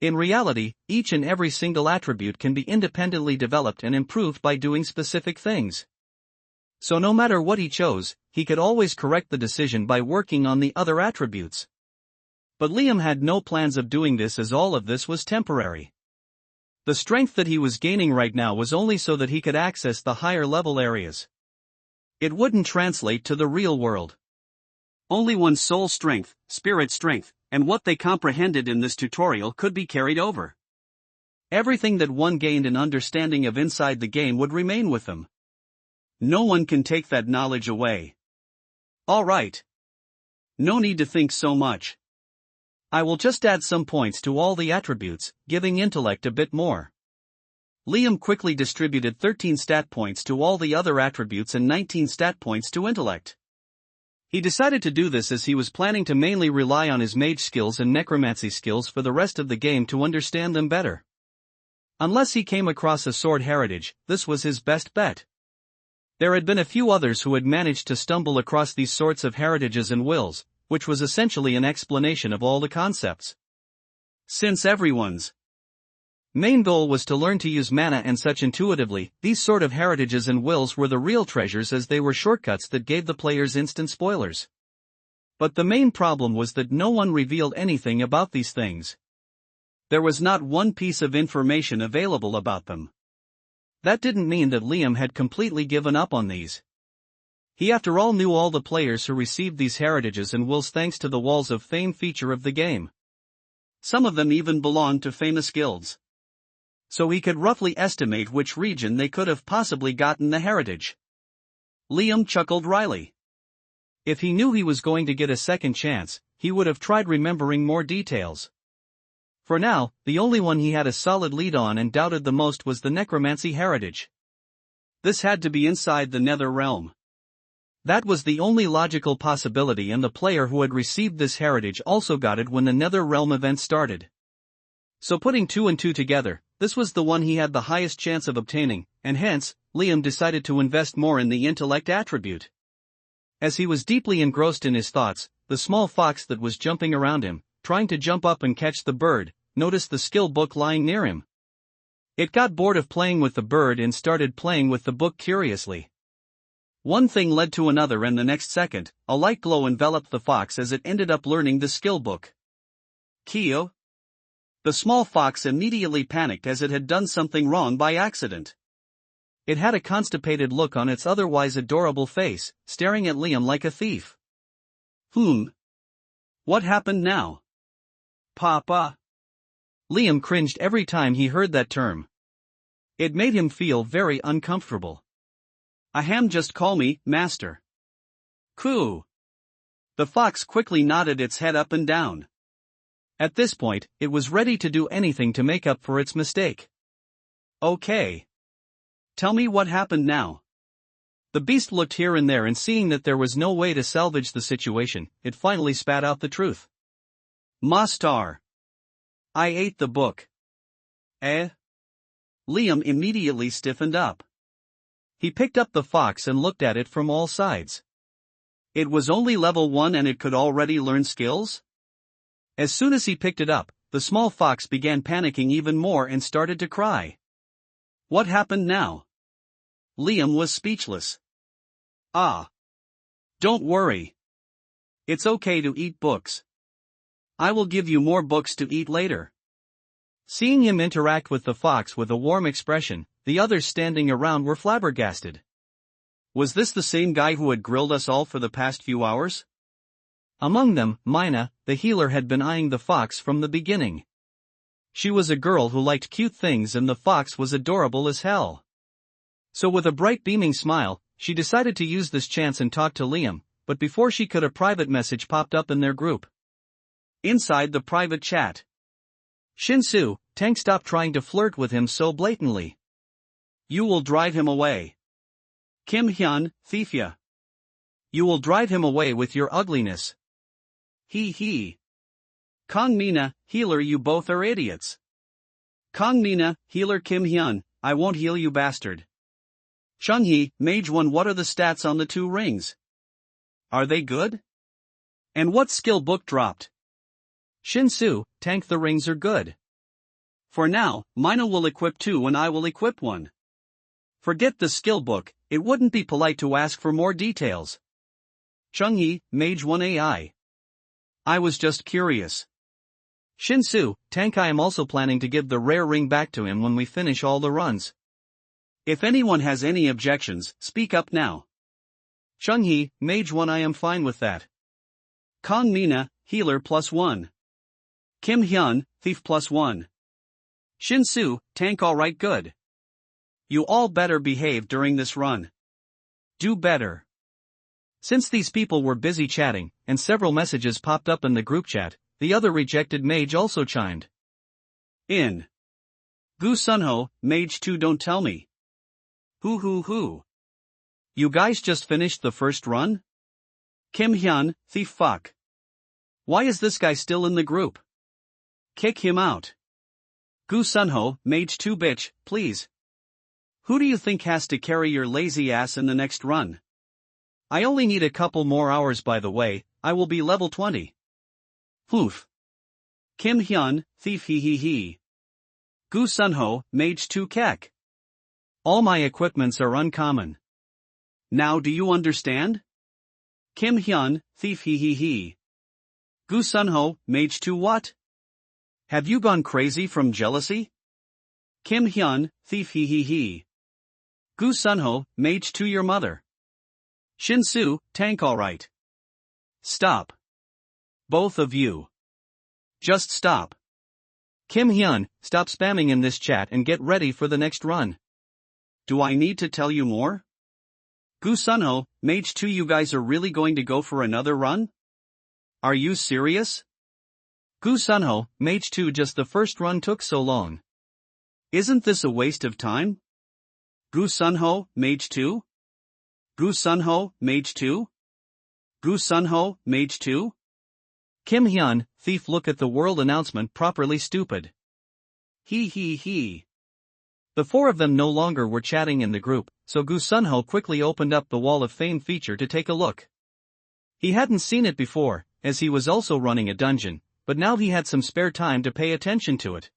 reality, each and every single attribute can be independently developed and improved by doing specific things. So no matter what he chose, he could always correct the decision by working on the other attributes. But Liam had no plans of doing this, as all of this was temporary. The strength that he was gaining right now was only so that he could access the higher level areas. It wouldn't translate to the real world. Only one's soul strength, spirit strength, and what they comprehended in this tutorial could be carried over. Everything that one gained an understanding of inside the game would remain with them. No one can take that knowledge away. Alright. No need to think so much. I will just add some points to all the attributes, giving intellect a bit more. Liam quickly distributed 13 stat points to all the other attributes and 19 stat points to intellect. He decided to do this as he was planning to mainly rely on his mage skills and necromancy skills for the rest of the game to understand them better. Unless he came across a sword heritage, this was his best bet. There had been a few others who had managed to stumble across these sorts of heritages and wills, which was essentially an explanation of all the concepts. Since everyone's main goal was to learn to use mana and such intuitively, these sort of heritages and wills were the real treasures as they were shortcuts that gave the players instant spoilers. But the main problem was that no one revealed anything about these things. There was not one piece of information available about them. That didn't mean that Liam had completely given up on these. He after all knew all the players who received these heritages and wills thanks to the Walls of Fame feature of the game. Some of them even belonged to famous guilds. So he could roughly estimate which region they could have possibly gotten the heritage. Liam chuckled wryly. If he knew he was going to get a second chance, he would have tried remembering more details. For now, the only one he had a solid lead on and doubted the most was the necromancy heritage. This had to be inside the Nether Realm. That was the only logical possibility, and the player who had received this heritage also got it when the Nether Realm event started. So putting 2 and 2 together, this was the one he had the highest chance of obtaining, and hence, Liam decided to invest more in the intellect attribute. As he was deeply engrossed in his thoughts, the small fox that was jumping around him, trying to jump up and catch the bird, noticed the skill book lying near him. It got bored of playing with the bird and started playing with the book curiously. One thing led to another, and the next second, a light glow enveloped the fox as it ended up learning the skill book. Kyo? The small fox immediately panicked as it had done something wrong by accident. It had a constipated look on its otherwise adorable face, staring at Liam like a thief. What happened now? Papa? Liam cringed every time he heard that term. It made him feel very uncomfortable. Ahem, just call me Master. Coo. The fox quickly nodded its head up and down. At this point, it was ready to do anything to make up for its mistake. Okay. Tell me what happened now. The beast looked here and there, and seeing that there was no way to salvage the situation, it finally spat out the truth. Master. I ate the book. Eh? Liam immediately stiffened up. He picked up the fox and looked at it from all sides. It was only level 1 and it could already learn skills? As soon as he picked it up, the small fox began panicking even more and started to cry. What happened now? Liam was speechless. Ah. Don't worry. It's okay to eat books. I will give you more books to eat later. Seeing him interact with the fox with a warm expression, the others standing around were flabbergasted. Was this the same guy who had grilled us all for the past few hours? Among them, Mina, the healer, had been eyeing the fox from the beginning. She was a girl who liked cute things, and the fox was adorable as hell. So with a bright beaming smile, she decided to use this chance and talk to Liam, but before she could, a private message popped up in their group. Inside the private chat. Shinsu, Tank, stop trying to flirt with him so blatantly. You will drive him away. Kim Hyun, Thiefya. You will drive him away with your ugliness. He. Kong Mina, healer, you both are idiots. Kong Mina, healer Kim Hyun, I won't heal you bastard. Chunghee, mage 1, what are the stats on the 2 rings? Are they good? And what skill book dropped? Shinsu, Tank, the rings are good. For now, Mina will equip 2 and I will equip 1. Forget the skill book, it wouldn't be polite to ask for more details. Chunghee, mage 1 AI. I was just curious. Shinsu, Tank, I am also planning to give the rare ring back to him when we finish all the runs. If anyone has any objections, speak up now. Chunghee, mage 1, I am fine with that. Kong Mina, healer +1. Kim Hyun, thief +1. Shinsu, Tank, alright, good. You all better behave during this run. Do better. Since these people were busy chatting, and several messages popped up in the group chat, the other rejected mage also chimed in. Gu Sunho, Mage 2, don't tell me. Who? You guys just finished the first run? Kim Hyun, thief fuck. Why is this guy still in the group? Kick him out. Gu Sunho, Mage 2 bitch, please. Who do you think has to carry your lazy ass in the next run? I only need a couple more hours, by the way, I will be level 20. Poof. Kim Hyun, thief he. Gu Sunho, Mage 2 kek. All my equipments are uncommon. Now do you understand? Kim Hyun, thief he. Gu Sunho, Mage 2 what? Have you gone crazy from jealousy? Kim Hyun, thief he. Gu Sunho, Mage 2 your mother. Shinsu, tank alright. Stop. Both of you. Just stop. Kim Hyun, stop spamming in this chat and get ready for the next run. Do I need to tell you more? Gu Sunho, Mage 2 you guys are really going to go for another run? Are you serious? Gu Sunho, Mage 2 just the first run took so long. Isn't this a waste of time? Gu Sunho, Mage 2? Gu Sunho, Mage 2? Gu Sunho, Mage 2? Kim Hyun, thief look at the world announcement properly stupid. He. The four of them no longer were chatting in the group, so Gu Sunho quickly opened up the Wall of Fame feature to take a look. He hadn't seen it before, as he was also running a dungeon, but now he had some spare time to pay attention to it.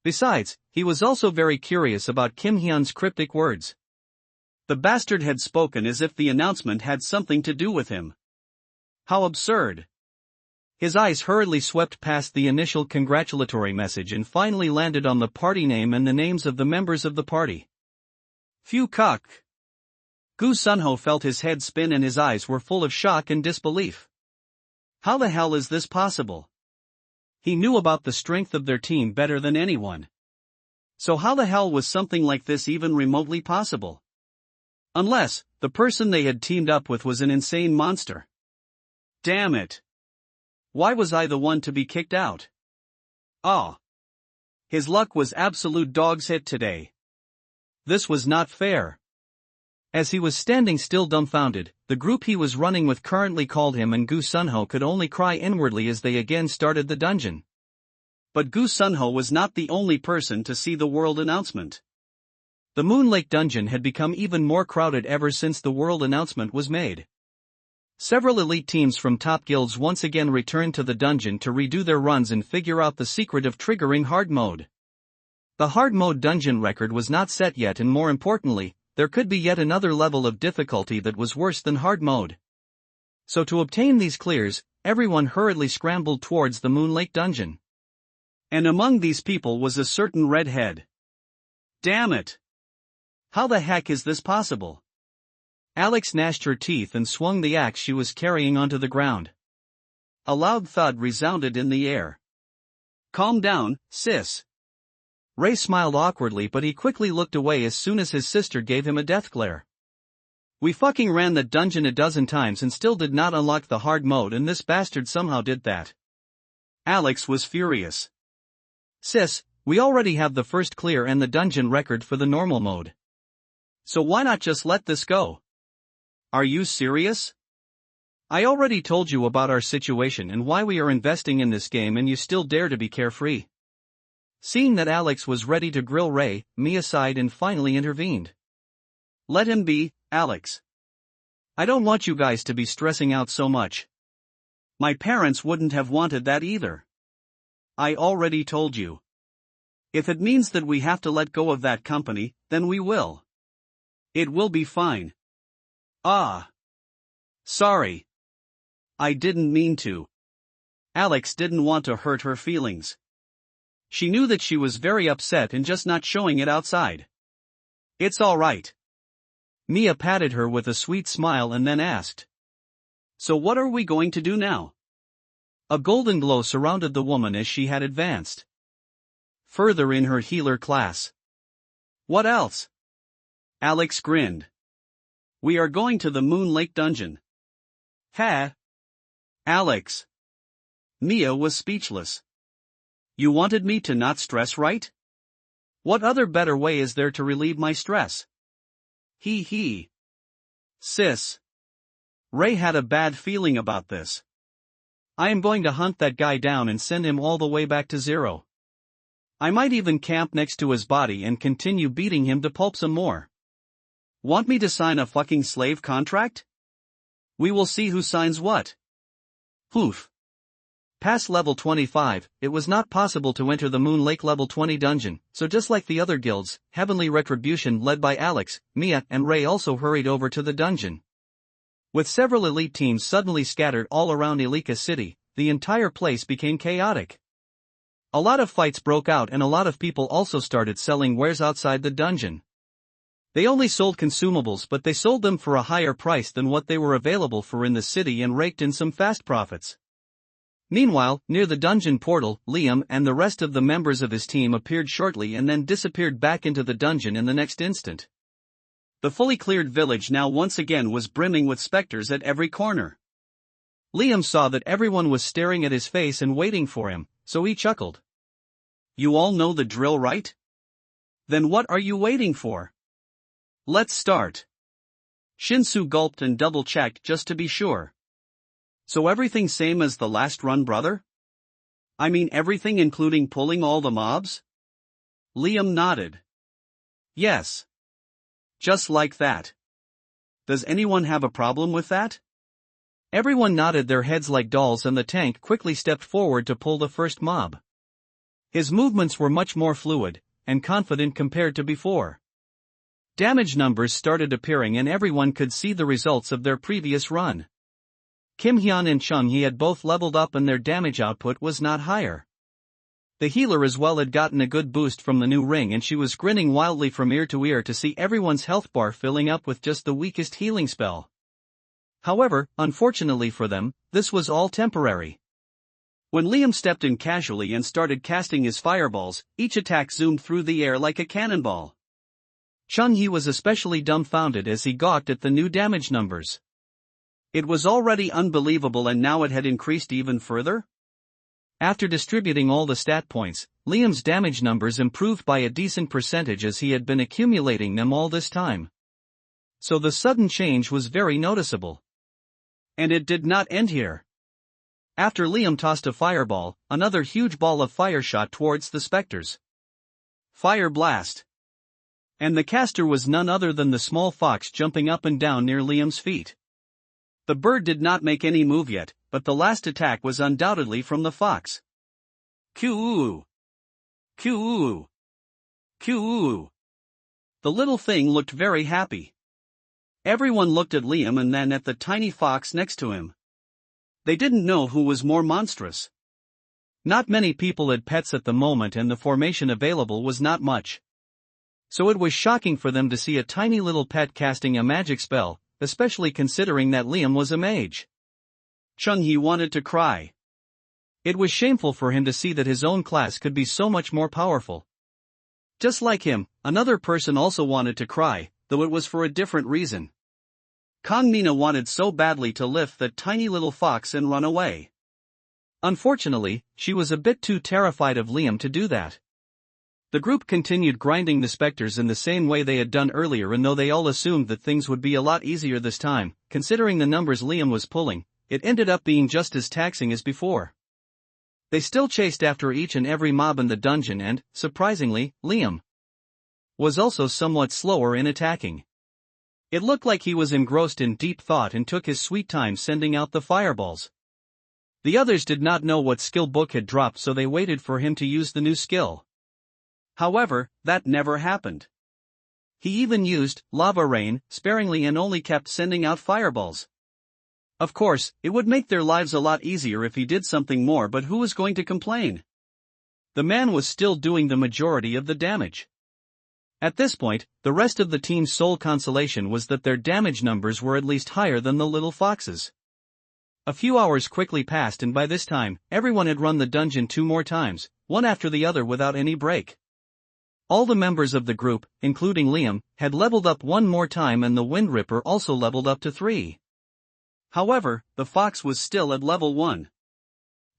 Besides, he was also very curious about Kim Hyun's cryptic words. The bastard had spoken as if the announcement had something to do with him. How absurd. His eyes hurriedly swept past the initial congratulatory message and finally landed on the party name and the names of the members of the party. Phew cock. Gu Sunho felt his head spin and his eyes were full of shock and disbelief. How the hell is this possible? He knew about the strength of their team better than anyone. So how the hell was something like this even remotely possible? Unless, the person they had teamed up with was an insane monster. Damn it. Why was I the one to be kicked out? Ah. His luck was absolute dog's hit today. This was not fair. As he was standing still dumbfounded, the group he was running with currently called him and Gu Sunho could only cry inwardly as they again started the dungeon. But Gu Sunho was not the only person to see the world announcement. The Moon Lake dungeon had become even more crowded ever since the world announcement was made. Several elite teams from top guilds once again returned to the dungeon to redo their runs and figure out the secret of triggering hard mode. The hard mode dungeon record was not set yet, and more importantly, there could be yet another level of difficulty that was worse than hard mode. So to obtain these clears, everyone hurriedly scrambled towards the Moon Lake dungeon. And among these people was a certain redhead. Damn it! How the heck is this possible? Alex gnashed her teeth and swung the axe she was carrying onto the ground. A loud thud resounded in the air. Calm down, sis. Ray smiled awkwardly, but he quickly looked away as soon as his sister gave him a death glare. We fucking ran the dungeon a dozen times and still did not unlock the hard mode, and this bastard somehow did that. Alex was furious. Sis, we already have the first clear and the dungeon record for the normal mode. So why not just let this go? Are you serious? I already told you about our situation and why we are investing in this game, and you still dare to be carefree. Seeing that Alex was ready to grill Ray, Mia sighed and finally intervened. Let him be, Alex. I don't want you guys to be stressing out so much. My parents wouldn't have wanted that either. I already told you. If it means that we have to let go of that company, then we will. It will be fine. Ah. Sorry. I didn't mean to. Alex didn't want to hurt her feelings. She knew that she was very upset and just not showing it outside. It's all right. Mia patted her with a sweet smile and then asked. So what are we going to do now? A golden glow surrounded the woman as she had advanced further in her healer class. What else? Alex grinned. We are going to the Moon Lake dungeon. Ha! Alex. Mia was speechless. You wanted me to not stress, right? What other better way is there to relieve my stress? He. Sis. Ray had a bad feeling about this. I am going to hunt that guy down and send him all the way back to zero. I might even camp next to his body and continue beating him to pulp some more. Want me to sign a fucking slave contract? We will see who signs what. Poof. Past level 25, it was not possible to enter the Moon Lake level 20 dungeon, so just like the other guilds, Heavenly Retribution led by Alex, Mia, and Ray also hurried over to the dungeon. With several elite teams suddenly scattered all around Elika City, the entire place became chaotic. A lot of fights broke out and a lot of people also started selling wares outside the dungeon. They only sold consumables, but they sold them for a higher price than what they were available for in the city and raked in some fast profits. Meanwhile, near the dungeon portal, Liam and the rest of the members of his team appeared shortly and then disappeared back into the dungeon in the next instant. The fully cleared village now once again was brimming with specters at every corner. Liam saw that everyone was staring at his face and waiting for him, so he chuckled. You all know the drill, right? Then what are you waiting for? Let's start. Shinsu gulped and double-checked just to be sure. So everything same as the last run, brother? I mean everything including pulling all the mobs? Liam nodded. Yes. Just like that. Does anyone have a problem with that? Everyone nodded their heads like dolls and the tank quickly stepped forward to pull the first mob. His movements were much more fluid and confident compared to before. Damage numbers started appearing and everyone could see the results of their previous run. Kim Hyun and Chung Hee had both leveled up and their damage output was not higher. The healer as well had gotten a good boost from the new ring and she was grinning wildly from ear to ear to see everyone's health bar filling up with just the weakest healing spell. However, unfortunately for them, this was all temporary. When Liam stepped in casually and started casting his fireballs, each attack zoomed through the air like a cannonball. Chung Hee was especially dumbfounded as he gawked at the new damage numbers. It was already unbelievable and now it had increased even further? After distributing all the stat points, Liam's damage numbers improved by a decent percentage as he had been accumulating them all this time. So the sudden change was very noticeable. And it did not end here. After Liam tossed a fireball, another huge ball of fire shot towards the specters. Fire blast. And the caster was none other than the small fox jumping up and down near Liam's feet. The bird did not make any move yet, but the last attack was undoubtedly from the fox. Q-oo! Q-oo! Q-oo! The little thing looked very happy. Everyone looked at Liam and then at the tiny fox next to him. They didn't know who was more monstrous. Not many people had pets at the moment and the formation available was not much. So it was shocking for them to see a tiny little pet casting a magic spell, especially considering that Liam was a mage. Chung Hee wanted to cry. It was shameful for him to see that his own class could be so much more powerful. Just like him, another person also wanted to cry, though it was for a different reason. Kang Mina wanted so badly to lift that tiny little fox and run away. Unfortunately, she was a bit too terrified of Liam to do that. The group continued grinding the specters in the same way they had done earlier, and though they all assumed that things would be a lot easier this time, considering the numbers Liam was pulling, it ended up being just as taxing as before. They still chased after each and every mob in the dungeon and, surprisingly, Liam was also somewhat slower in attacking. It looked like he was engrossed in deep thought and took his sweet time sending out the fireballs. The others did not know what skill book had dropped, so they waited for him to use the new skill. However, that never happened. He even used lava rain sparingly and only kept sending out fireballs. Of course, it would make their lives a lot easier if he did something more, but who was going to complain? The man was still doing the majority of the damage. At this point, the rest of the team's sole consolation was that their damage numbers were at least higher than the little fox's. A few hours quickly passed and by this time, everyone had run the dungeon 2 more times, one after the other without any break. All the members of the group, including Liam, had leveled up 1 more time and the Wind Ripper also leveled up to 3. However, the fox was still at level 1.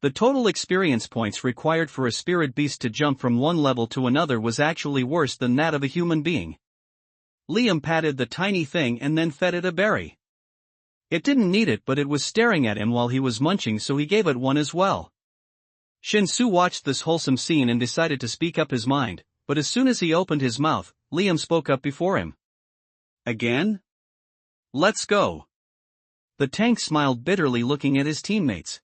The total experience points required for a spirit beast to jump from one level to another was actually worse than that of a human being. Liam patted the tiny thing and then fed it a berry. It didn't need it, but it was staring at him while he was munching, so he gave it one as well. Shinsu watched this wholesome scene and decided to speak up his mind, but as soon as he opened his mouth, Liam spoke up before him. Again? Let's go. The tank smiled bitterly, looking at his teammates.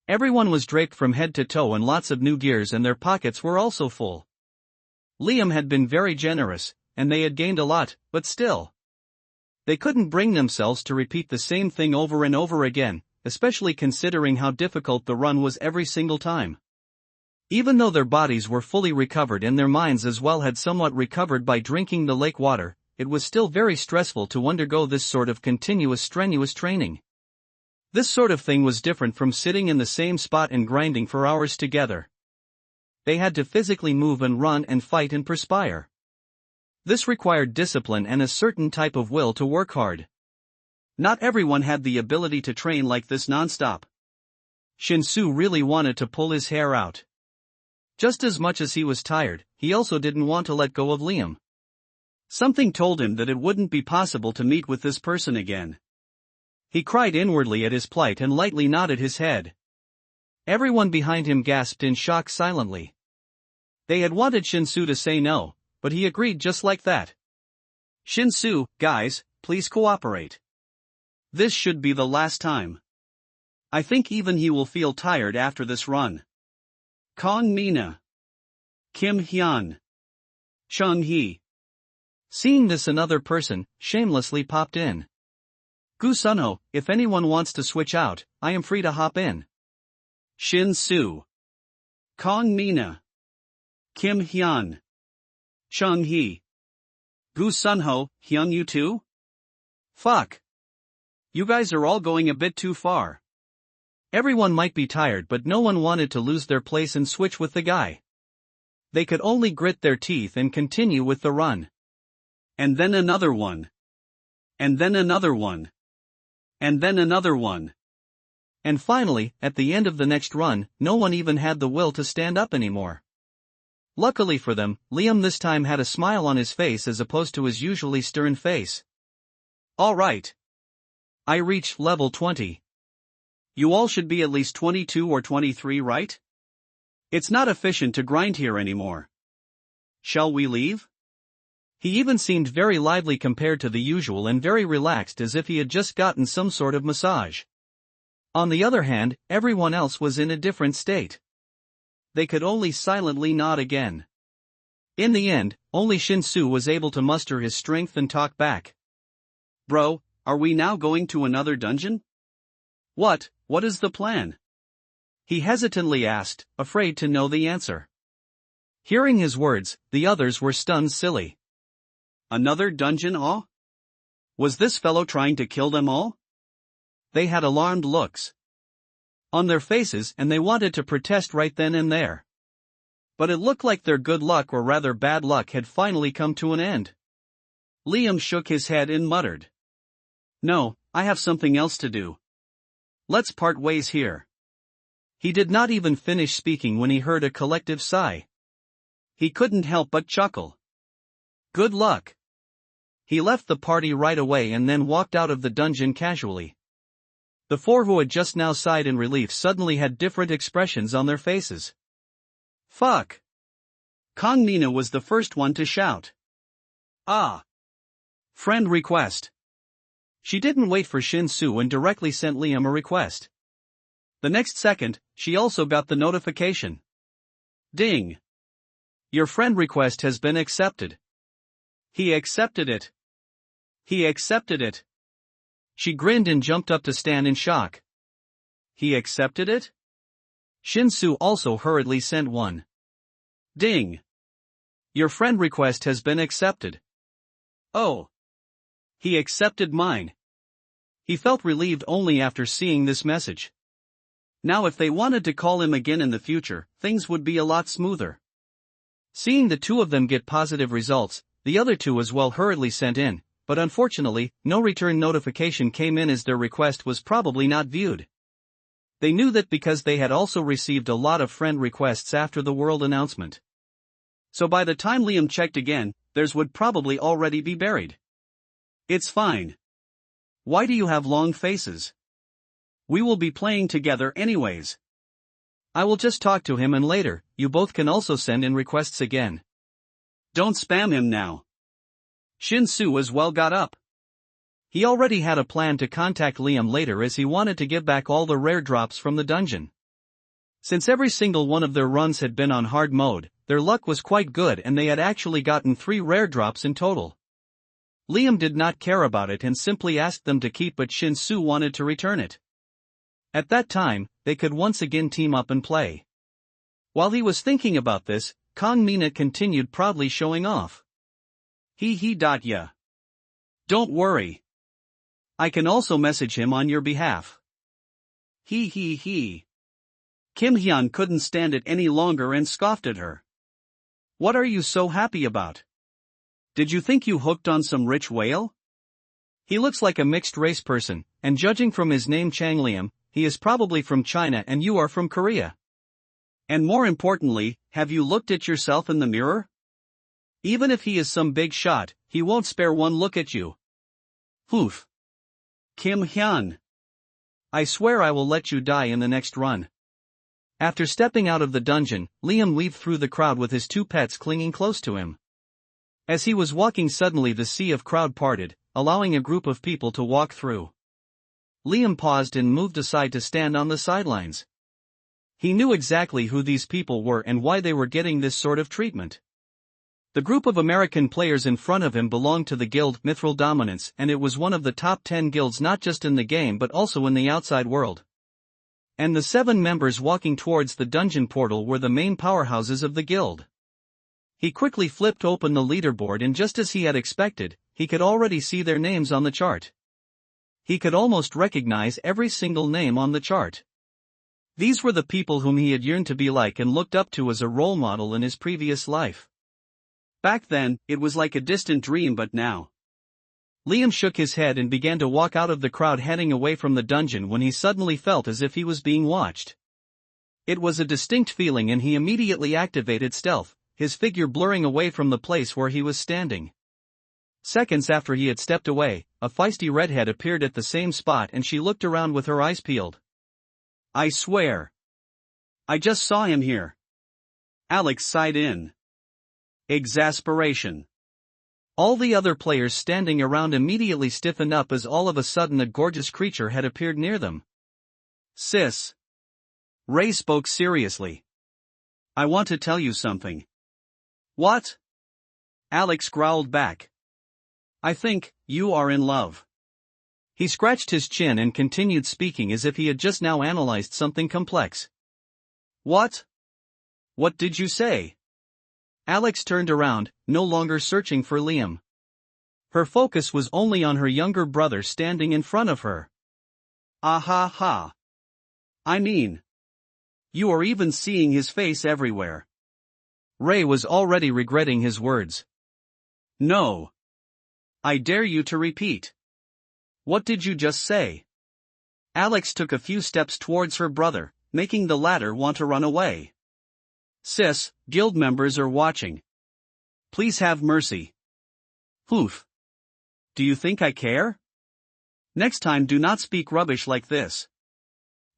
Everyone was draped from head to toe in lots of new gears, and their pockets were also full. Liam had been very generous, and they had gained a lot, but still. They couldn't bring themselves to repeat the same thing over and over again, especially considering how difficult the run was every single time. Even though their bodies were fully recovered and their minds as well had somewhat recovered by drinking the lake water, it was still very stressful to undergo this sort of continuous strenuous training. This sort of thing was different from sitting in the same spot and grinding for hours together. They had to physically move and run and fight and perspire. This required discipline and a certain type of will to work hard. Not everyone had the ability to train like this non-stop. Shinsu really wanted to pull his hair out. Just as much as he was tired, he also didn't want to let go of Liam. Something told him that it wouldn't be possible to meet with this person again. He cried inwardly at his plight and lightly nodded his head. Everyone behind him gasped in shock silently. They had wanted Shinsu to say no, but he agreed just like that. Shinsu, guys, please cooperate. This should be the last time. I think even he will feel tired after this run. Kong Mina. Kim Hyun. Chung Hee. Seeing this, another person shamelessly popped in. Gu Sunho, if anyone wants to switch out, I am free to hop in. Shin-Su. Kong Mina. Kim Hyun. Chung Hee. Gu Sunho, Hyun, you too? Fuck. You guys are all going a bit too far. Everyone might be tired, but no one wanted to lose their place and switch with the guy. They could only grit their teeth and continue with the run. And then another one. And then another one. And then another one. And finally, at the end of the next run, no one even had the will to stand up anymore. Luckily for them, Liam this time had a smile on his face as opposed to his usually stern face. All right. I reached level 20. You all should be at least 22 or 23, right? It's not efficient to grind here anymore. Shall we leave? He even seemed very lively compared to the usual and very relaxed, as if he had just gotten some sort of massage. On the other hand, everyone else was in a different state. They could only silently nod again. In the end, only Shinsu was able to muster his strength and talk back. Bro, are we now going to another dungeon? What is the plan? He hesitantly asked, afraid to know the answer. Hearing his words, the others were stunned silly. Another dungeon, oh? Was this fellow trying to kill them all? They had alarmed looks on their faces and they wanted to protest right then and there. But it looked like their good luck, or rather bad luck, had finally come to an end. Liam shook his head and muttered. No, I have something else to do. Let's part ways here. He did not even finish speaking when he heard a collective sigh. He couldn't help but chuckle. Good luck. He left the party right away and then walked out of the dungeon casually. The four who had just now sighed in relief suddenly had different expressions on their faces. Fuck. Kong Mina was the first one to shout. Ah. Friend request. She didn't wait for Shin-Su and directly sent Liam a request. The next second, she also got the notification. Ding. Your friend request has been accepted. He accepted it. He accepted it. She grinned and jumped up to stand in shock. He accepted it? Shin-Su also hurriedly sent one. Ding. Your friend request has been accepted. Oh. He accepted mine. He felt relieved only after seeing this message. Now if they wanted to call him again in the future, things would be a lot smoother. Seeing the two of them get positive results, the other two as well hurriedly sent in, but unfortunately, no return notification came in as their request was probably not viewed. They knew that because they had also received a lot of friend requests after the world announcement. So by the time Liam checked again, theirs would probably already be buried. It's fine. Why do you have long faces? We will be playing together anyways. I will just talk to him and later, you both can also send in requests again. Don't spam him now. Shin-Soo as well got up. He already had a plan to contact Liam later as he wanted to give back all the rare drops from the dungeon. Since every single one of their runs had been on hard mode, their luck was quite good and they had actually gotten 3 rare drops in total. Liam did not care about it and simply asked them to keep, but Shin-Soo wanted to return it. At that time, they could once again team up and play. While he was thinking about this, Kong Mina continued proudly showing off. Yeah. Don't worry. I can also message him on your behalf. Kim Hyun couldn't stand it any longer and scoffed at her. What are you so happy about? Did you think you hooked on some rich whale? He looks like a mixed-race person, and judging from his name Chang Liam, he is probably from China and you are from Korea. And more importantly, have you looked at yourself in the mirror? Even if he is some big shot, he won't spare one look at you. Oof. Kim Hyun. I swear I will let you die in the next run. After stepping out of the dungeon, Liam weaved through the crowd with his 2 pets clinging close to him. As he was walking, suddenly the sea of crowd parted, allowing a group of people to walk through. Liam paused and moved aside to stand on the sidelines. He knew exactly who these people were and why they were getting this sort of treatment. The group of American players in front of him belonged to the guild Mithril Dominance, and it was one of the top 10 guilds not just in the game but also in the outside world. And the 7 members walking towards the dungeon portal were the main powerhouses of the guild. He quickly flipped open the leaderboard and just as he had expected, he could already see their names on the chart. He could almost recognize every single name on the chart. These were the people whom he had yearned to be like and looked up to as a role model in his previous life. Back then, it was like a distant dream, but now. Liam shook his head and began to walk out of the crowd heading away from the dungeon when he suddenly felt as if he was being watched. It was a distinct feeling and he immediately activated stealth, his figure blurring away from the place where he was standing. Seconds after he had stepped away, a feisty redhead appeared at the same spot and she looked around with her eyes peeled. I swear. I just saw him here. Alex sighed in exasperation. All the other players standing around immediately stiffened up as all of a sudden a gorgeous creature had appeared near them. Sis. Ray spoke seriously. I want to tell you something. What? Alex growled back. I think you are in love. He scratched his chin and continued speaking as if he had just now analyzed something complex. What? What did you say? Alex turned around, no longer searching for Liam. Her focus was only on her younger brother standing in front of her. Ah ha ha. I mean, you are even seeing his face everywhere. Ray was already regretting his words. No. I dare you to repeat. What did you just say? Alex took a few steps towards her brother, making the latter want to run away. Sis, guild members are watching. Please have mercy. Oof. Do you think I care? Next time do not speak rubbish like this.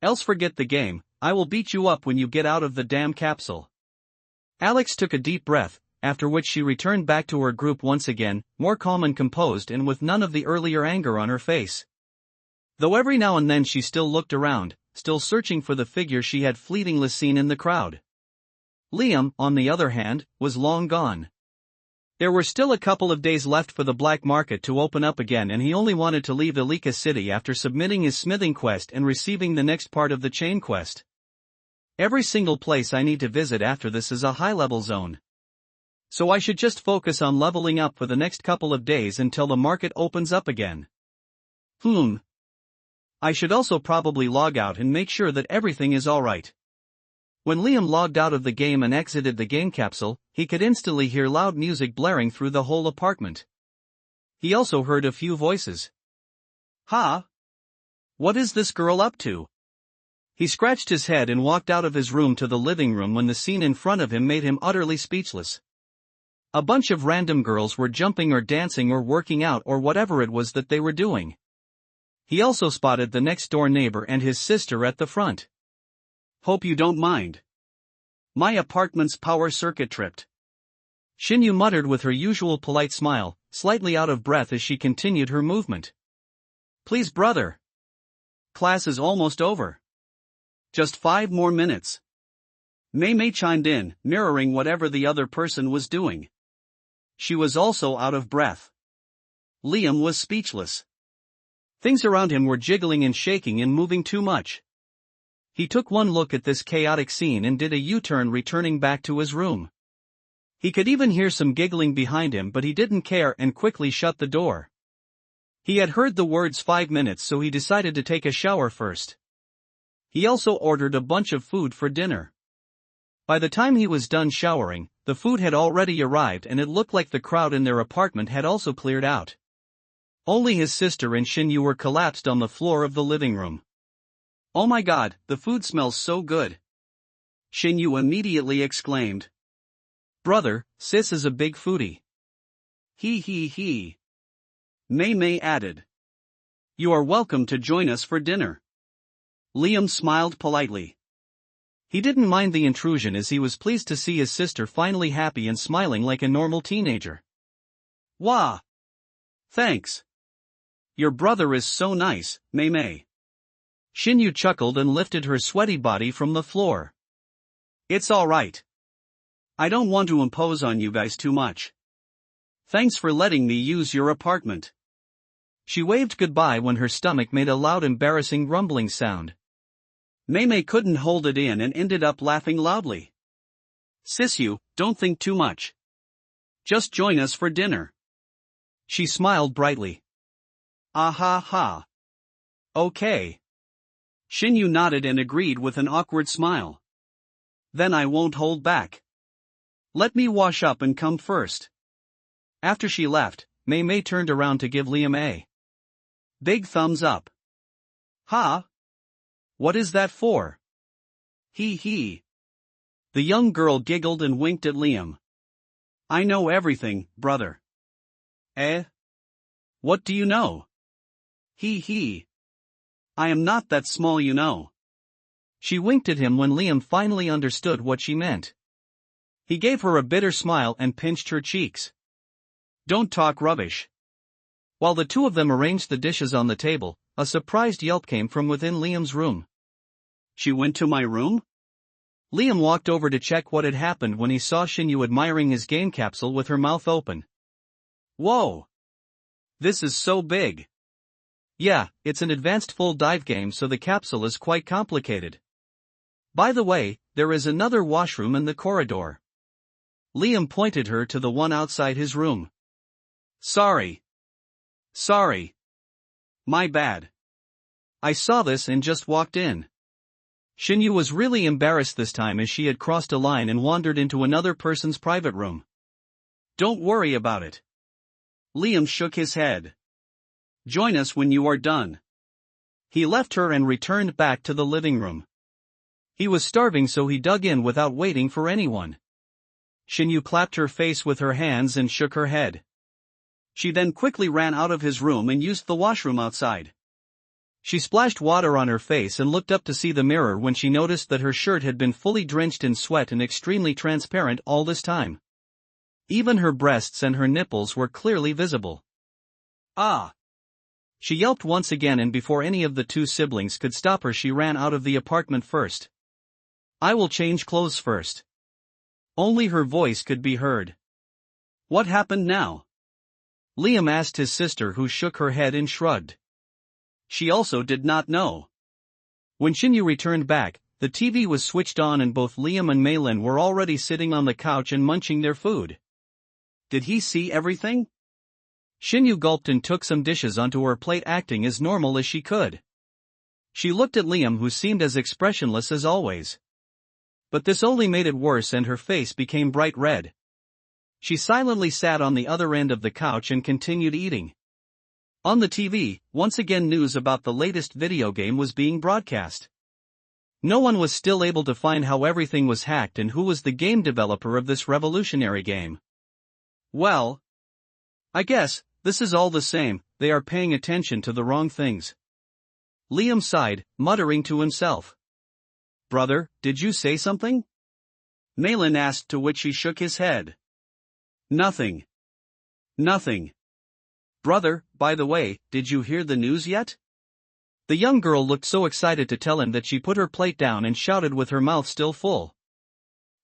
Else forget the game, I will beat you up when you get out of the damn capsule. Alex took a deep breath, after which she returned back to her group once again, more calm and composed and with none of the earlier anger on her face. Though every now and then she still looked around, still searching for the figure she had fleetingly seen in the crowd. Liam, on the other hand, was long gone. There were still a couple of days left for the black market to open up again and he only wanted to leave Ilika City after submitting his smithing quest and receiving the next part of the chain quest. Every single place I need to visit after this is a high-level zone. So I should just focus on leveling up for the next couple of days until the market opens up again. I should also probably log out and make sure that everything is alright. When Liam logged out of the game and exited the game capsule, he could instantly hear loud music blaring through the whole apartment. He also heard a few voices. "Ha! What is this girl up to?" He scratched his head and walked out of his room to the living room when the scene in front of him made him utterly speechless. A bunch of random girls were jumping or dancing or working out or whatever it was that they were doing. He also spotted the next-door neighbor and his sister at the front. "Hope you don't mind. My apartment's power circuit tripped," Shinyu muttered with her usual polite smile, slightly out of breath as she continued her movement. "Please, brother. Class is almost over. Just 5 more minutes." Mei chimed in, mirroring whatever the other person was doing. She was also out of breath. Liam was speechless. Things around him were jiggling and shaking and moving too much. He took one look at this chaotic scene and did a U-turn, returning back to his room. He could even hear some giggling behind him, but he didn't care and quickly shut the door. He had heard the words 5 minutes, so he decided to take a shower first. He also ordered a bunch of food for dinner. By the time he was done showering, the food had already arrived and it looked like the crowd in their apartment had also cleared out. Only his sister and Shinyu were collapsed on the floor of the living room. "Oh my god, the food smells so good," Shinyu immediately exclaimed. "Brother, sis is a big foodie." He. Mei added. "You are welcome to join us for dinner." Liam smiled politely. He didn't mind the intrusion as he was pleased to see his sister finally happy and smiling like a normal teenager. "Wah! Thanks. Your brother is so nice, Mei." Shinyu chuckled and lifted her sweaty body from the floor. "It's alright. I don't want to impose on you guys too much. Thanks for letting me use your apartment." She waved goodbye when her stomach made a loud embarrassing rumbling sound. Mei couldn't hold it in and ended up laughing loudly. "Sisyu, don't think too much. Just join us for dinner." She smiled brightly. "Ah ha ha. Okay." Shinyu nodded and agreed with an awkward smile. "Then I won't hold back. Let me wash up and come first." After she left, Mei turned around to give Liam a big thumbs up. "Ha? What is that for?" He. The young girl giggled and winked at Liam. "I know everything, brother." "Eh? What do you know?" He. "I am not that small, you know." She winked at him when Liam finally understood what she meant. He gave her a bitter smile and pinched her cheeks. "Don't talk rubbish." While the two of them arranged the dishes on the table, a surprised yelp came from within Liam's room. "She went to my room?" Liam walked over to check what had happened when he saw Shinyu admiring his game capsule with her mouth open. "Whoa! This is so big." "Yeah, it's an advanced full dive game, so the capsule is quite complicated. By the way, there is another washroom in the corridor." Liam pointed her to the one outside his room. Sorry. My bad. I saw this and just walked in." Shinyu was really embarrassed this time as she had crossed a line and wandered into another person's private room. "Don't worry about it." Liam shook his head. "Join us when you are done." He left her and returned back to the living room. He was starving, so he dug in without waiting for anyone. Shinyu clapped her face with her hands and shook her head. She then quickly ran out of his room and used the washroom outside. She splashed water on her face and looked up to see the mirror when she noticed that her shirt had been fully drenched in sweat and extremely transparent all this time. Even her breasts and her nipples were clearly visible. "Ah!" She yelped once again, and before any of the two siblings could stop her, she ran out of the apartment first. "I will change clothes first." Only her voice could be heard. "What happened now?" Liam asked his sister, who shook her head and shrugged. She also did not know. When Shinyu returned back, the TV was switched on and both Liam and Meilin were already sitting on the couch and munching their food. Did he see everything? Shinyu gulped and took some dishes onto her plate, acting as normal as she could. She looked at Liam, who seemed as expressionless as always. But this only made it worse and her face became bright red. She silently sat on the other end of the couch and continued eating. On the TV, once again news about the latest video game was being broadcast. No one was still able to find how everything was hacked and who was the game developer of this revolutionary game. Well, I guess, this is all the same, they are paying attention to the wrong things. Liam sighed, muttering to himself. Brother, did you say something? Malin asked, to which he shook his head. Nothing. Nothing. Brother, by the way, did you hear the news yet? The young girl looked so excited to tell him that she put her plate down and shouted with her mouth still full.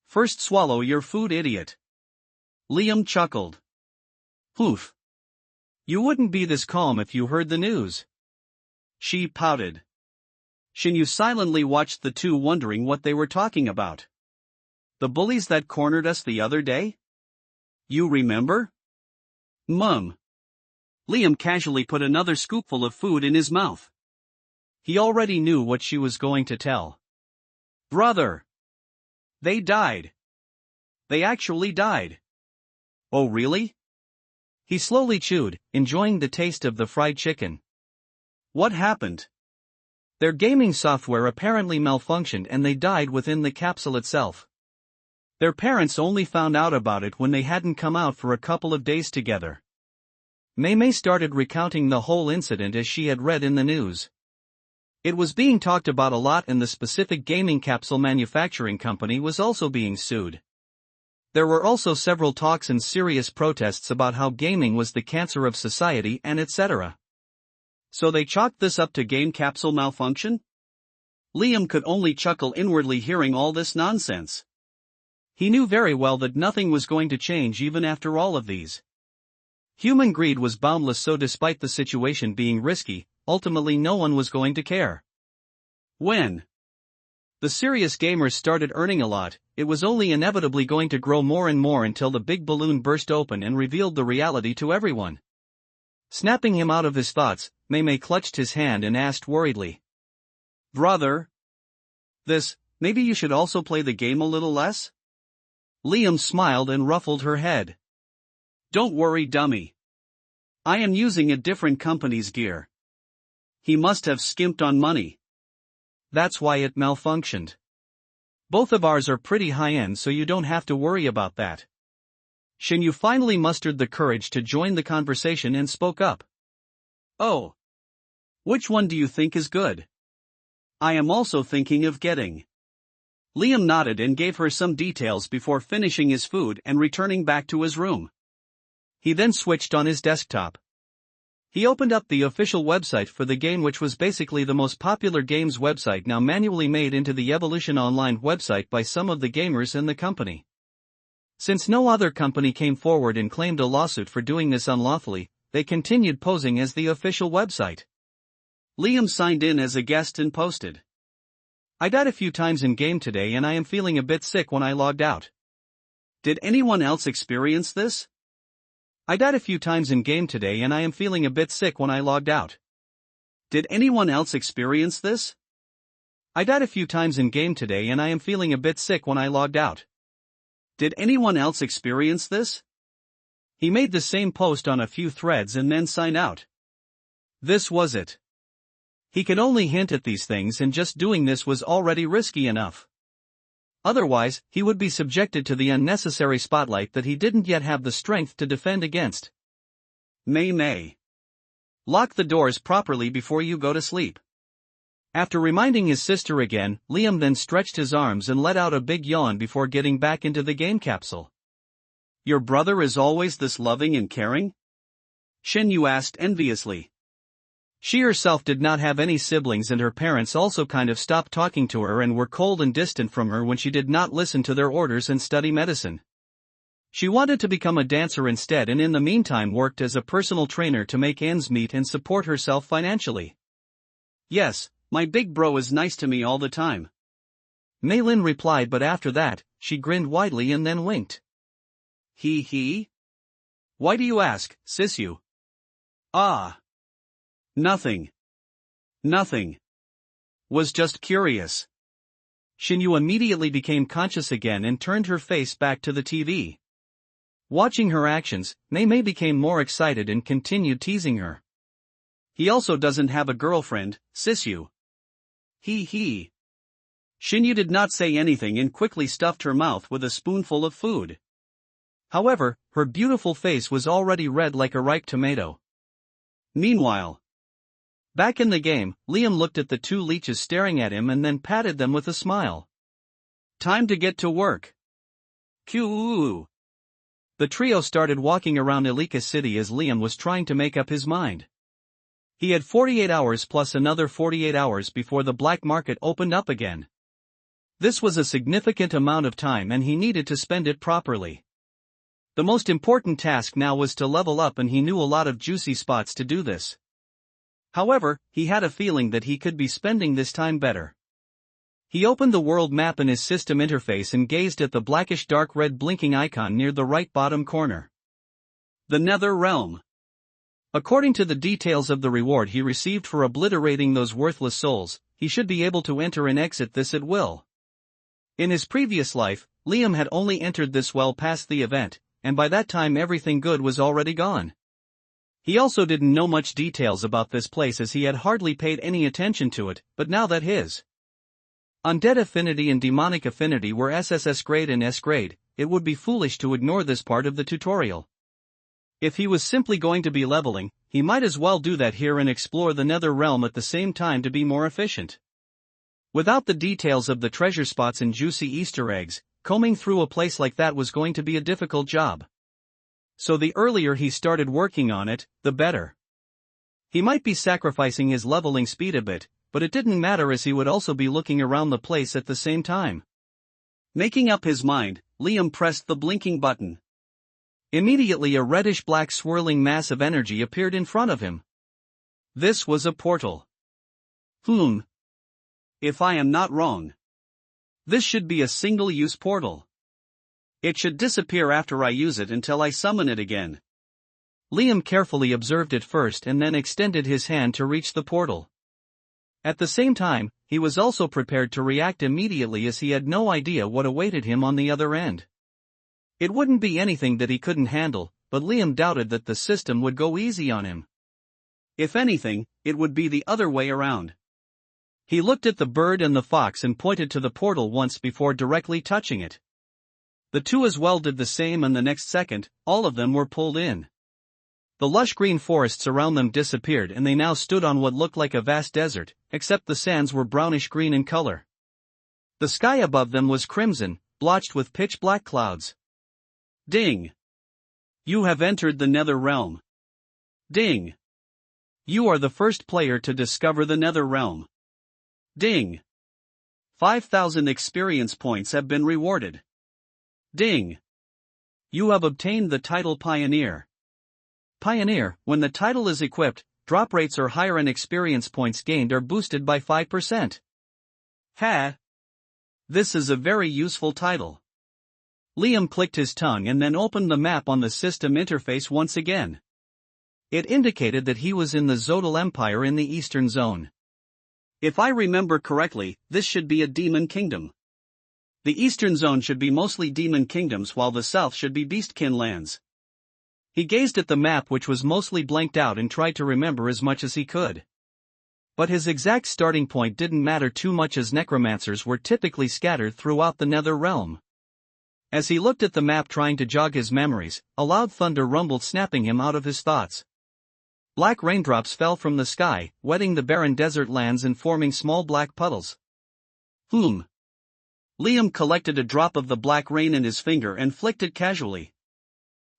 First swallow your food, idiot. Liam chuckled. Poof. You wouldn't be this calm if you heard the news. She pouted. Shinyu silently watched the two, wondering what they were talking about. The bullies that cornered us the other day? You remember? Mum. Liam casually put another scoopful of food in his mouth. He already knew what she was going to tell. Brother. They died. They actually died. Oh really? He slowly chewed, enjoying the taste of the fried chicken. What happened? Their gaming software apparently malfunctioned and they died within the capsule itself. Their parents only found out about it when they hadn't come out for a couple of days together. Mei started recounting the whole incident as she had read in the news. It was being talked about a lot, and the specific gaming capsule manufacturing company was also being sued. There were also several talks and serious protests about how gaming was the cancer of society and etc. So they chalked this up to game capsule malfunction? Liam could only chuckle inwardly hearing all this nonsense. He knew very well that nothing was going to change even after all of these. Human greed was boundless, so despite the situation being risky, ultimately no one was going to care. When the serious gamers started earning a lot, it was only inevitably going to grow more and more until the big balloon burst open and revealed the reality to everyone. Snapping him out of his thoughts, Mei clutched his hand and asked worriedly. Brother? Maybe you should also play the game a little less? Liam smiled and ruffled her head. Don't worry, dummy. I am using a different company's gear. He must have skimped on money. That's why it malfunctioned. Both of ours are pretty high-end, so you don't have to worry about that. Shinyu finally mustered the courage to join the conversation and spoke up. Oh. Which one do you think is good? I am also thinking of getting. Liam nodded and gave her some details before finishing his food and returning back to his room. He then switched on his desktop. He opened up the official website for the game, which was basically the most popular games website now manually made into the Evolution Online website by some of the gamers in the company. Since no other company came forward and claimed a lawsuit for doing this unlawfully, they continued posing as the official website. Liam signed in as a guest and posted. I died a few times in game today and I am feeling a bit sick when I logged out. Did anyone else experience this? I died a few times in game today and I am feeling a bit sick when I logged out. Did anyone else experience this? I died a few times in game today and I am feeling a bit sick when I logged out. Did anyone else experience this? He made the same post on a few threads and then signed out. This was it. He could only hint at these things, and just doing this was already risky enough. Otherwise, he would be subjected to the unnecessary spotlight that he didn't yet have the strength to defend against. Mei. Lock the doors properly before you go to sleep. After reminding his sister again, Liam then stretched his arms and let out a big yawn before getting back into the game capsule. Your brother is always this loving and caring? Shinyu asked enviously. She herself did not have any siblings, and her parents also kind of stopped talking to her and were cold and distant from her when she did not listen to their orders and study medicine. She wanted to become a dancer instead, and in the meantime worked as a personal trainer to make ends meet and support herself financially. Yes, my big bro is nice to me all the time. Mei replied, but after that, she grinned widely and then winked. He? Why do you ask, Sisyu? Ah. Nothing. Was just curious. Shinyu immediately became conscious again and turned her face back to the TV. Watching her actions, Mei became more excited and continued teasing her. He also doesn't have a girlfriend, Sisyu. He. Shinyu did not say anything and quickly stuffed her mouth with a spoonful of food. However, her beautiful face was already red like a ripe tomato. Meanwhile, back in the game, Liam looked at the two leeches staring at him and then patted them with a smile. Time to get to work. Q. The trio started walking around Elika City as Liam was trying to make up his mind. He had 48 hours plus another 48 hours before the black market opened up again. This was a significant amount of time and he needed to spend it properly. The most important task now was to level up, and he knew a lot of juicy spots to do this. However, he had a feeling that he could be spending this time better. He opened the world map in his system interface and gazed at the blackish dark red blinking icon near the right bottom corner. The Nether Realm. According to the details of the reward he received for obliterating those worthless souls, he should be able to enter and exit this at will. In his previous life, Liam had only entered this well past the event, and by that time everything good was already gone. He also didn't know much details about this place as he had hardly paid any attention to it, but now that his Undead Affinity and Demonic Affinity were SSS grade and S grade, it would be foolish to ignore this part of the tutorial. If he was simply going to be leveling, he might as well do that here and explore the Nether Realm at the same time to be more efficient. Without the details of the treasure spots and juicy Easter eggs, combing through a place like that was going to be a difficult job. So the earlier he started working on it, the better. He might be sacrificing his leveling speed a bit, but it didn't matter as he would also be looking around the place at the same time. Making up his mind, Liam pressed the blinking button. Immediately a reddish-black swirling mass of energy appeared in front of him. This was a portal. If I am not wrong, this should be a single-use portal. It should disappear after I use it until I summon it again. Liam carefully observed it first and then extended his hand to reach the portal. At the same time, he was also prepared to react immediately as he had no idea what awaited him on the other end. It wouldn't be anything that he couldn't handle, but Liam doubted that the system would go easy on him. If anything, it would be the other way around. He looked at the bird and the fox and pointed to the portal once before directly touching it. The two as well did the same, and the next second, all of them were pulled in. The lush green forests around them disappeared and they now stood on what looked like a vast desert, except the sands were brownish green in color. The sky above them was crimson, blotched with pitch-black clouds. Ding! You have entered the Nether Realm. Ding! You are the first player to discover the Nether Realm. Ding! 5,000 experience points have been rewarded. Ding! You have obtained the title Pioneer. Pioneer, when the title is equipped, drop rates are higher and experience points gained are boosted by 5%. Ha! This is a very useful title. Liam clicked his tongue and then opened the map on the system interface once again. It indicated that he was in the Zodal Empire in the Eastern Zone. If I remember correctly, this should be a demon kingdom. The Eastern Zone should be mostly demon kingdoms while the South should be beastkin lands. He gazed at the map which was mostly blanked out and tried to remember as much as he could. But his exact starting point didn't matter too much as necromancers were typically scattered throughout the Nether Realm. As he looked at the map trying to jog his memories, a loud thunder rumbled, snapping him out of his thoughts. Black raindrops fell from the sky, wetting the barren desert lands and forming small black puddles. Liam collected a drop of the black rain in his finger and flicked it casually.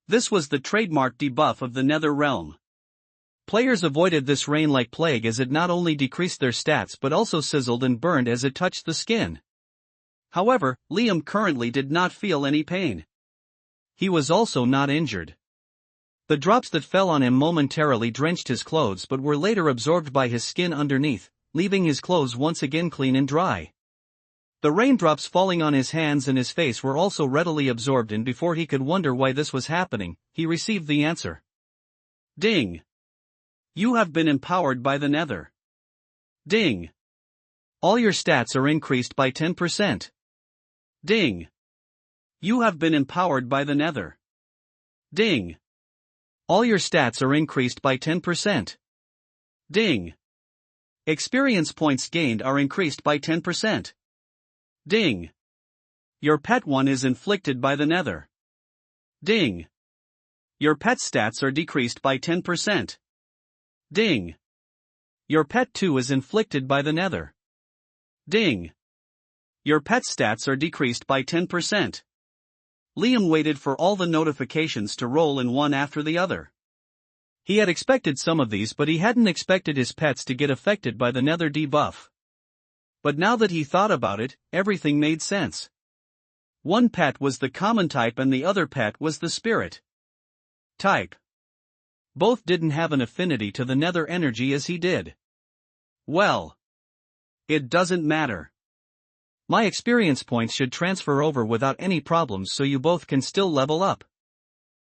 This was the trademark debuff of the Nether Realm. Players avoided this rain like plague as it not only decreased their stats but also sizzled and burned as it touched the skin. However, Liam currently did not feel any pain. He was also not injured. The drops that fell on him momentarily drenched his clothes but were later absorbed by his skin underneath, leaving his clothes once again clean and dry. The raindrops falling on his hands and his face were also readily absorbed, and before he could wonder why this was happening, he received the answer. Ding! You have been empowered by the Nether. Ding! All your stats are increased by 10%. Ding! You have been empowered by the Nether. Ding. All your stats are increased by 10%. Ding. Experience points gained are increased by 10%. Ding. Your pet 1 is inflicted by the nether. Ding. Your pet stats are decreased by 10%. Ding. Your pet 2 is inflicted by the nether. Ding. Your pet stats are decreased by 10%. Liam waited for all the notifications to roll in one after the other. He had expected some of these, but he hadn't expected his pets to get affected by the nether debuff. But now that he thought about it, everything made sense. One pet was the common type and the other pet was the spirit type. Both didn't have an affinity to the nether energy as he did. Well, it doesn't matter. My experience points should transfer over without any problems, so you both can still level up.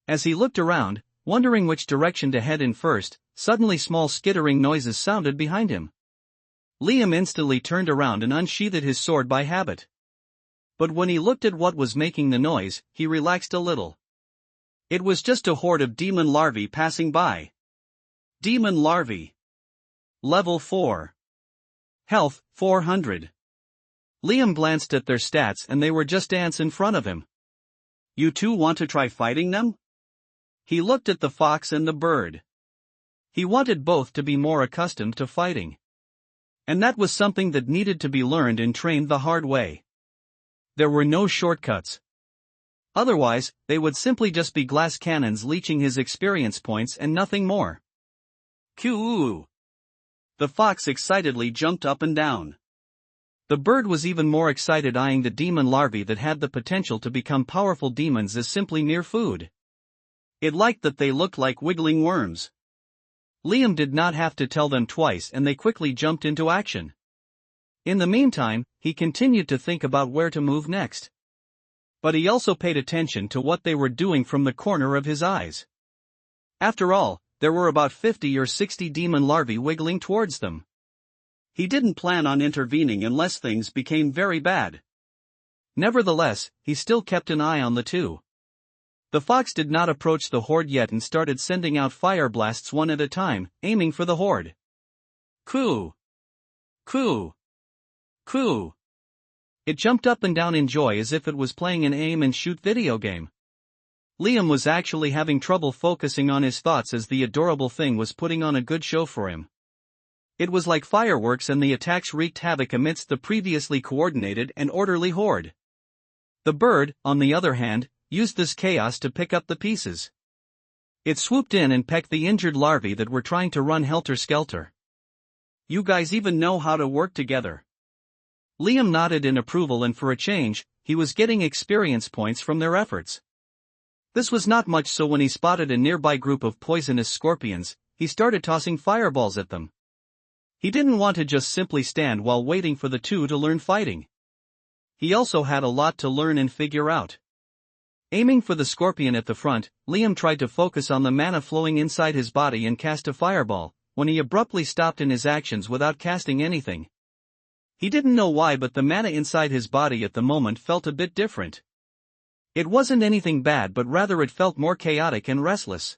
As he looked around, wondering which direction to head in first, suddenly small skittering noises sounded behind him. Liam instantly turned around and unsheathed his sword by habit. But when he looked at what was making the noise, he relaxed a little. It was just a horde of demon larvae passing by. Demon larvae. Level 4. Health, 400. Liam glanced at their stats and they were just ants in front of him. You two want to try fighting them? He looked at the fox and the bird. He wanted both to be more accustomed to fighting. And that was something that needed to be learned and trained the hard way. There were no shortcuts. Otherwise, they would simply just be glass cannons leeching his experience points and nothing more. Coo! The fox excitedly jumped up and down. The bird was even more excited, eyeing the demon larvae that had the potential to become powerful demons as simply mere food. It liked that they looked like wiggling worms. Liam did not have to tell them twice and they quickly jumped into action. In the meantime, he continued to think about where to move next. But he also paid attention to what they were doing from the corner of his eyes. After all, there were about 50 or 60 demon larvae wiggling towards them. He didn't plan on intervening unless things became very bad. Nevertheless, he still kept an eye on the two. The fox did not approach the horde yet and started sending out fire blasts one at a time, aiming for the horde. Coo! Coo! Coo! It jumped up and down in joy as if it was playing an aim-and-shoot video game. Liam was actually having trouble focusing on his thoughts as the adorable thing was putting on a good show for him. It was like fireworks and the attacks wreaked havoc amidst the previously coordinated and orderly horde. The bird, on the other hand, used this chaos to pick up the pieces. It swooped in and pecked the injured larvae that were trying to run helter-skelter. You guys even know how to work together. Liam nodded in approval, and for a change, he was getting experience points from their efforts. This was not much, so when he spotted a nearby group of poisonous scorpions, he started tossing fireballs at them. He didn't want to just simply stand while waiting for the two to learn fighting. He also had a lot to learn and figure out. Aiming for the scorpion at the front, Liam tried to focus on the mana flowing inside his body and cast a fireball, when he abruptly stopped in his actions without casting anything. He didn't know why, but the mana inside his body at the moment felt a bit different. It wasn't anything bad, but rather it felt more chaotic and restless.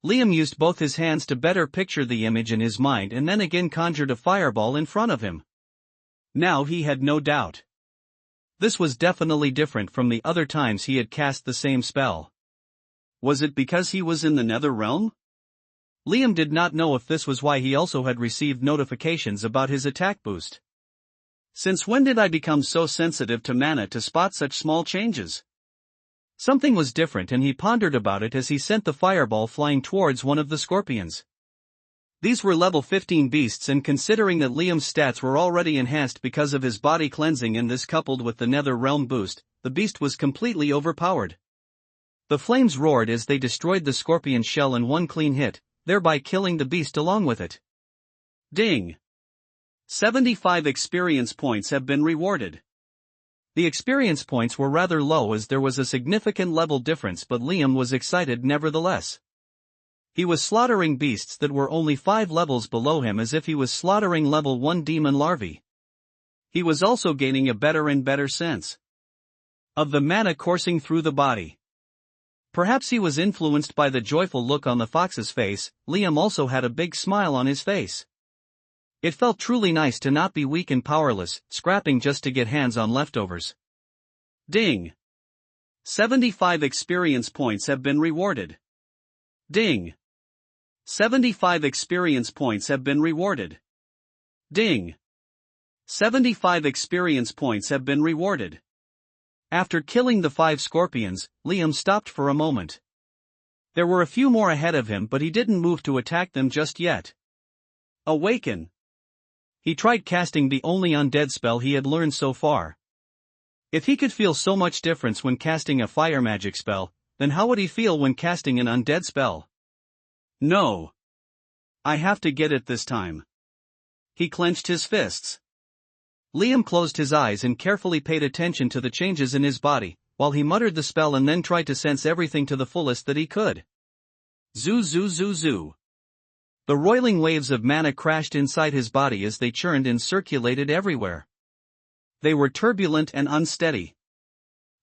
Liam used both his hands to better picture the image in his mind and then again conjured a fireball in front of him. Now he had no doubt. This was definitely different from the other times he had cast the same spell. Was it because he was in the Nether Realm? Liam did not know if this was why he also had received notifications about his attack boost. Since when did I become so sensitive to mana to spot such small changes? Something was different, and he pondered about it as he sent the fireball flying towards one of the scorpions. These were level 15 beasts, and considering that Liam's stats were already enhanced because of his body cleansing and this coupled with the Nether Realm boost, the beast was completely overpowered. The flames roared as they destroyed the scorpion shell in one clean hit, thereby killing the beast along with it. Ding! 75 experience points have been rewarded. The experience points were rather low as there was a significant level difference, but Liam was excited nevertheless. He was slaughtering beasts that were only 5 levels below him as if he was slaughtering level 1 demon larvae. He was also gaining a better and better sense of the mana coursing through the body. Perhaps he was influenced by the joyful look on the fox's face. Liam also had a big smile on his face. It felt truly nice to not be weak and powerless, scrapping just to get hands on leftovers. Ding! 75 experience points have been rewarded. Ding! 75 experience points have been rewarded. Ding! 75 experience points have been rewarded. After killing the 5 scorpions, Liam stopped for a moment. There were a few more ahead of him, but he didn't move to attack them just yet. Awaken! He tried casting the only undead spell he had learned so far. If he could feel so much difference when casting a fire magic spell, then how would he feel when casting an undead spell? No! I have to get it this time. He clenched his fists. Liam closed his eyes and carefully paid attention to the changes in his body, while he muttered the spell and then tried to sense everything to the fullest that he could. Zoo zoo zoo zoo. The roiling waves of mana crashed inside his body as they churned and circulated everywhere. They were turbulent and unsteady.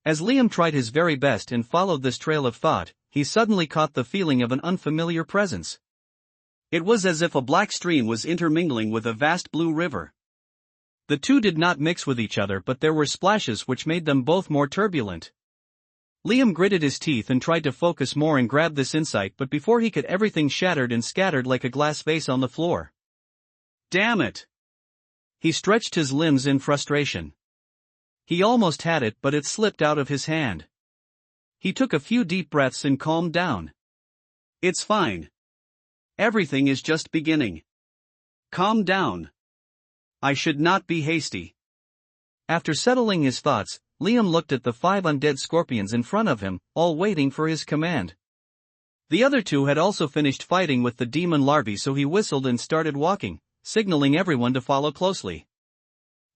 As Liam tried his very best and followed this trail of thought, he suddenly caught the feeling of an unfamiliar presence. It was as if a black stream was intermingling with a vast blue river. The two did not mix with each other, but there were splashes which made them both more turbulent. Liam gritted his teeth and tried to focus more and grab this insight, but before he could, everything shattered and scattered like a glass vase on the floor. Damn it! He stretched his limbs in frustration. He almost had it, but it slipped out of his hand. He took a few deep breaths and calmed down. It's fine. Everything is just beginning. Calm down. I should not be hasty. After settling his thoughts, Liam looked at the 5 undead scorpions in front of him, all waiting for his command. The other 2 had also finished fighting with the demon larvae, so he whistled and started walking, signaling everyone to follow closely.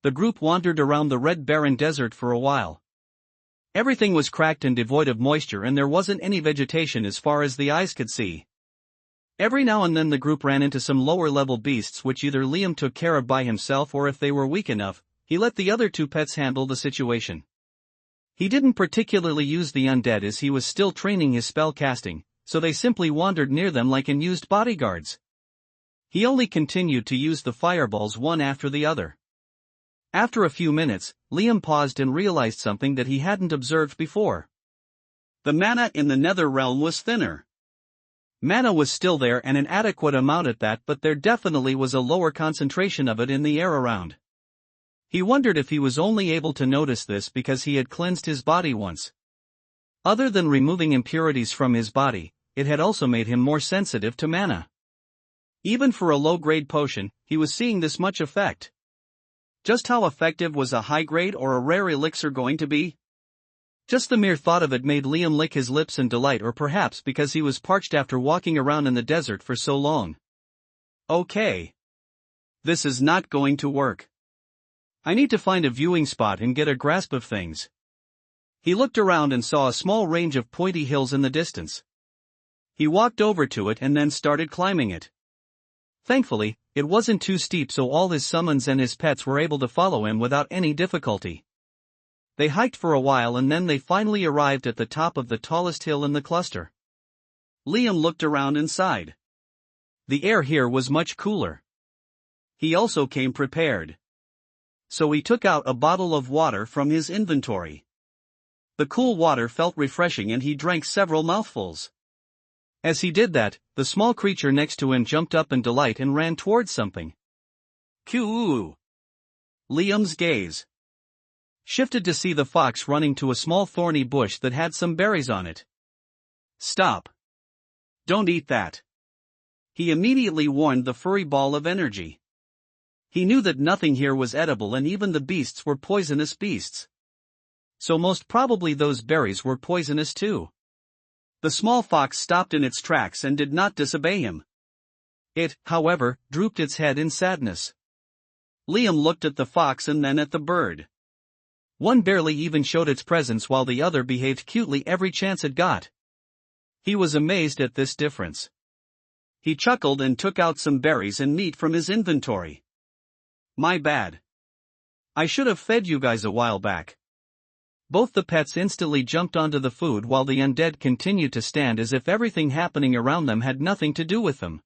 The group wandered around the red barren desert for a while. Everything was cracked and devoid of moisture, and there wasn't any vegetation as far as the eyes could see. Every now and then the group ran into some lower-level beasts which either Liam took care of by himself, or if they were weak enough, he let the other 2 pets handle the situation. He didn't particularly use the undead as he was still training his spell casting, so they simply wandered near them like unused bodyguards. He only continued to use the fireballs one after the other. After a few minutes, Liam paused and realized something that he hadn't observed before. The mana in the nether realm was thinner. Mana was still there, and an adequate amount at that, but there definitely was a lower concentration of it in the air around. He wondered if he was only able to notice this because he had cleansed his body once. Other than removing impurities from his body, it had also made him more sensitive to mana. Even for a low-grade potion, he was seeing this much effect. Just how effective was a high-grade or a rare elixir going to be? Just the mere thought of it made Liam lick his lips in delight, or perhaps because he was parched after walking around in the desert for so long. Okay. This is not going to work. I need to find a viewing spot and get a grasp of things. He looked around and saw a small range of pointy hills in the distance. He walked over to it and then started climbing it. Thankfully, it wasn't too steep, so all his summons and his pets were able to follow him without any difficulty. They hiked for a while and then they finally arrived at the top of the tallest hill in the cluster. Liam looked around and sighed. The air here was much cooler. He also came prepared. So he took out a bottle of water from his inventory. The cool water felt refreshing and he drank several mouthfuls. As he did that, the small creature next to him jumped up in delight and ran towards something. Coo! Liam's gaze shifted to see the fox running to a small thorny bush that had some berries on it. Stop! Don't eat that! He immediately warned the furry ball of energy. He knew that nothing here was edible, and even the beasts were poisonous beasts. So most probably those berries were poisonous too. The small fox stopped in its tracks and did not disobey him. It, however, drooped its head in sadness. Liam looked at the fox and then at the bird. One barely even showed its presence while the other behaved cutely every chance it got. He was amazed at this difference. He chuckled and took out some berries and meat from his inventory. My bad. I should have fed you guys a while back. Both the pets instantly jumped onto the food while the undead continued to stand as if everything happening around them had nothing to do with them.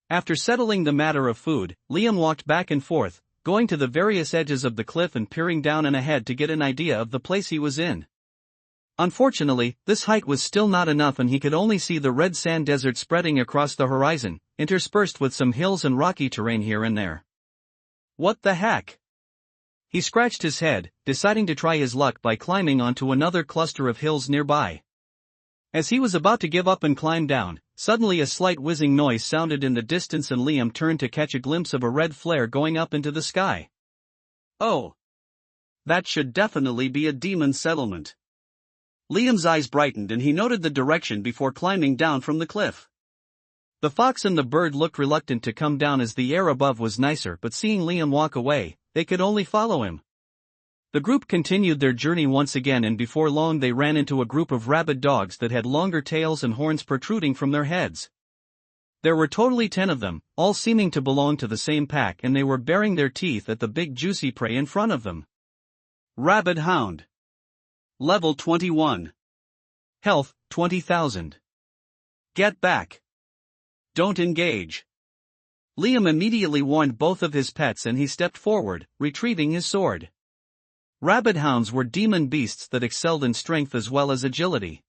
After settling the matter of food, Liam walked back and forth, going to the various edges of the cliff and peering down and ahead to get an idea of the place he was in. Unfortunately, this height was still not enough and he could only see the red sand desert spreading across the horizon, interspersed with some hills and rocky terrain here and there. What the heck? He scratched his head, deciding to try his luck by climbing onto another cluster of hills nearby. As he was about to give up and climb down, suddenly a slight whizzing noise sounded in the distance and Liam turned to catch a glimpse of a red flare going up into the sky. Oh! That should definitely be a demon settlement. Liam's eyes brightened and he noted the direction before climbing down from the cliff. The fox and the bird looked reluctant to come down as the air above was nicer, but seeing Liam walk away, they could only follow him. The group continued their journey once again and before long they ran into a group of rabid dogs that had longer tails and horns protruding from their heads. There were totally 10 of them, all seeming to belong to the same pack, and they were baring their teeth at the big juicy prey in front of them. Rabid Hound. Level 21. Health, 20,000. Get back. Don't engage. Liam immediately warned both of his pets and he stepped forward, retrieving his sword. Rabid hounds were demon beasts that excelled in strength as well as agility.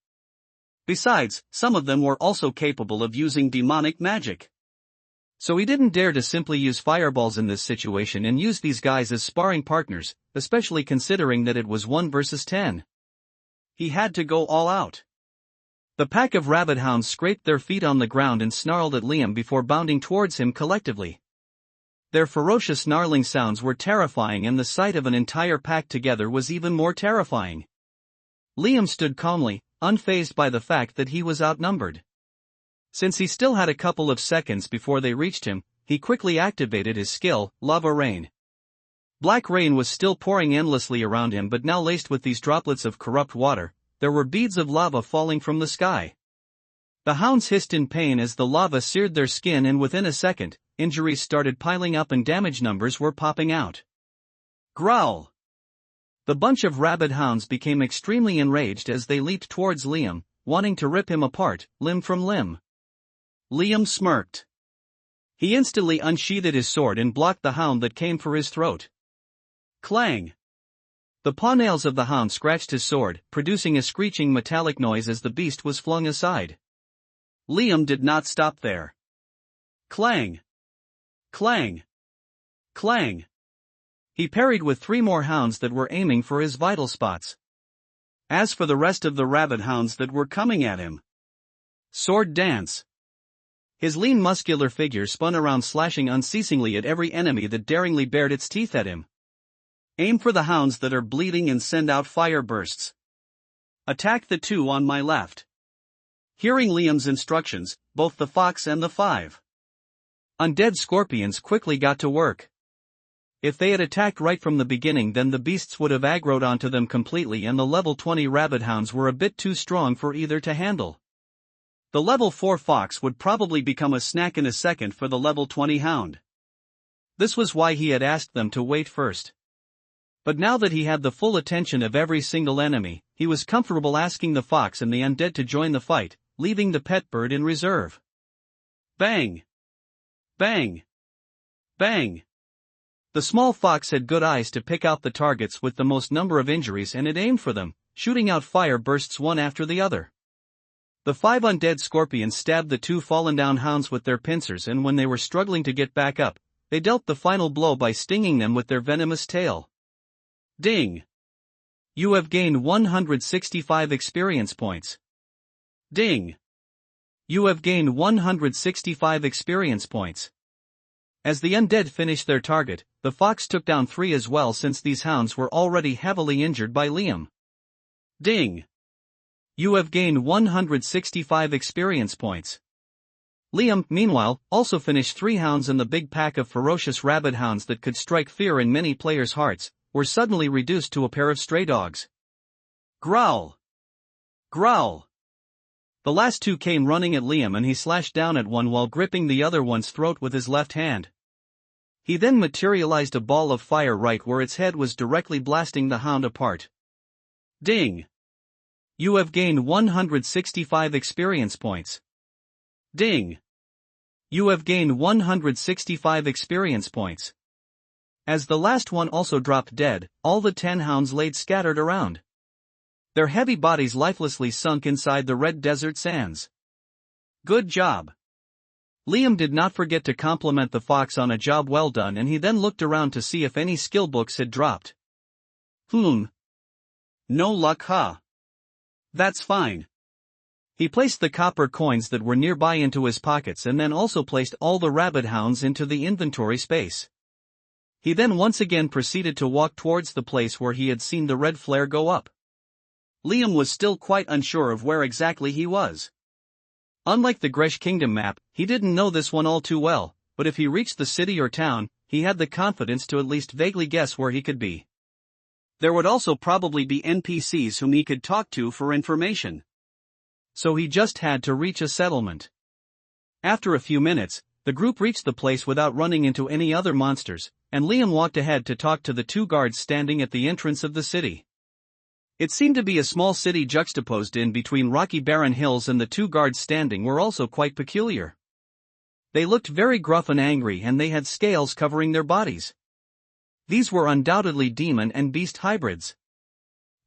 Besides, some of them were also capable of using demonic magic. So he didn't dare to simply use fireballs in this situation and use these guys as sparring partners, especially considering that it was 1 versus 10. He had to go all out. The pack of rabid hounds scraped their feet on the ground and snarled at Liam before bounding towards him collectively. Their ferocious snarling sounds were terrifying and the sight of an entire pack together was even more terrifying. Liam stood calmly, unfazed by the fact that he was outnumbered. Since he still had a couple of seconds before they reached him, he quickly activated his skill, Lava Rain. Black rain was still pouring endlessly around him, but now laced with these droplets of corrupt water, there were beads of lava falling from the sky. The hounds hissed in pain as the lava seared their skin, and within a second, injuries started piling up and damage numbers were popping out. Growl! The bunch of rabid hounds became extremely enraged as they leaped towards Liam, wanting to rip him apart, limb from limb. Liam smirked. He instantly unsheathed his sword and blocked the hound that came for his throat. Clang! The paw nails of the hound scratched his sword, producing a screeching metallic noise as the beast was flung aside. Liam did not stop there. Clang! Clang! Clang! He parried with 3 more hounds that were aiming for his vital spots. As for the rest of the rabid hounds that were coming at him, sword dance. His lean muscular figure spun around, slashing unceasingly at every enemy that daringly bared its teeth at him. Aim for the hounds that are bleeding and send out fire bursts. Attack the 2 on my left. Hearing Liam's instructions, both the fox and the 5 undead scorpions quickly got to work. If they had attacked right from the beginning, then the beasts would have aggroed onto them completely, and the level 20 rabid hounds were a bit too strong for either to handle. The level 4 fox would probably become a snack in a second for the level 20 hound. This was why he had asked them to wait first. But now that he had the full attention of every single enemy, he was comfortable asking the fox and the undead to join the fight, leaving the pet bird in reserve. Bang! Bang! Bang! The small fox had good eyes to pick out the targets with the most number of injuries, and it aimed for them, shooting out fire bursts one after the other. The 5 undead scorpions stabbed the 2 fallen down hounds with their pincers, and when they were struggling to get back up, they dealt the final blow by stinging them with their venomous tail. Ding! You have gained 165 experience points. Ding! You have gained 165 experience points. As the undead finished their target, the fox took down 3 as well, since these hounds were already heavily injured by Liam. Ding! You have gained 165 experience points. Liam, meanwhile, also finished 3 hounds, and the big pack of ferocious rabid hounds that could strike fear in many players' hearts were suddenly reduced to a pair of stray dogs. Growl! Growl! The last 2 came running at Liam, and he slashed down at one while gripping the other one's throat with his left hand. He then materialized a ball of fire right where its head was, directly blasting the hound apart. Ding! You have gained 165 experience points. Ding! You have gained 165 experience points. As the last one also dropped dead, all the 10 hounds laid scattered around. Their heavy bodies lifelessly sunk inside the red desert sands. Good job! Liam did not forget to compliment the fox on a job well done, and he then looked around to see if any skill books had dropped. No luck, huh? That's fine. He placed the copper coins that were nearby into his pockets and then also placed all the rabbit hounds into the inventory space. He then once again proceeded to walk towards the place where he had seen the red flare go up. Liam was still quite unsure of where exactly he was. Unlike the Gresh Kingdom map, he didn't know this one all too well, but if he reached the city or town, he had the confidence to at least vaguely guess where he could be. There would also probably be NPCs whom he could talk to for information. So he just had to reach a settlement. After a few minutes, the group reached the place without running into any other monsters, and Liam walked ahead to talk to the 2 guards standing at the entrance of the city. It seemed to be a small city juxtaposed in between rocky barren hills, and the 2 guards standing were also quite peculiar. They looked very gruff and angry, and they had scales covering their bodies. These were undoubtedly demon and beast hybrids.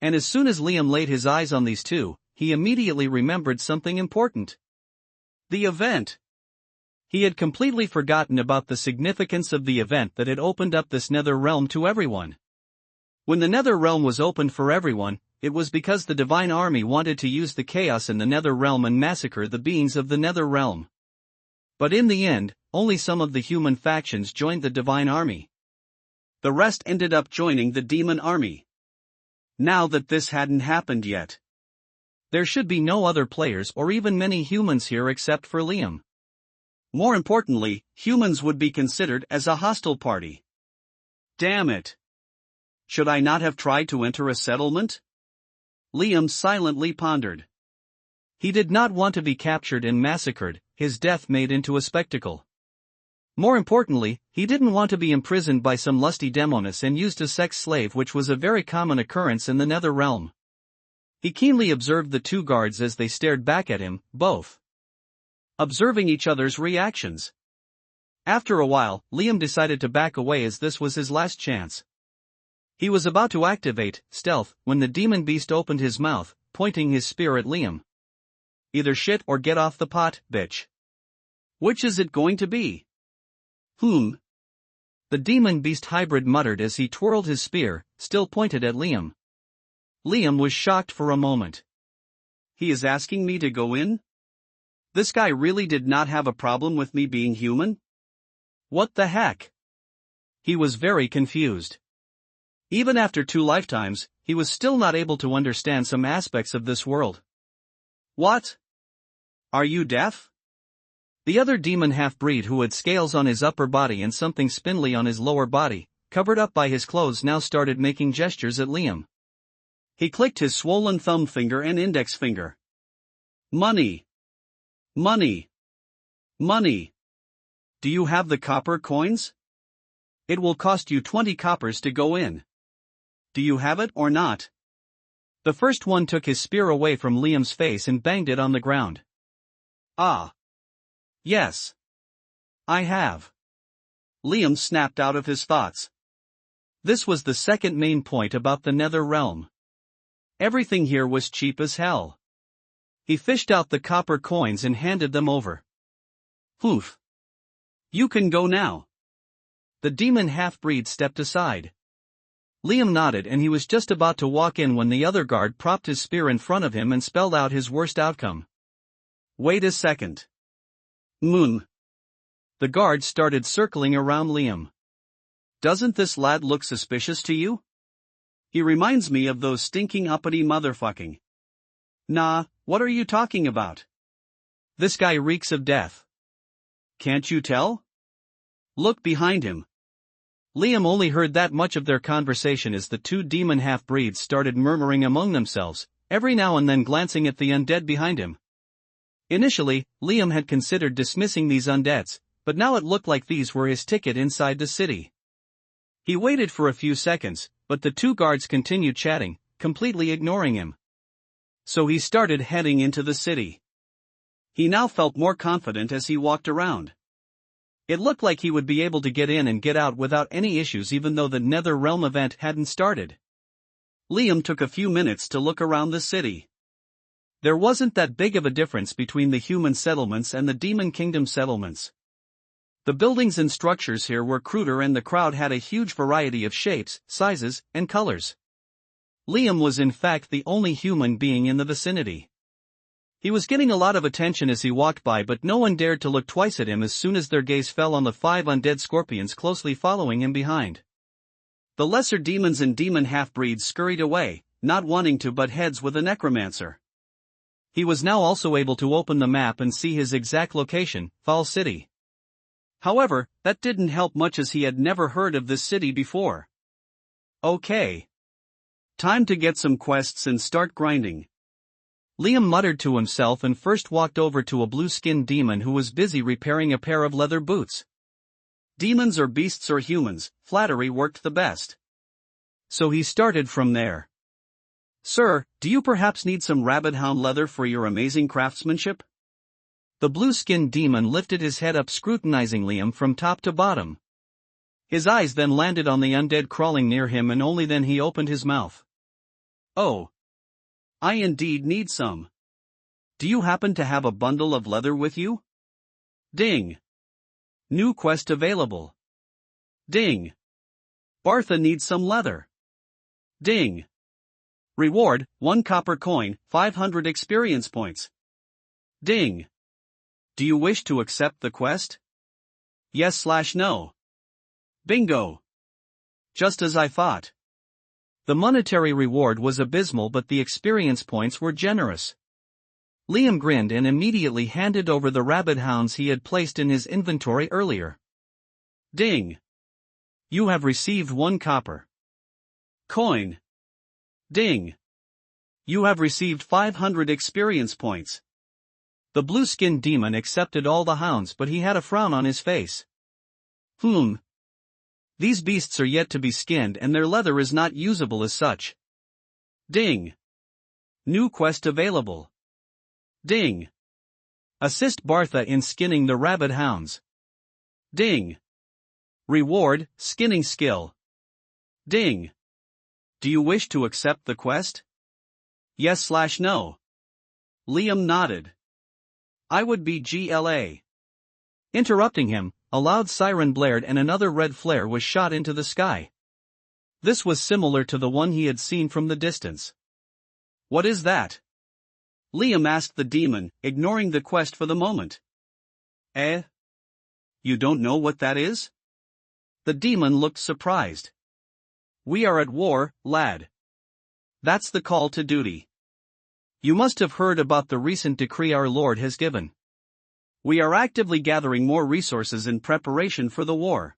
And as soon as Liam laid his eyes on these 2, he immediately remembered something important. The event. He had completely forgotten about the significance of the event that had opened up this nether realm to everyone. When the nether realm was opened for everyone, it was because the divine army wanted to use the chaos in the nether realm and massacre the beings of the nether realm. But in the end, only some of the human factions joined the divine army. The rest ended up joining the demon army. Now that this hadn't happened yet, there should be no other players or even many humans here except for Liam. More importantly, humans would be considered as a hostile party. Damn it! Should I not have tried to enter a settlement? Liam silently pondered. He did not want to be captured and massacred, his death made into a spectacle. More importantly, he didn't want to be imprisoned by some lusty demoness and used as sex slave, which was a very common occurrence in the nether realm. He keenly observed the 2 guards as they stared back at him, both observing each other's reactions. After a while, Liam decided to back away as this was his last chance. He was about to activate stealth when the demon beast opened his mouth, pointing his spear at Liam. Either shit or get off the pot, bitch. Which is it going to be? The demon beast hybrid muttered as he twirled his spear, still pointed at Liam. Liam was shocked for a moment. He is asking me to go in? This guy really did not have a problem with me being human? What the heck? He was very confused. Even after 2 lifetimes, he was still not able to understand some aspects of this world. What? Are you deaf? The other demon half-breed, who had scales on his upper body and something spindly on his lower body, covered up by his clothes, now started making gestures at Liam. He clicked his swollen thumb finger and index finger. Money! Money! Money! Do you have the copper coins? It will cost you 20 coppers to go in. Do you have it or not? The first one took his spear away from Liam's face and banged it on the ground. Ah. Yes. I have. Liam snapped out of his thoughts. This was the second main point about the nether realm. Everything here was cheap as hell. He fished out the copper coins and handed them over. Poof. You can go now. The demon half-breed stepped aside. Liam nodded, and he was just about to walk in when the other guard propped his spear in front of him and spelled out his worst outcome. Wait a second. The guard started circling around Liam. Doesn't this lad look suspicious to you? He reminds me of those stinking uppity motherfucking. Nah, what are you talking about? This guy reeks of death. Can't you tell? Look behind him. Liam only heard that much of their conversation as the 2 demon half-breeds started murmuring among themselves, every now and then glancing at the undead behind him. Initially, Liam had considered dismissing these undeads, but now it looked like these were his ticket inside the city. He waited for a few seconds, but the 2 guards continued chatting, completely ignoring him. So he started heading into the city. He now felt more confident as he walked around. It looked like he would be able to get in and get out without any issues even though the Nether Realm event hadn't started. Liam took a few minutes to look around the city. There wasn't that big of a difference between the human settlements and the Demon Kingdom settlements. The buildings and structures here were cruder and the crowd had a huge variety of shapes, sizes, and colors. Liam was in fact the only human being in the vicinity. He was getting a lot of attention as he walked by, but no one dared to look twice at him as soon as their gaze fell on the 5 undead scorpions closely following him behind. The lesser demons and demon half-breeds scurried away, not wanting to butt heads with a necromancer. He was now also able to open the map and see his exact location, Fall City. However, that didn't help much as he had never heard of this city before. Okay. Time to get some quests and start grinding. Liam muttered to himself and first walked over to a blue-skinned demon who was busy repairing a pair of leather boots. Demons or beasts or humans, flattery worked the best. So he started from there. Sir, do you perhaps need some rabbit hound leather for your amazing craftsmanship? The blue-skinned demon lifted his head up scrutinizing Liam from top to bottom. His eyes then landed on the undead crawling near him and only then he opened his mouth. Oh. I indeed need some. Do you happen to have a bundle of leather with you? Ding. New quest available. Ding. Bartha needs some leather. Ding. Reward, 1 copper coin, 500 experience points. Ding. Do you wish to accept the quest? Yes/no. Bingo. Just as I thought. The monetary reward was abysmal but the experience points were generous. Liam grinned and immediately handed over the rabbit hounds he had placed in his inventory earlier. Ding. You have received 1 copper coin. Ding. You have received 500 experience points. The blue-skinned demon accepted all the hounds but he had a frown on his face. These beasts are yet to be skinned and their leather is not usable as such. Ding. New quest available. Ding. Assist Bartha in skinning the rabbit hounds. Ding. Reward, skinning skill. Ding. Do you wish to accept the quest? Yes/no. Liam nodded. I would be GLA. Interrupting him, a loud siren blared and another red flare was shot into the sky. This was similar to the one he had seen from the distance. What is that? Liam asked the demon, ignoring the quest for the moment. You don't know what that is? The demon looked surprised. We are at war, lad. That's the call to duty. You must have heard about the recent decree our Lord has given. We are actively gathering more resources in preparation for the war.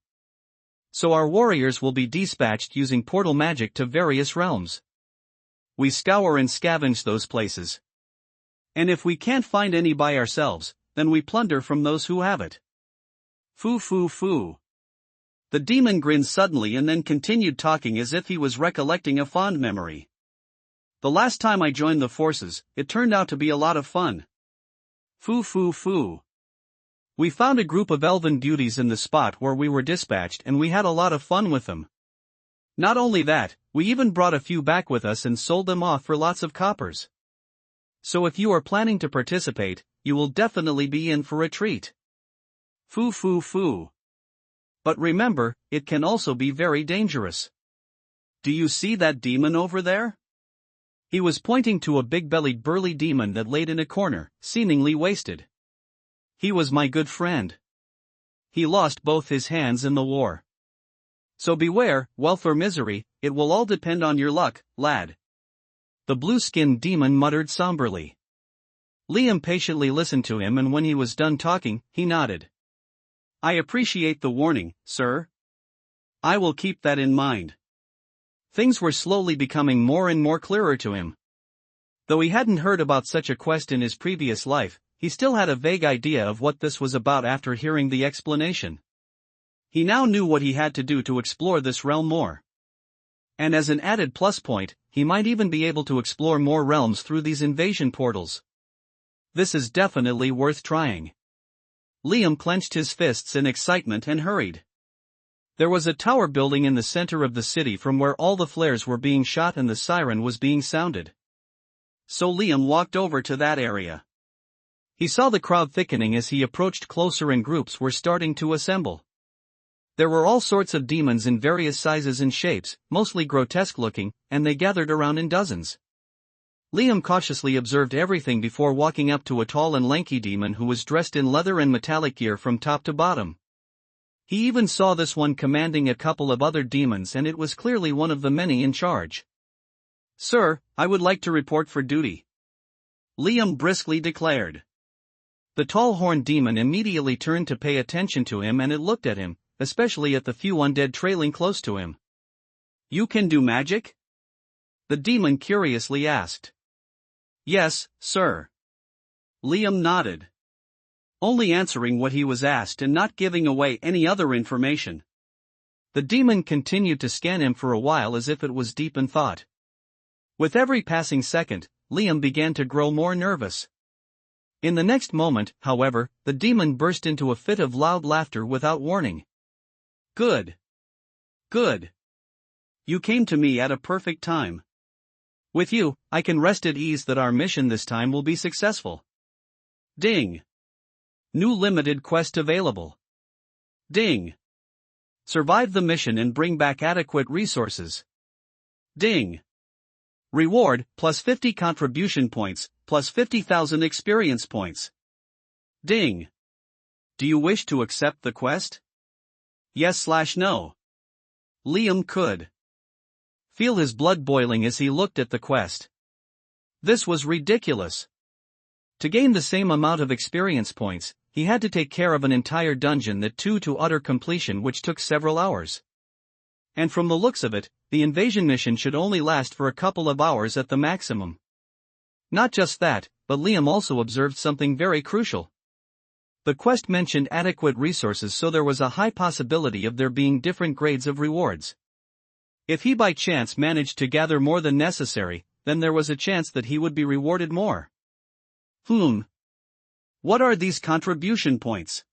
So our warriors will be dispatched using portal magic to various realms. We scour and scavenge those places. And if we can't find any by ourselves, then we plunder from those who have it. Foo. The demon grinned suddenly and then continued talking as if he was recollecting a fond memory. The last time I joined the forces, it turned out to be a lot of fun. Foo. We found a group of elven beauties in the spot where we were dispatched and we had a lot of fun with them. Not only that, we even brought a few back with us and sold them off for lots of coppers. So if you are planning to participate, you will definitely be in for a treat. Foo. But remember, it can also be very dangerous. Do you see that demon over there? He was pointing to a big-bellied burly demon that laid in a corner, seemingly wasted. He was my good friend. He lost both his hands in the war. So beware, wealth or misery, it will all depend on your luck, lad. The blue-skinned demon muttered somberly. Liam patiently listened to him and when he was done talking, he nodded. I appreciate the warning, sir. I will keep that in mind. Things were slowly becoming more and more clearer to him. Though he hadn't heard about such a quest in his previous life, he still had a vague idea of what this was about after hearing the explanation. He now knew what he had to do to explore this realm more. And as an added plus point, he might even be able to explore more realms through these invasion portals. This is definitely worth trying. Liam clenched his fists in excitement and hurried. There was a tower building in the center of the city from where all the flares were being shot and the siren was being sounded. So Liam walked over to that area. He saw the crowd thickening as he approached closer and groups were starting to assemble. There were all sorts of demons in various sizes and shapes, mostly grotesque looking, and they gathered around in dozens. Liam cautiously observed everything before walking up to a tall and lanky demon who was dressed in leather and metallic gear from top to bottom. He even saw this one commanding a couple of other demons, and it was clearly one of the many in charge. "Sir, I would like to report for duty," Liam briskly declared. The tall horned demon immediately turned to pay attention to him, and it looked at him, especially at the few undead trailing close to him. "You can do magic?" the demon curiously asked. "Yes, sir." Liam nodded, only answering what he was asked and not giving away any other information. The demon continued to scan him for a while as if it was deep in thought. With every passing second, Liam began to grow more nervous. In the next moment, however, the demon burst into a fit of loud laughter without warning. "Good. Good. You came to me at a perfect time. With you, I can rest at ease that our mission this time will be successful. Ding. New limited quest available. Ding. Survive the mission and bring back adequate resources. Ding. Reward, plus 50 contribution points, plus 50,000 experience points. Ding. Do you wish to accept the quest? Yes/no. Liam could feel his blood boiling as he looked at the quest. This was ridiculous. To gain the same amount of experience points, he had to take care of an entire dungeon that to utter completion, which took several hours. And from the looks of it, the invasion mission should only last for a couple of hours at the maximum. Not just that, but Liam also observed something very crucial. The quest mentioned adequate resources, so there was a high possibility of there being different grades of rewards. If he by chance managed to gather more than necessary, then there was a chance that he would be rewarded more. What are these contribution points?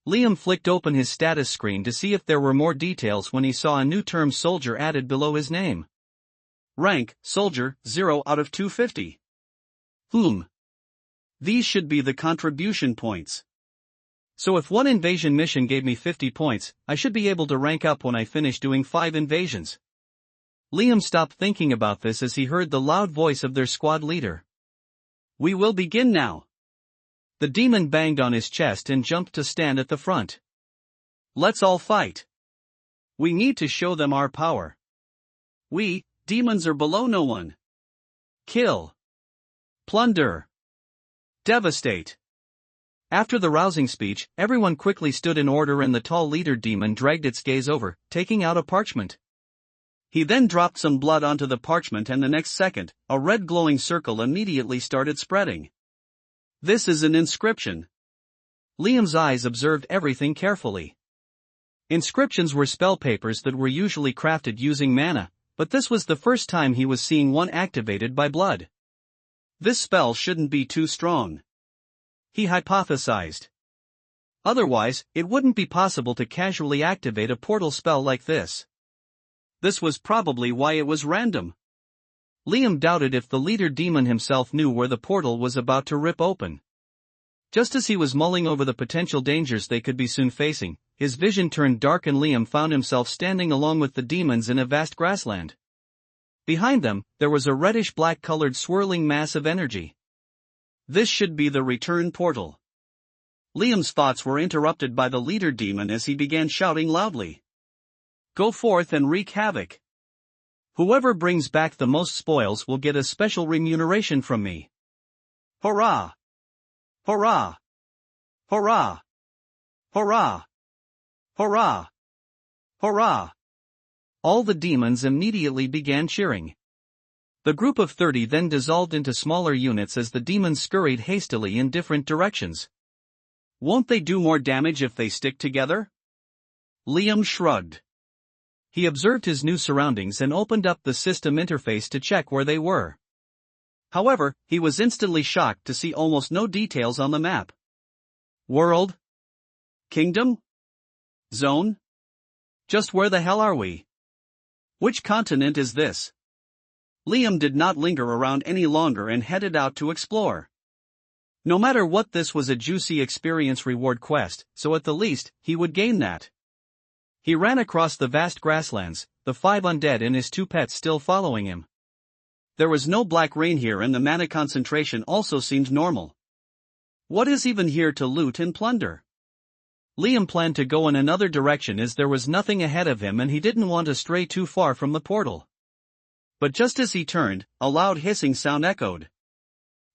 Liam flicked open his status screen to see if there were more details when he saw a new term soldier added below his name. Rank, soldier, 0 out of 250. These should be the contribution points. So if one invasion mission gave me 50 points, I should be able to rank up when I finish doing 5 invasions. Liam stopped thinking about this as he heard the loud voice of their squad leader. "We will begin now." The demon banged on his chest and jumped to stand at the front. "Let's all fight. We need to show them our power. We, demons, are below no one. Kill. Plunder. Devastate." After the rousing speech, everyone quickly stood in order and the tall leader demon dragged its gaze over, taking out a parchment. He then dropped some blood onto the parchment, and the next second, a red glowing circle immediately started spreading. This is an inscription. Liam's eyes observed everything carefully. Inscriptions were spell papers that were usually crafted using mana, but this was the first time he was seeing one activated by blood. This spell shouldn't be too strong, he hypothesized. Otherwise, it wouldn't be possible to casually activate a portal spell like this. This was probably why it was random. Liam doubted if the leader demon himself knew where the portal was about to rip open. Just as he was mulling over the potential dangers they could be soon facing, his vision turned dark and Liam found himself standing along with the demons in a vast grassland. Behind them, there was a reddish-black colored swirling mass of energy. This should be the return portal. Liam's thoughts were interrupted by the leader demon as he began shouting loudly. "Go forth and wreak havoc. Whoever brings back the most spoils will get a special remuneration from me. Hurrah! Hurrah! Hurrah! Hurrah! Hurrah! Hurrah!" All the demons immediately began cheering. The group of 30 then dissolved into smaller units as the demons scurried hastily in different directions. "Won't they do more damage if they stick together?" Liam shrugged. He observed his new surroundings and opened up the system interface to check where they were. However, he was instantly shocked to see almost no details on the map. World? Kingdom? Zone? Just where the hell are we? Which continent is this? Liam did not linger around any longer and headed out to explore. No matter what, this was a juicy experience reward quest, so at the least, he would gain that. He ran across the vast grasslands, the 5 undead and his 2 pets still following him. There was no black rain here and the mana concentration also seemed normal. What is even here to loot and plunder? Liam planned to go in another direction as there was nothing ahead of him and he didn't want to stray too far from the portal. But just as he turned, a loud hissing sound echoed.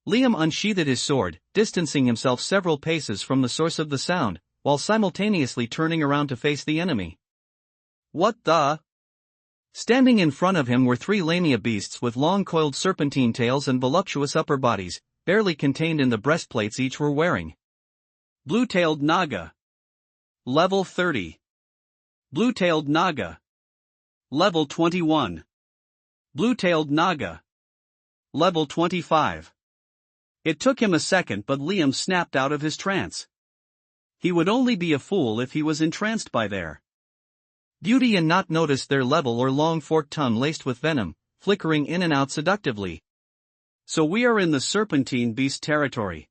Liam unsheathed his sword, distancing himself several paces from the source of the sound, while simultaneously turning around to face the enemy. What the? Standing in front of him were 3 lamia beasts with long coiled serpentine tails and voluptuous upper bodies, barely contained in the breastplates each were wearing. Blue-tailed Naga. Level 30. Blue-tailed Naga. Level 21. Blue-tailed Naga. Level 25. It took him a second, but Liam snapped out of his trance. He would only be a fool if he was entranced by their beauty and not notice their level or long forked tongue laced with venom, flickering in and out seductively. So we are in the serpentine beast territory.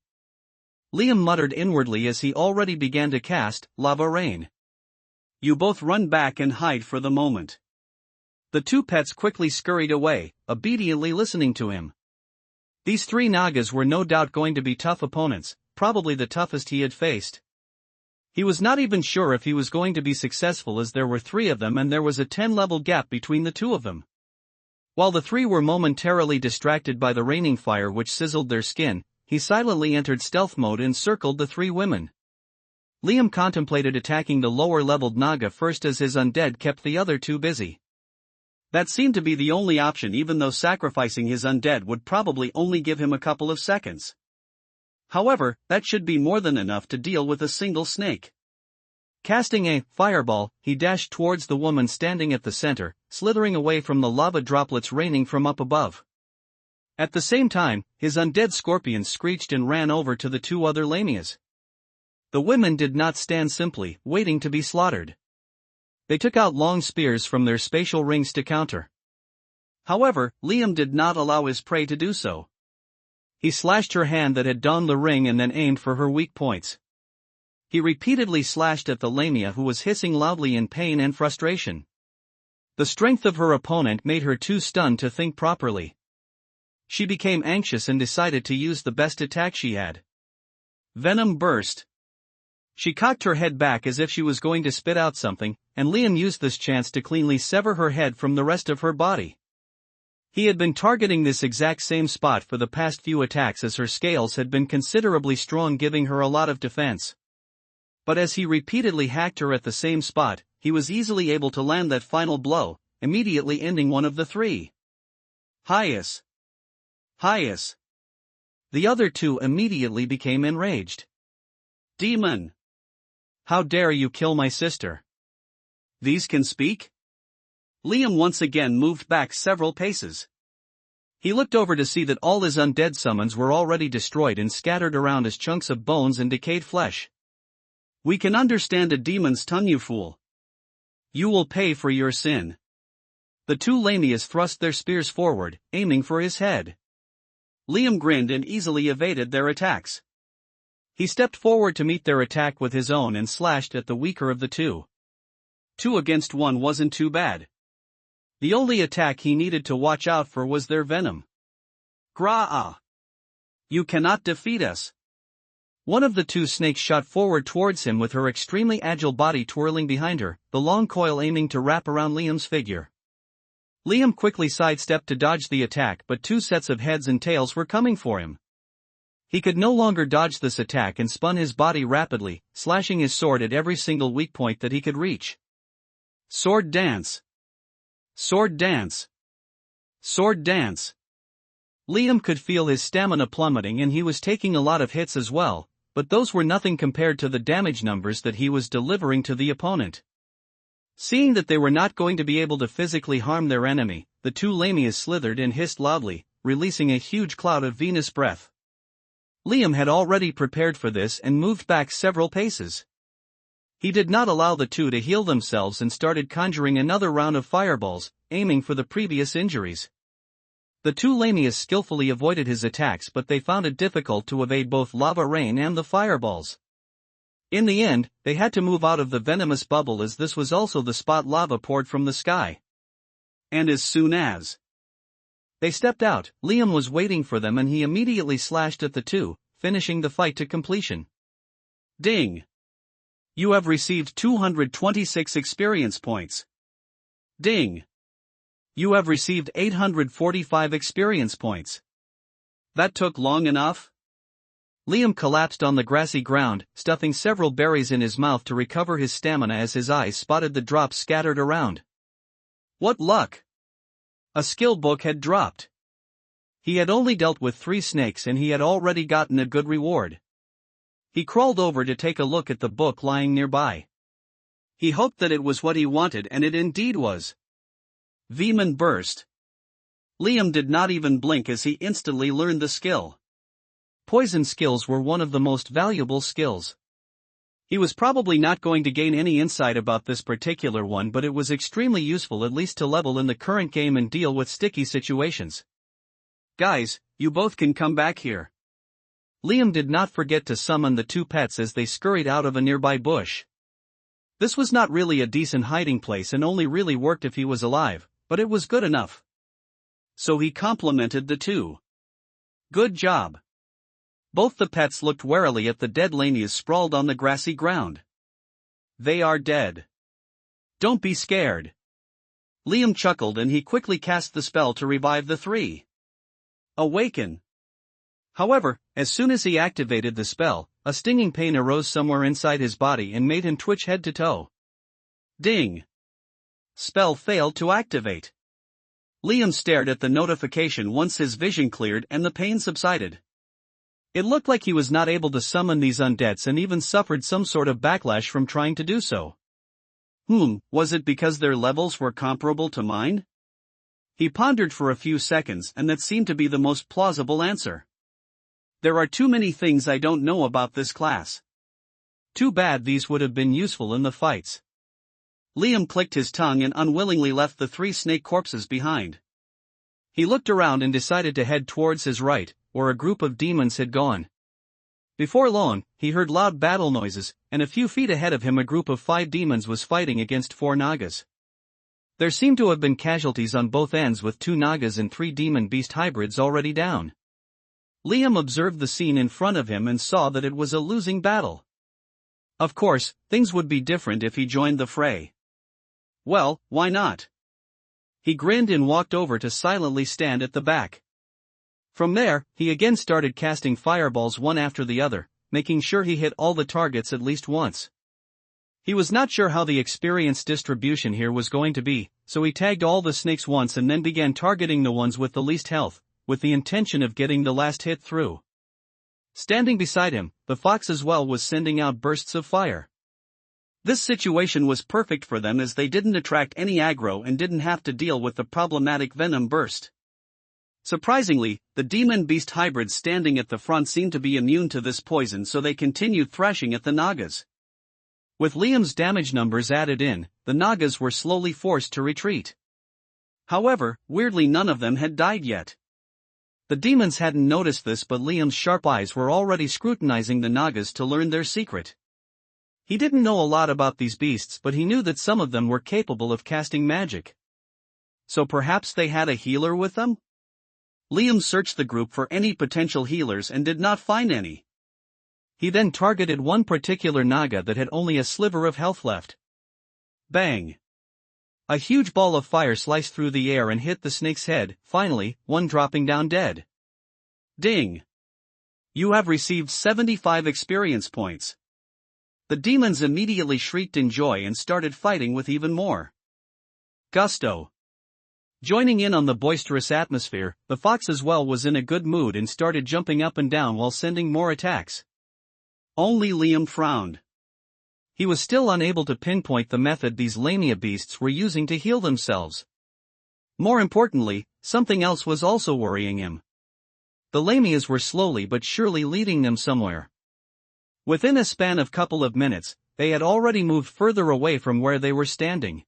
Liam muttered inwardly as he already began to cast Lava Rain. You both run back and hide for the moment. The 2 pets quickly scurried away, obediently listening to him. These 3 Nagas were no doubt going to be tough opponents, probably the toughest he had faced. He was not even sure if he was going to be successful as there were 3 of them and there was a 10-level gap between the 2 of them. While the 3 were momentarily distracted by the raining fire which sizzled their skin, he silently entered stealth mode and circled the 3 women. Liam contemplated attacking the lower-leveled Naga first as his undead kept the other 2 busy. That seemed to be the only option, even though sacrificing his undead would probably only give him a couple of seconds. However, that should be more than enough to deal with a single snake. Casting a fireball, he dashed towards the woman standing at the center, slithering away from the lava droplets raining from up above. At the same time, his undead scorpions screeched and ran over to the 2 other lamias. The women did not stand simply, waiting to be slaughtered. They took out long spears from their spatial rings to counter. However, Liam did not allow his prey to do so. He slashed her hand that had donned the ring and then aimed for her weak points. He repeatedly slashed at the lamia who was hissing loudly in pain and frustration. The strength of her opponent made her too stunned to think properly. She became anxious and decided to use the best attack she had. Venom Burst. She cocked her head back as if she was going to spit out something, and Liam used this chance to cleanly sever her head from the rest of her body. He had been targeting this exact same spot for the past few attacks as her scales had been considerably strong, giving her a lot of defense. But as he repeatedly hacked her at the same spot, he was easily able to land that final blow, immediately ending one of the 3. Highest. Highest. The other 2 immediately became enraged. Demon! How dare you kill my sister? These can speak? Liam once again moved back several paces. He looked over to see that all his undead summons were already destroyed and scattered around as chunks of bones and decayed flesh. We can understand a demon's tongue, you fool. You will pay for your sin. The 2 lamias thrust their spears forward, aiming for his head. Liam grinned and easily evaded their attacks. He stepped forward to meet their attack with his own and slashed at the weaker of the 2. 2 against 1 wasn't too bad. The only attack he needed to watch out for was their venom. Gra-ah! You cannot defeat us. One of the 2 snakes shot forward towards him with her extremely agile body twirling behind her, the long coil aiming to wrap around Liam's figure. Liam quickly sidestepped to dodge the attack, but 2 sets of heads and tails were coming for him. He could no longer dodge this attack and spun his body rapidly, slashing his sword at every single weak point that he could reach. Sword dance. Sword dance. Sword dance. Liam could feel his stamina plummeting and he was taking a lot of hits as well, but those were nothing compared to the damage numbers that he was delivering to the opponent. Seeing that they were not going to be able to physically harm their enemy, the two lamias slithered and hissed loudly, releasing a huge cloud of venous breath. Liam had already prepared for this and moved back several paces. He did not allow the two to heal themselves and started conjuring another round of fireballs, aiming for the previous injuries. The two lamias skillfully avoided his attacks, but they found it difficult to evade both lava rain and the fireballs. In the end, they had to move out of the venomous bubble, as this was also the spot lava poured from the sky. And as soon as they stepped out, Liam was waiting for them and he immediately slashed at the two, finishing the fight to completion. Ding! You have received 226 experience points. Ding! You have received 845 experience points. That took long enough? Liam collapsed on the grassy ground, stuffing several berries in his mouth to recover his stamina as his eyes spotted the drops scattered around. What luck! A skill book had dropped. He had only dealt with 3 snakes and he had already gotten a good reward. He crawled over to take a look at the book lying nearby. He hoped that it was what he wanted, and it indeed was. Venom Burst. Liam did not even blink as he instantly learned the skill. Poison skills were one of the most valuable skills. He was probably not going to gain any insight about this particular one, but it was extremely useful, at least to level in the current game and deal with sticky situations. Guys, you both can come back here. Liam did not forget to summon the two pets as they scurried out of a nearby bush. This was not really a decent hiding place and only really worked if he was alive, but it was good enough. So he complimented the two. Good job. Both the pets looked warily at the dead lamias sprawled on the grassy ground. They are dead. Don't be scared. Liam chuckled and he quickly cast the spell to revive the 3. Awaken. However, as soon as he activated the spell, a stinging pain arose somewhere inside his body and made him twitch head to toe. Ding! Spell failed to activate. Liam stared at the notification once his vision cleared and the pain subsided. It looked like he was not able to summon these undeads and even suffered some sort of backlash from trying to do so. Was it because their levels were comparable to mine? He pondered for a few seconds, and that seemed to be the most plausible answer. There are too many things I don't know about this class. Too bad these would have been useful in the fights. Liam clicked his tongue and unwillingly left the 3 snake corpses behind. He looked around and decided to head towards his right, where a group of demons had gone. Before long, he heard loud battle noises, and a few feet ahead of him a group of 5 demons was fighting against 4 Nagas. There seemed to have been casualties on both ends, with 2 Nagas and 3 demon-beast hybrids already down. Liam observed the scene in front of him and saw that it was a losing battle. Of course, things would be different if he joined the fray. Well, why not? He grinned and walked over to silently stand at the back. From there, he again started casting fireballs one after the other, making sure he hit all the targets at least once. He was not sure how the experience distribution here was going to be, so he tagged all the snakes once and then began targeting the ones with the least health, with the intention of getting the last hit through. Standing beside him, the fox as well was sending out bursts of fire. This situation was perfect for them as they didn't attract any aggro and didn't have to deal with the problematic venom burst. Surprisingly, the demon-beast hybrids standing at the front seemed to be immune to this poison, so they continued thrashing at the Nagas. With Liam's damage numbers added in, the Nagas were slowly forced to retreat. However, weirdly none of them had died yet. The demons hadn't noticed this, but Liam's sharp eyes were already scrutinizing the Nagas to learn their secret. He didn't know a lot about these beasts, but he knew that some of them were capable of casting magic. So perhaps they had a healer with them? Liam searched the group for any potential healers and did not find any. He then targeted one particular Naga that had only a sliver of health left. Bang! A huge ball of fire sliced through the air and hit the snake's head, finally, one dropping down dead. Ding! You have received 75 experience points. The demons immediately shrieked in joy and started fighting with even more gusto. Joining in on the boisterous atmosphere, the fox as well was in a good mood and started jumping up and down while sending more attacks. Only Liam frowned. He was still unable to pinpoint the method these Lamia beasts were using to heal themselves. More importantly, something else was also worrying him. The Lamias were slowly but surely leading them somewhere. Within a span of couple of minutes, they had already moved further away from where they were standing.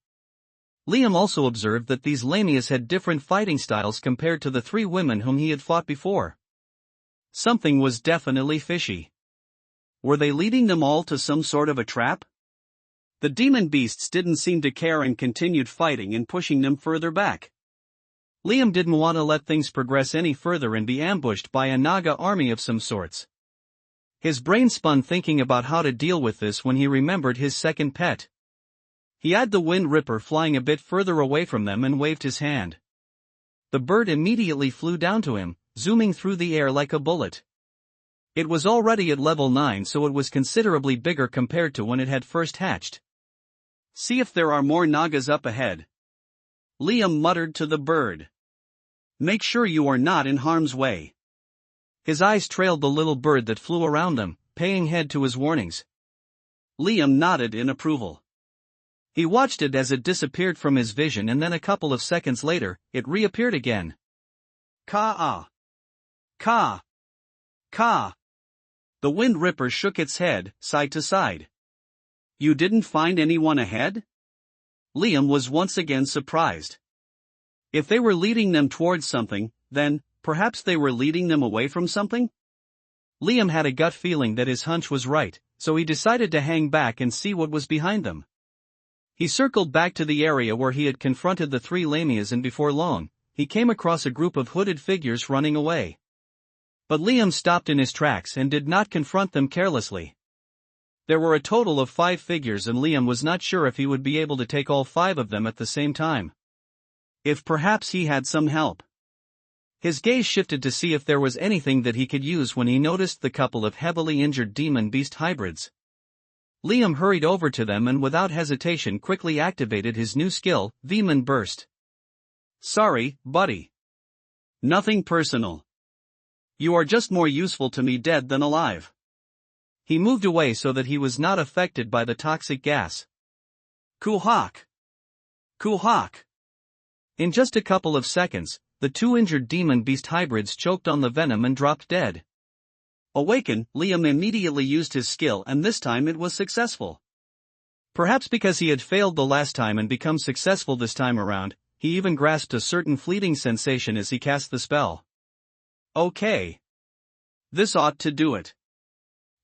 Liam also observed that these Lamias had different fighting styles compared to the 3 women whom he had fought before. Something was definitely fishy. Were they leading them all to some sort of a trap? The demon beasts didn't seem to care and continued fighting and pushing them further back. Liam didn't want to let things progress any further and be ambushed by a Naga army of some sorts. His brain spun thinking about how to deal with this when he remembered his second pet. He had the Wind Ripper flying a bit further away from them and waved his hand. The bird immediately flew down to him, zooming through the air like a bullet. It was already at level 9, so it was considerably bigger compared to when it had first hatched. "See if there are more Nagas up ahead," Liam muttered to the bird. "Make sure you are not in harm's way." His eyes trailed the little bird that flew around them, paying heed to his warnings. Liam nodded in approval. He watched it as it disappeared from his vision, and then a couple of seconds later, it reappeared again. Ka-ah! Ka! Ka! The Wind Ripper shook its head, side to side. "You didn't find anyone ahead?" Liam was once again surprised. If they were leading them towards something, then, perhaps they were leading them away from something? Liam had a gut feeling that his hunch was right, so he decided to hang back and see what was behind them. He circled back to the area where he had confronted the 3 Lamias, and before long, he came across a group of hooded figures running away. But Liam stopped in his tracks and did not confront them carelessly. There were a total of 5 figures, and Liam was not sure if he would be able to take all 5 of them at the same time. If perhaps he had some help. His gaze shifted to see if there was anything that he could use when he noticed the couple of heavily injured demon-beast hybrids. Liam hurried over to them and without hesitation quickly activated his new skill, Demon Burst. "Sorry, buddy. Nothing personal. You are just more useful to me dead than alive." He moved away so that he was not affected by the toxic gas. Kuhak! Kuhak! In just a couple of seconds, the 2 injured demon-beast hybrids choked on the venom and dropped dead. Awakened, Liam immediately used his skill, and this time it was successful. Perhaps because he had failed the last time and become successful this time around, he even grasped a certain fleeting sensation as he cast the spell. Okay. This ought to do it.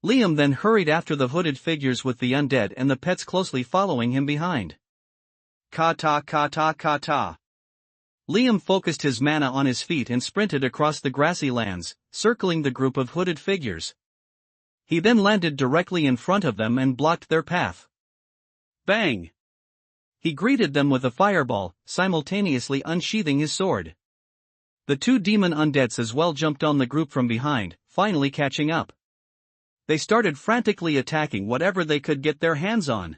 Liam then hurried after the hooded figures with the undead and the pets closely following him behind. Kata kata kata. Liam focused his mana on his feet and sprinted across the grassy lands, circling the group of hooded figures. He then landed directly in front of them and blocked their path. Bang! He greeted them with a fireball, simultaneously unsheathing his sword. The 2 demon undeads as well jumped on the group from behind, finally catching up. They started frantically attacking whatever they could get their hands on.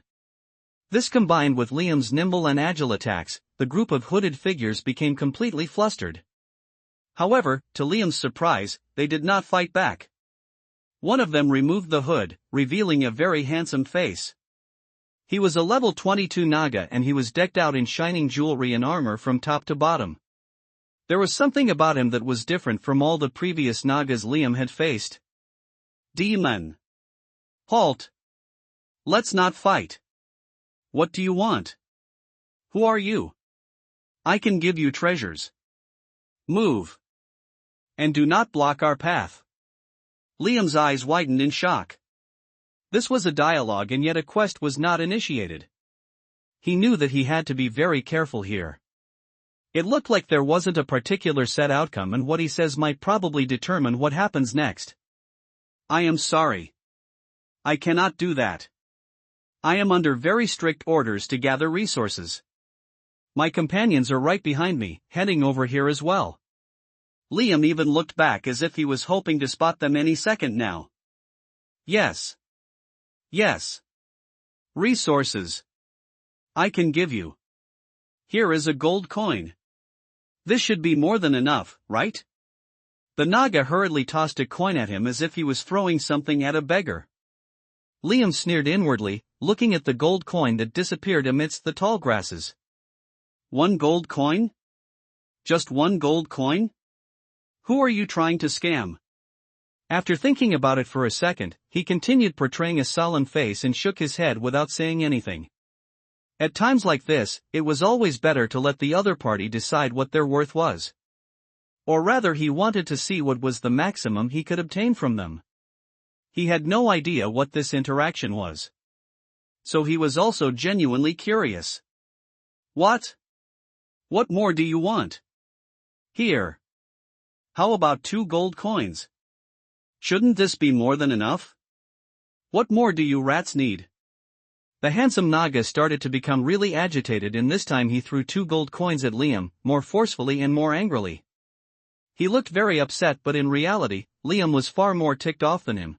This combined with Liam's nimble and agile attacks, the group of hooded figures became completely flustered. However, to Liam's surprise, they did not fight back. One of them removed the hood, revealing a very handsome face. He was a level 22 Naga, and he was decked out in shining jewelry and armor from top to bottom. There was something about him that was different from all the previous Nagas Liam had faced. Demon! Halt! Let's not fight. What do you want? Who are you? I can give you treasures. Move. And do not block our path. Liam's eyes widened in shock. This was a dialogue, and yet a quest was not initiated. He knew that he had to be very careful here. It looked like there wasn't a particular set outcome, and what he says might probably determine what happens next. I am sorry. I cannot do that. I am under very strict orders to gather resources. My companions are right behind me, heading over here as well. Liam even looked back as if he was hoping to spot them any second now. Yes. Yes. Resources. I can give you. Here is a gold coin. This should be more than enough, right? The Naga hurriedly tossed a coin at him as if he was throwing something at a beggar. Liam sneered inwardly, looking at the gold coin that disappeared amidst the tall grasses. 1 gold coin? Just 1 gold coin? Who are you trying to scam? After thinking about it for a second, he continued portraying a solemn face and shook his head without saying anything. At times like this, it was always better to let the other party decide what their worth was. Or rather, he wanted to see what was the maximum he could obtain from them. He had no idea what this interaction was. So he was also genuinely curious. What? What more do you want? Here. How about 2 gold coins? Shouldn't this be more than enough? What more do you rats need? The handsome Naga started to become really agitated, and this time he threw 2 gold coins at Liam, more forcefully and more angrily. He looked very upset, but in reality, Liam was far more ticked off than him.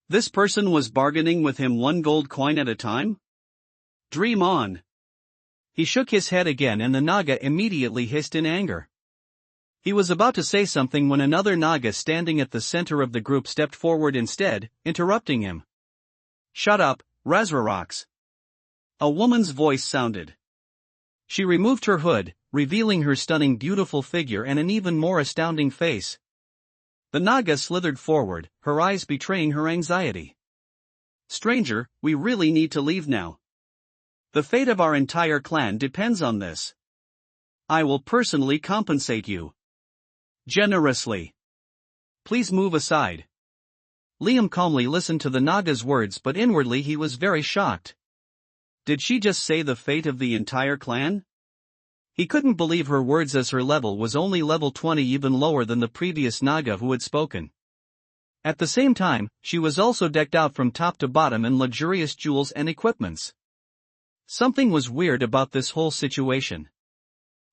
This person was bargaining with him 1 gold coin at a time? Dream on. He shook his head again, and the Naga immediately hissed in anger. He was about to say something when another Naga standing at the center of the group stepped forward instead, interrupting him. Shut up, Razrarox. A woman's voice sounded. She removed her hood, revealing her stunning beautiful figure and an even more astounding face. The Naga slithered forward, her eyes betraying her anxiety. Stranger, we really need to leave now. The fate of our entire clan depends on this. I will personally compensate you. Generously. Please move aside. Liam calmly listened to the Naga's words, but inwardly he was very shocked. Did she just say the fate of the entire clan? He couldn't believe her words, as her level was only level 20, even lower than the previous Naga who had spoken. At the same time, she was also decked out from top to bottom in luxurious jewels and equipments. Something was weird about this whole situation.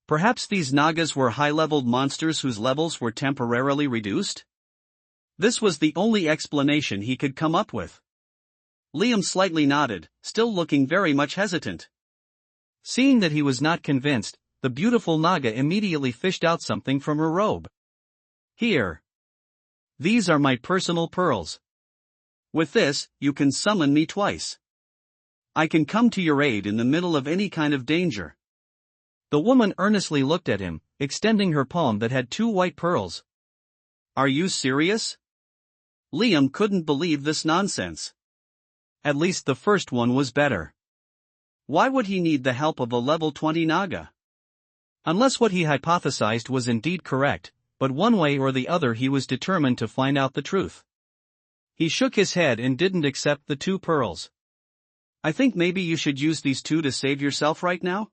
Perhaps these Nagas were high-leveled monsters whose levels were temporarily reduced? This was the only explanation he could come up with. Liam slightly nodded, still looking very much hesitant. Seeing that he was not convinced, the beautiful Naga immediately fished out something from her robe. Here. These are my personal pearls. With this, you can summon me twice. I can come to your aid in the middle of any kind of danger. The woman earnestly looked at him, extending her palm that had 2 white pearls. Are you serious? Liam couldn't believe this nonsense. At least the first one was better. Why would he need the help of a level 20 Naga? Unless what he hypothesized was indeed correct, but one way or the other he was determined to find out the truth. He shook his head and didn't accept the 2 pearls. I think maybe you should use these 2 to save yourself right now?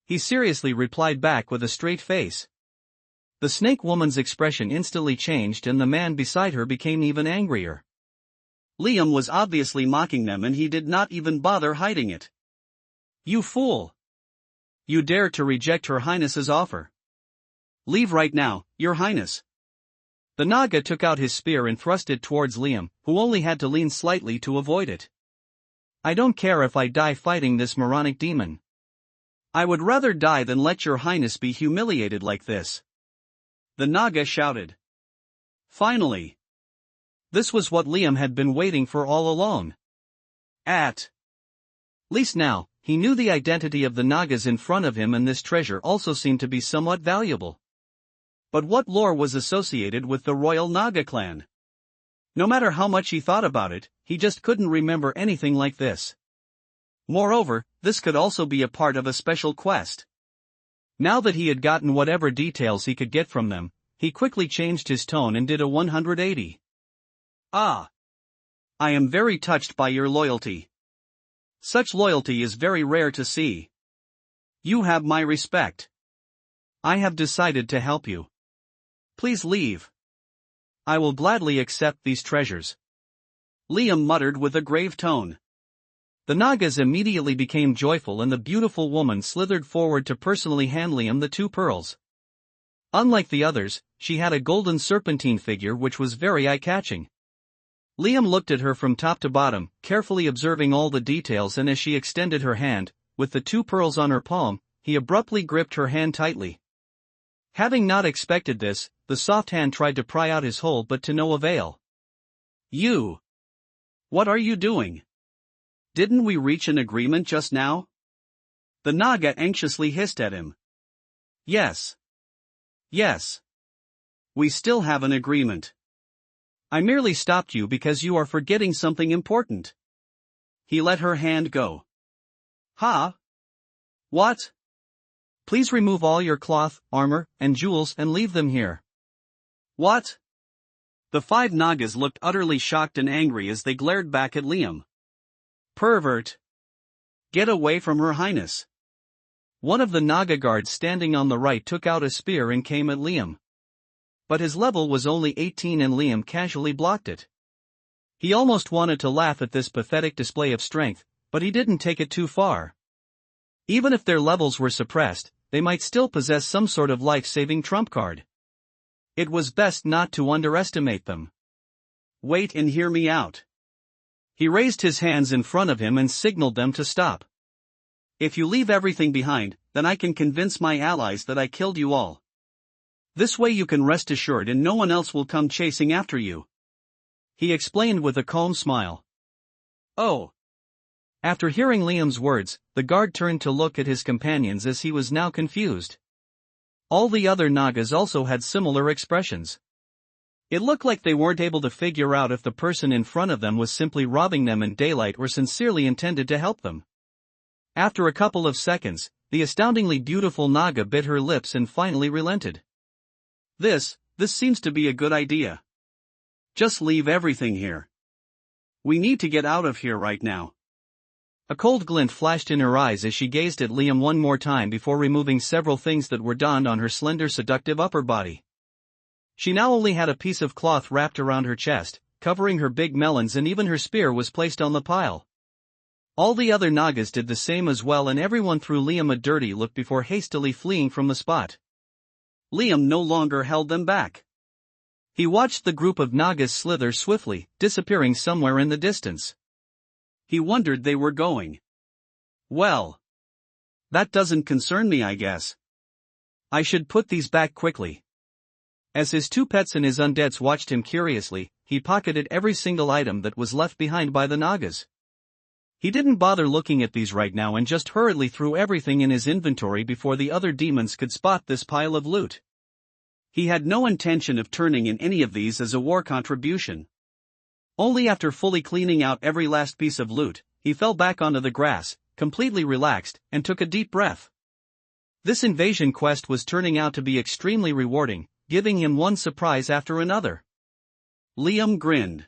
He seriously replied back with a straight face. The snake woman's expression instantly changed, and the man beside her became even angrier. Liam was obviously mocking them, and he did not even bother hiding it. You fool! You dare to reject Her Highness's offer. Leave right now, Your Highness. The Naga took out his spear and thrust it towards Liam, who only had to lean slightly to avoid it. I don't care if I die fighting this moronic demon. I would rather die than let Your Highness be humiliated like this. The Naga shouted. Finally. This was what Liam had been waiting for all along. At least now, he knew the identity of the Nagas in front of him, and this treasure also seemed to be somewhat valuable. But what lore was associated with the Royal Naga clan? No matter how much he thought about it, he just couldn't remember anything like this. Moreover, this could also be a part of a special quest. Now that he had gotten whatever details he could get from them, he quickly changed his tone and did a 180. Ah! I am very touched by your loyalty. Such loyalty is very rare to see. You have my respect. I have decided to help you. Please leave. I will gladly accept these treasures. Liam muttered with a grave tone. The Nagas immediately became joyful, and the beautiful woman slithered forward to personally hand Liam the 2 pearls. Unlike the others, she had a golden serpentine figure which was very eye-catching. Liam looked at her from top to bottom, carefully observing all the details, and as she extended her hand, with the 2 pearls on her palm, he abruptly gripped her hand tightly. Having not expected this, the soft hand tried to pry out his hold, but to no avail. You! What are you doing? Didn't we reach an agreement just now? The Naga anxiously hissed at him. Yes. Yes. We still have an agreement. I merely stopped you because you are forgetting something important. He let her hand go. Ha? What? Please remove all your cloth, armor, and jewels and leave them here. What? The 5 Nagas looked utterly shocked and angry as they glared back at Liam. Pervert! Get away from Her Highness! One of the Naga guards standing on the right took out a spear and came at Liam. But his level was only 18 and Liam casually blocked it. He almost wanted to laugh at this pathetic display of strength, but he didn't take it too far. Even if their levels were suppressed, they might still possess some sort of life-saving trump card. It was best not to underestimate them. Wait and hear me out. He raised his hands in front of him and signaled them to stop. If you leave everything behind, then I can convince my allies that I killed you all. This way you can rest assured and no one else will come chasing after you. He explained with a calm smile. Oh. After hearing Liam's words, the guard turned to look at his companions as he was now confused. All the other Nagas also had similar expressions. It looked like they weren't able to figure out if the person in front of them was simply robbing them in daylight or sincerely intended to help them. After a couple of seconds, the astoundingly beautiful Naga bit her lips and finally relented. This seems to be a good idea. Just leave everything here. We need to get out of here right now. A cold glint flashed in her eyes as she gazed at Liam one more time before removing several things that were donned on her slender seductive upper body. She now only had a piece of cloth wrapped around her chest, covering her big melons, and even her spear was placed on the pile. All the other Nagas did the same as well, and everyone threw Liam a dirty look before hastily fleeing from the spot. Liam no longer held them back. He watched the group of Nagas slither swiftly, disappearing somewhere in the distance. He wondered they were going. Well, that doesn't concern me, I guess. I should put these back quickly. As his 2 pets and his undeads watched him curiously, he pocketed every single item that was left behind by the Nagas. He didn't bother looking at these right now and just hurriedly threw everything in his inventory before the other demons could spot this pile of loot. He had no intention of turning in any of these as a war contribution. Only after fully cleaning out every last piece of loot, he fell back onto the grass, completely relaxed, and took a deep breath. This invasion quest was turning out to be extremely rewarding, giving him one surprise after another. Liam grinned.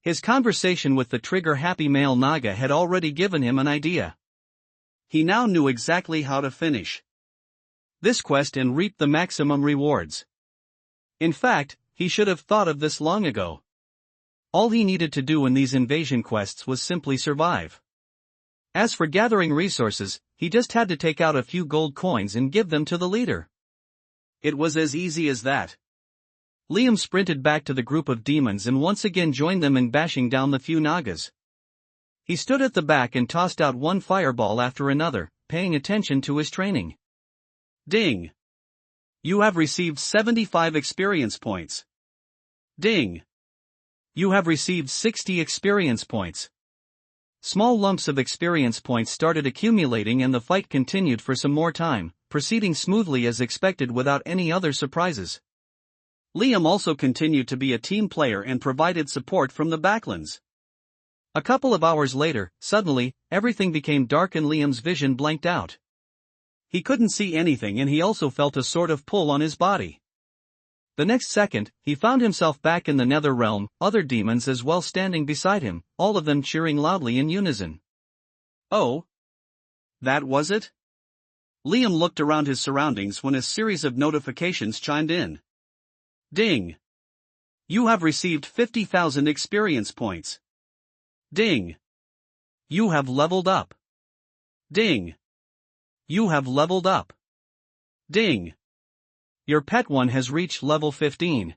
His conversation with the trigger-happy male Naga had already given him an idea. He now knew exactly how to finish this quest and reap the maximum rewards. In fact, he should have thought of this long ago. All he needed to do in these invasion quests was simply survive. As for gathering resources, he just had to take out a few gold coins and give them to the leader. It was as easy as that. Liam sprinted back to the group of demons and once again joined them in bashing down the few Nagas. He stood at the back and tossed out one fireball after another, paying attention to his training. Ding! You have received 75 experience points. Ding! You have received 60 experience points. Small lumps of experience points started accumulating and the fight continued for some more time, proceeding smoothly as expected without any other surprises. Liam also continued to be a team player and provided support from the backlands. A couple of hours later, suddenly, everything became dark and Liam's vision blanked out. He couldn't see anything and he also felt a sort of pull on his body. The next second, he found himself back in the nether realm, other demons as well standing beside him, all of them cheering loudly in unison. Oh? That was it? Liam looked around his surroundings when a series of notifications chimed in. Ding! You have received 50,000 experience points. Ding! You have leveled up. Ding! You have leveled up. Ding! Your pet 1 has reached level 15.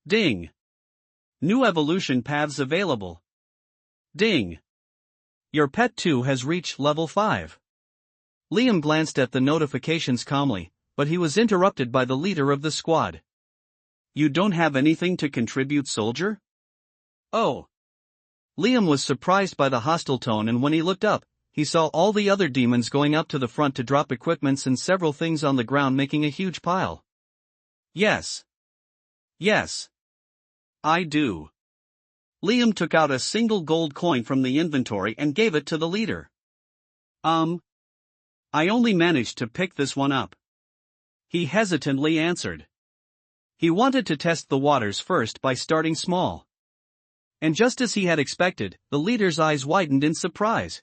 Ding! New evolution paths available. Ding! Your pet 2 has reached level 5. Liam glanced at the notifications calmly, but he was interrupted by the leader of the squad. You don't have anything to contribute, soldier? Oh. Liam was surprised by the hostile tone, and when he looked up, he saw all the other demons going up to the front to drop equipments and several things on the ground, making a huge pile. Yes. Yes. I do. Liam took out a single gold coin from the inventory and gave it to the leader. I only managed to pick this one up. He hesitantly answered. He wanted to test the waters first by starting small. And just as he had expected, the leader's eyes widened in surprise.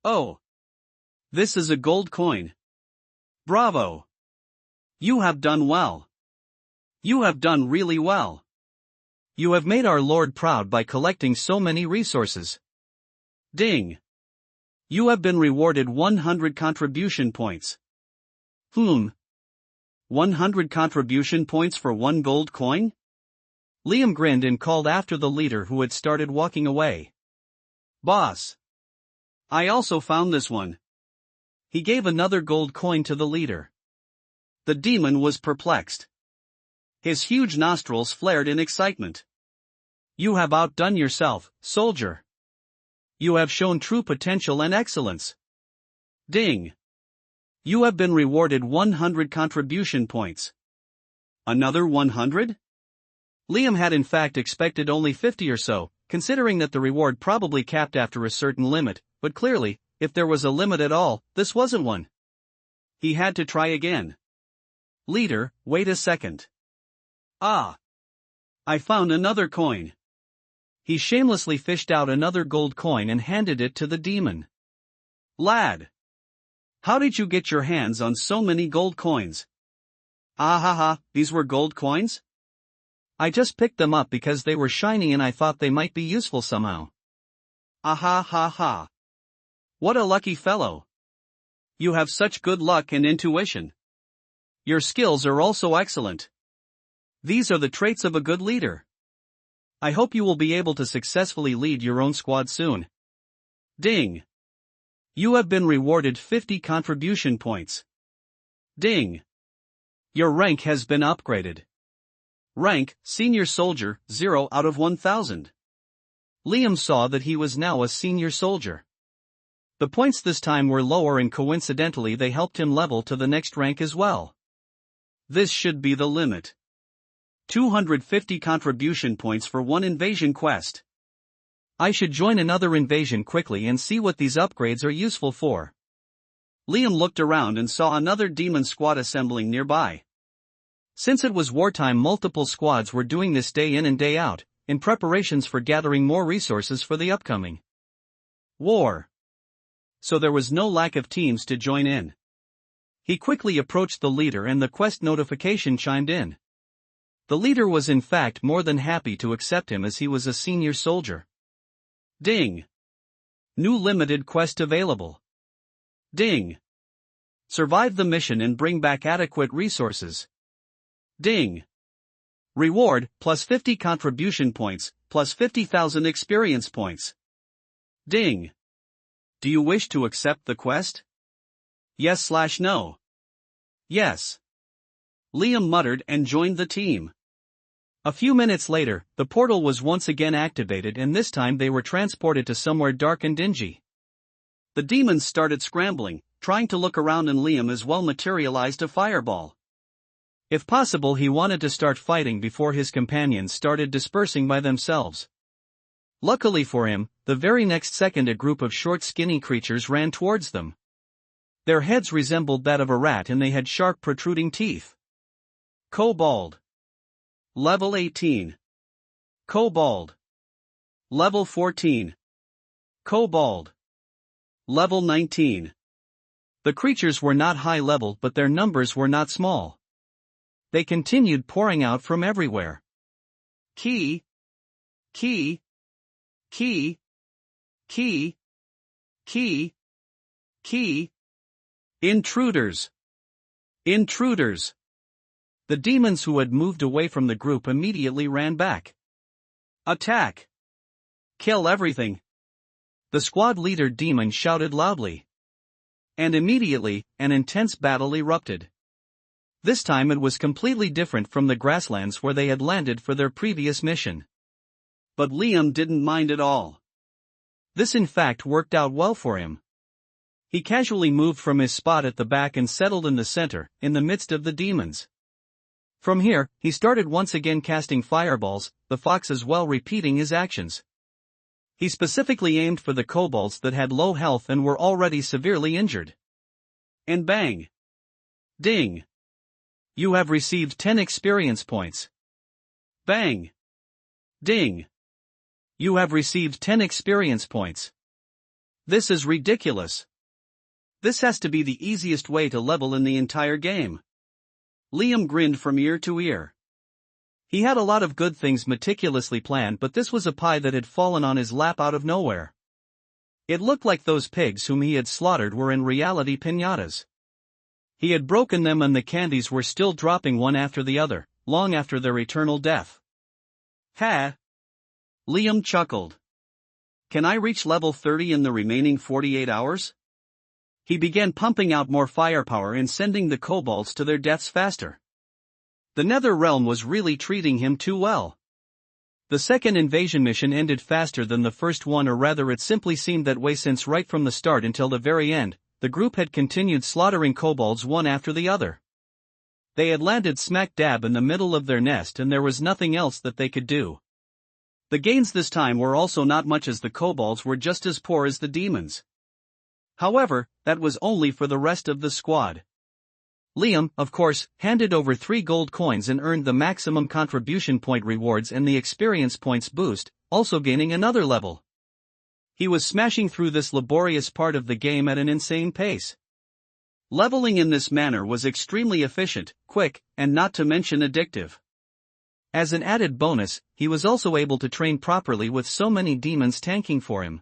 Oh. This is a gold coin. Bravo. You have done well. You have done really well. You have made our Lord proud by collecting so many resources. Ding. You have been rewarded 100 contribution points. 100 contribution points for one gold coin? Liam grinned and called after the leader, who had started walking away. Boss. I also found this one. He gave another gold coin to the leader. The demon was perplexed. His huge nostrils flared in excitement. You have outdone yourself, soldier. You have shown true potential and excellence. Ding. You have been rewarded 100 contribution points. Another 100? Liam had in fact expected only 50 or so, considering that the reward probably capped after a certain limit, but clearly, if there was a limit at all, this wasn't one. He had to try again. Leader, wait a second. Ah! I found another coin. He shamelessly fished out another gold coin and handed it to the demon. Lad! How did you get your hands on so many gold coins? Ah ha ha, these were gold coins? I just picked them up because they were shiny and I thought they might be useful somehow. Ah ha ha ha. What a lucky fellow. You have such good luck and intuition. Your skills are also excellent. These are the traits of a good leader. I hope you will be able to successfully lead your own squad soon. Ding. You have been rewarded 50 contribution points. Ding. Your rank has been upgraded. Rank, Senior Soldier, 0 out of 1000. Liam saw that he was now a senior soldier. The points this time were lower and coincidentally they helped him level to the next rank as well. This should be the limit. 250 contribution points for one invasion quest. I should join another invasion quickly and see what these upgrades are useful for. Liam looked around and saw another demon squad assembling nearby. Since it was wartime, multiple squads were doing this day in and day out, in preparations for gathering more resources for the upcoming war. So there was no lack of teams to join in. He quickly approached the leader and the quest notification chimed in. The leader was in fact more than happy to accept him as he was a senior soldier. Ding. New limited quest available. Ding. Survive the mission and bring back adequate resources. Ding. Reward, plus 50 contribution points, plus 50,000 experience points. Ding. Do you wish to accept the quest? Yes/no. Yes. Liam muttered and joined the team. A few minutes later, the portal was once again activated and this time they were transported to somewhere dark and dingy. The demons started scrambling, trying to look around, and Liam as well materialized a fireball. If possible, he wanted to start fighting before his companions started dispersing by themselves. Luckily for him, the very next second a group of short skinny creatures ran towards them. Their heads resembled that of a rat and they had sharp protruding teeth. Kobold. Level 18. Kobold. Level 14. Kobold. Level 19. The creatures were not high level, but their numbers were not small. They continued pouring out from everywhere. Key. Key. Key. Key. Key. Key. Intruders. Intruders. The demons who had moved away from the group immediately ran back. Attack! Kill everything! The squad leader demon shouted loudly. And immediately, an intense battle erupted. This time it was completely different from the grasslands where they had landed for their previous mission. But Liam didn't mind at all. This in fact worked out well for him. He casually moved from his spot at the back and settled in the center, in the midst of the demons. From here, he started once again casting fireballs, the fox as well repeating his actions. He specifically aimed for the kobolds that had low health and were already severely injured. And bang! Ding! You have received 10 experience points. Bang! Ding! You have received 10 experience points. This is ridiculous. This has to be the easiest way to level in the entire game. Liam grinned from ear to ear. He had a lot of good things meticulously planned, but this was a pie that had fallen on his lap out of nowhere. It looked like those pigs whom he had slaughtered were in reality piñatas. He had broken them and the candies were still dropping one after the other, long after their eternal death. Ha! Liam chuckled. Can I reach level 30 in the remaining 48 hours? He began pumping out more firepower and sending the kobolds to their deaths faster. The Nether Realm was really treating him too well. The second invasion mission ended faster than the first one, or rather it simply seemed that way, since right from the start until the very end, the group had continued slaughtering kobolds one after the other. They had landed smack dab in the middle of their nest and there was nothing else that they could do. The gains this time were also not much, as the kobolds were just as poor as the demons. However, that was only for the rest of the squad. Liam, of course, handed over 3 gold coins and earned the maximum contribution point rewards and the experience points boost, also gaining another level. He was smashing through this laborious part of the game at an insane pace. Leveling in this manner was extremely efficient, quick, and not to mention addictive. As an added bonus, he was also able to train properly with so many demons tanking for him.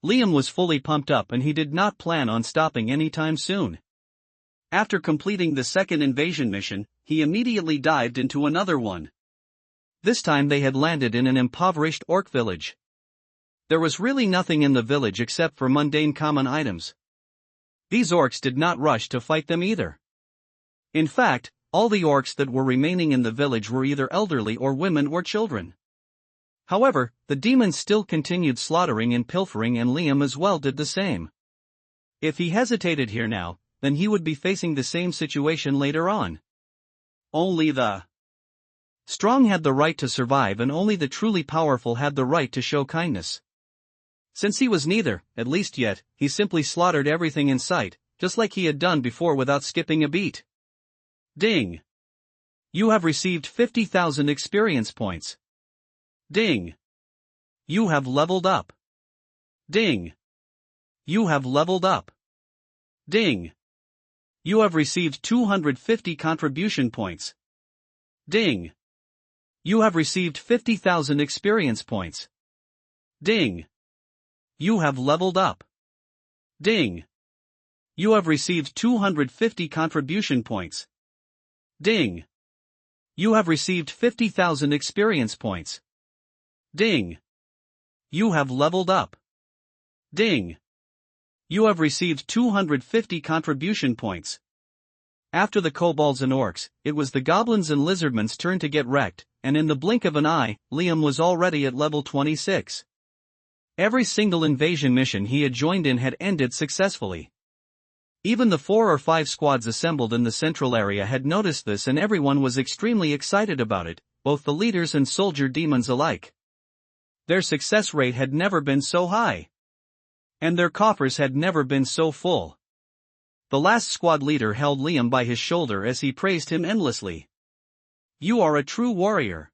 Liam was fully pumped up and he did not plan on stopping anytime soon. After completing the second invasion mission, he immediately dived into another one. This time they had landed in an impoverished orc village. There was really nothing in the village except for mundane common items. These orcs did not rush to fight them either. In fact, all the orcs that were remaining in the village were either elderly or women or children. However, the demons still continued slaughtering and pilfering, and Liam as well did the same. If he hesitated here now, then he would be facing the same situation later on. Only the strong had the right to survive, and only the truly powerful had the right to show kindness. Since he was neither, at least yet, he simply slaughtered everything in sight, just like he had done before without skipping a beat. Ding! You have received 50,000 experience points. Ding! You have leveled up. Ding! You have leveled up. Ding! You have received 250 contribution points. Ding! You have received 50,000 experience points. Ding! You have leveled up. Ding! You have received 250 contribution points. Ding! You have received 50,000 experience points. Ding! You have leveled up. Ding! You have received 250 contribution points. After the kobolds and orcs, it was the goblins and lizardmen's turn to get wrecked, and in the blink of an eye, Liam was already at level 26. Every single invasion mission he had joined in had ended successfully. Even the 4 or 5 squads assembled in the central area had noticed this, and everyone was extremely excited about it, both the leaders and soldier demons alike. Their success rate had never been so high. And their coffers had never been so full. The last squad leader held Liam by his shoulder as he praised him endlessly. You are a true warrior.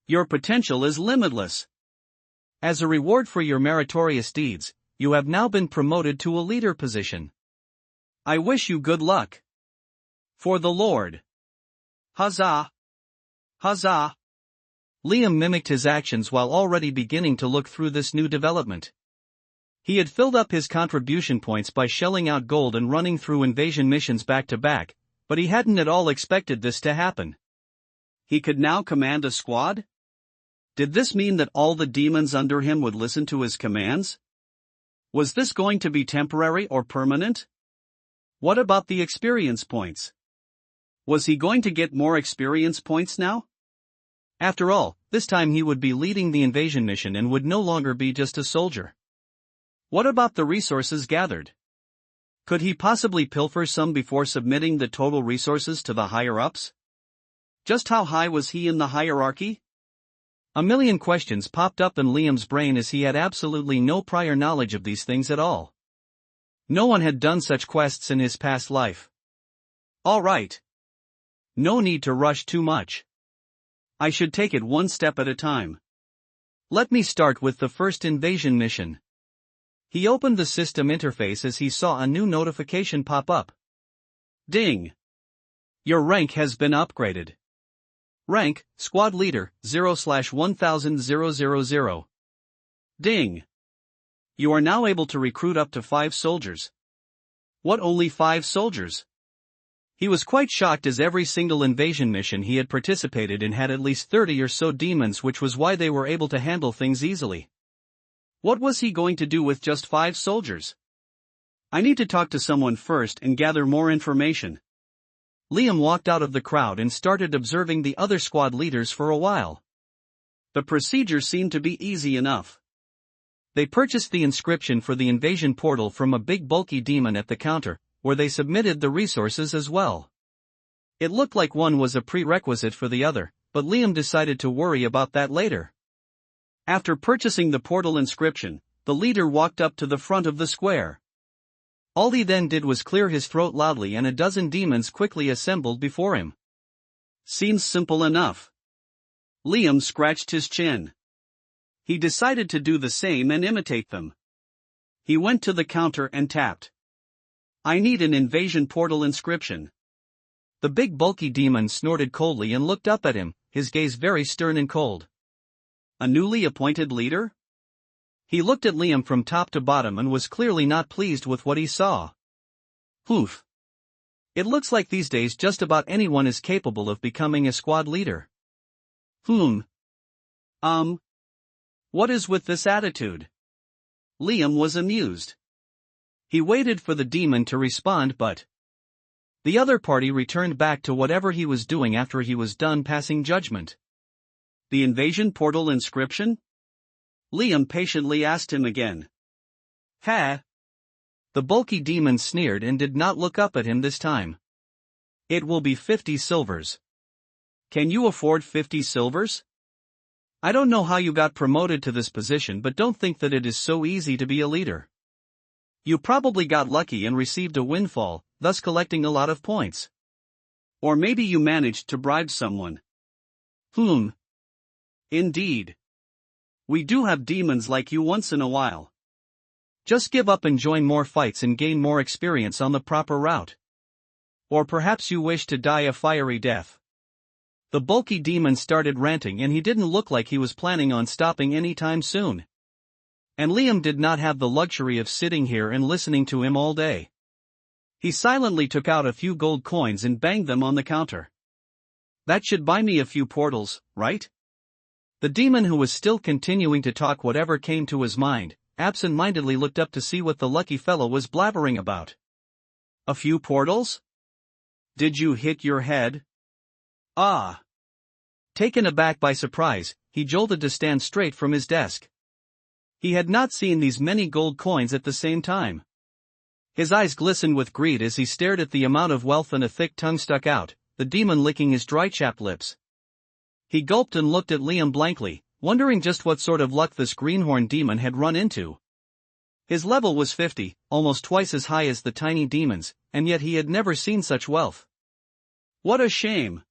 Your potential is limitless. As a reward for your meritorious deeds, you have now been promoted to a leader position. I wish you good luck. For the Lord. Huzzah! Huzzah! Liam mimicked his actions while already beginning to look through this new development. He had filled up his contribution points by shelling out gold and running through invasion missions back to back, but he hadn't at all expected this to happen. He could now command a squad? Did this mean that all the demons under him would listen to his commands? Was this going to be temporary or permanent? What about the experience points? Was he going to get more experience points now? After all, This time he would be leading the invasion mission and would no longer be just a soldier. What about the resources gathered? Could he possibly pilfer some before submitting the total resources to the higher-ups? Just how high was he in the hierarchy? A million questions popped up in Liam's brain as he had absolutely no prior knowledge of these things at all. No one had done such quests in his past life. All right. No need to rush too much. I should take it one step at a time. Let me start with the first invasion mission. He opened the system interface as he saw a new notification pop up. Ding! Your rank has been upgraded. Rank, Squad Leader, 0/1000. Ding! You are now able to recruit up to 5 soldiers. What, only 5 soldiers? He was quite shocked as every single invasion mission he had participated in had at least 30 or so demons, which was why they were able to handle things easily. What was he going to do with just 5 soldiers? I need to talk to someone first and gather more information. Liam walked out of the crowd and started observing the other squad leaders for a while. The procedure seemed to be easy enough. They purchased the inscription for the invasion portal from a big bulky demon at the counter, where they submitted the resources as well. It looked like one was a prerequisite for the other, but Liam decided to worry about that later. After purchasing the portal inscription, the leader walked up to the front of the square. All he then did was clear his throat loudly and a dozen demons quickly assembled before him. Seems simple enough. Liam scratched his chin. He decided to do the same and imitate them. He went to the counter and tapped. I need an invasion portal inscription. The big bulky demon snorted coldly and looked up at him, his gaze very stern and cold. A newly appointed leader? He looked at Liam from top to bottom and was clearly not pleased with what he saw. Oof. It looks like these days just about anyone is capable of becoming a squad leader. What is with this attitude? Liam was amused. He waited for the demon to respond, but the other party returned back to whatever he was doing after he was done passing judgment. The invasion portal inscription? Liam patiently asked him again. Ha! The bulky demon sneered and did not look up at him this time. It will be 50 silvers. Can you afford 50 silvers? I don't know how you got promoted to this position, but don't think that it is so easy to be a leader. You probably got lucky and received a windfall, thus collecting a lot of points. Or maybe you managed to bribe someone. Indeed. We do have demons like you once in a while. Just give up and join more fights and gain more experience on the proper route. Or perhaps you wish to die a fiery death. The bulky demon started ranting and he didn't look like he was planning on stopping anytime soon. And Liam did not have the luxury of sitting here and listening to him all day. He silently took out a few gold coins and banged them on the counter. That should buy me a few portals, right? The demon, who was still continuing to talk whatever came to his mind, absent-mindedly looked up to see what the lucky fellow was blabbering about. A few portals? Did you hit your head? Ah! Taken aback by surprise, he jolted to stand straight from his desk. He had not seen these many gold coins at the same time. His eyes glistened with greed as he stared at the amount of wealth, and a thick tongue stuck out, the demon licking his dry chapped lips. He gulped and looked at Liam blankly, wondering just what sort of luck this greenhorn demon had run into. His level was 50, almost twice as high as the tiny demons, and yet he had never seen such wealth. What a shame!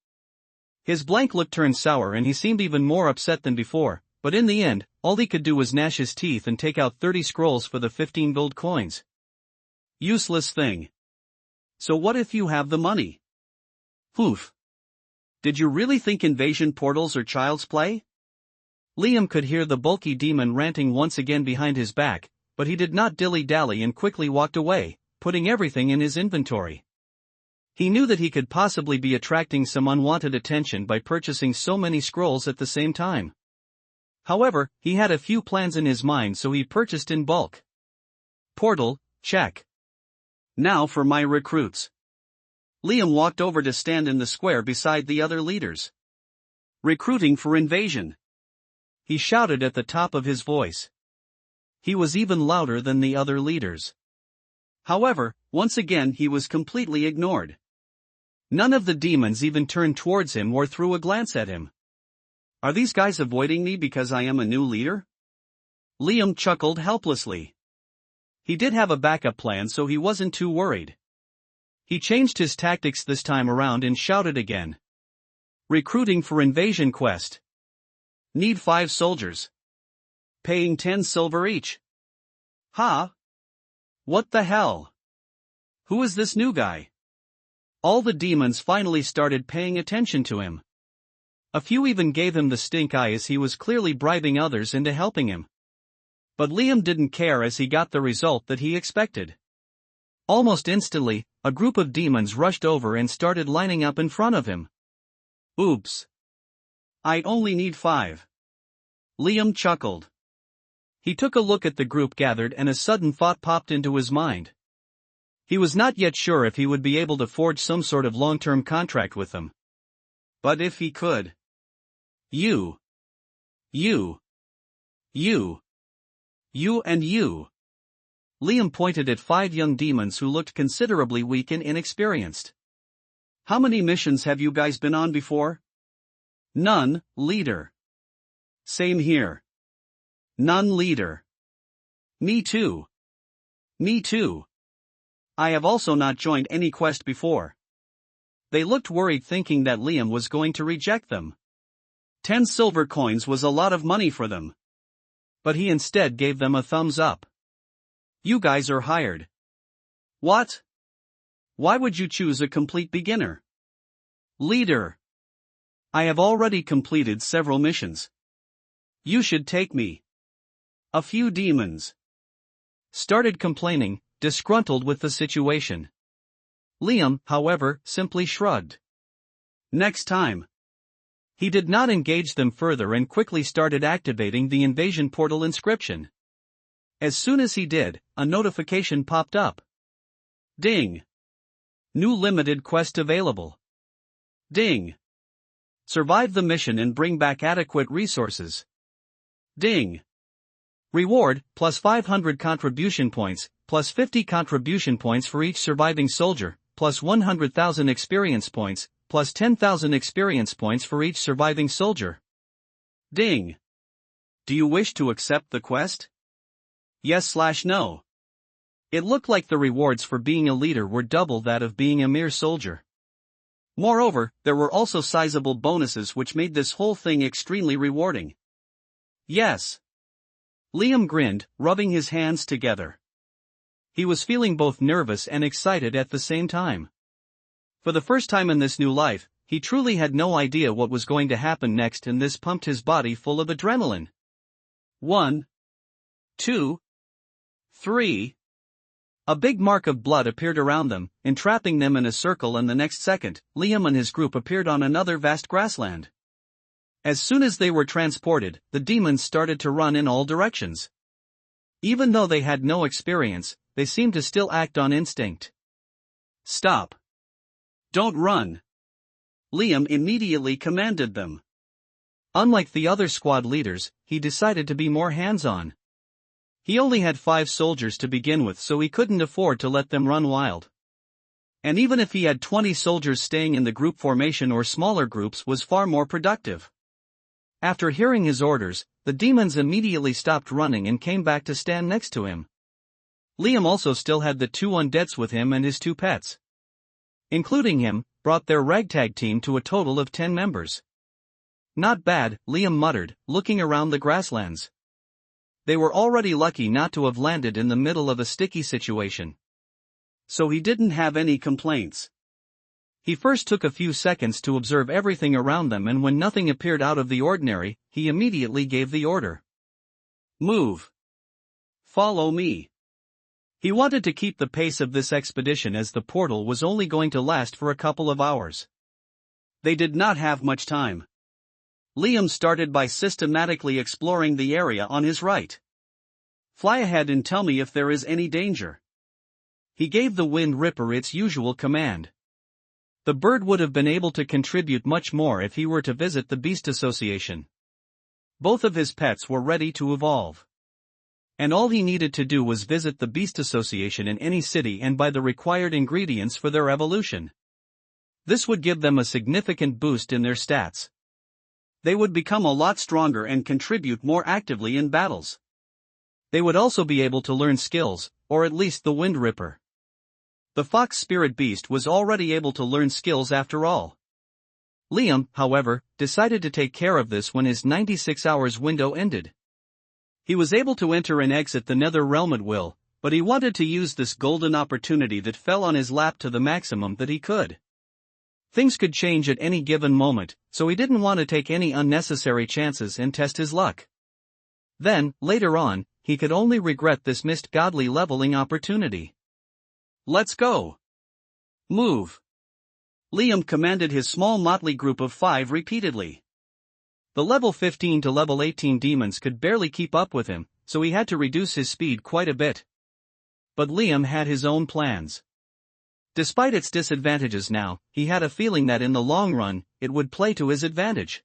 His blank look turned sour and he seemed even more upset than before, but in the end, all he could do was gnash his teeth and take out 30 scrolls for the 15 gold coins. Useless thing. So what if you have the money? Oof. Did you really think invasion portals are child's play? Liam could hear the bulky demon ranting once again behind his back, but he did not dilly-dally and quickly walked away, putting everything in his inventory. He knew that he could possibly be attracting some unwanted attention by purchasing so many scrolls at the same time. However, he had a few plans in his mind, so he purchased in bulk. Portal, check. Now for my recruits. Liam walked over to stand in the square beside the other leaders. Recruiting for invasion. He shouted at the top of his voice. He was even louder than the other leaders. However, once again he was completely ignored. None of the demons even turned towards him or threw a glance at him. Are these guys avoiding me because I am a new leader? Liam chuckled helplessly. He did have a backup plan, so he wasn't too worried. He changed his tactics this time around and shouted again. Recruiting for invasion quest. Need 5 soldiers. Paying 10 silver each. Ha? What the hell? Who is this new guy? All the demons finally started paying attention to him. A few even gave him the stink eye as he was clearly bribing others into helping him. But Liam didn't care as he got the result that he expected. Almost instantly, a group of demons rushed over and started lining up in front of him. Oops. I only need 5. Liam chuckled. He took a look at the group gathered and a sudden thought popped into his mind. He was not yet sure if he would be able to forge some sort of long-term contract with them. But if he could. You and you. Liam pointed at 5 young demons who looked considerably weak and inexperienced. How many missions have you guys been on before? None, leader. Same here. None, leader. Me too. Me too. I have also not joined any quest before. They looked worried, thinking that Liam was going to reject them. 10 silver coins was a lot of money for them. But he instead gave them a thumbs up. You guys are hired. What? Why would you choose a complete beginner? Leader. I have already completed several missions. You should take me. A few demons started complaining, disgruntled with the situation. Liam, however, simply shrugged. Next time. He did not engage them further and quickly started activating the invasion portal inscription. As soon as he did, a notification popped up. Ding! New limited quest available. Ding! Survive the mission and bring back adequate resources. Ding! Reward, plus 500 contribution points, plus 50 contribution points for each surviving soldier, plus 100,000 experience points, plus 10,000 experience points for each surviving soldier. Ding! Do you wish to accept the quest? Yes/no. It looked like the rewards for being a leader were double that of being a mere soldier. Moreover, there were also sizable bonuses which made this whole thing extremely rewarding. Yes. Liam grinned, rubbing his hands together. He was feeling both nervous and excited at the same time. For the first time in this new life, he truly had no idea what was going to happen next, and this pumped his body full of adrenaline. 1, 2, 3. A big mark of blood appeared around them, entrapping them in a circle, and the next second, Liam and his group appeared on another vast grassland. As soon as they were transported, the demons started to run in all directions. Even though they had no experience, they seemed to still act on instinct. Stop! Don't run! Liam immediately commanded them. Unlike the other squad leaders, he decided to be more hands-on. He only had 5 soldiers to begin with, so he couldn't afford to let them run wild. And even if he had 20 soldiers, staying in the group formation or smaller groups was far more productive. After hearing his orders, the demons immediately stopped running and came back to stand next to him. Liam also still had the 2 undeads with him and his 2 pets. Including him, brought their ragtag team to a total of 10 members. Not bad, Liam muttered, looking around the grasslands. They were already lucky not to have landed in the middle of a sticky situation. So he didn't have any complaints. He first took a few seconds to observe everything around them, and when nothing appeared out of the ordinary, he immediately gave the order. Move. Follow me. He wanted to keep the pace of this expedition, as the portal was only going to last for a couple of hours. They did not have much time. Liam started by systematically exploring the area on his right. Fly ahead and tell me if there is any danger. He gave the Wind Ripper its usual command. The bird would have been able to contribute much more if he were to visit the Beast Association. Both of his pets were ready to evolve. And all he needed to do was visit the Beast Association in any city and buy the required ingredients for their evolution. This would give them a significant boost in their stats. They would become a lot stronger and contribute more actively in battles. They would also be able to learn skills, or at least the Wind Ripper. The Fox Spirit Beast was already able to learn skills after all. Liam, however, decided to take care of this when his 96 hours window ended. He was able to enter and exit the Nether Realm at will, but he wanted to use this golden opportunity that fell on his lap to the maximum that he could. Things could change at any given moment, so he didn't want to take any unnecessary chances and test his luck. Then, later on, he could only regret this missed godly leveling opportunity. Let's go! Move! Liam commanded his small motley group of 5 repeatedly. The level 15 to level 18 demons could barely keep up with him, so he had to reduce his speed quite a bit. But Liam had his own plans. Despite its disadvantages now, he had a feeling that in the long run, it would play to his advantage.